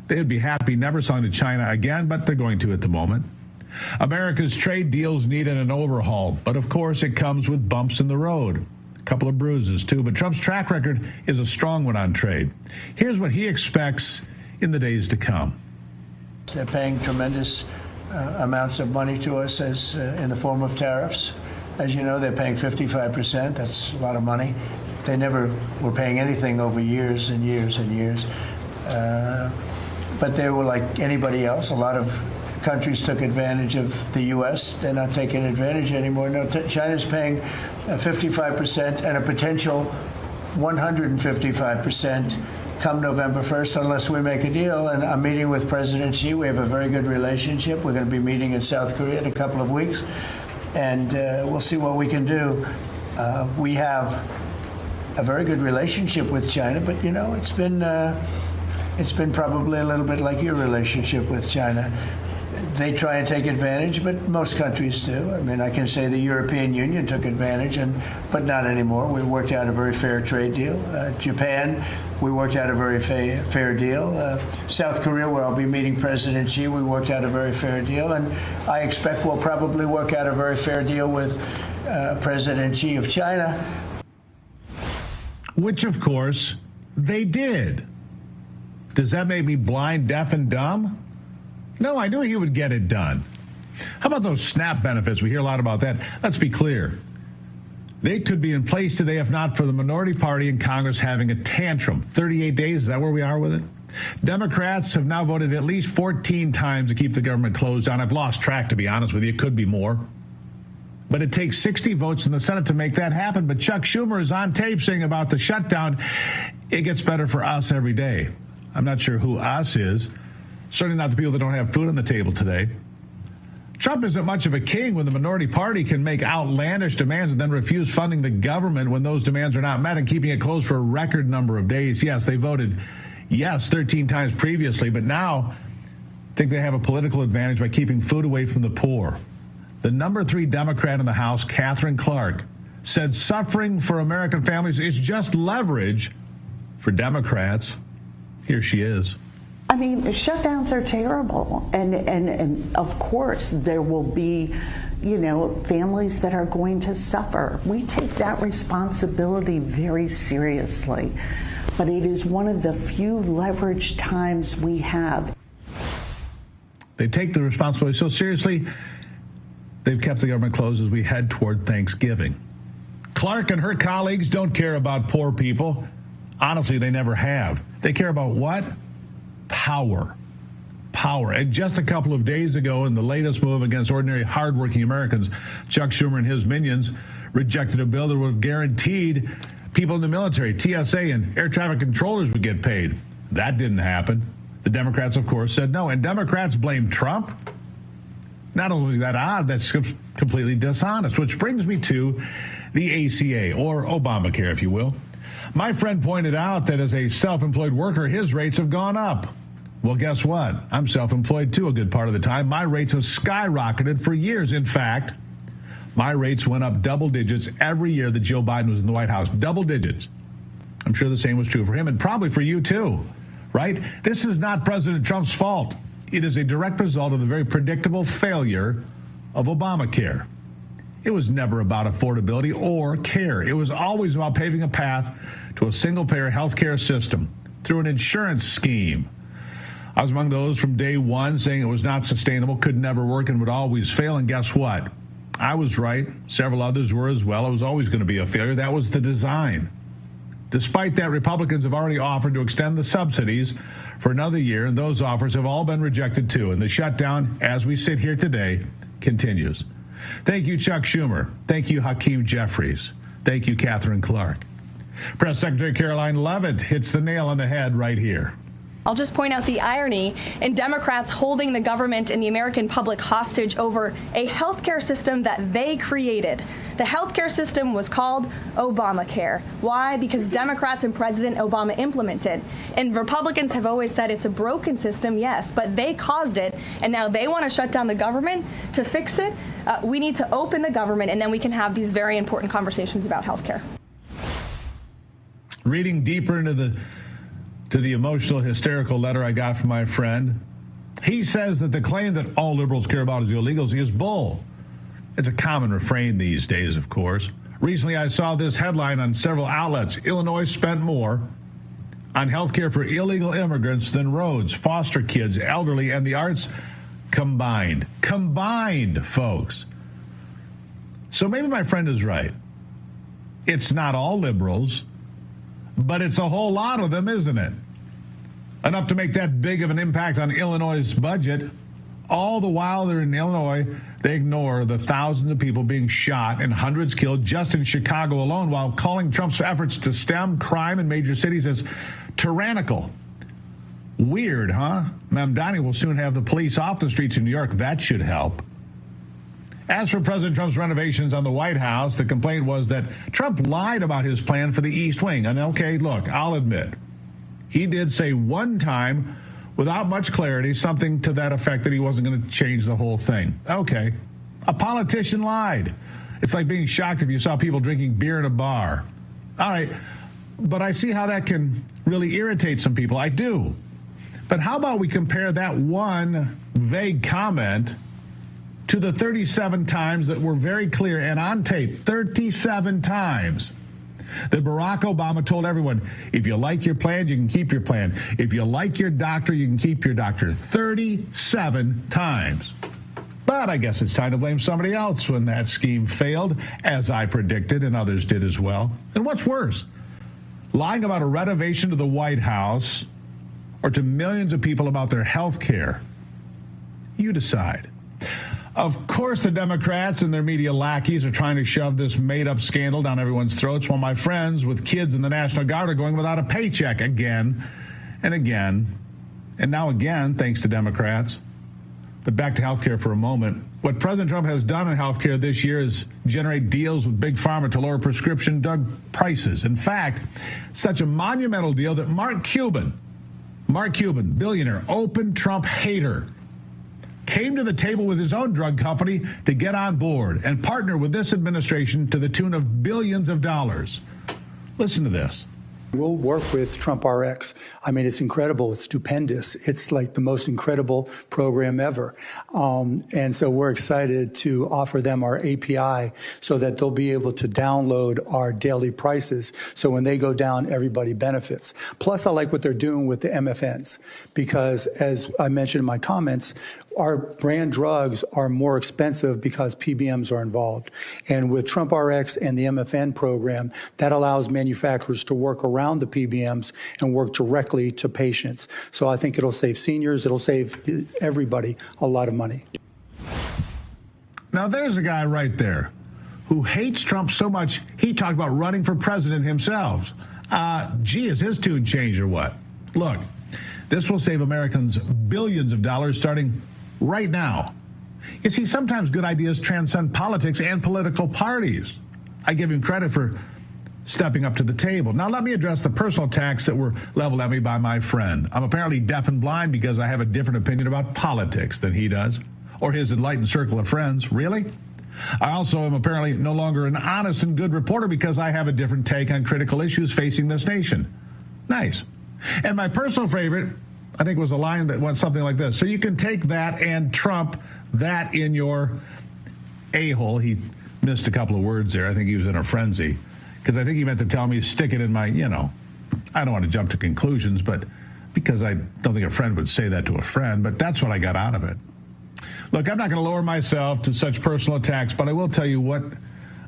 they would be happy never selling to China again, but they're going to at the moment. America's trade deals needed an overhaul, but of course it comes with bumps in the road. A couple of bruises too, but Trump's track record is a strong one on trade. Here's what he expects in the days to come. They're paying tremendous amounts of money to us as in the form of tariffs. As you know, they're paying 55%. That's a lot of money. They never were paying anything over years and years and years. But they were like anybody else. A lot of countries took advantage of the U.S. They're not taking advantage anymore. No, China's paying 55% and a potential 155% come November 1st, unless we make a deal. And I'm meeting with President Xi. We have a very good relationship. We're going to be meeting in South Korea in a couple of weeks, and we'll see what we can do. We have a very good relationship with China, but, you know, it's been probably a little bit like your relationship with China. They try and take advantage, but most countries do. I mean, I can say the European Union took advantage, but not anymore. We worked out a very fair trade deal. Japan, we worked out a very fair deal. South Korea, where I'll be meeting President Xi, we worked out a very fair deal. And I expect we'll probably work out a very fair deal with President Xi of China. Which, of course, they did. Does that make me blind, deaf, and dumb? No, I knew he would get it done. How about those SNAP benefits? We hear a lot about that. Let's be clear. They could be in place today if not for the minority party in Congress having a tantrum. 38 days, is that where we are with it? Democrats have now voted at least 14 times to keep the government closed down. I've lost track, to be honest with you. It could be more. But it takes 60 votes in the Senate to make that happen. But Chuck Schumer is on tape saying about the shutdown, it gets better for us every day. I'm not sure who us is. Certainly not the people that don't have food on the table today. Trump isn't much of a king when the minority party can make outlandish demands and then refuse funding the government when those demands are not met and keeping it closed for a record number of days. Yes, they voted yes 13 times previously, but now think they have a political advantage by keeping food away from the poor. The number 3 Democrat in the House, Katherine Clark, said suffering for American families is just leverage for Democrats. Here she is. I mean, shutdowns are terrible. And of course, there will be, families that are going to suffer. We take that responsibility very seriously. But it is one of the few leveraged times we have. They take the responsibility so seriously, they've kept the government closed as we head toward Thanksgiving. Clark and her colleagues don't care about poor people. Honestly, they never have. They care about what? Power. And just a couple of days ago, in the latest move against ordinary, hardworking Americans, Chuck Schumer and his minions rejected a bill that would have guaranteed people in the military, TSA, and air traffic controllers would get paid. That didn't happen. The Democrats, of course, said no. And Democrats blame Trump. Not only is that odd, that's completely dishonest, which brings me to the ACA, or Obamacare, if you will. My friend pointed out that as a self-employed worker, his rates have gone up. Well, guess what? I'm self-employed too a good part of the time. My rates have skyrocketed for years. In fact, my rates went up double digits every year that Joe Biden was in the White House. Double digits. I'm sure the same was true for him and probably for you too, right? This is not President Trump's fault. It is a direct result of the very predictable failure of Obamacare. It was never about affordability or care. It was always about paving a path to a single-payer health care system through an insurance scheme. I was among those from day one saying it was not sustainable, could never work, and would always fail. And guess what? I was right. Several others were as well. It was always going to be a failure. That was the design. Despite that, Republicans have already offered to extend the subsidies for another year, and those offers have all been rejected too. And the shutdown, as we sit here today, continues. Thank you, Chuck Schumer. Thank you, Hakeem Jeffries. Thank you, Katherine Clark. Press Secretary Caroline Leavitt hits the nail on the head right here. I'll just point out the irony in Democrats holding the government and the American public hostage over a healthcare system that they created. The healthcare system was called Obamacare. Why? Because Democrats and President Obama implemented. And Republicans have always said it's a broken system, yes, but they caused it. And now they want to shut down the government to fix it. We need to open the government, and then we can have these very important conversations about healthcare. Reading deeper into the emotional, hysterical letter I got from my friend, he says that the claim that all liberals care about is the illegals is bull. It's a common refrain these days, of course. Recently, I saw this headline on several outlets. Illinois spent more on health care for illegal immigrants than roads, foster kids, elderly, and the arts combined. Combined, folks. So maybe my friend is right. It's not all liberals, but it's a whole lot of them, isn't it? Enough to make that big of an impact on Illinois' budget. All the while they're in Illinois, they ignore the thousands of people being shot and hundreds killed just in Chicago alone, while calling Trump's efforts to stem crime in major cities as tyrannical. Weird, huh? Mamdani will soon have the police off the streets in New York. That should help. As for President Trump's renovations on the White House, the complaint was that Trump lied about his plan for the East Wing. And okay, look, I'll admit, he did say one time, without much clarity, something to that effect that he wasn't going to change the whole thing. Okay, a politician lied. It's like being shocked if you saw people drinking beer in a bar. All right, but I see how that can really irritate some people. I do. But how about we compare that one vague comment to the 37 times that were very clear and on tape, 37 times, that Barack Obama told everyone, if you like your plan, you can keep your plan. If you like your doctor, you can keep your doctor. 37 times. But I guess it's time to blame somebody else when that scheme failed, as I predicted, and others did as well. And what's worse, lying about a renovation to the White House or to millions of people about their health care? You decide. Of course, the Democrats and their media lackeys are trying to shove this made-up scandal down everyone's throats, while my friends with kids in the National Guard are going without a paycheck again and again, and now again, thanks to Democrats. But back to healthcare for a moment. What President Trump has done in healthcare this year is generate deals with Big Pharma to lower prescription drug prices. In fact, such a monumental deal that Mark Cuban, billionaire, open Trump hater, came to the table with his own drug company to get on board and partner with this administration to the tune of billions of dollars. Listen to this. We'll work with Trump RX. I mean, it's incredible. It's stupendous. It's like the most incredible program ever. And so we're excited to offer them our API so that they'll be able to download our daily prices. So when they go down, everybody benefits. Plus, I like what they're doing with the MFNs because, as I mentioned in my comments, our brand drugs are more expensive because PBMs are involved. And with Trump RX and the MFN program, that allows manufacturers to work around the PBMs and work directly to patients. So I think it'll save seniors, it'll save everybody a lot of money. Now there's a guy right there who hates Trump so much he talked about running for president himself. Gee, is his tune changed or what? Look, this will save Americans billions of dollars starting right now. You see, sometimes good ideas transcend politics and political parties. I give him credit for stepping up to the table. Now let me address the personal attacks that were leveled at me by my friend. I'm apparently deaf and blind because I have a different opinion about politics than he does, or his enlightened circle of friends. Really? I also am apparently no longer an honest and good reporter because I have a different take on critical issues facing this nation. Nice. And my personal favorite, I think, was a line that went something like this. So you can take that and Trump that in your a-hole. He missed a couple of words there. I think he was in a frenzy because I think he meant to tell me, stick it in my, I don't want to jump to conclusions, but because I don't think a friend would say that to a friend, but that's what I got out of it. Look, I'm not going to lower myself to such personal attacks, but I will tell you what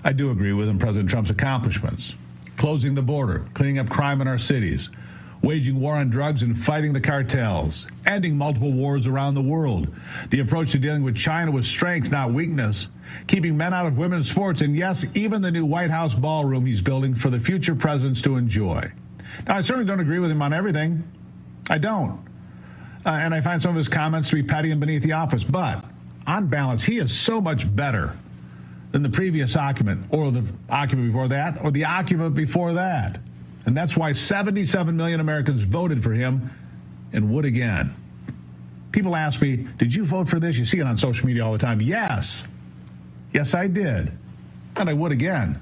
I do agree with in President Trump's accomplishments. Closing the border, cleaning up crime in our cities, waging war on drugs and fighting the cartels, ending multiple wars around the world, the approach to dealing with China with strength, not weakness, keeping men out of women's sports, and yes, even the new White House ballroom he's building for the future presidents to enjoy. Now, I certainly don't agree with him on everything. I don't. And I find some of his comments to be petty and beneath the office. But on balance, he is so much better than the previous occupant, or the occupant before that, or the occupant before that. And that's why 77 million Americans voted for him and would again. People ask me, did you vote for this? You see it on social media all the time. Yes. Yes, I did. And I would again.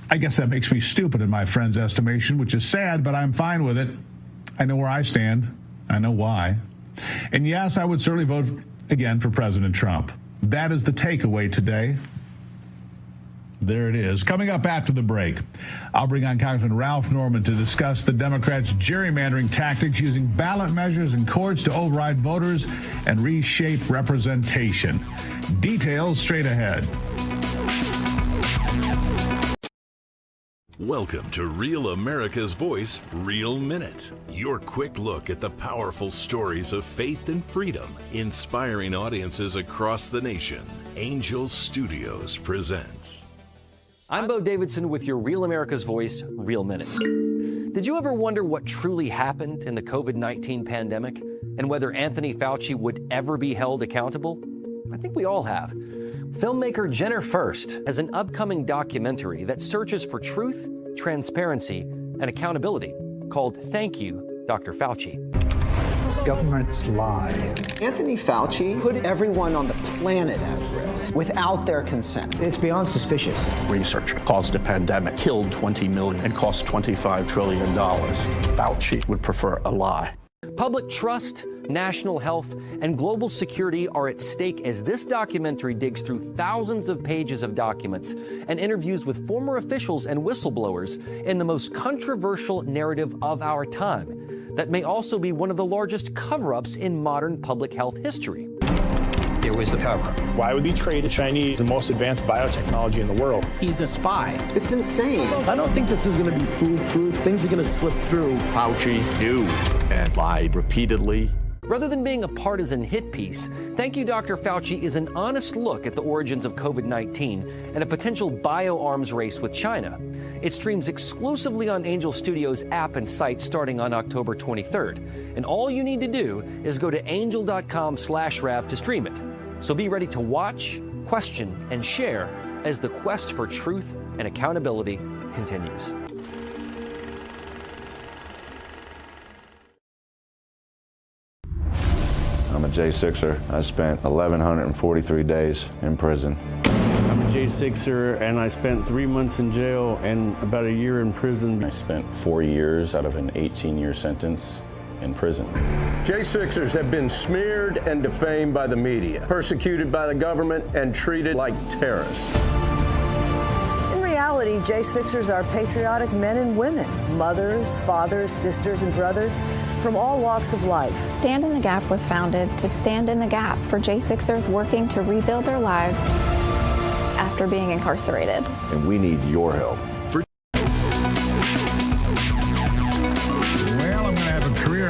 I guess that makes me stupid in my friend's estimation, which is sad, but I'm fine with it. I know where I stand. I know why. And yes, I would certainly vote again for President Trump. That is the takeaway today. There it is. Coming up after the break, I'll bring on Congressman Ralph Norman to discuss the Democrats' gerrymandering tactics using ballot measures and courts to override voters and reshape representation. Details straight ahead. Welcome to Real America's Voice, Real Minute. Your quick look at the powerful stories of faith and freedom, inspiring audiences across the nation. Angel Studios presents. I'm Bo Davidson with your Real America's Voice, Real Minute. Did you ever wonder what truly happened in the COVID-19 pandemic and whether Anthony Fauci would ever be held accountable? I think we all have. Filmmaker Jenner Furst has an upcoming documentary that searches for truth, transparency, and accountability called Thank You, Dr. Fauci. Governments lie. Anthony Fauci put everyone on the planet at risk without their consent. It's beyond suspicious. Research caused a pandemic, killed 20 million, and cost $25 trillion. Fauci would prefer a lie. Public trust, national health, and global security are at stake as this documentary digs through thousands of pages of documents and interviews with former officials and whistleblowers in the most controversial narrative of our time that may also be one of the largest cover-ups in modern public health history. There was a cover-up. Why would he trade the Chinese the most advanced biotechnology in the world? He's a spy. It's insane. I don't think this is going to be foolproof. Things are going to slip through. Fauci knew and lied repeatedly. Rather than being a partisan hit piece, Thank You, Dr. Fauci is an honest look at the origins of COVID-19 and a potential bioarms race with China. It streams exclusively on Angel Studios app and site starting on October 23rd. And all you need to do is go to angel.com/Rav to stream it. So be ready to watch, question, and share as the quest for truth and accountability continues. I'm a J6er. I spent 1,143 days in prison. I'm a J6er, and I spent 3 months in jail and about a year in prison. I spent 4 years out of an 18-year sentence in prison. J6ers have been smeared and defamed by the media, persecuted by the government, and treated like terrorists. In reality, J6ers are patriotic men and women, mothers, fathers, sisters, and brothers from all walks of life. Stand in the Gap was founded to stand in the gap for J6ers working to rebuild their lives after being incarcerated. And we need your help.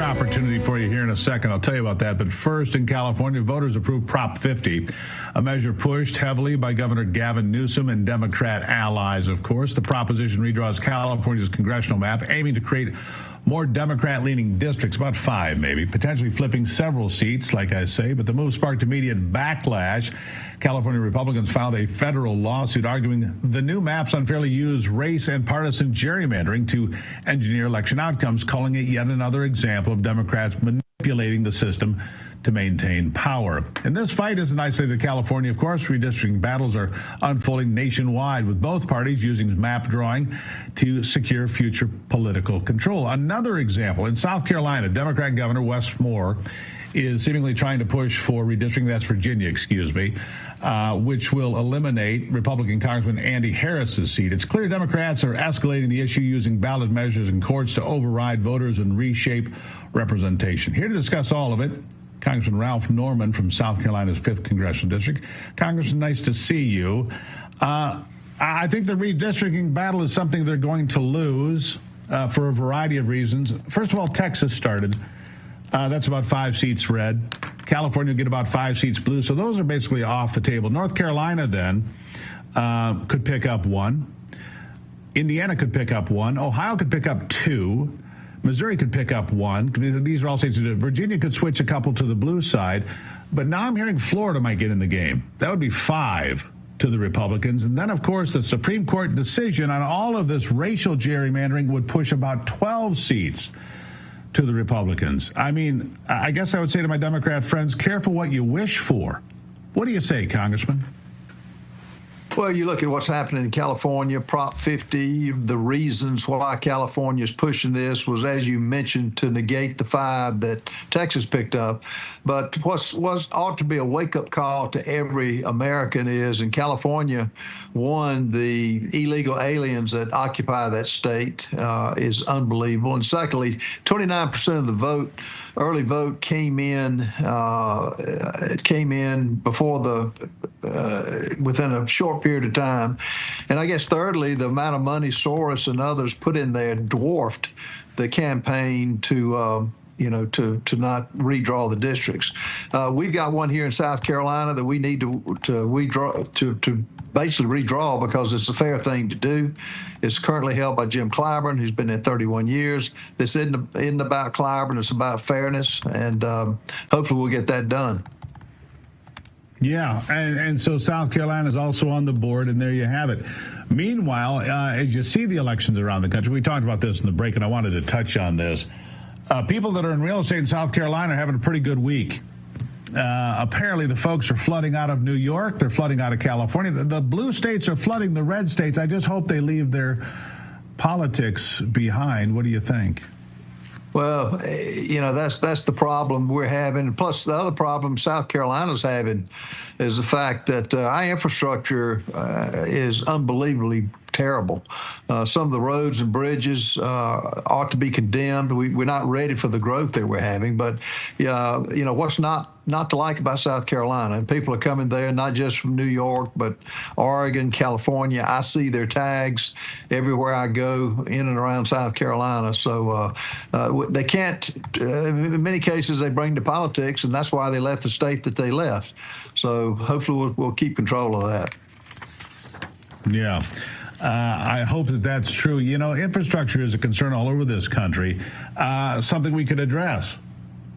Opportunity for you here in a second. I'll tell you about that. But first, in California, voters approved Prop 50, a measure pushed heavily by Governor Gavin Newsom and Democrat allies, of course. The proposition redraws California's congressional map, aiming to create more Democrat-leaning districts, about 5 maybe, potentially flipping several seats, like I say. But the move sparked immediate backlash. California Republicans filed a federal lawsuit arguing the new maps unfairly use race and partisan gerrymandering to engineer election outcomes, calling it yet another example of Democrats manipulating the system to maintain power. And this fight isn't isolated to California, of course. Redistricting battles are unfolding nationwide, with both parties using map drawing to secure future political control. Another example, in South Carolina, Democrat Governor Wes Moore is seemingly trying to push for redistricting, that's Virginia, which will eliminate Republican Congressman Andy Harris's seat. It's clear Democrats are escalating the issue using ballot measures in courts to override voters and reshape representation. Here to discuss all of it, Congressman Ralph Norman from South Carolina's 5th Congressional District. Congressman, nice to see you. I think the redistricting battle is something they're going to lose for a variety of reasons. First of all, Texas started. That's about 5 seats red. California will get about 5 seats blue. So those are basically off the table. North Carolina then could pick up 1. Indiana could pick up 1. Ohio could pick up 2. Missouri could pick up 1. These are all states. Virginia could switch a couple to the blue side. But now I'm hearing Florida might get in the game. That would be 5 to the Republicans. And then, of course, the Supreme Court decision on all of this racial gerrymandering would push about 12 seats to the Republicans. I mean, I guess I would say to my Democrat friends, careful what you wish for. What do you say, Congressman? Well, you look at what's happening in California, Prop 50, the reasons why California is pushing this was, as you mentioned, to negate the 5 that Texas picked up. But what ought to be a wake-up call to every American is, in California, one, the illegal aliens that occupy that state is unbelievable. And secondly, 29% of the early vote came in before within a short period of time. And I guess thirdly, the amount of money Soros and others put in there dwarfed the campaign to not redraw the districts. We've got one here in South Carolina that we need to basically redraw because it's a fair thing to do. It's currently held by Jim Clyburn, who's been there 31 years. This isn't about Clyburn, it's about fairness, and hopefully we'll get that done. Yeah, and so South Carolina is also on the board, and there you have it. Meanwhile, as you see the elections around the country, we talked about this in the break, and I wanted to touch on this. People that are in real estate in South Carolina are having a pretty good week. Apparently, the folks are flooding out of New York. They're flooding out of California. The blue states are flooding the red states. I just hope they leave their politics behind. What do you think? Well, that's the problem we're having. Plus, the other problem South Carolina's having is the fact that our infrastructure is unbelievably terrible. Some of the roads and bridges ought to be condemned. We're not ready for the growth that we're having. But, what's not to like about South Carolina? And people are coming there, not just from New York, but Oregon, California. I see their tags everywhere I go in and around South Carolina. So they can't, in many cases, they bring to politics, and that's why they left the state that they left. So hopefully we'll keep control of that. Yeah. I hope that that's true. Infrastructure is a concern all over this country, something we could address.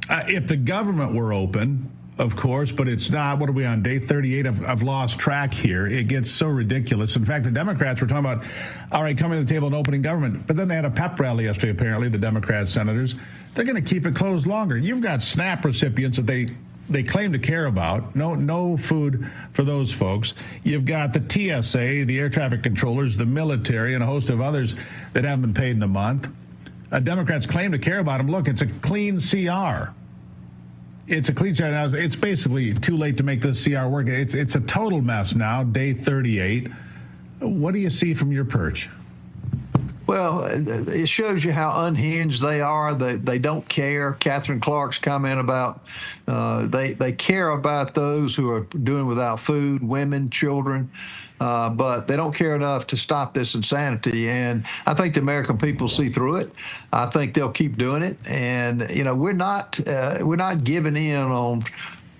If the government were open, of course, but it's not. What are we on, day 38? I've lost track here. It gets so ridiculous. In fact, the Democrats were talking about, all right, coming to the table and opening government. But then they had a pep rally yesterday, apparently, the Democrat senators. They're going to keep it closed longer. You've got SNAP recipients that they claim to care about. No food for those folks. You've got the TSA, the air traffic controllers, the military, and a host of others that haven't been paid in a month. Democrats claim to care about them. Look, it's a clean CR. It's a clean CR. Now, it's basically too late to make this CR work. It's a total mess now, day 38. What do you see from your perch? Well, it shows you how unhinged they are. They don't care. Catherine Clark's comment about they care about those who are doing without food, women, children, but they don't care enough to stop this insanity. And I think the American people see through it. I think they'll keep doing it. And we're not giving in on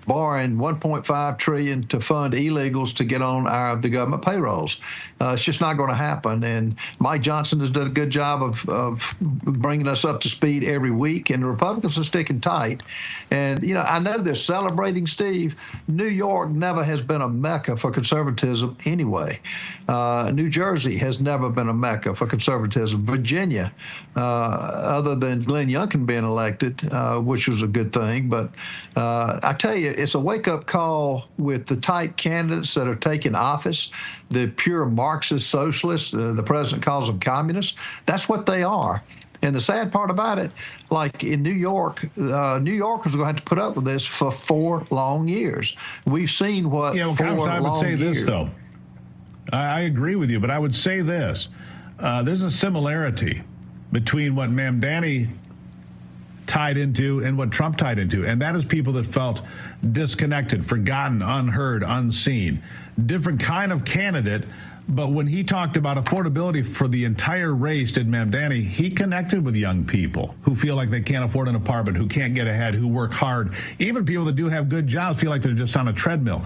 borrowing $1.5 trillion to fund illegals to get on the government payrolls. It's just not going to happen. And Mike Johnson has done a good job of bringing us up to speed every week, and the Republicans are sticking tight. And, I know they're celebrating, Steve. New York never has been a mecca for conservatism anyway. New Jersey has never been a mecca for conservatism. Virginia, other than Glenn Youngkin being elected, which was a good thing. But I tell you, it's a wake-up call with the type candidates that are taking office, the pure Marxist socialists. The president calls them communists. That's what they are. And the sad part about it, like in New York, New Yorkers are going to have to put up with this for 4 long years. We've seen what 4 long years. I would say this, though. I agree with you, but I would say this. There's a similarity between what Mamdani tied into and what Trump tied into, and that is people that felt disconnected, forgotten, unheard, unseen. Different kind of candidate, but when he talked about affordability for the entire race, did Mamdani, he connected with young people who feel like they can't afford an apartment, who can't get ahead, who work hard. Even people that do have good jobs feel like they're just on a treadmill.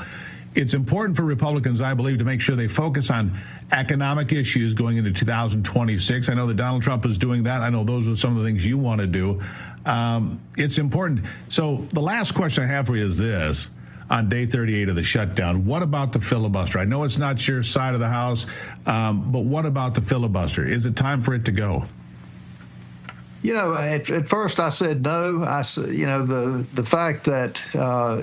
It's important for Republicans, I believe, to make sure they focus on economic issues going into 2026. I know that Donald Trump is doing that. I know those are some of the things you want to do. It's important. So the last question I have for you is this. On day 38 of the shutdown, what about the filibuster? I know it's not your side of the house, but what about the filibuster? Is it time for it to go? At first I said no. The fact that,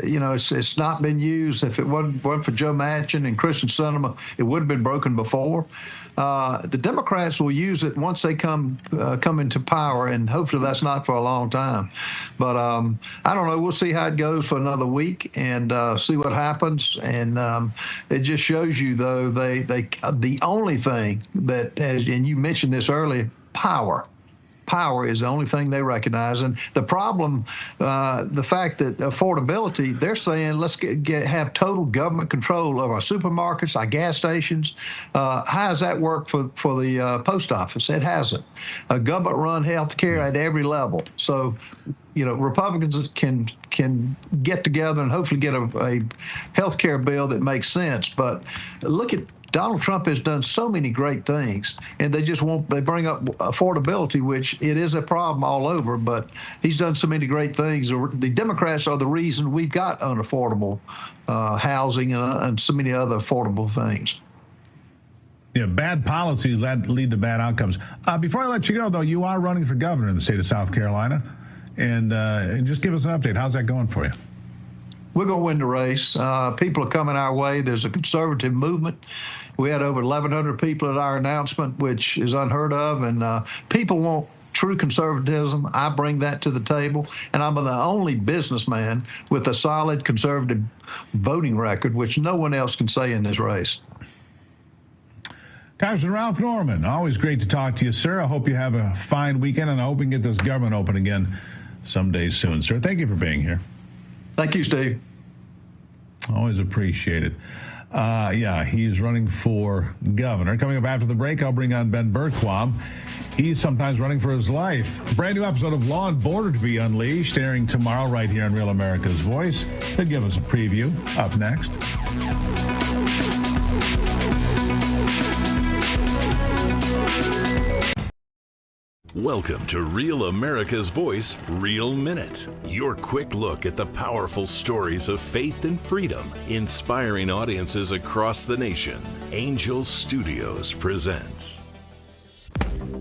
it's not been used. If it wasn't for Joe Manchin and Kristen Sinema, it would have been broken before. The Democrats will use it once they come into power, and hopefully that's not for a long time. But I don't know. We'll see how it goes for another week and see what happens. And it just shows you, though, the only thing that, and you mentioned this earlier, power. Power is the only thing they recognize. And the problem, the fact that affordability, they're saying let's have total government control of our supermarkets, our gas stations. How does that work for the post office? It hasn't. Government-run health care at every level. So, Republicans can get together and hopefully get a health care bill that makes sense. But look at Donald Trump has done so many great things, and they bring up affordability, which it is a problem all over, but he's done so many great things. The Democrats are the reason we've got unaffordable housing and so many other affordable things. Yeah, bad policies that lead to bad outcomes. Before I let you go, though, you are running for governor in the state of South Carolina, and just give us an update. How's that going for you? We're going to win the race. People are coming our way. There's a conservative movement. We had over 1,100 people at our announcement, which is unheard of, and people want true conservatism. I bring that to the table, and I'm the only businessman with a solid conservative voting record, which no one else can say in this race. Congressman Ralph Norman, always great to talk to you, sir. I hope you have a fine weekend, and I hope we can get this government open again someday soon, sir. Thank you for being here. Thank you, Steve. Always appreciate it. Yeah, he's running for governor. Coming up after the break, I'll bring on Ben Bergquam. He's sometimes running for his life. A brand new episode of Law and Border to be unleashed, airing tomorrow right here on Real America's Voice. He'll give us a preview. Up next. Welcome to Real America's Voice, Real Minute. Your quick look at the powerful stories of faith and freedom, inspiring audiences across the nation. Angel Studios presents.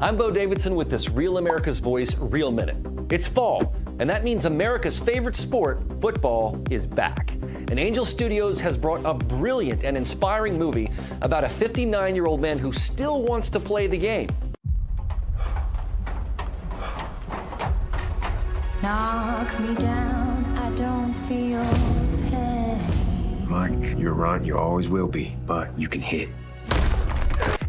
I'm Bo Davidson with this Real America's Voice, Real Minute. It's fall, and that means America's favorite sport, football, is back. And Angel Studios has brought a brilliant and inspiring movie about a 59-year-old man who still wants to play the game. Knock me down, I don't feel pain. Mike, you're right, you always will be, but you can hit.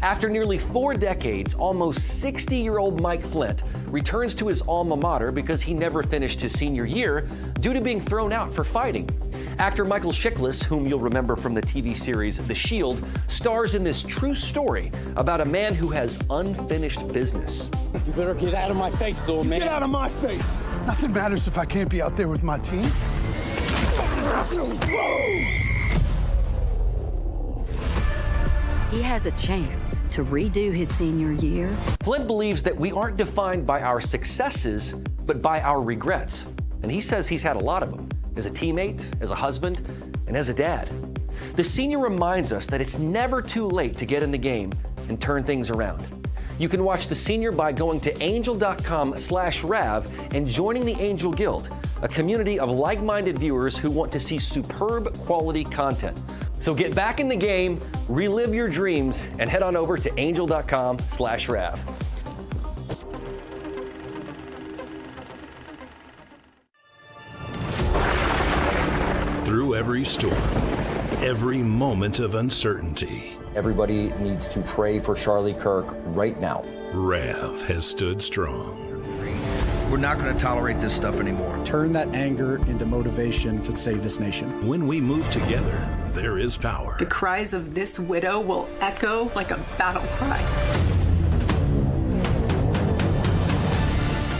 After nearly 4 decades, almost 60-year-old Mike Flint returns to his alma mater because he never finished his senior year due to being thrown out for fighting. Actor Michael Chiklis, whom you'll remember from the TV series The Shield, stars in this true story about a man who has unfinished business. You better get out of my face, little man. Get out of my face! Nothing matters if I can't be out there with my team. He has a chance to redo his senior year. Flint believes that we aren't defined by our successes, but by our regrets. And he says he's had a lot of them, as a teammate, as a husband, and as a dad. The senior reminds us that it's never too late to get in the game and turn things around. You can watch The Senior by going to angel.com/Rav and joining the Angel Guild, a community of like-minded viewers who want to see superb quality content. So get back in the game, relive your dreams, and head on over to angel.com/Rav. Through every storm, every moment of uncertainty, everybody needs to pray for Charlie Kirk right now. Rav has stood strong. We're not going to tolerate this stuff anymore. Turn that anger into motivation to save this nation. When we move together, there is power. The cries of this widow will echo like a battle cry.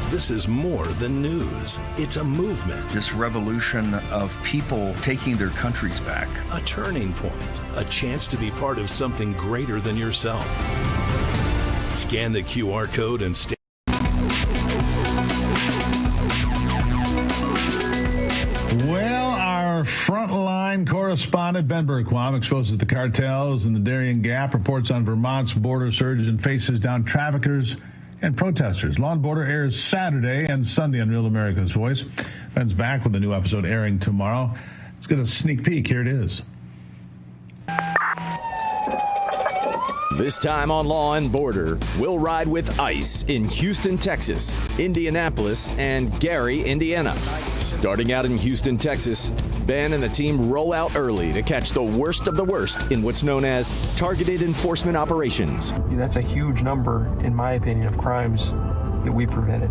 This is more than news. It's a movement. This revolution of people taking their countries back. A turning point. A chance to be part of something greater than yourself. Scan the QR code and stay. Well, our frontline correspondent, Ben Bergquam, exposes the cartels in the Darien Gap, reports on Vermont's border surge, and faces down traffickers and protesters. Law and Border airs Saturday and Sunday on Real America's Voice. Ben's back with a new episode airing tomorrow. Let's get a sneak peek. Here it is. This time on Law and Border, we'll ride with ICE in Houston, Texas, Indianapolis, and Gary, Indiana. Starting out in Houston, Texas, Ben and the team roll out early to catch the worst of the worst in what's known as targeted enforcement operations. That's a huge number, in my opinion, of crimes that we prevented.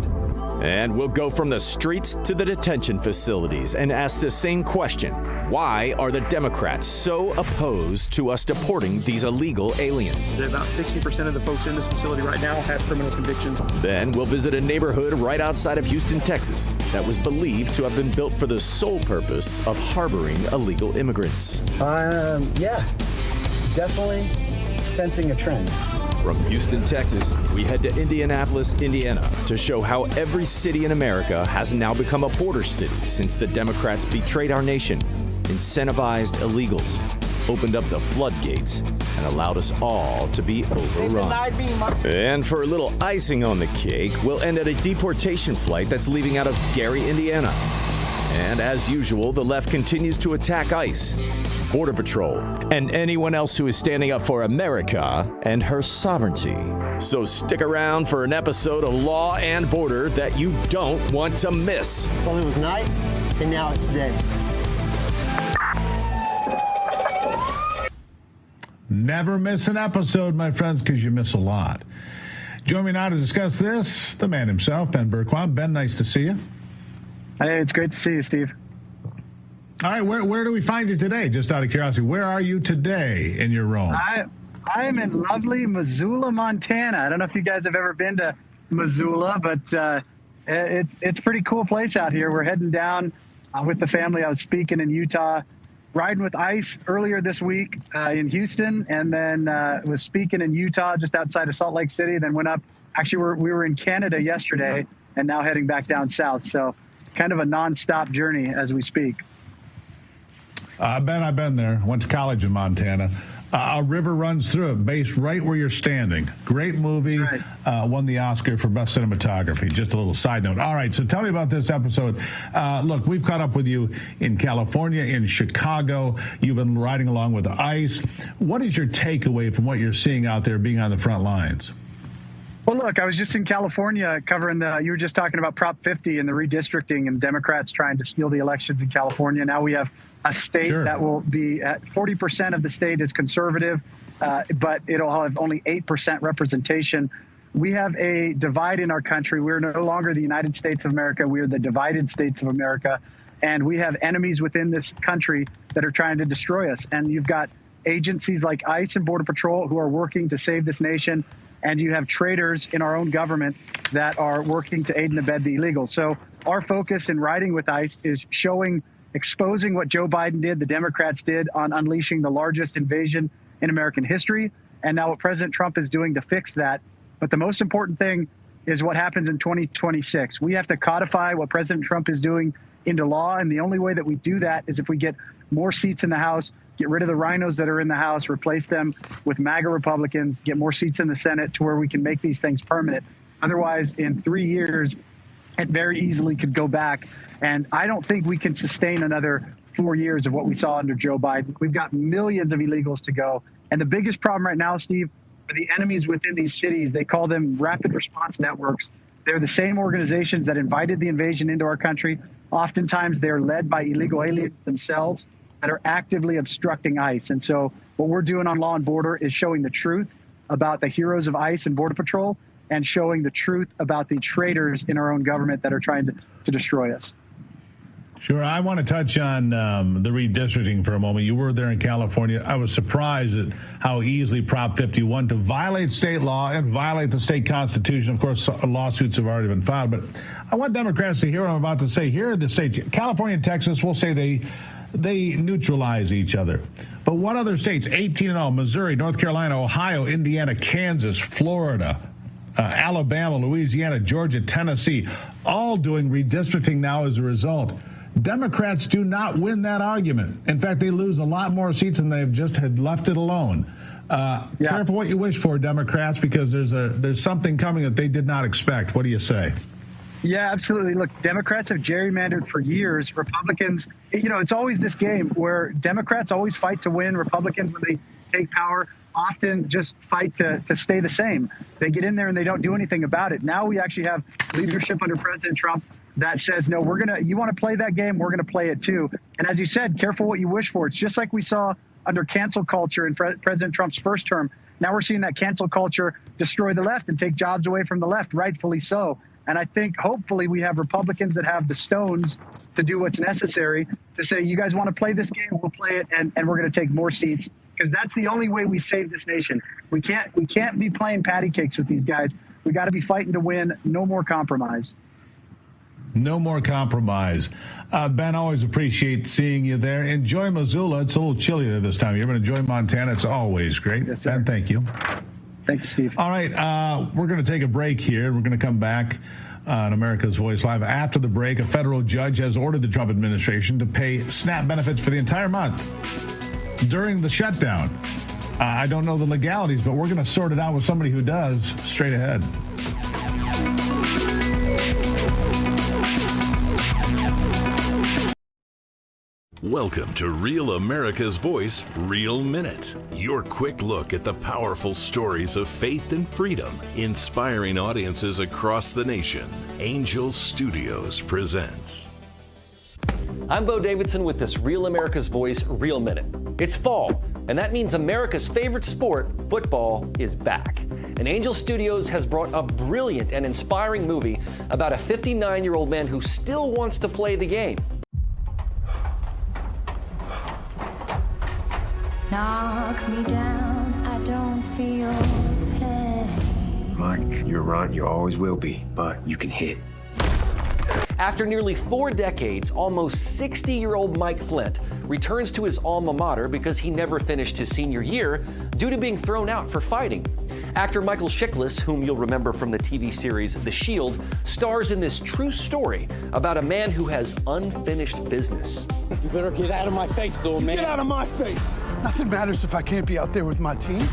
And we'll go from the streets to the detention facilities and ask the same question. Why are the Democrats so opposed to us deporting these illegal aliens? About 60% of the folks in this facility right now have criminal convictions. Then we'll visit a neighborhood right outside of Houston, Texas, that was believed to have been built for the sole purpose of harboring illegal immigrants. Yeah, definitely sensing a trend. From Houston, Texas, we head to Indianapolis, Indiana, to show how every city in America has now become a border city since the Democrats betrayed our nation, incentivized illegals, opened up the floodgates, and allowed us all to be overrun. And for a little icing on the cake, we'll end at a deportation flight that's leaving out of Gary, Indiana. And as usual, the left continues to attack ICE, Border Patrol, and anyone else who is standing up for America and her sovereignty. So stick around for an episode of Law and Border that you don't want to miss. Well, it was night, and now it's day. Never miss an episode, my friends, because you miss a lot. Join me now to discuss this, the man himself, Ben Bergquam. Ben, nice to see you. Hey, it's great to see you, Steve. All right, where do we find you today? Just out of curiosity, where are you today in your role? I'm in lovely Missoula, Montana. I don't know if you guys have ever been to Missoula, but it's a pretty cool place out here. We're heading down with the family. I was speaking in Utah, riding with ICE earlier this week in Houston, and then was speaking in Utah just outside of Salt Lake City, then went up. Actually, we were in Canada yesterday and now heading back down south. So kind of a nonstop journey as we speak. Ben, I've been there. Went to college in Montana. A river runs through it, based right where you're standing. Great movie. Right. Won the Oscar for Best Cinematography. Just a little side note. All right, so tell me about this episode. Look, we've caught up with you in California, in Chicago. You've been riding along with ICE. What is your takeaway from what you're seeing out there being on the front lines? Well, look, I was just in California covering you were just talking about Prop 50 and the redistricting and Democrats trying to steal the elections in California. Now we have a state that will be at 40% of the state is conservative, but it'll have only 8% representation. We have a divide in our country. We're no longer the United States of America. We are the divided states of America. And we have enemies within this country that are trying to destroy us. And you've got agencies like ICE and Border Patrol who are working to save this nation. And you have traitors in our own government that are working to aid and abet the illegal. So our focus in riding with ICE is exposing what Joe Biden did, the Democrats did, on unleashing the largest invasion in American history, and now what President Trump is doing to fix that. But the most important thing is what happens in 2026. We have to codify what President Trump is doing into law, and the only way that we do that is if we get more seats in the House, get rid of the rhinos that are in the House, replace them with MAGA Republicans, get more seats in the Senate to where we can make these things permanent. Otherwise, in 3 years, it very easily could go back. And I don't think we can sustain another 4 years of what we saw under Joe Biden. We've got millions of illegals to go. And the biggest problem right now, Steve, are the enemies within these cities. They call them rapid response networks. They're the same organizations that invited the invasion into our country. Oftentimes, they're led by illegal aliens themselves that are actively obstructing ICE. And so what we're doing on Law and Border is showing the truth about the heroes of ICE and Border Patrol and showing the truth about the traitors in our own government that are trying to destroy us. Sure. I want to touch on the redistricting for a moment. You were there in California. I was surprised at how easily Prop 51 to violate state law and violate the state constitution. Of course, lawsuits have already been filed. But I want Democrats to hear what I'm about to say. Here are the states. California and Texas will say they neutralize each other. But what other states? 18 and all. Missouri, North Carolina, Ohio, Indiana, Kansas, Florida, Alabama, Louisiana, Georgia, Tennessee, all doing redistricting now as a result. Democrats do not win that argument. In fact, they lose a lot more seats than they've just had left it alone. Careful what you wish for, Democrats, because there's something coming that they did not expect. What do you say? Yeah, absolutely. Look, Democrats have gerrymandered for years. Republicans, it's always this game where Democrats always fight to win. Republicans, when they take power, often just fight to stay the same. They get in there and they don't do anything about it. Now we actually have leadership under President Trump that says, no, you want to play that game, we're going to play it too. And as you said, careful what you wish for. It's just like we saw under cancel culture in President Trump's first term. Now we're seeing that cancel culture destroy the left and take jobs away from the left, rightfully so. And I think hopefully we have Republicans that have the stones to do what's necessary to say, you guys want to play this game, we'll play it, and we're going to take more seats, because that's the only way we save this nation. We can't be playing patty cakes with these guys. We got to be fighting to win. No more compromise. No more compromise. Ben, always appreciate seeing you there. Enjoy Missoula. It's a little chilly there this time. You're going to enjoy Montana. It's always great. Yes, sir. Ben, thank you. Thank you, Steve. All right. We're going to take a break here. We're going to come back on America's Voice Live. After the break, a federal judge has ordered the Trump administration to pay SNAP benefits for the entire month during the shutdown. I don't know the legalities, but we're going to sort it out with somebody who does straight ahead. Welcome to Real America's Voice, Real Minute. Your quick look at the powerful stories of faith and freedom, inspiring audiences across the nation. Angel Studios presents. I'm Bo Davidson with this Real America's Voice, Real Minute. It's fall, And that means America's favorite sport, football, is back. And Angel Studios has brought a brilliant and inspiring movie about a 59-year-old man who still wants to play the game. Knock me down, I don't feel pain. Mike, you're right, you always will be, but you can hit. After nearly 4 decades, almost 60-year-old Mike Flint returns to his alma mater because he never finished his senior year due to being thrown out for fighting. Actor Michael Chiklis, whom you'll remember from the TV series The Shield, stars in this true story about a man who has unfinished business. You better get out of my face, little man. Get out of my face! Nothing matters if I can't be out there with my team.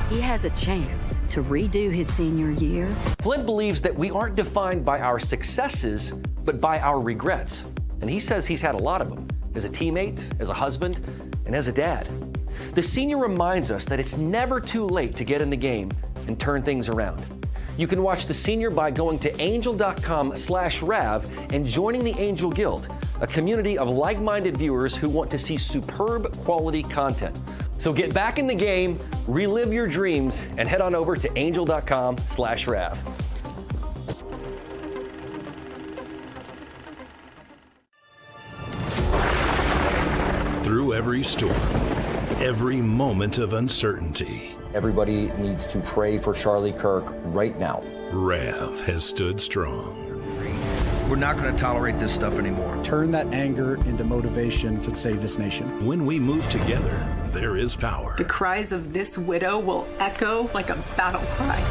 He has a chance to redo his senior year. Flint believes that we aren't defined by our successes, but by our regrets. And he says he's had a lot of them, as a teammate, as a husband, and as a dad. The senior reminds us that it's never too late to get in the game and turn things around. You can watch The Senior by going to angel.com/Rav and joining the Angel Guild, a community of like-minded viewers who want to see superb quality content. So get back in the game, relive your dreams, and head on over to angel.com/Rav. Through every storm, every moment of uncertainty, Everybody needs to pray for Charlie Kirk right now. Rav has stood strong. We're not going to tolerate this stuff anymore. Turn that anger into motivation to save this nation. When we move together, there is power. The cries of this widow will echo like a battle cry.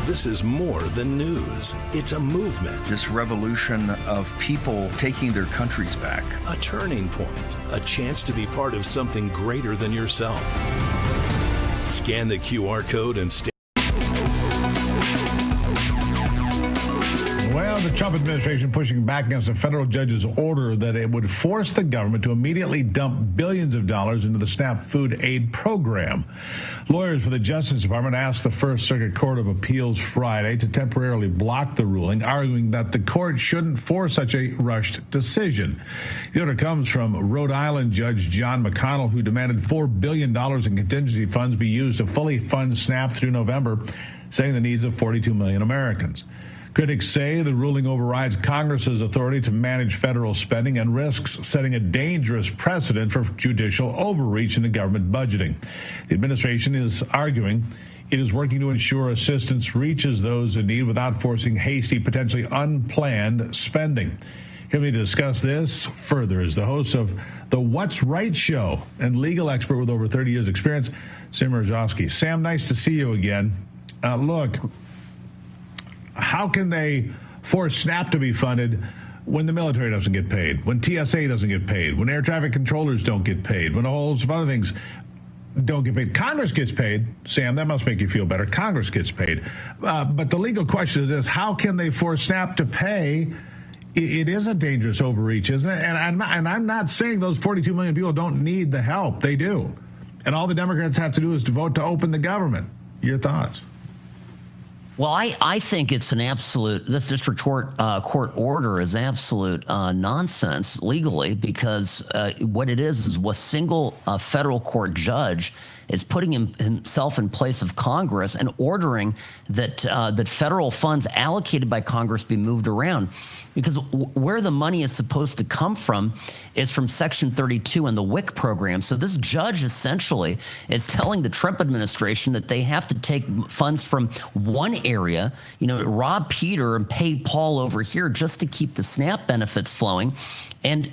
This is more than news. It's a movement. This revolution of people taking their countries back. A turning point. A chance to be part of something greater than yourself. Scan the QR code and stay. Well, the Trump administration pushing back against a federal judge's order that it would force the government to immediately dump billions of dollars into the SNAP food aid program. Lawyers for the Justice Department asked the First Circuit Court of Appeals Friday to temporarily block the ruling, arguing that the court shouldn't force such a rushed decision. The order comes from Rhode Island Judge John McConnell, who demanded $4 billion in contingency funds be used to fully fund SNAP through November, saying the needs of 42 million Americans. Critics say the ruling overrides Congress's authority to manage federal spending and risks setting a dangerous precedent for judicial overreach into government budgeting. The administration is arguing it is working to ensure assistance reaches those in need without forcing hasty, potentially unplanned spending. Here to discuss this further is the host of the What's Right show and legal expert with over 30 years experience, Sam Rajowski. Sam, nice to see you again. Look, how can they force SNAP to be funded when the military doesn't get paid, when TSA doesn't get paid, when air traffic controllers don't get paid, when a whole host of other things don't get paid? Congress gets paid. Sam, that must make you feel better. Congress gets paid. But the legal question is this: how can they force SNAP to pay? It is a dangerous overreach, isn't it? And I'm not saying those 42 million people don't need the help. They do. And all the Democrats have to do is to vote to open the government. Your thoughts? Well, I think it's an absolute, this district court order is absolute nonsense legally, because what it is a single federal court judge is putting himself in place of Congress and ordering that that federal funds allocated by Congress be moved around, because where the money is supposed to come from is from Section 32 and the WIC program. So this judge essentially is telling the Trump administration that they have to take funds from one area, rob Peter and pay Paul over here just to keep the SNAP benefits flowing. And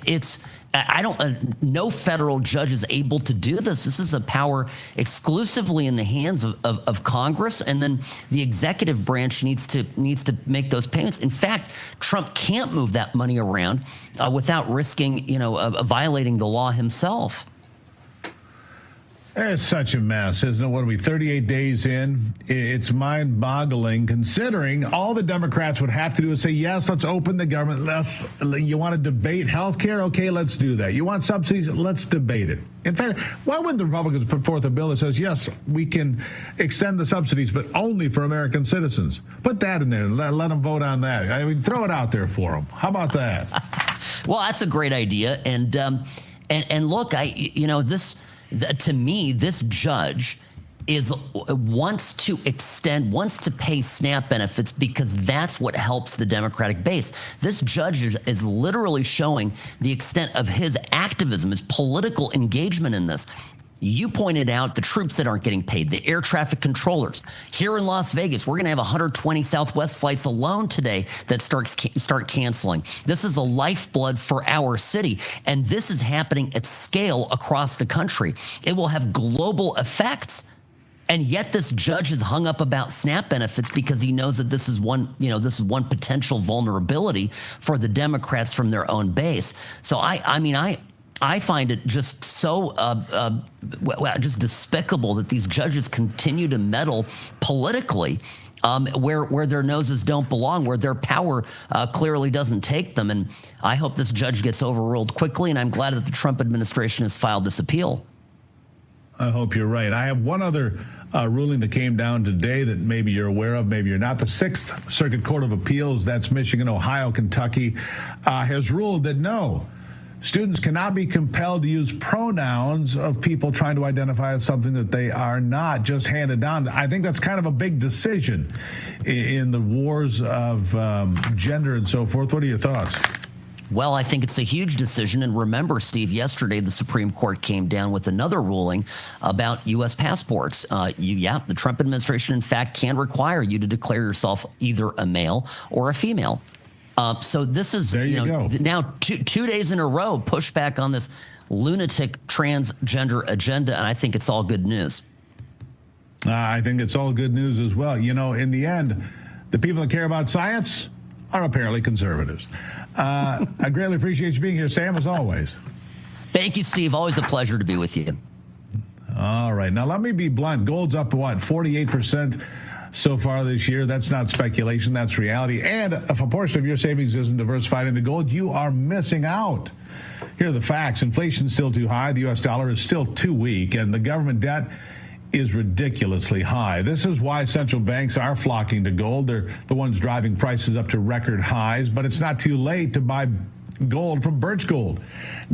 no federal judge is able to do this. This is a power exclusively in the hands of Congress, and then the executive branch needs to make those payments. In fact, Trump can't move that money around without risking, violating the law himself. It's such a mess, isn't it? What are we, 38 days in? It's mind-boggling considering all the Democrats would have to do is say, yes, let's open the government. You want to debate health care? Okay, let's do that. You want subsidies? Let's debate it. In fact, why wouldn't the Republicans put forth a bill that says, yes, we can extend the subsidies, but only for American citizens? Put that in there. Let them vote on that. I mean, throw it out there for them. How about that? Well, that's a great idea. And look, to me, this judge wants to pay SNAP benefits because that's what helps the Democratic base. This judge is literally showing the extent of his activism, his political engagement in this. You pointed out the troops that aren't getting paid, the air traffic controllers. Here in Las Vegas, we're going to have 120 Southwest flights alone today that start canceling. This is a lifeblood for our city, and this is happening at scale across the country. It will have global effects. And yet this judge is hung up about SNAP benefits because he knows that this is one potential vulnerability for the Democrats from their own base. So I find it just so just despicable that these judges continue to meddle politically where their noses don't belong, where their power clearly doesn't take them. And I hope this judge gets overruled quickly, and I'm glad that the Trump administration has filed this appeal. I hope you're right. I have one other ruling that came down today that maybe you're aware of, maybe you're not. The Sixth Circuit Court of Appeals, that's Michigan, Ohio, Kentucky, has ruled that no, students cannot be compelled to use pronouns of people trying to identify as something that they are not, just handed down. I think that's kind of a big decision in the wars of gender and so forth. What are your thoughts? Well, I think it's a huge decision. And remember, Steve, yesterday the Supreme Court came down with another ruling about U.S. passports. The Trump administration, in fact, can require you to declare yourself either a male or a female. So this is now two days in a row pushback on this lunatic transgender agenda, and I think it's all good news. I think it's all good news as well. In the end, the people that care about science are apparently conservatives. I greatly appreciate you being here, Sam, as always. Thank you, Steve. Always a pleasure to be with you. All right. Now, let me be blunt. Gold's up, 48% so far this year. That's not speculation. That's reality. And if a portion of your savings isn't diversified into gold, you are missing out. Here are the facts. Inflation's still too high. The U.S. dollar is still too weak. And the government debt is ridiculously high. This is why central banks are flocking to gold. They're the ones driving prices up to record highs. But it's not too late to buy gold from Birch Gold.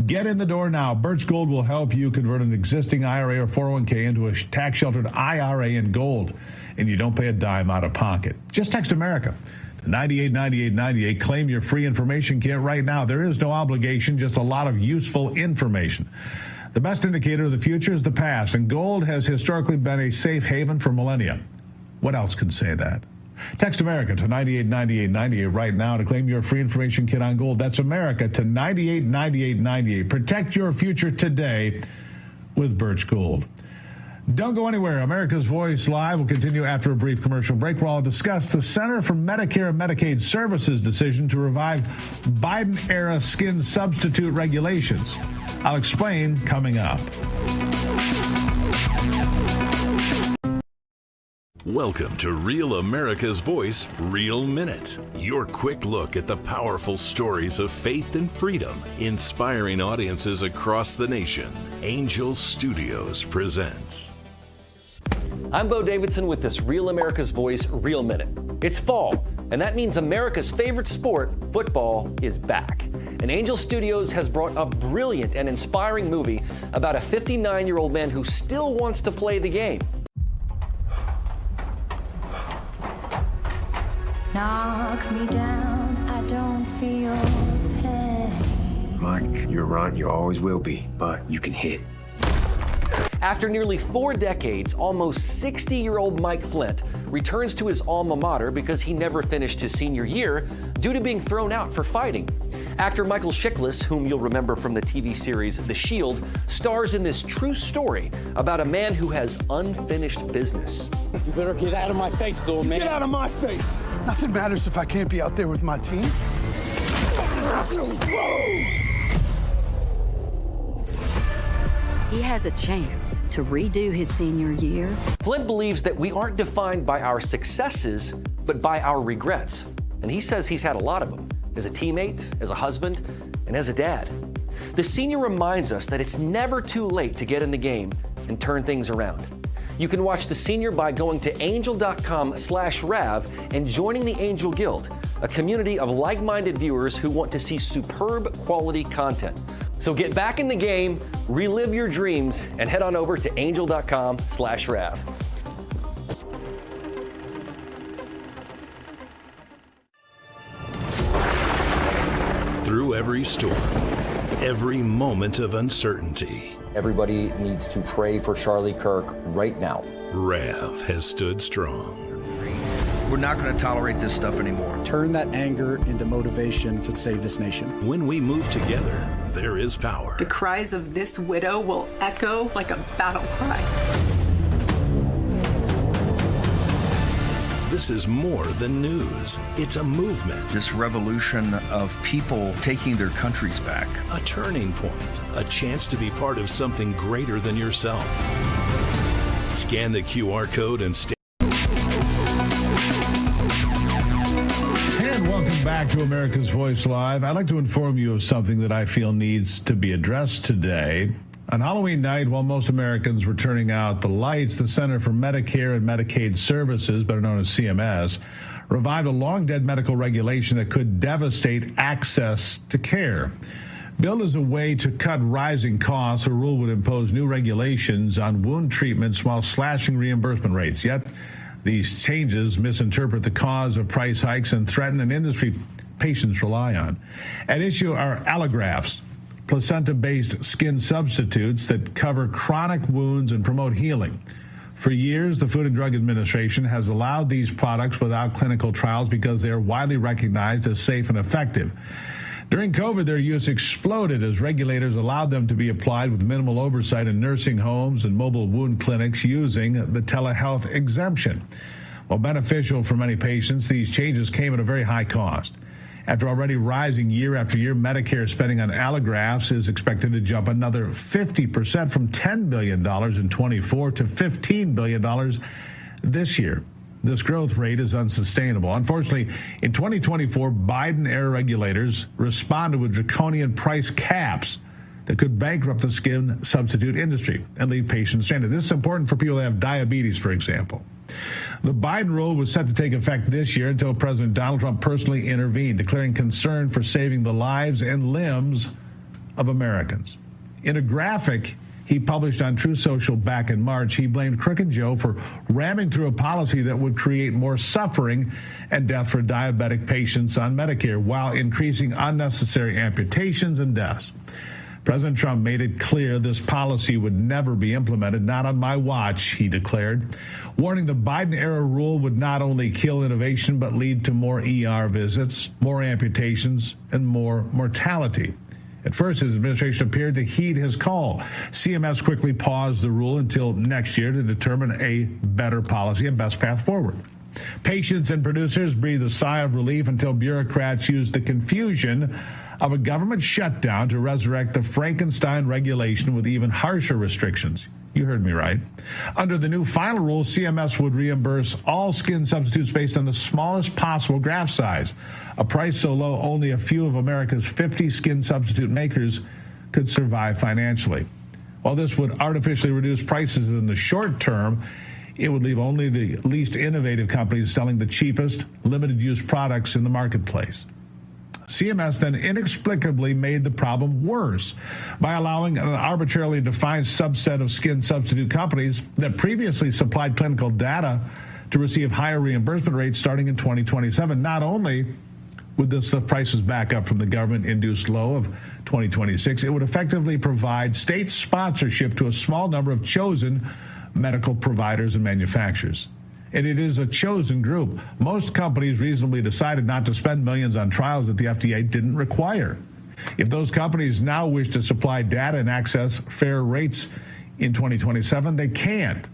Get in the door now. Birch Gold will help you convert an existing IRA or 401k into a tax-sheltered IRA in gold, and you don't pay a dime out of pocket. Just text America to 989898. Claim your free information kit right now. There is no obligation, just a lot of useful information. The best indicator of the future is the past, and gold has historically been a safe haven for millennia. What else can say that? Text America to 989898 right now to claim your free information kit on gold. That's America to 989898. Protect your future today with Birch Gold. Don't go anywhere. America's Voice Live will continue after a brief commercial break where I'll discuss the Center for Medicare and Medicaid Services decision to revive Biden-era skin substitute regulations. I'll explain coming up. Welcome to Real America's Voice, Real Minute. Your quick look at the powerful stories of faith and freedom, inspiring audiences across the nation. Angel Studios presents. I'm Bo Davidson with this Real America's Voice, Real Minute. It's fall, and that means America's favorite sport, football, is back. And Angel Studios has brought a brilliant and inspiring movie about a 59-year-old man who still wants to play the game. Knock me down, I don't feel pain. Mike, you're right, you always will be, but you can hit. After nearly 4 decades, almost 60-year-old Mike Flint returns to his alma mater because he never finished his senior year due to being thrown out for fighting. Actor Michael Chiklis, whom you'll remember from the TV series The Shield, stars in this true story about a man who has unfinished business. You better get out of my face, old man. Get out of my face! Nothing matters if I can't be out there with my team. He has a chance to redo his senior year. Flint believes that we aren't defined by our successes, but by our regrets. And he says he's had a lot of them, as a teammate, as a husband, and as a dad. The senior reminds us that it's never too late to get in the game and turn things around. You can watch The Senior by going to angel.com/Rav and joining the Angel Guild, a community of like-minded viewers who want to see superb quality content. So get back in the game, relive your dreams, and head on over to angel.com/Rav. Through every storm, every moment of uncertainty, everybody needs to pray for Charlie Kirk right now. Rav has stood strong. We're not going to tolerate this stuff anymore. Turn that anger into motivation to save this nation. When we move together, there is power. The cries of this widow will echo like a battle cry. This is more than news. It's a movement. This revolution of people taking their countries back. A turning point. A chance to be part of something greater than yourself. Scan the QR code and stay. And welcome back to America's Voice Live. I'd like to inform you of something that I feel needs to be addressed today. On Halloween night, while most Americans were turning out the lights, the Center for Medicare and Medicaid Services, better known as CMS, revived a long-dead medical regulation that could devastate access to care. Billed as a way to cut rising costs, the rule would impose new regulations on wound treatments while slashing reimbursement rates. Yet, these changes misinterpret the cause of price hikes and threaten an industry patients rely on. At issue are allografts, placenta-based skin substitutes that cover chronic wounds and promote healing. For years, the Food and Drug Administration has allowed these products without clinical trials because they are widely recognized as safe and effective. During COVID, their use exploded as regulators allowed them to be applied with minimal oversight in nursing homes and mobile wound clinics using the telehealth exemption. While beneficial for many patients, these changes came at a very high cost. After already rising year after year, Medicare spending on allografts is expected to jump another 50% from $10 billion in 24 to $15 billion this year. This growth rate is unsustainable. Unfortunately, in 2024, Biden-era regulators responded with draconian price caps that could bankrupt the skin substitute industry and leave patients stranded. This is important for people that have diabetes, for example. The Biden rule was set to take effect this year until President Donald Trump personally intervened, declaring concern for saving the lives and limbs of Americans. In a graphic he published on True Social back in March, he blamed Crooked Joe for ramming through a policy that would create more suffering and death for diabetic patients on Medicare while increasing unnecessary amputations and deaths. President Trump made it clear this policy would never be implemented, not on my watch, he declared, warning the Biden-era rule would not only kill innovation but lead to more ER visits, more amputations, and more mortality. At first, his administration appeared to heed his call. CMS quickly paused the rule until next year to determine a better policy and best path forward. Patients and producers breathed a sigh of relief until bureaucrats used the confusion of a government shutdown to resurrect the Frankenstein regulation with even harsher restrictions. You heard me right. Under the new final rule, CMS would reimburse all skin substitutes based on the smallest possible graft size, a price so low only a few of America's 50 skin substitute makers could survive financially. While this would artificially reduce prices in the short term, it would leave only the least innovative companies selling the cheapest, limited-use products in the marketplace. CMS then inexplicably made the problem worse by allowing an arbitrarily defined subset of skin substitute companies that previously supplied clinical data to receive higher reimbursement rates starting in 2027. Not only would this lift prices back up from the government-induced low of 2026, it would effectively provide state sponsorship to a small number of chosen medical providers and manufacturers. And it is a chosen group. Most companies reasonably decided not to spend millions on trials that the FDA didn't require. If those companies now wish to supply data and access fair rates in 2027, they can't.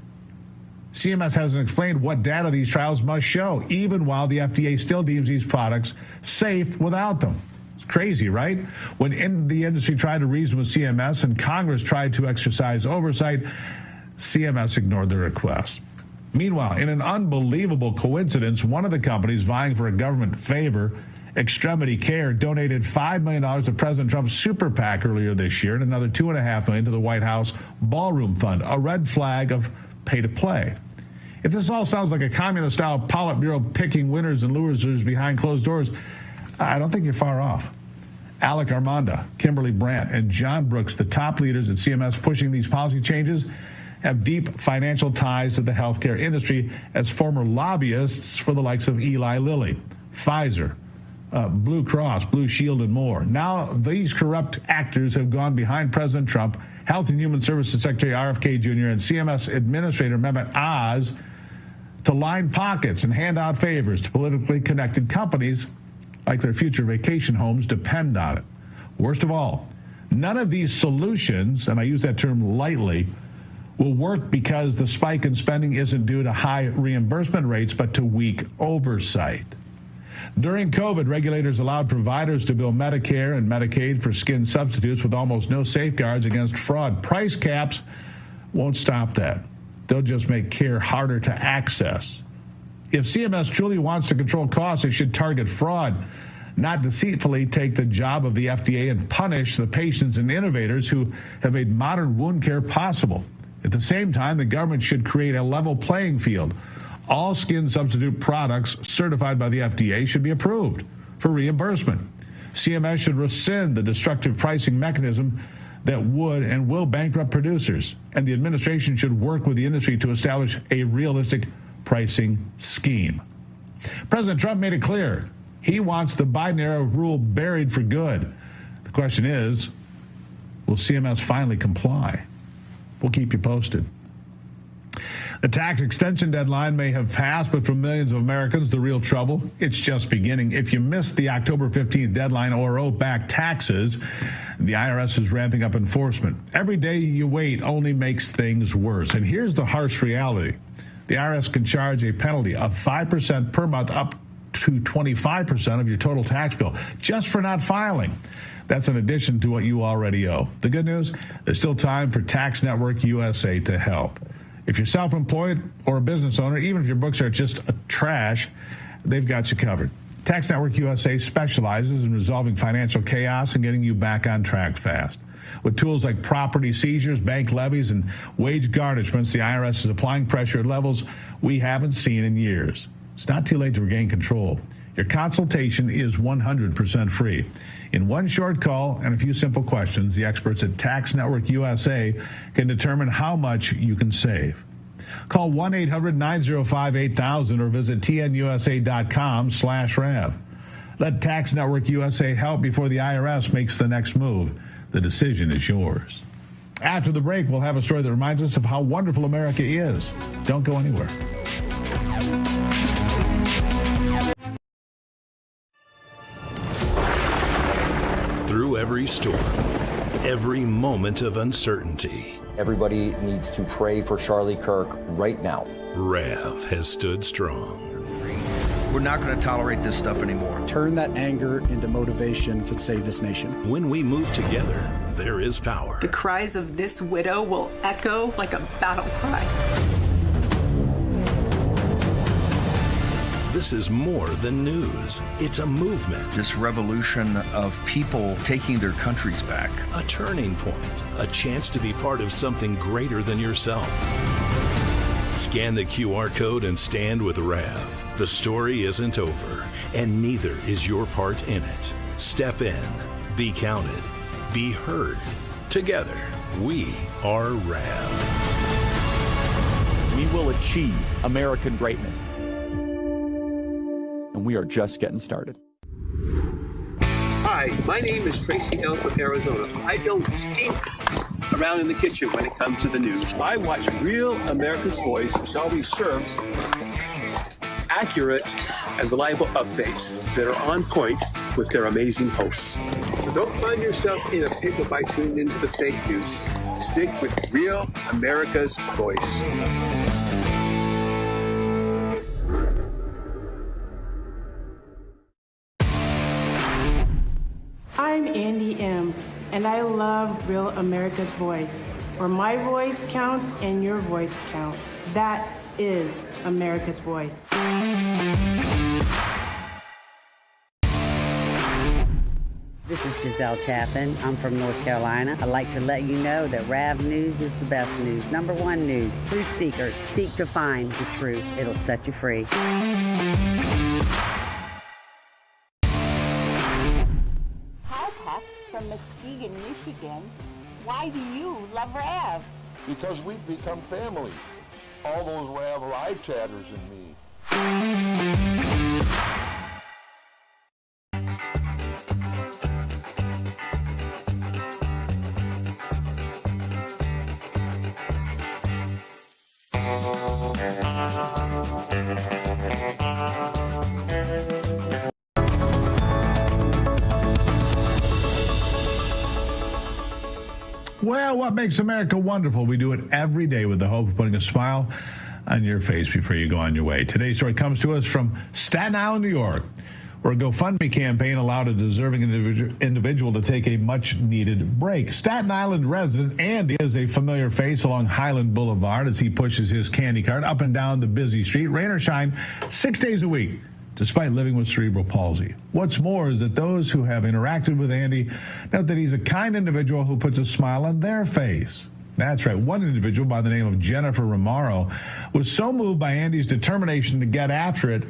CMS hasn't explained what data these trials must show, even while the FDA still deems these products safe without them. Crazy, right? When the industry tried to reason with CMS and Congress tried to exercise oversight, CMS ignored the request. Meanwhile, in an unbelievable coincidence, one of the companies vying for a government favor, Extremity Care, donated $5 million to President Trump's super PAC earlier this year and another $2.5 million to the White House Ballroom Fund, a red flag of pay to play. If this all sounds like a communist-style Politburo picking winners and losers behind closed doors, I don't think you're far off. Alec Armanda, Kimberly Brandt, and John Brooks, the top leaders at CMS pushing these policy changes, have deep financial ties to the healthcare industry as former lobbyists for the likes of Eli Lilly, Pfizer, Blue Cross, Blue Shield, and more. Now, these corrupt actors have gone behind President Trump, Health and Human Services Secretary RFK Jr., and CMS Administrator Mehmet Oz to line pockets and hand out favors to politically connected companies like their future vacation homes depend on it. Worst of all, none of these solutions, and I use that term lightly, will work because the spike in spending isn't due to high reimbursement rates, but to weak oversight. During COVID, regulators allowed providers to bill Medicare and Medicaid for skin substitutes with almost no safeguards against fraud. Price caps won't stop that. They'll just make care harder to access. If CMS truly wants to control costs, it should target fraud, not deceitfully take the job of the FDA and punish the patients and innovators who have made modern wound care possible. At the same time, the government should create a level playing field. All skin substitute products certified by the FDA should be approved for reimbursement. CMS should rescind the destructive pricing mechanism that would and will bankrupt producers, and the administration should work with the industry to establish a realistic pricing scheme. President Trump made it clear he wants the Biden-era rule buried for good. The question is, will CMS finally comply? We'll keep you posted. The tax extension deadline may have passed, but for millions of Americans, the real trouble, it's just beginning. If you missed the October 15th deadline or owe back taxes, the IRS is ramping up enforcement. Every day you wait only makes things worse. And here's the harsh reality. The IRS can charge a penalty of 5% per month up to 25% of your total tax bill just for not filing. That's in addition to what you already owe. The good news, there's still time for Tax Network USA to help. If you're self-employed or a business owner, even if your books are just trash, they've got you covered. Tax Network USA specializes in resolving financial chaos and getting you back on track fast. With tools like property seizures, bank levies, and wage garnishments, the IRS is applying pressure at levels we haven't seen in years. It's not too late to regain control. Your consultation is 100% free. In one short call and a few simple questions, the experts at Tax Network USA can determine how much you can save. Call 1-800-905-8000 or visit tnusa.com/RAV. Let Tax Network USA help before the IRS makes the next move. The decision is yours. After the break, we'll have a story that reminds us of how wonderful America is. Don't go anywhere. Through every storm, every moment of uncertainty, everybody needs to pray for Charlie Kirk right now. Rav has stood strong. We're not going to tolerate this stuff anymore. Turn that anger into motivation to save this nation. When we move together, there is power. The cries of this widow will echo like a battle cry. This is more than news. It's a movement. This revolution of people taking their countries back. A turning point. A chance to be part of something greater than yourself. Scan the QR code and stand with Rav. The story isn't over, and neither is your part in it. Step in, be counted, be heard. Together, we are Rav. We will achieve American greatness. And we are just getting started. Hi, my name is Tracy L. from Arizona. I don't stink around in the kitchen when it comes to the news. I watch Real America's Voice, which always serves accurate and reliable updates that are on point with their amazing hosts. So don't find yourself in a pickle by tuning into the fake news. Stick with Real America's Voice. Andy M., and I love Real America's Voice, where my voice counts and your voice counts. That is America's Voice. This is Giselle Chaffin. I'm from North Carolina. I'd like to let you know that RAV News is the best news. Number one news. Truth seekers seek to find the truth. It'll set you free. Hi, Pat, from Muskegon, Michigan. Why do you love RAV? Because we've become family. All those RAV live chatters and me. Well, what makes America wonderful? We do it every day with the hope of putting a smile on your face before you go on your way. Today's story comes to us from Staten Island, New York, where a GoFundMe campaign allowed a deserving individual to take a much-needed break. Staten Island resident Andy is a familiar face along Highland Boulevard as he pushes his candy cart up and down the busy street, rain or shine, 6 days a week, despite living with cerebral palsy. What's more is that those who have interacted with Andy note that he's a kind individual who puts a smile on their face. That's right. One individual by the name of Jennifer Romaro was so moved by Andy's determination to get after it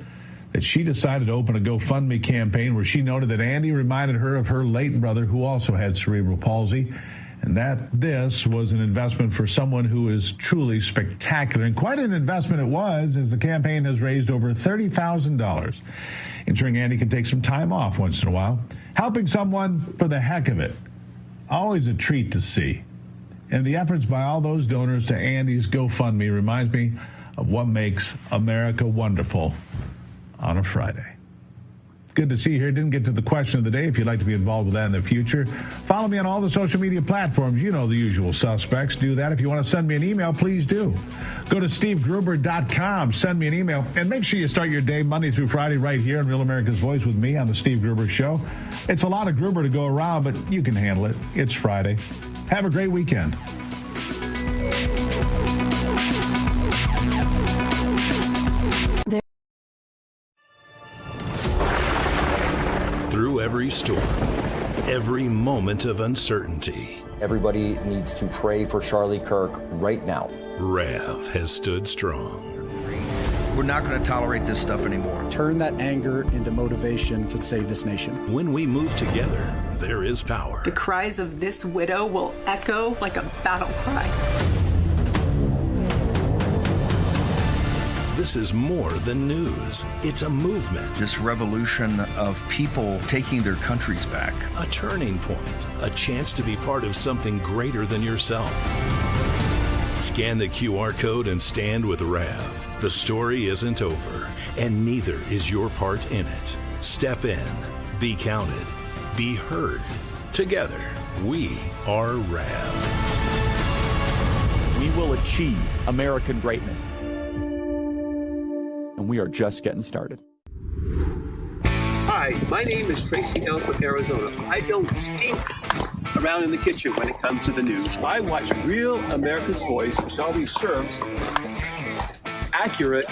that she decided to open a GoFundMe campaign where she noted that Andy reminded her of her late brother who also had cerebral palsy, and that this was an investment for someone who is truly spectacular. And quite an investment it was, as the campaign has raised over $30,000, ensuring Andy can take some time off once in a while. Helping someone for the heck of it, always a treat to see. And the efforts by all those donors to Andy's GoFundMe reminds me of what makes America wonderful on a Friday. Good to see you here. Didn't get to the question of the day. If you'd like to be involved with that in the future, follow me on all the social media platforms. You know the usual suspects. Do that. If you want to send me an email, please do. Go to SteveGruber.com. Send me an email. And make sure you start your day Monday through Friday right here on Real America's Voice with me on the Steve Gruber Show. It's a lot of Gruber to go around, but you can handle it. It's Friday. Have a great weekend. Through every storm, every moment of uncertainty, everybody needs to pray for Charlie Kirk right now. RAV has stood strong. We're not going to tolerate this stuff anymore. Turn that anger into motivation to save this nation. When we move together, there is power. The cries of this widow will echo like a battle cry. This is more than news. It's a movement. This revolution of people taking their countries back. A turning point. A chance to be part of something greater than yourself. Scan the QR code and stand with RAV. The story isn't over, and neither is your part in it. Step in. Be counted. Be heard. Together, we are RAV. We will achieve American greatness. And we are just getting started. Hi, my name is Tracy L. from Arizona. I don't stink around in the kitchen when it comes to the news. I watch Real America's Voice, which always serves accurate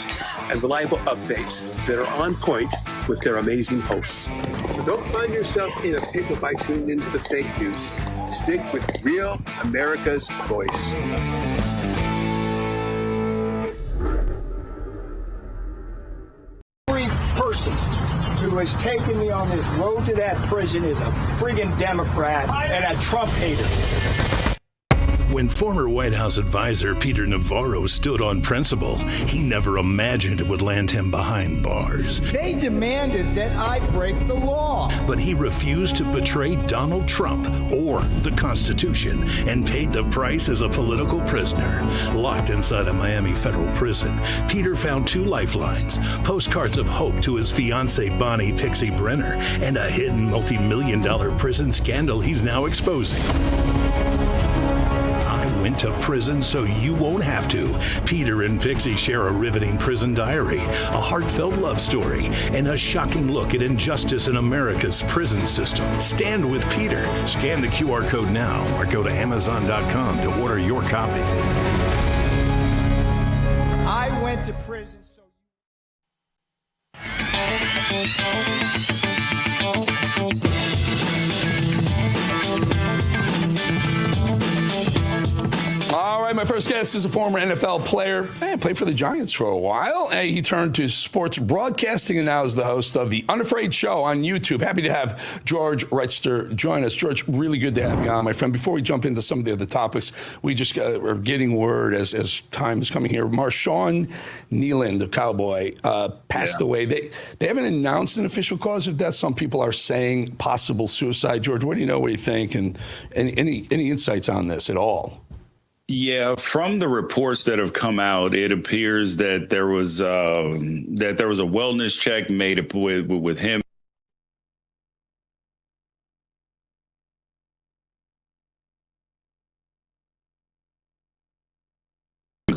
and reliable updates that are on point with their amazing hosts. So don't find yourself in a pickle by tuning into the fake news. Stick with Real America's Voice. Every person who has taken me on this road to that prison is a friggin' Democrat and a Trump hater. When former White House advisor Peter Navarro stood on principle, he never imagined it would land him behind bars. They demanded that I break the law. But he refused to betray Donald Trump or the Constitution and paid the price as a political prisoner. Locked inside a Miami federal prison, Peter found two lifelines, postcards of hope to his fiancée Bonnie Pixie Brenner, and a hidden multi-million-dollar prison scandal he's now exposing. I went to prison so you won't have to. Peter and Pixie share a riveting prison diary, a heartfelt love story, and a shocking look at injustice in America's prison system. Stand with Peter. Scan the QR code now or go to Amazon.com to order your copy. I went to prison so All right, my first guest is a former NFL player. Played for the Giants for a while. He turned to sports broadcasting and now is the host of the Unafraid Show on YouTube. Happy to have George Wrighster join us. George, really good to have you on, my friend. Before we jump into some of the other topics, we just are getting word as time is coming here. Marshawn Kneeland, the Cowboy, passed away. They haven't announced an official cause of death. Some people are saying possible suicide. George, what do you know? What do you think? And any insights on this at all? Yeah, from the reports that have come out, it appears that there was a wellness check made with him.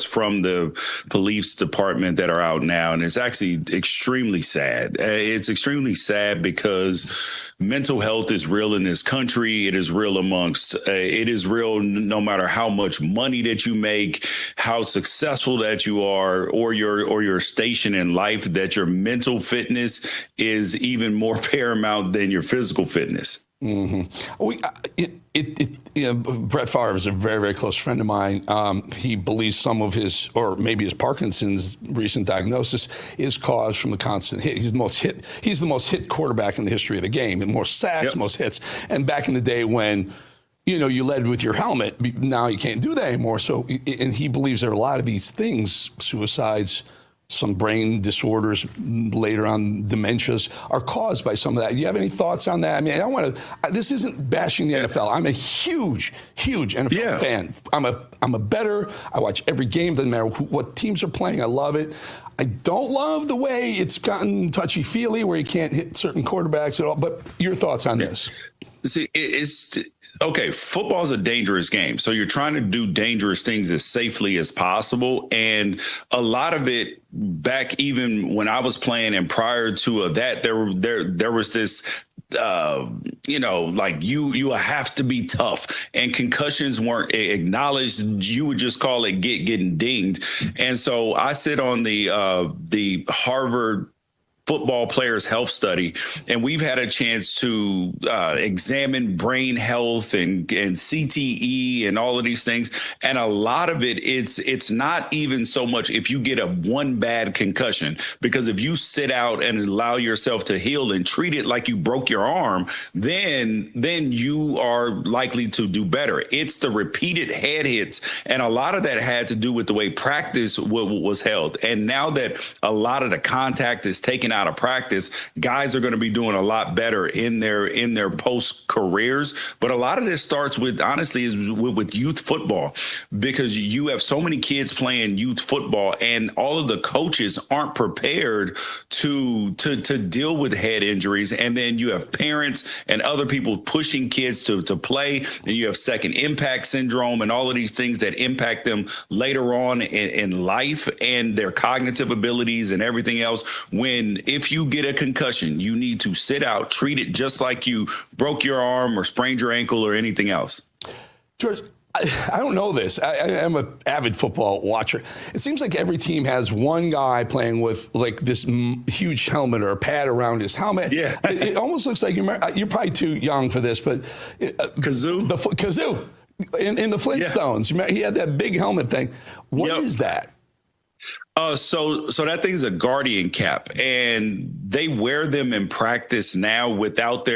From the police department that are out now, and it's actually extremely sad. It's extremely sad because mental health is real in this country. It is real it is real no matter how much money that you make, how successful that you are, or your station in life, that your mental fitness is even more paramount than your physical fitness. Mm-hmm. Brett Favre is a very, very close friend of mine. He believes some of his, or maybe his Parkinson's recent diagnosis, is caused from the constant hit. He's the most hit quarterback in the history of the game, and more sacks, most hits. And back in the day when, you led with your helmet, now you can't do that anymore. So, and he believes there are a lot of these things, suicides, some brain disorders, later on dementias, are caused by some of that. Do you have any thoughts on that? I mean, this isn't bashing the NFL. I'm a huge NFL fan. I'm a bettor. I watch every game. Doesn't matter what teams are playing. I love it. I don't love the way it's gotten touchy-feely where you can't hit certain quarterbacks at all. But your thoughts on this? See, okay, football is a dangerous game. So you're trying to do dangerous things as safely as possible. And a lot of it, back even when I was playing and prior to that, there was this, like you have to be tough, and concussions weren't acknowledged. You would just call it getting dinged. And so I sit on the Harvard Football Players Health Study, and we've had a chance to examine brain health and CTE and all of these things. And a lot of it, it's not even so much if you get one bad concussion, because if you sit out and allow yourself to heal and treat it like you broke your arm, then you are likely to do better. It's the repeated head hits, and a lot of that had to do with the way practice was held. And now that a lot of the contact is taken out of practice, guys are going to be doing a lot better in their post careers. But a lot of this starts with, honestly, is with youth football, because you have so many kids playing youth football, and all of the coaches aren't prepared to deal with head injuries. And then you have parents and other people pushing kids to play, and you have second impact syndrome and all of these things that impact them later on in life and their cognitive abilities and everything else. If you get a concussion, you need to sit out, treat it just like you broke your arm or sprained your ankle or anything else. George, I don't know this. I am an avid football watcher. It seems like every team has one guy playing with like this huge helmet or a pad around his helmet. Yeah. It almost looks like you're probably too young for this, but Kazoo. Kazoo in the Flintstones. Yeah. He had that big helmet thing. What is that? So that thing's a Guardian cap, and they wear them in practice now without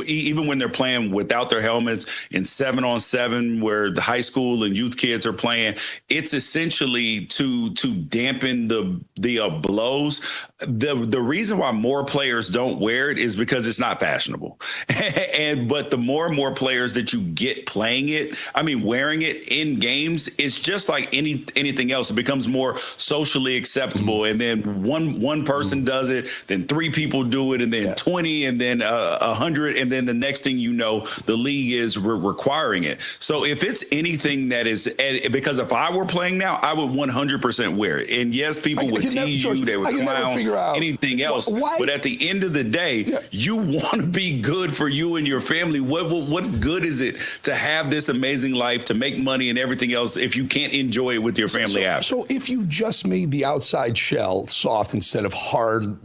even when they're playing without their helmets in 7-on-7, where the high school and youth kids are playing. It's essentially to dampen the blows. The reason why more players don't wear it is because it's not fashionable. But the more and more players that you get playing it, wearing it in games, it's just like anything else. It becomes more socially socially acceptable, and then one person does it, then 3 people do it, and then 20, and then 100, and then the next thing you know, the league is requiring it. So if it's anything that is, because if I were playing now, I would 100% wear it. And yes, people would tease you, they would clown, anything else. But at the end of the day, you want to be good for you and your family. What good is it to have this amazing life, to make money and everything else, if you can't enjoy it with your family after? So if you just made the outside shell soft instead of hard,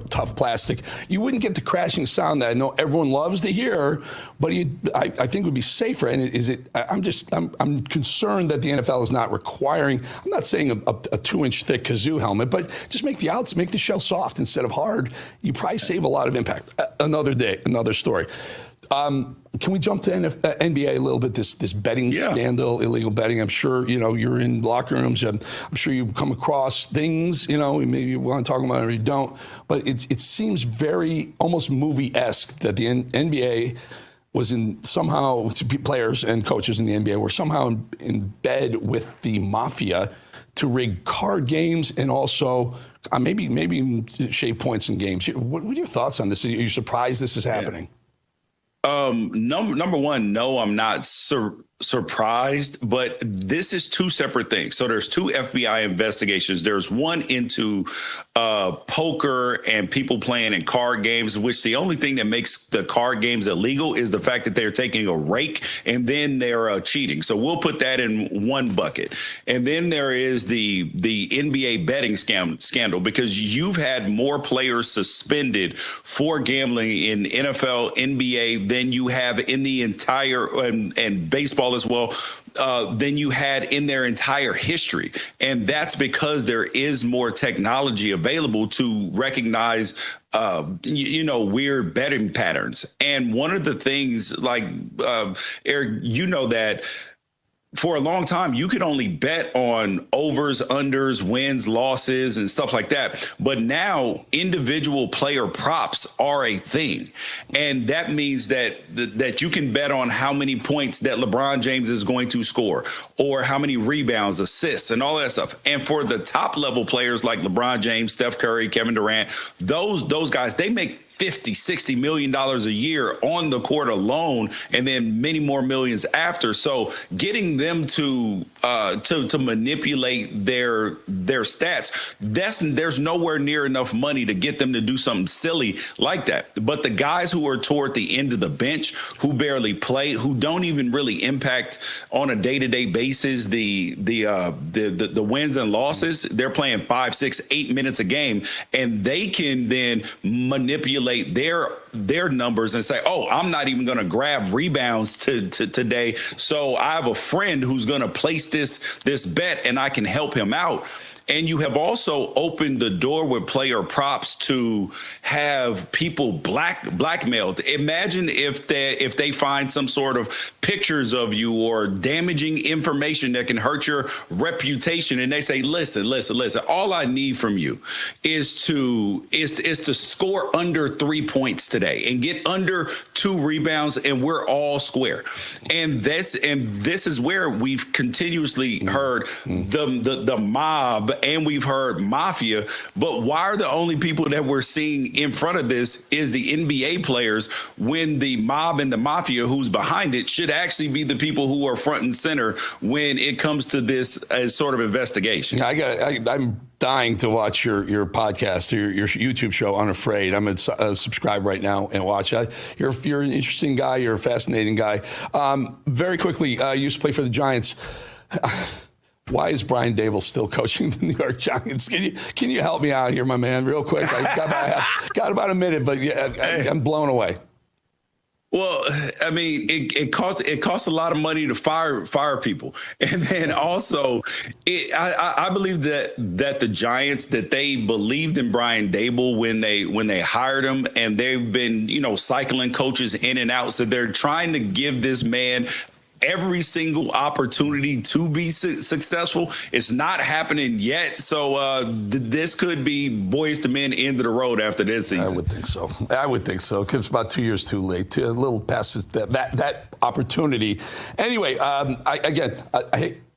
tough plastic, you wouldn't get the crashing sound that I know everyone loves to hear, but I think it would be safer. And I'm concerned that the NFL is not requiring, I'm not saying a 2-inch thick kazoo helmet, but just make the shell soft instead of hard. You probably save a lot of impact. Another day, another story. Can we jump to NBA a little bit? This betting scandal, illegal betting. I'm sure you're in locker rooms. I'm sure you come across things. Maybe you want to talk about it or you don't. But it seems very almost movie-esque that the NBA was somehow players and coaches in the NBA were somehow in bed with the mafia to rig card games and also maybe shave points in games. What are your thoughts on this? Are you surprised this is happening? Number one, no, I'm not surprised, but this is 2 separate things. So there's 2 FBI investigations. There's one into poker and people playing in card games, which the only thing that makes the card games illegal is the fact that they're taking a rake and then they're cheating. So we'll put that in one bucket. And then there is the NBA betting scandal, because you've had more players suspended for gambling in NFL, NBA than you have in the entire and baseball as well, than you had in their entire history. And that's because there is more technology available to recognize, weird betting patterns. And one of the things, like, Eric, that for a long time, you could only bet on overs, unders, wins, losses, and stuff like that. But now individual player props are a thing. And that means that you can bet on how many points that LeBron James is going to score, or how many rebounds, assists, and all that stuff. And for the top level players like LeBron James, Steph Curry, Kevin Durant, those guys, they make $50-60 million a year on the court alone, and then many more millions after. So getting them to manipulate their stats, there's nowhere near enough money to get them to do something silly like that. But the guys who are toward the end of the bench, who barely play, who don't even really impact on a day-to-day basis the wins and losses, they're playing 5, 6, 8 minutes a game, and they can then manipulate their numbers and say, oh, I'm not even going to grab rebounds today, so I have a friend who's going to place this bet and I can help him out. And you have also opened the door with player props to have people blackmailed. Imagine if they find some sort of pictures of you or damaging information that can hurt your reputation, and they say, listen, all I need from you is to score under 3 points today and get under 2 rebounds, and we're all square. And this is where we've continuously heard the mob, and we've heard mafia, but why are the only people that we're seeing in front of this is the NBA players, when the mob and the mafia who's behind it should actually be the people who are front and center when it comes to this sort of investigation? I'm dying to watch your podcast, your YouTube show, Unafraid. I'm going to subscribe right now and watch it. You're an interesting guy. You're a fascinating guy. Very quickly, you used to play for the Giants. Why is Brian Daboll still coaching the New York Giants? Can you help me out here, my man, real quick? I got about a minute, but I'm blown away. Well, I mean, it costs a lot of money to fire people, and then also, I believe that the Giants, that they believed in Brian Daboll when they hired him, and they've been cycling coaches in and out, so they're trying to give this man every single opportunity to be successful. It's not happening yet. So this could be Boys to Men end of the road after this season. I would think so. Because it's about 2 years too late. A little past that opportunity. Anyway,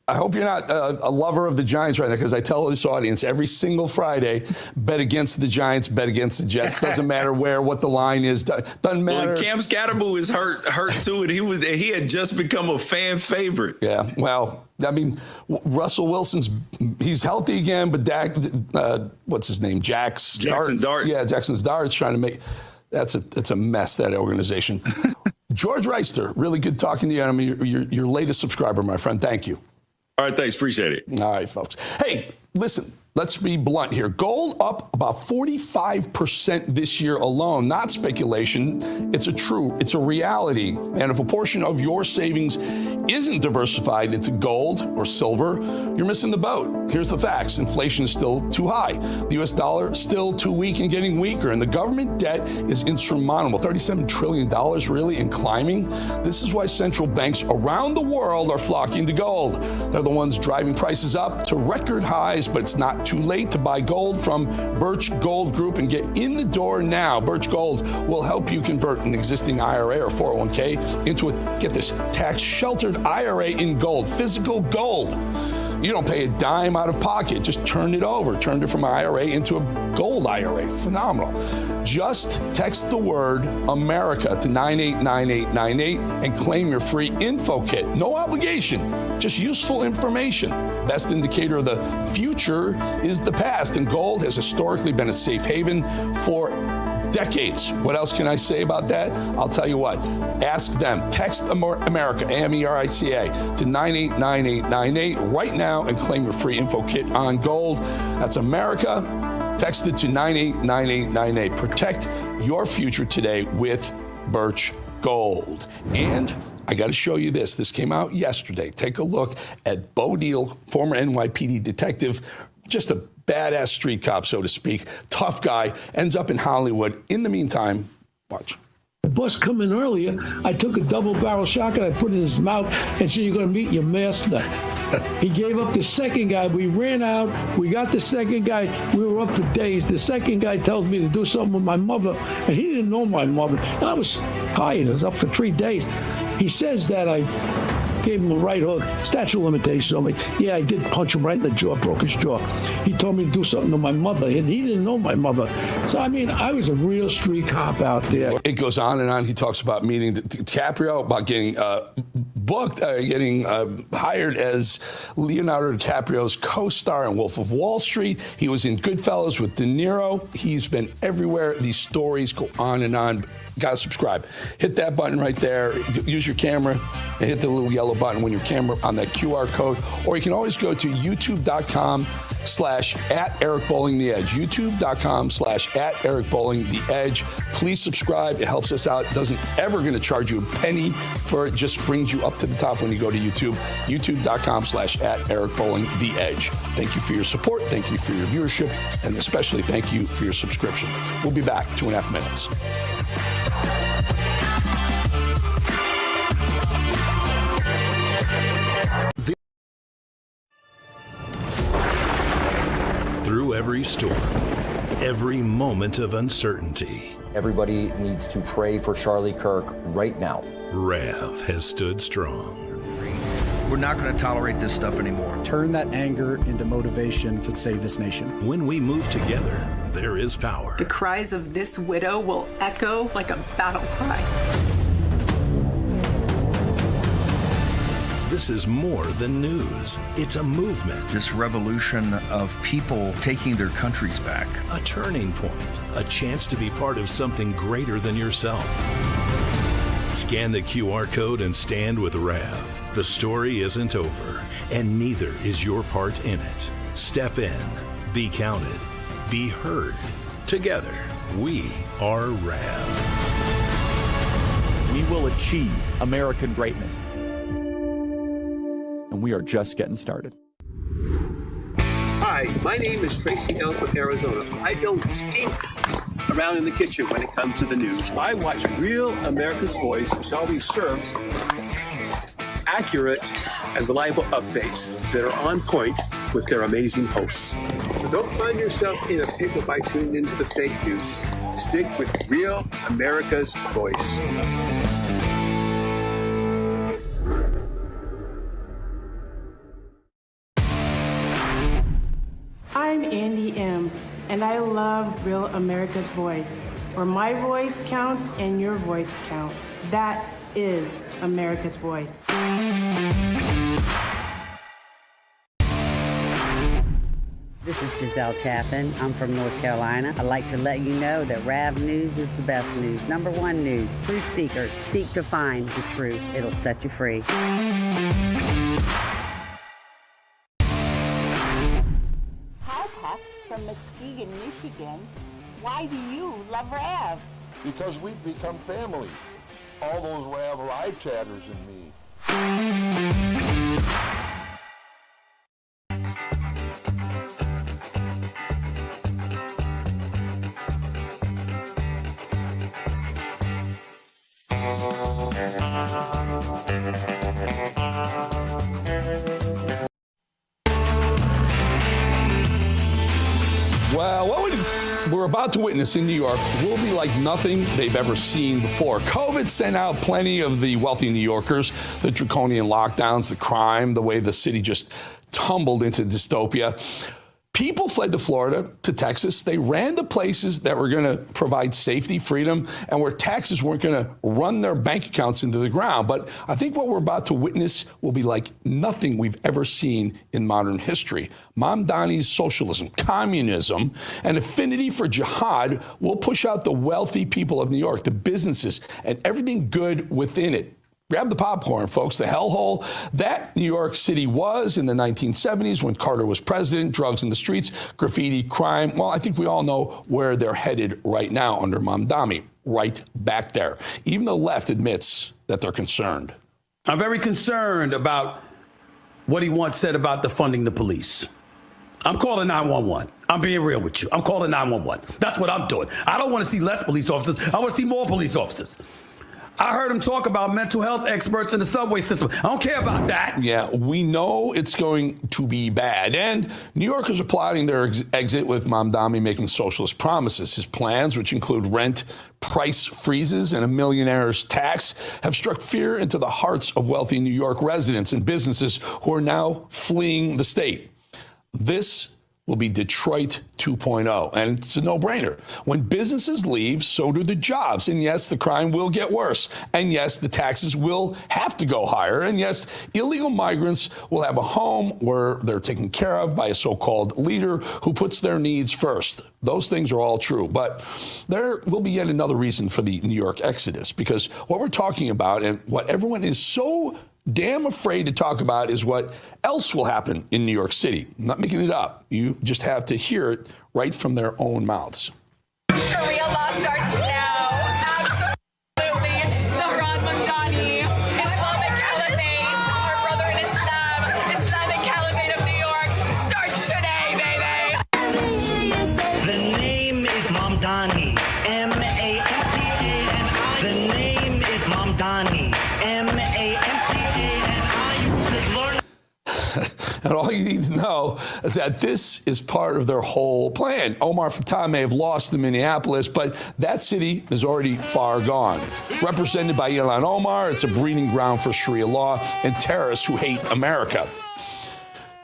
I hope you're not a lover of the Giants right now, because I tell this audience every single Friday, bet against the Giants, bet against the Jets. Doesn't matter what the line is. Doesn't matter. Well, Cam Scatterbo is hurt too, and he had just become a fan favorite. Yeah, well, I mean, Russell Wilson's he's healthy again, but Dak, what's his name, Jackson Dart. Yeah, Jackson Dart's trying to make it's a mess, that organization. George Reister, really good talking to you. I mean, your latest subscriber, my friend. Thank you. All right, thanks. Appreciate it. All right, folks. Hey, listen, let's be blunt here. Gold up about 45% this year alone. Not speculation. It's a reality. And if a portion of your savings isn't diversified into gold or silver, you're missing the boat. Here's the facts. Inflation is still too high. The U.S. dollar still too weak and getting weaker. And the government debt is insurmountable. $37 trillion really, and climbing. This is why central banks around the world are flocking to gold. They're the ones driving prices up to record highs, but it's not too late to buy gold from Birch Gold Group and get in the door now. Birch Gold will help you convert an existing IRA or 401k into a, get this, tax-sheltered IRA in gold, physical gold. You don't pay a dime out of pocket. Just turn it over. Turn it from an IRA into a gold IRA. Phenomenal. Just text the word America to 989898 and claim your free info kit. No obligation, just useful information. Best indicator of the future is the past, and gold has historically been a safe haven for decades. What else can I say about that? I'll tell you what. Ask them. Text America, AMERICA, to 989898 right now and claim your free info kit on gold. That's America. Text it to 989898. Protect your future today with Birch Gold. And I got to show you this. This came out yesterday. Take a look at Bo Deal, former NYPD detective, just a badass street cop, so to speak. Tough guy, ends up in Hollywood. In the meantime, watch. The bus coming earlier, I took a double-barrel shotgun, I put it in his mouth, and said, "You're going to meet your master." He gave up the second guy. We ran out. We got the second guy. We were up for days. The second guy tells me to do something with my mother, and he didn't know my mother. And I was tired. I was up for 3 days. He says that I gave him a right hook, statute of limitations on me. Yeah, I did punch him right in the jaw, broke his jaw. He told me to do something to my mother, and he didn't know my mother. So, I mean, I was a real street cop out there. It goes on and on. He talks about meeting DiCaprio, about getting booked, getting hired as Leonardo DiCaprio's co-star in Wolf of Wall Street. He was in Goodfellas with De Niro. He's been everywhere. These stories go on and on. Gotta subscribe. Hit that button right there. Use your camera and hit the little yellow button when your camera on that QR code. Or you can always go to youtube.com/@EricBowlingTheEdge. youtube.com/@EricBowlingTheEdge. Please subscribe. It helps us out. It doesn't ever going to charge you a penny for it. Just brings you up to the top when you go to YouTube. youtube.com/@EricBowlingTheEdge. Thank you for your support. Thank you for your viewership. And especially thank you for your subscription. We'll be back 2.5 minutes. Through every storm, every moment of uncertainty, Everybody needs to pray for Charlie Kirk right now. Rev has stood strong. We're not going to tolerate this stuff anymore. Turn that anger into motivation to save this nation. When we move together, there is power. The cries of this widow will echo like a battle cry. This is more than news. It's a movement. This revolution of people taking their countries back. A turning point. A chance to be part of something greater than yourself. Scan the QR code and stand with Rev. The story isn't over, and neither is your part in it. Step in, be counted, be heard. Together, we are Rev. We will achieve American greatness. And we are just getting started. Hi, my name is Tracy L. from Arizona. I don't stink around in the kitchen when it comes to the news. I watch Real America's Voice, which always serves accurate and reliable updates that are on point with their amazing hosts. So don't find yourself in a pickle by tuning into the fake news. Stick with Real America's Voice. Andy M., and I love Real America's Voice, where my voice counts and your voice counts. That is America's Voice. This is Giselle Chaffin. I'm from North Carolina. I'd like to let you know that RAV News is the best news. Number one news. Truth seekers seek to find the truth. It'll set you free. Hi, Pat from Muskegon, Michigan. Why do you love Rav? Because we've become family. All those Rav live chatters and me. Well, what we're about to witness in New York will be like nothing they've ever seen before. COVID sent out plenty of the wealthy New Yorkers, the draconian lockdowns, the crime, the way the city just tumbled into dystopia. People fled to Florida, to Texas. They ran to places that were going to provide safety, freedom, and where taxes weren't going to run their bank accounts into the ground. But I think what we're about to witness will be like nothing we've ever seen in modern history. Mamdani's socialism, communism, and affinity for jihad will push out the wealthy people of New York, the businesses, and everything good within it. Grab the popcorn, folks. The hellhole that New York City was in the 1970s when Carter was president, drugs in the streets, graffiti, crime. Well, I think we all know where they're headed right now under Mamdani, right back there. Even the left admits that they're concerned. I'm very concerned about what he once said about defunding the police. I'm calling 911. I'm being real with you. I'm calling 911. That's what I'm doing. I don't want to see less police officers. I want to see more police officers. I heard him talk about mental health experts in the subway system. I don't care about that. Yeah, we know it's going to be bad. And New Yorkers are plotting their exit with Mamdani making socialist promises. His plans, which include rent price freezes and a millionaire's tax, have struck fear into the hearts of wealthy New York residents and businesses who are now fleeing the state. This will be Detroit 2.0, and it's a no-brainer. When businesses leave, so do the jobs. And yes, the crime will get worse. And yes, the taxes will have to go higher. And yes, illegal migrants will have a home where they're taken care of by a so-called leader who puts their needs first. Those things are all true. But there will be yet another reason for the New York exodus, because what we're talking about and what everyone is so damn afraid to talk about is what else will happen in New York City. I'm not making it up. You just have to hear it right from their own mouths. Sharia law starts now. Absolutely. Zohran Mamdani, Islamic Caliphate, our brother in Islam, Islamic Caliphate of New York starts today, baby. The name is Mamdani. M-A-M-D-A-N-I. The name is Mamdani. M-A-M-D-A-N-I. And all you need to know is that this is part of their whole plan. Omar Fattah may have lost in Minneapolis, but that city is already far gone. Represented by Ilhan Omar, it's a breeding ground for Sharia law and terrorists who hate America.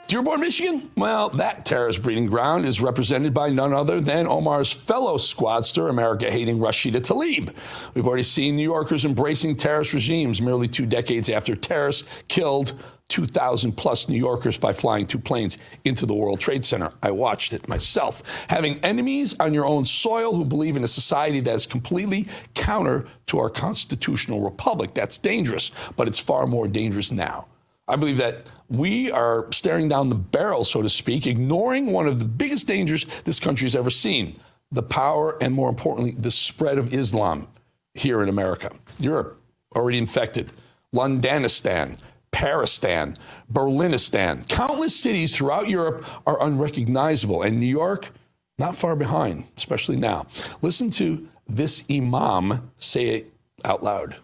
Dearborn, Michigan? Well, that terrorist breeding ground is represented by none other than Omar's fellow squadster, America-hating Rashida Tlaib. We've already seen New Yorkers embracing terrorist regimes merely 2 decades after terrorists killed 2,000 plus New Yorkers by flying 2 planes into the World Trade Center. I watched it myself. Having enemies on your own soil who believe in a society that is completely counter to our constitutional republic, that's dangerous, but it's far more dangerous now. I believe that we are staring down the barrel, so to speak, ignoring one of the biggest dangers this country has ever seen, the power and, more importantly, the spread of Islam here in America. Europe, already infected. Londonistan, Paristan, Berlinistan. Countless cities throughout Europe are unrecognizable, and New York, not far behind, especially now. Listen to this imam say it out loud.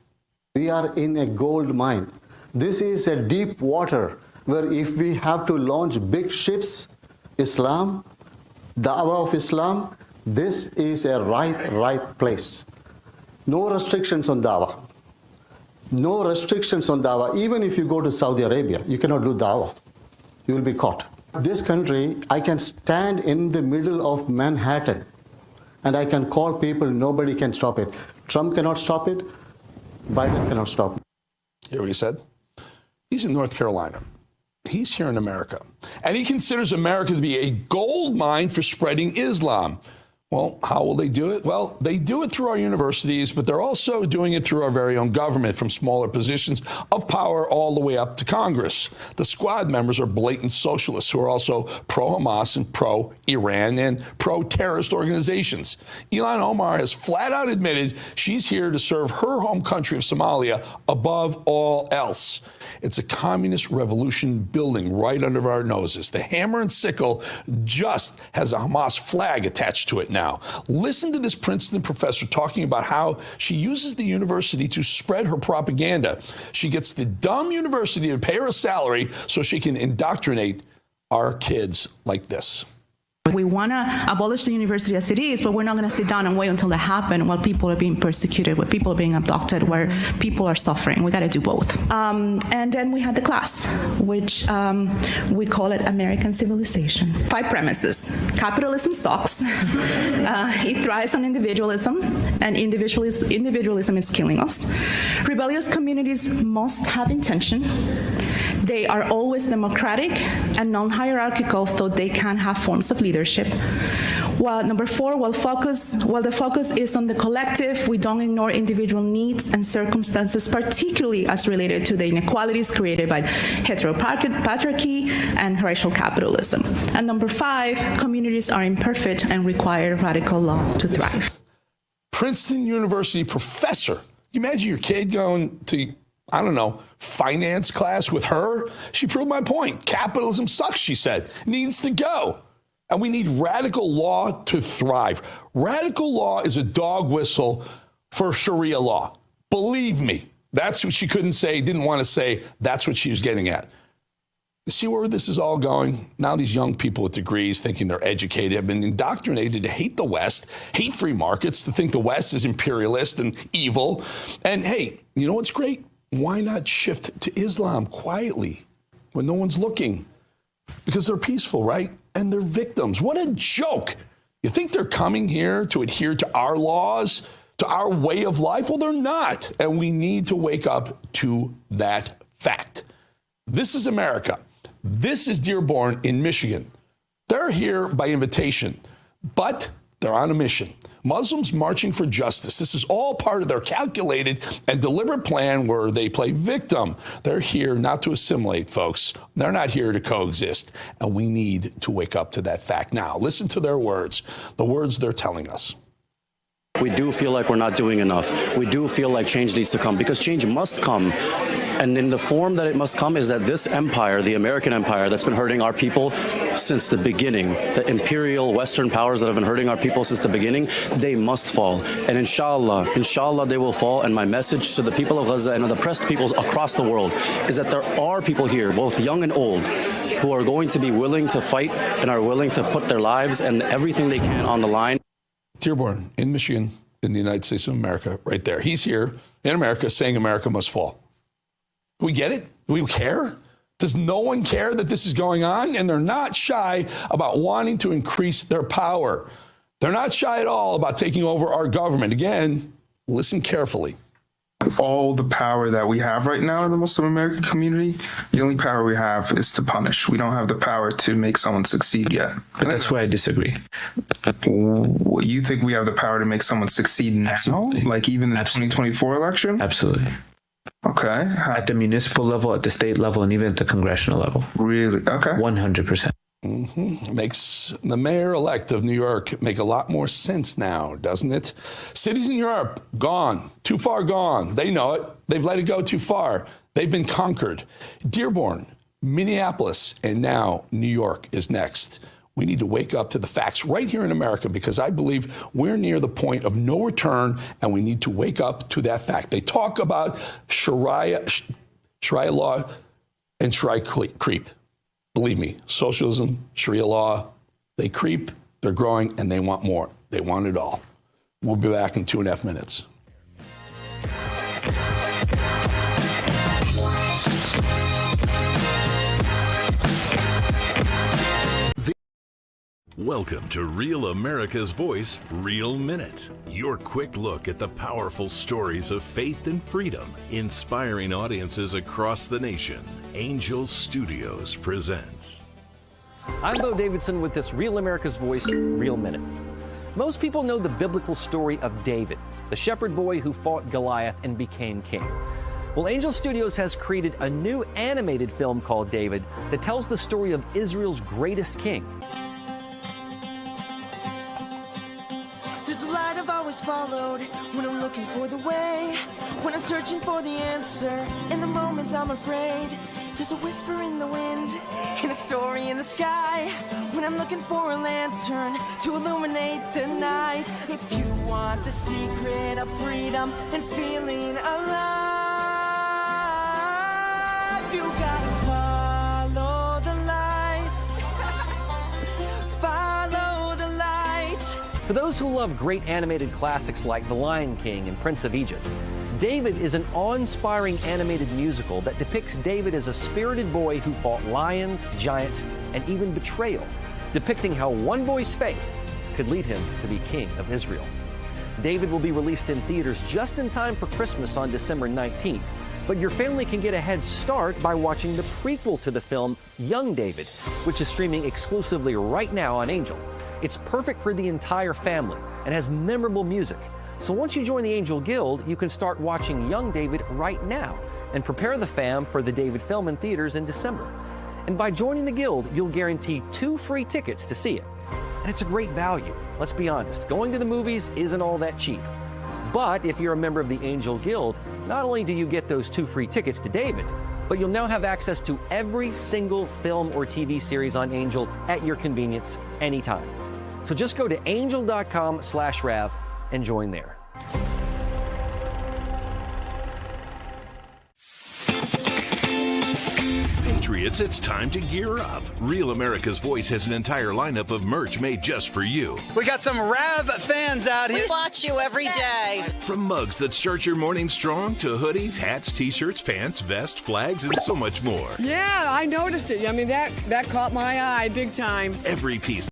We are in a gold mine. This is a deep water where if we have to launch big ships, Islam, Dawah of Islam, this is a right place. No restrictions on Dawah. No restrictions on Dawah. Even if you go to Saudi Arabia, you cannot do Dawah. You will be caught. This country, I can stand in the middle of Manhattan and I can call people, nobody can stop it. Trump cannot stop it, Biden cannot stop it. Hear what he said? He's in North Carolina. He's here in America. And he considers America to be a gold mine for spreading Islam. Well, how will they do it? Well, they do it through our universities, but they're also doing it through our very own government, from smaller positions of power all the way up to Congress. The squad members are blatant socialists who are also pro-Hamas and pro-Iran and pro-terrorist organizations. Ilhan Omar has flat out admitted she's here to serve her home country of Somalia above all else. It's a communist revolution building right under our noses. The hammer and sickle just has a Hamas flag attached to it now. Listen to this Princeton professor talking about how she uses the university to spread her propaganda. She gets the dumb university to pay her a salary so she can indoctrinate our kids like this. We want to abolish the university as it is, but we're not going to sit down and wait until that happens while people are being persecuted, while people are being abducted, where people are suffering. We got to do both. And then we had the class, which we call it American civilization. 5 premises. Capitalism sucks. It thrives on individualism, and individualism is killing us. Rebellious communities must have intention. They are always democratic and non-hierarchical, though they can have forms of leadership. While number 4, while the focus is on the collective, we don't ignore individual needs and circumstances, particularly as related to the inequalities created by heteropatriarchy and racial capitalism. And number 5, communities are imperfect and require radical love to thrive. Princeton University professor. You imagine your kid going to, I don't know, finance class with her? She proved my point. Capitalism sucks, she said. Needs to go. And we need radical law to thrive. Radical law is a dog whistle for Sharia law. Believe me, that's what she couldn't say, didn't want to say. That's what she was getting at. You see where this is all going? Now these young people with degrees thinking they're educated have been indoctrinated to hate the West, hate free markets, to think the West is imperialist and evil. And hey, you know what's great? Why not shift to Islam quietly when no one's looking? Because they're peaceful, right? And they're victims. What a joke. You think they're coming here to adhere to our laws, to our way of life? Well, they're not. And we need to wake up to that fact. This is America. This is Dearborn in Michigan. They're here by invitation, but they're on a mission. Muslims marching for justice. This is all part of their calculated and deliberate plan where they play victim. They're here not to assimilate, folks. They're not here to coexist. And we need to wake up to that fact now. Listen to their words, the words they're telling us. We do feel like we're not doing enough. We do feel like change needs to come, because change must come. And in the form that it must come is that this empire, the American empire that's been hurting our people since the beginning, the imperial Western powers that have been hurting our people since the beginning, they must fall. And inshallah they will fall. And my message to the people of Gaza and the oppressed peoples across the world is that there are people here, both young and old, who are going to be willing to fight and are willing to put their lives and everything they can on the line. Dearborn in Michigan, in the United States of America, right there. He's here in America saying America must fall. Do we get it? Do we care? Does no one care that this is going on? And they're not shy about wanting to increase their power. They're not shy at all about taking over our government. Again, listen carefully. All the power that we have right now in the Muslim American community, the only power we have is to punish. We don't have the power to make someone succeed yet. But that's where I disagree. You think we have the power to make someone succeed now? Absolutely. Like even in the 2024 election? Absolutely. Okay. At the municipal level, at the state level, and even at the congressional level. Really? Okay. 100%. Makes the mayor-elect of New York make a lot more sense now, doesn't it? Cities in Europe, gone, too far gone. They know it. They've let it go too far. They've been conquered. Dearborn, Minneapolis, and now New York is next. We need to wake up to the facts right here in America, because I believe we're near the point of no return, and we need to wake up to that fact. They talk about Sharia law and Sharia creep. Believe me, socialism, Sharia law, they creep, they're growing, and they want more. They want it all. We'll be back in 2.5 minutes. Welcome to Real America's Voice, Real Minute. Your quick look at the powerful stories of faith and freedom, inspiring audiences across the nation. Angel Studios presents. I'm Bo Davidson with this Real America's Voice, Real Minute. Most people know the biblical story of David, the shepherd boy who fought Goliath and became king. Well, Angel Studios has created a new animated film called David that tells the story of Israel's greatest king. There's a light I've always followed when I'm looking for the way, when I'm searching for the answer. In the moments I'm afraid, there's a whisper in the wind and a story in the sky. When I'm looking for a lantern to illuminate the night. If you want the secret of freedom and feeling alive, you gotta follow the light. Follow the light. For those who love great animated classics like The Lion King and Prince of Egypt, David is an awe-inspiring animated musical that depicts David as a spirited boy who fought lions, giants, and even betrayal, depicting how one boy's faith could lead him to be king of Israel. David will be released in theaters just in time for Christmas on December 19th, but your family can get a head start by watching the prequel to the film, Young David, which is streaming exclusively right now on Angel. It's perfect for the entire family and has memorable music. So once you join the Angel Guild, you can start watching Young David right now and prepare the fam for the David film in theaters in December. And by joining the Guild, you'll guarantee 2 free tickets to see it. And it's a great value. Let's be honest, going to the movies isn't all that cheap. But if you're a member of the Angel Guild, not only do you get those 2 free tickets to David, but you'll now have access to every single film or TV series on Angel at your convenience anytime. So just go to angel.com/Rav and join there. Patriots, it's time to gear up. Real America's Voice has an entire lineup of merch made just for you. We got some Rav fans out here. We watch you every day. From mugs that start your morning strong to hoodies, hats, t-shirts, pants, vests, flags, and so much more. Yeah, I noticed it. I mean, that caught my eye big time. Every piece.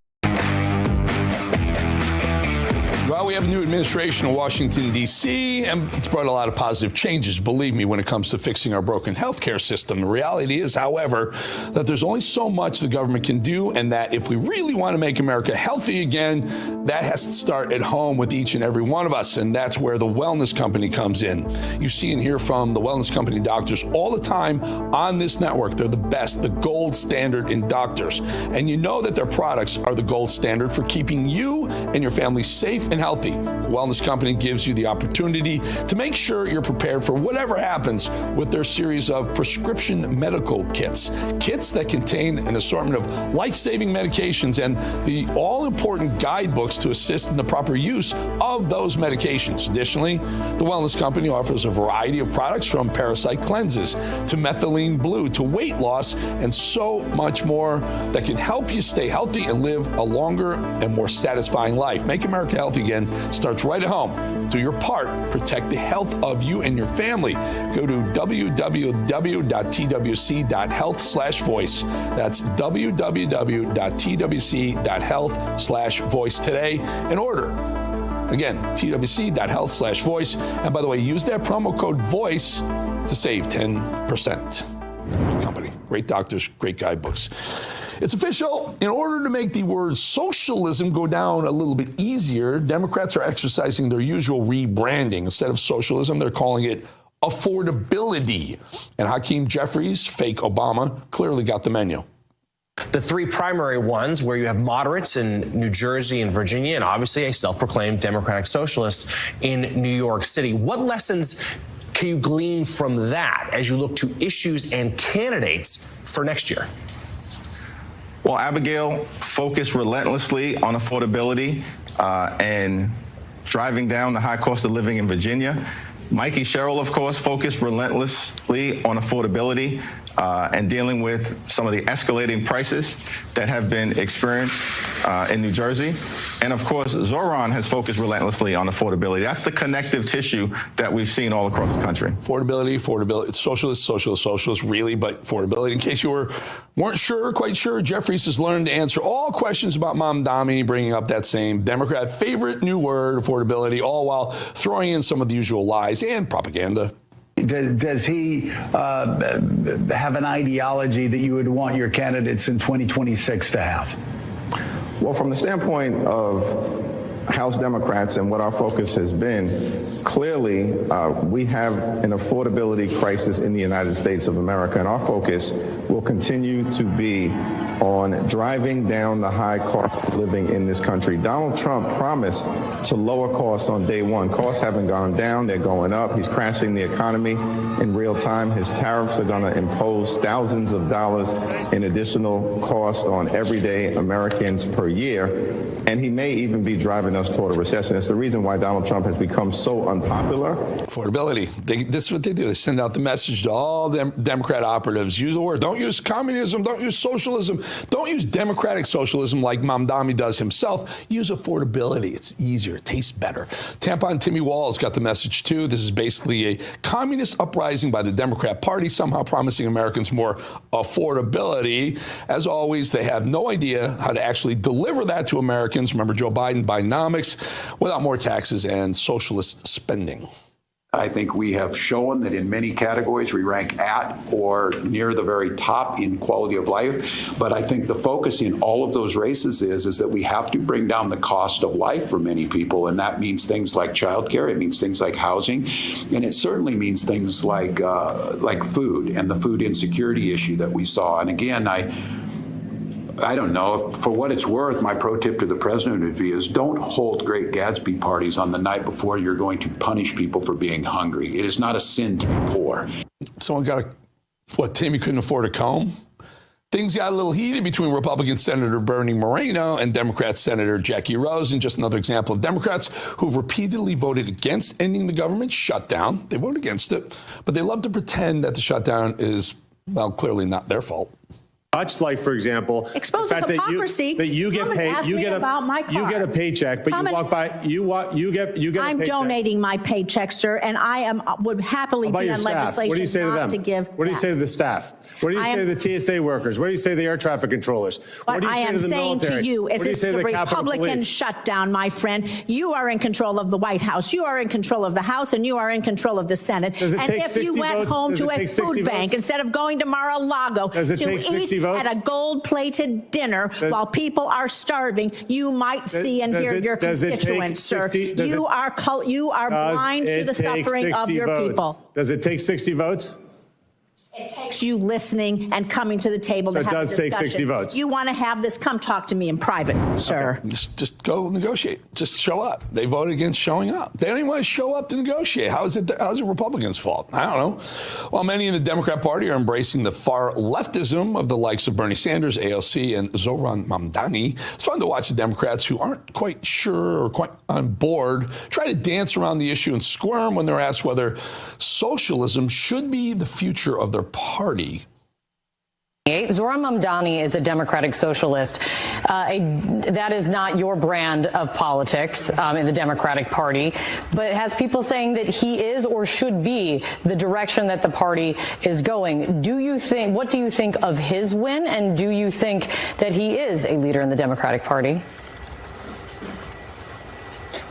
Well, we have a new administration in Washington, D.C., and it's brought a lot of positive changes, believe me, when it comes to fixing our broken healthcare system. The reality is, however, that there's only so much the government can do, and that if we really want to make America healthy again, that has to start at home with each and every one of us, and that's where the Wellness Company comes in. You see and hear from the Wellness Company doctors all the time on this network. They're the best, the gold standard in doctors, and you know that their products are the gold standard for keeping you and your family safe and healthy. The Wellness Company gives you the opportunity to make sure you're prepared for whatever happens with their series of prescription medical kits. Kits that contain an assortment of life-saving medications and the all-important guidebooks to assist in the proper use of those medications. Additionally, the Wellness Company offers a variety of products from parasite cleanses to methylene blue to weight loss and so much more that can help you stay healthy and live a longer and more satisfying life. Make America healthy again starts right at home. Do your part. Protect the health of you and your family. Go to www.twc.health/voice. That's www.twc.health/voice today and order. Again, twc.health/voice. And by the way, use that promo code VOICE to save 10%. Company. Great doctors, great guidebooks. It's official. In order to make the word socialism go down a little bit easier, Democrats are exercising their usual rebranding. Instead of socialism, they're calling it affordability. And Hakeem Jeffries, fake Obama, clearly got the menu. The 3 primary ones, where you have moderates in New Jersey and Virginia, and obviously a self-proclaimed Democratic socialist in New York City. What lessons can you glean from that as you look to issues and candidates for next year? Well, Abigail focused relentlessly on affordability and driving down the high cost of living in Virginia. Mikey Sherrill, of course, focused relentlessly on affordability and dealing with some of the escalating prices that have been experienced in New Jersey. And of course, Zoran has focused relentlessly on affordability. That's the connective tissue that we've seen all across the country. Affordability, socialist, really, but affordability. In case you weren't quite sure, Jeffries has learned to answer all questions about Mamdani, bringing up that same Democrat favorite new word, affordability, all while throwing in some of the usual lies and propaganda. Does he have an ideology that you would want your candidates in 2026 to have? Well, from the standpoint of House Democrats and what our focus has been, clearly we have an affordability crisis in the United States of America, and our focus will continue to be on driving down the high cost of living in this country. Donald Trump promised to lower costs on day one. Costs haven't gone down, they're going up. He's crashing the economy in real time. His tariffs are going to impose thousands of dollars in additional cost on everyday Americans per year, and he may even be driving us toward a recession. It's the reason why Donald Trump has become so unpopular. Affordability. This is what they do. They send out the message to all them Democrat operatives. Use the word. Don't use communism. Don't use socialism. Don't use democratic socialism like Mamdani does himself. Use affordability. It's easier. It tastes better. Tampon Timmy Walls got the message too. This is basically a communist uprising by the Democrat Party, somehow promising Americans more affordability. As always, they have no idea how to actually deliver that to Americans. Remember Joe Biden, Bidenomics, without more taxes and socialist spending. I think we have shown that in many categories we rank at or near the very top in quality of life. But I think the focus in all of those races is that we have to bring down the cost of life for many people. And that means things like childcare. It means things like housing. And it certainly means things like food and the food insecurity issue that we saw. And again, I don't know. For what it's worth, my pro tip to the president would be is don't hold Great Gatsby parties on the night before you're going to punish people for being hungry. It is not a sin to be poor. Someone got Timmy couldn't afford a comb? Things got a little heated between Republican Senator Bernie Moreno and Democrat Senator Jackie Rosen. Just another example of Democrats who've repeatedly voted against ending the government shutdown. They vote against it, but they love to pretend that the shutdown is, well, clearly not their fault. Much like, for example, expose the fact hypocrisy. That you get paid, you get a paycheck, but you walk by, you get a paycheck. I'm donating my paycheck, sir, and I would happily be on legislation what do you say to them? to give. What do you say to the staff? What do you say to the TSA workers? What do you say to the air traffic controllers? What do you I say am to the saying military? to you is What do you it's say to the the Capitol Republican Police? shutdown, my friend. You are in control of the White House. You are in control of the House, and you are in control of the Senate. Does it and take if 60 you went votes? home Does to it a take 60 food bank votes? instead of going to Mar-a-Lago Does it to take 60 eat votes? at a gold-plated dinner while people are starving, you might see and hear your constituents, sir. You are blind to the suffering of your people. Does it take 60 votes? It takes you listening and coming to the table So to it have a does take discussion. 60 votes. You want to have this? Come talk to me in private, sir. Okay. Just go negotiate. Just show up. They voted against showing up. They don't even want to show up to negotiate. How's it Republicans' fault? I don't know. While many in the Democrat Party are embracing the far leftism of the likes of Bernie Sanders, AOC, and Zoran Mamdani, it's fun to watch the Democrats who aren't quite sure or quite on board try to dance around the issue and squirm when they're asked whether socialism should be the future of their party. Zoran Mamdani is a democratic socialist. That is not your brand of politics in the Democratic Party, but has people saying that he is or should be the direction that the party is going. What do you think of his win, and do you think that he is a leader in the Democratic Party?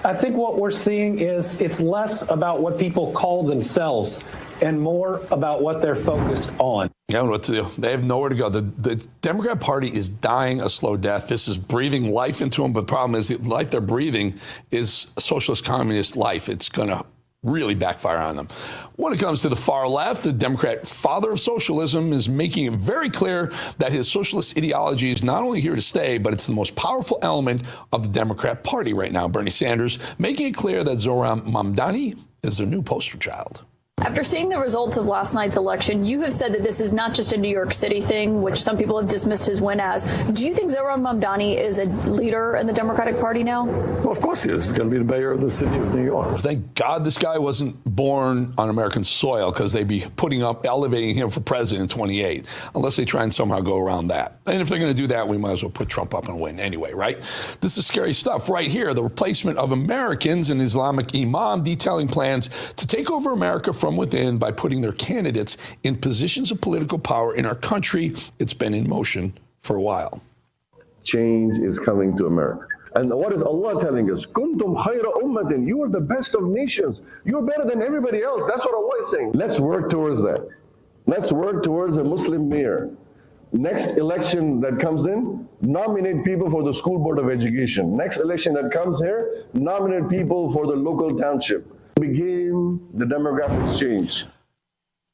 I think what we're seeing is it's less about what people call themselves and more about what they're focused on. They don't know what to do. They have nowhere to go. The Democrat Party is dying a slow death. This is breathing life into them, but the problem is the life they're breathing is socialist communist life. It's going to really backfire on them. When it comes to the far left, the Democrat father of socialism is making it very clear that his socialist ideology is not only here to stay, but it's the most powerful element of the Democrat Party right now. Bernie Sanders making it clear that Zoran Mamdani is their new poster child. After seeing the results of last night's election, you have said that this is not just a New York City thing, which some people have dismissed his win as. Do you think Zohran Mamdani is a leader in the Democratic Party now? Well, of course he is. He's going to be the mayor of the city of New York. Thank God this guy wasn't born on American soil, because they'd be elevating him for president in 28, unless they try and somehow go around that. And if they're going to do that, we might as well put Trump up and win anyway, right? This is scary stuff right here. The replacement of Americans, an Islamic imam detailing plans to take over America from within by putting their candidates in positions of political power in our country. It's been in motion for a while. Change is coming to America. And what is Allah telling us? Kuntum khayra ummatin. You are the best of nations. You're better than everybody else. That's what Allah is saying. Let's work towards that. Let's work towards a Muslim mayor. Next election that comes in, nominate people for the school board of education. Next election that comes here, nominate people for the local township. Begin the demographics change.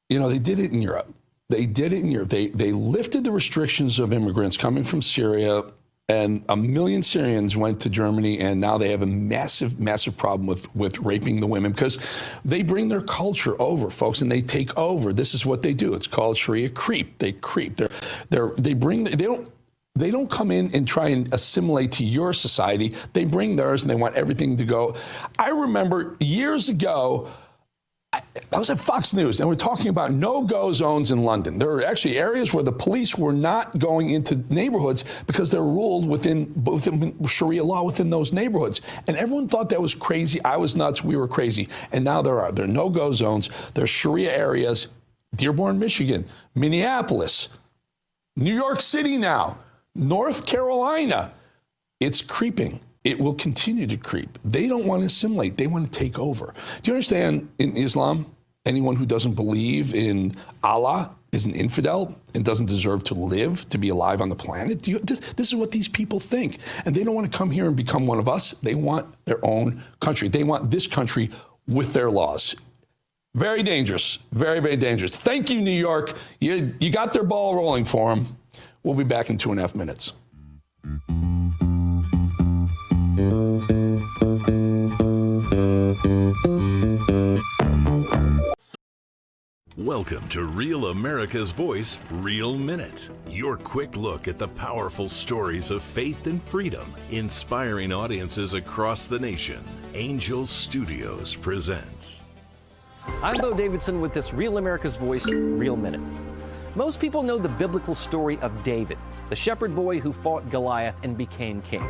You know, they did it in Europe. They lifted the restrictions of immigrants coming from Syria, and 1 million Syrians went to Germany, and now they have a massive, massive problem with raping the women, because they bring their culture over, folks, and they take over. This is what they do. It's called Sharia creep. They creep. They don't come in and try and assimilate to your society. They bring theirs, and they want everything to go. I remember years ago, I was at Fox News, and we're talking about no-go zones in London. There are actually areas where the police were not going into neighborhoods because they're ruled within Sharia law within those neighborhoods. And everyone thought that was crazy. I was nuts. We were crazy. And now there are no-go zones. There's Sharia areas. Dearborn, Michigan, Minneapolis, New York City now, North Carolina. It's creeping. It will continue to creep. They don't want to assimilate. They want to take over. Do you understand, in Islam, anyone who doesn't believe in Allah is an infidel and doesn't deserve to live, to be alive on the planet? This is what these people think. And they don't want to come here and become one of us. They want their own country. They want this country with their laws. Very dangerous. Very, very dangerous. Thank you, New York. You got their ball rolling for them. We'll be back in 2.5 minutes. Welcome to Real America's Voice, Real Minute. Your quick look at the powerful stories of faith and freedom, inspiring audiences across the nation. Angel Studios presents. I'm Bo Davidson with this Real America's Voice, Real Minute. Most people know the biblical story of David, the shepherd boy who fought Goliath and became king.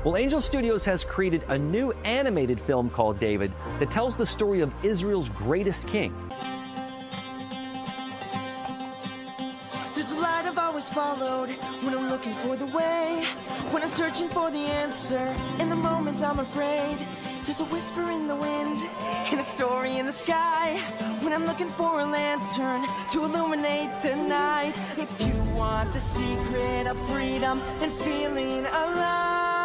Well, Angel Studios has created a new animated film called David that tells the story of Israel's greatest king. There's a light I've always followed when I'm looking for the way, when I'm searching for the answer. In the moments I'm afraid, there's a whisper in the wind and a story in the sky. When I'm looking for a lantern to illuminate the night. If you want the secret of freedom and feeling alive,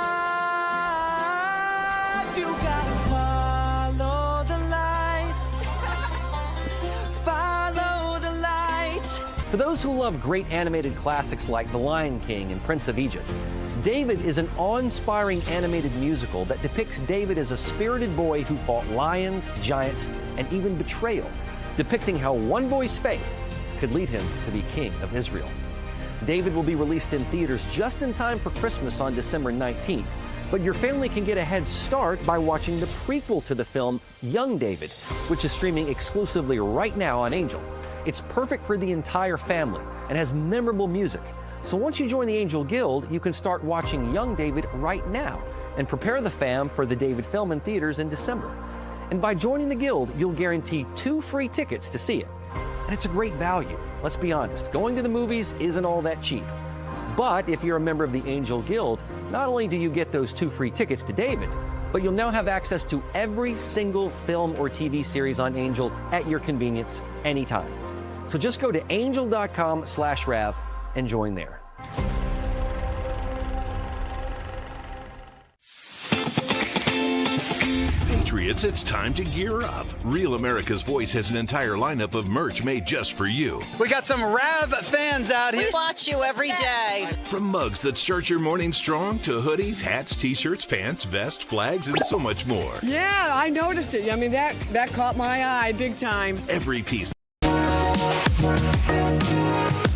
you gotta follow the light. Follow the light. For those who love great animated classics like The Lion King and Prince of Egypt, David is an awe-inspiring animated musical that depicts David as a spirited boy who fought lions, giants, and even betrayal, depicting how one boy's faith could lead him to be king of Israel. David will be released in theaters just in time for Christmas on December 19th. But your family can get a head start by watching the prequel to the film, Young David, which is streaming exclusively right now on Angel. It's perfect for the entire family and has memorable music. So once you join the Angel Guild, you can start watching Young David right now and prepare the fam for the David film in theaters in December. And by joining the Guild, you'll guarantee 2 free tickets to see it. And it's a great value. Let's be honest, going to the movies isn't all that cheap. But if you're a member of the Angel Guild, not only do you get those 2 free tickets to David, but you'll now have access to every single film or TV series on Angel at your convenience anytime. So just go to angel.com/Rav and join there. Patriots, it's time to gear up. Real America's Voice has an entire lineup of merch made just for you. We got some Rav fans out here. We watch you every day. From mugs that start your morning strong to hoodies, hats, t-shirts, pants, vests, flags, and so much more. Yeah, I noticed it. I mean, that caught my eye big time. Every piece.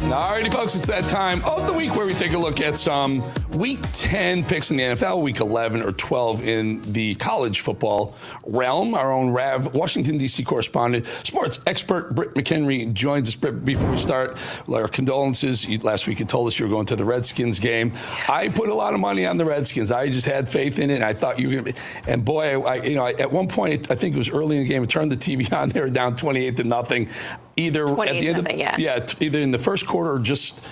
Alrighty, folks, it's that time of the week where we take a look at some Week 10 picks in the NFL, Week 11 or 12 in the college football realm. Our own Rav, Washington, D.C. correspondent, sports expert Britt McHenry joins us. Britt, before we start, our condolences. Last week you told us you were going to the Redskins game. I put a lot of money on the Redskins. I just had faith in it, and I thought you were going to be. And boy, at one point, I think it was early in the game, I turned the TV on. They were down 28-0. Either at the end of, either in the first quarter or just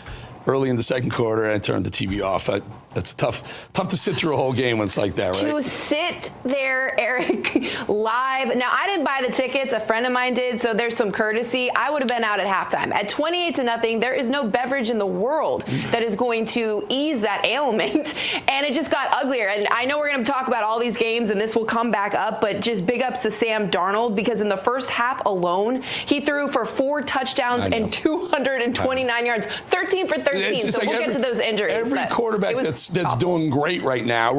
early in the second quarter, and I turned the TV off. It's tough to sit through a whole game when it's like that, right? To sit there, Eric, live. Now, I didn't buy the tickets. A friend of mine did, so there's some courtesy. I would have been out at halftime. At 28-0, there is no beverage in the world that is going to ease that ailment. And it just got uglier. And I know we're going to talk about all these games, and this will come back up, but just big ups to Sam Darnold, because in the first half alone, he threw for 4 touchdowns and 229 yards, 13 for 13. So we'll get to those injuries. Every quarterback that's doing great right now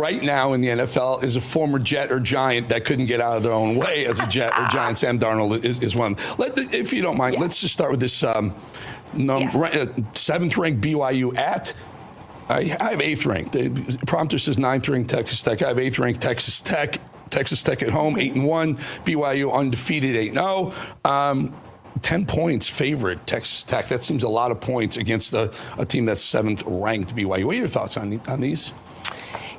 in the NFL is a former Jet or Giant that couldn't get out of their own way as a Jet or Giant. Sam Darnold is one. If you don't mind, let's just start with this 7th ranked BYU at. I have 8th ranked. The prompter says 9th ranked Texas Tech. I have 8th ranked Texas Tech. Texas Tech at home, 8-1. BYU undefeated, 8-0. 10 points favorite Texas Tech. That seems a lot of points against a team that's 7th ranked BYU. What are your thoughts on these?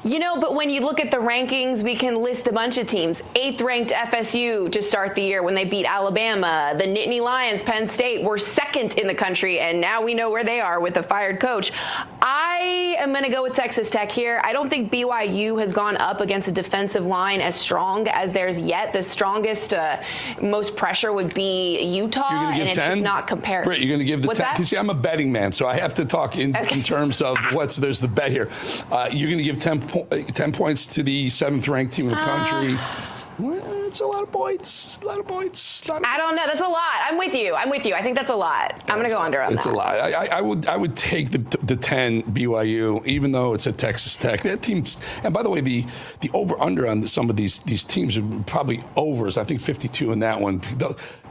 You know, but when you look at the rankings, we can list a bunch of teams. 8th ranked FSU to start the year when they beat Alabama. The Nittany Lions, Penn State, were 2nd in the country, and now we know where they are with a fired coach. I am going to go with Texas Tech here. I don't think BYU has gone up against a defensive line as strong as theirs yet. The strongest, most pressure would be Utah, and it's just not compared. Britt, you're going to give the 10? See, I'm a betting man, so I have to talk in terms of there's the bet here. You're going to give 10 points to the 7th ranked team in the country. Well, it's a lot of points. I don't know. That's a lot. I'm with you. I think that's a lot. I'm going to go under on that. It's a lot. I would take the 10 BYU, even though it's at Texas Tech. That team's, and by the way, the over-under on some of these teams are probably overs. I think 52 in that one.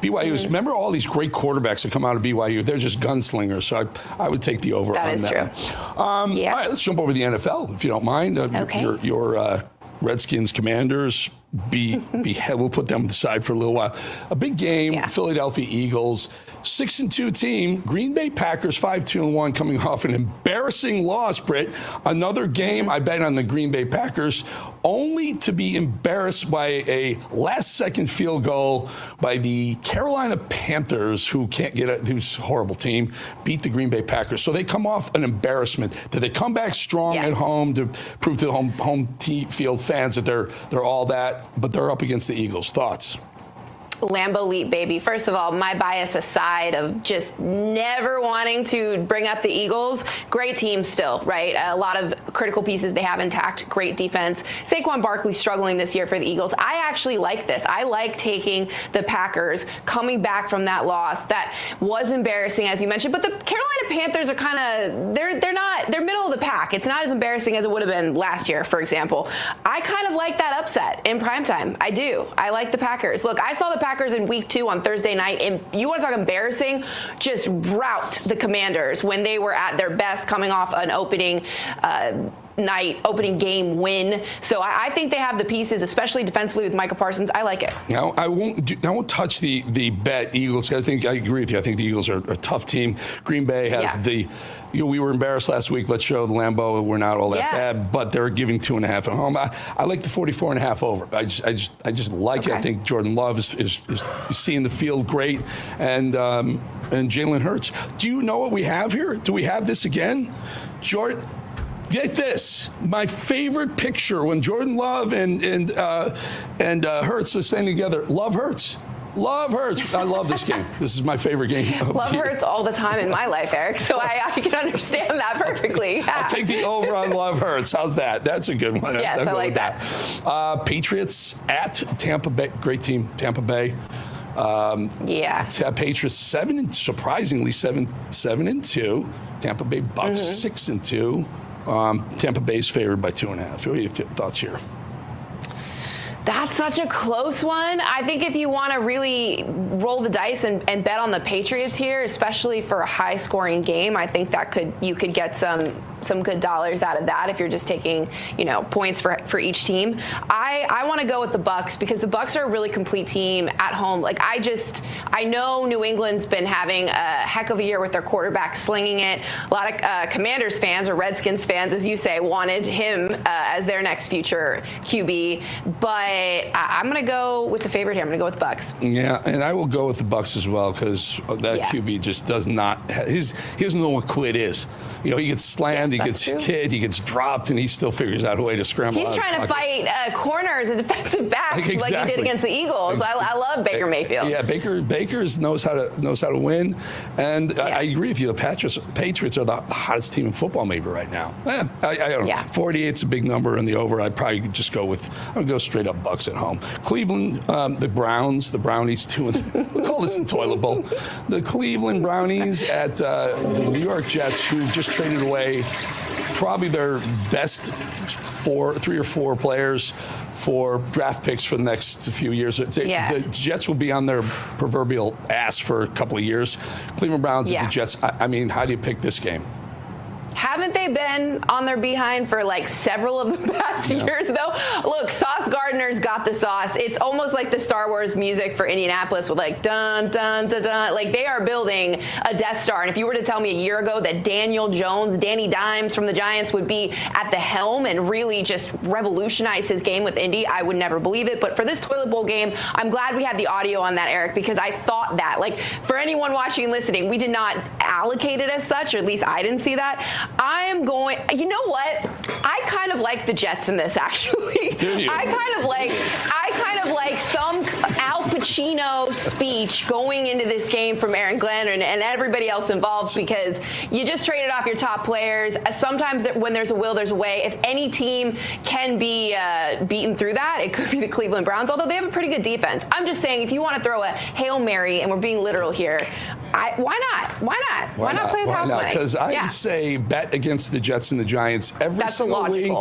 BYU's, remember all these great quarterbacks that come out of BYU? They're just gunslingers. So I would take the over on that. That is true. All right, let's jump over to the NFL, if you don't mind. Okay. Your Redskins, Commanders, we'll put them aside for a little while. A big game, Philadelphia Eagles, 6-2 team. Green Bay Packers, 5-2-1, coming off an embarrassing loss, Britt. Another game, I bet on the Green Bay Packers, only to be embarrassed by a last-second field goal by the Carolina Panthers, who's a horrible team, beat the Green Bay Packers. So they come off an embarrassment. Did they come back strong at home to prove to the home field fans that they're all that? But they're up against the Eagles. Thoughts? Lambeau Leap, baby. First of all, my bias aside of just never wanting to bring up the Eagles, great team still, right? A lot of critical pieces they have intact, great defense. Saquon Barkley struggling this year for the Eagles. I actually like this. I like taking the Packers coming back from that loss. That was embarrassing, as you mentioned, but the Carolina Panthers are kind of, they're middle of the pack. It's not as embarrassing as it would have been last year, for example. I kind of like that upset in primetime. I do. I like the Packers. Look, I saw the Packers in week 2 on Thursday night, and you want to talk embarrassing, just rout the Commanders when they were at their best, coming off an opening game win. So I think they have the pieces, especially defensively with Micah Parsons. I like it. Now, I won't touch the bet Eagles. I agree with you. I think the Eagles are a tough team. Green Bay has we were embarrassed last week. Let's show the Lambeau we're not all that bad, but they're giving 2.5 at home. I like the 44.5 over. I just like it. I think Jordan Love is seeing the field great, and Jalen Hurts. Do you know what we have here? Do we have this again? Jordan, get this. My favorite picture when Jordan Love and Hurts are standing together. Love Hurts. Love hurts. I love this game. This is my favorite game. Love hurts all the time in my life, Eric, so I can understand that perfectly. Yeah. I'll take the over on love hurts. How's that? That's a good one. Yes, I like that. Patriots at Tampa Bay. Great team, Tampa Bay. Patriots surprisingly 7-2. Tampa Bay Bucks 6-2. Tampa Bay's favored by 2.5. What are your thoughts here? That's such a close one. I think if you want to really roll the dice and bet on the Patriots here, especially for a high-scoring game, I think that you could get some good dollars out of that if you're just taking, points for each team. I want to go with the Bucks because the Bucks are a really complete team at home. Like I know New England's been having a heck of a year with their quarterback slinging it. A lot of Commanders fans or Redskins fans, as you say, wanted him as their next future QB. But I'm going to go with the favorite here. I'm going to go with the Bucks. Yeah, and I will go with the Bucks as well because that QB just does not. He doesn't know what quit is. He gets slammed, he gets hit, he gets dropped, and he still figures out a way to scramble. He's trying to fight corners and defensive backs like he did against the Eagles. I love Baker Mayfield. Yeah, Baker knows how to win, and I agree with you. The Patriots are the hottest team in football maybe right now. I don't know. 48's a big number in the over. I'd probably just go with. I'm gonna go straight up Bucks at home. Cleveland, the Brownies 2-2. We'll call this the toilet bowl. The Cleveland Brownies at the New York Jets, who just traded away probably their best 3 or 4 players for draft picks for the next few years. The Jets will be on their proverbial ass for a couple of years. Cleveland Browns at the Jets. I mean, how do you pick this game? Haven't they been on their behind for several of the past years, though? Look, Sauce Gardner's got the sauce. It's almost like the Star Wars music for Indianapolis with dun, dun, dun, dun. They are building a Death Star. And if you were to tell me a year ago that Daniel Jones, Danny Dimes from the Giants would be at the helm and really just revolutionize his game with Indy, I would never believe it. But for this Toilet Bowl game, I'm glad we had the audio on that, Eric, because I thought that. For anyone watching and listening, we did not allocate it as such, or at least I didn't see that. I'm going, you know what? I kind of like the Jets in this, actually. Do you? I kind of like some Al Pacino speech going into this game from Aaron Glenn and everybody else involved, because you just traded off your top players. Sometimes when there's a will, there's a way. If any team can be beaten through that, it could be the Cleveland Browns, although they have a pretty good defense. I'm just saying, if you want to throw a Hail Mary, and we're being literal here, why not? Why not play with house money? Because I say bet against the Jets and the Giants every single week.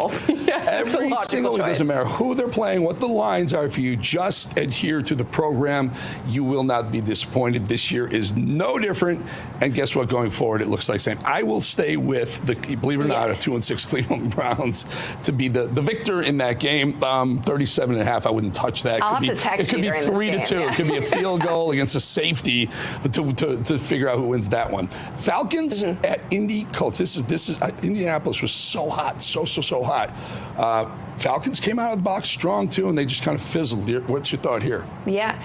Every single week. Doesn't matter who they're playing, what the lines are. If you just adhere to the program, you will not be disappointed. This year is no different. And guess what? Going forward, it looks like the same. I will stay with believe it or not, a 2-6 Cleveland Browns to be the victor in that game. 37.5. I wouldn't touch that. It could be 3-2. It could be a field goal against a safety to figure out who wins that one. Falcons at Indy Colts. This is Indianapolis was so hot, so hot. Falcons came out of the box strong too, and they just kind of fizzled. What's your thought here? Yeah,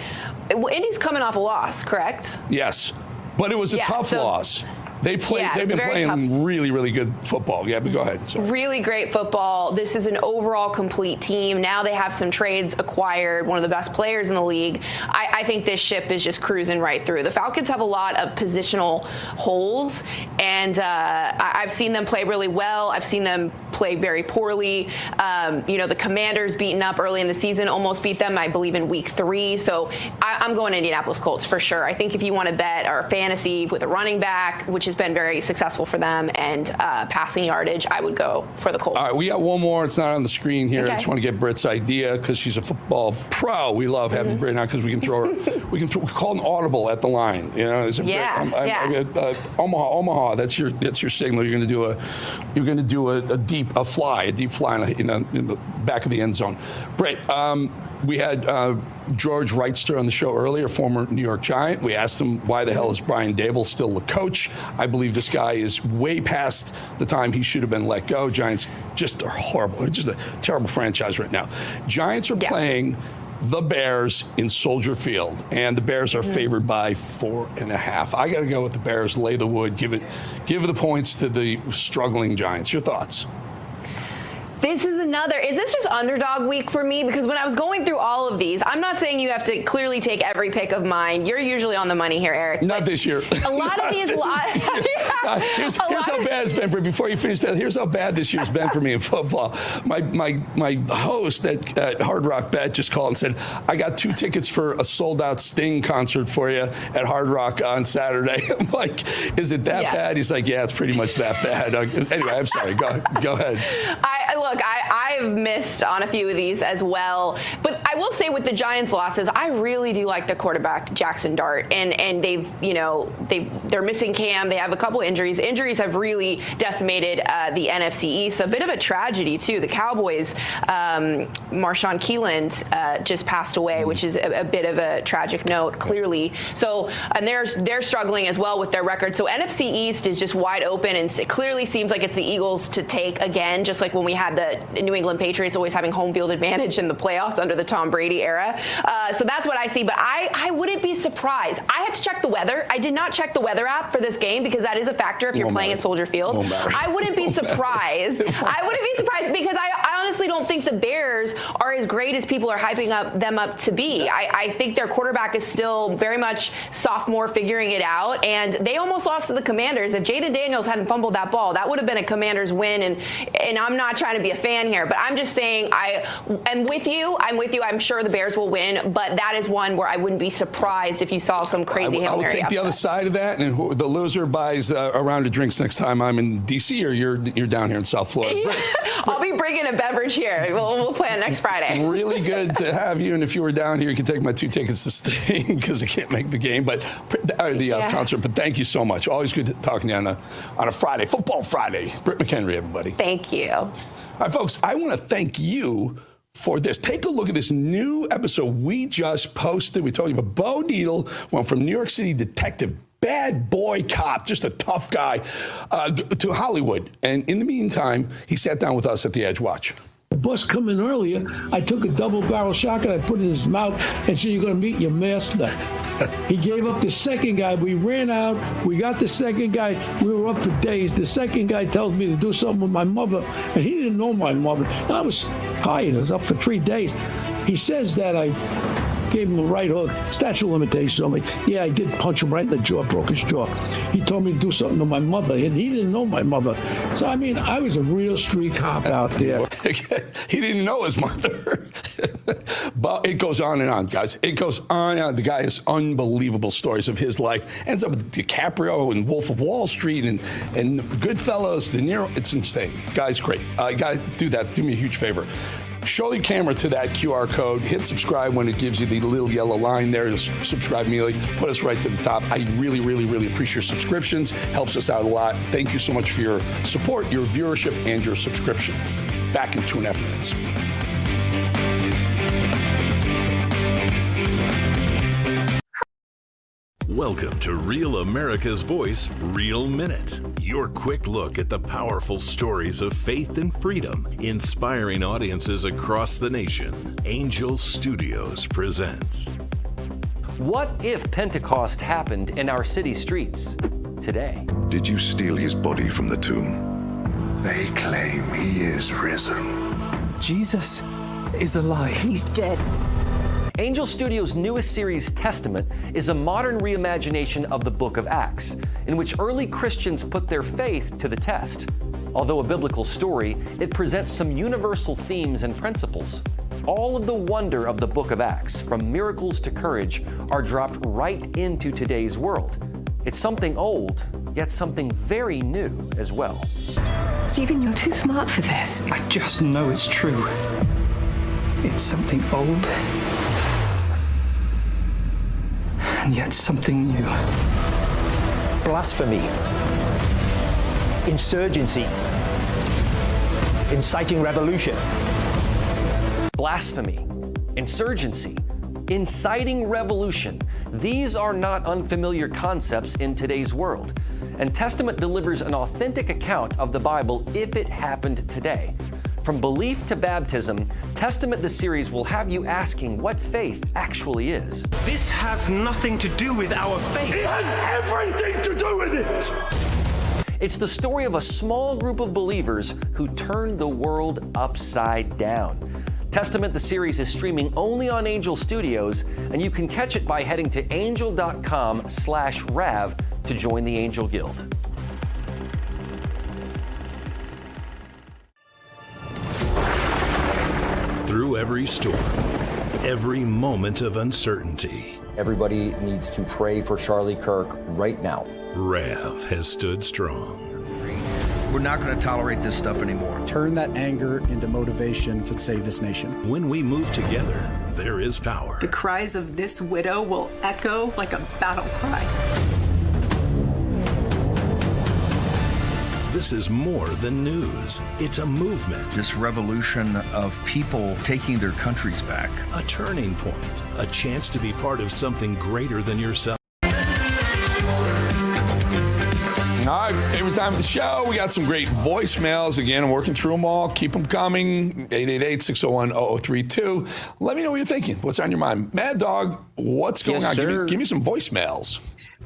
well, Indy's coming off a loss, correct? Yes, but it was a tough loss. They've been playing really, really good football. Yeah, but go ahead. Sorry. Really great football. This is an overall complete team. Now they have some trades acquired, one of the best players in the league. I think this ship is just cruising right through. The Falcons have a lot of positional holes, and I've seen them play really well. I've seen them play very poorly. The Commanders beaten up early in the season, almost beat them, I believe, in week 3. So I'm going Indianapolis Colts for sure. I think if you want to bet or fantasy with a running back, which has been very successful for them, and passing yardage, I would go for the Colts. All right, we got one more. It's not on the screen here. Okay. I just want to get Britt's idea because she's a football pro. We love having Britt on because we can throw her. We call an audible at the line. Omaha. That's your signal. You're going to do a deep fly in the back of the end zone. Britt, we had George Wrightster on the show earlier, former New York Giant. We asked him why the hell is Brian Daboll still the coach. I believe this guy is way past the time he should have been let go. Giants just are horrible. Just a terrible franchise right now. Giants are playing the Bears in Soldier Field, and the Bears are favored by 4.5. I got to go with the Bears. Lay the wood. Give the points to the struggling Giants. Your thoughts? This is is this just underdog week for me? Because when I was going through all of these, I'm not saying you have to clearly take every pick of mine. You're usually on the money here, Eric. Not this year. A lot of these here's how bad it's been for before you finish that. Here's how bad this year's been for me in football. My host at Hard Rock Bet just called and said, I got 2 tickets for a sold-out Sting concert for you at Hard Rock on Saturday. I'm like, is it that bad? He's like, yeah, it's pretty much that bad. Anyway, I'm sorry. Go ahead. I've missed on a few of these as well, but I will say with the Giants losses, I really do like the quarterback Jackson Dart, and they're missing Cam. They have a couple injuries. Injuries have really decimated the NFC East. A bit of a tragedy too. The Cowboys, Marshawn Keeland just passed away, which is a bit of a tragic note, clearly. So, and they're struggling as well with their record. So NFC East is just wide open, and it clearly seems like it's the Eagles to take again, just like when we had the New England Patriots always having home field advantage in the playoffs under the Tom Brady era. So that's what I see, but I wouldn't be surprised. I have to check the weather. I did not check the weather app for this game because that is a factor if you're playing at Soldier Field. I wouldn't be surprised. Because I honestly don't think the Bears are as great as people are hyping them up to be. I think their quarterback is still very much sophomore figuring it out, and they almost lost to the Commanders. If Jaden Daniels hadn't fumbled that ball, that would have been a Commanders win, and I'm not trying to be a fan here, but I'm just saying I am with you. I'm sure the Bears will win, but that is one where I wouldn't be surprised if you saw some crazy Hail Mary. I would take the other side of that, and the loser buys a round of drinks next time I'm in D.C. or you're down here in South Florida. I'll be bringing a beverage here. We'll plan next Friday. Really good to have you, and if you were down here, you can take my 2 tickets to Sting because I can't make the game, but the concert. But thank you so much. Always good talking to you on a Friday, Football Friday. Britt McHenry, everybody. Thank you. All right, folks, I want to thank you for this. Take a look at this new episode we just posted. We told you about Bo Dietl, went from New York City detective, bad boy cop, just a tough guy, to Hollywood. And in the meantime, he sat down with us at the Edge. Watch. The bus coming earlier, I took a double-barrel shotgun, I put it in his mouth, and said, you're going to meet your master. He gave up the second guy. We ran out. We got the second guy. We were up for days. The second guy tells me to do something with my mother, and he didn't know my mother. I was tired. I was up for 3 days. He says that I gave him a right hook, statute of limitations. I'm like, yeah, I did punch him right in the jaw, broke his jaw. He told me to do something to my mother, and he didn't know my mother. So, I mean, I was a real street cop out there. He didn't know his mother. But it goes on and on, guys. It goes on and on. The guy has unbelievable stories of his life. Ends up with DiCaprio and Wolf of Wall Street and Goodfellas, De Niro. It's insane. Guy's great. You got to do that. Do me a huge favor. Show your camera to that QR code. Hit subscribe when it gives you the little yellow line there. Just subscribe immediately. Put us right to the top. I really, really, really appreciate your subscriptions. Helps us out a lot. Thank you so much for your support, your viewership, and your subscription. Back in 2.5 minutes. Welcome to Real America's Voice, Real Minute. Your quick look at the powerful stories of faith and freedom, inspiring audiences across the nation. Angel Studios presents. What if Pentecost happened in our city streets today? Did you steal his body from the tomb? They claim he is risen. Jesus is alive. He's dead. Angel Studios' newest series, Testament, is a modern reimagination of the book of Acts, in which early Christians put their faith to the test. Although a biblical story, it presents some universal themes and principles. All of the wonder of the book of Acts, from miracles to courage, are dropped right into today's world. It's something old, yet something very new as well. Stephen, you're too smart for this. I just know it's true. It's something old, and yet something new. Blasphemy, insurgency, inciting revolution. Blasphemy, insurgency, inciting revolution. These are not unfamiliar concepts in today's world. And Testament delivers an authentic account of the Bible if it happened today. From belief to baptism, Testament the series will have you asking what faith actually is. This has nothing to do with our faith. It has everything to do with it! It's the story of a small group of believers who turned the world upside down. Testament, the series, is streaming only on Angel Studios, and you can catch it by heading to angel.com/Rav to join the Angel Guild. Through every storm, every moment of uncertainty, everybody needs to pray for Charlie Kirk right now. Rav has stood strong. We're not going to tolerate this stuff anymore. Turn that anger into motivation to save this nation. When we move together, there is power. The cries of this widow will echo like a battle cry. This is more than news. It's a movement. This revolution of people taking their countries back. A turning point. A chance to be part of something greater than yourself. All right, favorite time of the show. We got some great voicemails. Again, I'm working through them all. Keep them coming. 888-601-0032. Let me know what you're thinking. What's on your mind? Mad Dog, what's going on? Give me some voicemails.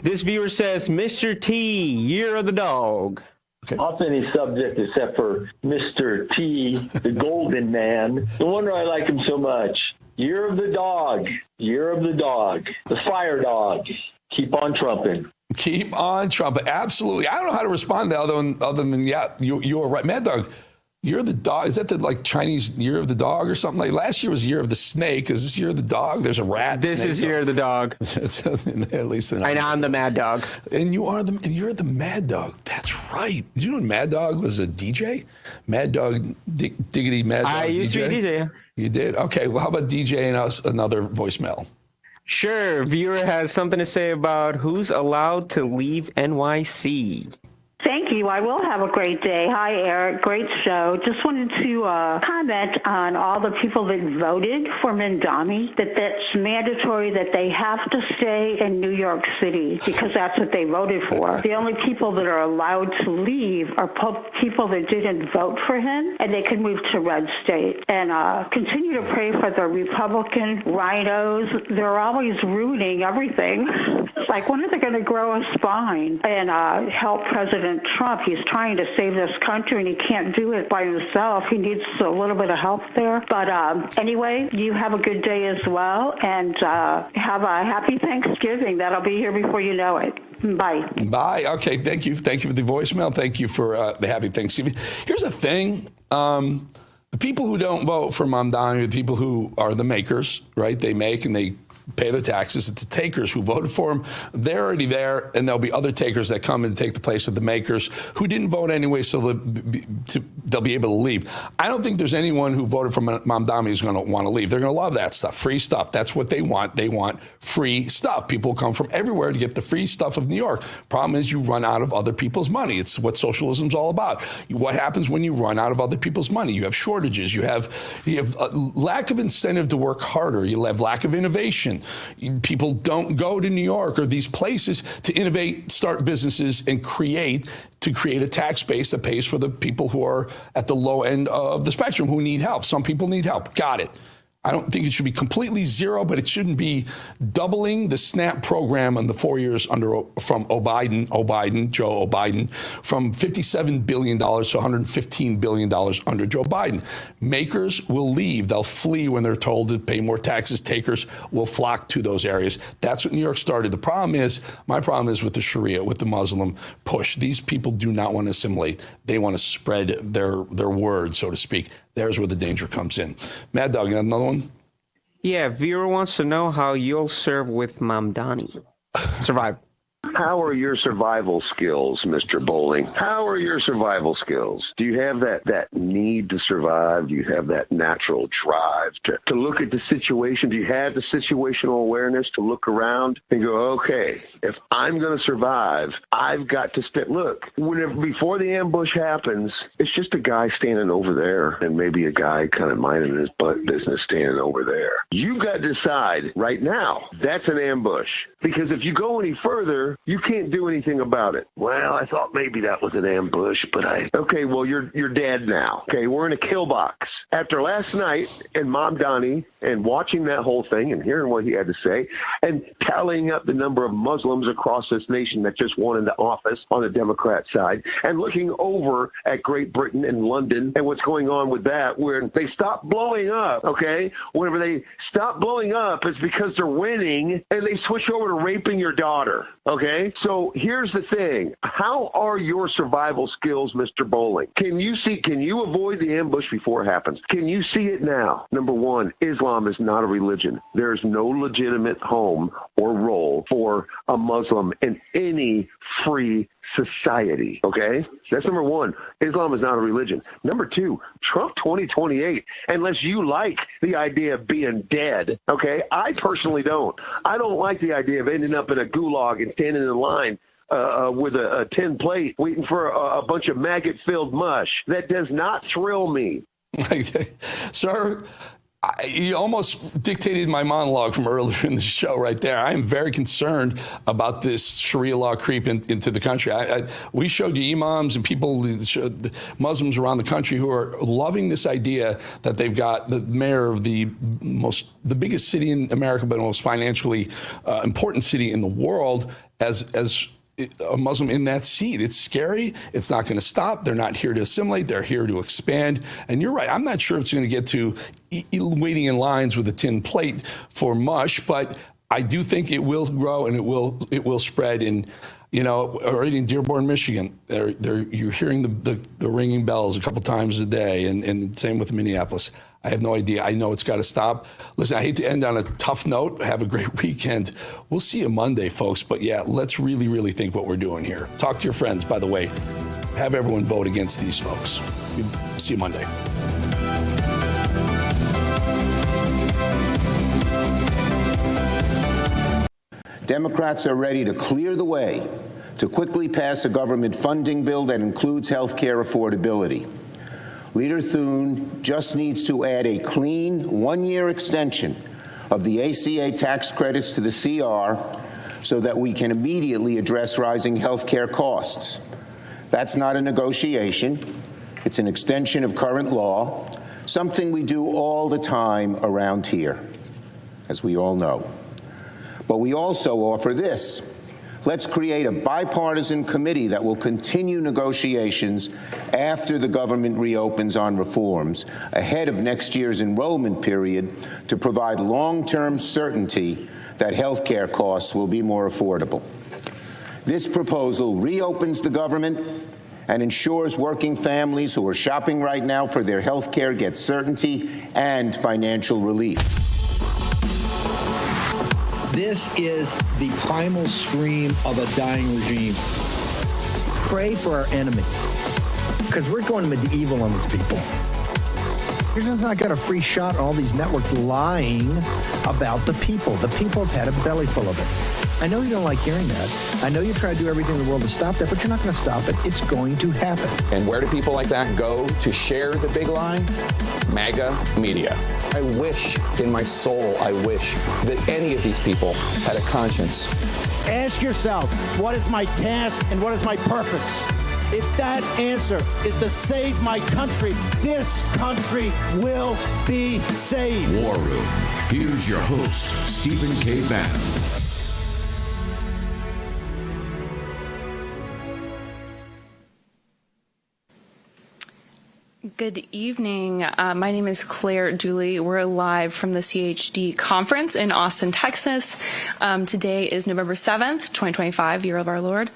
This viewer says, Mr. T, Year of the Dog. Okay. Off any subject except for Mr. T, the golden man. No wonder I like him so much. Year of the Dog. Year of the Dog. The fire dog. Keep on trumping. Keep on trumping. Absolutely. I don't know how to respond to other than yeah, you're right. Mad Dog, Year of the Dog. Is that the Chinese Year of the Dog or something? Like last year was Year of the Snake. Is this Year of the Dog? There's a rat. This is Year of the Dog. At least I'm the Mad Dog. And you're the Mad Dog. That's right. Did you know Mad Dog was a DJ? Mad Dog, Diggity Mad Dog. I used to be a DJ. You did? Okay. Well, how about DJing us another voicemail? Sure. Viewer has something to say about who's allowed to leave NYC. Thank you. I will have a great day. Hi, Eric. Great show. Just wanted to comment on all the people that voted for Mamdani, that's mandatory that they have to stay in New York City because that's what they voted for. The only people that are allowed to leave are people that didn't vote for him, and they can move to red state. And continue to pray for the Republican rhinos. They're always ruining everything. It's like, when are they going to grow a spine and help President Trump? He's trying to save this country, and he can't do it by himself. He needs a little bit of help there. But anyway, you have a good day as well, and have a happy Thanksgiving. That'll be here before you know it. Bye. Bye. Okay, thank you. Thank you for the voicemail. Thank you for the happy Thanksgiving. Here's the thing. The people who don't vote for Mamdani are the people who are the makers, right? They make and they pay their taxes. It's the takers who voted for him. They're already there, and there'll be other takers that come and take the place of the makers who didn't vote anyway, so they'll be able to leave. I don't think there's anyone who voted for Mamdani who's going to want to leave. They're going to love that stuff, free stuff. That's what they want. They want free stuff. People come from everywhere to get the free stuff of New York. Problem is you run out of other people's money. It's what socialism's all about. What happens when you run out of other people's money? You have shortages. You have a lack of incentive to work harder. You have lack of innovation. People don't go to New York or these places to innovate, start businesses, and create a tax base that pays for the people who are at the low end of the spectrum who need help. Some people need help. Got it. I don't think it should be completely zero, but it shouldn't be doubling the SNAP program in the 4 years from Joe Biden, from $57 billion to $115 billion under Joe Biden. Makers will leave. They'll flee when they're told to pay more taxes. Takers will flock to those areas. That's what New York started. My problem is with the Sharia, with the Muslim push. These people do not want to assimilate. They want to spread their word, so to speak. There's where the danger comes in. Mad Dog, you got another one? Yeah, viewer wants to know how you'll serve with Mamdani. Survive. How are your survival skills, Mr. Bowling? How are your survival skills? Do you have that need to survive? Do you have that natural drive to look at the situation? Do you have the situational awareness to look around and go, okay, if I'm going to survive, I've got to step. Look, before the ambush happens, it's just a guy standing over there and maybe a guy kind of minding his business standing over there. You've got to decide right now, that's an ambush. Because if you go any further, You can't do anything about it. Well, I thought maybe that was an ambush, but okay, well, you're dead now. Okay, we're in a kill box. After last night and Mamdani and watching that whole thing and hearing what he had to say and tallying up the number of Muslims across this nation that just won into office on the Democrat side and looking over at Great Britain and London and what's going on with that, where they stop blowing up, okay? Whenever they stop blowing up, it's because they're winning and they switch over to raping your daughter, okay? So here's the thing. How are your survival skills, Mr. Bowling? Can you avoid the ambush before it happens? Can you see it now? Number one, Islam is not a religion. There is no legitimate home or role for a Muslim in any free society, okay? That's number one. Islam is not a religion. Number two, Trump 2028, unless you like the idea of being dead, okay? I personally don't. I don't like the idea of ending up in a gulag and standing in line with a tin plate waiting for a bunch of maggot-filled mush. That does not thrill me. Sir, you almost dictated my monologue from earlier in the show right there. I am very concerned about this Sharia law creep into the country. We showed you imams and people, Muslims around the country who are loving this idea that they've got the mayor of the biggest city in America, but most financially important city in the world as a Muslim in that seat. It's scary. It's not going to stop. They're not here to assimilate. They're here to expand. And you're right. I'm not sure it's going to get to waiting in lines with a tin plate for mush, but I do think it will grow and it will spread. And already in Dearborn, Michigan, you're hearing the ringing bells a couple times a day, and same with Minneapolis. I have no idea. I know it's got to stop. Listen, I hate to end on a tough note. Have a great weekend. We'll see you Monday, folks. But yeah, let's really, really think what we're doing here. Talk to your friends, by the way. Have everyone vote against these folks. See you Monday. Democrats are ready to clear the way to quickly pass a government funding bill that includes health care affordability. Leader Thune just needs to add a clean one-year extension of the ACA tax credits to the CR so that we can immediately address rising health care costs. That's not a negotiation. It's an extension of current law, something we do all the time around here, as we all know. But we also offer this. Let's create a bipartisan committee that will continue negotiations after the government reopens on reforms, ahead of next year's enrollment period, to provide long-term certainty that health care costs will be more affordable. This proposal reopens the government and ensures working families who are shopping right now for their health care get certainty and financial relief. This is the primal scream of a dying regime. Pray for our enemies, because we're going medieval on these people. You're just not got a free shot on all these networks lying about the people. The people have had a belly full of it. I know you don't like hearing that. I know you try to do everything in the world to stop that, but you're not going to stop it. It's going to happen. And where do people like that go to share the big lie? MAGA media. I wish in my soul, I wish that any of these people had a conscience. Ask yourself, what is my task and what is my purpose? If that answer is to save my country, this country will be saved. War Room. Here's your host, Stephen K. Bannon. Good evening. My name is Claire Dooley. We're live from the CHD conference in Austin, Texas. Today is November 7th, 2025, year of our Lord.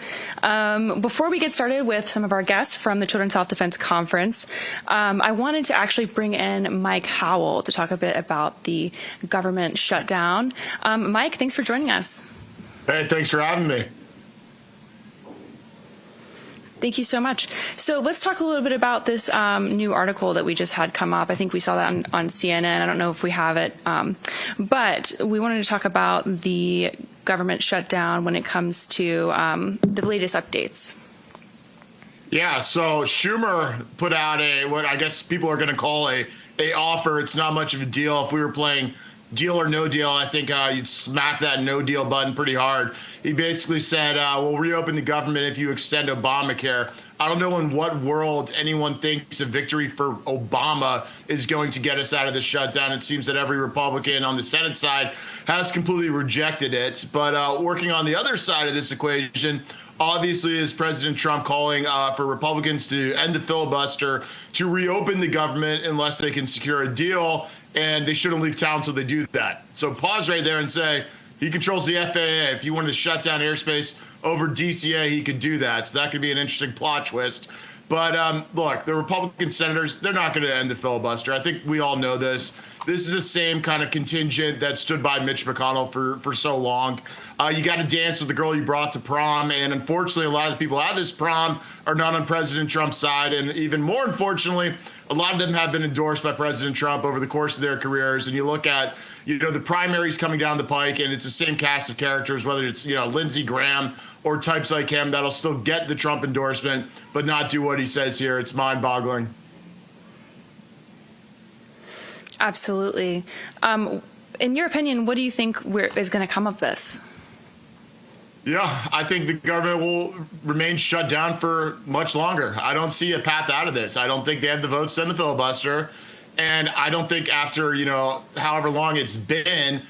Before we get started with some of our guests from the Children's Self-Defense Conference, I wanted to actually bring in Mike Howell to talk a bit about the government shutdown. Mike, thanks for joining us. Hey, thanks for having me. Thank you so much. So let's talk a little bit about this new article that we just had come up. I think we saw that on CNN. I don't know if we have it. But we wanted to talk about the government shutdown when it comes to the latest updates. Yeah, so Schumer put out what I guess people are going to call a offer. It's not much of a deal. If we were playing deal or no deal. I think you'd smack that no deal button pretty hard. He basically said, we'll reopen the government if you extend Obamacare. I don't know in what world anyone thinks a victory for Obama is going to get us out of the shutdown. It seems that every Republican on the Senate side has completely rejected it. But working on the other side of this equation, obviously, is President Trump calling for Republicans to end the filibuster, to reopen the government unless they can secure a deal, and they shouldn't leave town until they do that. So pause right there and say, he controls the FAA. If you wanted to shut down airspace over DCA, he could do that. So that could be an interesting plot twist. But look, the Republican senators, they're not going to end the filibuster. I think we all know this. This is the same kind of contingent that stood by Mitch McConnell for so long. You got to dance with the girl you brought to prom. And unfortunately, a lot of the people at this prom are not on President Trump's side. And even more unfortunately, a lot of them have been endorsed by President Trump over the course of their careers. And you look at, the primaries coming down the pike, and it's the same cast of characters, whether it's, Lindsey Graham or types like him that'll still get the Trump endorsement, but not do what he says here. It's mind-boggling. Absolutely. In your opinion, what do you think is going to come of this? Yeah, I think the government will remain shut down for much longer. I don't see a path out of this. I don't think they have the votes to end the filibuster. And I don't think after, however long it's been,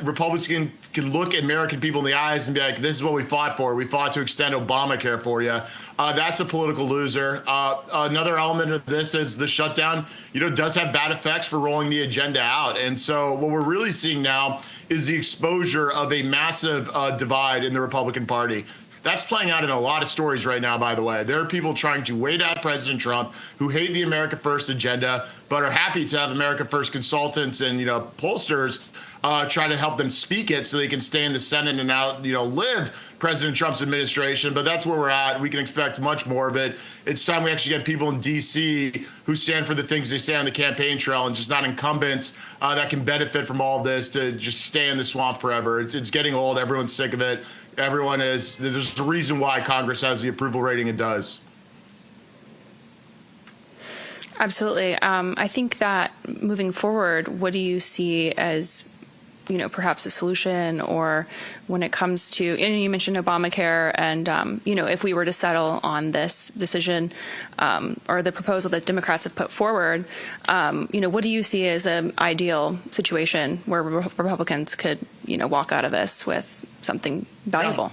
Republicans can look at American people in the eyes and be like, this is what we fought for. We fought to extend Obamacare for you. That's a political loser. Another element of this is the shutdown, does have bad effects for rolling the agenda out. And so what we're really seeing now is the exposure of a massive divide in the Republican Party. That's playing out in a lot of stories right now, by the way. There are people trying to wait out President Trump who hate the America First agenda, but are happy to have America First consultants and, pollsters try to help them speak it so they can stay in the Senate and outlive President Trump's administration. But that's where we're at. We can expect much more of it. It's time we actually get people in D.C. who stand for the things they say on the campaign trail and just not incumbents that can benefit from all of this to just stay in the swamp forever. It's getting old. Everyone's sick of it. There's a reason why Congress has the approval rating it does. Absolutely. I think that moving forward, what do you see as, perhaps a solution, or when it comes to, and you mentioned Obamacare, and, if we were to settle on this decision or the proposal that Democrats have put forward, what do you see as an ideal situation where Republicans could, walk out of this with something valuable?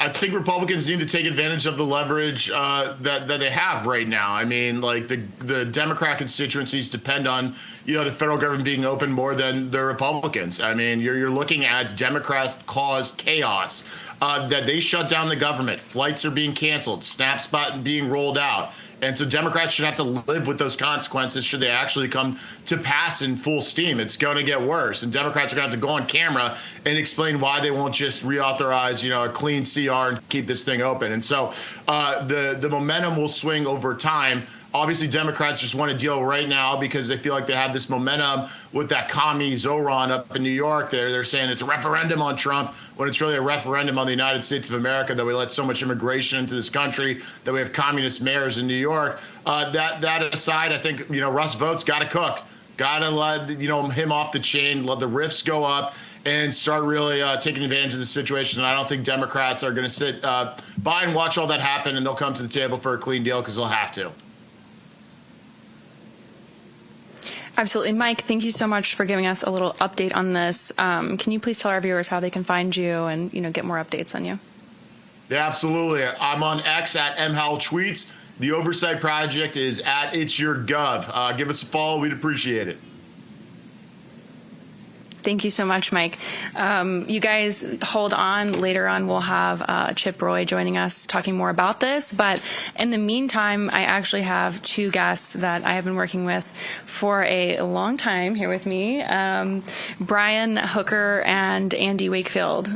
I think Republicans need to take advantage of the leverage that they have right now. I mean, like the Democrat constituencies depend on, the federal government being open more than the Republicans. I mean, you're looking at Democrats caused chaos, that they shut down the government. Flights are being canceled, SnapSpot being rolled out. And so Democrats should have to live with those consequences should they actually come to pass in full steam. It's going to get worse. And Democrats are going to have to go on camera and explain why they won't just reauthorize, a clean CR and keep this thing open. And so the momentum will swing over time. Obviously, Democrats just want a deal right now because they feel like they have this momentum with that commie Zoran up in New York. They're saying it's a referendum on Trump when it's really a referendum on the United States of America, that we let so much immigration into this country, that we have communist mayors in New York. That aside, I think, Russ Vogt's got to cook. Got to let, him off the chain, let the rifts go up, and start really taking advantage of the situation. And I don't think Democrats are going to sit by and watch all that happen, and they'll come to the table for a clean deal because they'll have to. Absolutely. Mike, thank you so much for giving us a little update on this. Can you please tell our viewers how they can find you and, get more updates on you? Yeah, absolutely. I'm on X at mhowelltweets. The Oversight Project is at itsyourgov. Give us a follow. We'd appreciate it. Thank you so much, Mike. You guys hold on. Later on, we'll have Chip Roy joining us talking more about this. But in the meantime, I actually have two guests that I have been working with for a long time here with me, Brian Hooker and Andy Wakefield.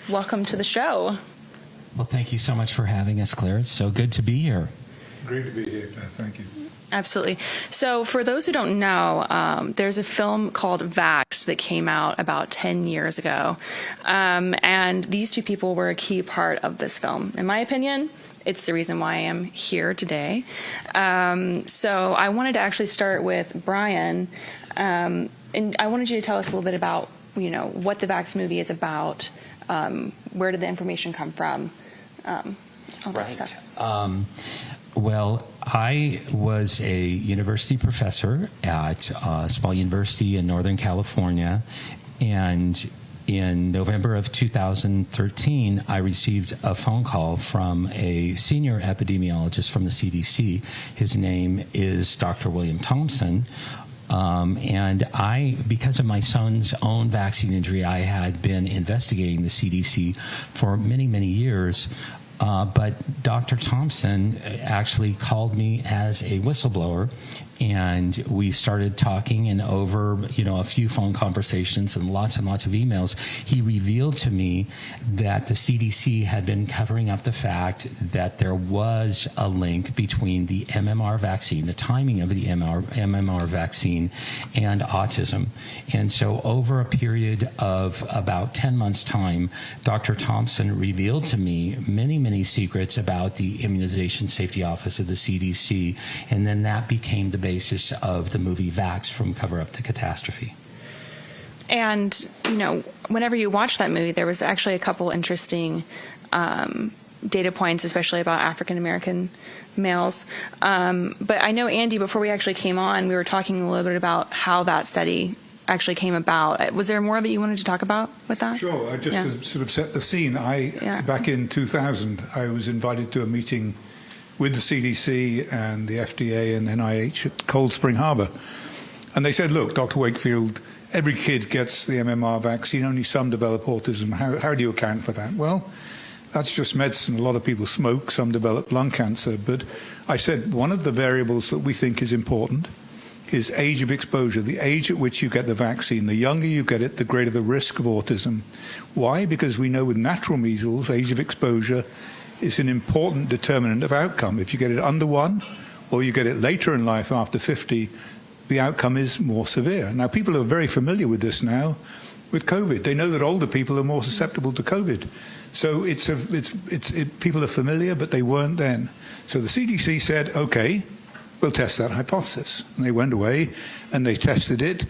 Welcome to the show. Well, thank you so much for having us, Claire. It's so good to be here. Great to be here. Thank you. Absolutely. So for those who don't know, there's a film called Vax that came out about 10 years ago. And these two people were a key part of this film. In my opinion, it's the reason why I am here today. So I wanted to actually start with Brian. And I wanted you to tell us a little bit about, what the Vax movie is about. Where did the information come from? All that stuff. Well, I was a university professor at a small university in Northern California, and in November of 2013, I received a phone call from a senior epidemiologist from the CDC. His name is Dr. William Thompson. And I, because of my son's own vaccine injury, I had been investigating the CDC for many, many years. But Dr. Thompson actually called me as a whistleblower, and we started talking, and over a few phone conversations and lots of emails, he revealed to me that the CDC had been covering up the fact that there was a link between the MMR vaccine, the timing of the MMR vaccine, and autism. And so over a period of about 10 months' time, Dr. Thompson revealed to me many secrets about the Immunization Safety Office of the CDC, and then that became the basis of the movie Vax, From Cover Up to Catastrophe. And, whenever you watch that movie, there was actually a couple interesting data points, especially about African American males. But I know, Andy, before we actually came on, we were talking a little bit about how that study actually came about. Was there more of it you wanted to talk about with that? Sure. Just to sort of set the scene, back in 2000, I was invited to a meeting with the CDC and the FDA and NIH at Cold Spring Harbor. And they said, look, Dr. Wakefield, every kid gets the MMR vaccine, only some develop autism. How do you account for that? Well, that's just medicine. A lot of people smoke, some develop lung cancer. But I said one of the variables that we think is important is age of exposure, the age at which you get the vaccine. The younger you get it, the greater the risk of autism. Why? Because we know with natural measles, age of exposure is an important determinant of outcome. If you get it under 1 or you get it later in life after 50, the outcome is more severe. Now, people are very familiar with this now with COVID. They know that older people are more susceptible to COVID. So people are familiar, but they weren't then. So the CDC said, okay, we'll test that hypothesis. And they went away and they tested it.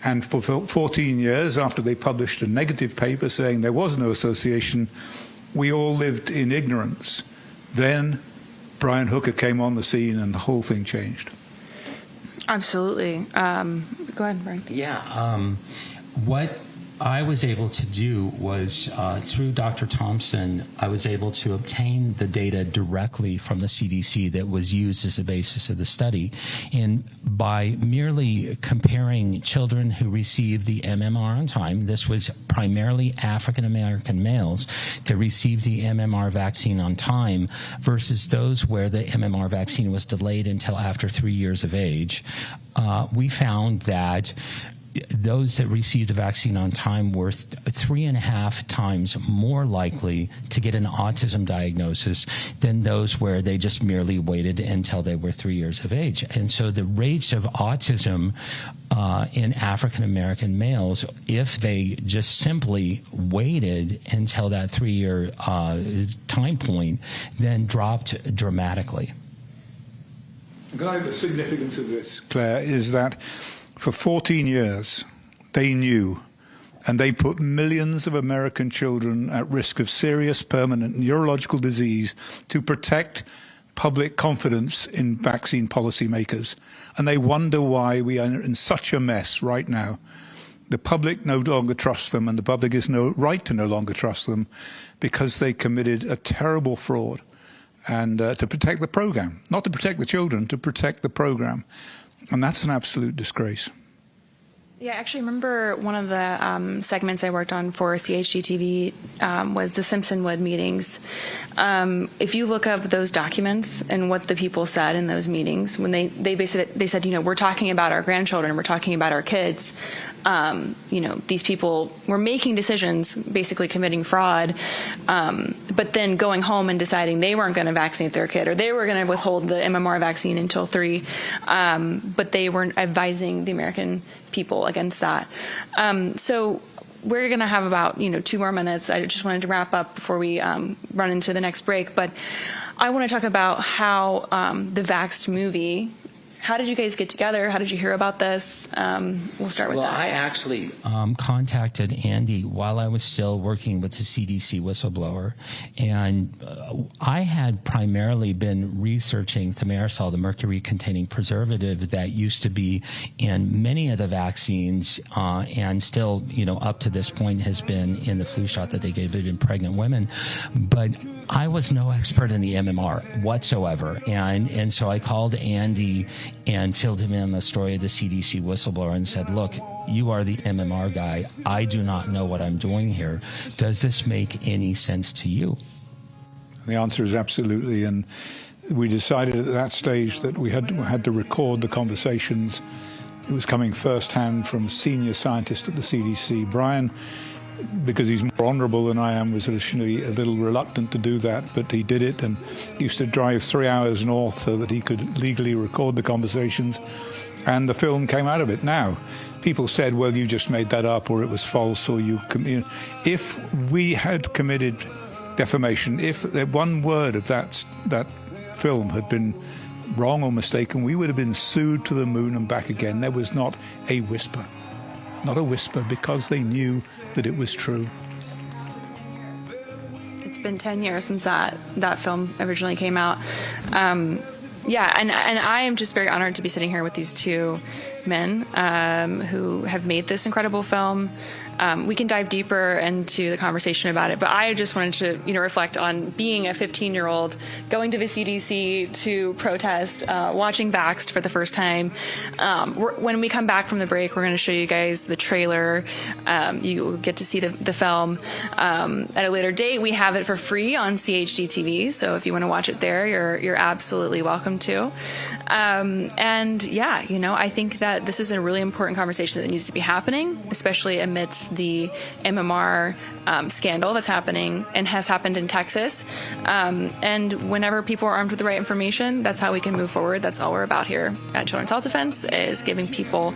And for 14 years, after they published a negative paper saying there was no association, we all lived in ignorance. Then Brian Hooker came on the scene and the whole thing changed. Absolutely. Go ahead, Brian. Yeah. What I was able to do was, through Dr. Thompson, I was able to obtain the data directly from the CDC that was used as the basis of the study. And by merely comparing children who received the MMR on time, this was primarily African American males to receive the MMR vaccine on time versus those where the MMR vaccine was delayed until after 3 years of age, we found that those that received the vaccine on time were 3.5 times more likely to get an autism diagnosis than those where they just merely waited until they were 3 years of age. And so the rates of autism in African American males, if they just simply waited until that 3-year time point, then dropped dramatically. The significance of this, Claire, is that for 14 years, they knew, and they put millions of American children at risk of serious permanent neurological disease to protect public confidence in vaccine policymakers. And they wonder why we are in such a mess right now. The public no longer trusts them, and the public has no right to no longer trust them because they committed a terrible fraud. And to protect the program, not to protect the children, to protect the program. And that's an absolute disgrace. Yeah, I actually remember one of the segments I worked on for CHD TV was the Simpsonwood meetings. If you look up those documents and what the people said in those meetings, when they said, we're talking about our grandchildren, we're talking about our kids. These people were making decisions, basically committing fraud, but then going home and deciding they weren't going to vaccinate their kid, or they were going to withhold the MMR vaccine until 3, but they weren't advising the American people against that. So we're going to have about 2 more minutes. I just wanted to wrap up before we run into the next break, but I want to talk about how the Vaxxed movie how did you guys get together? How did you hear about this? We'll start with that. Well, I actually contacted Andy while I was still working with the CDC whistleblower, and I had primarily been researching thimerosal, the mercury-containing preservative that used to be in many of the vaccines, and still, up to this point has been in the flu shot that they gave it in pregnant women. But I was no expert in the MMR whatsoever, and so I called Andy and filled him in on the story of the CDC whistleblower and said, look, you are the MMR guy. I do not know what I'm doing here. Does this make any sense to you? The answer is absolutely, and we decided at that stage that we had to record the conversations. It was coming firsthand from senior scientist at the CDC. Brian, because he's more honourable than I am, was initially a little reluctant to do that, but he did it and used to drive 3 hours north so that he could legally record the conversations, and the film came out of it. Now, people said, well, you just made that up, or it was false, or if we had committed defamation, if one word of that film had been wrong or mistaken, we would have been sued to the moon and back again. There was not a whisper. Not a whisper, because they knew that it was true. It's been 10 years since that film originally came out. And I am just very honored to be sitting here with these two men who have made this incredible film. We can dive deeper into the conversation about it, but I just wanted to, reflect on being a 15-year-old, going to the CDC to protest, watching Vaxxed for the first time. When we come back from the break, we're going to show you guys the trailer. You get to see the film at a later date. We have it for free on CHD TV, so if you want to watch it there, you're absolutely welcome to. I think that this is a really important conversation that needs to be happening, especially amidst the MMR scandal that's happening and has happened in Texas. And whenever people are armed with the right information, that's how we can move forward. That's all we're about here at Children's Health Defense, is giving people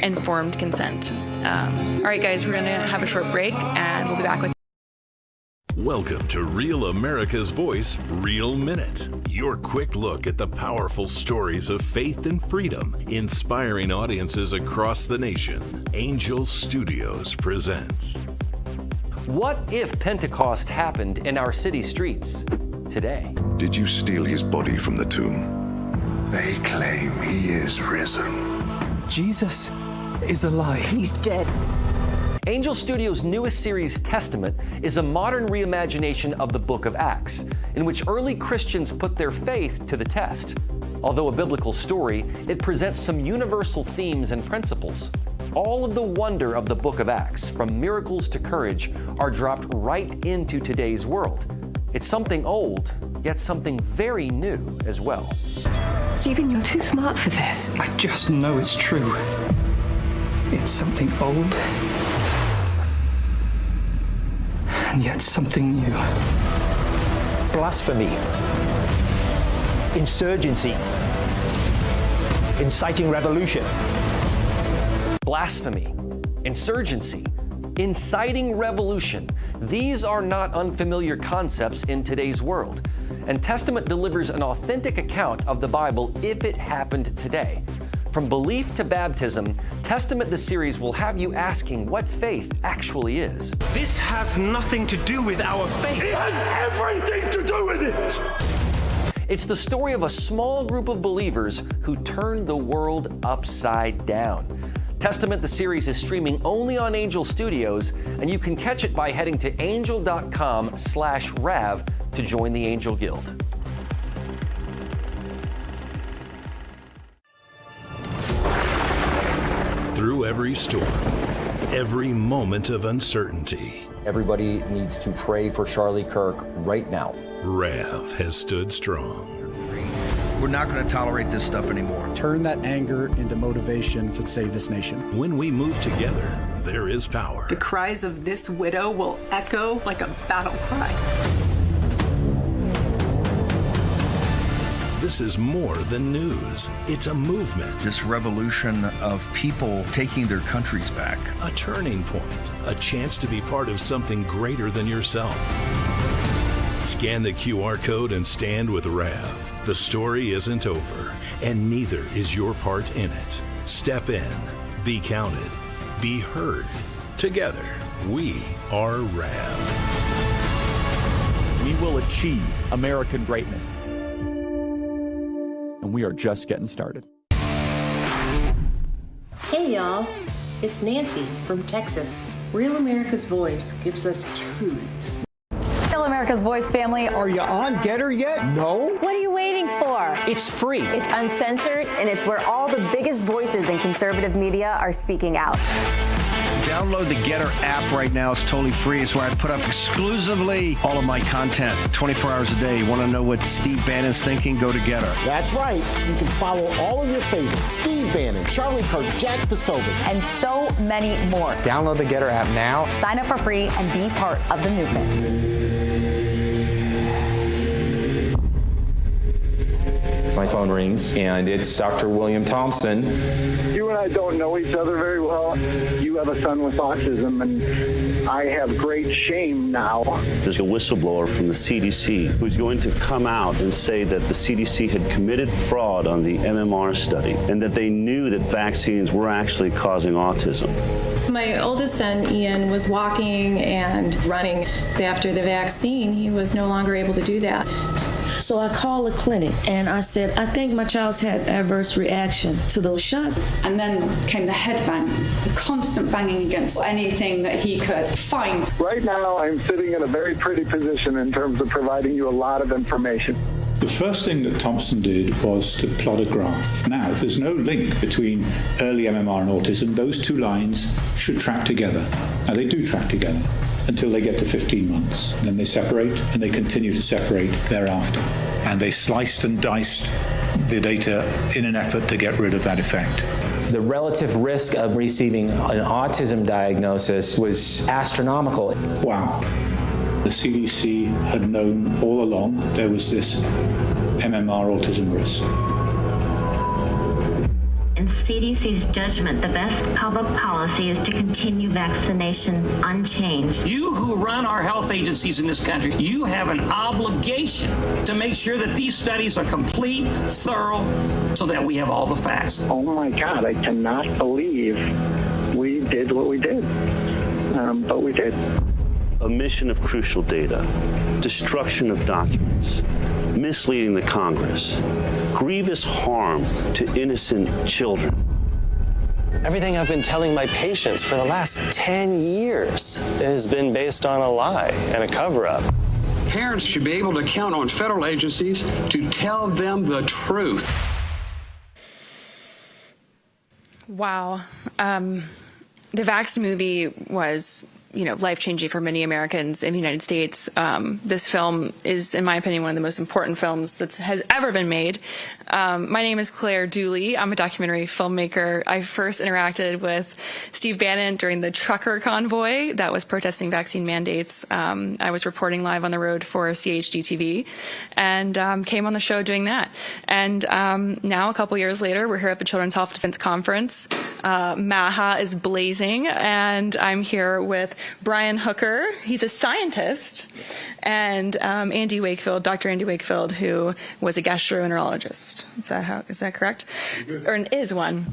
informed consent. All right, guys, we're going to have a short break, and we'll be back with Welcome to Real America's Voice, Real Minute. Your quick look at the powerful stories of faith and freedom, inspiring audiences across the nation. Angel Studios presents. What if Pentecost happened in our city streets today? Did you steal his body from the tomb? They claim he is risen. Jesus is alive. He's dead. Angel Studios' newest series, Testament, is a modern reimagination of the book of Acts, in which early Christians put their faith to the test. Although a biblical story, it presents some universal themes and principles. All of the wonder of the book of Acts, from miracles to courage, are dropped right into today's world. It's something old, yet something very new as well. Stephen, you're too smart for this. I just know it's true. It's something old, and yet something new. Blasphemy, insurgency, inciting revolution. Blasphemy, insurgency, inciting revolution. These are not unfamiliar concepts in today's world. And Testament delivers an authentic account of the Bible if it happened today. From belief to baptism, Testament the series will have you asking what faith actually is. This has nothing to do with our faith. It has everything to do with it! It's the story of a small group of believers who turned the world upside down. Testament the series is streaming only on Angel Studios, and you can catch it by heading to angel.com/RAV to join the Angel Guild. Through every storm, every moment of uncertainty, everybody needs to pray for Charlie Kirk right now. RAV has stood strong. We're not going to tolerate this stuff anymore. Turn that anger into motivation to save this nation. When we move together, there is power. The cries of this widow will echo like a battle cry. This is more than news. It's a movement. This revolution of people taking their countries back. A turning point. A chance to be part of something greater than yourself. Scan the QR code and stand with RAV. The story isn't over, and neither is your part in it. Step in, be counted, be heard. Together, we are RAV. We will achieve American greatness. And we are just getting started. Hey, y'all. It's Nancy from Texas. Real America's Voice gives us truth. Real America's Voice family. Are you on Getter yet? No? What are you waiting for? It's free. It's uncensored, and it's where all the biggest voices in conservative media are speaking out. Download the Getter app right now. It's totally free. It's where I put up exclusively all of my content 24 hours a day. You want to know what Steve Bannon's thinking? Go to Getter. That's right. You can follow all of your favorites. Steve Bannon, Charlie Kirk, Jack Posobiec, and so many more. Download the Getter app now. Sign up for free and be part of the movement. My phone rings, and it's Dr. William Thompson. You and I don't know each other very well. You have a son with autism, and I have great shame now. There's a whistleblower from the CDC who's going to come out and say that the CDC had committed fraud on the MMR study and that they knew that vaccines were actually causing autism. My oldest son, Ian, was walking and running. After the vaccine, he was no longer able to do that. So I called the clinic and I said, I think my child's had adverse reaction to those shots. And then came the head banging, the constant banging against anything that he could find. Right now, I'm sitting in a very pretty position in terms of providing you a lot of information. The first thing that Thompson did was to plot a graph. Now, if there's no link between early MMR and autism, those two lines should track together. Now, they do track together until they get to 15 months. Then they separate, and they continue to separate thereafter. And they sliced and diced the data in an effort to get rid of that effect. The relative risk of receiving an autism diagnosis was astronomical. Wow. The CDC had known all along there was this MMR autism risk. In CDC's judgment, the best public policy is to continue vaccination unchanged. You who run our health agencies in this country, you have an obligation to make sure that these studies are complete, thorough, so that we have all the facts. Oh my God, I cannot believe we did what we did. But we did. Omission of crucial data, destruction of documents, misleading the Congress, grievous harm to innocent children. Everything I've been telling my patients for the last 10 years has been based on a lie and a cover-up. Parents should be able to count on federal agencies to tell them the truth. Wow. The Vax movie was, life-changing for many Americans in the United States. This film is, in my opinion, one of the most important films that has ever been made. My name is Claire Dooley. I'm a documentary filmmaker. I first interacted with Steve Bannon during the trucker convoy that was protesting vaccine mandates. I was reporting live on the road for CHD TV and came on the show doing that. And now, a couple years later, we're here at the Children's Health Defense Conference. MAHA is blazing, and I'm here with Brian Hooker. He's a scientist, and Andy Wakefield, Dr. Andy Wakefield, who was a gastroenterologist. Is that correct? Or is one.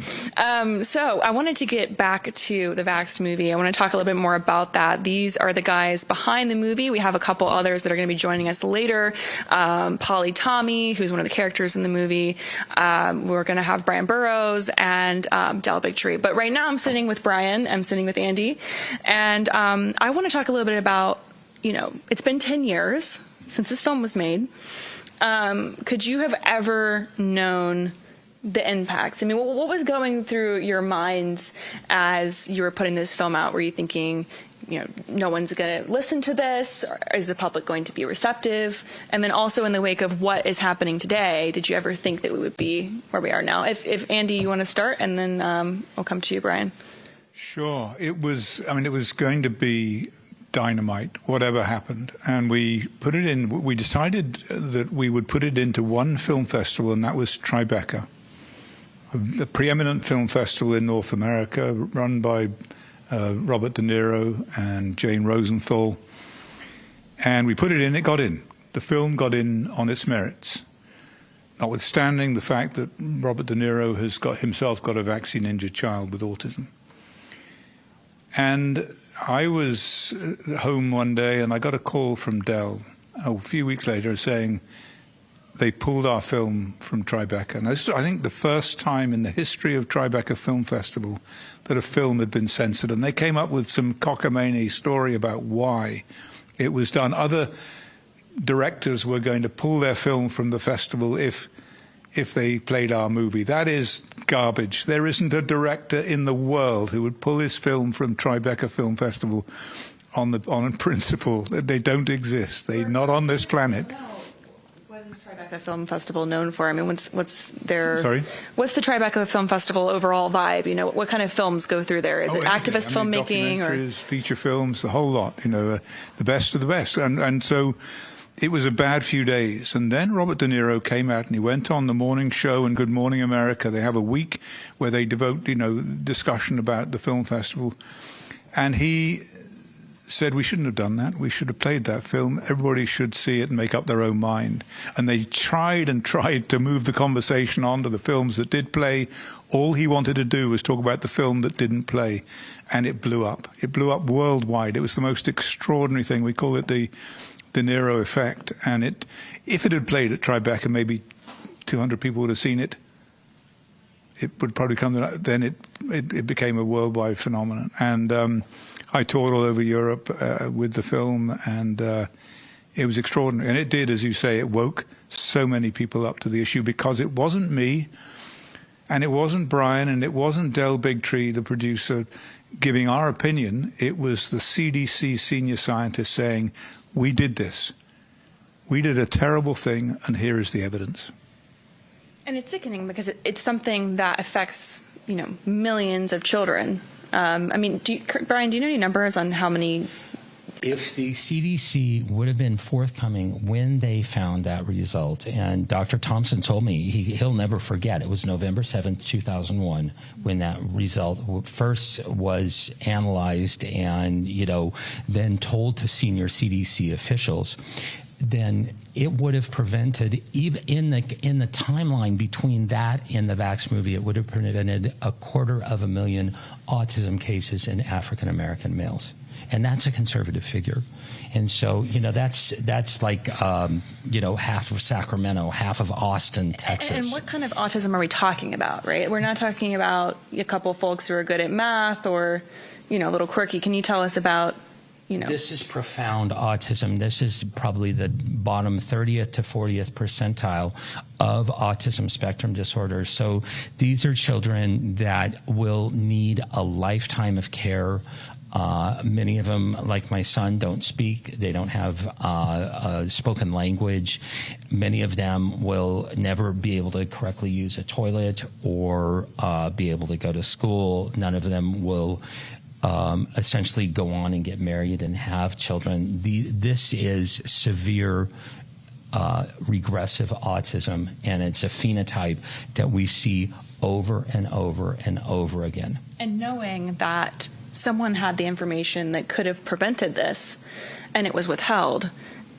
So I wanted to get back to the Vaxxed movie. I want to talk a little bit more about that. These are the guys behind the movie. We have a couple others that are going to be joining us later. Polly Tommy, who's one of the characters in the movie. We're going to have Brian Burrows and Del Bigtree. But right now I'm sitting with Brian. I'm sitting with Andy. And I want to talk a little bit about, it's been 10 years since this film was made. Could you have ever known the impacts? I mean, what was going through your minds as you were putting this film out? Were you thinking, no one's going to listen to this? Or is the public going to be receptive? And then also in the wake of what is happening today, did you ever think that we would be where we are now? If Andy, you want to start, and then I'll come to you, Brian. Sure. It was going to be dynamite, whatever happened. And we decided that we would put it into one film festival, and that was Tribeca, a preeminent film festival in North America, run by Robert De Niro and Jane Rosenthal. And we put it in, it got in. The film got in on its merits. notwithstanding the fact that Robert De Niro has himself got a vaccine-injured child with autism. And I was home one day and I got a call from Dell a few weeks later saying they pulled our film from Tribeca. And this is, I think, the first time in the history of Tribeca Film Festival that a film had been censored. And they came up with some cockamamie story about why it was done. Other directors were going to pull their film from the festival if they played our movie. That is garbage. There isn't a director in the world who would pull his film from Tribeca Film Festival on principle. They don't exist. They're not on this planet. What is Tribeca Film Festival known for? I mean, what's their... Sorry? What's the Tribeca Film Festival overall vibe? You know, what kind of films go through there? Is it activist filmmaking? Documentaries, feature films, the whole lot, you know, the best of the best. And so it was a bad few days. And then Robert De Niro came out and he went on the morning show and Good Morning America. They have a week where they devote, you know, discussion about the film festival. And he said we shouldn't have done that. We should have played that film. Everybody should see it and make up their own mind. And they tried and tried to move the conversation on to the films that did play. All he wanted to do was talk about the film that didn't play. And it blew up. It blew up worldwide. It was the most extraordinary thing. We call it the De Niro effect. And if it had played at Tribeca, maybe 200 people would have seen it. It would probably come, then it became a worldwide phenomenon. And I toured all over Europe with the film, and it was extraordinary. And it did, as you say, it woke so many people up to the issue, because it wasn't me, and it wasn't Brian, and it wasn't Del Bigtree, the producer, giving our opinion. It was the CDC senior scientist saying, we did this. We did a terrible thing, and here is the evidence. And it's sickening because it's something that affects, you know, millions of children. I mean, Brian, do you know any numbers on how many? If the CDC would have been forthcoming when they found that result, and Dr. Thompson told me he'll never forget, it was November 7th, 2001, when that result first was analyzed and, you know, then told to senior CDC officials, then it would have prevented, even in the timeline between that and the Vax movie, it would have prevented 250,000 autism cases in African American males. And that's a conservative figure. And so, you know, that's like, you know, half of Sacramento, half of Austin, Texas. And what kind of autism are we talking about, right? We're not talking about a couple folks who are good at math or, you know, a little quirky. Can you tell us about, you know? This is profound autism. This is probably the bottom 30th to 40th percentile of autism spectrum disorders. So these are children that will need a lifetime of care. Many of them, like my son, don't speak. They don't have a spoken language. Many of them will never be able to correctly use a toilet or be able to go to school. None of them will essentially go on and get married and have children. This is severe regressive autism, and it's a phenotype that we see over and over and over again. And knowing that someone had the information that could have prevented this and it was withheld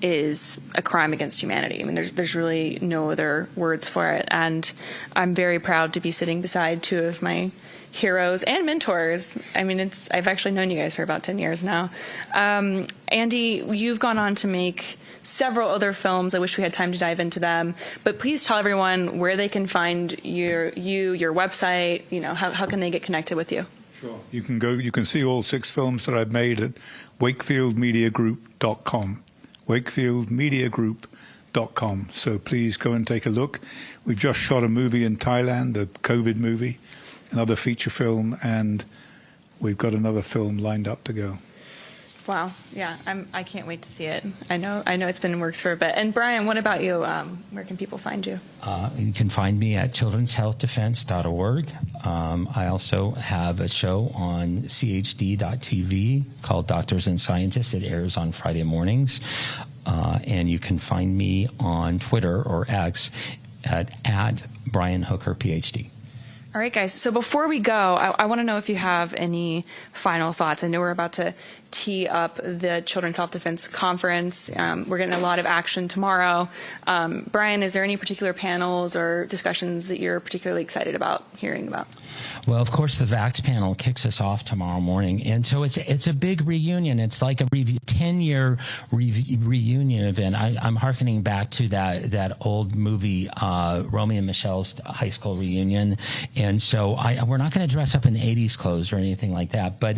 is a crime against humanity. I mean, there's really no other words for it. And I'm very proud to be sitting beside two of my heroes and mentors. I mean, I've actually known you guys for about 10 years now. Andy, you've gone on to make several other films. I wish we had time to dive into them, but please tell everyone where they can find your website. You know, how can they get connected with you? Sure. You can see all 6 films that I've made at wakefieldmediagroup.com. wakefieldmediagroup.com. So please go and take a look. We've just shot a movie in Thailand, a COVID movie, another feature film, and we've got another film lined up to go. Wow. Yeah, I can't wait to see it. I know it's been in works for a bit. And Brian, what about you? Where can people find you? You can find me at childrenshealthdefense.org. I also have a show on CHD.TV called Doctors and Scientists. It airs on Friday mornings. And you can find me on Twitter or X at Brian Hooker, PhD. All right, guys. So before we go, I want to know if you have any final thoughts. I know we're about to tee up the Children's Self-Defense Conference. We're getting a lot of action tomorrow. Brian, is there any particular panels or discussions that you're particularly excited about hearing about? Well, of course, the VAX panel kicks us off tomorrow morning. And so it's a big reunion. It's like a 10-year reunion event. I'm hearkening back to that old movie, Romeo and Michelle's high school reunion. And so we're not going to dress up in 80s clothes or anything like that. But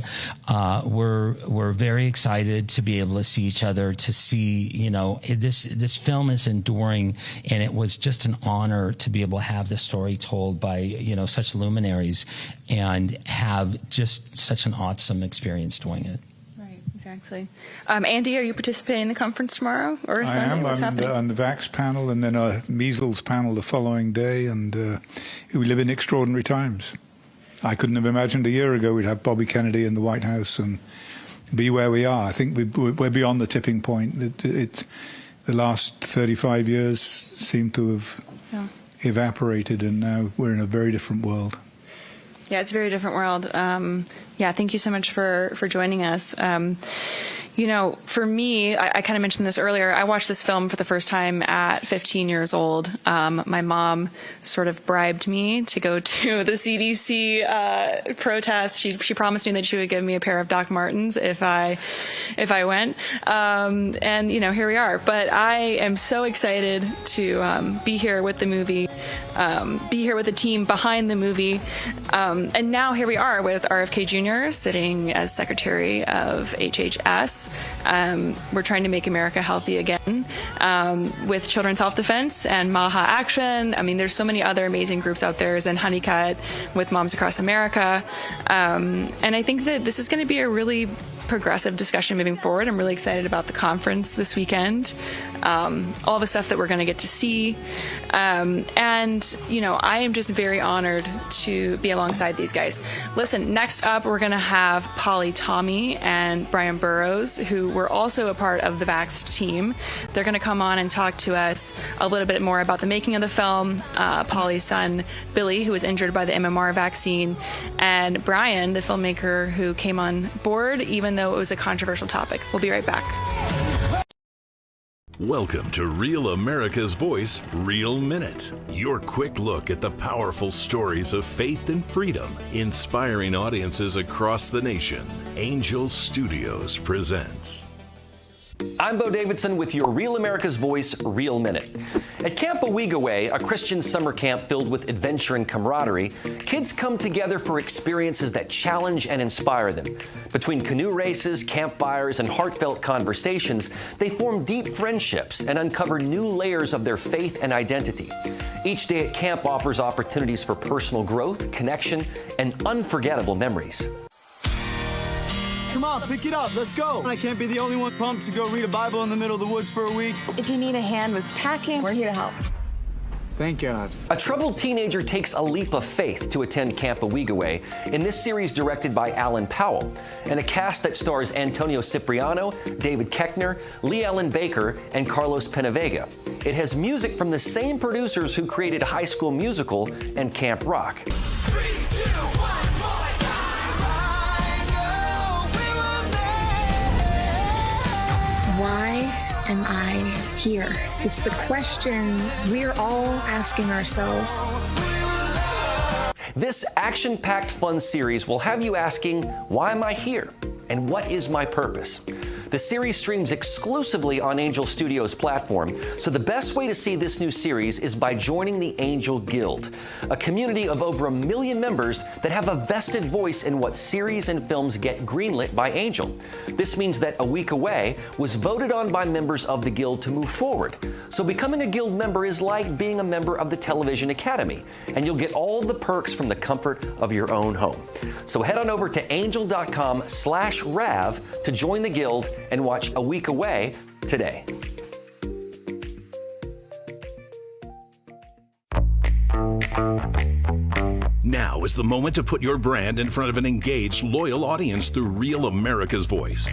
we're very excited to be able to see each other, to see, this film is enduring. And it was just an honor to be able to have the story told by, such luminaries and have just such an awesome experience doing it. Right, exactly. Andy, are you participating in the conference tomorrow or Sunday? I am. What's happening? On the VAX panel and then a measles panel the following day, and we live in extraordinary times. I couldn't have imagined a year ago we'd have Bobby Kennedy in the White House and be where we are. I think we're beyond the tipping point. The last 35 years seem to have evaporated, and now we're in a very different world. Yeah, it's a very different world. Thank you so much for joining us. For me, I kind of mentioned this earlier. I watched this film for the first time at 15 years old. My mom sort of bribed me to go to the CDC protest. She promised me that she would give me a pair of Doc Martens if I went. And here we are. But I am so excited to be here with the movie, be here with the team behind the movie. And now here we are with RFK Jr. sitting as Secretary of HHS. We're trying to make America healthy again with Children's Self-Defense and MAHA Action. I mean, there's so many other amazing groups out there, and Honeycut with Moms Across America. And I think that this is going to be a really progressive discussion moving forward. I'm really excited about the conference this weekend, all the stuff that we're going to get to see. And, I am just very honored to be alongside these guys. Listen, next up, we're going to have Polly Tommey and Brian Burrows, who were also a part of the Vaxxed team. They're going to come on and talk to us a little bit more about the making of the film, Polly's son, Billy, who was injured by the MMR vaccine, and Brian, the filmmaker who came on board, even though it was a controversial topic. We'll be right back. Welcome to Real America's Voice, Real Minute. Your quick look at the powerful stories of faith and freedom, inspiring audiences across the nation. Angel Studios presents. I'm Bo Davidson with your Real America's Voice, Real Minute. At Camp Owigaway, a Christian summer camp filled with adventure and camaraderie, kids come together for experiences that challenge and inspire them. Between canoe races, campfires, and heartfelt conversations, they form deep friendships and uncover new layers of their faith and identity. Each day at camp offers opportunities for personal growth, connection, and unforgettable memories. Come on, pick it up. Let's go. I can't be the only one pumped to go read a Bible in the middle of the woods for a week. If you need a hand with packing, we're here to help. Thank God. A troubled teenager takes a leap of faith to attend Camp Owigaway in this series directed by Alan Powell, and a cast that stars Antonio Cipriano, David Koechner, Lee Ellen Baker, and Carlos Penavega. It has music from the same producers who created High School Musical and Camp Rock. 3, 2, 1, more. Why am I here? It's the question we're all asking ourselves. This action-packed fun series will have you asking, why am I here? And what is my purpose? The series streams exclusively on Angel Studios' platform, so the best way to see this new series is by joining the Angel Guild, a community of over 1 million members that have a vested voice in what series and films get greenlit by Angel. This means that A Week Away was voted on by members of the Guild to move forward. So becoming a Guild member is like being a member of the Television Academy, and you'll get all the perks from the comfort of your own home. So head on over to angel.com/RAV to join the Guild and watch A Week Away today. Now is the moment to put your brand in front of an engaged, loyal audience through Real America's Voice.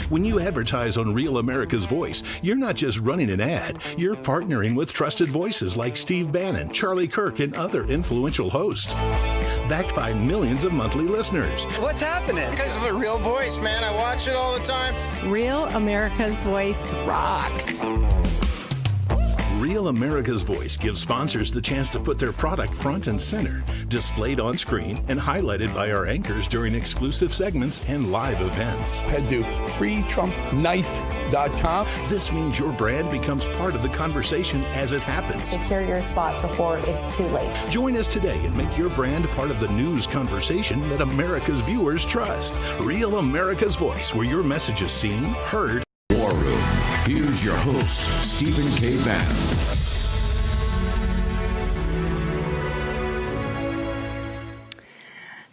When you advertise on Real America's Voice, you're not just running an ad, you're partnering with trusted voices like Steve Bannon, Charlie Kirk, and other influential hosts. Backed by millions of monthly listeners. What's happening? Because of a Real Voice, man. I watch it all the time. Real America's Voice rocks. Real America's Voice gives sponsors the chance to put their product front and center, displayed on screen and highlighted by our anchors during exclusive segments and live events. Head to freetrumpknife.com. This means your brand becomes part of the conversation as it happens. Secure your spot before it's too late. Join us today and make your brand part of the news conversation that America's viewers trust. Real America's Voice, where your message is seen, heard. War Room. Here's your host, Stephen K. Bannon.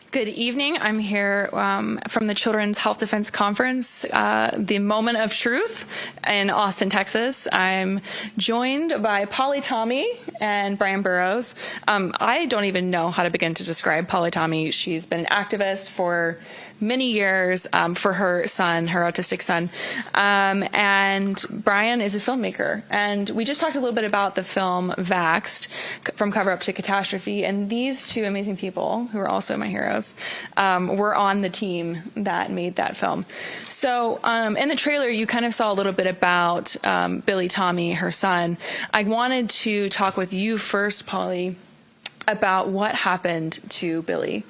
Good evening. I'm here from the Children's Health Defense Conference, the Moment of Truth in Austin, Texas. I'm joined by Polly Tommey and Brian Burrows. I don't even know how to begin to describe Polly Tommey. She's been an activist for many years for her son, her autistic son. And Brian is a filmmaker. And we just talked a little bit about the film Vaxxed, From Cover Up to Catastrophe. And these two amazing people, who are also my heroes, were on the team that made that film. So in the trailer, you kind of saw a little bit about Billy Tommey, her son. I wanted to talk with you first, Polly, about what happened to Billy.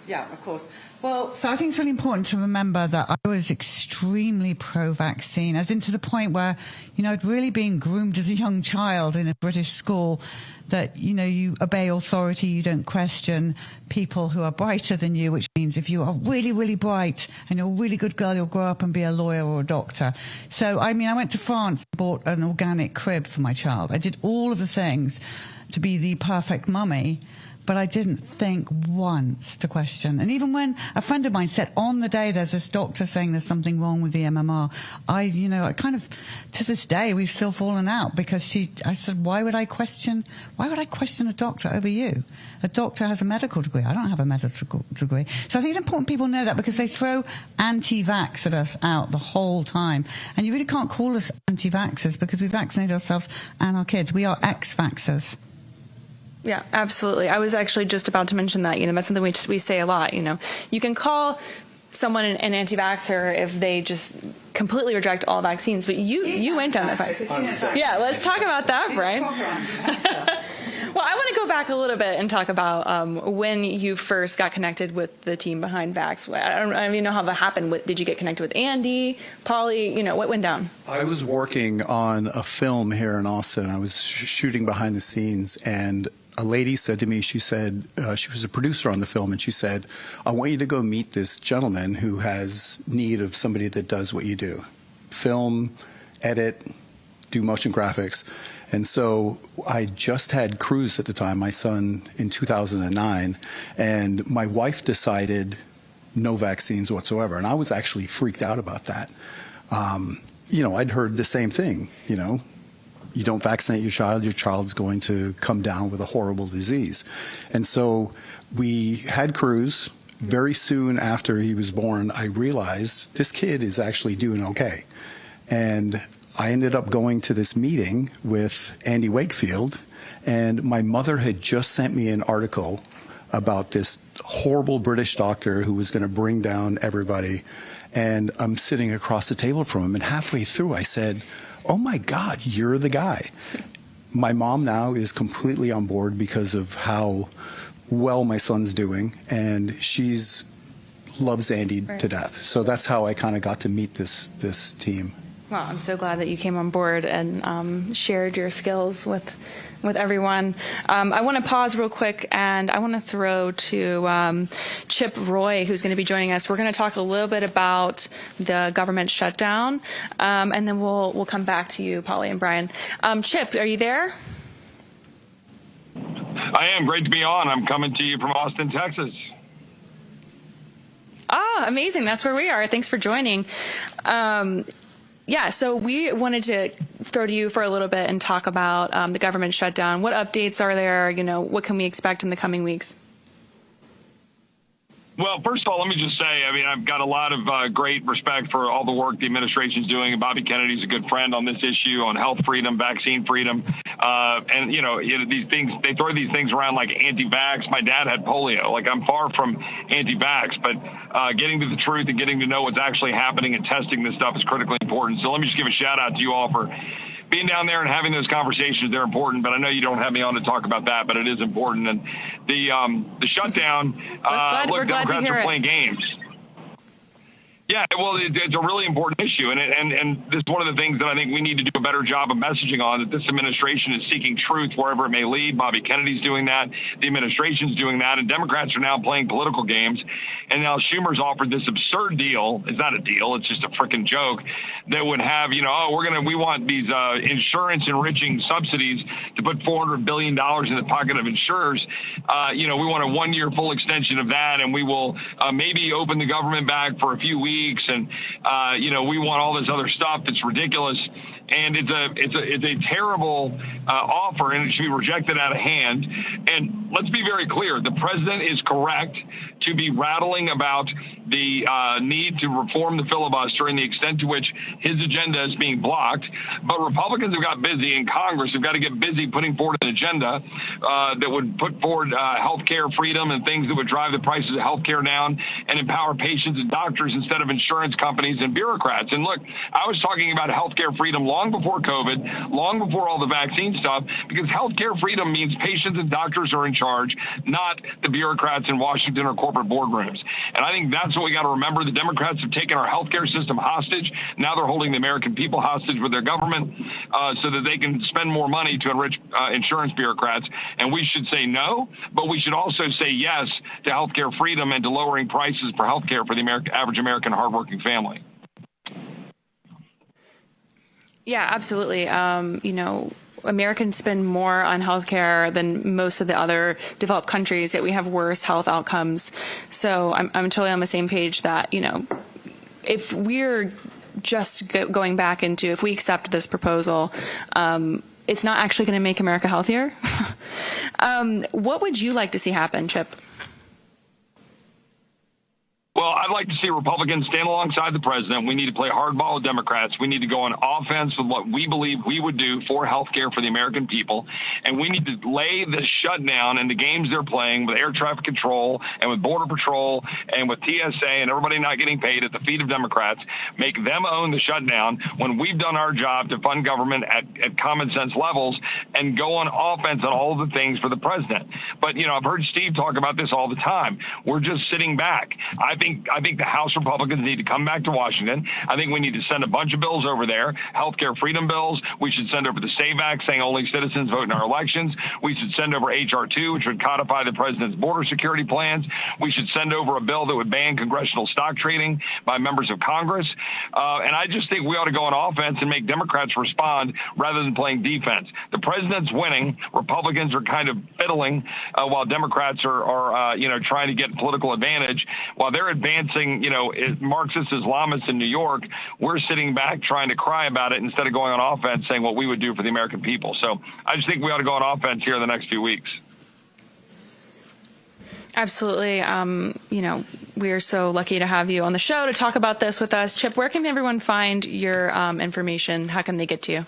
Yeah, of course. Well, so I think it's really important to remember that I was extremely pro-vaccine, as in to the point where, you know, I'd really been groomed as a young child in a British school that, you know, you obey authority, you don't question people who are brighter than you, which means if you are really, really bright and you're a really good girl, you'll grow up and be a lawyer or a doctor. So, I mean, I went to France, bought an organic crib for my child. I did all of the things to be the perfect mummy, but I didn't think once to question. And even when a friend of mine said, on the day there's this doctor saying there's something wrong with the MMR, I kind of, to this day, we've still fallen out because I said, why would I question a doctor over you? A doctor has a medical degree. I don't have a medical degree. So I think it's important people know that because they throw anti-vax at us out the whole time. And you really can't call us anti-vaxxers because we vaccinate ourselves and our kids. We are ex-vaxxers. Yeah, absolutely. I was actually just about to mention that. You know, that's something we say a lot. You know, you can call someone an anti-vaxxer if they just completely reject all vaccines, but you went down that path. Yeah, let's talk about that, Brian. Well, I want to go back a little bit and talk about when you first got connected with the team behind Vax. I don't even know how that happened. Did you get connected with Andy, Polly? You know, what went down? I was working on a film here in Austin. I was shooting behind the scenes, and a lady said to me, she said, she was a producer on the film, and she said, I want you to go meet this gentleman who has need of somebody that does what you do. Film, edit, do motion graphics. And so I just had Cruz at the time, my son, in 2009, and my wife decided no vaccines whatsoever. And I was actually freaked out about that. You know, I'd heard the same thing, you know. You don't vaccinate your child's going to come down with a horrible disease. And so we had Cruz. Very soon after he was born, I realized this kid is actually doing okay. And I ended up going to this meeting with Andy Wakefield, and my mother had just sent me an article about this horrible British doctor who was going to bring down everybody. And I'm sitting across the table from him, and halfway through I said, oh my God, you're the guy. My mom now is completely on board because of how well my son's doing, and she's loves Andy to death. So that's how I kind of got to meet this team. Well, I'm so glad that you came on board and shared your skills with everyone. I want to pause real quick, and I want to throw to Chip Roy, who's going to be joining us. We're going to talk a little bit about the government shutdown, and then we'll come back to you, Polly and Brian. Chip, are you there? I am. Great to be on. I'm coming to you from Austin, Texas. Ah, amazing. That's where we are. Thanks for joining. Yeah, so we wanted to throw to you for a little bit and talk about the government shutdown. What updates are there? You know, what can we expect in the coming weeks? Well, first of all, let me just say, I mean, I've got a lot of great respect for all the work the administration's doing. And Bobby Kennedy's a good friend on this issue on health freedom, vaccine freedom. And, these things, they throw these things around like anti-vax. My dad had polio. Like, I'm far from anti-vax, but getting to the truth and getting to know what's actually happening and testing this stuff is critically important. So let me just give a shout out to you all for being down there and having those conversations. They're important, but I know you don't have me on to talk about that, but it is important. And the shutdown, look, Democrats are playing games. Yeah, well, it's a really important issue, and this is one of the things that I think we need to do a better job of messaging on, that this administration is seeking truth wherever it may lead. Bobby Kennedy's doing that. The administration's doing that, and Democrats are now playing political games. And now Schumer's offered this absurd deal. It's not a deal. It's just a freaking joke that would have, we want these insurance enriching subsidies to put $400 billion in the pocket of insurers. We want a 1-year full extension of that, and we will maybe open the government back for a few weeks. And, we want all this other stuff that's ridiculous. And it's a terrible offer, and it should be rejected out of hand. And let's be very clear. The president is correct to be rattling about the need to reform the filibuster and the extent to which his agenda is being blocked. But Republicans have got busy in Congress. Have got to get busy putting forward an agenda that would put forward health care freedom and things that would drive the prices of health care down and empower patients and doctors instead of insurance companies and bureaucrats. And look, I was talking about health care freedom long before COVID, long before all the vaccine stuff, because healthcare freedom means patients and doctors are in charge, not the bureaucrats in Washington or corporate boardrooms. And I think that's what we got to remember. The Democrats have taken our healthcare system hostage. Now they're holding the American people hostage with their government so that they can spend more money to enrich insurance bureaucrats. And we should say no, but we should also say yes to healthcare freedom and to lowering prices for healthcare for the average American hardworking family. Yeah, absolutely. Americans spend more on healthcare than most of the other developed countries, yet we have worse health outcomes. So I'm totally on the same page that, if we're just going back into, if we accept this proposal, it's not actually going to make America healthier. What would you like to see happen, Chip? Well, I'd like to see Republicans stand alongside the president. We need to play hardball with Democrats. We need to go on offense with what we believe we would do for health care for the American people. And we need to lay the shutdown and the games they're playing with air traffic control and with Border Patrol and with TSA and everybody not getting paid at the feet of Democrats, make them own the shutdown when we've done our job to fund government at common sense levels and go on offense on all of the things for the president. But, I've heard Steve talk about this all the time. We're just sitting back. I think the House Republicans need to come back to Washington. I think we need to send a bunch of bills over there, healthcare freedom bills. We should send over the SAVE Act saying only citizens vote in our elections. We should send over H.R. 2, which would codify the president's border security plans. We should send over a bill that would ban congressional stock trading by members of Congress. And I just think we ought to go on offense and make Democrats respond rather than playing defense. The president's winning. Republicans are kind of fiddling while Democrats are trying to get political advantage. While they're advancing, Marxist Islamists in New York, we're sitting back trying to cry about it instead of going on offense saying what we would do for the American people. So I just think we ought to go on offense here in the next few weeks. Absolutely. We are so lucky to have you on the show to talk about this with us. Chip, where can everyone find your information? How can they get to you?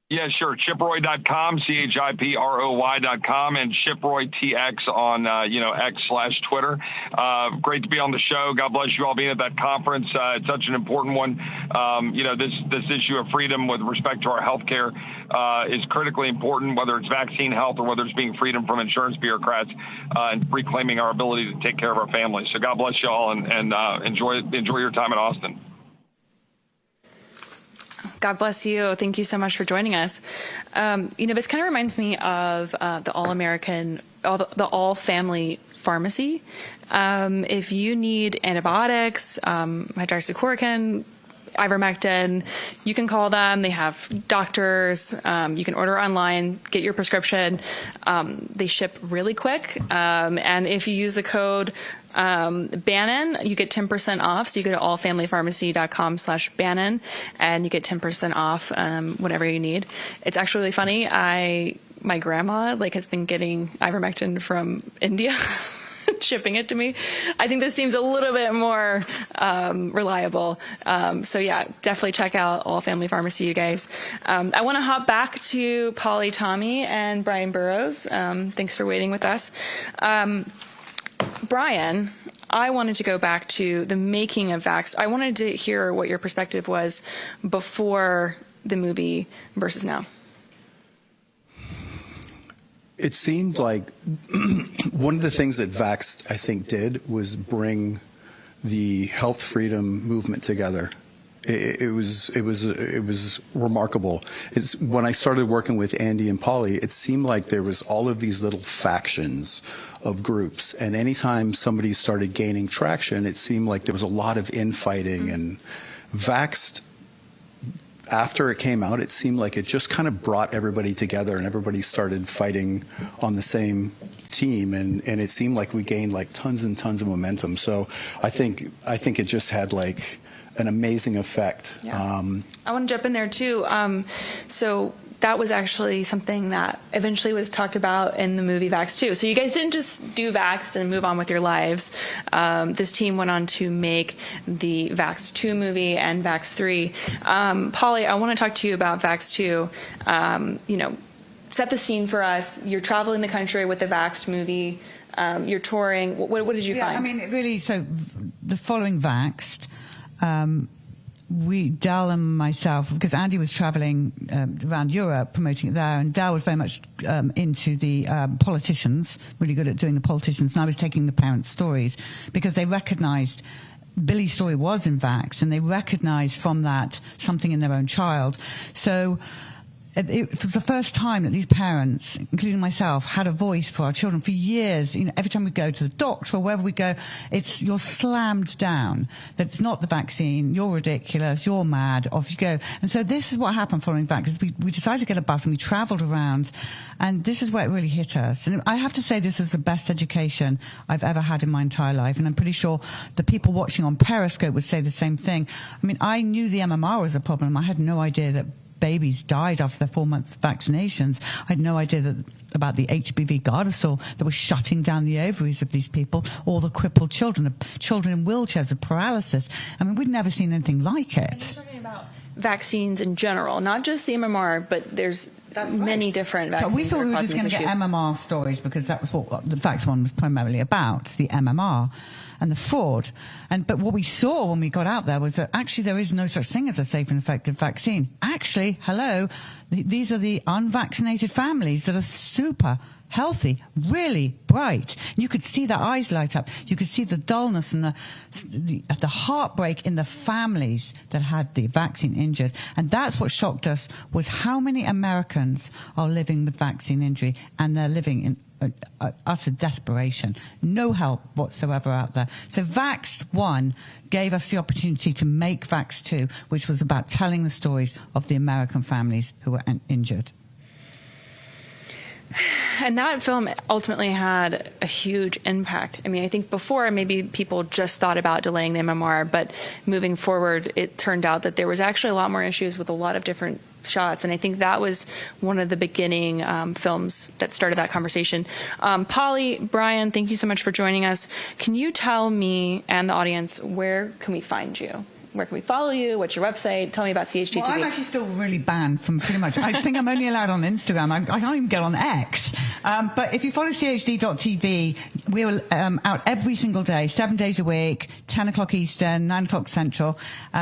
Yeah, sure. ChipRoy.com, ChipRoy.com, and ChipRoyTX on, X/Twitter. Great to be on the show. God bless you all being at that conference. It's such an important one. This issue of freedom with respect to our health care is critically important, whether it's vaccine health or whether it's being freedom from insurance bureaucrats and reclaiming our ability to take care of our families. So God bless you all and enjoy your time in Austin. God bless you. Thank you so much for joining us. This kind of reminds me of the the all-family pharmacy. If you need antibiotics, hydroxychloroquine, ivermectin, you can call them. They have doctors. You can order online, get your prescription. They ship really quick. And if you use the code Bannon, you get 10% off. So you go to allfamilypharmacy.com/Bannon and you get 10% off whatever you need. It's actually really funny. My grandma has been getting ivermectin from India. shipping it to me. I think this seems a little bit more reliable. So yeah, definitely check out All Family Pharmacy, you guys. I want to hop back to Polly Tommey and Brian Burrows. Thanks for waiting with us. Brian, I wanted to go back to the making of Vaxxed. I wanted to hear what your perspective was before the movie versus now. It seemed like one of the things that Vaxxed, I think, did was bring the health freedom movement together. It was remarkable. When I started working with Andy and Polly, it seemed like there was all of these little factions of groups, and anytime somebody started gaining traction, it seemed like there was a lot of infighting. And Vaxxed, after it came out, it seemed like it just kind of brought everybody together, and everybody started fighting on the same team, and it seemed like we gained like tons and tons of momentum. So I think it just had like an amazing effect. Yeah. I want to jump in there too. So that was actually something that eventually was talked about in the movie Vaxxed 2. So you guys didn't just do Vaxxed and move on with your lives. This team went on to make the Vaxxed 2 movie and Vaxxed 3. Polly, I want to talk to you about Vaxxed 2. Set the scene for us. You're traveling the country with the Vaxxed movie. You're touring. What did you find? I mean, really, so the following Vaxxed, Dal and myself, because Andy was traveling around Europe promoting it there, and Dal was very much into the politicians, really good at doing the politicians, and I was taking the parents' stories because they recognized Billy's story was in Vaxxed, and they recognized from that something in their own child. So it was the first time that these parents, including myself, had a voice for our children. For years, every time we go to the doctor or wherever we go, you're slammed down. That it's not the vaccine, you're ridiculous, you're mad, off you go. And so this is what happened following Vaxxed. We decided to get a bus and we travelled around, and this is where it really hit us. And I have to say this is the best education I've ever had in my entire life, and I'm pretty sure the people watching on Periscope would say the same thing. I mean, I knew the MMR was a problem. I had no idea that babies died after their 4 months vaccinations. I had no idea about the HPV Gardasil that was shutting down the ovaries of these people, all the crippled children, the children in wheelchairs, the paralysis. I mean, we'd never seen anything like it. And you're talking about vaccines in general, not just the MMR, but there's many different vaccines. So we thought we were just going to get MMR stories because that was what the Vaxxed one was primarily about, the MMR and the fraud. But what we saw when we got out there was that actually there is no such thing as a safe and effective vaccine. Actually, these are the unvaccinated families that are super healthy, really bright. You could see their eyes light up. You could see the dullness and the heartbreak in the families that had the vaccine injured. And that's what shocked us, was how many Americans are living with vaccine injury, and they're living in utter desperation. No help whatsoever out there. So Vaxxed 1 gave us the opportunity to make Vaxxed 2, which was about telling the stories of the American families who were injured. And that film ultimately had a huge impact. I mean, I think before maybe people just thought about delaying the MMR, but moving forward, it turned out that there was actually a lot more issues with a lot of different shots. And I think that was one of the beginning films that started that conversation. Polly, Brian, thank you so much for joining us. Can you tell me and the audience, where can we find you? Where can we follow you? What's your website? Tell me about CHD TV. Well, I'm actually still really banned from pretty much. I think I'm only allowed on Instagram. I can't even get on X. But if you follow CHD.TV, we're out every single day, 7 days a week, 10 o'clock Eastern, 9 o'clock Central.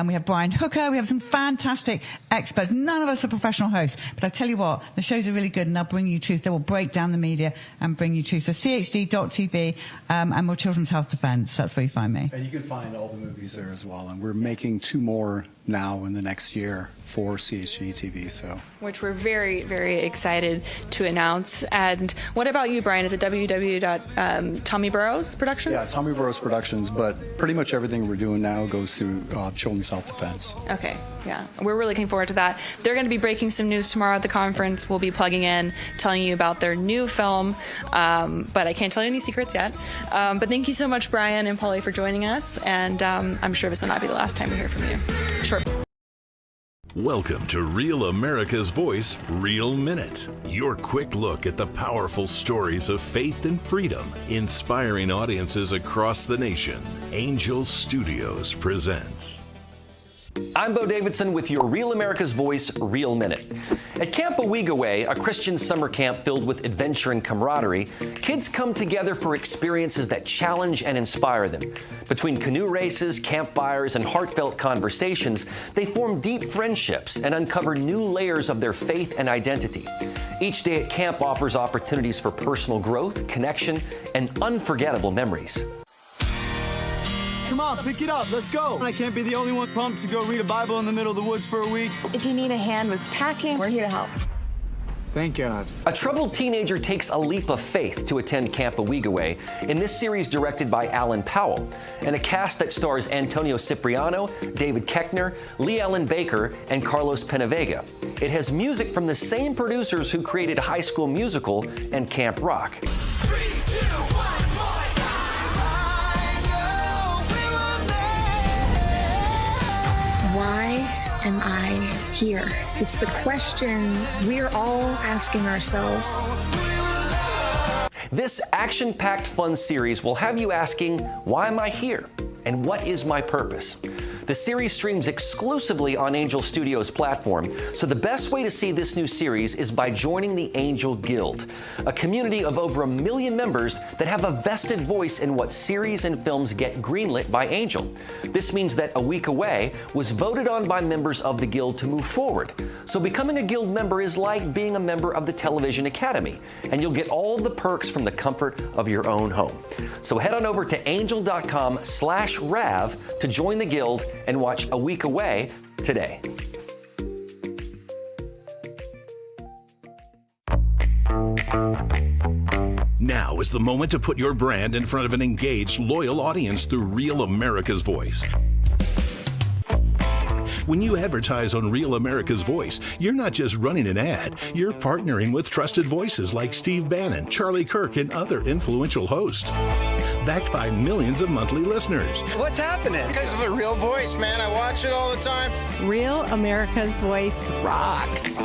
We have Brian Hooker. We have some fantastic experts. None of us are professional hosts. But I tell you what, the shows are really good, and they'll bring you truth. They will break down the media and bring you truth. So CHD.TV and more Children's Health Defense. That's where you find me. And you can find all the movies there as well. And we're making 2 more now in the next year for CHD TV, so which we're very, very excited to announce. And what about you, Brian? Is it www.Tommy Burrows Productions? Yeah, Tommy Burrows Productions, but pretty much everything we're doing now goes through Children's Health Defense. Okay, yeah. We're really looking forward to that. They're going to be breaking some news tomorrow at the conference. We'll be plugging in, telling you about their new film, but I can't tell you any secrets yet. But thank you so much, Brian and Polly, for joining us, and I'm sure this will not be the last time we hear from you. Sure. Welcome to Real America's Voice, Real Minute. Your quick look at the powerful stories of faith and freedom, inspiring audiences across the nation. Angel Studios presents. I'm Bo Davidson with your Real America's Voice, Real Minute. At Camp Owigaway, a Christian summer camp filled with adventure and camaraderie, kids come together for experiences that challenge and inspire them. Between canoe races, campfires, and heartfelt conversations, they form deep friendships and uncover new layers of their faith and identity. Each day at camp offers opportunities for personal growth, connection, and unforgettable memories. Come on, pick it up. Let's go. I can't be the only one pumped to go read a Bible in the middle of the woods for a week. If you need a hand with packing, we're here to help. Thank God. A troubled teenager takes a leap of faith to attend Camp Owigaway in this series directed by Alan Powell, and a cast that stars Antonio Cipriano, David Koechner, Lee Ellen Baker, and Carlos Penavega. It has music from the same producers who created High School Musical and Camp Rock. 3, 2, 1, more. Why am I here? It's the question we're all asking ourselves. This action-packed fun series will have you asking, why am I here? And what is my purpose? The series streams exclusively on Angel Studios platform, so the best way to see this new series is by joining the Angel Guild, a community of over 1 million members that have a vested voice in what series and films get greenlit by Angel. This means that Owigaway was voted on by members of the Guild to move forward. So becoming a Guild member is like being a member of the Television Academy, and you'll get all the perks from the comfort of your own home. So head on over to angel.com/RAV to join the Guild and watch Owigaway today. Now is the moment to put your brand in front of an engaged, loyal audience through Real America's Voice. When you advertise on Real America's Voice, you're not just running an ad, you're partnering with trusted voices like Steve Bannon, Charlie Kirk, and other influential hosts. Backed by millions of monthly listeners. What's happening? Because of a real voice, man. I watch it all the time. Real America's Voice rocks.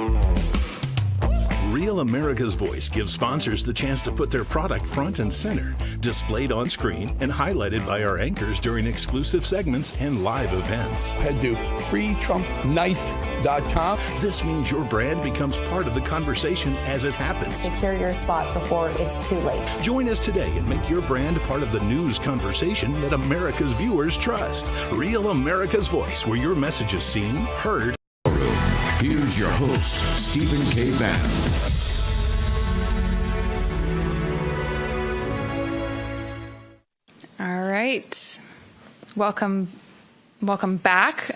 Real America's Voice gives sponsors the chance to put their product front and center, displayed on screen and highlighted by our anchors during exclusive segments and live events. Head to freetrumpknife.com. This means your brand becomes part of the conversation as it happens. Secure your spot before it's too late. Join us today and make your brand part of the news conversation that America's viewers trust. Real America's Voice, where your message is seen, heard. Here's your host, Stephen K. Bannon. All right. Welcome back.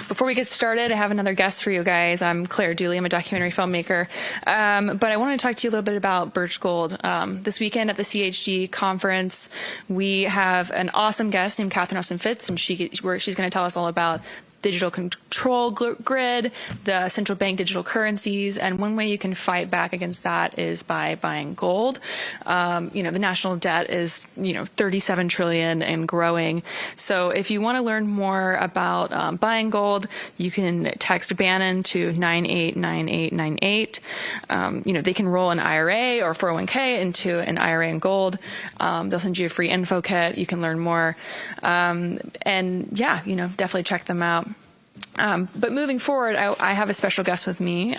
Before we get started, I have another guest for you guys. I'm Claire Dooley. I'm a documentary filmmaker. But I want to talk to you a little bit about Birch Gold. This weekend at the CHD conference, we have an awesome guest named Catherine Austin Fitts, and she's going to tell us all about digital control grid, the central bank digital currencies, and one way you can fight back against that is by buying gold. The national debt is, 37 trillion and growing. So if you want to learn more about buying gold, you can text Bannon to 989898. They can roll an IRA or 401k into an IRA in gold. They'll send you a free info kit. You can learn more. Definitely check them out. But moving forward, I have a special guest with me,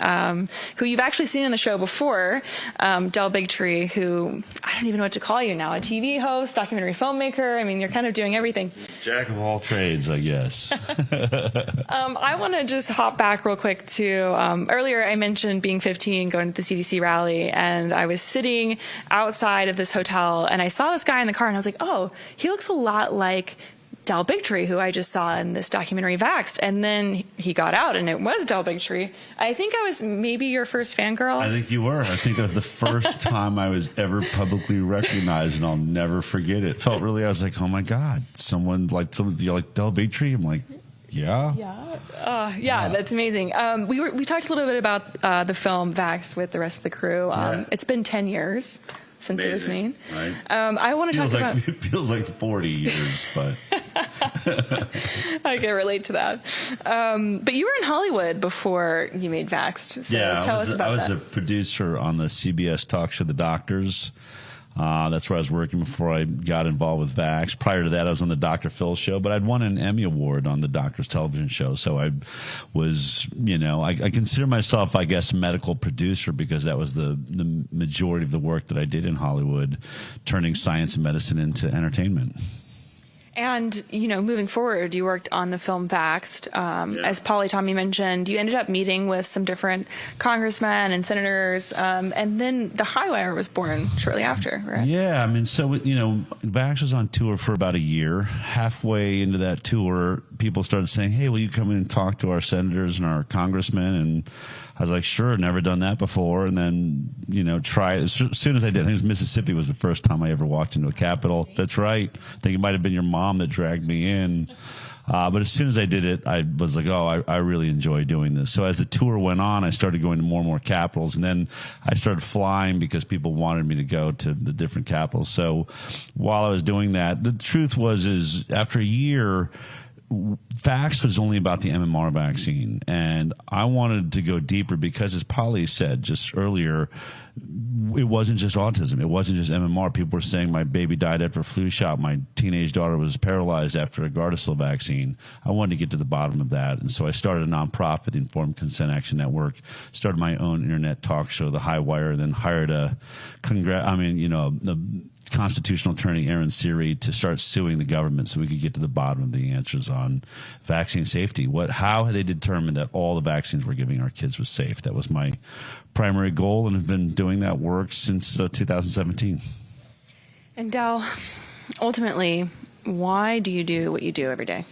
who you've actually seen in the show before, Del Bigtree, who I don't even know what to call you now, a TV host, documentary filmmaker. I mean, you're kind of doing everything. Jack of all trades, I guess. I want to just hop back real quick to earlier I mentioned being 15, going to the CDC rally, and I was sitting outside of this hotel, and I saw this guy in the car, and I was like, oh, he looks a lot like Del Bigtree, who I just saw in this documentary Vaxxed. And then he got out, and it was Del Bigtree. I think I was maybe your first fangirl. I think you were. I think that was the first time I was ever publicly recognized, and I'll never forget it. Felt really, I was like, oh my God, someone like Del Bigtree? I'm like, yeah. Yeah, that's amazing. We talked a little bit about the film Vaxxed with the rest of the crew. It's been 10 years since it was made. Right? I want to talk about... It feels like 40 years, but... I can relate to that. But you were in Hollywood before you made Vaxxed. So tell us about that. I was a producer on the CBS talk show, The Doctors. That's where I was working before I got involved with Vax. Prior to that, I was on the Dr. Phil show, but I'd won an Emmy Award on the Doctor's television show. So I was, I consider myself, I guess, a medical producer because that was the majority of the work that I did in Hollywood, turning science and medicine into entertainment. And, moving forward, you worked on the film Vaxxed. As Polly Tommy mentioned, you ended up meeting with some different congressmen and senators, and then The Highwire was born shortly after, right? Yeah, Vaxxed was on tour for about a year. Halfway into that tour, people started saying, hey, will you come in and talk to our senators and our congressmen? And I was like, sure, never done that before. And then, try it. As soon as I did, I think it was Mississippi was the first time I ever walked into a Capitol. That's right. I think it might have been your mom that dragged me in. But as soon as I did it, I was like, I really enjoy doing this. So as the tour went on, I started going to more and more capitals. And then I started flying because people wanted me to go to the different capitals. So while I was doing that, the truth is after a year, Vaxxed was only about the MMR vaccine, and I wanted to go deeper because, as Polly said just earlier, it wasn't just autism. It wasn't just MMR. People were saying my baby died after a flu shot. My teenage daughter was paralyzed after a Gardasil vaccine. I wanted to get to the bottom of that, and so I started a nonprofit, the Informed Consent Action Network, started my own internet talk show, The Highwire, then hired the constitutional attorney Aaron Siri to start suing the government so we could get to the bottom of the answers on vaccine safety. How had they determined that all the vaccines we're giving our kids was safe? That was my primary goal, and have been doing that work since 2017. And Dal, ultimately, why do you do what you do every day?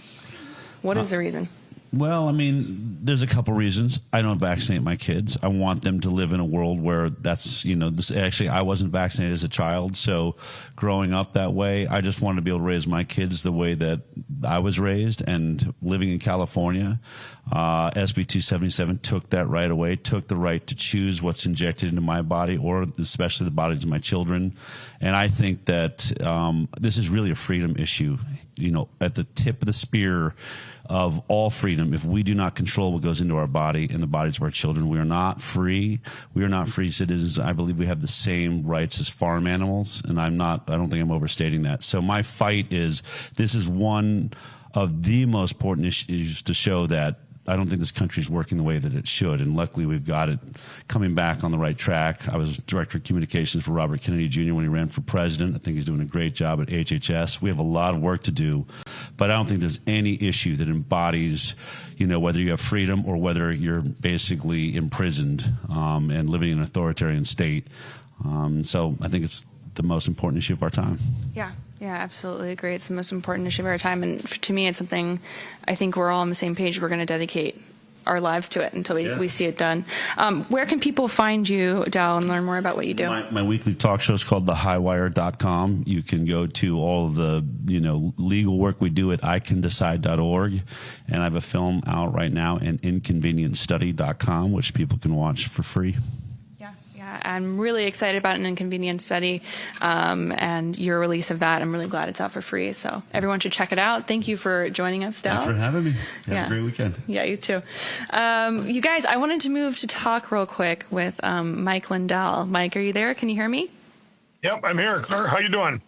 What is the reason? Well, there's a couple reasons. I don't vaccinate my kids. I want them to live in a world where I wasn't vaccinated as a child, so growing up that way, I just wanted to be able to raise my kids the way that I was raised. And living in California, SB 277 took that right away, took the right to choose what's injected into my body, or especially the bodies of my children. And I think that this is really a freedom issue, at the tip of the spear of all freedom. If we do not control what goes into our body and the bodies of our children, we are not free. We are not free citizens. I believe we have the same rights as farm animals, and I don't think I'm overstating that. So my fight is, this is one of the most important issues to show that I don't think this country is working the way that it should, and luckily we've got it coming back on the right track. I was director of communications for Robert Kennedy Jr. when he ran for president. I think he's doing a great job at HHS. We have a lot of work to do, but I don't think there's any issue that embodies, whether you have freedom or whether you're basically imprisoned and living in an authoritarian state. So I think it's the most important issue of our time. Yeah, absolutely agree. It's the most important issue of our time. And to me, it's something I think we're all on the same page. We're going to dedicate our lives to it until we see it done. Where can people find you, Dal, and learn more about what you do? My weekly talk show is called thehighwire.com. You can go to all of the legal work we do at icandecide.org. And I have a film out right now at inconveniencestudy.com, which people can watch for free. I'm really excited about An Inconvenient Study and your release of that. I'm really glad it's out for free. So everyone should check it out. Thank you for joining us, Dal. Thanks for having me. Have a great weekend. Yeah, you too. You guys, I wanted to move to talk real quick with Mike Lindell. Mike, are you there? Can you hear me? Yep, I'm here. Claire, how you doing?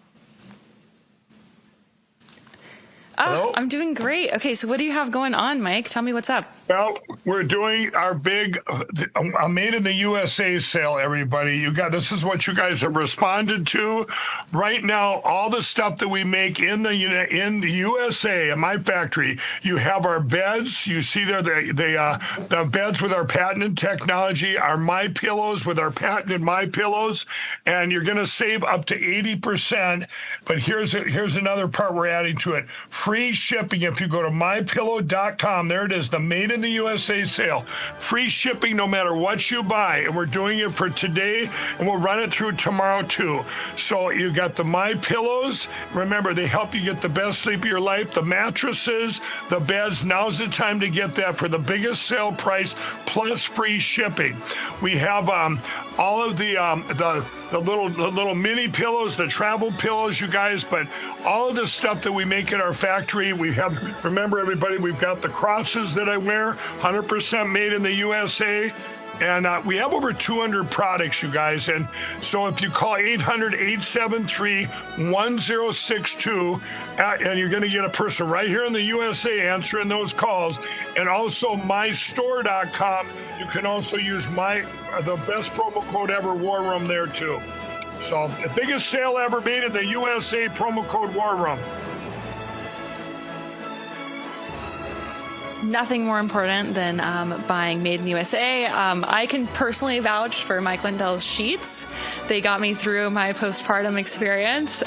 Oh, I'm doing great. Okay, so what do you have going on, Mike? Tell me what's up. Well, we're doing our big Made in the USA sale, everybody. This is what you guys have responded to. Right now, all the stuff that we make in the USA, in my factory, you have our beds. You see there the beds with our patented technology, our My Pillows with our patented My Pillows, and you're going to save up to 80%. But here's another part we're adding to it. Free shipping if you go to mypillow.com. There it is, the Made in the USA sale. Free shipping no matter what you buy. And we're doing it for today, and we'll run it through tomorrow too. So you got the My Pillows. Remember, they help you get the best sleep of your life. The mattresses, the beds. Now's the time to get that for the biggest sale price plus free shipping. We have all of the the little mini pillows, the travel pillows, you guys, but all of the stuff that we make at our factory. We have, remember everybody, we've got the crosses that I wear, 100% made in the USA. And we have over 200 products, you guys. And so if you call 800-873-1062, and you're going to get a person right here in the USA answering those calls. And also mystore.com. You can also use the best promo code ever, War Room, there too. So the biggest sale ever made in the USA, promo code War Room. Nothing more important than buying Made in the USA. I can personally vouch for Mike Lindell's sheets. They got me through my postpartum experience.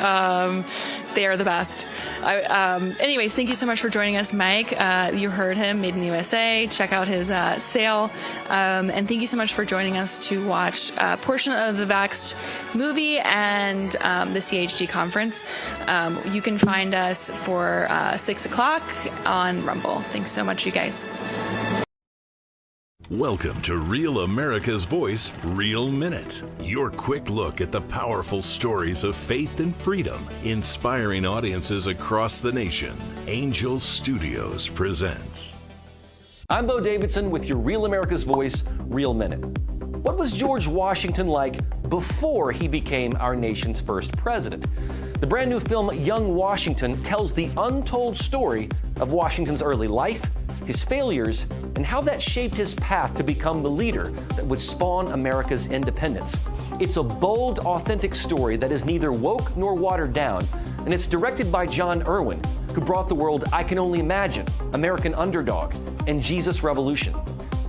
They are the best. Anyways, thank you so much for joining us, Mike. You heard him, Made in the USA. Check out his sale. And thank you so much for joining us to watch a portion of the Vaxxed movie and the CHD conference. You can find us for 6 o'clock on Rumble. Thanks so much, you guys. Welcome to Real America's Voice, Real Minute. Your quick look at the powerful stories of faith and freedom, inspiring audiences across the nation. Angel Studios presents. I'm Bo Davidson with your Real America's Voice, Real Minute. What was George Washington like before he became our nation's first president? The brand new film, Young Washington, tells the untold story of Washington's early life, his failures, and how that shaped his path to become the leader that would spawn America's independence. It's a bold, authentic story that is neither woke nor watered down, and it's directed by John Irwin, who brought the world I Can Only Imagine, American Underdog, and Jesus Revolution.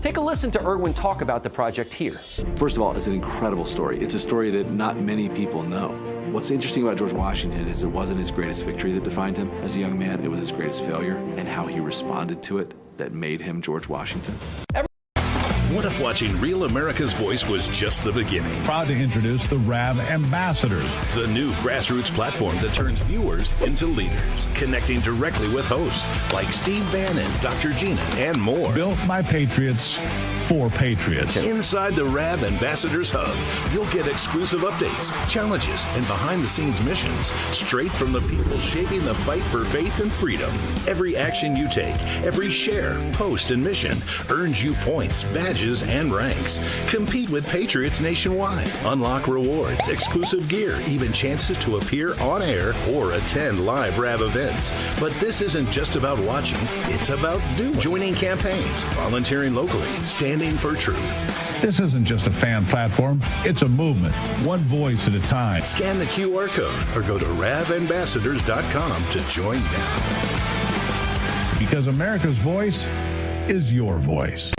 Take a listen to Irwin talk about the project here. First of all, it's an incredible story. It's a story that not many people know. What's interesting about George Washington is it wasn't his greatest victory that defined him as a young man. It was his greatest failure and how he responded to it that made him George Washington. What if watching Real America's Voice was just the beginning? Proud to introduce the RAV Ambassadors, the new grassroots platform that turns viewers into leaders, connecting directly with hosts like Steve Bannon, Dr. Gina, and more. Built by Patriots for Patriots. Inside the RAV Ambassadors Hub, you'll get exclusive updates, challenges, and behind-the-scenes missions straight from the people shaping the fight for faith and freedom. Every action you take, every share, post, and mission earns you points, badges, and ranks. Compete with Patriots nationwide. Unlock rewards, exclusive gear, even chances to appear on air or attend live RAV events. But this isn't just about watching, it's about doing. Joining campaigns, volunteering locally, standing for truth. This isn't just a fan platform, it's a movement, one voice at a time. Scan the QR code or go to ravambassadors.com to join now. Because America's voice is your voice.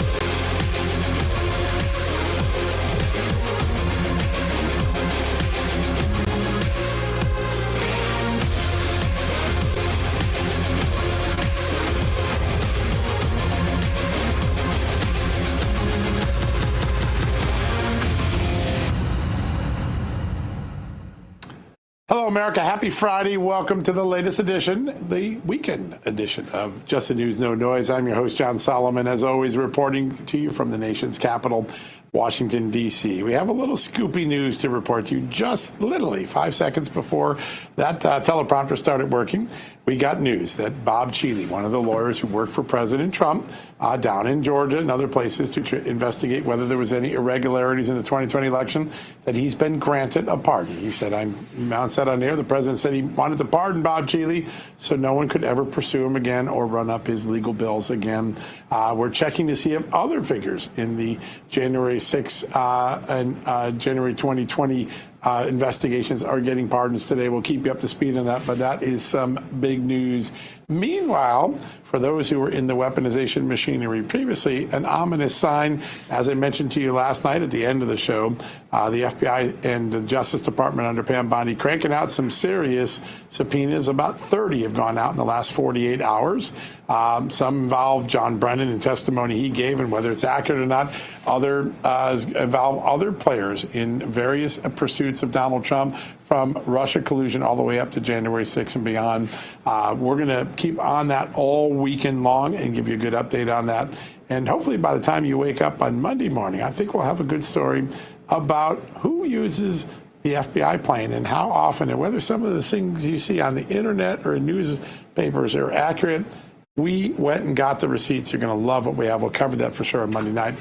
Hello, America. Happy Friday. Welcome to the latest edition, the weekend edition of Just the News, No Noise. I'm your host, John Solomon, as always, reporting to you from the nation's capital, Washington, D.C. We have a little scoopy news to report to you just literally 5 seconds before that teleprompter started working. We got news that Bob Cheeley, one of the lawyers who worked for President Trump down in Georgia and other places to investigate whether there was any irregularities in the 2020 election, that he's been granted a pardon. He said, Mount said on air, the president said he wanted to pardon Bob Cheeley so no one could ever pursue him again or run up his legal bills again. We're checking to see if other figures in the January 6 and January 2020 investigations are getting pardons today. We'll keep you up to speed on that, but that is some big news. Meanwhile, for those who were in the weaponization machinery previously, an ominous sign, as I mentioned to you last night at the end of the show, the FBI and the Justice Department under Pam Bondi cranking out some serious subpoenas. About 30 have gone out in the last 48 hours. Some involve John Brennan and testimony he gave, and whether it's accurate or not. Other involve other players in various pursuits of Donald Trump, from Russia collusion all the way up to January 6th and beyond. We're going to keep on that all weekend long and give you a good update on that. And hopefully by the time you wake up on Monday morning, I think we'll have a good story about who uses the FBI plane and how often, and whether some of the things you see on the internet or in newspapers are accurate. We went and got the receipts. You're going to love what we have. We'll cover that for sure on Monday night.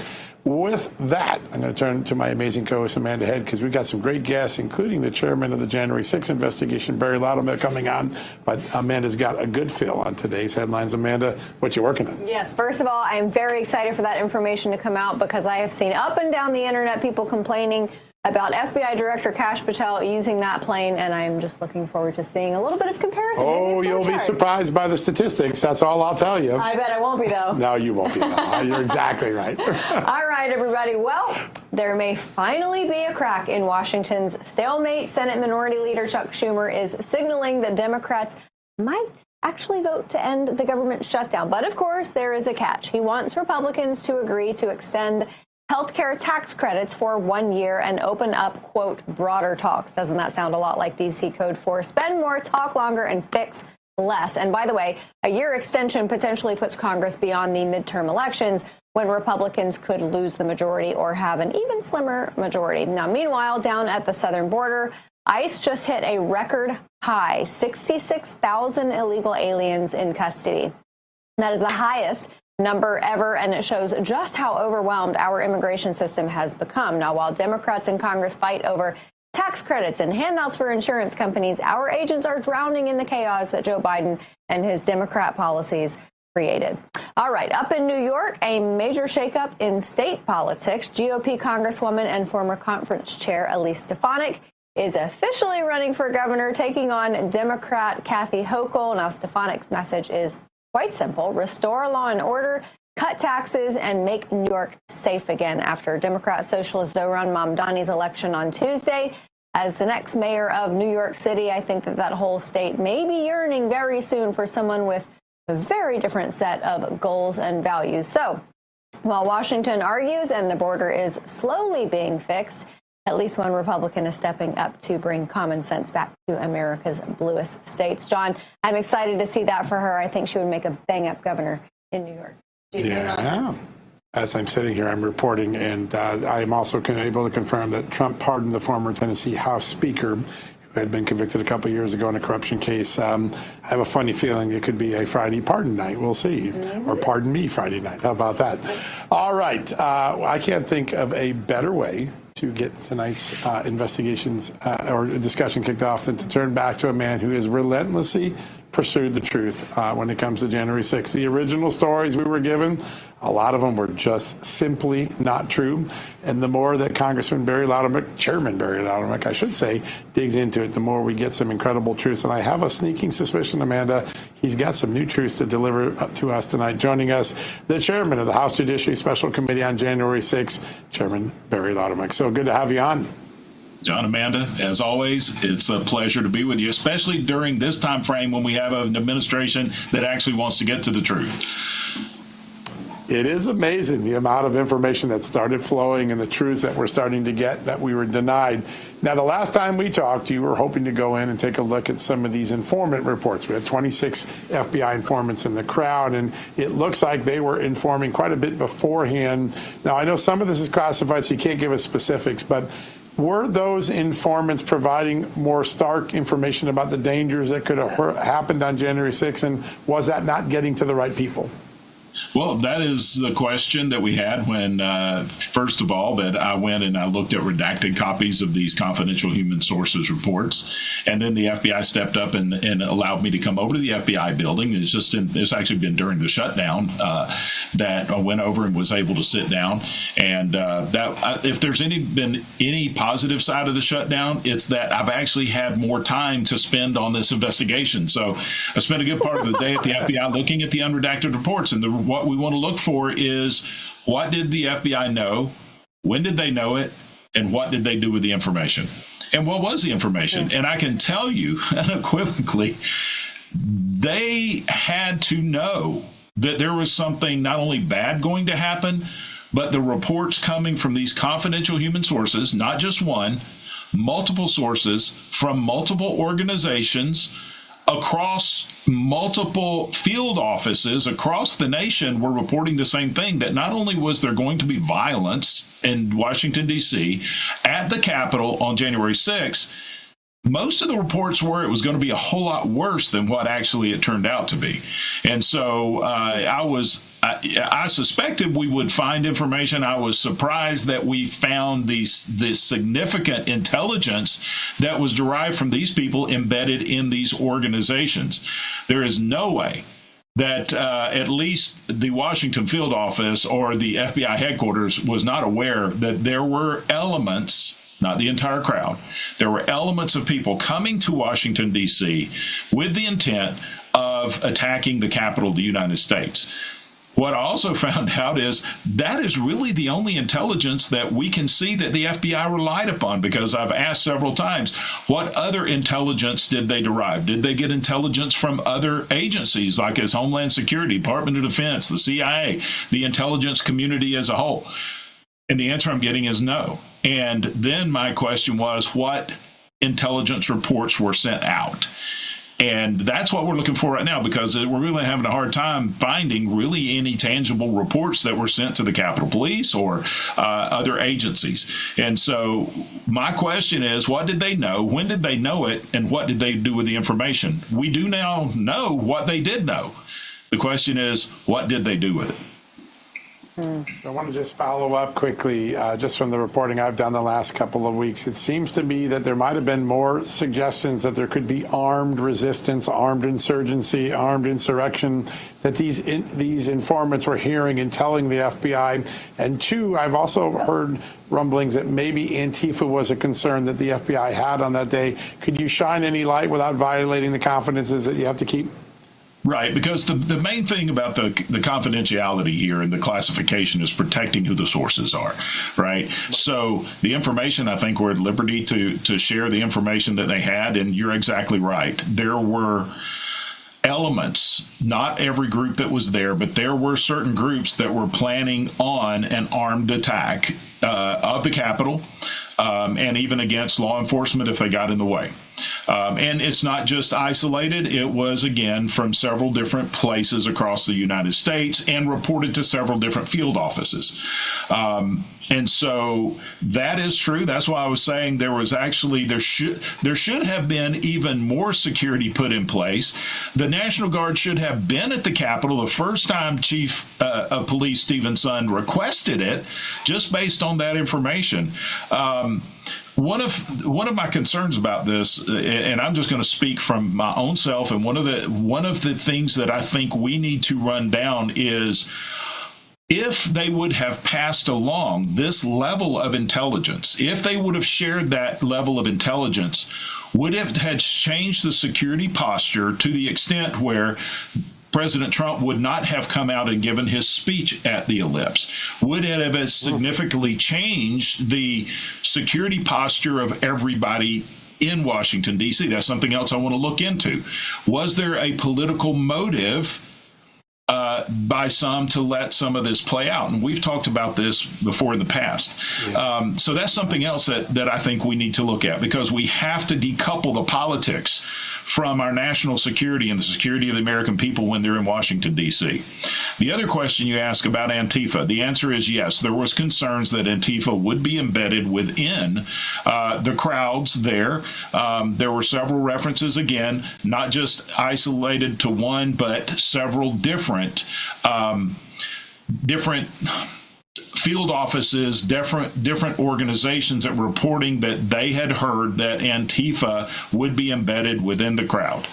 With that, I'm going to turn to my amazing co-host, Amanda Head, because we've got some great guests, including the chairman of the January 6th investigation, Barry Loudermilk, coming on. But Amanda's got a good feel on today's headlines. Amanda, what you working on? Yes, first of all, I am very excited for that information to come out because I have seen up and down the internet people complaining about FBI Director Kash Patel using that plane, and I'm just looking forward to seeing a little bit of comparison. Oh, you'll be surprised by the statistics. That's all I'll tell you. I bet I won't be, though. No, you won't be. No. You're exactly right. All right, everybody. Well, there may finally be a crack in Washington's stalemate. Senate Minority Leader Chuck Schumer is signaling that Democrats might actually vote to end the government shutdown. But, of course, there is a catch. He wants Republicans to agree to extend healthcare tax credits for 1 year and open up, quote, broader talks. Doesn't that sound a lot like D.C. Code 4? Spend more, talk longer, and fix less. And by the way, a year extension potentially puts Congress beyond the midterm elections when Republicans could lose the majority or have an even slimmer majority. Now, meanwhile, down at the southern border, ICE just hit a record high, 66,000 illegal aliens in custody. That is the highest number ever, and it shows just how overwhelmed our immigration system has become. Now, while Democrats in Congress fight over tax credits and handouts for insurance companies, our agents are drowning in the chaos that Joe Biden and his Democrat policies created. All right, up in New York, a major shakeup in state politics. GOP Congresswoman and former conference chair Elise Stefanik is officially running for governor, taking on Democrat Kathy Hochul. Now, Stefanik's message is quite simple: restore law and order, cut taxes, and make New York safe again after Democrat socialist Zohran Mamdani's election on Tuesday. As the next mayor of New York City, I think that whole state may be yearning very soon for someone with a very different set of goals and values. So while Washington argues and the border is slowly being fixed, at least one Republican is stepping up to bring common sense back to America's bluest states. John, I'm excited to see that for her. I think she would make a bang-up governor in New York. Yeah. As I'm sitting here, I'm reporting, and I am also able to confirm that Trump pardoned the former Tennessee House Speaker who had been convicted a couple of years ago in a corruption case. I have a funny feeling it could be a Friday pardon night. We'll see. Or pardon me Friday night. How about that? All right. I can't think of a better way to get tonight's investigations or discussion kicked off than to turn back to a man who has relentlessly pursued the truth when it comes to January 6th. The original stories we were given, a lot of them were just simply not true. And the more that Congressman Barry Loudermilk, Chairman Barry Loudermilk, I should say, digs into it, the more we get some incredible truths. And I have a sneaking suspicion, Amanda, he's got some new truths to deliver to us tonight. Joining us, the chairman of the House Judiciary Special Committee on January 6th, Chairman Barry Loudermilk. So good to have you on. John, Amanda, as always, it's a pleasure to be with you, especially during this time frame when we have an administration that actually wants to get to the truth. It is amazing the amount of information that started flowing and the truths that we're starting to get that we were denied. Now, the last time we talked, you were hoping to go in and take a look at some of these informant reports. We had 26 FBI informants in the crowd, and it looks like they were informing quite a bit beforehand. Now, I know some of this is classified, so you can't give us specifics, but were those informants providing more stark information about the dangers that could have happened on January 6th, and was that not getting to the right people? Well, that is the question that we had when, first of all, that I went and I looked at redacted copies of these confidential human sources reports. And then the FBI stepped up and allowed me to come over to the FBI building. It's actually been during the shutdown that I went over and was able to sit down. And if there's been any positive side of the shutdown, it's that I've actually had more time to spend on this investigation. So I spent a good part of the day at the FBI looking at the unredacted reports. And what we want to look for is, what did the FBI know? When did they know it? And what did they do with the information? And what was the information? And I can tell you unequivocally, they had to know that there was something not only bad going to happen, but the reports coming from these confidential human sources, not just one, multiple sources from multiple organizations across multiple field offices across the nation were reporting the same thing, that not only was there going to be violence in Washington, D.C. at the Capitol on January 6th, most of the reports were it was going to be a whole lot worse than what actually it turned out to be. And so I suspected we would find information. I was surprised that we found this significant intelligence that was derived from these people embedded in these organizations. There is no way that at least the Washington field office or the FBI headquarters was not aware that there were elements, not the entire crowd, there were elements of people coming to Washington, D.C. with the intent of attacking the Capitol of the United States. What I also found out is that is really the only intelligence that we can see that the FBI relied upon, because I've asked several times, what other intelligence did they derive? Did they get intelligence from other agencies like as Homeland Security, Department of Defense, the CIA, the intelligence community as a whole? And the answer I'm getting is no. And then my question was, what intelligence reports were sent out? And that's what we're looking for right now, because we're really having a hard time finding really any tangible reports that were sent to the Capitol Police or other agencies. And so my question is, what did they know? When did they know it? And what did they do with the information? We do now know what they did know. The question is, what did they do with it? So I want to just follow up quickly, just from the reporting I've done the last couple of weeks. It seems to be that there might have been more suggestions that there could be armed resistance, armed insurgency, armed insurrection, that these informants were hearing and telling the FBI. And two, I've also heard rumblings that maybe Antifa was a concern that the FBI had on that day. Could you shine any light without violating the confidences that you have to keep? Right, because the main thing about the confidentiality here and the classification is protecting who the sources are, right? So the information, I think we're at liberty to share the information that they had, and you're exactly right. There were elements, not every group that was there, but there were certain groups that were planning on an armed attack of the Capitol, and even against law enforcement if they got in the way. And it's not just isolated. It was, again, from several different places across the United States and reported to several different field offices. And so that is true. That's why I was saying there was actually, there should have been even more security put in place. The National Guard should have been at the Capitol the first time Chief of Police Stephen Sund requested it, just based on that information. One of my concerns about this, and I'm just going to speak from my own self, and one of the things that I think we need to run down is, if they would have passed along this level of intelligence, if they would have shared that level of intelligence, would it have changed the security posture to the extent where President Trump would not have come out and given his speech at the Ellipse? Would it have significantly changed the security posture of everybody in Washington, D.C.? That's something else I want to look into. Was there a political motive by some to let some of this play out? And we've talked about this before in the past. Yeah. So that's something else that I think we need to look at, because we have to decouple the politics from our national security and the security of the American people when they're in Washington, D.C. The other question you ask about Antifa, the answer is yes. There was concerns that Antifa would be embedded within the crowds there. There were several references, again, not just isolated to one, but several different field offices, different organizations that were reporting that they had heard that Antifa would be embedded within the crowd.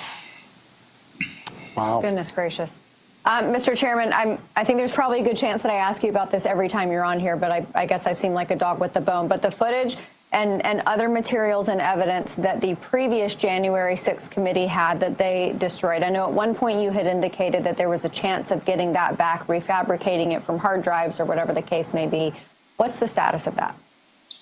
Wow. Goodness gracious. Mr. Chairman, I think there's probably a good chance that I ask you about this every time you're on here, but I guess I seem like a dog with the bone. But the footage and other materials and evidence that the previous January 6th committee had that they destroyed. I know at one point you had indicated that there was a chance of getting that back, refabricating it from hard drives or whatever the case may be. What's the status of that?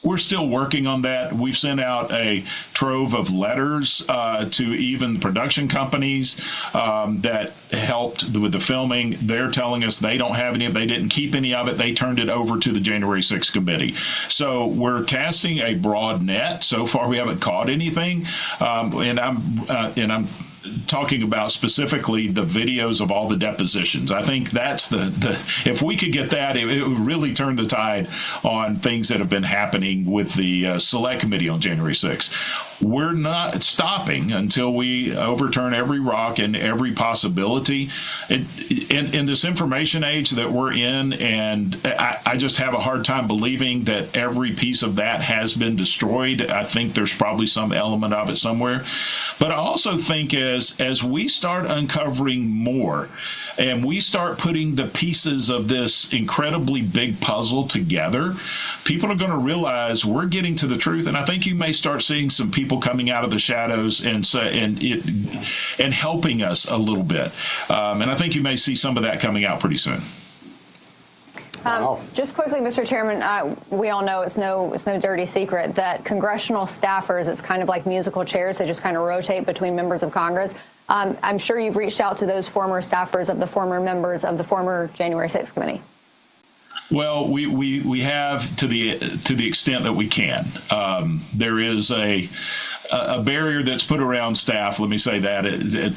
We're still working on that. We've sent out a trove of letters to even production companies that helped with the filming. They're telling us they don't have any, they didn't keep any of it. They turned it over to the January 6th committee. So we're casting a broad net. So far, we haven't caught anything. And I'm talking about specifically the videos of all the depositions. I think that's if we could get that, it would really turn the tide on things that have been happening with the Select Committee on January 6th. We're not stopping until we overturn every rock and every possibility. In this information age that we're in, and I just have a hard time believing that every piece of that has been destroyed. I think there's probably some element of it somewhere. But I also think as we start uncovering more and we start putting the pieces of this incredibly big puzzle together, people are going to realize we're getting to the truth. And I think you may start seeing some people coming out of the shadows and helping us a little bit. And I think you may see some of that coming out pretty soon. Just quickly, Mr. Chairman, we all know it's no dirty secret that congressional staffers, it's kind of like musical chairs. They just kind of rotate between members of Congress. I'm sure you've reached out to those former staffers of the former members of the former January 6th committee. Well, we have to the extent that we can. There is a barrier that's put around staff, let me say that,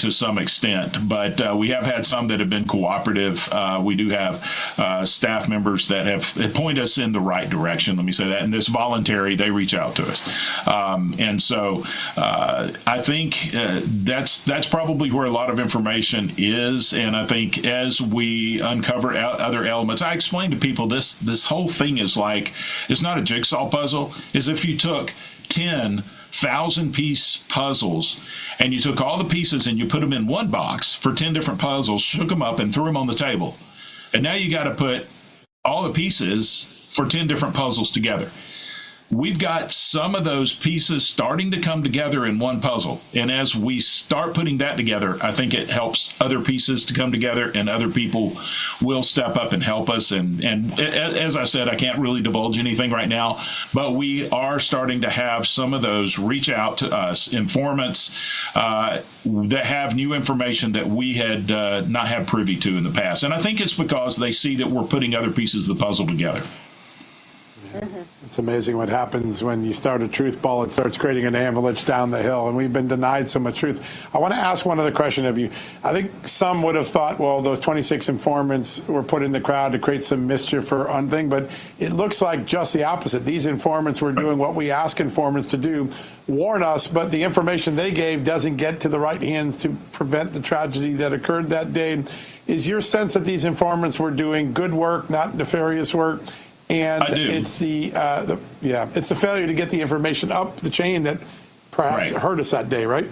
to some extent. But we have had some that have been cooperative. We do have staff members that have pointed us in the right direction, let me say that. And this voluntary, they reach out to us. And so I think that's probably where a lot of information is. And I think as we uncover other elements, I explain to people this whole thing is like, it's not a jigsaw puzzle. Is if you took 10,000-piece puzzles and you took all the pieces and you put them in one box for 10 different puzzles, shook them up and threw them on the table. And now you got to put all the pieces for 10 different puzzles together. We've got some of those pieces starting to come together in one puzzle. And as we start putting that together, I think it helps other pieces to come together and other people will step up and help us. And as I said, I can't really divulge anything right now, but we are starting to have some of those reach out to us, informants that have new information that we had not had privy to in the past. And I think it's because they see that we're putting other pieces of the puzzle together. It's amazing what happens when you start a truth ball. It starts creating an avalanche down the hill, and we've been denied so much truth. I want to ask one other question of you. I think some would have thought, well, those 26 informants were put in the crowd to create some mischief or thing, but it looks like just the opposite. These informants were doing what we ask informants to do, warn us, but the information they gave doesn't get to the right hands to prevent the tragedy that occurred that day. Is your sense that these informants were doing good work, not nefarious work? And it's the failure to get the information up the chain that perhaps hurt us that day, right?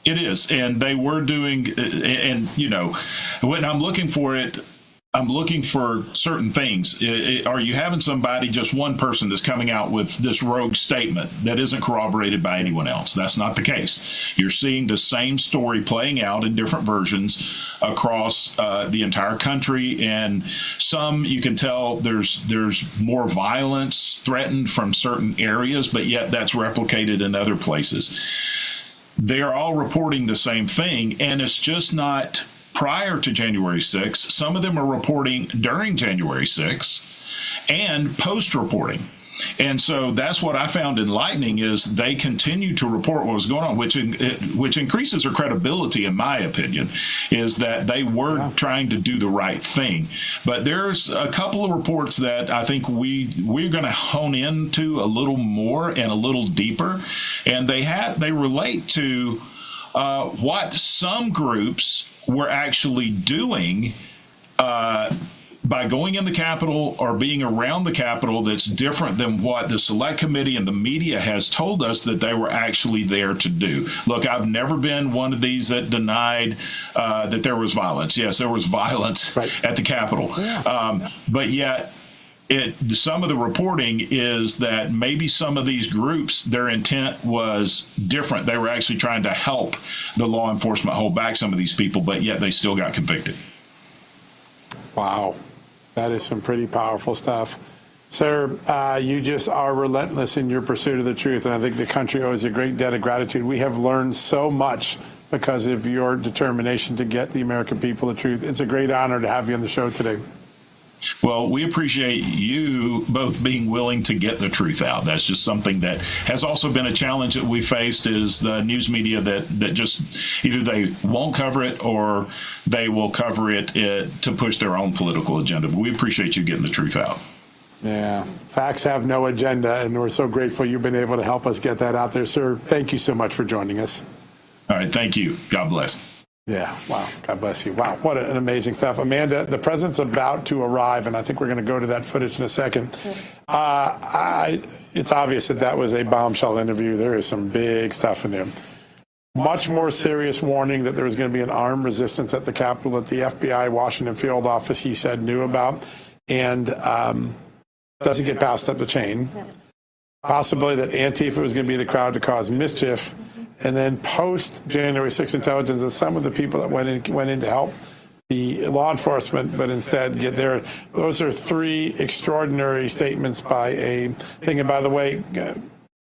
It is, and they were doing, and you know, when I'm looking for it, I'm looking for certain things. Are you having somebody, just one person, that's coming out with this rogue statement that isn't corroborated by anyone else? That's not the case. You're seeing the same story playing out in different versions across the entire country, and some you can tell there's more violence threatened from certain areas, but yet that's replicated in other places. They are all reporting the same thing, and it's just not prior to January 6th. Some of them are reporting during January 6th and post-reporting. And so that's what I found enlightening is they continue to report what was going on, which increases their credibility, in my opinion, is that they were trying to do the right thing. But there's a couple of reports that I think we're going to hone into a little more and a little deeper, and they relate to what some groups were actually doing by going in the Capitol or being around the Capitol that's different than what the Select Committee and the media has told us that they were actually there to do. Look, I've never been one of these that denied that there was violence. Yes, there was violence at the Capitol. But yet, some of the reporting is that maybe some of these groups, their intent was different. They were actually trying to help the law enforcement hold back some of these people, but yet they still got convicted. Wow. That is some pretty powerful stuff. Sir, you just are relentless in your pursuit of the truth, and I think the country owes you a great debt of gratitude. We have learned so much because of your determination to get the American people the truth. It's a great honor to have you on the show today. Well, we appreciate you both being willing to get the truth out. That's just something that has also been a challenge that we faced, is the news media that just either they won't cover it or they will cover it to push their own political agenda. But we appreciate you getting the truth out. Yeah, facts have no agenda, and we're so grateful you've been able to help us get that out there, sir. Thank you so much for joining us. All right, thank you. God bless. Yeah, wow. God bless you. Wow, what an amazing stuff. Amanda, the president's about to arrive, and I think we're going to go to that footage in a second. It's obvious that was a bombshell interview. There is some big stuff in there. Much more serious warning that there was going to be an armed resistance at the Capitol that the FBI Washington field office, he said, knew about, and doesn't get passed up the chain. Possibility that Antifa was going to be the crowd to cause mischief. And then post-January 6th intelligence, and some of the people that went in to help the law enforcement, but instead get there. Those are three extraordinary statements by a thing. And by the way,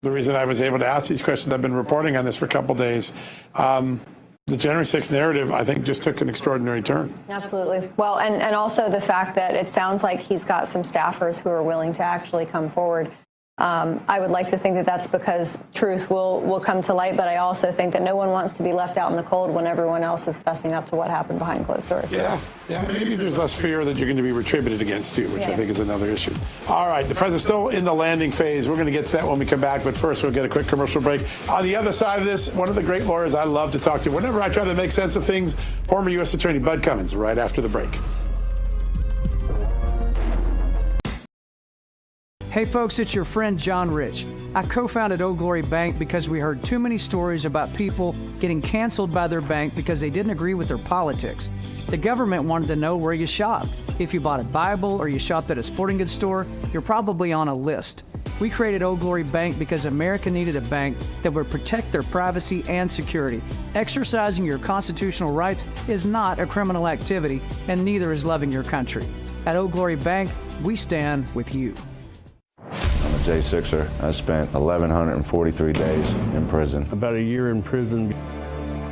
the reason I was able to ask these questions, I've been reporting on this for a couple of days. The January 6th narrative, I think, just took an extraordinary turn. Absolutely. Well, and also the fact that it sounds like he's got some staffers who are willing to actually come forward. I would like to think that that's because truth will come to light, but I also think that no one wants to be left out in the cold when everyone else is fessing up to what happened behind closed doors. Yeah. Maybe there's less fear that you're going to be retributed against too, which I think is another issue. All right, the president's still in the landing phase. We're going to get to that when we come back, but first we'll get a quick commercial break. On the other side of this, one of the great lawyers I love to talk to whenever I try to make sense of things, former U.S. Attorney Bud Cummins, right after the break. Hey folks, it's your friend John Rich. I co-founded Old Glory Bank because we heard too many stories about people getting canceled by their bank because they didn't agree with their politics. The government wanted to know where you shopped. If you bought a Bible or you shopped at a sporting goods store, you're probably on a list. We created Old Glory Bank because America needed a bank that would protect their privacy and security. Exercising your constitutional rights is not a criminal activity, and neither is loving your country. At Old Glory Bank, we stand with you. I'm a J6er. I spent 1,143 days in prison. About a year in prison.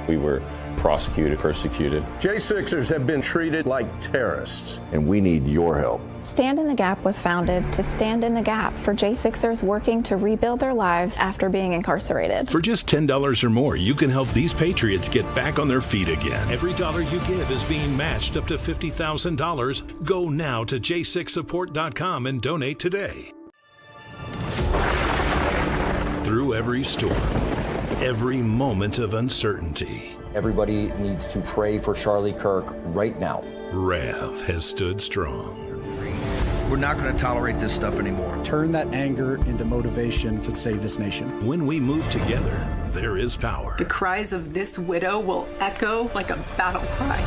We were prosecuted, persecuted. J6ers have been treated like terrorists. And we need your help. Stand in the Gap was founded to stand in the gap for J6ers working to rebuild their lives after being incarcerated. For just $10 or more, you can help these patriots get back on their feet again. Every dollar you give is being matched up to $50,000. Go now to j6support.com and donate today. Through every storm, every moment of uncertainty, everybody needs to pray for Charlie Kirk right now. Rev has stood strong. We're not going to tolerate this stuff anymore. Turn that anger into motivation to save this nation. When we move together, there is power. The cries of this widow will echo like a battle cry.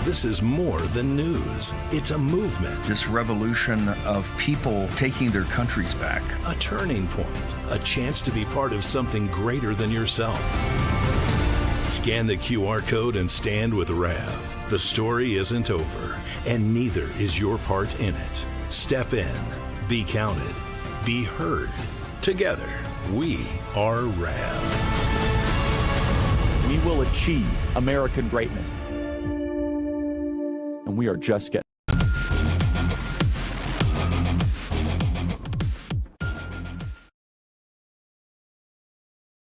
This is more than news. It's a movement. This revolution of people taking their countries back. A turning point. A chance to be part of something greater than yourself. Scan the QR code and stand with Rev. The story isn't over, and neither is your part in it. Step in. Be counted. Be heard. Together, we are Rev. We will achieve American greatness. And we are just getting.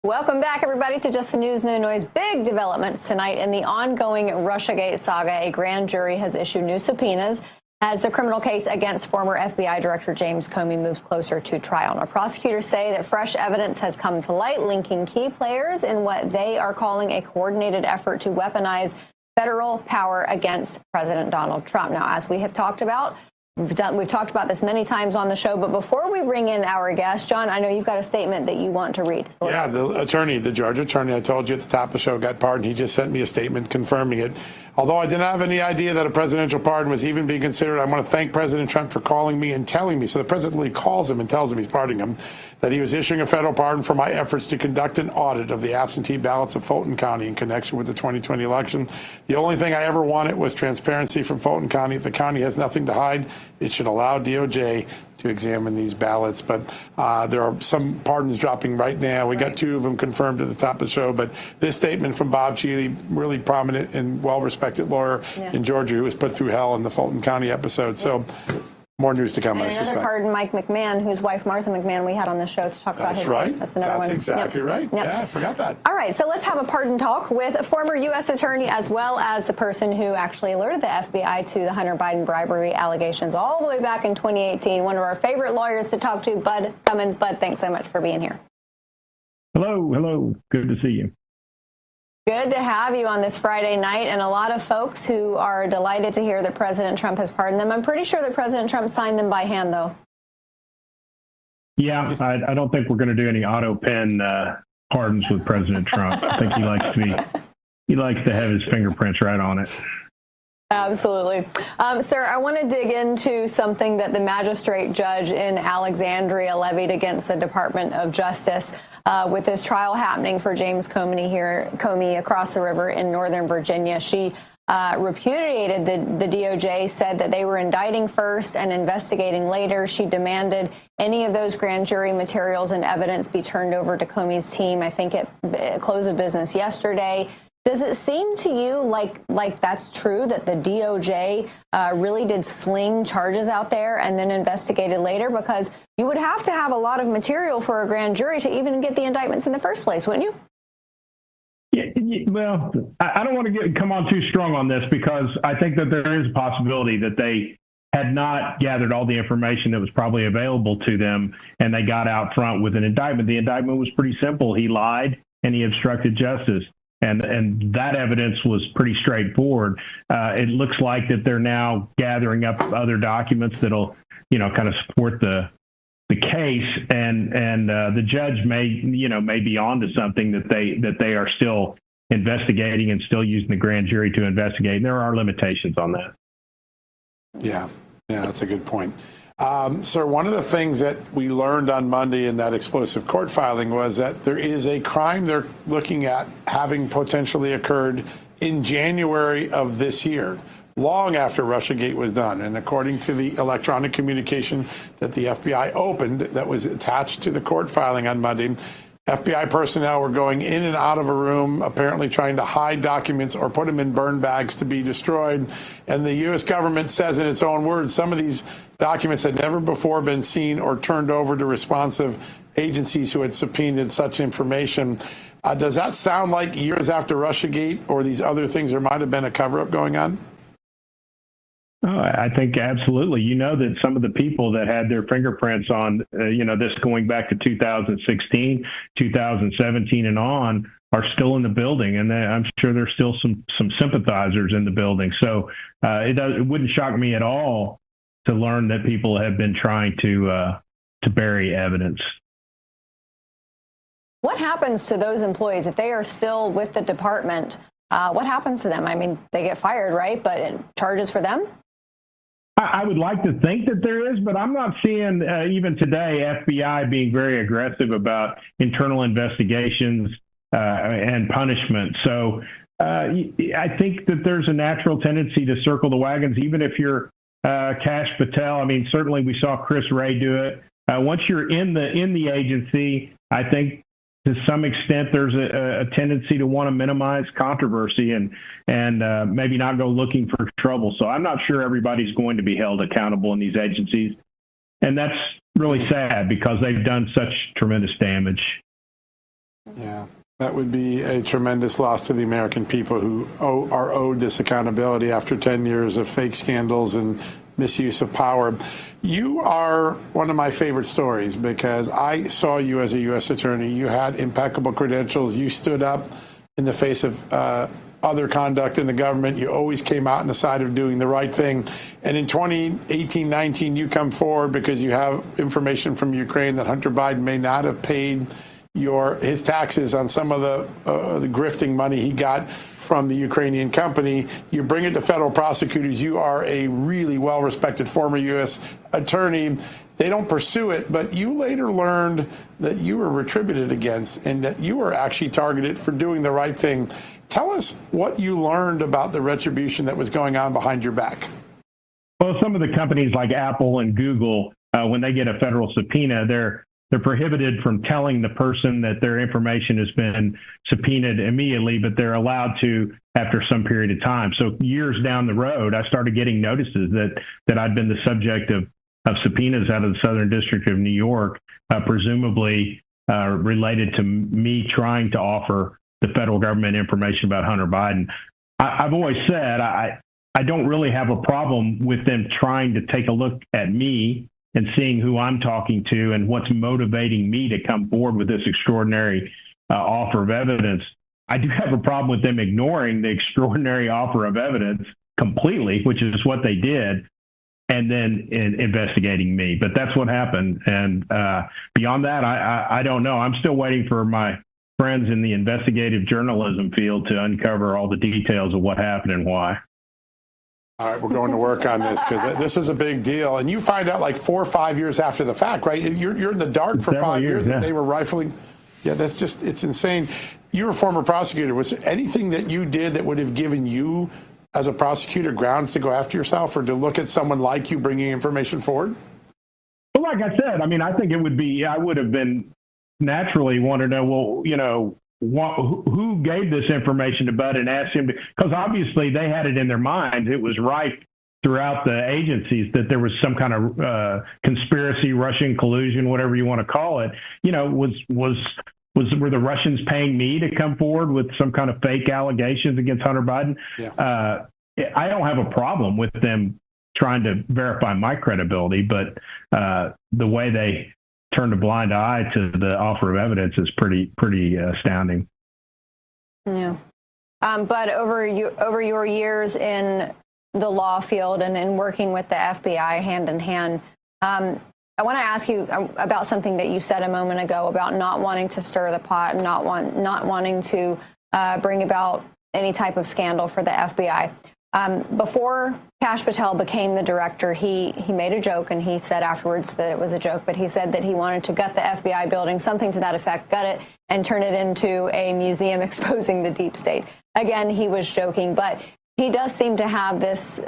Welcome back, everybody, to Just the News, No Noise. Big developments tonight in the ongoing Russiagate saga. A grand jury has issued new subpoenas as the criminal case against former FBI Director James Comey moves closer to trial. Now, prosecutors say that fresh evidence has come to light linking key players in what they are calling a coordinated effort to weaponize federal power against President Donald Trump. Now, as we have talked about, we've talked about this many times on the show, but before we bring in our guest, John, I know you've got a statement that you want to read. So yeah, the Georgia attorney I told you at the top of the show got pardoned. He just sent me a statement confirming it. Although I did not have any idea that a presidential pardon was even being considered, I want to thank President Trump for calling me and telling me. So the president literally calls him and tells him he's pardoning him, that he was issuing a federal pardon for my efforts to conduct an audit of the absentee ballots of Fulton County in connection with the 2020 election. The only thing I ever wanted was transparency from Fulton County. If the county has nothing to hide, it should allow DOJ to examine these ballots. But there are some pardons dropping right now. We got 2 of them confirmed at the top of the show. But this statement from Bob Cheeley, really prominent and well-respected lawyer in Georgia who was put through hell in the Fulton County episode. So more news to come, I suspect. Another pardon, Mike McMahon, whose wife Martha McMahon we had on the show to talk about his case. That's another one. That's exactly right. Yep. Yeah, I forgot that. All right, so let's have a pardon talk with a former U.S. attorney as well as the person who actually alerted the FBI to the Hunter Biden bribery allegations all the way back in 2018. One of our favorite lawyers to talk to, Bud Cummins. Bud, thanks so much for being here. Hello. Good to see you. Good to have you on this Friday night, and a lot of folks who are delighted to hear that President Trump has pardoned them. I'm pretty sure that President Trump signed them by hand, though. Yeah, I don't think we're going to do any auto pen pardons with President Trump. I think he likes to have his fingerprints right on it. Absolutely. Sir, I want to dig into something that the magistrate judge in Alexandria levied against the Department of Justice with this trial happening for James Comey across the river in Northern Virginia. She repudiated the DOJ, said that they were indicting first and investigating later. She demanded any of those grand jury materials and evidence be turned over to Comey's team, I think at close of business yesterday. Does it seem to you like that's true, that the DOJ really did sling charges out there and then investigated later? Because you would have to have a lot of material for a grand jury to even get the indictments in the first place, wouldn't you? Yeah, well, I don't want to come on too strong on this because I think that there is a possibility that they had not gathered all the information that was probably available to them and they got out front with an indictment. The indictment was pretty simple. He lied and he obstructed justice. And that evidence was pretty straightforward. It looks like that they're now gathering up other documents that'll, kind of support the case. And the judge may be onto something that they are still investigating and still using the grand jury to investigate. And there are limitations on that. Yeah, that's a good point. Sir, one of the things that we learned on Monday in that explosive court filing was that there is a crime they're looking at having potentially occurred in January of this year, long after Russiagate was done. And according to the electronic communication that the FBI opened that was attached to the court filing on Monday, FBI personnel were going in and out of a room, apparently trying to hide documents or put them in burn bags to be destroyed. And the U.S. government says in its own words, some of these documents had never before been seen or turned over to responsive agencies who had subpoenaed such information. Does that sound like years after Russiagate or these other things, there might have been a cover-up going on? Oh, I think absolutely. You know that some of the people that had their fingerprints on, this going back to 2016, 2017 and on are still in the building. And I'm sure there's still some sympathizers in the building. So it wouldn't shock me at all to learn that people have been trying to bury evidence. What happens to those employees if they are still with the department? What happens to them? I mean, they get fired, right? But charges for them? I would like to think that there is, but I'm not seeing even today FBI being very aggressive about internal investigations and punishment. So I think that there's a natural tendency to circle the wagons, even if you're Kash Patel. I mean, certainly we saw Chris Wray do it. Once you're in the agency, I think to some extent there's a tendency to want to minimize controversy and maybe not go looking for trouble. So I'm not sure everybody's going to be held accountable in these agencies. And that's really sad because they've done such tremendous damage. Yeah, that would be a tremendous loss to the American people who are owed this accountability after 10 years of fake scandals and misuse of power. You are one of my favorite stories because I saw you as a U.S. attorney. You had impeccable credentials. You stood up in the face of other conduct in the government. You always came out on the side of doing the right thing. And in 2018-19, you come forward because you have information from Ukraine that Hunter Biden may not have paid his taxes on some of the grifting money he got from the Ukrainian company. You bring it to federal prosecutors. You are a really well-respected former U.S. attorney. They don't pursue it, but you later learned that you were retributed against and that you were actually targeted for doing the right thing. Tell us what you learned about the retribution that was going on behind your back. Well, some of the companies like Apple and Google when they get a federal subpoena, they're prohibited from telling the person that their information has been subpoenaed immediately, but they're allowed to after some period of time. So years down the road, I started getting notices that I'd been the subject of subpoenas out of the Southern District of New York, presumably related to me trying to offer the federal government information about Hunter Biden. I've always said I don't really have a problem with them trying to take a look at me and seeing who I'm talking to and what's motivating me to come forward with this extraordinary offer of evidence. I do have a problem with them ignoring the extraordinary offer of evidence completely, which is what they did, and then investigating me. But that's what happened. And beyond that, I don't know. I'm still waiting for my friends in the investigative journalism field to uncover all the details of what happened and why. All right, we're going to work on this because this is a big deal. And you find out like 4 or 5 years after the fact, right? You're in the dark for 5 years that they were rifling. Yeah, that's just, it's insane. You're a former prosecutor. Was there anything that you did that would have given you, as a prosecutor, grounds to go after yourself or to look at someone like you bringing information forward? Well, like I said, I mean, I think it would be, I would have been naturally want to know, well, you know, who gave this information to Bud and asked him to, because obviously they had it in their minds. It was rife throughout the agencies that there was some kind of conspiracy, Russian collusion, whatever you want to call it. You know, were the Russians paying me to come forward with some kind of fake allegations against Hunter Biden? Yeah. I don't have a problem with them trying to verify my credibility, but the way they turned a blind eye to the offer of evidence is pretty astounding. Yeah. But over your years in the law field and in working with the FBI hand in hand, I want to ask you about something that you said a moment ago about not wanting to stir the pot, not wanting to bring about any type of scandal for the FBI. Before Kash Patel became the director, he made a joke, and he said afterwards that it was a joke, but he said that he wanted to gut the FBI building, something to that effect, gut it, and turn it into a museum exposing the deep state. Again, he was joking, but he does seem to have this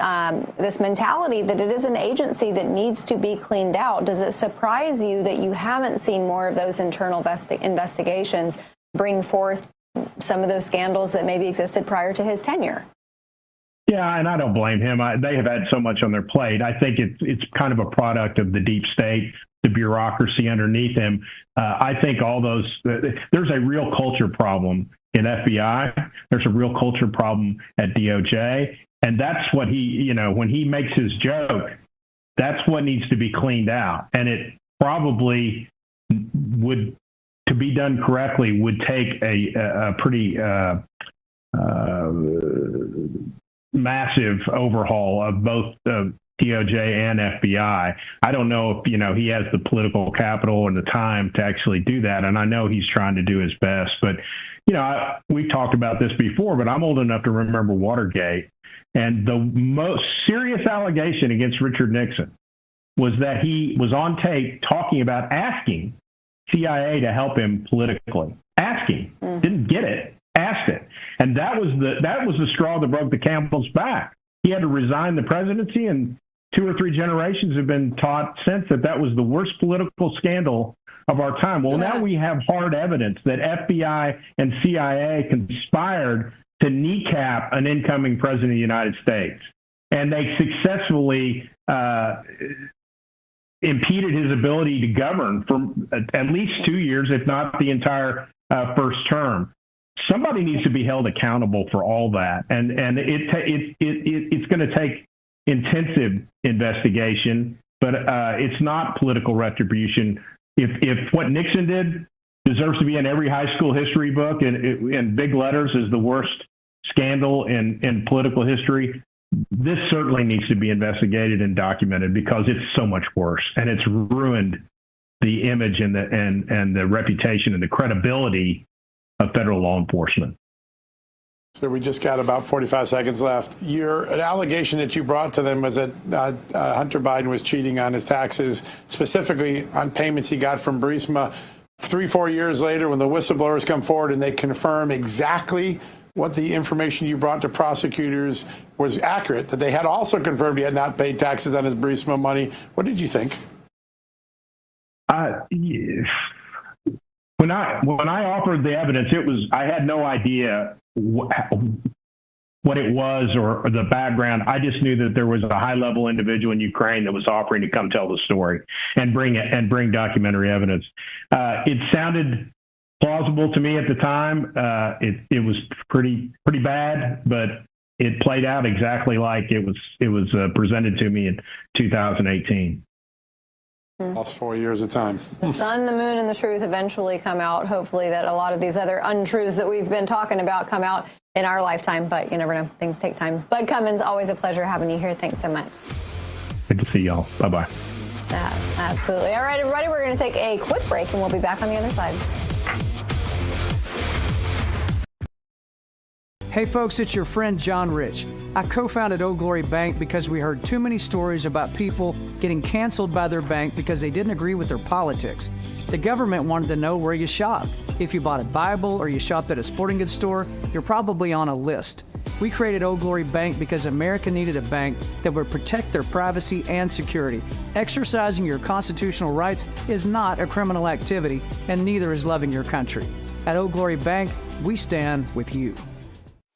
mentality that it is an agency that needs to be cleaned out. Does it surprise you that you haven't seen more of those internal investigations bring forth some of those scandals that maybe existed prior to his tenure? Yeah, and I don't blame him. They have had so much on their plate. I think it's kind of a product of the deep state, the bureaucracy underneath him. I think all those there's a real culture problem in FBI. There's a real culture problem at DOJ, and that's what he, you know, when he makes his joke, that's what needs to be cleaned out. And it probably would, to be done correctly, would take a pretty massive overhaul of both DOJ and FBI. I don't know if, you know, he has the political capital and the time to actually do that. And I know he's trying to do his best, but, you know, we've talked about this before, but I'm old enough to remember Watergate. And the most serious allegation against Richard Nixon was that he was on tape talking about asking CIA to help him politically. Asking. Didn't get it. Asked it. And that was the straw that broke the camel's back. He had to resign the presidency, and 2 or 3 generations have been taught since that was the worst political scandal of our time. Well, now we have hard evidence that FBI and CIA conspired to kneecap an incoming president of the United States. And they successfully impeded his ability to govern for at least 2 years, if not the entire first term. Somebody needs to be held accountable for all that, and it's going to take intensive investigation, but it's not political retribution. If what Nixon did deserves to be in every high school history book and in big letters is the worst scandal in political history, this certainly needs to be investigated and documented because it's so much worse, and it's ruined the image and the reputation and the credibility of federal law enforcement. So we just got about 45 seconds left. An allegation that you brought to them was that Hunter Biden was cheating on his taxes, specifically on payments he got from Burisma. 3-4 years later, when the whistleblowers come forward and they confirm exactly what the information you brought to prosecutors was accurate, that they had also confirmed he had not paid taxes on his Burisma money, what did you think? When I offered the evidence, I had no idea what it was or the background. I just knew that there was a high-level individual in Ukraine that was offering to come tell the story and bring documentary evidence. It sounded plausible to me at the time. It was pretty bad, but it played out exactly like it was presented to me in 2018. Lost 4 years of time. The sun, the moon, and the truth eventually come out. Hopefully that a lot of these other untruths that we've been talking about come out in our lifetime, but you never know. Things take time. Bud Cummins, always a pleasure having you here. Thanks so much. Good to see y'all. Bye-bye. Absolutely. All right, everybody, we're going to take a quick break, and we'll be back on the other side. Hey folks, it's your friend John Rich. I co-founded Old Glory Bank because we heard too many stories about people getting canceled by their bank because they didn't agree with their politics. The government wanted to know where you shopped. If you bought a Bible or you shopped at a sporting goods store, you're probably on a list. We created Old Glory Bank because America needed a bank that would protect their privacy and security. Exercising your constitutional rights is not a criminal activity, and neither is loving your country. At Old Glory Bank, we stand with you.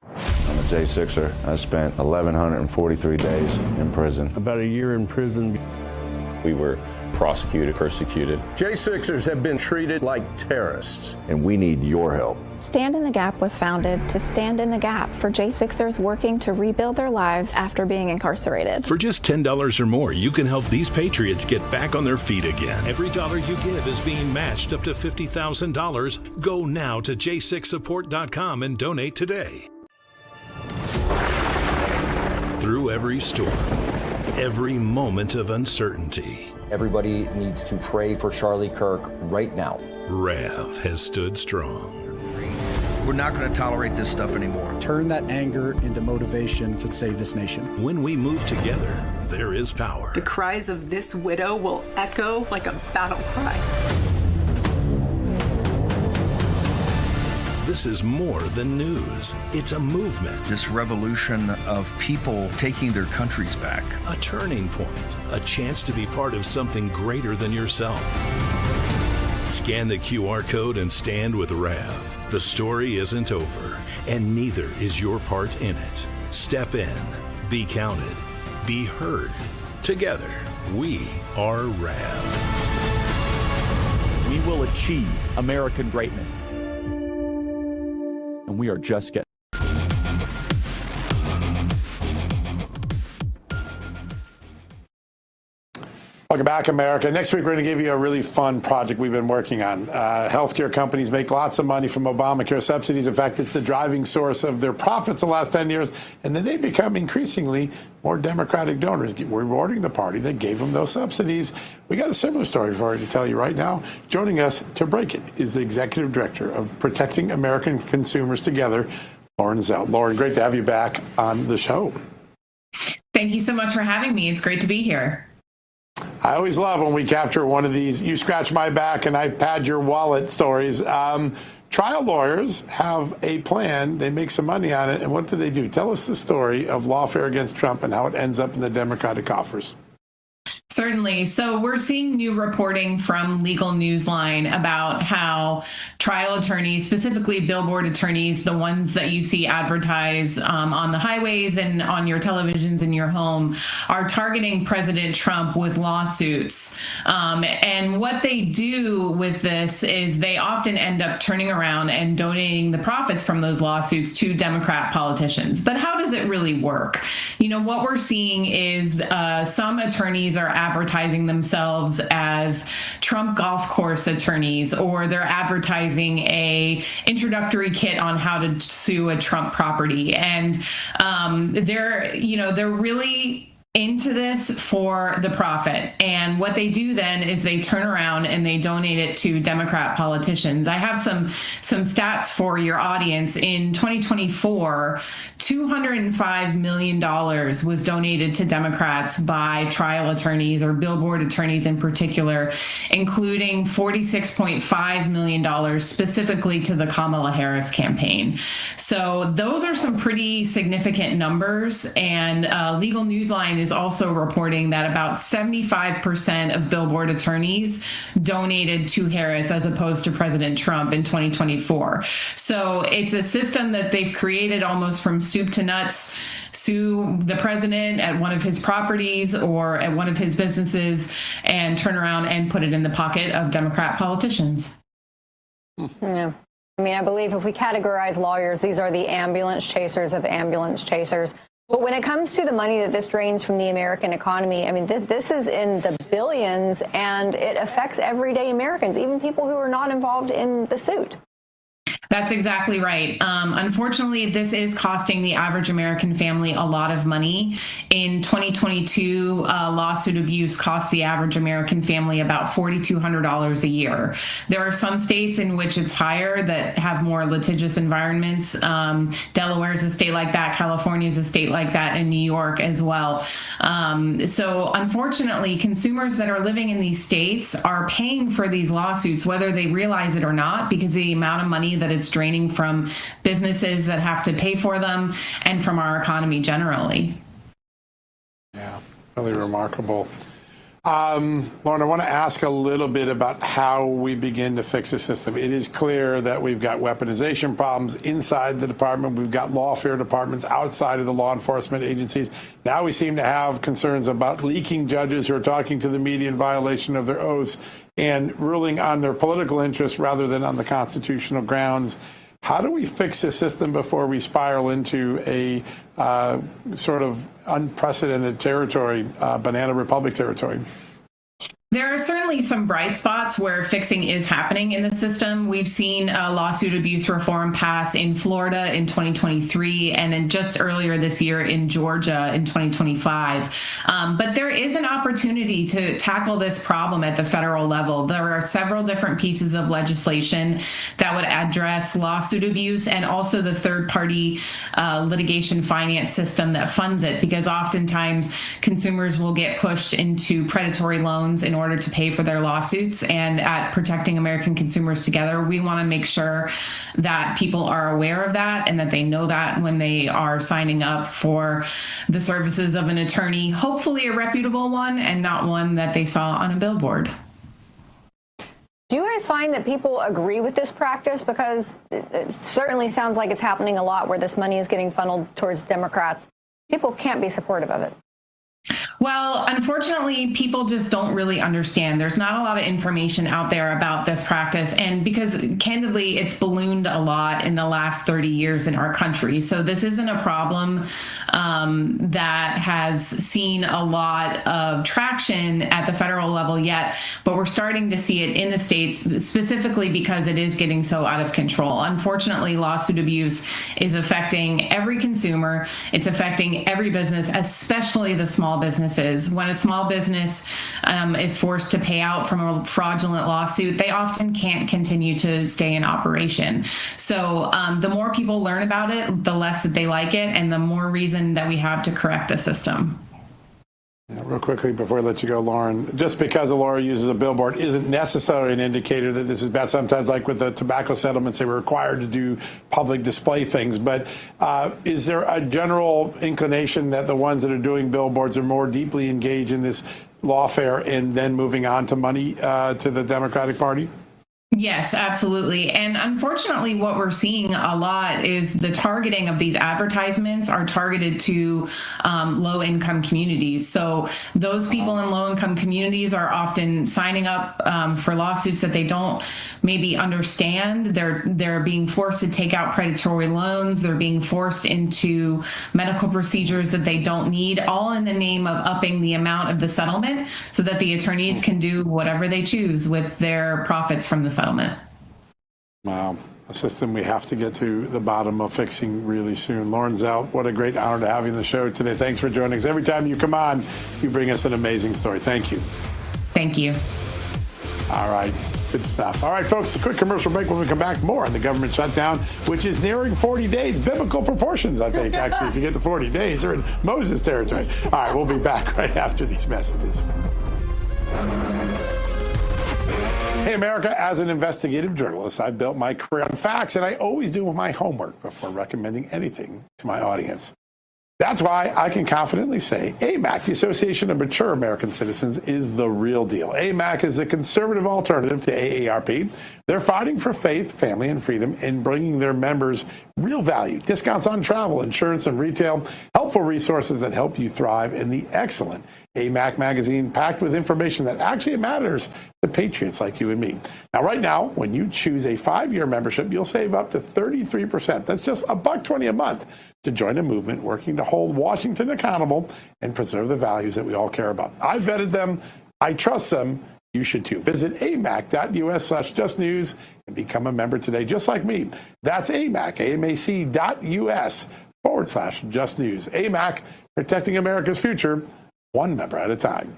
I'm a J6er. I spent 1,143 days in prison. About a year in prison. We were prosecuted, persecuted. J6ers have been treated like terrorists. And we need your help. Stand in the Gap was founded to stand in the gap for J6ers working to rebuild their lives after being incarcerated. For just $10 or more, you can help these patriots get back on their feet again. Every dollar you give is being matched up to $50,000. Go now to j6support.com and donate today. Through every storm, every moment of uncertainty, everybody needs to pray for Charlie Kirk right now. Rav has stood strong. We're not going to tolerate this stuff anymore. Turn that anger into motivation to save this nation. When we move together, there is power. The cries of this widow will echo like a battle cry. This is more than news. It's a movement. This revolution of people taking their countries back. A turning point. A chance to be part of something greater than yourself. Scan the QR code and stand with Rav. The story isn't over, and neither is your part in it. Step in, be counted, be heard. Together, we are Rav. We will achieve American greatness. And we are just getting. Welcome back, America. Next week, we're going to give you a really fun project we've been working on. Healthcare companies make lots of money from Obamacare subsidies. In fact, it's the driving source of their profits the last 10 years. And then they become increasingly more Democratic donors, rewarding the party that gave them those subsidies. We got a similar story for you to tell you right now. Joining us to break it is the Executive Director of Protecting American Consumers Together, Lauren Zelt. Lauren, great to have you back on the show. Thank you so much for having me. It's great to be here. I always love when we capture one of these you scratch my back and I pad your wallet stories. Trial lawyers have a plan. They make some money on it. And what do? Tell us the story of lawfare against Trump and how it ends up in the Democratic coffers. Certainly. So we're seeing new reporting from Legal Newsline about how trial attorneys, specifically billboard attorneys, the ones that you see advertise on the highways and on your televisions in your home, are targeting President Trump with lawsuits. And what they do with this is they often end up turning around and donating the profits from those lawsuits to Democrat politicians. But how does it really work? You know, what we're seeing is some attorneys are advertising themselves as Trump golf course attorneys, or they're advertising a introductory kit on how to sue a Trump property. And they're really into this for the profit. And what they do then is they turn around and they donate it to Democrat politicians. I have some stats for your audience. In 2024, $205 million was donated to Democrats by trial attorneys, or billboard attorneys in particular, including $46.5 million specifically to the Kamala Harris campaign. So those are some pretty significant numbers, and Legal Newsline is is also reporting that about 75% of billboard attorneys donated to Harris as opposed to President Trump in 2024. So it's a system that they've created almost from soup to nuts. Sue the president at one of his properties or at one of his businesses and turn around and put it in the pocket of Democrat politicians. Yeah. I mean, I believe if we categorize lawyers, these are the ambulance chasers of ambulance chasers. But when it comes to the money that this drains from the American economy, I mean, this is in the billions, and it affects everyday Americans, even people who are not involved in the suit. That's exactly right. Unfortunately, this is costing the average American family a lot of money. In 2022, lawsuit abuse cost the average American family about $4,200 a year. There are some states in which it's higher that have more litigious environments. Delaware is a state like that. California is a state like that, and New York as well. So unfortunately, consumers that are living in these states are paying for these lawsuits, whether they realize it or not, because the amount of money that it's draining from businesses that have to pay for them and from our economy generally. Yeah, really remarkable. Lauren, I want to ask a little bit about how we begin to fix the system. It is clear that we've got weaponization problems inside the department. We've got lawfare departments outside of the law enforcement agencies. Now we seem to have concerns about leaking judges who are talking to the media in violation of their oaths and ruling on their political interests rather than on the constitutional grounds. How do we fix the system before we spiral into a sort of unprecedented territory, banana republic territory? There are certainly some bright spots where fixing is happening in the system. We've seen lawsuit abuse reform pass in Florida in 2023 and then just earlier this year in Georgia in 2025. But there is an opportunity to tackle this problem at the federal level. There are several different pieces of legislation that would address lawsuit abuse and also the third-party litigation finance system that funds it, because oftentimes consumers will get pushed into predatory loans in order to pay for their lawsuits. And at Protecting American Consumers Together, we want to make sure that people are aware of that and that they know that when they are signing up for the services of an attorney, hopefully a reputable one and not one that they saw on a billboard. Do you guys find that people agree with this practice? Because it certainly sounds like it's happening a lot where this money is getting funneled towards Democrats. People can't be supportive of it. Well, unfortunately, people just don't really understand. There's not a lot of information out there about this practice. And because candidly, it's ballooned a lot in the last 30 years in our country. So this isn't a problem that has seen a lot of traction at the federal level yet, but we're starting to see it in the states, specifically because it is getting so out of control. Unfortunately, lawsuit abuse is affecting every consumer. It's affecting every business, especially the small businesses. When a small business is forced to pay out from a fraudulent lawsuit, they often can't continue to stay in operation. So the more people learn about it, the less that they like it, and the more reason that we have to correct the system. Yeah, real quickly before I let you go, Lauren, just because a lawyer uses a billboard isn't necessarily an indicator that this is bad. Sometimes, like with the tobacco settlements, they were required to do public display things. But is there a general inclination that the ones that are doing billboards are more deeply engaged in this lawfare and then moving on to money to the Democratic Party? Yes, absolutely. And unfortunately, what we're seeing a lot is the targeting of these advertisements are targeted to low-income communities. So those people in low-income communities are often signing up for lawsuits that they don't maybe understand. They're being forced to take out predatory loans. They're being forced into medical procedures that they don't need, all in the name of upping the amount of the settlement so that the attorneys can do whatever they choose with their profits from the settlement. Wow. A system we have to get to the bottom of fixing really soon. Lauren Zelt, what a great honor to have you on the show today. Thanks for joining us. Every time you come on, you bring us an amazing story. Thank you. Thank you. All right. Good stuff. All right, folks, a quick commercial break. When we come back, more on the government shutdown, which is nearing 40 days. Biblical proportions, I think, actually. If you get to 40 days, they're in Moses territory. All right, we'll be back right after these messages. Hey, America, as an investigative journalist, I've built my career on facts, and I always do my homework before recommending anything to my audience. That's why I can confidently say AMAC, the Association of Mature American Citizens, is the real deal. AMAC is a conservative alternative to AARP. They're fighting for faith, family, and freedom in bringing their members real value, discounts on travel, insurance, and retail, helpful resources that help you thrive, and the excellent AMAC magazine packed with information that actually matters to patriots like you and me. Now, right now, when you choose a 5-year membership, you'll save up to 33%. That's just $120 a month to join a movement working to hold Washington accountable and preserve the values that we all care about. I vetted them. I trust them. You should too. Visit amac.us/justnews and become a member today, just like me. That's amac.us/justnews. AMAC, protecting America's future, one member at a time.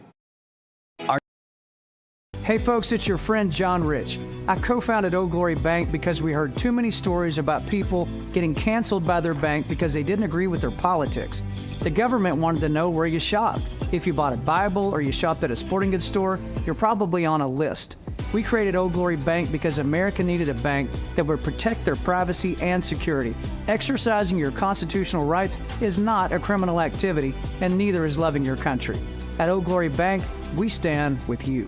Hey folks, it's your friend John Rich. I co-founded Old Glory Bank because we heard too many stories about people getting canceled by their bank because they didn't agree with their politics. The government wanted to know where you shopped. If you bought a Bible or you shopped at a sporting goods store, you're probably on a list. We created Old Glory Bank because America needed a bank that would protect their privacy and security. Exercising your constitutional rights is not a criminal activity, and neither is loving your country. At Old Glory Bank, we stand with you.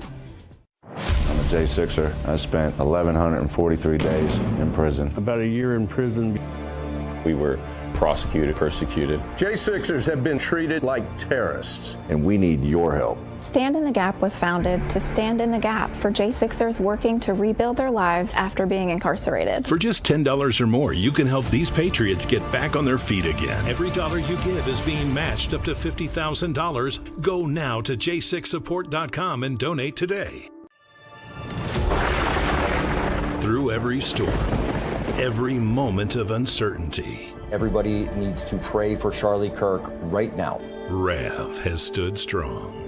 I'm a J6er. I spent 1,143 days in prison. About a year in prison. We were prosecuted, persecuted. J6ers have been treated like terrorists. And we need your help. Stand in the Gap was founded to stand in the gap for J6ers working to rebuild their lives after being incarcerated. For just $10 or more, you can help these patriots get back on their feet again. Every dollar you give is being matched up to $50,000. Go now to j6support.com and donate today. Through every storm, every moment of uncertainty, everybody needs to pray for Charlie Kirk right now. Rev has stood strong.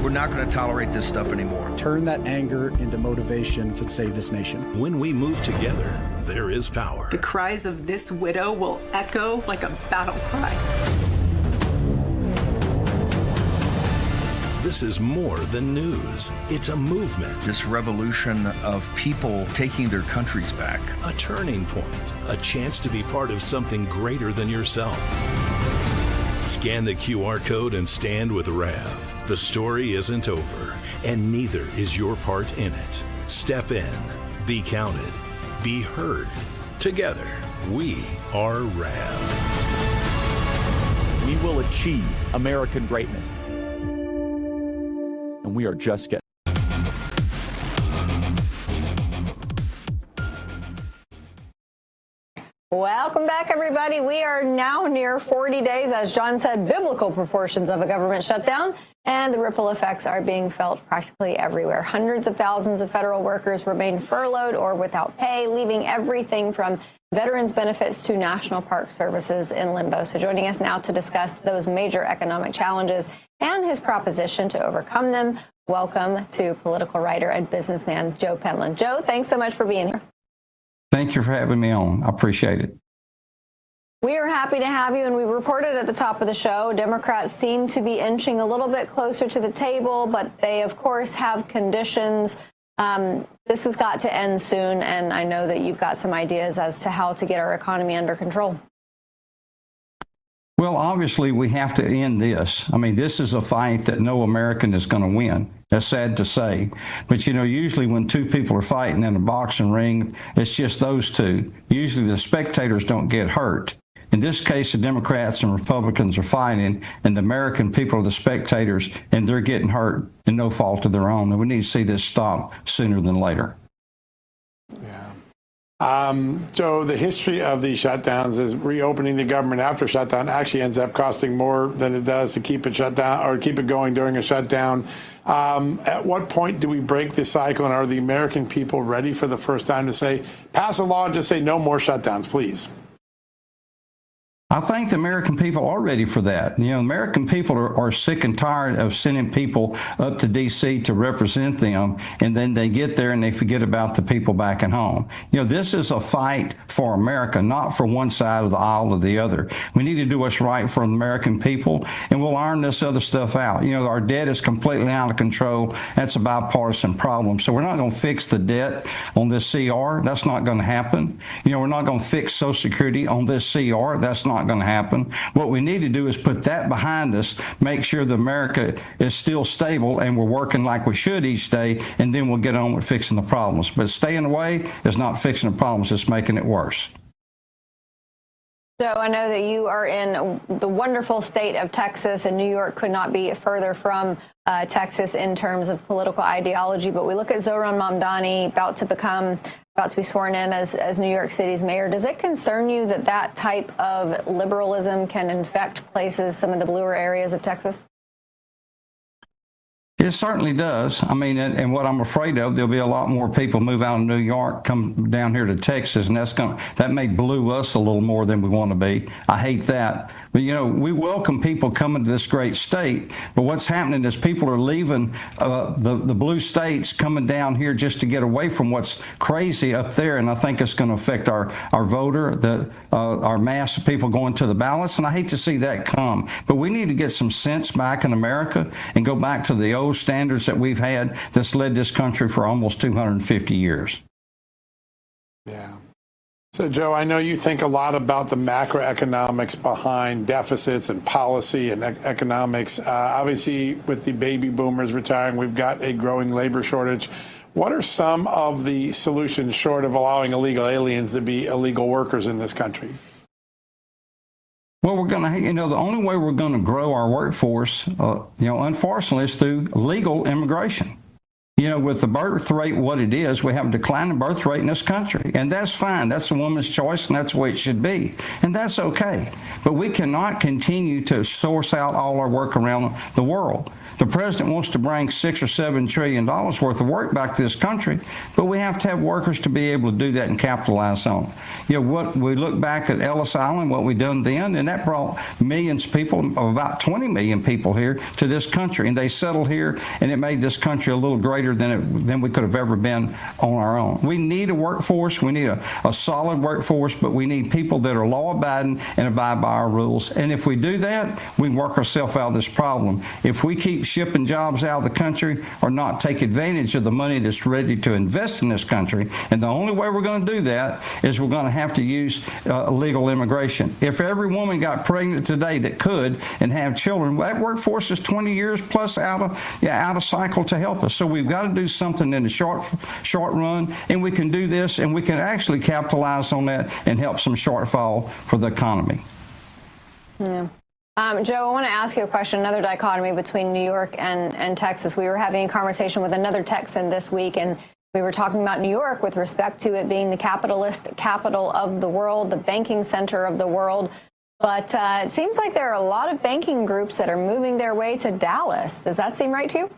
We're not going to tolerate this stuff anymore. Turn that anger into motivation to save this nation. When we move together, there is power. The cries of this widow will echo like a battle cry. This is more than news. It's a movement. This revolution of people taking their countries back. A turning point. A chance to be part of something greater than yourself. Scan the QR code and stand with Rev. The story isn't over, and neither is your part in it. Step in. Be counted. Be heard. Together, we are Rev. We will achieve American greatness. And we are just getting. Welcome back, everybody. We are now near 40 days, as John said, biblical proportions of a government shutdown, and the ripple effects are being felt practically everywhere. Hundreds of thousands of federal workers remain furloughed or without pay, leaving everything from veterans benefits to national park services in limbo. So joining us now to discuss those major economic challenges and his proposition to overcome them, welcome to political writer and businessman Joe Penland. Joe, thanks so much for being here. Thank you for having me on. I appreciate it. We are happy to have you, and we reported at the top of the show, Democrats seem to be inching a little bit closer to the table, but they, of course, have conditions. This has got to end soon, and I know that you've got some ideas as to how to get our economy under control. Well, obviously, we have to end this. I mean, this is a fight that no American is going to win. That's sad to say. But, you know, usually when two people are fighting in a boxing ring, it's just those two. Usually the spectators don't get hurt. In this case, the Democrats and Republicans are fighting, and the American people are the spectators, and they're getting hurt and no fault of their own. And we need to see this stop sooner than later. Yeah. So the history of these shutdowns is reopening the government after shutdown actually ends up costing more than it does to keep it shut down or keep it going during a shutdown. At what point do we break this cycle, and are the American people ready for the first time to say, pass a law and just say no more shutdowns, please? I think the American people are ready for that. You know, American people are sick and tired of sending people up to D.C. to represent them, and then they get there and they forget about the people back at home. You know, this is a fight for America, not for one side of the aisle or the other. We need to do what's right for the American people, and we'll iron this other stuff out. You know, our debt is completely out of control. That's a bipartisan problem. So we're not going to fix the debt on this CR. That's not going to happen. You know, we're not going to fix Social Security on this CR. That's not going to happen. What we need to do is put that behind us, make sure that America is still stable and we're working like we should each day, and then we'll get on with fixing the problems. But staying away is not fixing the problems, it's making it worse. Joe, I know that you are in the wonderful state of Texas, and New York could not be further from Texas in terms of political ideology. But we look at Zohran Mamdani about to be sworn in as New York City's mayor. Does it concern you that that type of liberalism can infect places, some of the bluer areas of Texas? It certainly does. I mean, and what I'm afraid of, there'll be a lot more people move out of New York, come down here to Texas, and that may blue us a little more than we want to be. I hate that. But, you know, we welcome people coming to this great state, but what's happening is people are leaving the blue states, coming down here just to get away from what's crazy up there, and I think it's going to affect our voter, our mass of people going to the ballots, and I hate to see that come. But we need to get some sense back in America and go back to the old standards that we've had that's led this country for almost 250 years. Yeah. So, Joe, I know you think a lot about the macroeconomics behind deficits and policy and economics. Obviously, with the baby boomers retiring, we've got a growing labor shortage. What are some of the solutions short of allowing illegal aliens to be illegal workers in this country? Well, we're going to, the only way we're going to grow our workforce, unfortunately, is through legal immigration. With the birth rate what it is, we have a declining birth rate in this country. And that's fine. That's a woman's choice, and that's the way it should be. And that's okay. But we cannot continue to source out all our work around the world. The president wants to bring $6 or $7 trillion worth of work back to this country, but we have to have workers to be able to do that and capitalize on it. What we look back at Ellis Island, what we done then, and that brought millions of people, about 20 million people here to this country, and they settled here, and it made this country a little greater than we could have ever been on our own. We need a workforce. We need a solid workforce, but we need people that are law-abiding and abide by our rules. And if we do that, we can work ourselves out of this problem. If we keep shipping jobs out of the country or not take advantage of the money that's ready to invest in this country, and the only way we're going to do that is we're going to have to use legal immigration. If every woman got pregnant today that could and have children, that workforce is 20 years plus out of cycle to help us. So we've got to do something in the short run, and we can do this, and we can actually capitalize on that and help some shortfall for the economy. Yeah. Joe, I want to ask you a question, another dichotomy between New York and Texas. We were having a conversation with another Texan this week, and we were talking about New York with respect to it being the capitalist capital of the world, the banking center of the world. But it seems like there are a lot of banking groups that are moving their way to Dallas. Does that seem right to you?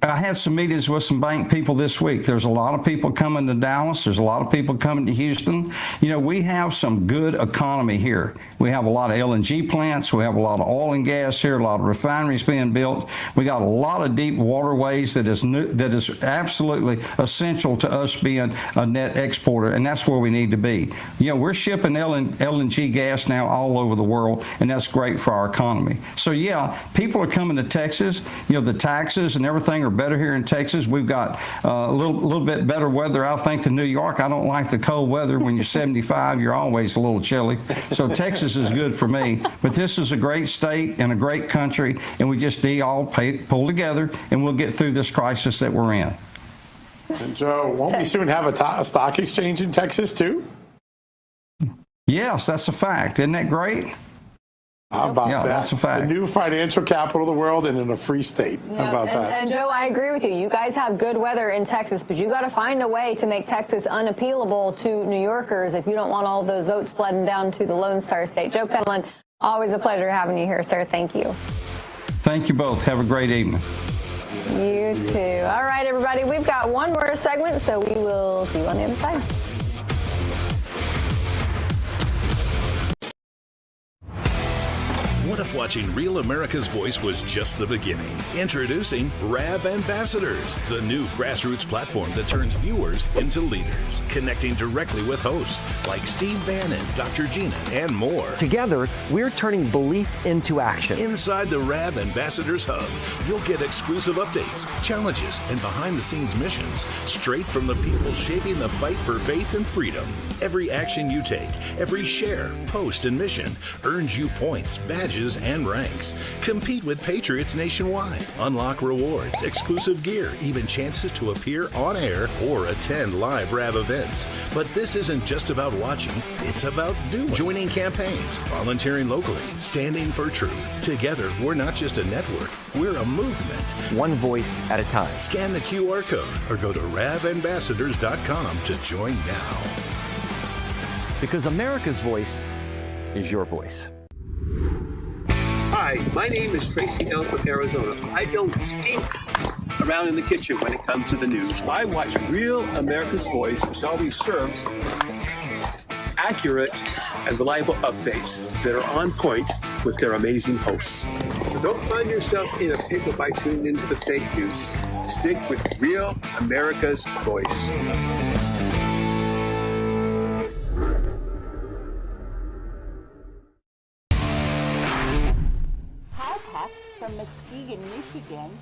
I had some meetings with some bank people this week. There's a lot of people coming to Dallas. There's a lot of people coming to Houston. We have some good economy here. We have a lot of LNG plants. We have a lot of oil and gas here, a lot of refineries being built. We got a lot of deep waterways that is absolutely essential to us being a net exporter, and that's where we need to be. We're shipping LNG gas now all over the world, and that's great for our economy. So, yeah, people are coming to Texas. The taxes and everything are better here in Texas. We've got a little bit better weather, I think, than New York. I don't like the cold weather. When you're 75, you're always a little chilly. So Texas is good for me. But this is a great state and a great country, and we just need all pull together, and we'll get through this crisis that we're in. And Joe, won't we soon have a stock exchange in Texas, too? Yes, that's a fact. Isn't that great? How about that? That's a fact. The new financial capital of the world and in a free state. Yeah. How about that? And Joe, I agree with you. You guys have good weather in Texas, but you got to find a way to make Texas unappealable to New Yorkers if you don't want all of those votes flooding down to the Lone Star State. Joe Penland, always a pleasure having you here, sir. Thank you. Thank you both. Have a great evening. You too. All right, everybody. We've got one more segment, so we will see you on the other side. What if watching Real America's Voice was just the beginning. Introducing RAV Ambassadors, the new grassroots platform that turns viewers into leaders, connecting directly with hosts like Steve Bannon, Dr. Gina, and more. Together, we're turning belief into action. Inside the RAV Ambassadors Hub, you'll get exclusive updates, challenges, and behind-the-scenes missions straight from the people shaping the fight for faith and freedom. Every action you take, every share, post, and mission earns you points, badges, and ranks. Compete with patriots nationwide. Unlock rewards, exclusive gear, even chances to appear on air or attend live RAV events. But this isn't just about watching, it's about doing. Joining campaigns, volunteering locally, standing for truth. Together, we're not just a network, we're a movement. One voice at a time. Scan the QR code or go to ravambassadors.com to join now. Because America's voice is your voice. Hi, my name is Tracy L. from Arizona. I don't stink around in the kitchen when it comes to the news. I watch Real America's Voice, which always serves accurate and reliable updates that are on point with their amazing hosts. So don't find yourself in a pickle by tuning into the fake news. Stick with Real America's Voice. From Muskegon, Michigan.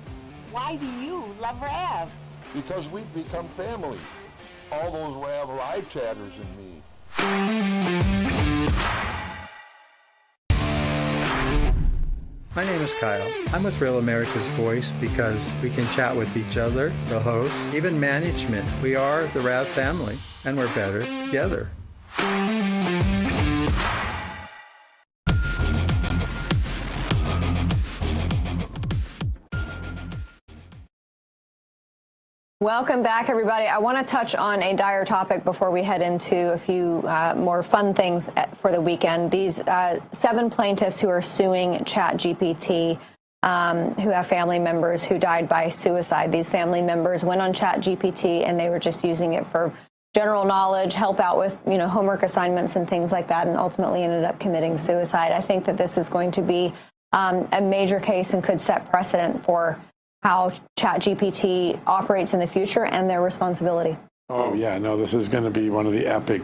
Why do you love RAV? Because we've become family. All those RAV live chatters and me. My name is Kyle. I'm with Real America's Voice because we can chat with each other, the hosts, even management. We are the RAV family, and we're better together. Welcome back, everybody. I want to touch on a dire topic before we head into a few more fun things for the weekend. These 7 plaintiffs who are suing ChatGPT, who have family members who died by suicide. These family members went on ChatGPT and they were just using it for general knowledge, help out with, homework assignments and things like that, and ultimately ended up committing suicide. I think that this is going to be a major case and could set precedent for how ChatGPT operates in the future and their responsibility. Oh, yeah, no, this is going to be one of the epic